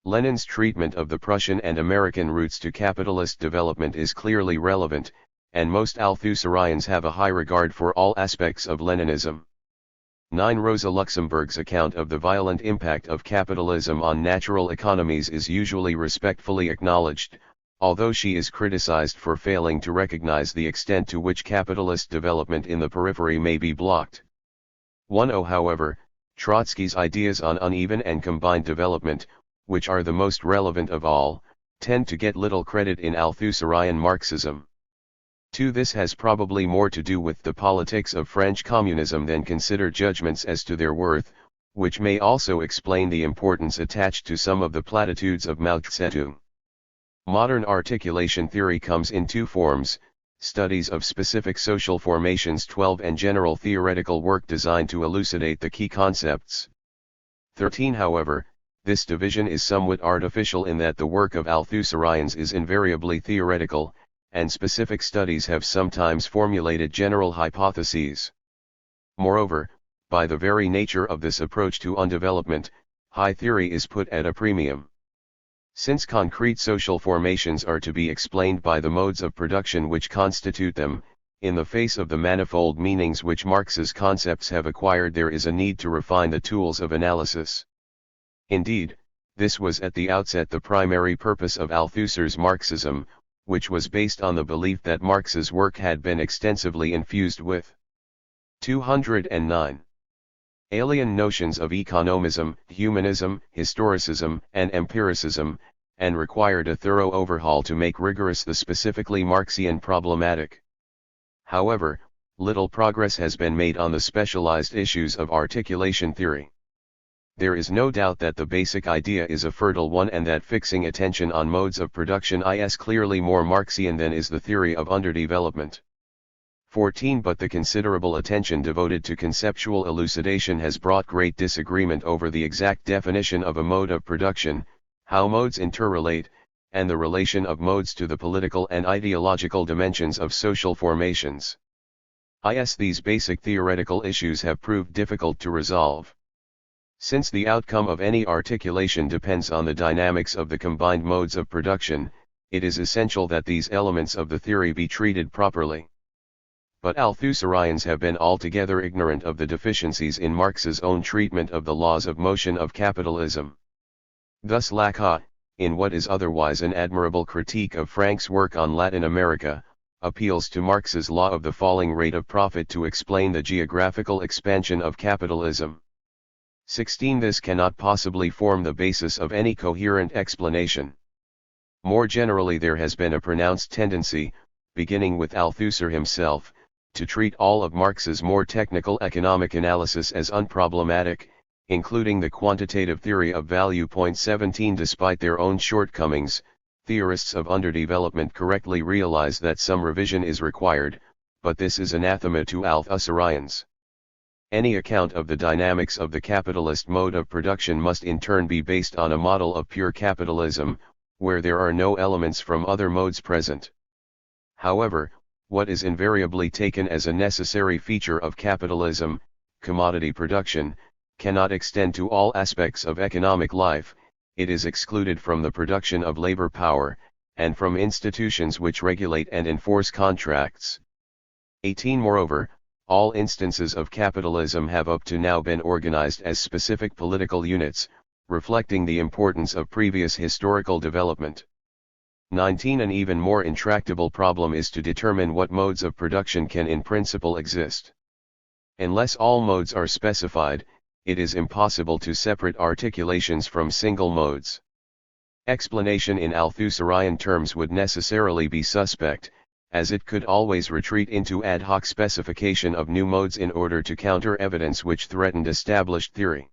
Lenin's treatment of the Prussian and American routes to capitalist development is clearly relevant, and most Althusserians have a high regard for all aspects of Leninism. 9. Rosa Luxemburg's account of the violent impact of capitalism on natural economies is usually respectfully acknowledged, although she is criticized for failing to recognize the extent to which capitalist development in the periphery may be blocked. 10. However, Trotsky's ideas on uneven and combined development, which are the most relevant of all, tend to get little credit in Althusserian Marxism. 2. This has probably more to do with the politics of French communism than consider judgments as to their worth, which may also explain the importance attached to some of the platitudes of Mao Zedong. Modern articulation theory comes in two forms: studies of specific social formations 12 and general theoretical work designed to elucidate the key concepts. 13. However, this division is somewhat artificial in that the work of Althusserians is invariably theoretical, and specific studies have sometimes formulated general hypotheses. Moreover, by the very nature of this approach to undevelopment, high theory is put at a premium. Since concrete social formations are to be explained by the modes of production which constitute them, in the face of the manifold meanings which Marx's concepts have acquired, there is a need to refine the tools of analysis. Indeed, this was at the outset the primary purpose of Althusser's Marxism, which was based on the belief that Marx's work had been extensively infused with 209 alien notions of economism, humanism, historicism, and empiricism, and required a thorough overhaul to make rigorous the specifically Marxian problematic. However, little progress has been made on the specialized issues of articulation theory. There is no doubt that the basic idea is a fertile one and that fixing attention on modes of production is clearly more Marxian than is the theory of underdevelopment. 14 But the considerable attention devoted to conceptual elucidation has brought great disagreement over the exact definition of a mode of production, how modes interrelate, and the relation of modes to the political and ideological dimensions of social formations. These basic theoretical issues have proved difficult to resolve. Since the outcome of any articulation depends on the dynamics of the combined modes of production, it is essential that these elements of the theory be treated properly. But Althusserians have been altogether ignorant of the deficiencies in Marx's own treatment of the laws of motion of capitalism. Thus Lacan, in what is otherwise an admirable critique of Frank's work on Latin America, appeals to Marx's law of the falling rate of profit to explain the geographical expansion of capitalism. 16 This cannot possibly form the basis of any coherent explanation. More generally, there has been a pronounced tendency, beginning with Althusser himself, to treat all of Marx's more technical economic analysis as unproblematic, including the quantitative theory of value. 17 Despite their own shortcomings, theorists of underdevelopment correctly realize that some revision is required, but this is anathema to Althusserians. Any account of the dynamics of the capitalist mode of production must in turn be based on a model of pure capitalism, where there are no elements from other modes present. However, what is invariably taken as a necessary feature of capitalism, commodity production, cannot extend to all aspects of economic life. It is excluded from the production of labor power, and from institutions which regulate and enforce contracts. 18 Moreover, all instances of capitalism have up to now been organized as specific political units, reflecting the importance of previous historical development. 19 An even more intractable problem is to determine what modes of production can in principle exist. Unless all modes are specified, it is impossible to separate articulations from single modes. Explanation in Althusserian terms would necessarily be suspect, as it could always retreat into ad hoc specification of new modes in order to counter evidence which threatened established theory.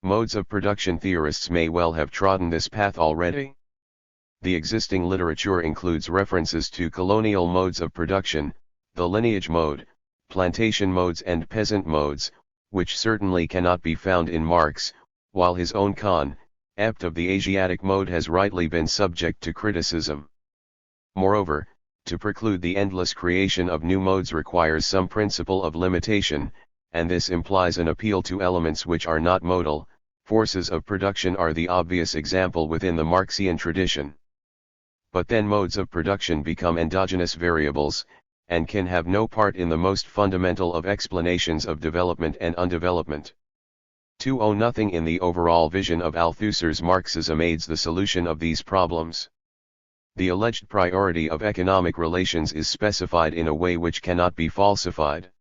Modes of production theorists may well have trodden this path already. The existing literature includes references to colonial modes of production, the lineage mode, plantation modes and peasant modes, which certainly cannot be found in Marx, while his own concept of the Asiatic mode has rightly been subject to criticism. Moreover, to preclude the endless creation of new modes requires some principle of limitation, and this implies an appeal to elements which are not modal. Forces of production are the obvious example within the Marxian tradition. But then modes of production become endogenous variables, and can have no part in the most fundamental of explanations of development and undevelopment. 2. Nothing in the overall vision of Althusser's Marxism aids the solution of these problems. The alleged priority of economic relations is specified in a way which cannot be falsified.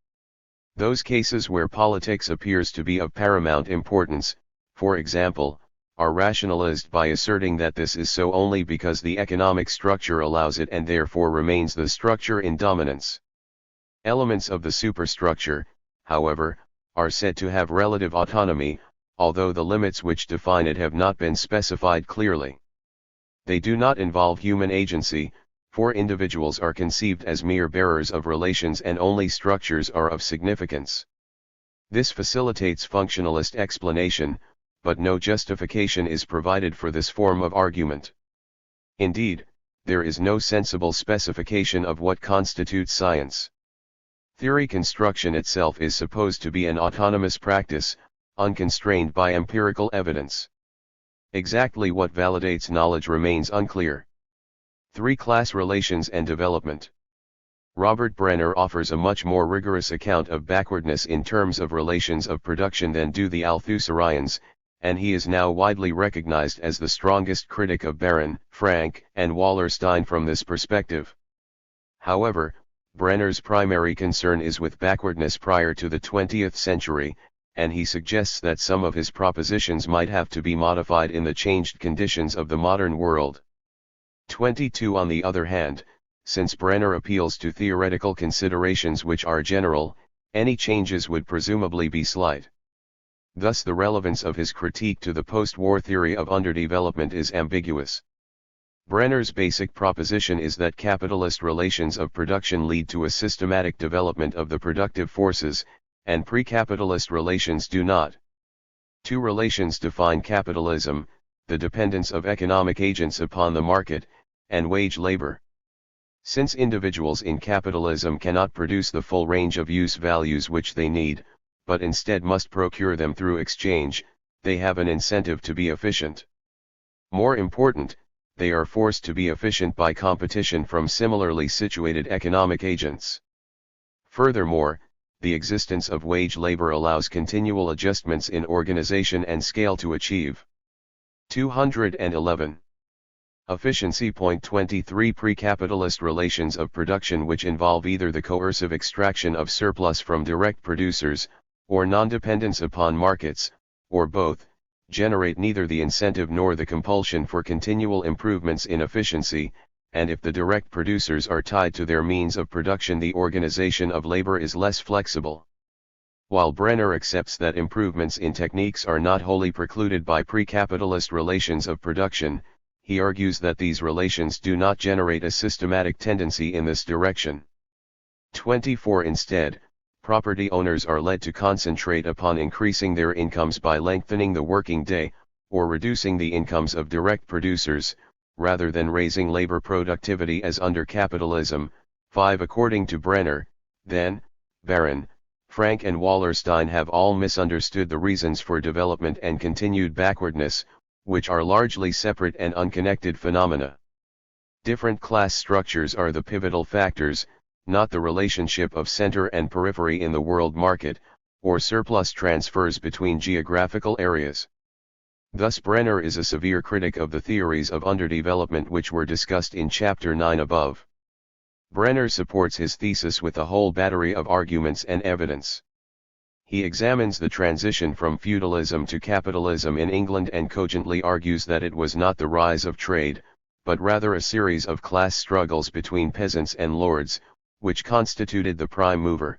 Those cases where politics appears to be of paramount importance, for example, are rationalized by asserting that this is so only because the economic structure allows it and therefore remains the structure in dominance. Elements of the superstructure, however, are said to have relative autonomy, although the limits which define it have not been specified clearly. They do not involve human agency, for individuals are conceived as mere bearers of relations and only structures are of significance. This facilitates functionalist explanation, but no justification is provided for this form of argument. Indeed, there is no sensible specification of what constitutes science. Theory construction itself is supposed to be an autonomous practice, unconstrained by empirical evidence. Exactly what validates knowledge remains unclear. 3. Class relations and development. Robert Brenner offers a much more rigorous account of backwardness in terms of relations of production than do the Althusserians, and he is now widely recognized as the strongest critic of Baron, Frank, and Wallerstein from this perspective. However, Brenner's primary concern is with backwardness prior to the 20th century, and he suggests that some of his propositions might have to be modified in the changed conditions of the modern world. 22. On the other hand, since Brenner appeals to theoretical considerations which are general, any changes would presumably be slight. Thus the relevance of his critique to the post-war theory of underdevelopment is ambiguous. Brenner's basic proposition is that capitalist relations of production lead to a systematic development of the productive forces, and pre-capitalist relations do not. Two relations define capitalism: the dependence of economic agents upon the market, and wage labor. Since individuals in capitalism cannot produce the full range of use values which they need, but instead must procure them through exchange, they have an incentive to be efficient. More important, they are forced to be efficient by competition from similarly situated economic agents. Furthermore, the existence of wage labor allows continual adjustments in organization and scale to achieve. 211. Efficiency. 23. Pre-capitalist relations of production which involve either the coercive extraction of surplus from direct producers, or non-dependence upon markets, or both, generate neither the incentive nor the compulsion for continual improvements in efficiency, and if the direct producers are tied to their means of production, the organization of labor is less flexible. While Brenner accepts that improvements in techniques are not wholly precluded by pre-capitalist relations of production, he argues that these relations do not generate a systematic tendency in this direction. 24. Instead, property owners are led to concentrate upon increasing their incomes by lengthening the working day, or reducing the incomes of direct producers, rather than raising labor productivity as under capitalism. 5. According to Brenner, then, Baron, Frank and Wallerstein have all misunderstood the reasons for development and continued backwardness, which are largely separate and unconnected phenomena. Different class structures are the pivotal factors, not the relationship of center and periphery in the world market, or surplus transfers between geographical areas. Thus Brenner is a severe critic of the theories of underdevelopment which were discussed in Chapter 9 above. Brenner supports his thesis with a whole battery of arguments and evidence. He examines the transition from feudalism to capitalism in England and cogently argues that it was not the rise of trade, but rather a series of class struggles between peasants and lords, which constituted the prime mover.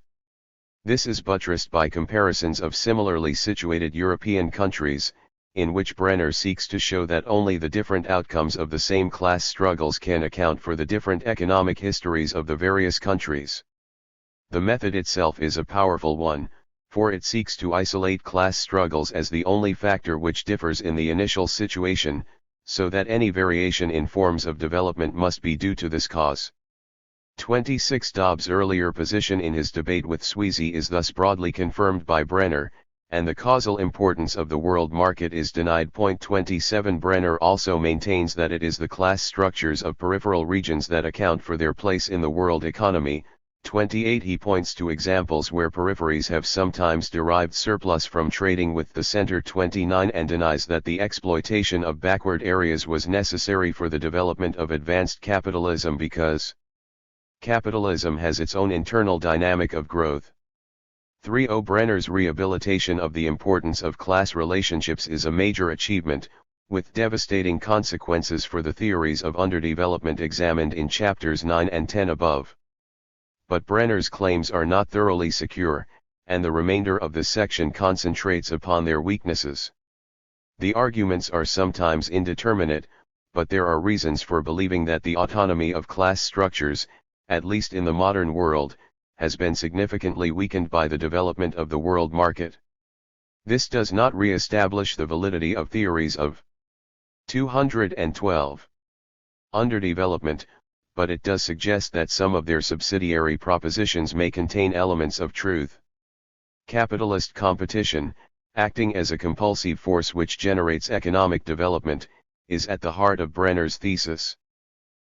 This is buttressed by comparisons of similarly situated European countries, in which Brenner seeks to show that only the different outcomes of the same class struggles can account for the different economic histories of the various countries. The method itself is a powerful one, for it seeks to isolate class struggles as the only factor which differs in the initial situation, so that any variation in forms of development must be due to this cause. 26. Dobbs' earlier position in his debate with Sweezy is thus broadly confirmed by Brenner, and the causal importance of the world market is denied. 27. Brenner also maintains that it is the class structures of peripheral regions that account for their place in the world economy. 28. He points to examples where peripheries have sometimes derived surplus from trading with the center. 29. And denies that the exploitation of backward areas was necessary for the development of advanced capitalism because capitalism has its own internal dynamic of growth. 3. Brenner's rehabilitation of the importance of class relationships is a major achievement, with devastating consequences for the theories of underdevelopment examined in chapters 9 and 10 above. But Brenner's claims are not thoroughly secure, and the remainder of this section concentrates upon their weaknesses. The arguments are sometimes indeterminate, but there are reasons for believing that the autonomy of class structures, at least in the modern world, has been significantly weakened by the development of the world market. This does not re-establish the validity of theories of 212. underdevelopment, but it does suggest that some of their subsidiary propositions may contain elements of truth. Capitalist competition, acting as a compulsive force which generates economic development, is at the heart of Brenner's thesis.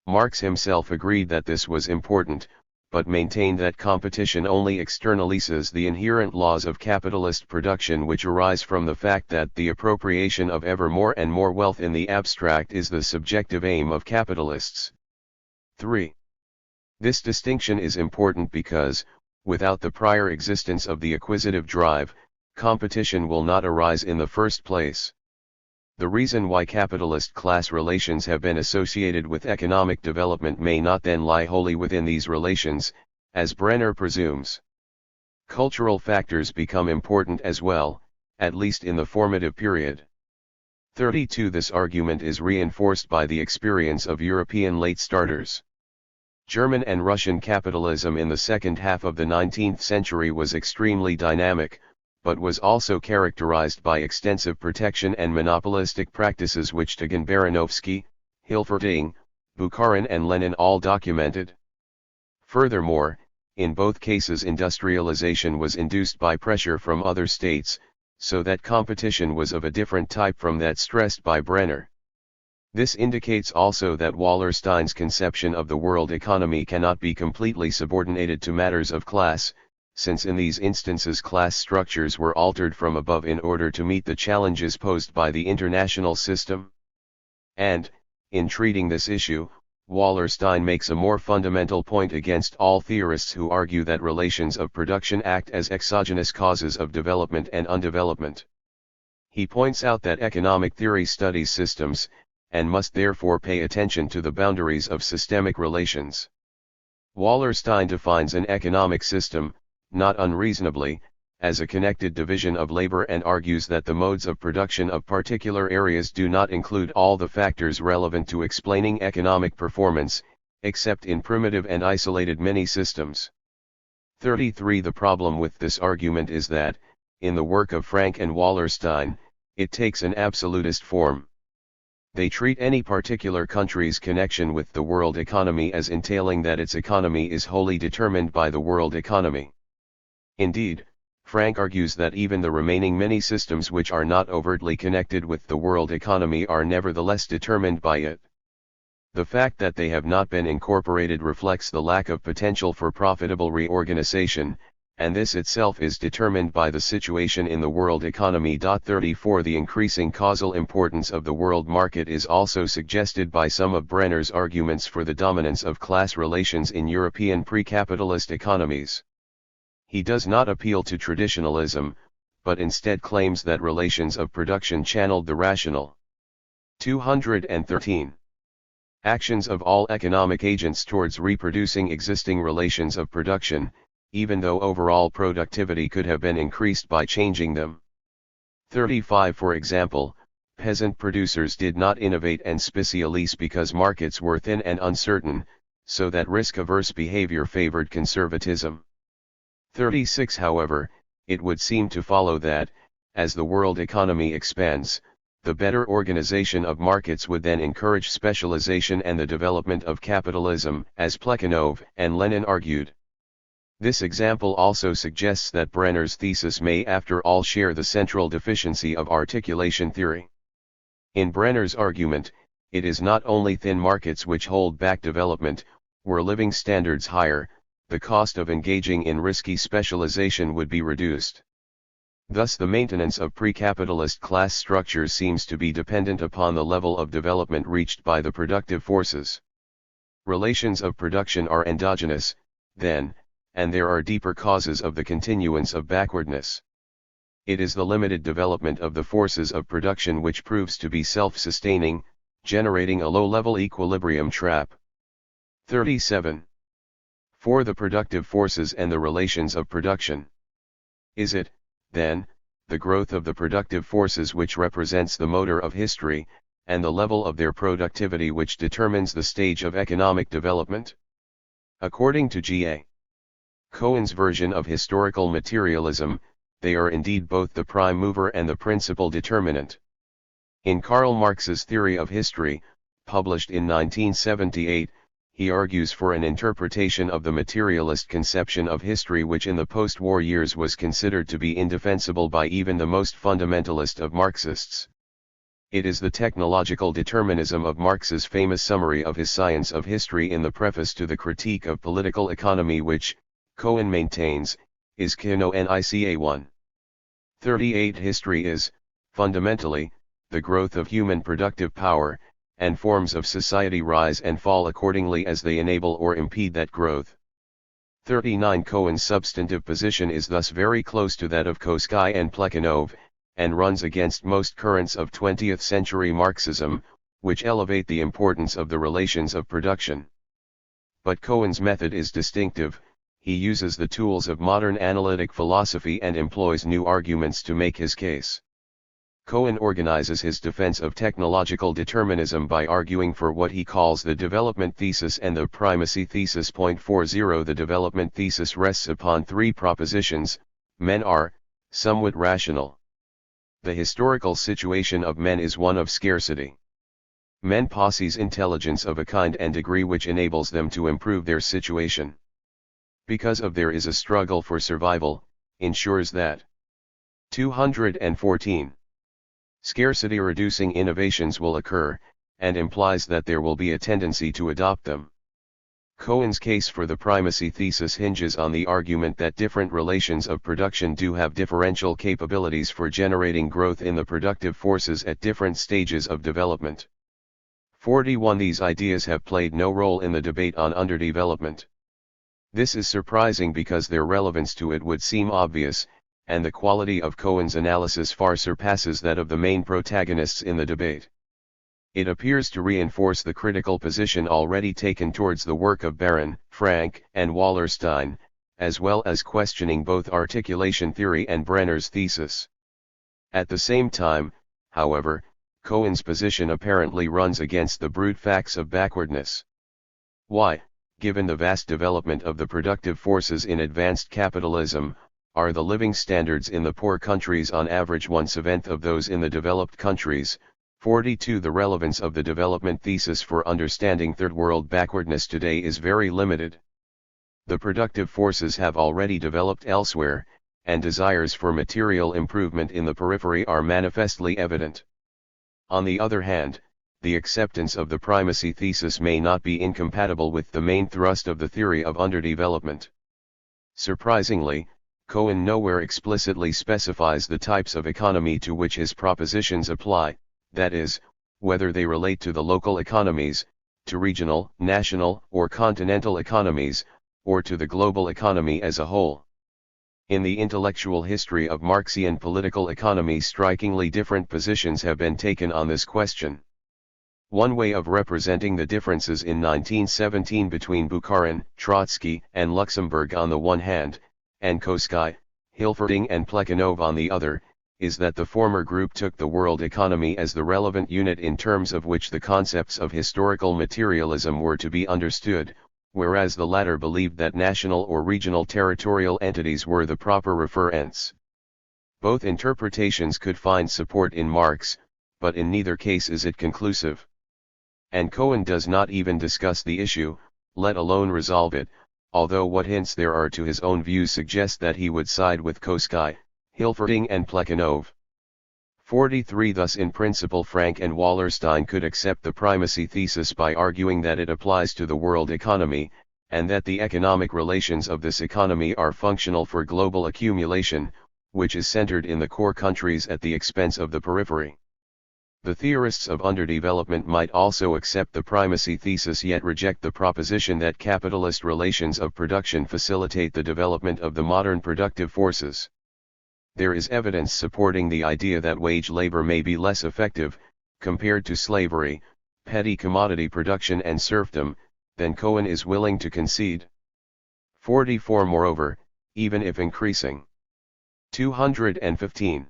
Marx himself agreed that this was important, but maintained that competition only externalizes the inherent laws of capitalist production which arise from the fact that the appropriation of ever more and more wealth in the abstract is the subjective aim of capitalists. 3. This distinction is important because, without the prior existence of the acquisitive drive, competition will not arise in the first place. The reason why capitalist class relations have been associated with economic development may not then lie wholly within these relations, as Brenner presumes. Cultural factors become important as well, at least in the formative period. 32. This argument is reinforced by the experience of European late starters. German and Russian capitalism in the second half of the 19th century was extremely dynamic, but was also characterized by extensive protection and monopolistic practices which Tagan-Baranovsky, Hilferting, Bukharin and Lenin all documented. Furthermore, in both cases industrialization was induced by pressure from other states, so that competition was of a different type from that stressed by Brenner. This indicates also that Wallerstein's conception of the world economy cannot be completely subordinated to matters of class, since in these instances class structures were altered from above in order to meet the challenges posed by the international system. And, in treating this issue, Wallerstein makes a more fundamental point against all theorists who argue that relations of production act as exogenous causes of development and undevelopment. He points out that economic theory studies systems, and must therefore pay attention to the boundaries of systemic relations. Wallerstein defines an economic system, not unreasonably, as a connected division of labor and argues that the modes of production of particular areas do not include all the factors relevant to explaining economic performance, except in primitive and isolated mini-systems. 33. The problem with this argument is that, in the work of Frank and Wallerstein, it takes an absolutist form. They treat any particular country's connection with the world economy as entailing that its economy is wholly determined by the world economy. Indeed, Frank argues that even the remaining many-systems which are not overtly connected with the world economy are nevertheless determined by it. The fact that they have not been incorporated reflects the lack of potential for profitable reorganization, and this itself is determined by the situation in the world economy. 34. The increasing causal importance of the world market is also suggested by some of Brenner's arguments for the dominance of class relations in European pre-capitalist economies. He does not appeal to traditionalism, but instead claims that relations of production channeled the rational. 213. Actions of all economic agents towards reproducing existing relations of production, even though overall productivity could have been increased by changing them. 35. For example, peasant producers did not innovate and specialize because markets were thin and uncertain, so that risk-averse behavior favored conservatism. 36. However, it would seem to follow that, as the world economy expands, the better organization of markets would then encourage specialization and the development of capitalism, as Plekhanov and Lenin argued. This example also suggests that Brenner's thesis may after all share the central deficiency of articulation theory. In Brenner's argument, it is not only thin markets which hold back development. Were living standards higher, the cost of engaging in risky specialization would be reduced. Thus the maintenance of pre-capitalist class structures seems to be dependent upon the level of development reached by the productive forces. Relations of production are endogenous, then, and there are deeper causes of the continuance of backwardness. It is the limited development of the forces of production which proves to be self-sustaining, generating a low-level equilibrium trap. 37. For the productive forces and the relations of production. Is it, then, the growth of the productive forces which represents the motor of history, and the level of their productivity which determines the stage of economic development? According to G.A. Cohen's version of historical materialism, they are indeed both the prime mover and the principal determinant. In Karl Marx's theory of history, published in 1978, he argues for an interpretation of the materialist conception of history which in the post-war years was considered to be indefensible by even the most fundamentalist of Marxists. It is the technological determinism of Marx's famous summary of his Science of History in the preface to the Critique of Political Economy which, Cohen maintains, is Kno-Nica 1. 38 History is, fundamentally, the growth of human productive power, and forms of society rise and fall accordingly as they enable or impede that growth. 39 Cohen's substantive position is thus very close to that of Koski and Plekhanov, and runs against most currents of 20th century Marxism, which elevate the importance of the relations of production. But Cohen's method is distinctive. He uses the tools of modern analytic philosophy and employs new arguments to make his case. Cohen organizes his defense of technological determinism by arguing for what he calls the development thesis and the primacy thesis. 40 The development thesis rests upon three propositions: men are, somewhat rational. The historical situation of men is one of scarcity. Men possess intelligence of a kind and degree which enables them to improve their situation. Because of there is a struggle for survival, ensures that. 214. Scarcity reducing innovations will occur, and implies that there will be a tendency to adopt them. Cohen's case for the primacy thesis hinges on the argument that different relations of production do have differential capabilities for generating growth in the productive forces at different stages of development. 41 These ideas have played no role in the debate on underdevelopment. This is surprising because their relevance to it would seem obvious, and the quality of Cohen's analysis far surpasses that of the main protagonists in the debate. It appears to reinforce the critical position already taken towards the work of Baron, Frank, and Wallerstein, as well as questioning both articulation theory and Brenner's thesis. At the same time, however, Cohen's position apparently runs against the brute facts of backwardness. Why, given the vast development of the productive forces in advanced capitalism, are the living standards in the poor countries on average 1/7 of those in the developed countries? 42 The relevance of the development thesis for understanding third world backwardness today is very limited. The productive forces have already developed elsewhere, and desires for material improvement in the periphery are manifestly evident. On the other hand, the acceptance of the primacy thesis may not be incompatible with the main thrust of the theory of underdevelopment. Surprisingly, Cohen nowhere explicitly specifies the types of economy to which his propositions apply, that is, whether they relate to the local economies, to regional, national, or continental economies, or to the global economy as a whole. In the intellectual history of Marxian political economy, strikingly different positions have been taken on this question. One way of representing the differences in 1917 between Bukharin, Trotsky, and Luxemburg on the one hand, and Koski, Hilferding and Plekhanov on the other, is that the former group took the world economy as the relevant unit in terms of which the concepts of historical materialism were to be understood, whereas the latter believed that national or regional territorial entities were the proper referents. Both interpretations could find support in Marx, but in neither case is it conclusive. And Cohen does not even discuss the issue, let alone resolve it, although what hints there are to his own views suggest that he would side with Koski, Hilferding and Plekhanov. 43 Thus in principle Frank and Wallerstein could accept the primacy thesis by arguing that it applies to the world economy, and that the economic relations of this economy are functional for global accumulation, which is centered in the core countries at the expense of the periphery. The theorists of underdevelopment might also accept the primacy thesis yet reject the proposition that capitalist relations of production facilitate the development of the modern productive forces. There is evidence supporting the idea that wage labor may be less effective, compared to slavery, petty commodity production and serfdom, than Cohen is willing to concede. 44 Moreover, even if increasing. 215.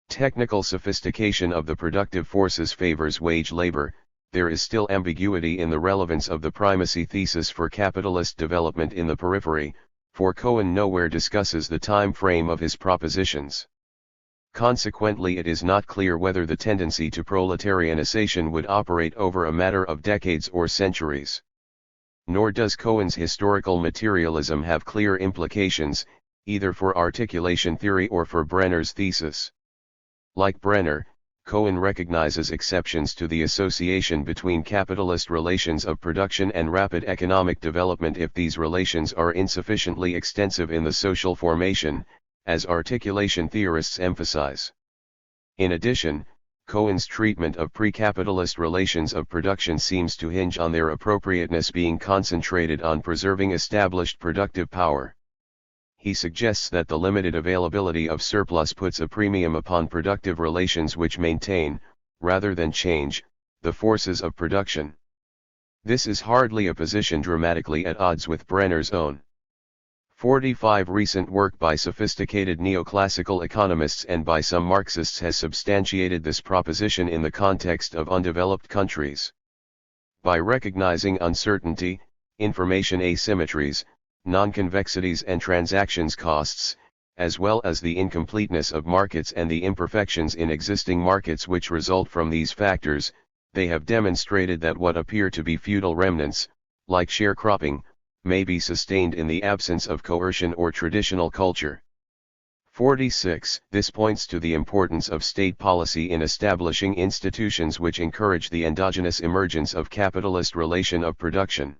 Technical sophistication of the productive forces favors wage labor, there is still ambiguity in the relevance of the primacy thesis for capitalist development in the periphery, for Cohen nowhere discusses the time frame of his propositions. Consequently, it is not clear whether the tendency to proletarianization would operate over a matter of decades or centuries. Nor does Cohen's historical materialism have clear implications, either for articulation theory or for Brenner's thesis. Like Brenner, Cohen recognizes exceptions to the association between capitalist relations of production and rapid economic development if these relations are insufficiently extensive in the social formation, as articulation theorists emphasize. In addition, Cohen's treatment of pre-capitalist relations of production seems to hinge on their appropriateness being concentrated on preserving established productive power. He suggests that the limited availability of surplus puts a premium upon productive relations which maintain, rather than change, the forces of production. This is hardly a position dramatically at odds with Brenner's own. 45 Recent work by sophisticated neoclassical economists and by some Marxists has substantiated this proposition in the context of undeveloped countries. By recognizing uncertainty, information asymmetries, non-convexities and transactions costs, as well as the incompleteness of markets and the imperfections in existing markets which result from these factors, they have demonstrated that what appear to be feudal remnants, like sharecropping, may be sustained in the absence of coercion or traditional culture. 46. This points to the importance of state policy in establishing institutions which encourage the endogenous emergence of capitalist relation of production.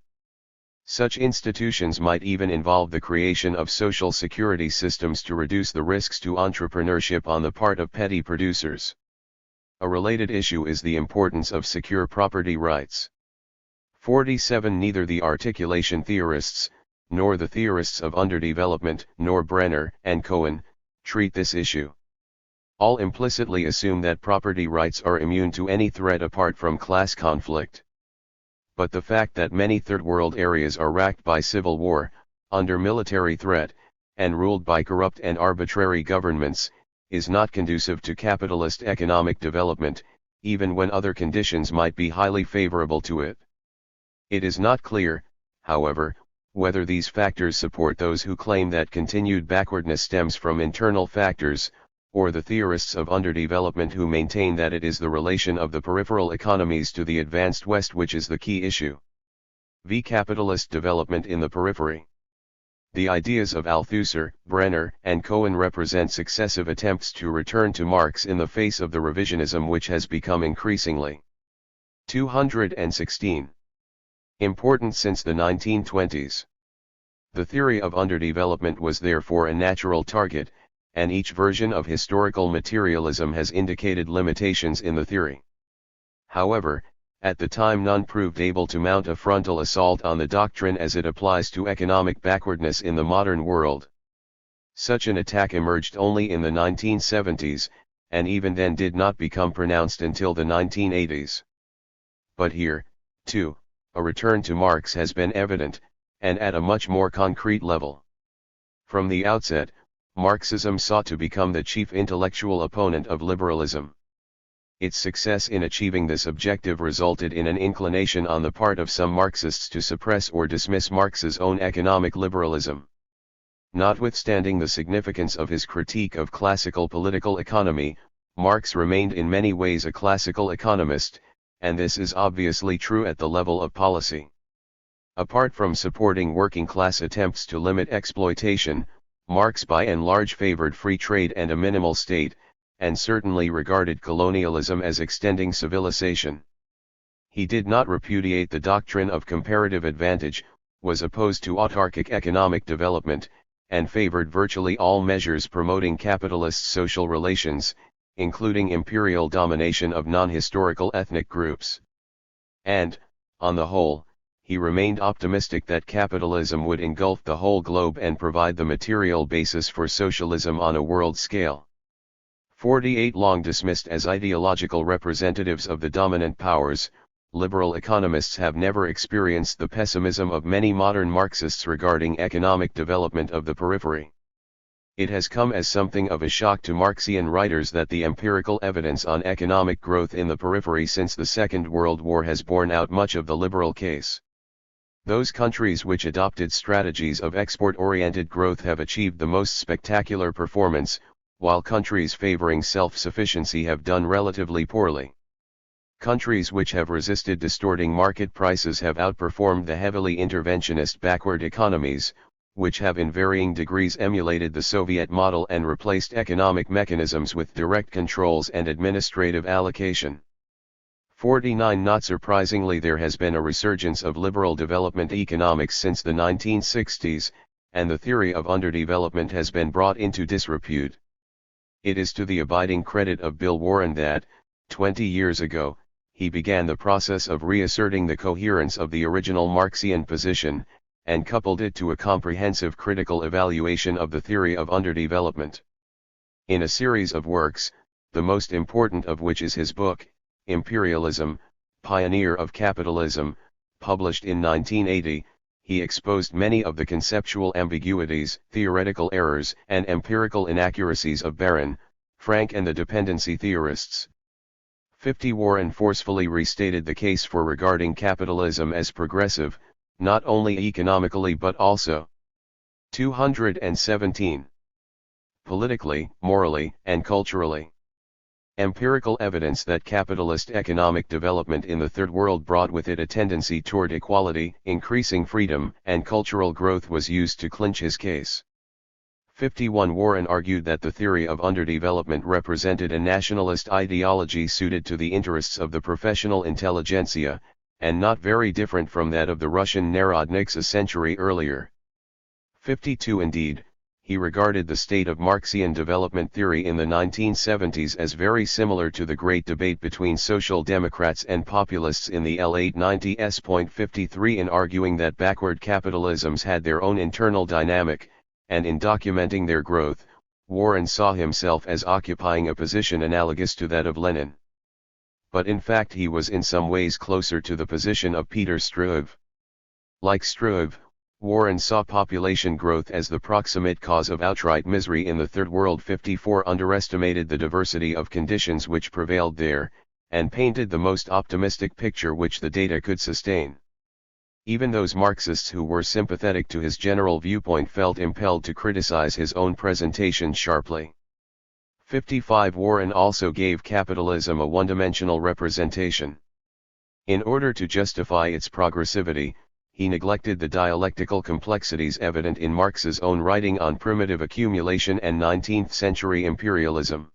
Such institutions might even involve the creation of social security systems to reduce the risks to entrepreneurship on the part of petty producers. A related issue is the importance of secure property rights. 47. Neither the articulation theorists, nor the theorists of underdevelopment, nor Brenner and Cohen, treat this issue. All implicitly assume that property rights are immune to any threat apart from class conflict. But the fact that many third world areas are racked by civil war, under military threat, and ruled by corrupt and arbitrary governments, is not conducive to capitalist economic development, even when other conditions might be highly favorable to it. It is not clear, however, whether these factors support those who claim that continued backwardness stems from internal factors, or the theorists of underdevelopment who maintain that it is the relation of the peripheral economies to the advanced West which is the key issue. V. Capitalist development in the periphery. The ideas of Althusser, Brenner, and Cohen represent successive attempts to return to Marx in the face of the revisionism which has become increasingly 216. Important since the 1920s. The theory of underdevelopment was therefore a natural target, and each version of historical materialism has indicated limitations in the theory. However, at the time none proved able to mount a frontal assault on the doctrine as it applies to economic backwardness in the modern world. Such an attack emerged only in the 1970s, and even then did not become pronounced until the 1980s. But here, too, a return to Marx has been evident, and at a much more concrete level. From the outset, Marxism sought to become the chief intellectual opponent of liberalism. Its success in achieving this objective resulted in an inclination on the part of some Marxists to suppress or dismiss Marx's own economic liberalism. Notwithstanding the significance of his critique of classical political economy, Marx remained in many ways a classical economist, and this is obviously true at the level of policy. Apart from supporting working class attempts to limit exploitation, Marx by and large favored free trade and a minimal state, and certainly regarded colonialism as extending civilization. He did not repudiate the doctrine of comparative advantage, was opposed to autarkic economic development, and favored virtually all measures promoting capitalist social relations, including imperial domination of non-historical ethnic groups. And, on the whole, he remained optimistic that capitalism would engulf the whole globe and provide the material basis for socialism on a world scale. 48 Long dismissed as ideological representatives of the dominant powers, liberal economists have never experienced the pessimism of many modern Marxists regarding economic development of the periphery. It has come as something of a shock to Marxian writers that the empirical evidence on economic growth in the periphery since the Second World War has borne out much of the liberal case. Those countries which adopted strategies of export-oriented growth have achieved the most spectacular performance, while countries favoring self-sufficiency have done relatively poorly. Countries which have resisted distorting market prices have outperformed the heavily interventionist backward economies, which have in varying degrees emulated the Soviet model and replaced economic mechanisms with direct controls and administrative allocation. 49. Not surprisingly, there has been a resurgence of liberal development economics since the 1960s, and the theory of underdevelopment has been brought into disrepute. It is to the abiding credit of Bill Warren that, 20 years ago, he began the process of reasserting the coherence of the original Marxian position, and coupled it to a comprehensive critical evaluation of the theory of underdevelopment. In a series of works, the most important of which is his book, Imperialism, Pioneer of Capitalism, published in 1980, he exposed many of the conceptual ambiguities, theoretical errors, and empirical inaccuracies of Baron, Frank and the dependency theorists. 50. Warren forcefully restated the case for regarding capitalism as progressive, not only economically but also 217. Politically, morally, and culturally. Empirical evidence that capitalist economic development in the Third World brought with it a tendency toward equality, increasing freedom, and cultural growth was used to clinch his case. 51. Warren argued that the theory of underdevelopment represented a nationalist ideology suited to the interests of the professional intelligentsia, and not very different from that of the Russian Narodniks a century earlier. 52. Indeed, he regarded the state of Marxian development theory in the 1970s as very similar to the great debate between social democrats and populists in the L890s.53 in arguing that backward capitalisms had their own internal dynamic, and in documenting their growth, Warren saw himself as occupying a position analogous to that of Lenin. But in fact he was in some ways closer to the position of Peter Struve. Like Struve, Warren saw population growth as the proximate cause of outright misery in the Third World. 54 Underestimated the diversity of conditions which prevailed there, and painted the most optimistic picture which the data could sustain. Even those Marxists who were sympathetic to his general viewpoint felt impelled to criticize his own presentation sharply. 55 Warren also gave capitalism a one-dimensional representation. In order to justify its progressivity, he neglected the dialectical complexities evident in Marx's own writing on primitive accumulation and 19th-century imperialism.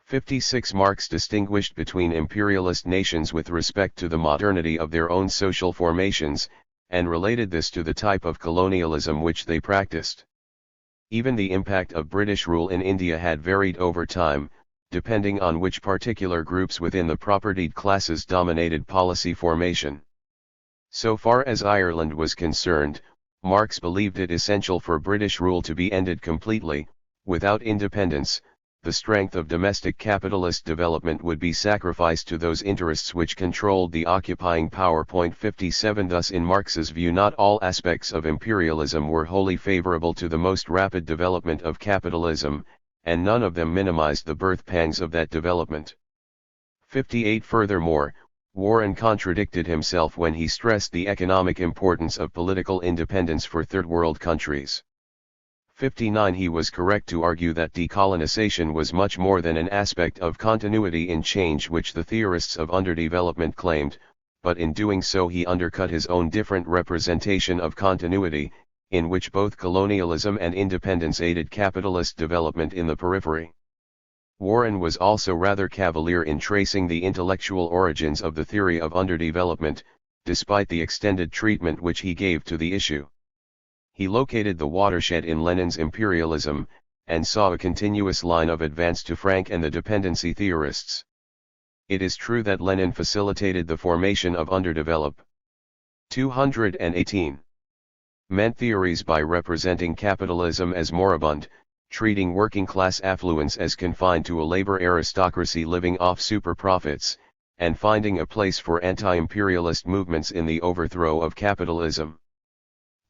56 Marx distinguished between imperialist nations with respect to the modernity of their own social formations, and related this to the type of colonialism which they practiced. Even the impact of British rule in India had varied over time, depending on which particular groups within the propertied classes dominated policy formation. So far as Ireland was concerned, Marx believed it essential for British rule to be ended completely. Without independence, the strength of domestic capitalist development would be sacrificed to those interests which controlled the occupying power. 57 Thus in Marx's view not all aspects of imperialism were wholly favorable to the most rapid development of capitalism, and none of them minimized the birth pangs of that development. 58 Furthermore, Warren contradicted himself when he stressed the economic importance of political independence for Third World countries. 59 He was correct to argue that decolonization was much more than an aspect of continuity in change which the theorists of underdevelopment claimed, but in doing so he undercut his own different representation of continuity, in which both colonialism and independence aided capitalist development in the periphery. Warren was also rather cavalier in tracing the intellectual origins of the theory of underdevelopment, despite the extended treatment which he gave to the issue. He located the watershed in Lenin's imperialism, and saw a continuous line of advance to Frank and the dependency theorists. It is true that Lenin facilitated the formation of underdeveloped. 218. Meant theories by representing capitalism as moribund, treating working-class affluence as confined to a labor aristocracy living off super profits, and finding a place for anti-imperialist movements in the overthrow of capitalism.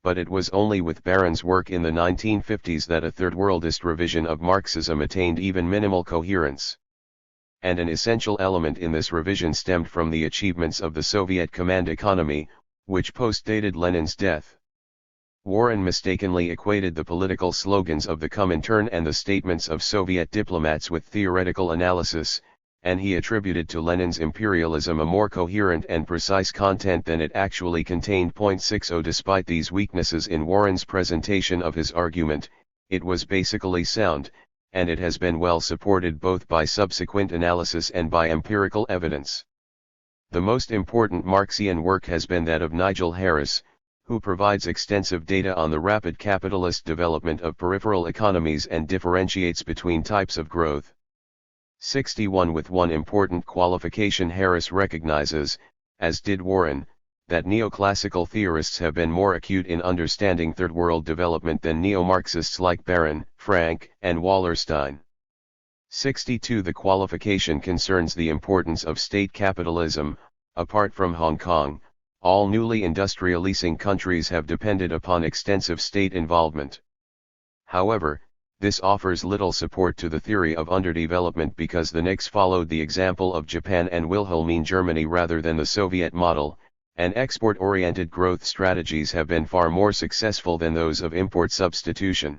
But it was only with Baron's work in the 1950s that a third-worldist revision of Marxism attained even minimal coherence. And an essential element in this revision stemmed from the achievements of the Soviet command economy, which postdated Lenin's death. Warren mistakenly equated the political slogans of the Comintern and the statements of Soviet diplomats with theoretical analysis, and he attributed to Lenin's imperialism a more coherent and precise content than it actually contained. 60 Despite these weaknesses in Warren's presentation of his argument, it was basically sound, and it has been well supported both by subsequent analysis and by empirical evidence. The most important Marxian work has been that of Nigel Harris, who provides extensive data on the rapid capitalist development of peripheral economies and differentiates between types of growth. 61 With one important qualification, Harris recognizes, as did Warren, that neoclassical theorists have been more acute in understanding third world development than neo-Marxists like Baron, Frank, and Wallerstein. 62 The qualification concerns the importance of state capitalism. Apart from Hong Kong, all newly industrializing countries have depended upon extensive state involvement. However, this offers little support to the theory of underdevelopment because the NICs followed the example of Japan and Wilhelmine Germany rather than the Soviet model, and export-oriented growth strategies have been far more successful than those of import substitution.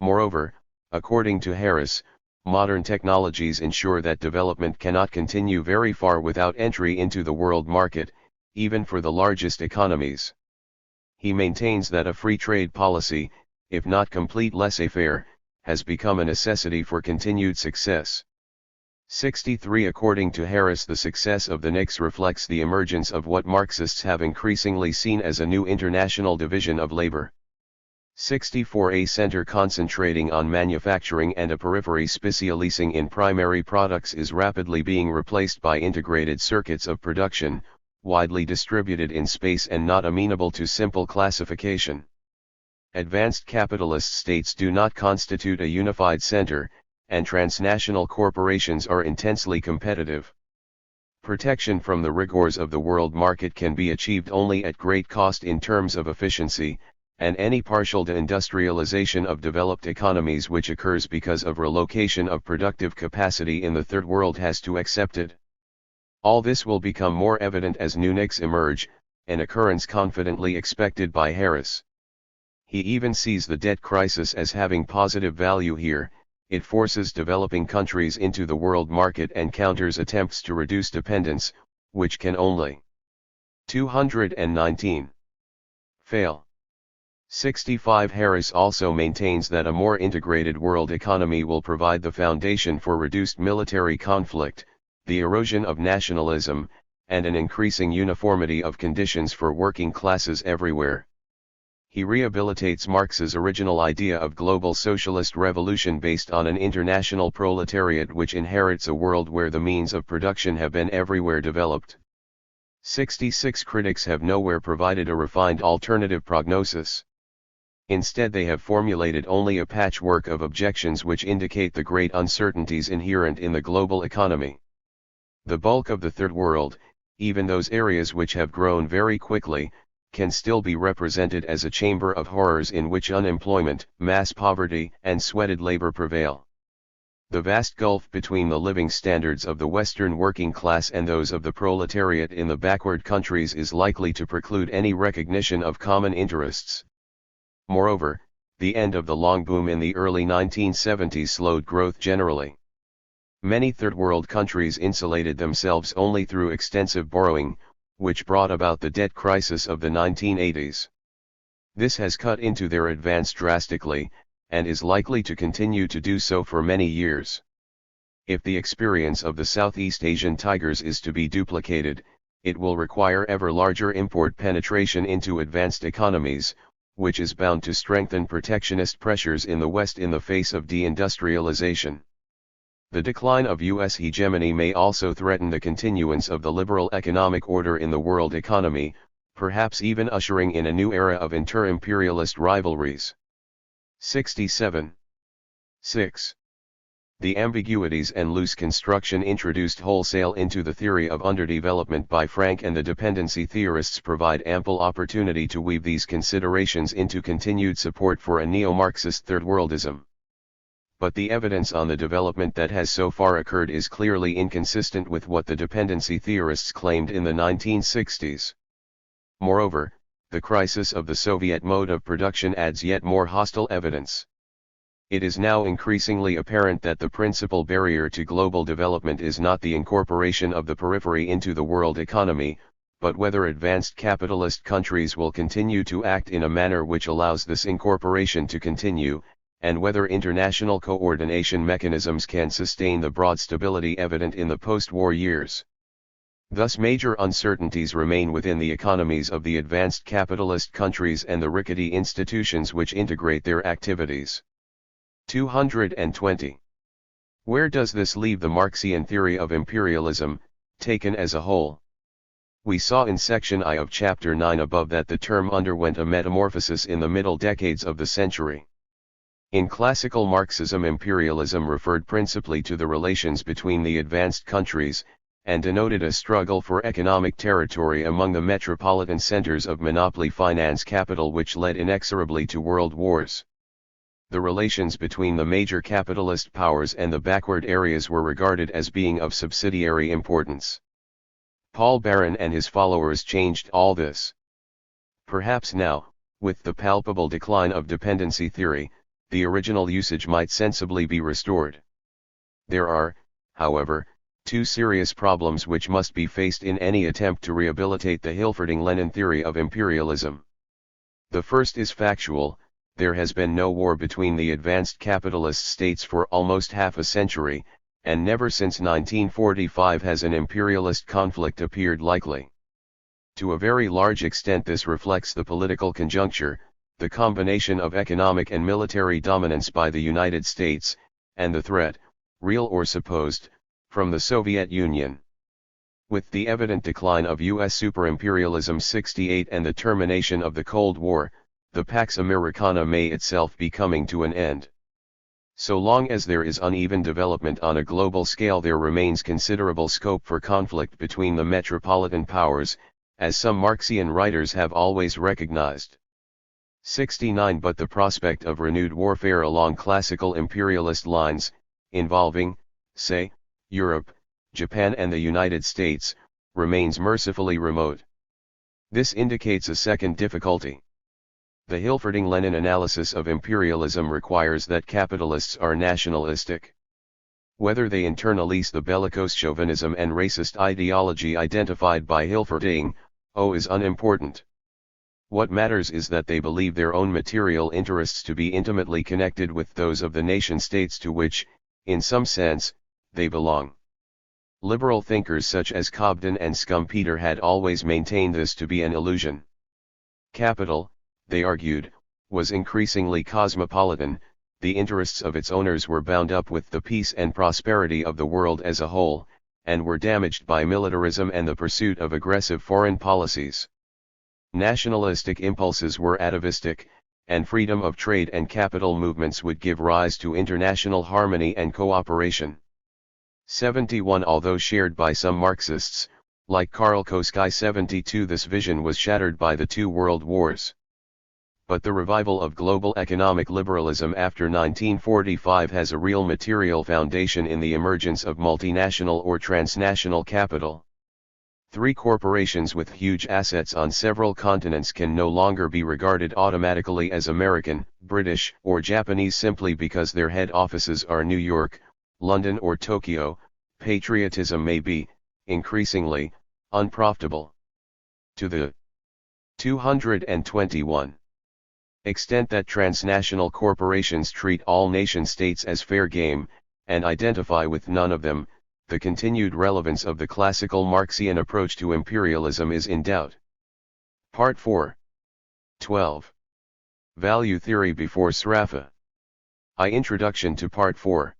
Moreover, according to Harris, modern technologies ensure that development cannot continue very far without entry into the world market, even for the largest economies. He maintains that a free trade policy, if not complete laissez-faire, has become a necessity for continued success. 63 According to Harris, the success of the NICs reflects the emergence of what Marxists have increasingly seen as a new international division of labor. 64 A center concentrating on manufacturing and a periphery specializing in primary products is rapidly being replaced by integrated circuits of production, widely distributed in space and not amenable to simple classification. Advanced capitalist states do not constitute a unified center, and transnational corporations are intensely competitive. Protection from the rigors of the world market can be achieved only at great cost in terms of efficiency, and any partial deindustrialization of developed economies which occurs because of relocation of productive capacity in the Third World has to accept it. All this will become more evident as new NICs emerge, an occurrence confidently expected by Harris. He even sees the debt crisis as having positive value here. It forces developing countries into the world market and counters attempts to reduce dependence, which can only 219 fail. 65 Harris also maintains that a more integrated world economy will provide the foundation for reduced military conflict, the erosion of nationalism, and an increasing uniformity of conditions for working classes everywhere. He rehabilitates Marx's original idea of global socialist revolution based on an international proletariat which inherits a world where the means of production have been everywhere developed. 66 Critics have nowhere provided a refined alternative prognosis. Instead, they have formulated only a patchwork of objections which indicate the great uncertainties inherent in the global economy. The bulk of the Third World, even those areas which have grown very quickly, can still be represented as a chamber of horrors in which unemployment, mass poverty, and sweated labor prevail. The vast gulf between the living standards of the Western working class and those of the proletariat in the backward countries is likely to preclude any recognition of common interests. Moreover, the end of the long boom in the early 1970s slowed growth generally. Many Third World countries insulated themselves only through extensive borrowing, which brought about the debt crisis of the 1980s. This has cut into their advance drastically, and is likely to continue to do so for many years. If the experience of the Southeast Asian tigers is to be duplicated, it will require ever larger import penetration into advanced economies, which is bound to strengthen protectionist pressures in the West in the face of deindustrialization. The decline of U.S. hegemony may also threaten the continuance of the liberal economic order in the world economy, perhaps even ushering in a new era of inter-imperialist rivalries. 67. 6. The ambiguities and loose construction introduced wholesale into the theory of underdevelopment by Frank and the dependency theorists provide ample opportunity to weave these considerations into continued support for a neo-Marxist third-worldism. But the evidence on the development that has so far occurred is clearly inconsistent with what the dependency theorists claimed in the 1960s. Moreover, the crisis of the Soviet mode of production adds yet more hostile evidence. It is now increasingly apparent that the principal barrier to global development is not the incorporation of the periphery into the world economy, but whether advanced capitalist countries will continue to act in a manner which allows this incorporation to continue, and whether international coordination mechanisms can sustain the broad stability evident in the post-war years. Thus major uncertainties remain within the economies of the advanced capitalist countries and the rickety institutions which integrate their activities. 220. Where does this leave the Marxian theory of imperialism, taken as a whole? We saw in section I of chapter 9 above that the term underwent a metamorphosis in the middle decades of the century. In classical Marxism, imperialism referred principally to the relations between the advanced countries, and denoted a struggle for economic territory among the metropolitan centers of monopoly finance capital which led inexorably to world wars. The relations between the major capitalist powers and the backward areas were regarded as being of subsidiary importance. Paul Baran and his followers changed all this. Perhaps now, with the palpable decline of dependency theory, the original usage might sensibly be restored. There are, however, two serious problems which must be faced in any attempt to rehabilitate the Hilferding-Lenin theory of imperialism. The first is factual. There has been no war between the advanced capitalist states for almost half a century, and never since 1945 has an imperialist conflict appeared likely. To a very large extent this reflects the political conjuncture, the combination of economic and military dominance by the United States, and the threat, real or supposed, from the Soviet Union. With the evident decline of U.S. superimperialism 68 and the termination of the Cold War, the Pax Americana may itself be coming to an end. So long as there is uneven development on a global scale, there remains considerable scope for conflict between the metropolitan powers, as some Marxian writers have always recognized. 69 But the prospect of renewed warfare along classical imperialist lines, involving, say, Europe, Japan and the United States, remains mercifully remote. This indicates a second difficulty. The Hilferding-Lenin analysis of imperialism requires that capitalists are nationalistic. Whether they internalize the bellicose chauvinism and racist ideology identified by Hilferding, is unimportant. What matters is that they believe their own material interests to be intimately connected with those of the nation-states to which, in some sense, they belong. Liberal thinkers such as Cobden and Schumpeter had always maintained this to be an illusion. Capital, they argued, was increasingly cosmopolitan, the interests of its owners were bound up with the peace and prosperity of the world as a whole, and were damaged by militarism and the pursuit of aggressive foreign policies. Nationalistic impulses were atavistic, and freedom of trade and capital movements would give rise to international harmony and cooperation. 71 Although shared by some Marxists, like Karl Koski 72, this vision was shattered by the two world wars. But the revival of global economic liberalism after 1945 has a real material foundation in the emergence of multinational or transnational capital. Three corporations with huge assets on several continents can no longer be regarded automatically as American, British, or Japanese simply because their head offices are New York, London or Tokyo. Patriotism may be, increasingly, unprofitable. To the 221 extent that transnational corporations treat all nation-states as fair game, and identify with none of them, the continued relevance of the classical Marxian approach to imperialism is in doubt. Part 4. 12. Value Theory before Sraffa. Introduction to Part 4.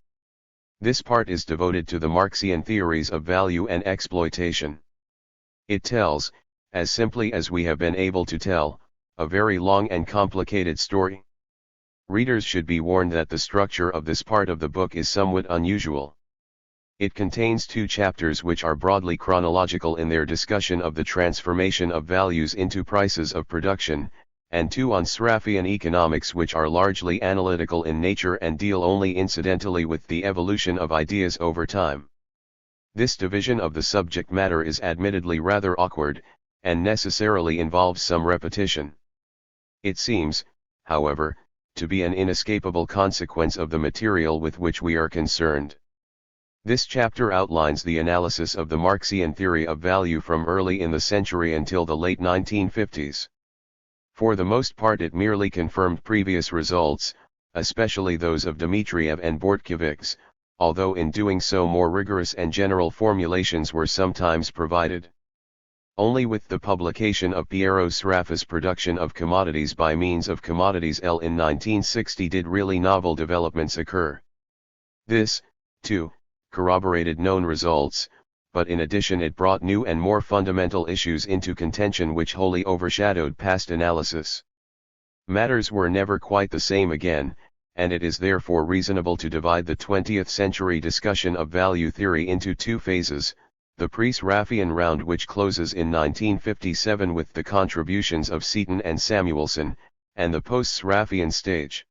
This part is devoted to the Marxian theories of value and exploitation. It tells, as simply as we have been able to tell, a very long and complicated story. Readers should be warned that the structure of this part of the book is somewhat unusual. It contains two chapters which are broadly chronological in their discussion of the transformation of values into prices of production, and two on Sraffian economics which are largely analytical in nature and deal only incidentally with the evolution of ideas over time. This division of the subject matter is admittedly rather awkward, and necessarily involves some repetition. It seems, however, to be an inescapable consequence of the material with which we are concerned. This chapter outlines the analysis of the Marxian theory of value from early in the century until the late 1950s. For the most part it merely confirmed previous results, especially those of Dmitriev and Bortkevich's, although in doing so more rigorous and general formulations were sometimes provided. Only with the publication of Piero Sraffa's Production of Commodities by Means of Commodities L in 1960 did really novel developments occur. This, too, corroborated known results, but in addition it brought new and more fundamental issues into contention which wholly overshadowed past analysis. Matters were never quite the same again, and it is therefore reasonable to divide the 20th century discussion of value theory into two phases, the pre-Sraffian round which closes in 1957 with the contributions of Seaton and Samuelson, and the post-Sraffian stage.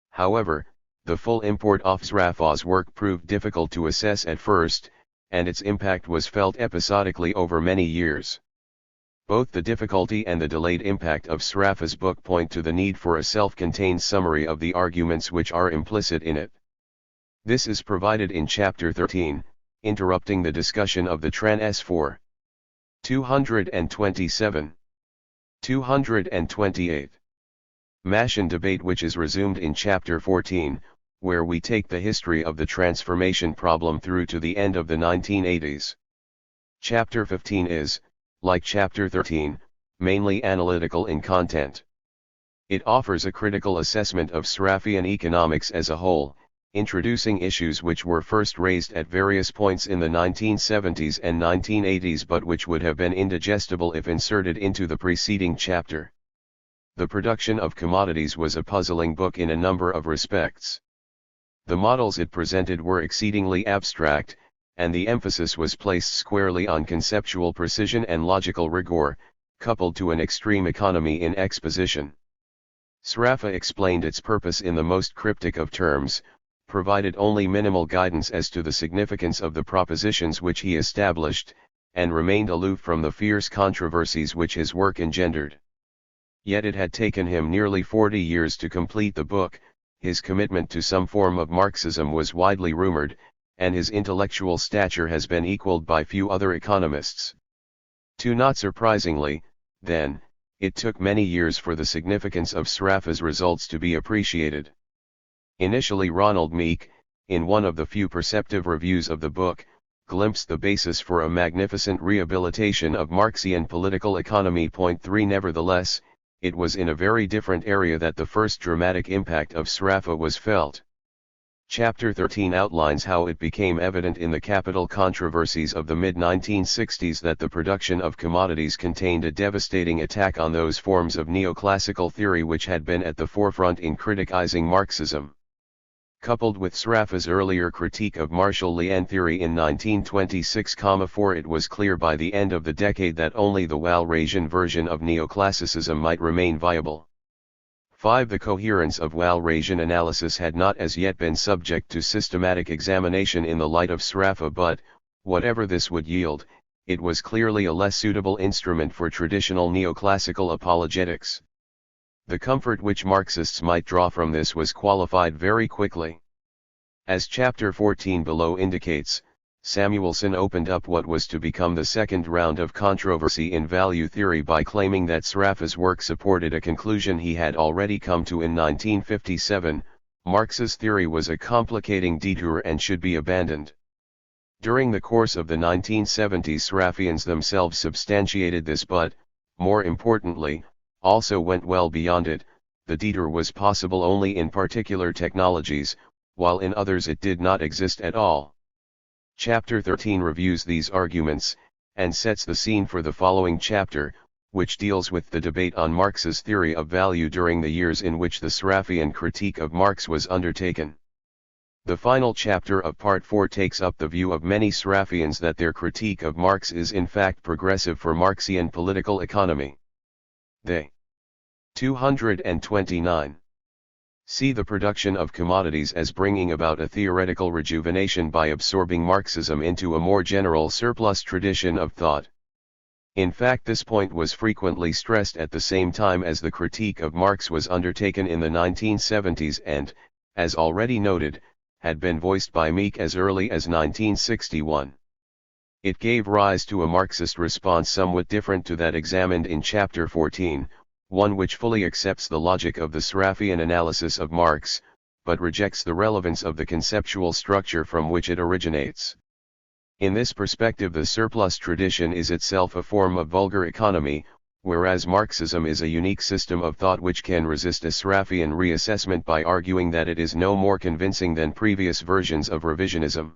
However, the full import of Sraffa's work proved difficult to assess at first, and its impact was felt episodically over many years. Both the difficulty and the delayed impact of Sraffa's book point to the need for a self-contained summary of the arguments which are implicit in it. This is provided in Chapter 13, interrupting the discussion of the Tran S4. 227. 228. Marxian debate which is resumed in Chapter 14, where we take the history of the transformation problem through to the end of the 1980s. Chapter 15 is, like Chapter 13, mainly analytical in content. It offers a critical assessment of Sraffian economics as a whole, introducing issues which were first raised at various points in the 1970s and 1980s but which would have been indigestible if inserted into the preceding chapter. The Production of Commodities was a puzzling book in a number of respects. The models it presented were exceedingly abstract, and the emphasis was placed squarely on conceptual precision and logical rigor, coupled to an extreme economy in exposition. Sraffa explained its purpose in the most cryptic of terms, provided only minimal guidance as to the significance of the propositions which he established, and remained aloof from the fierce controversies which his work engendered. Yet it had taken him nearly 40 years to complete the book. His commitment to some form of Marxism was widely rumored, and his intellectual stature has been equaled by few other economists. Not surprisingly, then, it took many years for the significance of Sraffa's results to be appreciated. Initially Ronald Meek, in one of the few perceptive reviews of the book, glimpsed the basis for a magnificent rehabilitation of Marxian political economy. 3 Nevertheless, it was in a very different area that the first dramatic impact of Sraffa was felt. Chapter 13 outlines how it became evident in the capital controversies of the mid-1960s that the production of commodities contained a devastating attack on those forms of neoclassical theory which had been at the forefront in criticizing Marxism. Coupled with Sraffa's earlier critique of Marshall-Lean theory in 1926-4, it was clear by the end of the decade that only the Walrasian version of neoclassicism might remain viable. 5. The coherence of Walrasian analysis had not as yet been subject to systematic examination in the light of Sraffa, but, whatever this would yield, it was clearly a less suitable instrument for traditional neoclassical apologetics. The comfort which Marxists might draw from this was qualified very quickly. As Chapter 14 below indicates, Samuelson opened up what was to become the second round of controversy in value theory by claiming that Sraffa's work supported a conclusion he had already come to in 1957, Marx's theory was a complicating detour and should be abandoned. During the course of the 1970s, Sraffians themselves substantiated this, but, more importantly, also went well beyond it. The detour was possible only in particular technologies, while in others it did not exist at all. Chapter 13 reviews these arguments, and sets the scene for the following chapter, which deals with the debate on Marx's theory of value during the years in which the Sraffian critique of Marx was undertaken. The final chapter of Part 4 takes up the view of many Sraffians that their critique of Marx is in fact progressive for Marxian political economy. They. 229. See the production of commodities as bringing about a theoretical rejuvenation by absorbing Marxism into a more general surplus tradition of thought. In fact, this point was frequently stressed at the same time as the critique of Marx was undertaken in the 1970s and, as already noted, had been voiced by Meek as early as 1961. It gave rise to a Marxist response somewhat different to that examined in Chapter 14, one which fully accepts the logic of the Sraffian analysis of Marx, but rejects the relevance of the conceptual structure from which it originates. In this perspective, the surplus tradition is itself a form of vulgar economy, whereas Marxism is a unique system of thought which can resist a Sraffian reassessment by arguing that it is no more convincing than previous versions of revisionism.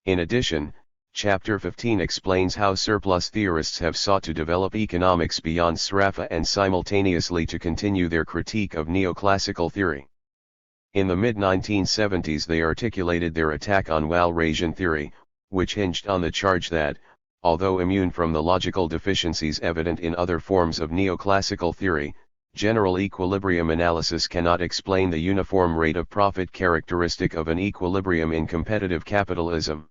In addition, Chapter 15 explains how surplus theorists have sought to develop economics beyond Sraffa and simultaneously to continue their critique of neoclassical theory. In the mid-1970s they articulated their attack on Walrasian theory, which hinged on the charge that, although immune from the logical deficiencies evident in other forms of neoclassical theory, general equilibrium analysis cannot explain the uniform rate of profit characteristic of an equilibrium in competitive capitalism.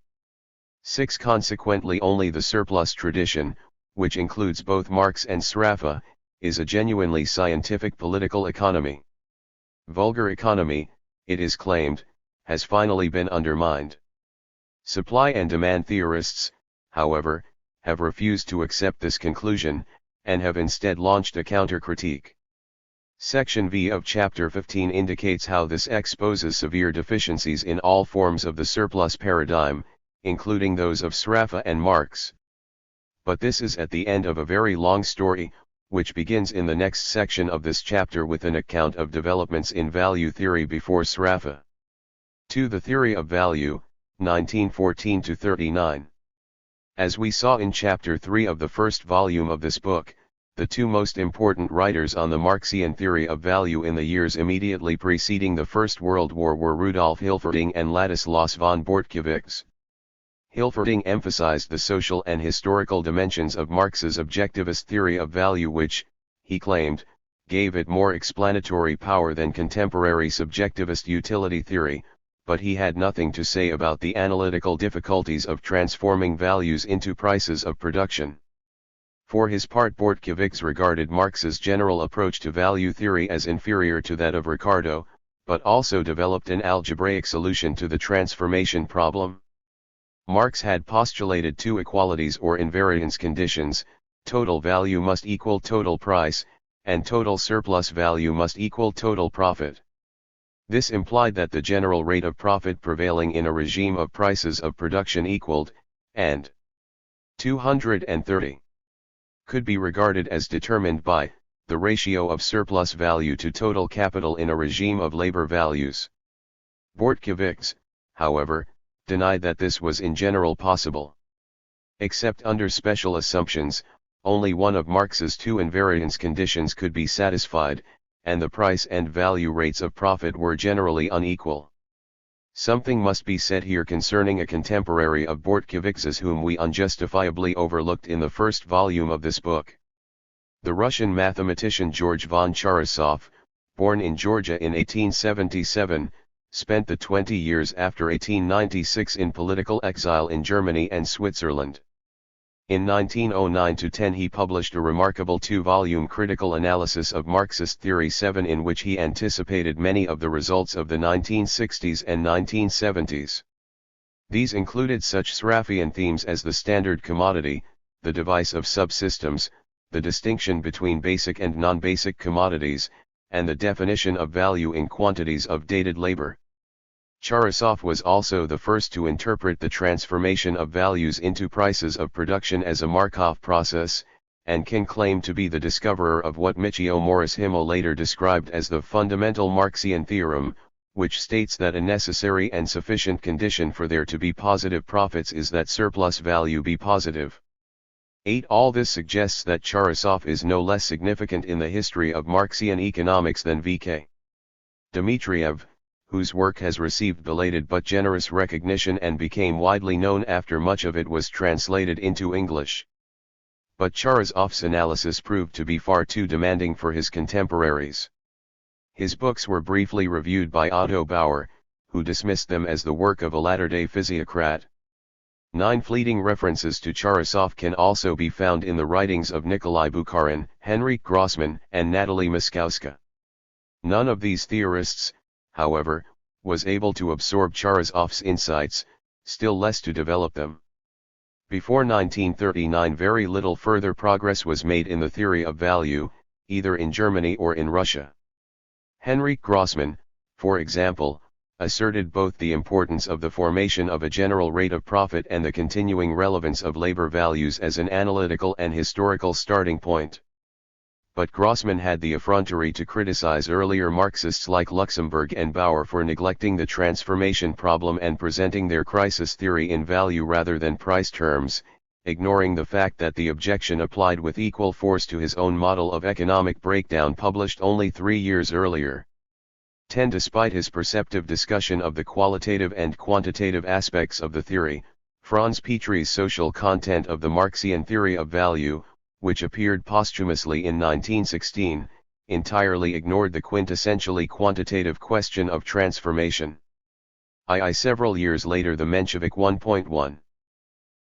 6. Consequently, only the surplus tradition, which includes both Marx and Sraffa, is a genuinely scientific political economy. Vulgar economy, it is claimed, has finally been undermined. Supply and demand theorists, however, have refused to accept this conclusion, and have instead launched a counter-critique. Section V of Chapter 15 indicates how this exposes severe deficiencies in all forms of the surplus paradigm, including those of Sraffa and Marx. But this is at the end of a very long story, which begins in the next section of this chapter with an account of developments in value theory before Sraffa. 2. The theory of value, 1914-39. As we saw in Chapter 3 of the first volume of this book, the two most important writers on the Marxian theory of value in the years immediately preceding the First World War were Rudolf Hilferding and Ladislaus von Bortkiewicz. Hilferding emphasized the social and historical dimensions of Marx's objectivist theory of value which, he claimed, gave it more explanatory power than contemporary subjectivist utility theory, but he had nothing to say about the analytical difficulties of transforming values into prices of production. For his part, Bortkiewicz regarded Marx's general approach to value theory as inferior to that of Ricardo, but also developed an algebraic solution to the transformation problem. Marx had postulated two equalities or invariance conditions: total value must equal total price, and total surplus value must equal total profit. This implied that the general rate of profit prevailing in a regime of prices of production equaled, and 230 could be regarded as determined by the ratio of surplus value to total capital in a regime of labor values. Bortkiewicz, however, denied that this was in general possible. Except under special assumptions, only one of Marx's two invariance conditions could be satisfied, and the price and value rates of profit were generally unequal. Something must be said here concerning a contemporary of Bortkiewicz's whom we unjustifiably overlooked in the first volume of this book. The Russian mathematician George von Charasov, born in Georgia in 1877, spent the 20 years after 1896 in political exile in Germany and Switzerland. In 1909-10 he published a remarkable two-volume critical analysis of Marxist Theory 7 in which he anticipated many of the results of the 1960s and 1970s. These included such Sraffian themes as the standard commodity, the device of subsystems, the distinction between basic and non-basic commodities, and the definition of value in quantities of dated labor. Charasov was also the first to interpret the transformation of values into prices of production as a Markov process, and can claim to be the discoverer of what Michio Morris Himmel later described as the fundamental Marxian theorem, which states that a necessary and sufficient condition for there to be positive profits is that surplus value be positive. 8. All this suggests that Charasov is no less significant in the history of Marxian economics than V.K. Dmitriev, whose work has received belated but generous recognition and became widely known after much of it was translated into English. But Charasov's analysis proved to be far too demanding for his contemporaries. His books were briefly reviewed by Otto Bauer, who dismissed them as the work of a latter-day physiocrat. 9 fleeting references to Charasov can also be found in the writings of Nikolai Bukharin, Henryk Grossman, and Natalie Moskowska. None of these theorists, however, was able to absorb Charasov's insights, still less to develop them. Before 1939 very little further progress was made in the theory of value, either in Germany or in Russia. Henryk Grossman, for example, asserted both the importance of the formation of a general rate of profit and the continuing relevance of labor values as an analytical and historical starting point. But Grossman had the effrontery to criticize earlier Marxists like Luxemburg and Bauer for neglecting the transformation problem and presenting their crisis theory in value rather than price terms, ignoring the fact that the objection applied with equal force to his own model of economic breakdown published only 3 years earlier. 10. Despite his perceptive discussion of the qualitative and quantitative aspects of the theory, Franz Petri's social content of the Marxian theory of value, which appeared posthumously in 1916, entirely ignored the quintessentially quantitative question of transformation. Several years later the Menshevik 1.1.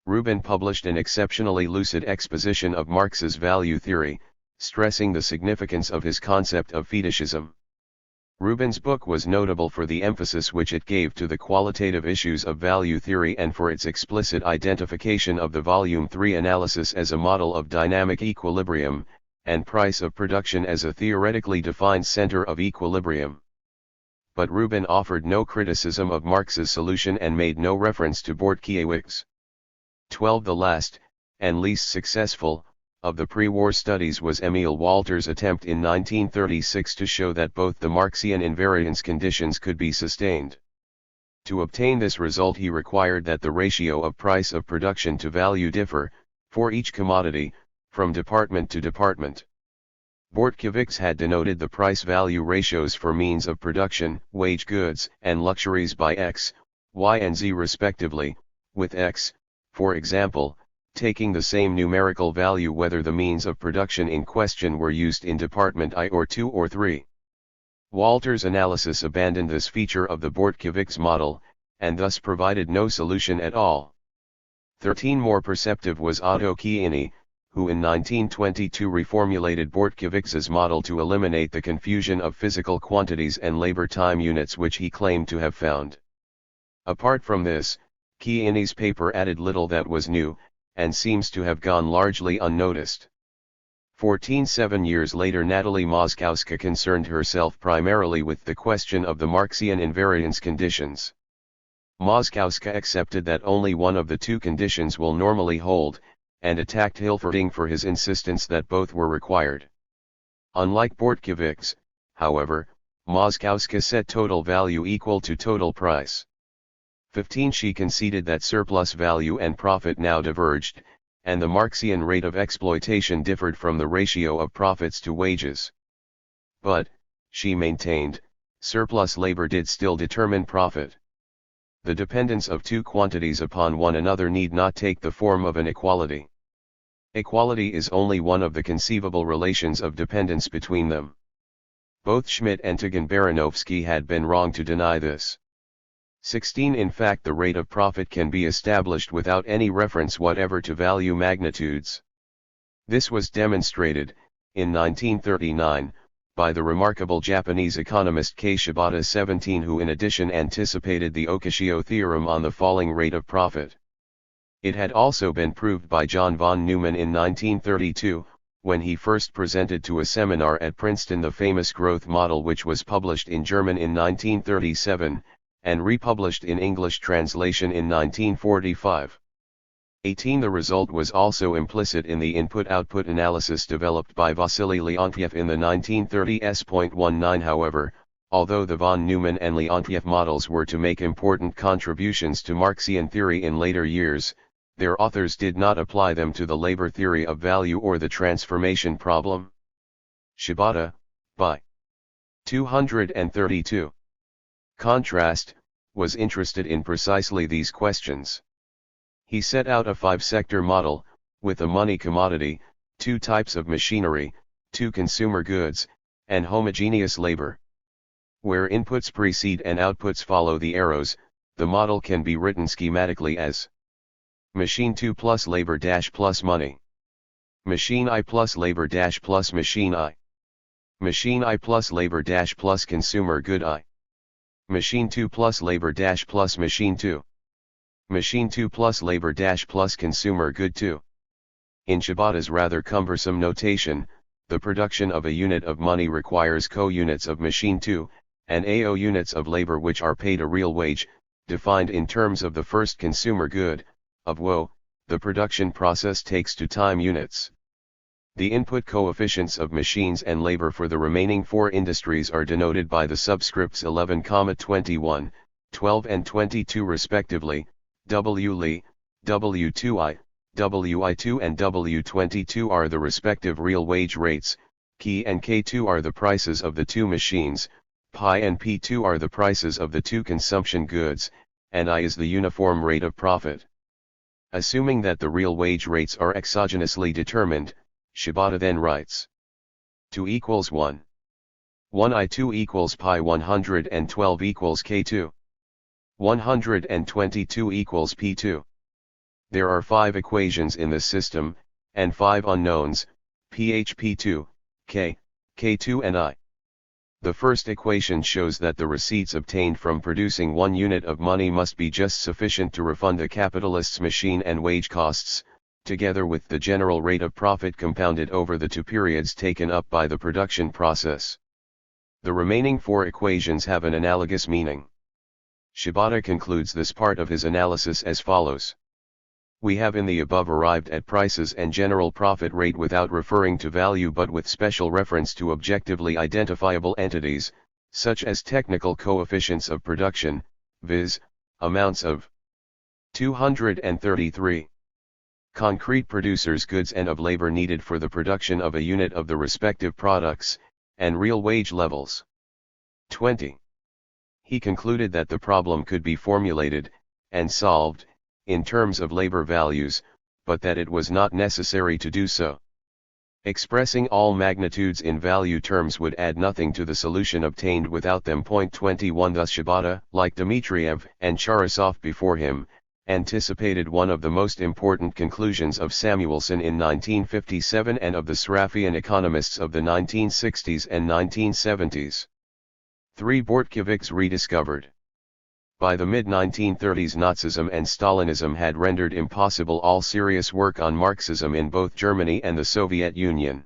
Rubin published an exceptionally lucid exposition of Marx's value theory, stressing the significance of his concept of fetishism. Rubin's book was notable for the emphasis which it gave to the qualitative issues of value theory and for its explicit identification of the Volume 3 analysis as a model of dynamic equilibrium, and price of production as a theoretically defined center of equilibrium. But Rubin offered no criticism of Marx's solution and made no reference to Bortkiewicz. 12. The last, and least successful, of the pre-war studies was Emil Walter's attempt in 1936 to show that both the Marxian invariance conditions could be sustained. To obtain this result he required that the ratio of price of production to value differ, for each commodity, from department to department. Bortkiewicz had denoted the price-value ratios for means of production, wage goods, and luxuries by X, Y and Z respectively, with X, for example, taking the same numerical value whether the means of production in question were used in department I or II or III. Walter's analysis abandoned this feature of the Bortkiewicz model, and thus provided no solution at all. 13. More perceptive was Otto Chiini, who in 1922 reformulated Bortkiewicz's model to eliminate the confusion of physical quantities and labor time units which he claimed to have found. Apart from this, Chiini's paper added little that was new, and seems to have gone largely unnoticed. 14. 7 years later Natalie Moskowska concerned herself primarily with the question of the Marxian invariance conditions. Moskowska accepted that only one of the two conditions will normally hold, and attacked Hilferding for his insistence that both were required. Unlike Bortkiewicz, however, Moskowska set total value equal to total price. 15. She conceded that surplus value and profit now diverged, and the Marxian rate of exploitation differed from the ratio of profits to wages. But, she maintained, surplus labor did still determine profit. The dependence of two quantities upon one another need not take the form of an equality. Equality is only one of the conceivable relations of dependence between them. Both Schmidt and Tagan-Baranovsky had been wrong to deny this. 16. In fact the rate of profit can be established without any reference whatever to value magnitudes. This was demonstrated, in 1939, by the remarkable Japanese economist K. Shibata 17 who in addition anticipated the Okishio theorem on the falling rate of profit. It had also been proved by John von Neumann in 1932, when he first presented to a seminar at Princeton the famous growth model which was published in German in 1937, and republished in English translation in 1945. 18. The result was also implicit in the input-output analysis developed by Vasily Leontiev in the 1930s.19. However, although the von Neumann and Leontiev models were to make important contributions to Marxian theory in later years, their authors did not apply them to the labor theory of value or the transformation problem. Shibata, by 232. Contrast, was interested in precisely these questions. He set out a 5-sector model, with a money commodity, 2 types of machinery, 2 consumer goods, and homogeneous labor. Where inputs precede and outputs follow the arrows, the model can be written schematically as Machine 2 plus labor dash plus money. Machine I plus labor dash plus machine I. Machine I plus labor dash plus consumer good I. Machine 2 plus labor dash plus machine 2. Machine 2 plus labor dash plus consumer good 2. In Shibata's rather cumbersome notation, the production of a unit of money requires co-units of machine 2, and AO units of labor which are paid a real wage, defined in terms of the first consumer good, of WO, the production process takes to time units. The input coefficients of machines and labor for the remaining four industries are denoted by the subscripts 11, 21, 12 and 22 respectively, W-Li, W2I, WI2 and W22 are the respective real wage rates, K and K2 are the prices of the two machines, Pi and P2 are the prices of the two consumption goods, and I is the uniform rate of profit. Assuming that the real wage rates are exogenously determined, Shibata then writes 2 equals 1. 1I2 equals pi 112 equals K2. 122 equals P2. There are 5 equations in this system, and 5 unknowns, pH P2, K, K2 and I. The first equation shows that the receipts obtained from producing 1 unit of money must be just sufficient to refund a capitalist's machine and wage costs, together with the general rate of profit compounded over the 2 periods taken up by the production process. The remaining 4 equations have an analogous meaning. Shibata concludes this part of his analysis as follows. We have in the above arrived at prices and general profit rate without referring to value but with special reference to objectively identifiable entities, such as technical coefficients of production, viz., amounts of 233. Concrete producers' goods and of labor needed for the production of a unit of the respective products, and real wage levels. 20. He concluded that the problem could be formulated, and solved, in terms of labor values, but that it was not necessary to do so. Expressing all magnitudes in value terms would add nothing to the solution obtained without them. 21 Thus Shibata, like Dmitriev and Charasov before him, anticipated one of the most important conclusions of Samuelson in 1957 and of the Sraffian economists of the 1960s and 1970s. 3. Bortkeviks rediscovered. By the mid-1930s Nazism and Stalinism had rendered impossible all serious work on Marxism in both Germany and the Soviet Union.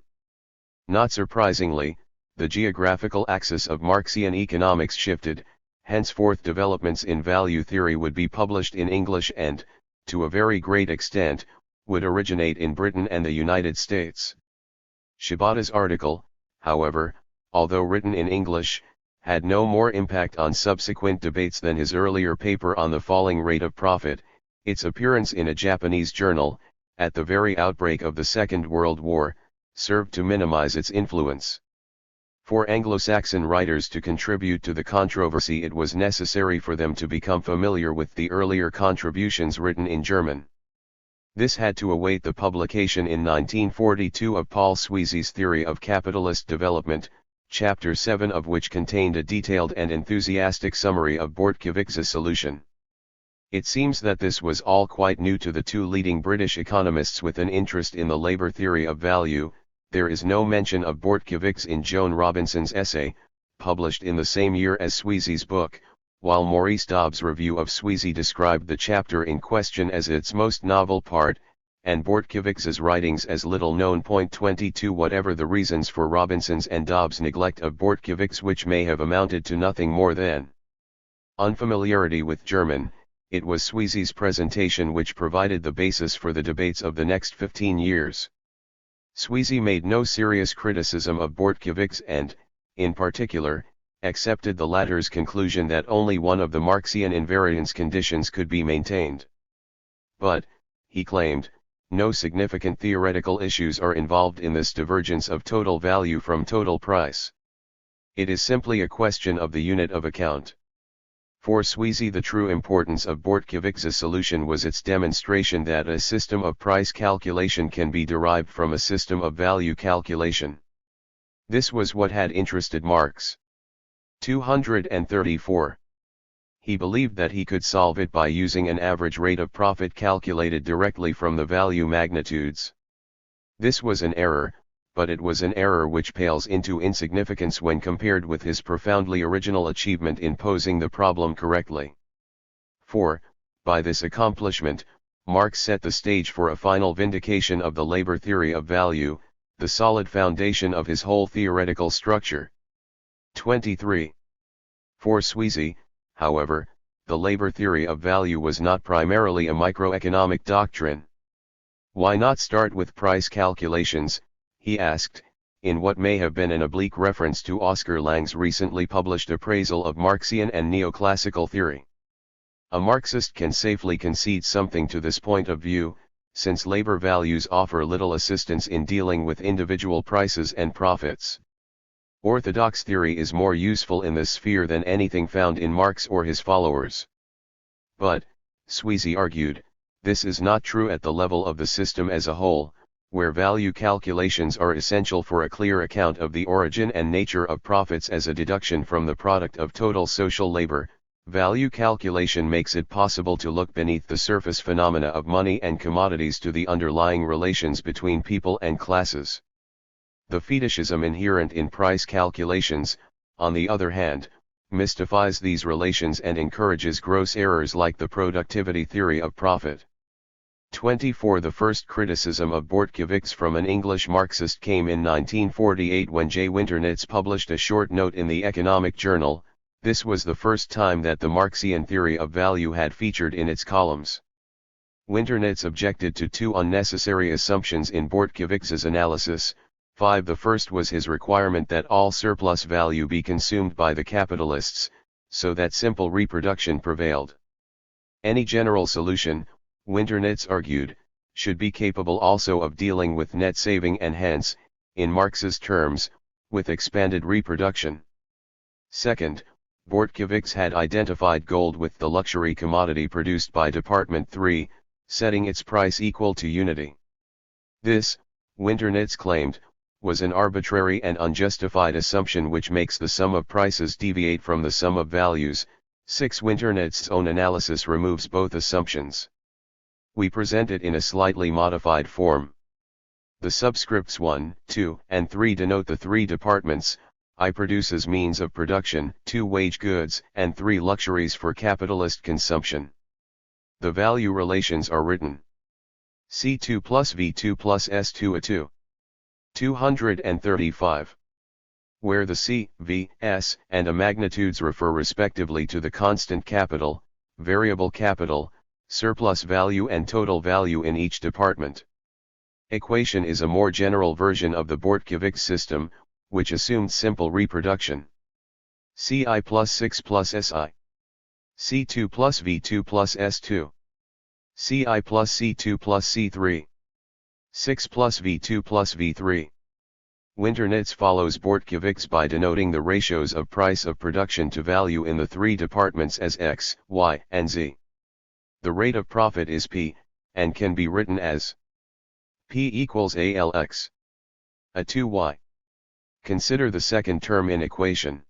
Not surprisingly, the geographical axis of Marxian economics shifted, henceforth developments in value theory would be published in English and, to a very great extent, would originate in Britain and the United States. Shibata's article, however, although written in English, had no more impact on subsequent debates than his earlier paper on the falling rate of profit. Its appearance in a Japanese journal, at the very outbreak of the Second World War, served to minimize its influence. For Anglo-Saxon writers to contribute to the controversy, it was necessary for them to become familiar with the earlier contributions written in German. This had to await the publication in 1942 of Paul Sweezy's Theory of Capitalist Development, Chapter 7 of which contained a detailed and enthusiastic summary of Bortkeviks' solution. It seems that this was all quite new to the two leading British economists with an interest in the labor theory of value. There is no mention of Bortkeviks in Joan Robinson's essay, published in the same year as Sweezy's book, while Maurice Dobbs' review of Sweezy described the chapter in question as its most novel part, and Bortkeviks' writings as little known. 22 Whatever the reasons for Robinson's and Dobbs' neglect of Bortkeviks, which may have amounted to nothing more than unfamiliarity with German, it was Sweezy's presentation which provided the basis for the debates of the next 15 years. Sweezy made no serious criticism of Bortkeviks and, in particular, accepted the latter's conclusion that only one of the Marxian invariance conditions could be maintained. But, he claimed, no significant theoretical issues are involved in this divergence of total value from total price. It is simply a question of the unit of account. For Sweezy, the true importance of Bortkeviks' solution was its demonstration that a system of price calculation can be derived from a system of value calculation. This was what had interested Marx. 234. he believed that he could solve it by using an average rate of profit calculated directly from the value magnitudes. This was an error, but it was an error which pales into insignificance when compared with his profoundly original achievement in posing the problem correctly. For, by this accomplishment, Marx set the stage for a final vindication of the labor theory of value, the solid foundation of his whole theoretical structure. 23. For Sweezy, however, the labor theory of value was not primarily a microeconomic doctrine. Why not start with price calculations, he asked, in what may have been an oblique reference to Oscar Lange's recently published appraisal of Marxian and neoclassical theory. A Marxist can safely concede something to this point of view, since labor values offer little assistance in dealing with individual prices and profits. Orthodox theory is more useful in this sphere than anything found in Marx or his followers. But, Sweezy argued, this is not true at the level of the system as a whole, where value calculations are essential for a clear account of the origin and nature of profits as a deduction from the product of total social labor. Value calculation makes it possible to look beneath the surface phenomena of money and commodities to the underlying relations between people and classes. The fetishism inherent in price calculations, on the other hand, mystifies these relations and encourages gross errors like the productivity theory of profit. 24. The first criticism of Bortkiewicz from an English Marxist came in 1948 when J. Winternitz published a short note in the Economic Journal. This was the first time that the Marxian theory of value had featured in its columns. Winternitz objected to two unnecessary assumptions in Bortkiewicz's analysis. 5. The first was his requirement that all surplus value be consumed by the capitalists, so that simple reproduction prevailed. Any general solution, Winternitz argued, should be capable also of dealing with net saving and hence, in Marx's terms, with expanded reproduction. Second, Bortkiewicz had identified gold with the luxury commodity produced by Department 3, setting its price equal to unity. This, Winternitz claimed, was an arbitrary and unjustified assumption which makes the sum of prices deviate from the sum of values. 6. Winternitz's own analysis removes both assumptions. We present it in a slightly modified form. The subscripts 1, 2, and 3 denote the three departments: I produces means of production, 2 wage goods, and 3 luxuries for capitalist consumption. The value relations are written C2 plus V2 plus S2 A2. 235. Where the C, V, S, and A magnitudes refer respectively to the constant capital, variable capital, surplus value and total value in each department. Equation is a more general version of the Bortkiewicz system, which assumed simple reproduction. Ci plus 6 plus Si. C2 plus V2 plus S2. Ci plus C2 plus C3. 6 plus V2 plus V3. Winternitz follows Bortkiewicz by denoting the ratios of price of production to value in the three departments as X, Y, and Z. The rate of profit is P, and can be written as P equals ALX. A2Y. Consider the second term in equation.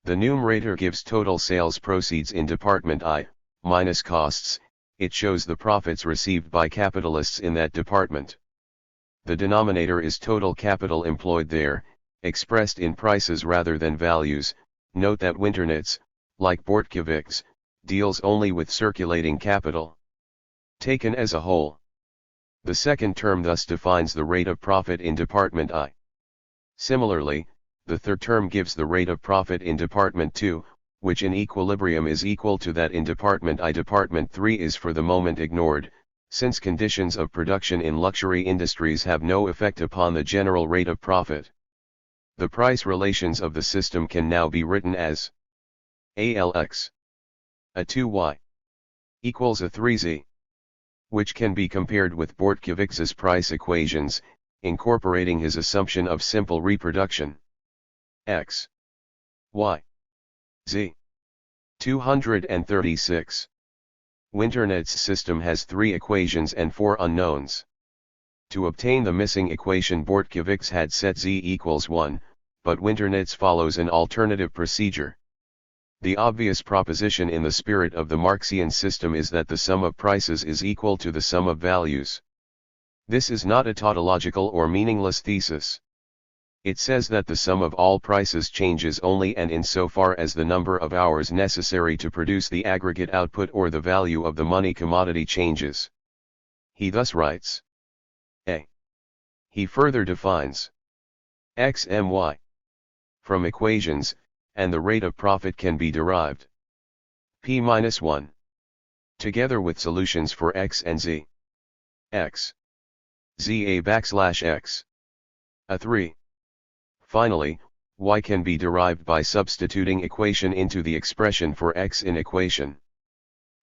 The numerator gives total sales proceeds in department I, minus costs. It shows the profits received by capitalists in that department. The denominator is total capital employed there, expressed in prices rather than values. Note that Winternitz, like Bortkiewicz, deals only with circulating capital. Taken as a whole, the second term thus defines the rate of profit in department I. Similarly, the third term gives the rate of profit in department 2, which in equilibrium is equal to that in department I. Department 3 is for the moment ignored, since conditions of production in luxury industries have no effect upon the general rate of profit. The price relations of the system can now be written as ALX A2Y equals A3Z, which can be compared with Bortkiewicz's price equations, incorporating his assumption of simple reproduction. X, Y, Z. 236. Winternitz's system has 3 equations and 4 unknowns. To obtain the missing equation, Bortkiewicz had set Z equals 1, but Winternitz follows an alternative procedure. The obvious proposition in the spirit of the Marxian system is that the sum of prices is equal to the sum of values. This is not a tautological or meaningless thesis. It says that the sum of all prices changes only and insofar as the number of hours necessary to produce the aggregate output or the value of the money commodity changes. He thus writes. A. He further defines x my from equations, and the rate of profit can be derived. P-1. Together with solutions for x and z. X. ZA\x. A3. Finally, y can be derived by substituting equation into the expression for x in equation.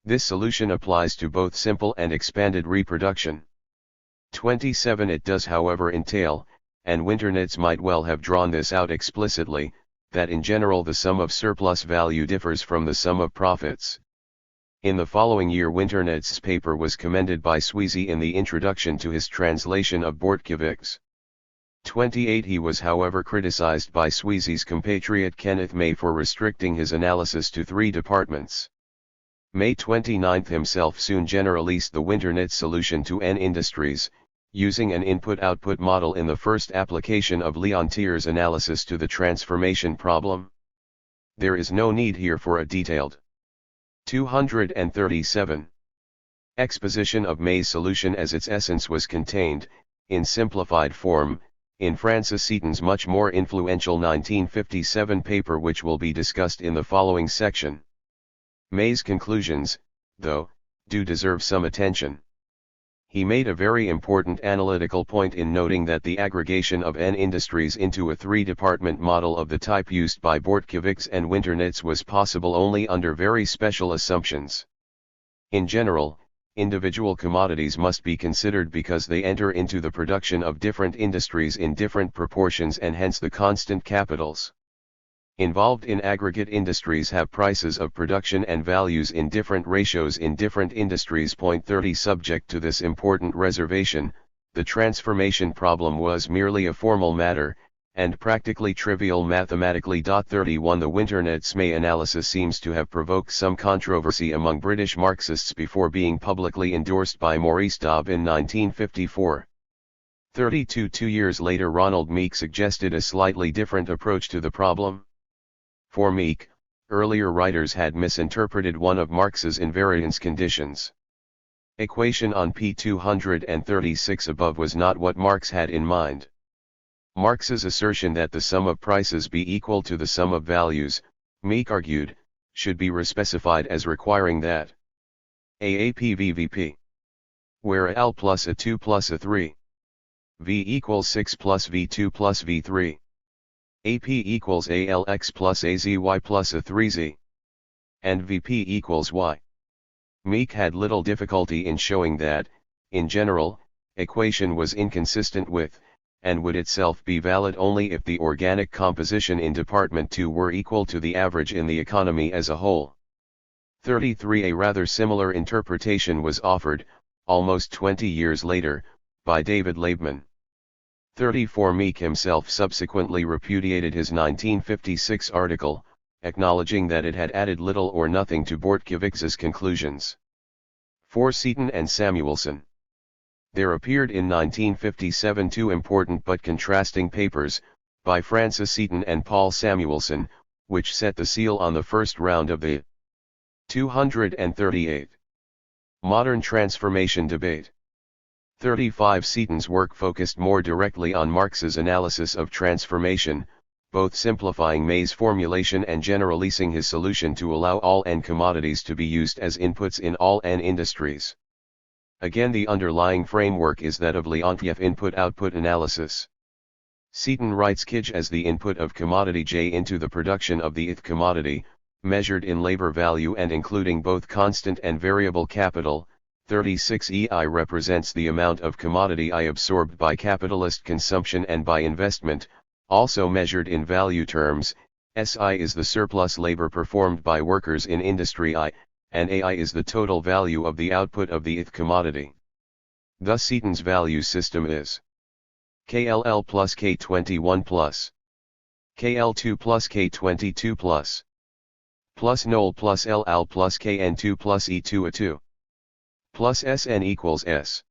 This solution applies to both simple and expanded reproduction. 27. It does however entail, and Winternitz might well have drawn this out explicitly, that in general the sum of surplus value differs from the sum of profits. In the following year Winternitz's paper was commended by Sweezy in the introduction to his translation of Bortkiewicz. 28. He was however criticized by Sweezy's compatriot Kenneth May for restricting his analysis to 3 departments. May 29 himself soon generalized the Winternitz solution to N industries, using an input-output model in the first application of Leontier's analysis to the transformation problem. There is no need here for a detailed 237 exposition of May's solution, as its essence was contained, in simplified form, in Francis Seaton's much more influential 1957 paper, which will be discussed in the following section. May's conclusions, though, do deserve some attention. He made a very important analytical point in noting that the aggregation of N industries into a 3-department model of the type used by Bortkiewicz and Winternitz was possible only under very special assumptions. In general, individual commodities must be considered because they enter into the production of different industries in different proportions, and hence the constant capitals involved in aggregate industries have prices of production and values in different ratios in different industries. 30. Subject to this important reservation, the transformation problem was merely a formal matter, and practically trivial mathematically. 31. The Winternitz-May analysis seems to have provoked some controversy among British Marxists before being publicly endorsed by Maurice Daub in 1954. 32. 2 years later Ronald Meek suggested a slightly different approach to the problem. For Meek, earlier writers had misinterpreted one of Marx's invariance conditions. Equation on p. 236 above was not what Marx had in mind. Marx's assertion that the sum of prices be equal to the sum of values, Meek argued, should be respecified as requiring that AAPVVP, where a L plus a 2 plus a 3, V equals 6 plus V2 plus V3, AP equals ALX plus AZY plus a 3Z, and VP equals Y. Meek had little difficulty in showing that, in general, equation was inconsistent with, and would itself be valid only if the organic composition in Department 2 were equal to the average in the economy as a whole. 33. A rather similar interpretation was offered, almost 20 years later, by David Laibman. 34. Meek himself subsequently repudiated his 1956 article, acknowledging that it had added little or nothing to Bortkiewicz's conclusions. 4. Seaton and Samuelson. There appeared in 1957 two important but contrasting papers, by Francis Seaton and Paul Samuelson, which set the seal on the first round of the 238 modern transformation debate. 35. Seaton's work focused more directly on Marx's analysis of transformation, both simplifying May's formulation and generalizing his solution to allow all N commodities to be used as inputs in all N industries. Again, the underlying framework is that of Leontiev input-output analysis. Seaton writes Kij as the input of commodity J into the production of the ith commodity, measured in labor value and including both constant and variable capital. 36. EI represents the amount of commodity I absorbed by capitalist consumption and by investment, also measured in value terms. SI is the surplus labor performed by workers in industry I, and AI is the total value of the output of the ith commodity. Thus Seaton's value system is KLL plus K21 plus KL2 plus K22 plus plus null plus L al plus Kn2 plus E2 A2 plus Sn equals S.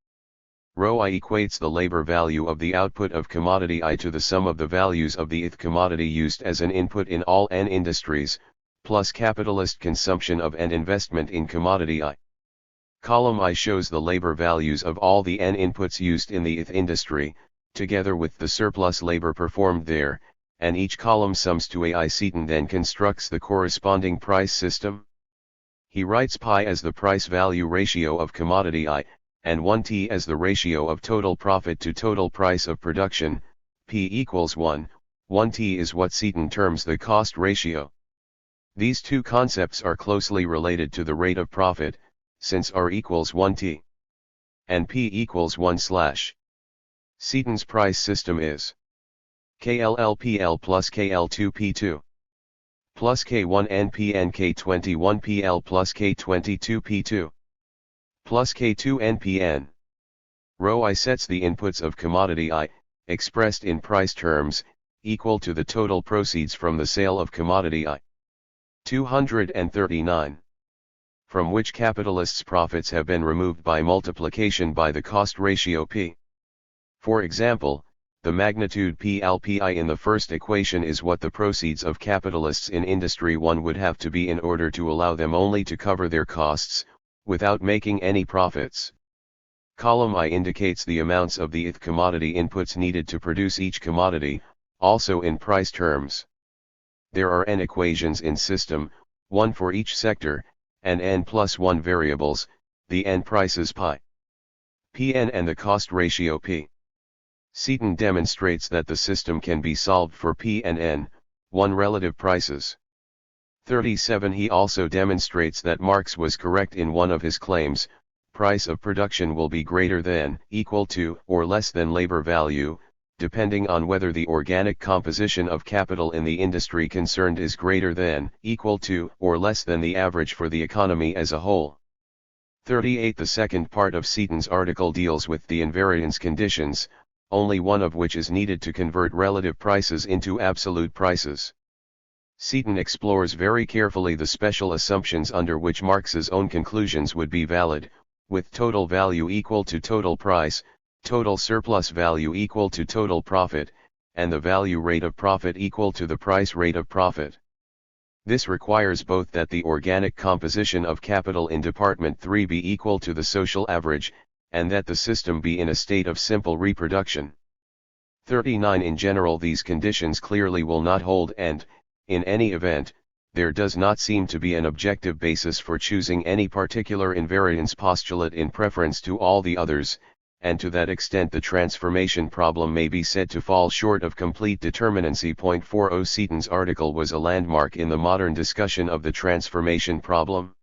Rho I equates the labor value of the output of commodity I to the sum of the values of the ith commodity used as an input in all n industries, plus capitalist consumption of and investment in commodity I. Column I shows the labor values of all the n inputs used in the ith industry, together with the surplus labor performed there, and each column sums to a I. Seaton then constructs the corresponding price system. He writes pi as the price-value ratio of commodity I, and 1t as the ratio of total profit to total price of production, p equals 1, 1t is what Seaton terms the cost ratio. These two concepts are closely related to the rate of profit, since r equals 1t and p equals 1 slash. Seaton's price system is KLLPL plus KL2P2 plus K1NP K21PL plus K22P2 plus K2NPN. Rho I sets the inputs of commodity I, expressed in price terms, equal to the total proceeds from the sale of commodity I. 239. From which capitalists' profits have been removed by multiplication by the cost ratio P. For example, the magnitude PLPI in the first equation is what the proceeds of capitalists in Industry 1 would have to be in order to allow them only to cover their costs, without making any profits. Column I indicates the amounts of the ith commodity inputs needed to produce each commodity, also in price terms. There are n equations in system, one for each sector, and n plus 1 variables, the n prices pi, Pn and the cost ratio P. Seaton demonstrates that the system can be solved for P and n, one relative prices. 37. He also demonstrates that Marx was correct in one of his claims: price of production will be greater than, equal to, or less than labor value, depending on whether the organic composition of capital in the industry concerned is greater than, equal to, or less than the average for the economy as a whole. 38. The second part of Seaton's article deals with the invariance conditions, only one of which is needed to convert relative prices into absolute prices. Seaton explores very carefully the special assumptions under which Marx's own conclusions would be valid, with total value equal to total price, total surplus value equal to total profit, and the value rate of profit equal to the price rate of profit. This requires both that the organic composition of capital in Department 3 be equal to the social average, and that the system be in a state of simple reproduction. 39. In general, these conditions clearly will not hold, and, in any event, there does not seem to be an objective basis for choosing any particular invariance postulate in preference to all the others, and to that extent the transformation problem may be said to fall short of complete determinacy. 40. Seaton's article was a landmark in the modern discussion of the transformation problem.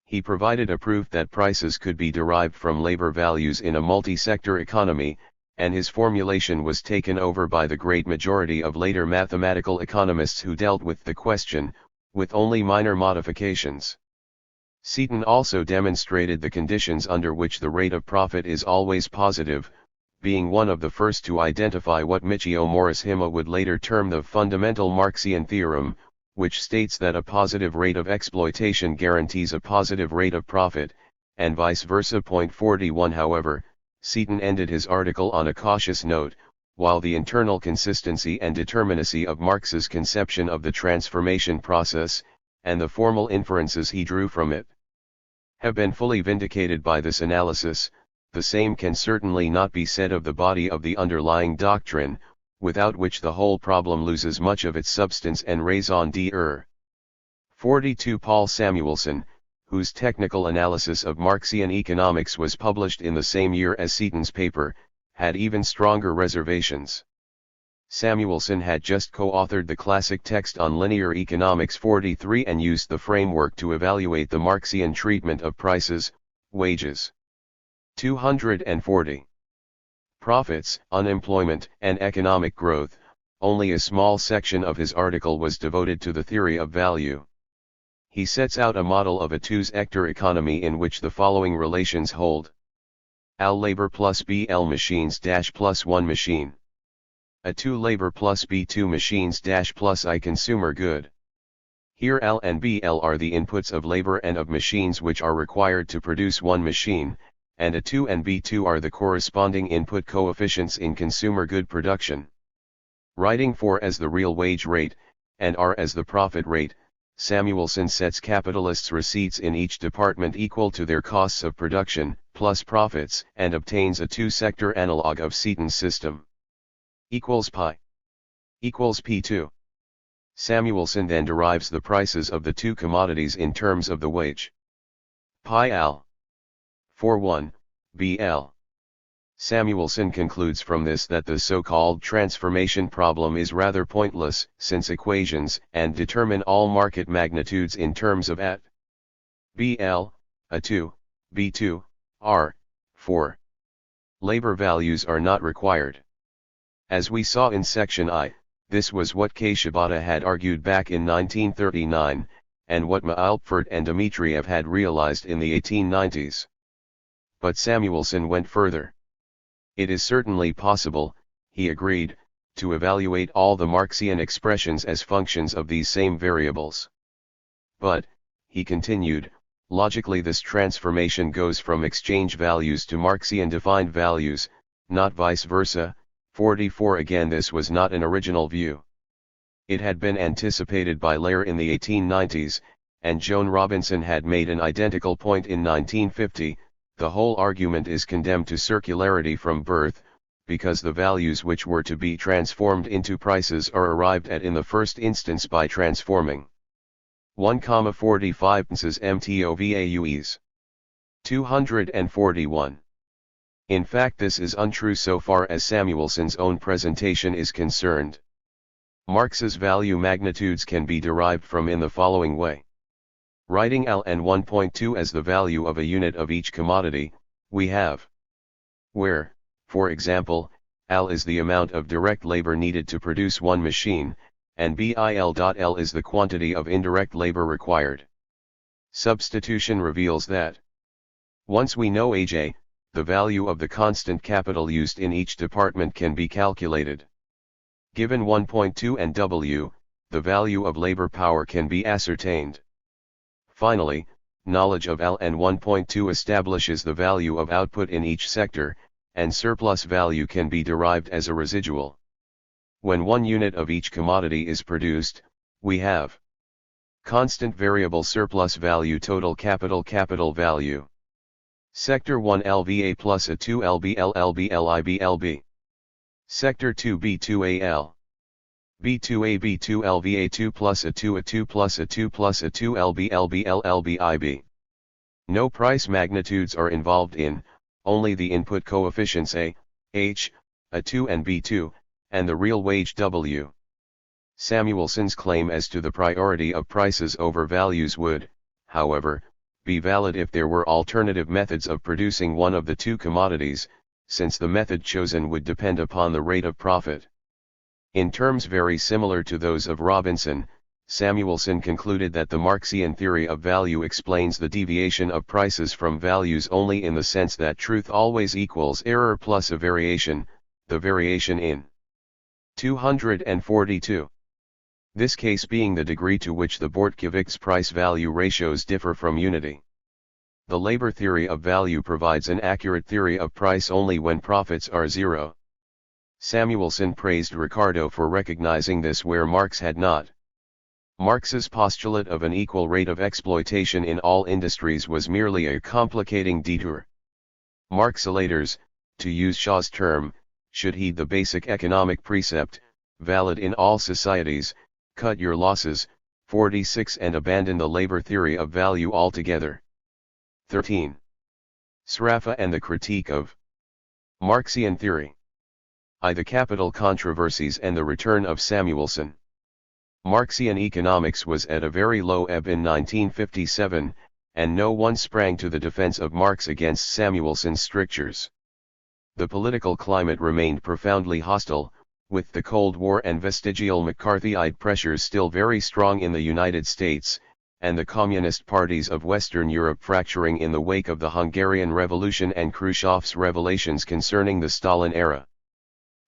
He provided a proof that prices could be derived from labor values in a multi-sector economy, and his formulation was taken over by the great majority of later mathematical economists who dealt with the question, with only minor modifications. Seaton also demonstrated the conditions under which the rate of profit is always positive, being one of the first to identify what Michio Morishima would later term the fundamental Marxian theorem, which states that a positive rate of exploitation guarantees a positive rate of profit, and vice versa. 41. However, Seaton ended his article on a cautious note, while the internal consistency and determinacy of Marx's conception of the transformation process, and the formal inferences he drew from it, have been fully vindicated by this analysis, the same can certainly not be said of the body of the underlying doctrine, without which the whole problem loses much of its substance and raison d'etre. 42. Paul Samuelson, whose technical analysis of Marxian economics was published in the same year as Seaton's paper, had even stronger reservations. Samuelson had just co-authored the classic text on linear economics 43 and used the framework to evaluate the Marxian treatment of prices, wages. 240. Profits, unemployment, and economic growth. Only a small section of his article was devoted to the theory of value. He sets out a model of a two-sector economy in which the following relations hold: Al labor plus BL machines dash plus 1 machine. A 2 labor plus B2 machines dash plus I consumer good. Here L and BL are the inputs of labor and of machines which are required to produce one machine, and A2 and B2 are the corresponding input coefficients in consumer good production. Writing 4 as the real wage rate, and R as the profit rate, Samuelson sets capitalists' receipts in each department equal to their costs of production, plus profits, and obtains a two-sector analog of Seaton's system. Equals pi. Equals P2. Samuelson then derives the prices of the two commodities in terms of the wage. Pi L. 4:1, BL. Samuelson concludes from this that the so-called transformation problem is rather pointless, since equations and determine all market magnitudes in terms of at BL, A2, B2, R, 4. Labor values are not required. As we saw in section I, this was what K. Shibata had argued back in 1939, and what Maalpfert and Dmitriev had realized in the 1890s. But Samuelson went further. It is certainly possible, he agreed, to evaluate all the Marxian expressions as functions of these same variables. But, he continued, logically this transformation goes from exchange values to Marxian defined values, not vice versa. 44 Again, this was not an original view. It had been anticipated by Lair in the 1890s, and Joan Robinson had made an identical point in 1950. The whole argument is condemned to circularity from birth, because the values which were to be transformed into prices are arrived at in the first instance by transforming 1,45 MTOVAUEs. 241. In fact, this is untrue so far as Samuelson's own presentation is concerned. Marx's value magnitudes can be derived from in the following way. Writing L and 1.2 as the value of a unit of each commodity, we have where, for example, L is the amount of direct labor needed to produce one machine, and BIL.L is the quantity of indirect labor required. Substitution reveals that once we know AJ, the value of the constant capital used in each department can be calculated. Given 1.2 and W, the value of labor power can be ascertained. Finally, knowledge of L and 1.2 establishes the value of output in each sector, and surplus value can be derived as a residual. When one unit of each commodity is produced, we have constant variable surplus value total capital value. Sector 1 LVA plus a 2 LBL LBL IBLB. Sector 2 B2A L. B2A B2 LVA 2 plus a 2 plus a 2 plus a 2 LBL LBIB. No price magnitudes are involved in, only the input coefficients A, H, A2 and B2, and the real wage W. Samuelson's claim as to the priority of prices over values would, however, be valid if there were alternative methods of producing one of the two commodities, since the method chosen would depend upon the rate of profit. In terms very similar to those of Robinson, Samuelson concluded that the Marxian theory of value explains the deviation of prices from values only in the sense that truth always equals error plus a variation, the variation in 242. This case being the degree to which the Bortkiewicz price-value ratios differ from unity. The labor theory of value provides an accurate theory of price only when profits are zero. Samuelson praised Ricardo for recognizing this where Marx had not. Marx's postulate of an equal rate of exploitation in all industries was merely a complicating detour. Marxilators, to use Shaw's term, should heed the basic economic precept, valid in all societies, cut your losses, 46 and abandon the labor theory of value altogether. 13. Sraffa and the critique of Marxian theory. I. The capital controversies and the return of Samuelson. Marxian economics was at a very low ebb in 1957, and no one sprang to the defense of Marx against Samuelson's strictures. The political climate remained profoundly hostile, with the Cold War and vestigial McCarthyite pressures still very strong in the United States, and the communist parties of Western Europe fracturing in the wake of the Hungarian Revolution and Khrushchev's revelations concerning the Stalin era.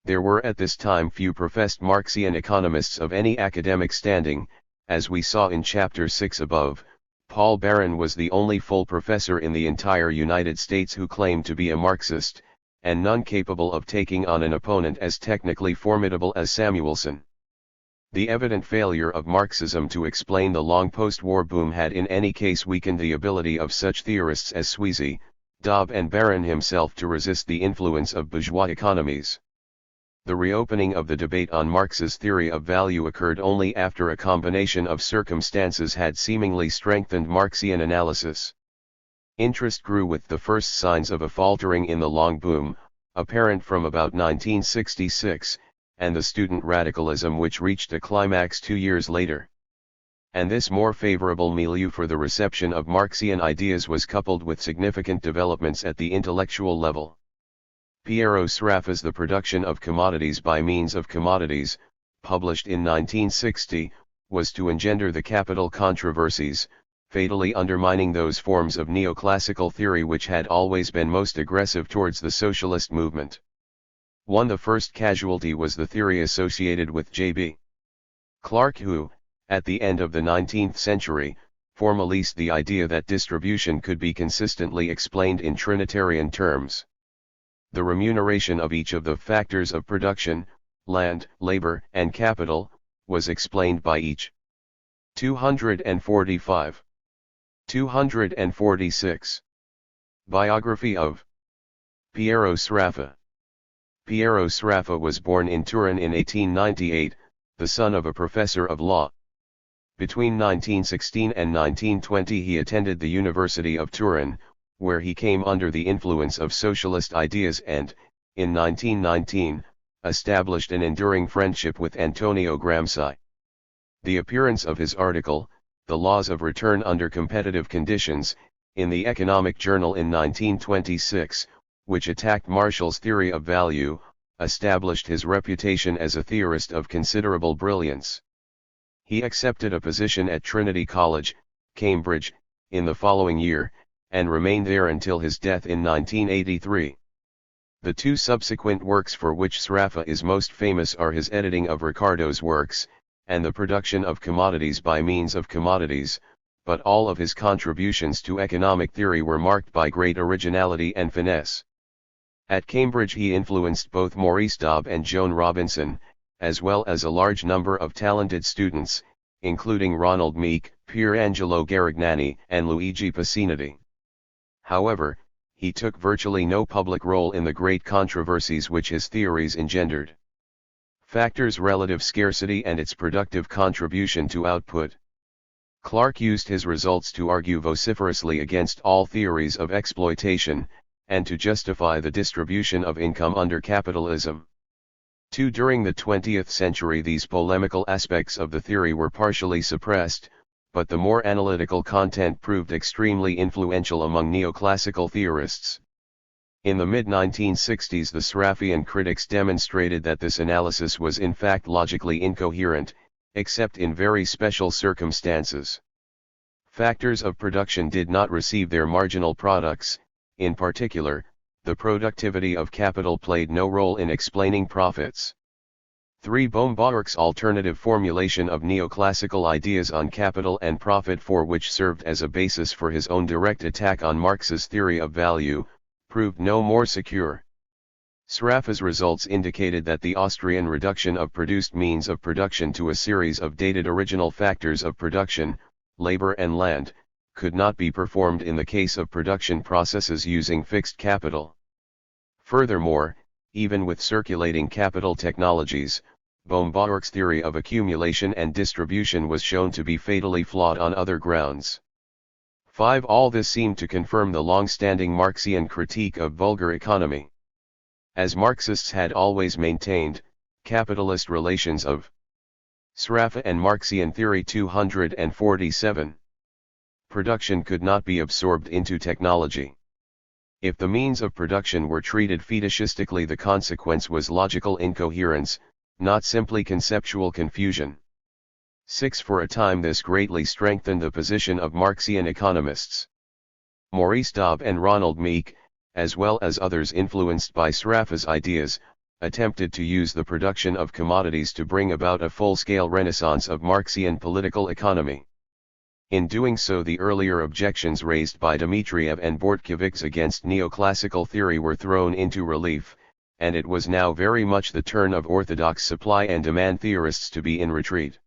There were at this time few professed Marxian economists of any academic standing, as we saw in Chapter 6 above, Paul Barron was the only full professor in the entire United States who claimed to be a Marxist, and none capable of taking on an opponent as technically formidable as Samuelson. The evident failure of Marxism to explain the long post-war boom had in any case weakened the ability of such theorists as Sweezy, Dobb and Barron himself to resist the influence of bourgeois economies. The reopening of the debate on Marx's theory of value occurred only after a combination of circumstances had seemingly strengthened Marxian analysis. Interest grew with the first signs of a faltering in the long boom, apparent from about 1966, and the student radicalism which reached a climax 2 years later. And this more favorable milieu for the reception of Marxian ideas was coupled with significant developments at the intellectual level. Piero Sraffa's The Production of Commodities by Means of Commodities, published in 1960, was to engender the capital controversies, fatally undermining those forms of neoclassical theory which had always been most aggressive towards the socialist movement. The first casualty was the theory associated with J.B. Clark who, at the end of the 19th century, formalized the idea that distribution could be consistently explained in Trinitarian terms. The remuneration of each of the factors of production, land, labor, and capital, was explained by each. 245. 246. Biography of Piero Sraffa. Piero Sraffa was born in Turin in 1898, the son of a professor of law. Between 1916 and 1920 he attended the University of Turin, where he came under the influence of socialist ideas and, in 1919, established an enduring friendship with Antonio Gramsci. The appearance of his article, The Laws of Return Under Competitive Conditions, in the Economic Journal in 1926, which attacked Marshall's theory of value, established his reputation as a theorist of considerable brilliance. He accepted a position at Trinity College, Cambridge, in the following year, and remained there until his death in 1983. The two subsequent works for which Sraffa is most famous are his editing of Ricardo's works, and the production of commodities by means of commodities, but all of his contributions to economic theory were marked by great originality and finesse. At Cambridge he influenced both Maurice Dobb and Joan Robinson, as well as a large number of talented students, including Ronald Meek, Pier Angelo Garignani, and Luigi Pacinetti. However, he took virtually no public role in the great controversies which his theories engendered. Factors: relative scarcity and its productive contribution to output. Clark used his results to argue vociferously against all theories of exploitation, and to justify the distribution of income under capitalism. During the 20th century these polemical aspects of the theory were partially suppressed, but the more analytical content proved extremely influential among neoclassical theorists. In the mid-1960s the Sraffian critics demonstrated that this analysis was in fact logically incoherent, except in very special circumstances. Factors of production did not receive their marginal products, in particular, the productivity of capital played no role in explaining profits. Baumgart's alternative formulation of neoclassical ideas on capital and profit, for which served as a basis for his own direct attack on Marx's theory of value, proved no more secure. Sraffa's results indicated that the Austrian reduction of produced means of production to a series of dated original factors of production, labor and land, could not be performed in the case of production processes using fixed capital. Furthermore, even with circulating capital technologies, Baumgart's theory of accumulation and distribution was shown to be fatally flawed on other grounds. All this seemed to confirm the long-standing Marxian critique of vulgar economy. As Marxists had always maintained, capitalist relations of Sraffa and Marxian theory 247. Production could not be absorbed into technology. If the means of production were treated fetishistically, the consequence was logical incoherence, not simply conceptual confusion. For a time this greatly strengthened the position of Marxian economists. Maurice Dobb and Ronald Meek, as well as others influenced by Sraffa's ideas, attempted to use the production of commodities to bring about a full-scale renaissance of Marxian political economy. In doing so, the earlier objections raised by Dmitriev and Bortkiewicz against neoclassical theory were thrown into relief, and it was now very much the turn of orthodox supply and demand theorists to be in retreat.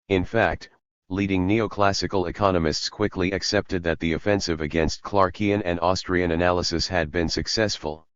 In fact, leading neoclassical economists quickly accepted that the offensive against Clarkean and Austrian analysis had been successful.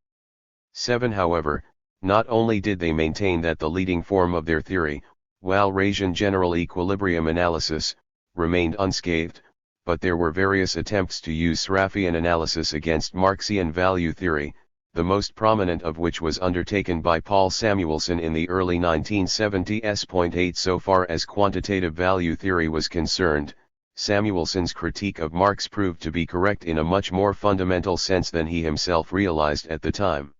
7. However, not only did they maintain that the leading form of their theory, Walrasian general equilibrium analysis, remained unscathed, but there were various attempts to use Sraffian analysis against Marxian value theory, the most prominent of which was undertaken by Paul Samuelson in the early 1970s. 8. So far as quantitative value theory was concerned, Samuelson's critique of Marx proved to be correct in a much more fundamental sense than he himself realized at the time.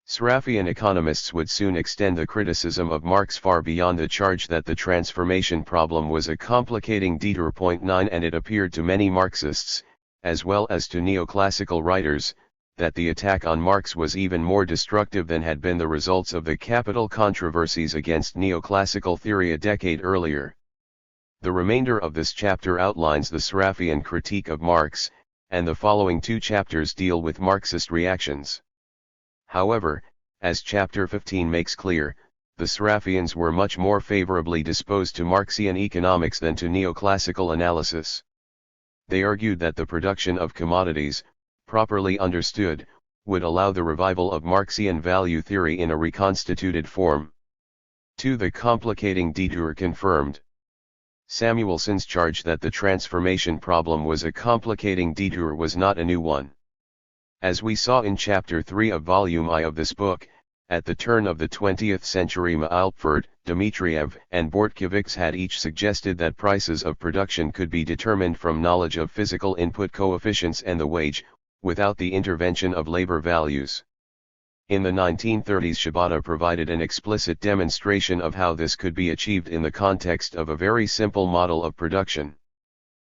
Sraffian economists would soon extend the criticism of Marx far beyond the charge that the transformation problem was a complicating detour. 9. And it appeared to many Marxists, as well as to neoclassical writers, that the attack on Marx was even more destructive than had been the results of the capital controversies against neoclassical theory a decade earlier. The remainder of this chapter outlines the Sraffian critique of Marx, and the following 2 chapters deal with Marxist reactions. However, as chapter 15 makes clear, the Sraffians were much more favorably disposed to Marxian economics than to neoclassical analysis. They argued that the production of commodities, properly understood, would allow the revival of Marxian value theory in a reconstituted form. 2. The complicating detour confirmed. Samuelson's charge that the transformation problem was a complicating detour was not a new one. As we saw in Chapter 3 of Volume I of this book, at the turn of the 20th century Maalpford, Dmitriev, and Bortkiewicz had each suggested that prices of production could be determined from knowledge of physical input coefficients and the wage, without the intervention of labor values. In the 1930s, Shibata provided an explicit demonstration of how this could be achieved in the context of a very simple model of production.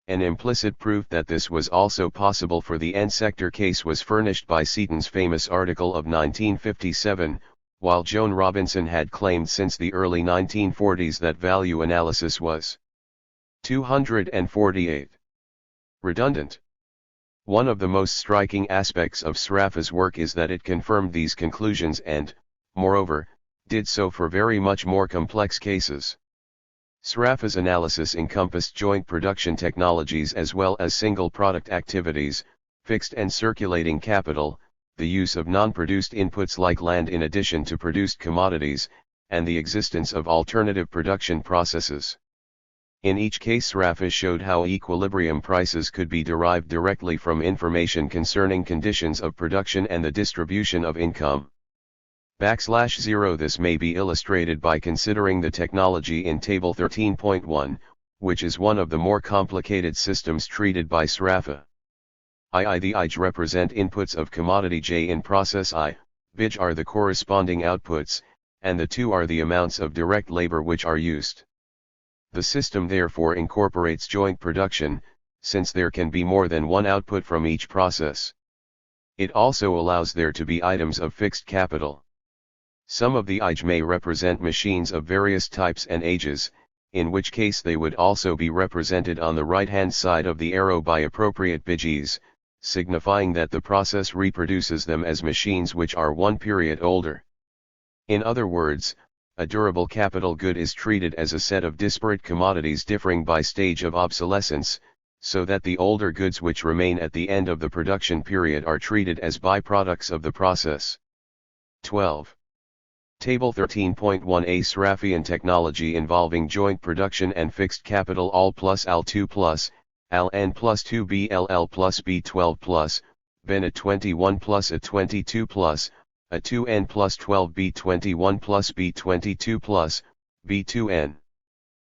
An implicit proof that this was also possible for the end-sector case was furnished by Seaton's famous article of 1957, while Joan Robinson had claimed since the early 1940s that value analysis was 248 redundant. One of the most striking aspects of Sraffa's work is that it confirmed these conclusions and, moreover, did so for very much more complex cases. Sraffa's analysis encompassed joint production technologies as well as single product activities, fixed and circulating capital, the use of non-produced inputs like land in addition to produced commodities, and the existence of alternative production processes. In each case, Sraffa showed how equilibrium prices could be derived directly from information concerning conditions of production and the distribution of income. \0 This may be illustrated by considering the technology in Table 13.1, which is one of the more complicated systems treated by Sraffa. The Ij represent inputs of commodity J in process I, Bij are the corresponding outputs, and the 2 are the amounts of direct labor which are used. The system therefore incorporates joint production, since there can be more than one output from each process. It also allows there to be items of fixed capital. Some of the Ij may represent machines of various types and ages, in which case they would also be represented on the right-hand side of the arrow by appropriate Bijs, signifying that the process reproduces them as machines which are one period older. In other words, a durable capital good is treated as a set of disparate commodities differing by stage of obsolescence, so that the older goods which remain at the end of the production period are treated as byproducts of the process. 12. Table 13.1 A Sraffian technology involving joint production and fixed capital AL plus AL2 plus, AL-N plus 2 BLL plus B12 plus, BN A21 plus A22 plus, A2N plus 12 B21 plus B22 plus, B2N.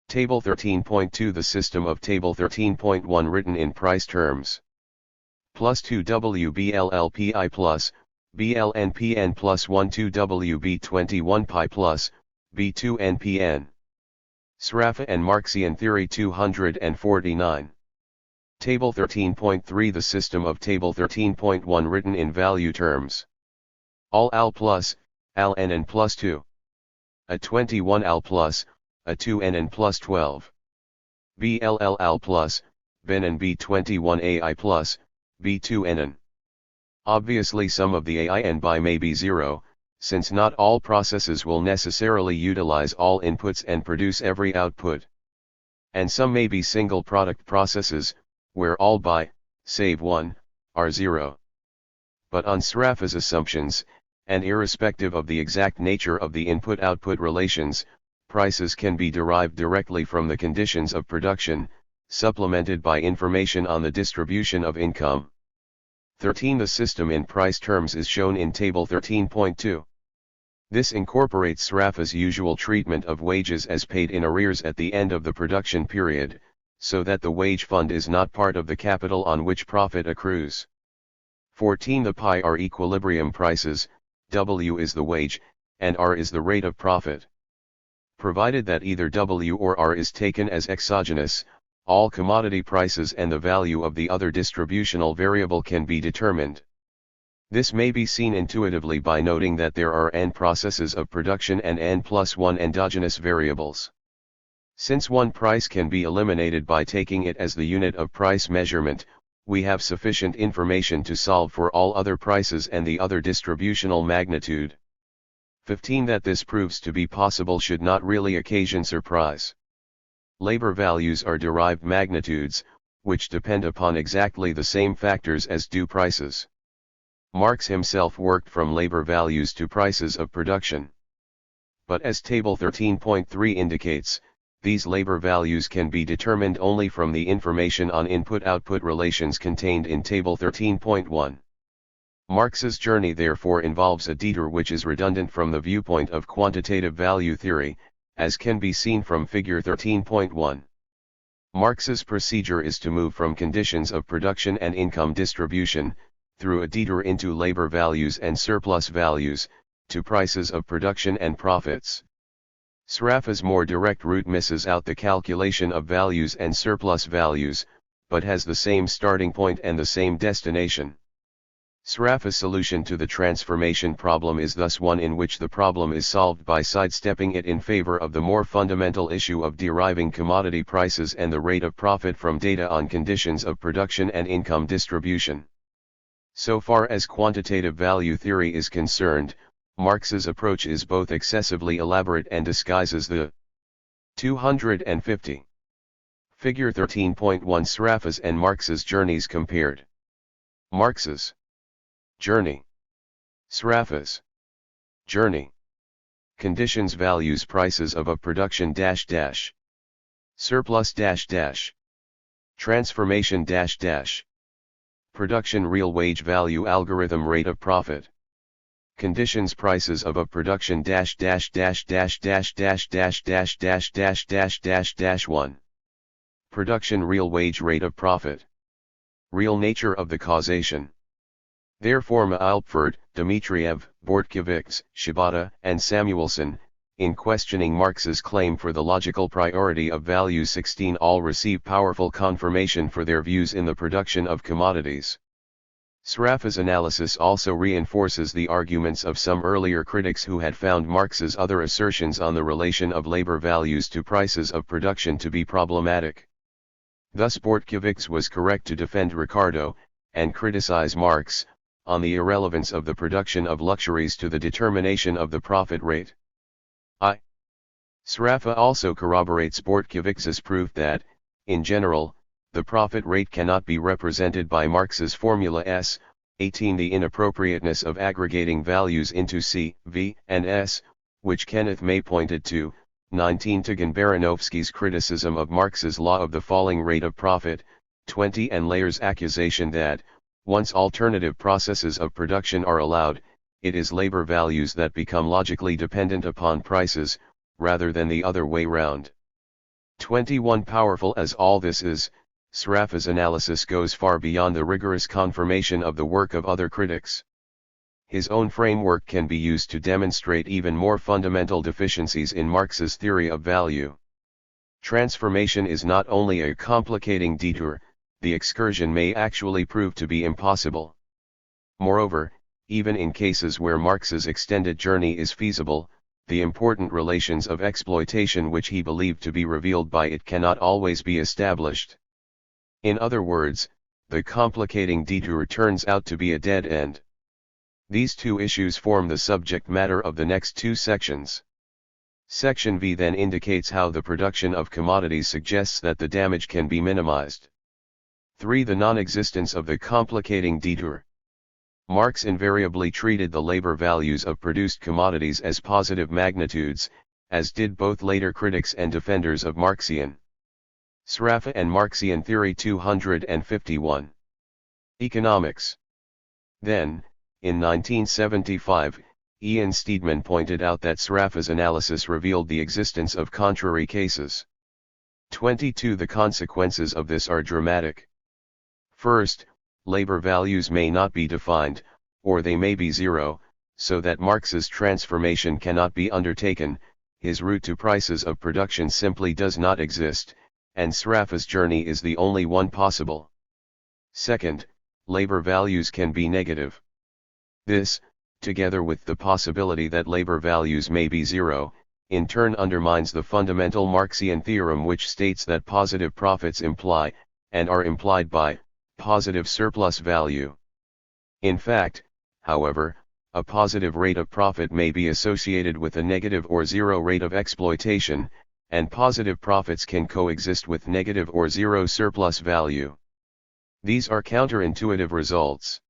Table 13.2 The system of Table 13.1 written in price terms. Plus 2 WBLLPI plus, BLNPN plus 1 2 WB21 pi plus, B2NPN. Sraffa and Marxian Theory 249. Table 13.3 The system of Table 13.1 written in value terms. All AL plus, al nn plus 2. A 21 al plus, a 2 nn plus 12. BLL al plus, ben and B21 AI plus, B2 nn. Obviously some of the AI and bi may be 0, since not all processes will necessarily utilize all inputs and produce every output. And some may be single product processes, where all bi, save one, are 0. But on Sraffa's assumptions, and irrespective of the exact nature of the input-output relations, prices can be derived directly from the conditions of production, supplemented by information on the distribution of income. 13. The system in price terms is shown in Table 13.2. This incorporates Sraffa's usual treatment of wages as paid in arrears at the end of the production period, so that the wage fund is not part of the capital on which profit accrues. 14. The pi are equilibrium prices, W is the wage, and R is the rate of profit. Provided that either W or R is taken as exogenous, all commodity prices and the value of the other distributional variable can be determined. This may be seen intuitively by noting that there are n processes of production and n plus 1 endogenous variables. Since one price can be eliminated by taking it as the unit of price measurement, we have sufficient information to solve for all other prices and the other distributional magnitude. 15. That this proves to be possible should not really occasion surprise. Labor values are derived magnitudes, which depend upon exactly the same factors as do prices. Marx himself worked from labor values to prices of production. But as Table 13.3 indicates, these labor values can be determined only from the information on input-output relations contained in Table 13.1. Marx's journey therefore involves a detour which is redundant from the viewpoint of quantitative value theory, as can be seen from Figure 13.1. Marx's procedure is to move from conditions of production and income distribution, through a detour into labor values and surplus values, to prices of production and profits. Sraffa's more direct route misses out the calculation of values and surplus values, but has the same starting point and the same destination. Sraffa's solution to the transformation problem is thus one in which the problem is solved by sidestepping it in favor of the more fundamental issue of deriving commodity prices and the rate of profit from data on conditions of production and income distribution. So far as quantitative value theory is concerned, Marx's approach is both excessively elaborate and disguises the 250. Figure 13.1 Sraffa's and Marx's journeys compared. Marx's journey. Sraffa's journey. Conditions values prices of a production dash dash. Surplus dash dash. Transformation dash dash. Production real wage value algorithm rate of profit. Conditions prices of a production dash dash dash dash dash dash dash dash dash dash dash dash dash 1. Production real wage rate of profit. Real nature of the causation. Therefore Maalpford, Dmitriev, Bortkiewicz, Shibata, and Samuelson, in questioning Marx's claim for the logical priority of value 16 all receive powerful confirmation for their views in the production of commodities. Sraffa's analysis also reinforces the arguments of some earlier critics who had found Marx's other assertions on the relation of labor values to prices of production to be problematic. Thus Bortkiewicz was correct to defend Ricardo, and criticize Marx, on the irrelevance of the production of luxuries to the determination of the profit rate. Sraffa also corroborates Bortkiewicz's proof that, in general, the profit rate cannot be represented by Marx's formula S. 18 The inappropriateness of aggregating values into C, V, and S, which Kenneth May pointed to. 19 Tugan Baranovsky's criticism of Marx's law of the falling rate of profit. 20 And Layer's accusation that, once alternative processes of production are allowed, it is labor values that become logically dependent upon prices, rather than the other way round. 21 Powerful as all this is, Sraffa's analysis goes far beyond the rigorous confirmation of the work of other critics. His own framework can be used to demonstrate even more fundamental deficiencies in Marx's theory of value. Transformation is not only a complicating detour, the excursion may actually prove to be impossible. Moreover, even in cases where Marx's extended journey is feasible, the important relations of exploitation which he believed to be revealed by it cannot always be established. In other words, the complicating detour turns out to be a dead end. These two issues form the subject matter of the next two sections. Section V then indicates how the production of commodities suggests that the damage can be minimized. 3. The non-existence of the complicating detour. Marx invariably treated the labor values of produced commodities as positive magnitudes, as did both later critics and defenders of Marxian. Sraffa and Marxian Theory 251. Economics. Then, in 1975, Ian Steedman pointed out that Sraffa's analysis revealed the existence of contrary cases. 22. The consequences of this are dramatic. First, labor values may not be defined, or they may be zero, so that Marx's transformation cannot be undertaken, his route to prices of production simply does not exist, and Sraffa's journey is the only one possible. Second, labor values can be negative. This, together with the possibility that labor values may be zero, in turn undermines the fundamental Marxian theorem which states that positive profits imply, and are implied by, positive surplus value. In fact, however, a positive rate of profit may be associated with a negative or zero rate of exploitation, and positive profits can coexist with negative or zero surplus value. These are counterintuitive results.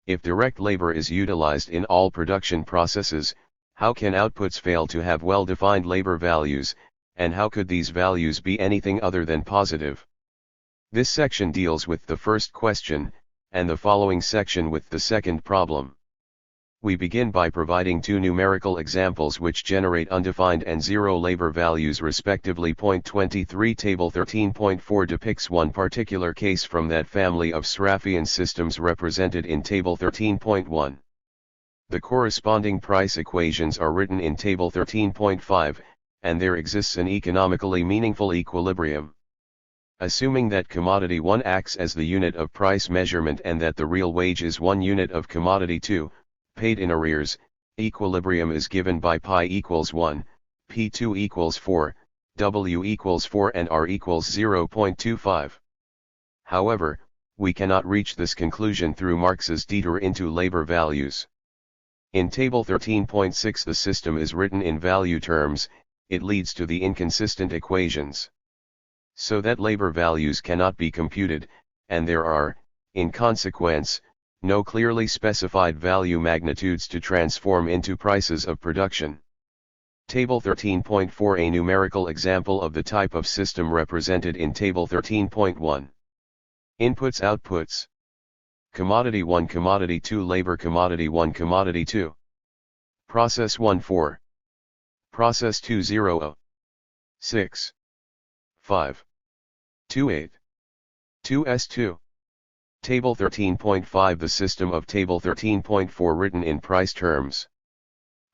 If direct labor is utilized in all production processes, how can outputs fail to have well-defined labor values, and how could these values be anything other than positive? This section deals with the first question, and the following section with the second problem. We begin by providing two numerical examples which generate undefined and zero labor values respectively. Point 23 Table 13.4 depicts one particular case from that family of Sraffian systems represented in Table 13.1. The corresponding price equations are written in Table 13.5, and there exists an economically meaningful equilibrium. Assuming that commodity 1 acts as the unit of price measurement and that the real wage is 1 unit of commodity 2, paid in arrears, equilibrium is given by pi equals 1, P2 equals 4, W equals 4 and R equals 0.25. However, we cannot reach this conclusion through Marx's detour into labor values. In Table 13.6 the system is written in value terms, it leads to the inconsistent equations. So that labor values cannot be computed, and there are, in consequence, no clearly specified value magnitudes to transform into prices of production. Table 13.4 A numerical example of the type of system represented in Table 13.1. Inputs Outputs. Commodity 1 Commodity 2 Labor Commodity 1 Commodity 2. Process 1 4. Process 2 0 6. 5. 2 8. 2s2. Table 13.5 The system of Table 13.4 written in price terms.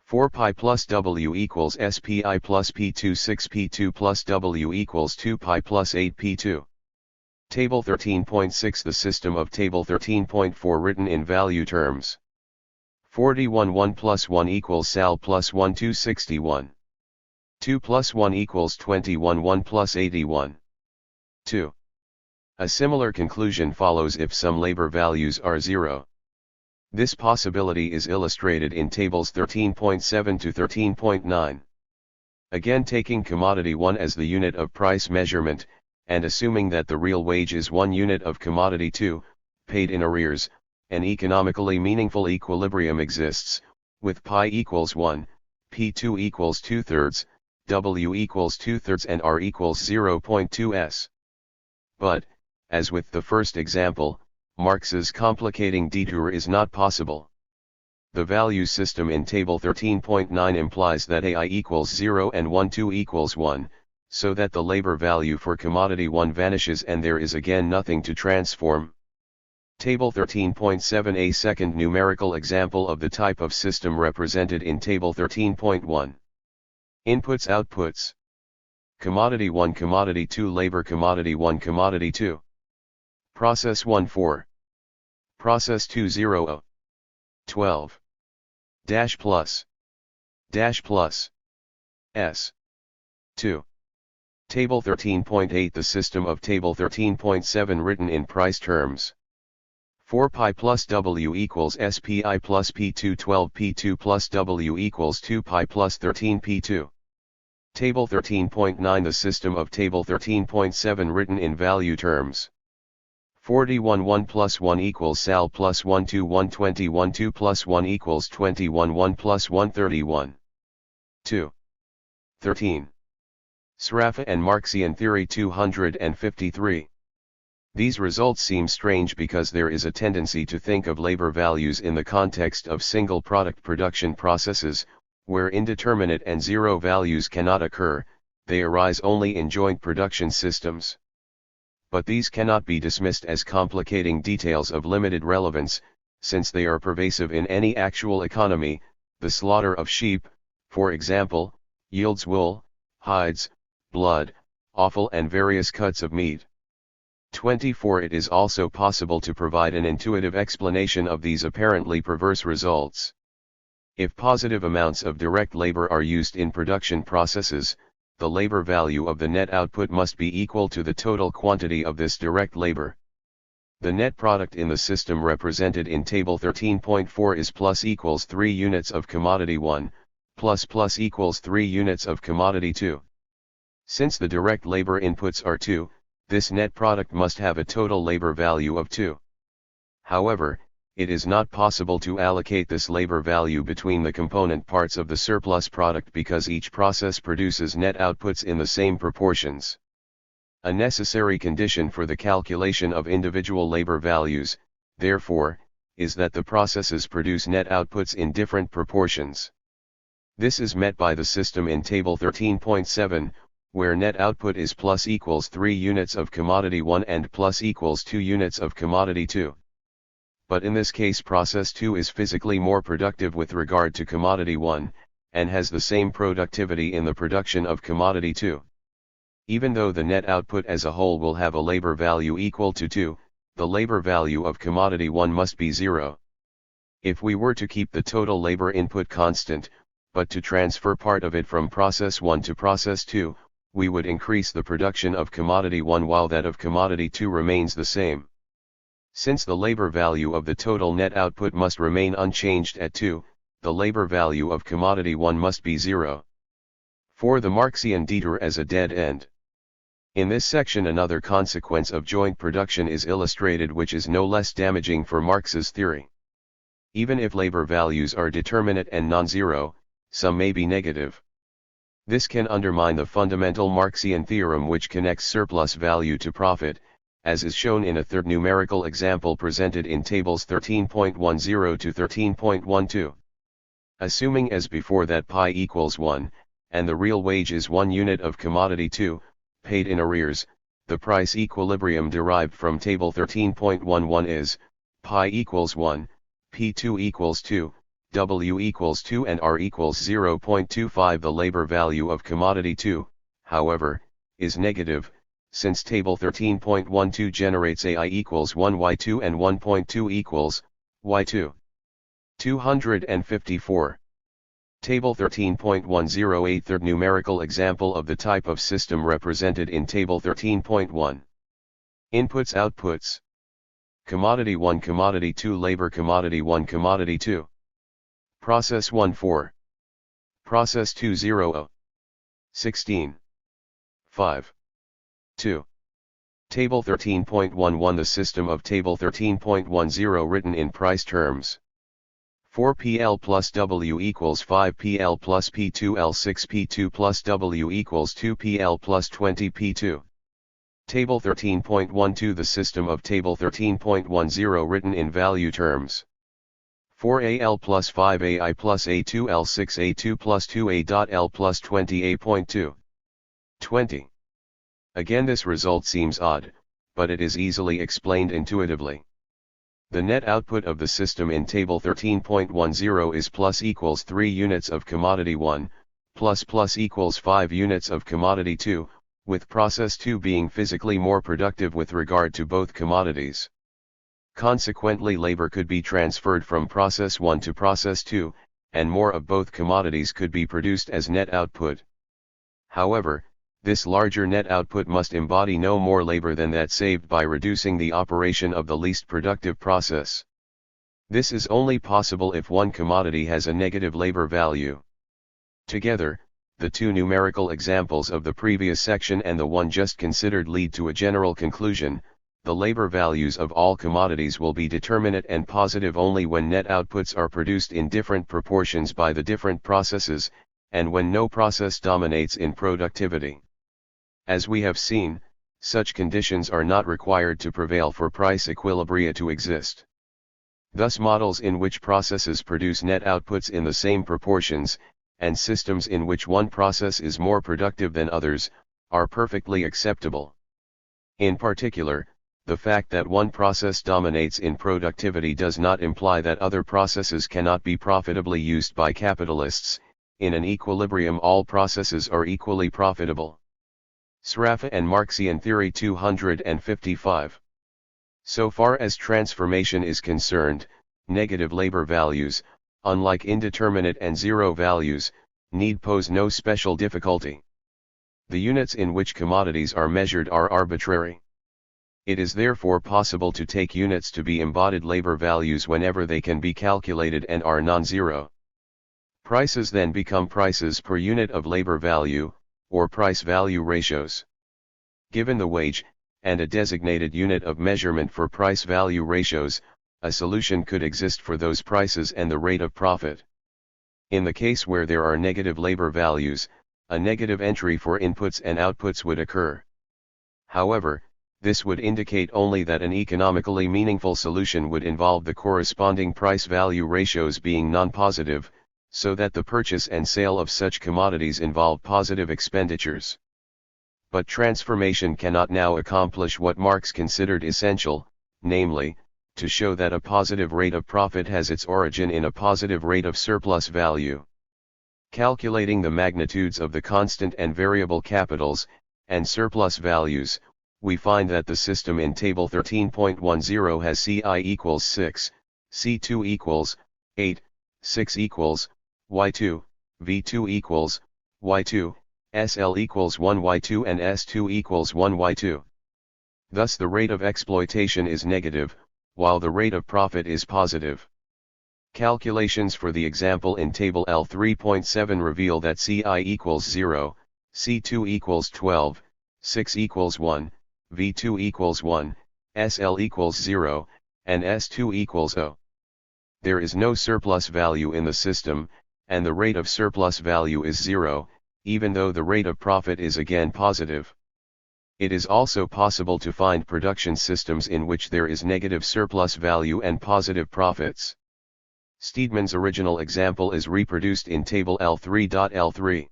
4 pi plus W equals SPI plus P2 6 P2 plus W equals 2 pi plus 8 P2. Table 13.6 The system of Table 13.4 written in value terms. 41 1 plus 1 equals Sal plus 1 261. 2 plus 1 equals 21 1 plus 81. 2. A similar conclusion follows if some labor values are 0. This possibility is illustrated in tables 13.7 to 13.9. Again, taking commodity 1 as the unit of price measurement, and assuming that the real wage is 1 unit of commodity 2, paid in arrears, an economically meaningful equilibrium exists, with pi equals 1, P2 equals 2/3, W equals 2/3 and R equals 0.2s. But, as with the first example, Marx's complicating detour is not possible. The value system in Table 13.9 implies that AI equals 0 and 1 2 equals 1, so that the labor value for commodity 1 vanishes and there is again nothing to transform. Table 13.7 A second numerical example of the type of system represented in Table 13.1. Inputs Outputs. Commodity 1 Commodity 2 Labor Commodity 1 Commodity 2. Process 1 4. Process 2 0. 12. Dash plus. Dash plus. S. 2. Table 13.8 The system of Table 13.7 written in price terms. 4 pi plus W equals SPI plus P2 12 P2 plus W equals 2 pi plus 13 P2. Table 13.9 The system of Table 13.7 written in value terms. 41 1 plus 1 equals Sal plus 1 2 1 21 2 plus 1 equals 21 1 plus 1 31. 2. 13. Sraffa and Marxian Theory 253. These results seem strange because there is a tendency to think of labor values in the context of single product production processes, where indeterminate and zero values cannot occur, they arise only in joint production systems. But these cannot be dismissed as complicating details of limited relevance, since they are pervasive in any actual economy. The slaughter of sheep, for example, yields wool, hides, blood, offal and various cuts of meat. 24. It is also possible to provide an intuitive explanation of these apparently perverse results. If positive amounts of direct labor are used in production processes, the labor value of the net output must be equal to the total quantity of this direct labor. The net product in the system represented in Table 13.4 is plus equals 3 units of commodity 1, plus equals 3 units of commodity 2. Since the direct labor inputs are 2, this net product must have a total labor value of 2. However, it is not possible to allocate this labor value between the component parts of the surplus product because each process produces net outputs in the same proportions. A necessary condition for the calculation of individual labor values, therefore, is that the processes produce net outputs in different proportions. This is met by the system in Table 13.7, where net output is plus equals 3 units of commodity 1 and plus equals 2 units of commodity 2. But in this case process 2 is physically more productive with regard to commodity 1, and has the same productivity in the production of commodity 2. Even though the net output as a whole will have a labor value equal to 2, the labor value of commodity 1 must be 0. If we were to keep the total labor input constant, but to transfer part of it from process 1 to process 2, we would increase the production of commodity 1 while that of commodity 2 remains the same. Since the labor value of the total net output must remain unchanged at 2, the labor value of commodity 1 must be 0. For the Marxian detour as a dead end. In this section another consequence of joint production is illustrated which is no less damaging for Marx's theory. Even if labor values are determinate and non-zero, some may be negative. This can undermine the fundamental Marxian theorem which connects surplus value to profit, as is shown in a third numerical example presented in tables 13.10 to 13.12. Assuming as before that pi equals 1, and the real wage is 1 unit of commodity 2, paid in arrears, the price equilibrium derived from table 13.11 is, pi equals 1, P2 equals 2, W equals 2 and R equals 0.25. The labor value of commodity 2, however, is negative, since table 13.12 generates AI equals 1 Y2 and 1.2 equals, Y2. 254. Table 13.108 Third numerical example of the type of system represented in Table 13.1. Inputs Outputs. Commodity 1 Commodity 2 Labor Commodity 1 Commodity 2. Process 1 4. Process 2 0 16. 5. 2. Table 13.11 The system of Table 13.10 written in price terms. 4 PL plus W equals 5 PL plus P2L 6 P2 plus W equals 2 PL plus 20 P2. Table 13.12 The system of Table 13.10 written in value terms. 4 AL plus 5 AI plus A2L 6 A2 plus 2 A.L plus 20 A.2. 20. Again this result seems odd, but it is easily explained intuitively. The net output of the system in table 13.10 is plus equals 3 units of commodity 1, plus equals 5 units of commodity 2, with process 2 being physically more productive with regard to both commodities. Consequently, labor could be transferred from process 1 to process 2, and more of both commodities could be produced as net output. However, this larger net output must embody no more labor than that saved by reducing the operation of the least productive process. This is only possible if one commodity has a negative labor value. Together, the two numerical examples of the previous section and the one just considered lead to a general conclusion: the labor values of all commodities will be determinate and positive only when net outputs are produced in different proportions by the different processes, and when no process dominates in productivity. As we have seen, such conditions are not required to prevail for price equilibria to exist. Thus, models in which processes produce net outputs in the same proportions, and systems in which one process is more productive than others, are perfectly acceptable. In particular, the fact that one process dominates in productivity does not imply that other processes cannot be profitably used by capitalists. In an equilibrium, all processes are equally profitable. Sraffa and Marxian Theory 255. So far as transformation is concerned, negative labor values, unlike indeterminate and zero values, need pose no special difficulty. The units in which commodities are measured are arbitrary. It is therefore possible to take units to be embodied labor values whenever they can be calculated and are non-zero. Prices then become prices per unit of labor value, or price-value ratios. Given the wage, and a designated unit of measurement for price-value ratios, a solution could exist for those prices and the rate of profit. In the case where there are negative labor values, a negative entry for inputs and outputs would occur. However, this would indicate only that an economically meaningful solution would involve the corresponding price-value ratios being non-positive, so that the purchase and sale of such commodities involve positive expenditures. But transformation cannot now accomplish what Marx considered essential, namely, to show that a positive rate of profit has its origin in a positive rate of surplus value. Calculating the magnitudes of the constant and variable capitals, and surplus values, we find that the system in Table 13.10 has Ci equals 6, C2 equals 8, 6 equals Y2, V2 equals Y2, SL equals 1 Y2 and S2 equals 1 Y2. Thus the rate of exploitation is negative, while the rate of profit is positive. Calculations for the example in Table L3.7 reveal that Ci equals 0, C2 equals 12, 6 equals 1, V2 equals 1, SL equals 0, and S2 equals 0. There is no surplus value in the system, and the rate of surplus value is 0, even though the rate of profit is again positive. It is also possible to find production systems in which there is negative surplus value and positive profits. Steedman's original example is reproduced in Table L3.L3.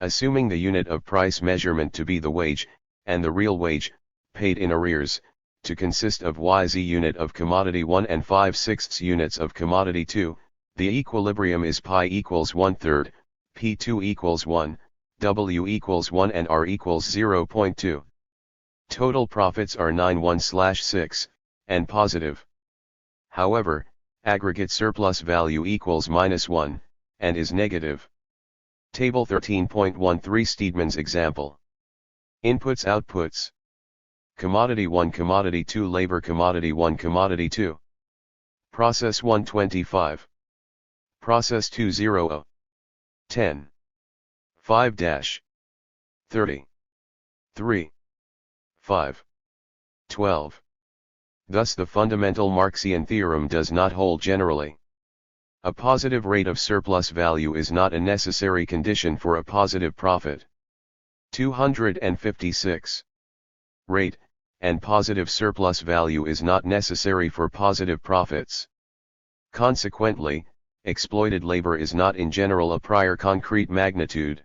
Assuming the unit of price measurement to be the wage, and the real wage, paid in arrears, to consist of YZ unit of commodity 1 and 5/6 units of commodity 2, the equilibrium is pi equals 1/3, P2 equals 1, W equals 1 and R equals 0.2. Total profits are 9/1/6, and positive. However, aggregate surplus value equals -1, and is negative. Table 13.13 Steedman's example. Inputs outputs. Commodity 1 Commodity 2 Labor Commodity 1 Commodity 2. Process 1 25. Process 2 0 10. 5 30. 3. 5. 12. Thus the fundamental Marxian theorem does not hold generally. A positive rate of surplus value is not a necessary condition for a positive profit. 256. Rate, and positive surplus value is not necessary for positive profits. Consequently, exploited labor is not in general a prior concrete magnitude,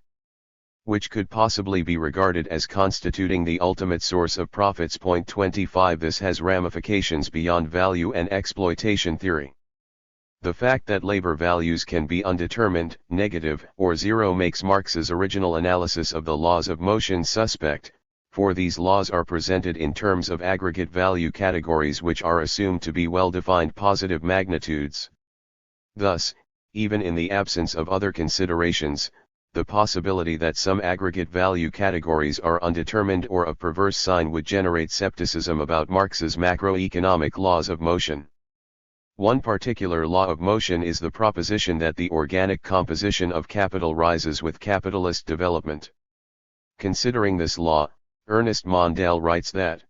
which could possibly be regarded as constituting the ultimate source of profits. 25 This has ramifications beyond value and exploitation theory. The fact that labor values can be undetermined, negative, or zero makes Marx's original analysis of the laws of motion suspect, for these laws are presented in terms of aggregate value categories which are assumed to be well-defined positive magnitudes. Thus, even in the absence of other considerations, the possibility that some aggregate value categories are undetermined or of perverse sign would generate skepticism about Marx's macroeconomic laws of motion. One particular law of motion is the proposition that the organic composition of capital rises with capitalist development. Considering this law, Ernest Mondale writes that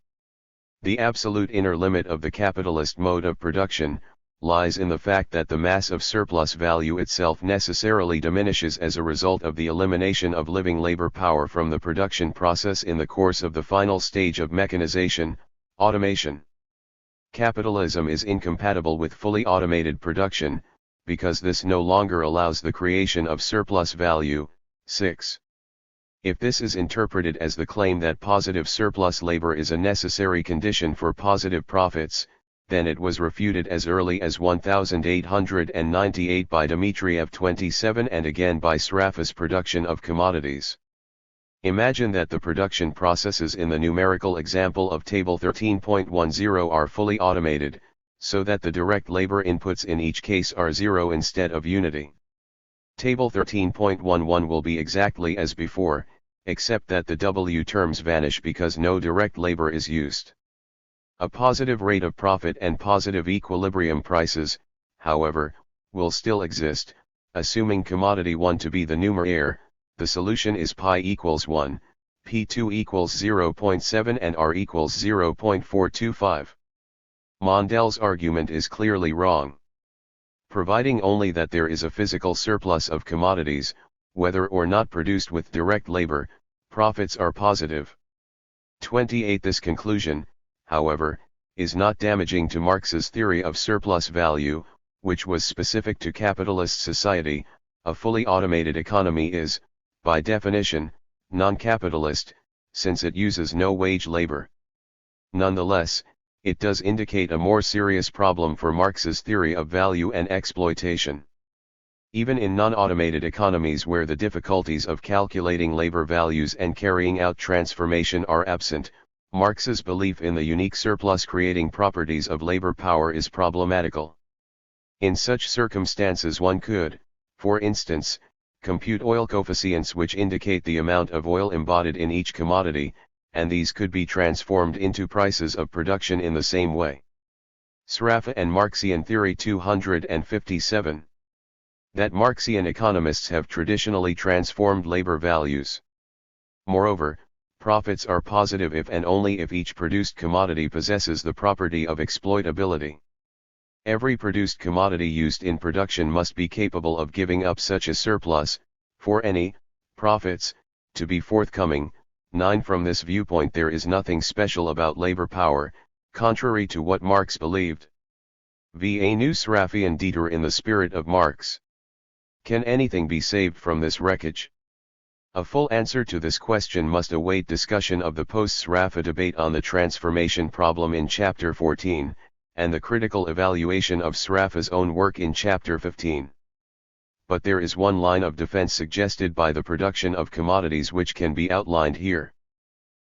the absolute inner limit of the capitalist mode of production lies in the fact that the mass of surplus value itself necessarily diminishes as a result of the elimination of living labor power from the production process in the course of the final stage of mechanization, automation. Capitalism is incompatible with fully automated production, because this no longer allows the creation of surplus value. 6. If this is interpreted as the claim that positive surplus labor is a necessary condition for positive profits, then it was refuted as early as 1898 by Dmitriev 27 and again by Sraffa's production of commodities. Imagine that the production processes in the numerical example of Table 13.10 are fully automated, so that the direct labor inputs in each case are zero instead of unity. Table 13.11 will be exactly as before, except that the W terms vanish because no direct labor is used. A positive rate of profit and positive equilibrium prices, however, will still exist, assuming commodity 1 to be the numeraire. The solution is pi equals 1, P2 equals 0.7 and R equals 0.425. Mondale's argument is clearly wrong. Providing only that there is a physical surplus of commodities, whether or not produced with direct labor, profits are positive. 28. This conclusion, however, is not damaging to Marx's theory of surplus value, which was specific to capitalist society. A fully automated economy is, by definition, non-capitalist, since it uses no wage labor. Nonetheless, it does indicate a more serious problem for Marx's theory of value and exploitation. Even in non-automated economies where the difficulties of calculating labor values and carrying out transformation are absent, Marx's belief in the unique surplus-creating properties of labor power is problematical. In such circumstances one could, for instance, compute oil coefficients which indicate the amount of oil embodied in each commodity, and these could be transformed into prices of production in the same way. Sraffa and Marxian Theory 257. That Marxian economists have traditionally transformed labor values. Moreover, profits are positive if and only if each produced commodity possesses the property of exploitability. Every produced commodity used in production must be capable of giving up such a surplus, for any profits to be forthcoming. 9. From this viewpoint there is nothing special about labor power, contrary to what Marx believed. Va nous Sraffian Dieter in the spirit of Marx. Can anything be saved from this wreckage? A full answer to this question must await discussion of the post-Sraffa debate on the transformation problem in Chapter 14, and the critical evaluation of Sraffa's own work in Chapter 15. But there is one line of defense suggested by the production of commodities which can be outlined here.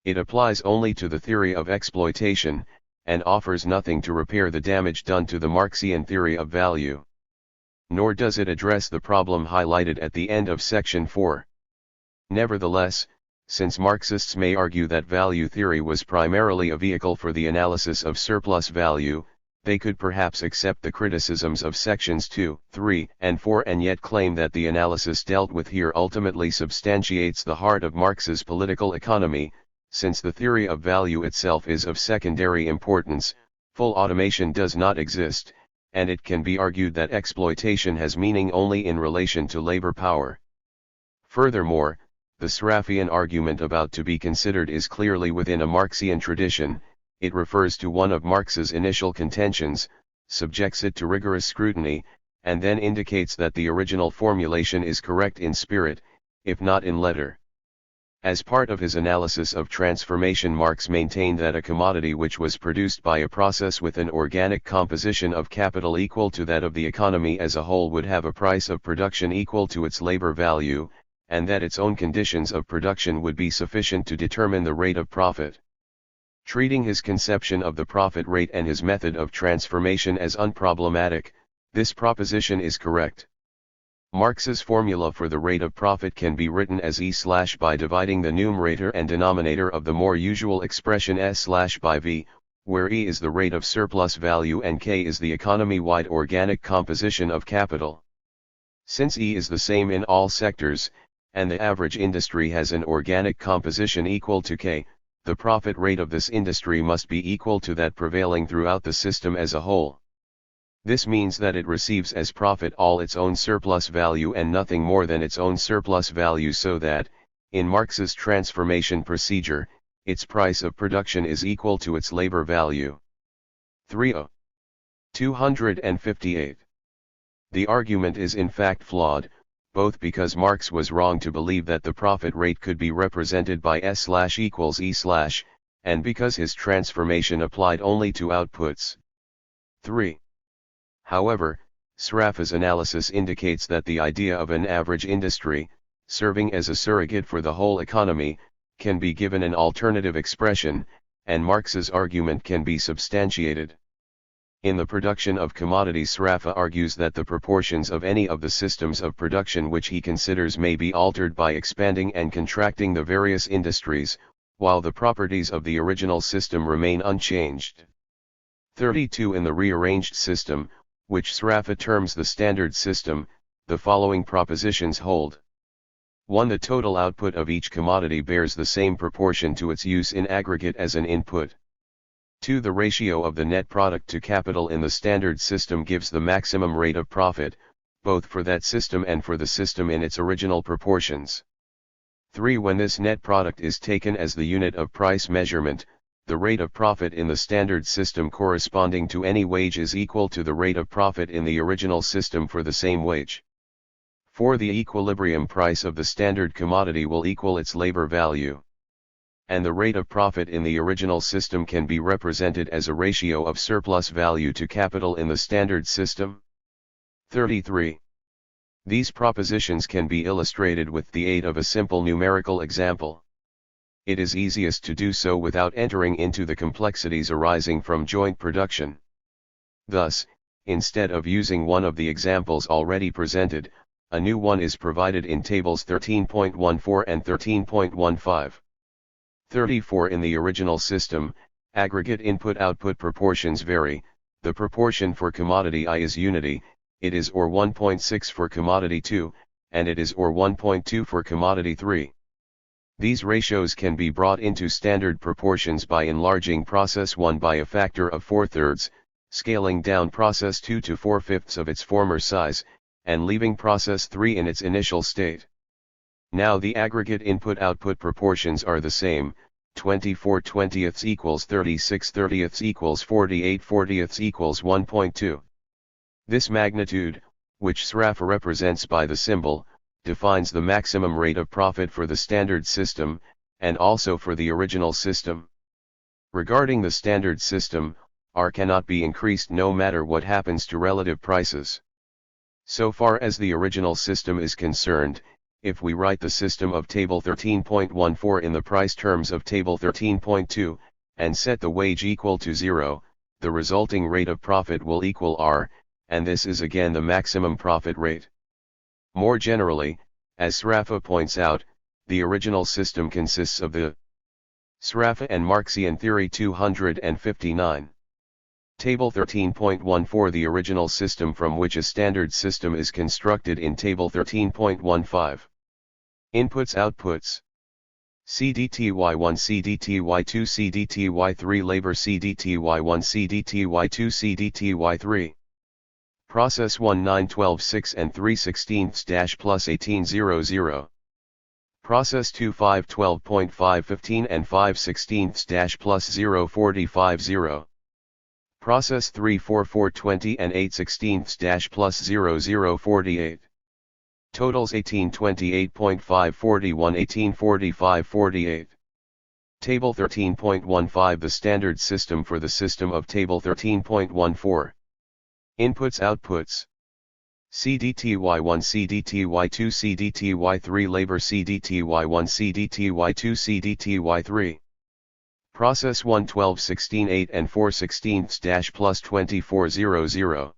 It applies only to the theory of exploitation, and offers nothing to repair the damage done to the Marxian theory of value. Nor does it address the problem highlighted at the end of Section 4. Nevertheless, since Marxists may argue that value theory was primarily a vehicle for the analysis of surplus value, they could perhaps accept the criticisms of sections 2, 3, and 4 and yet claim that the analysis dealt with here ultimately substantiates the heart of Marx's political economy. Since the theory of value itself is of secondary importance, full automation does not exist, and it can be argued that exploitation has meaning only in relation to labor power. Furthermore, the Sraffian argument about to be considered is clearly within a Marxian tradition. It refers to one of Marx's initial contentions, subjects it to rigorous scrutiny, and then indicates that the original formulation is correct in spirit, if not in letter. As part of his analysis of transformation, Marx maintained that a commodity which was produced by a process with an organic composition of capital equal to that of the economy as a whole would have a price of production equal to its labor value, and that its own conditions of production would be sufficient to determine the rate of profit. Treating his conception of the profit rate and his method of transformation as unproblematic, this proposition is correct. Marx's formula for the rate of profit can be written as E/ by dividing the numerator and denominator of the more usual expression S/ by V, where E is the rate of surplus value and K is the economy-wide organic composition of capital. Since E is the same in all sectors, and the average industry has an organic composition equal to K, the profit rate of this industry must be equal to that prevailing throughout the system as a whole. This means that it receives as profit all its own surplus value and nothing more than its own surplus value, so that, in Marx's transformation procedure, its price of production is equal to its labor value. 258. The argument is in fact flawed, both because Marx was wrong to believe that the profit rate could be represented by S/equals E/, and because his transformation applied only to outputs. 3. However, Sraffa's analysis indicates that the idea of an average industry, serving as a surrogate for the whole economy, can be given an alternative expression, and Marx's argument can be substantiated. In the production of commodities, Sraffa argues that the proportions of any of the systems of production which he considers may be altered by expanding and contracting the various industries, while the properties of the original system remain unchanged. 32. In the rearranged system, which Sraffa terms the standard system, the following propositions hold. 1. The total output of each commodity bears the same proportion to its use in aggregate as an input. 2. The ratio of the net product to capital in the standard system gives the maximum rate of profit, both for that system and for the system in its original proportions. 3. When this net product is taken as the unit of price measurement, the rate of profit in the standard system corresponding to any wage is equal to the rate of profit in the original system for the same wage. 4. The equilibrium price of the standard commodity will equal its labor value. And the rate of profit in the original system can be represented as a ratio of surplus value to capital in the standard system. 33. These propositions can be illustrated with the aid of a simple numerical example. It is easiest to do so without entering into the complexities arising from joint production. Thus, instead of using one of the examples already presented, a new one is provided in tables 13.14 and 13.15. 34. In the original system, aggregate input-output proportions vary. The proportion for commodity I is unity, it is or 1.6 for commodity 2, and it is or 1.2 for commodity 3. These ratios can be brought into standard proportions by enlarging process 1 by a factor of 4/3, scaling down process 2 to 4/5 of its former size, and leaving process 3 in its initial state. Now the aggregate input-output proportions are the same, 24/20 equals 36/30 equals 48/40 equals 1.2. This magnitude, which Sraffa represents by the symbol, defines the maximum rate of profit for the standard system, and also for the original system. Regarding the standard system, R cannot be increased no matter what happens to relative prices. So far as the original system is concerned, if we write the system of table 13.14 in the price terms of table 13.2, and set the wage equal to 0, the resulting rate of profit will equal R, and this is again the maximum profit rate. More generally, as Sraffa points out, the original system consists of the Sraffa and Marxian theory 259. Table 13.14 The original system from which a standard system is constructed in table 13.15. Inputs-outputs. CDTY1 CDTY2 CDTY3 Labor CDTY1 CDTY2 CDTY3 Process 1 9 12 6 and 3/16 plus 1800. Process 2 5 12.5 15 and 5/16 plus 0.45 Process 3 4 4 20 and 8/16 plus 0.048 Totals 1828.5 41 1845 48 Table 13.15 The standard system for the system of table 13.14. Inputs-outputs. CDTY1 CDTY2 CDTY3 labor CDTY1 CDTY2 CDTY3 Process 1 12 16 8 and 4 16ths plus 2400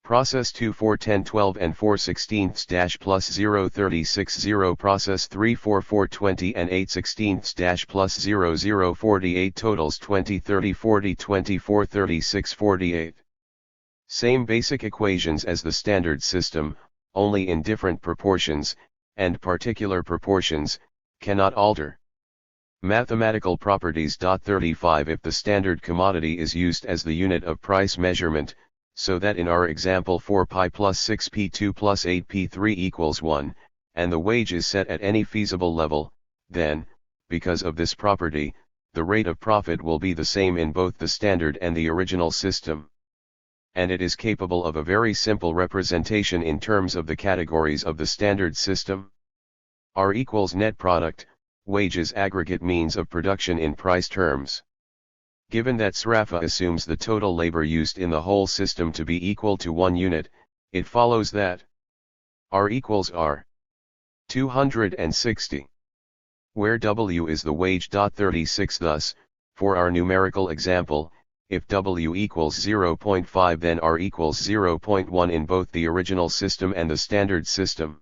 Process 2 4 10 12 and 4 16ths plus 0 36 0 Process 3 4 4 20 and 8 16ths plus 0 0 48 totals 20 30 40 24 36 48 Same basic equations as the standard system, only in different proportions, and particular proportions, cannot alter. Mathematical properties. 35 If the standard commodity is used as the unit of price measurement, so that in our example 4 pi plus 6 p2 plus 8 p3 equals 1, and the wage is set at any feasible level, then, because of this property, the rate of profit will be the same in both the standard and the original system. And it is capable of a very simple representation in terms of the categories of the standard system. R equals net product, wages aggregate means of production in price terms. Given that SRAFA assumes the total labor used in the whole system to be equal to 1 unit, it follows that R equals R 260, where W is the wage. 36 Thus, for our numerical example, if W equals 0.5 then R equals 0.1 in both the original system and the standard system.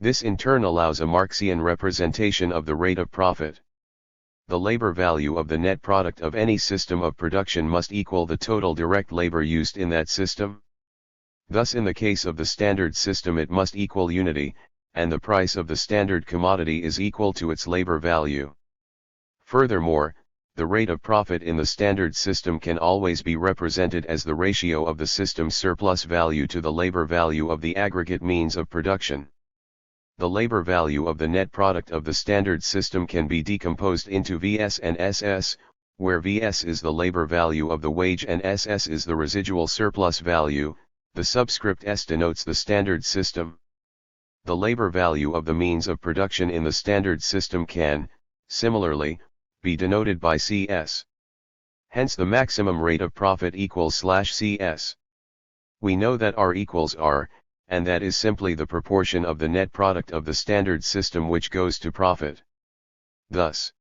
This in turn allows a Marxian representation of the rate of profit. The labor value of the net product of any system of production must equal the total direct labor used in that system. Thus in the case of the standard system it must equal unity, and the price of the standard commodity is equal to its labor value. Furthermore, the rate of profit in the standard system can always be represented as the ratio of the system's surplus value to the labor value of the aggregate means of production. The labor value of the net product of the standard system can be decomposed into Vs and Ss, where Vs is the labor value of the wage and Ss is the residual surplus value. The subscript S denotes the standard system. The labor value of the means of production in the standard system can, similarly, be denoted by Cs. Hence the maximum rate of profit equals /Cs. We know that R equals R, and that is simply the proportion of the net product of the standard system which goes to profit. Thus,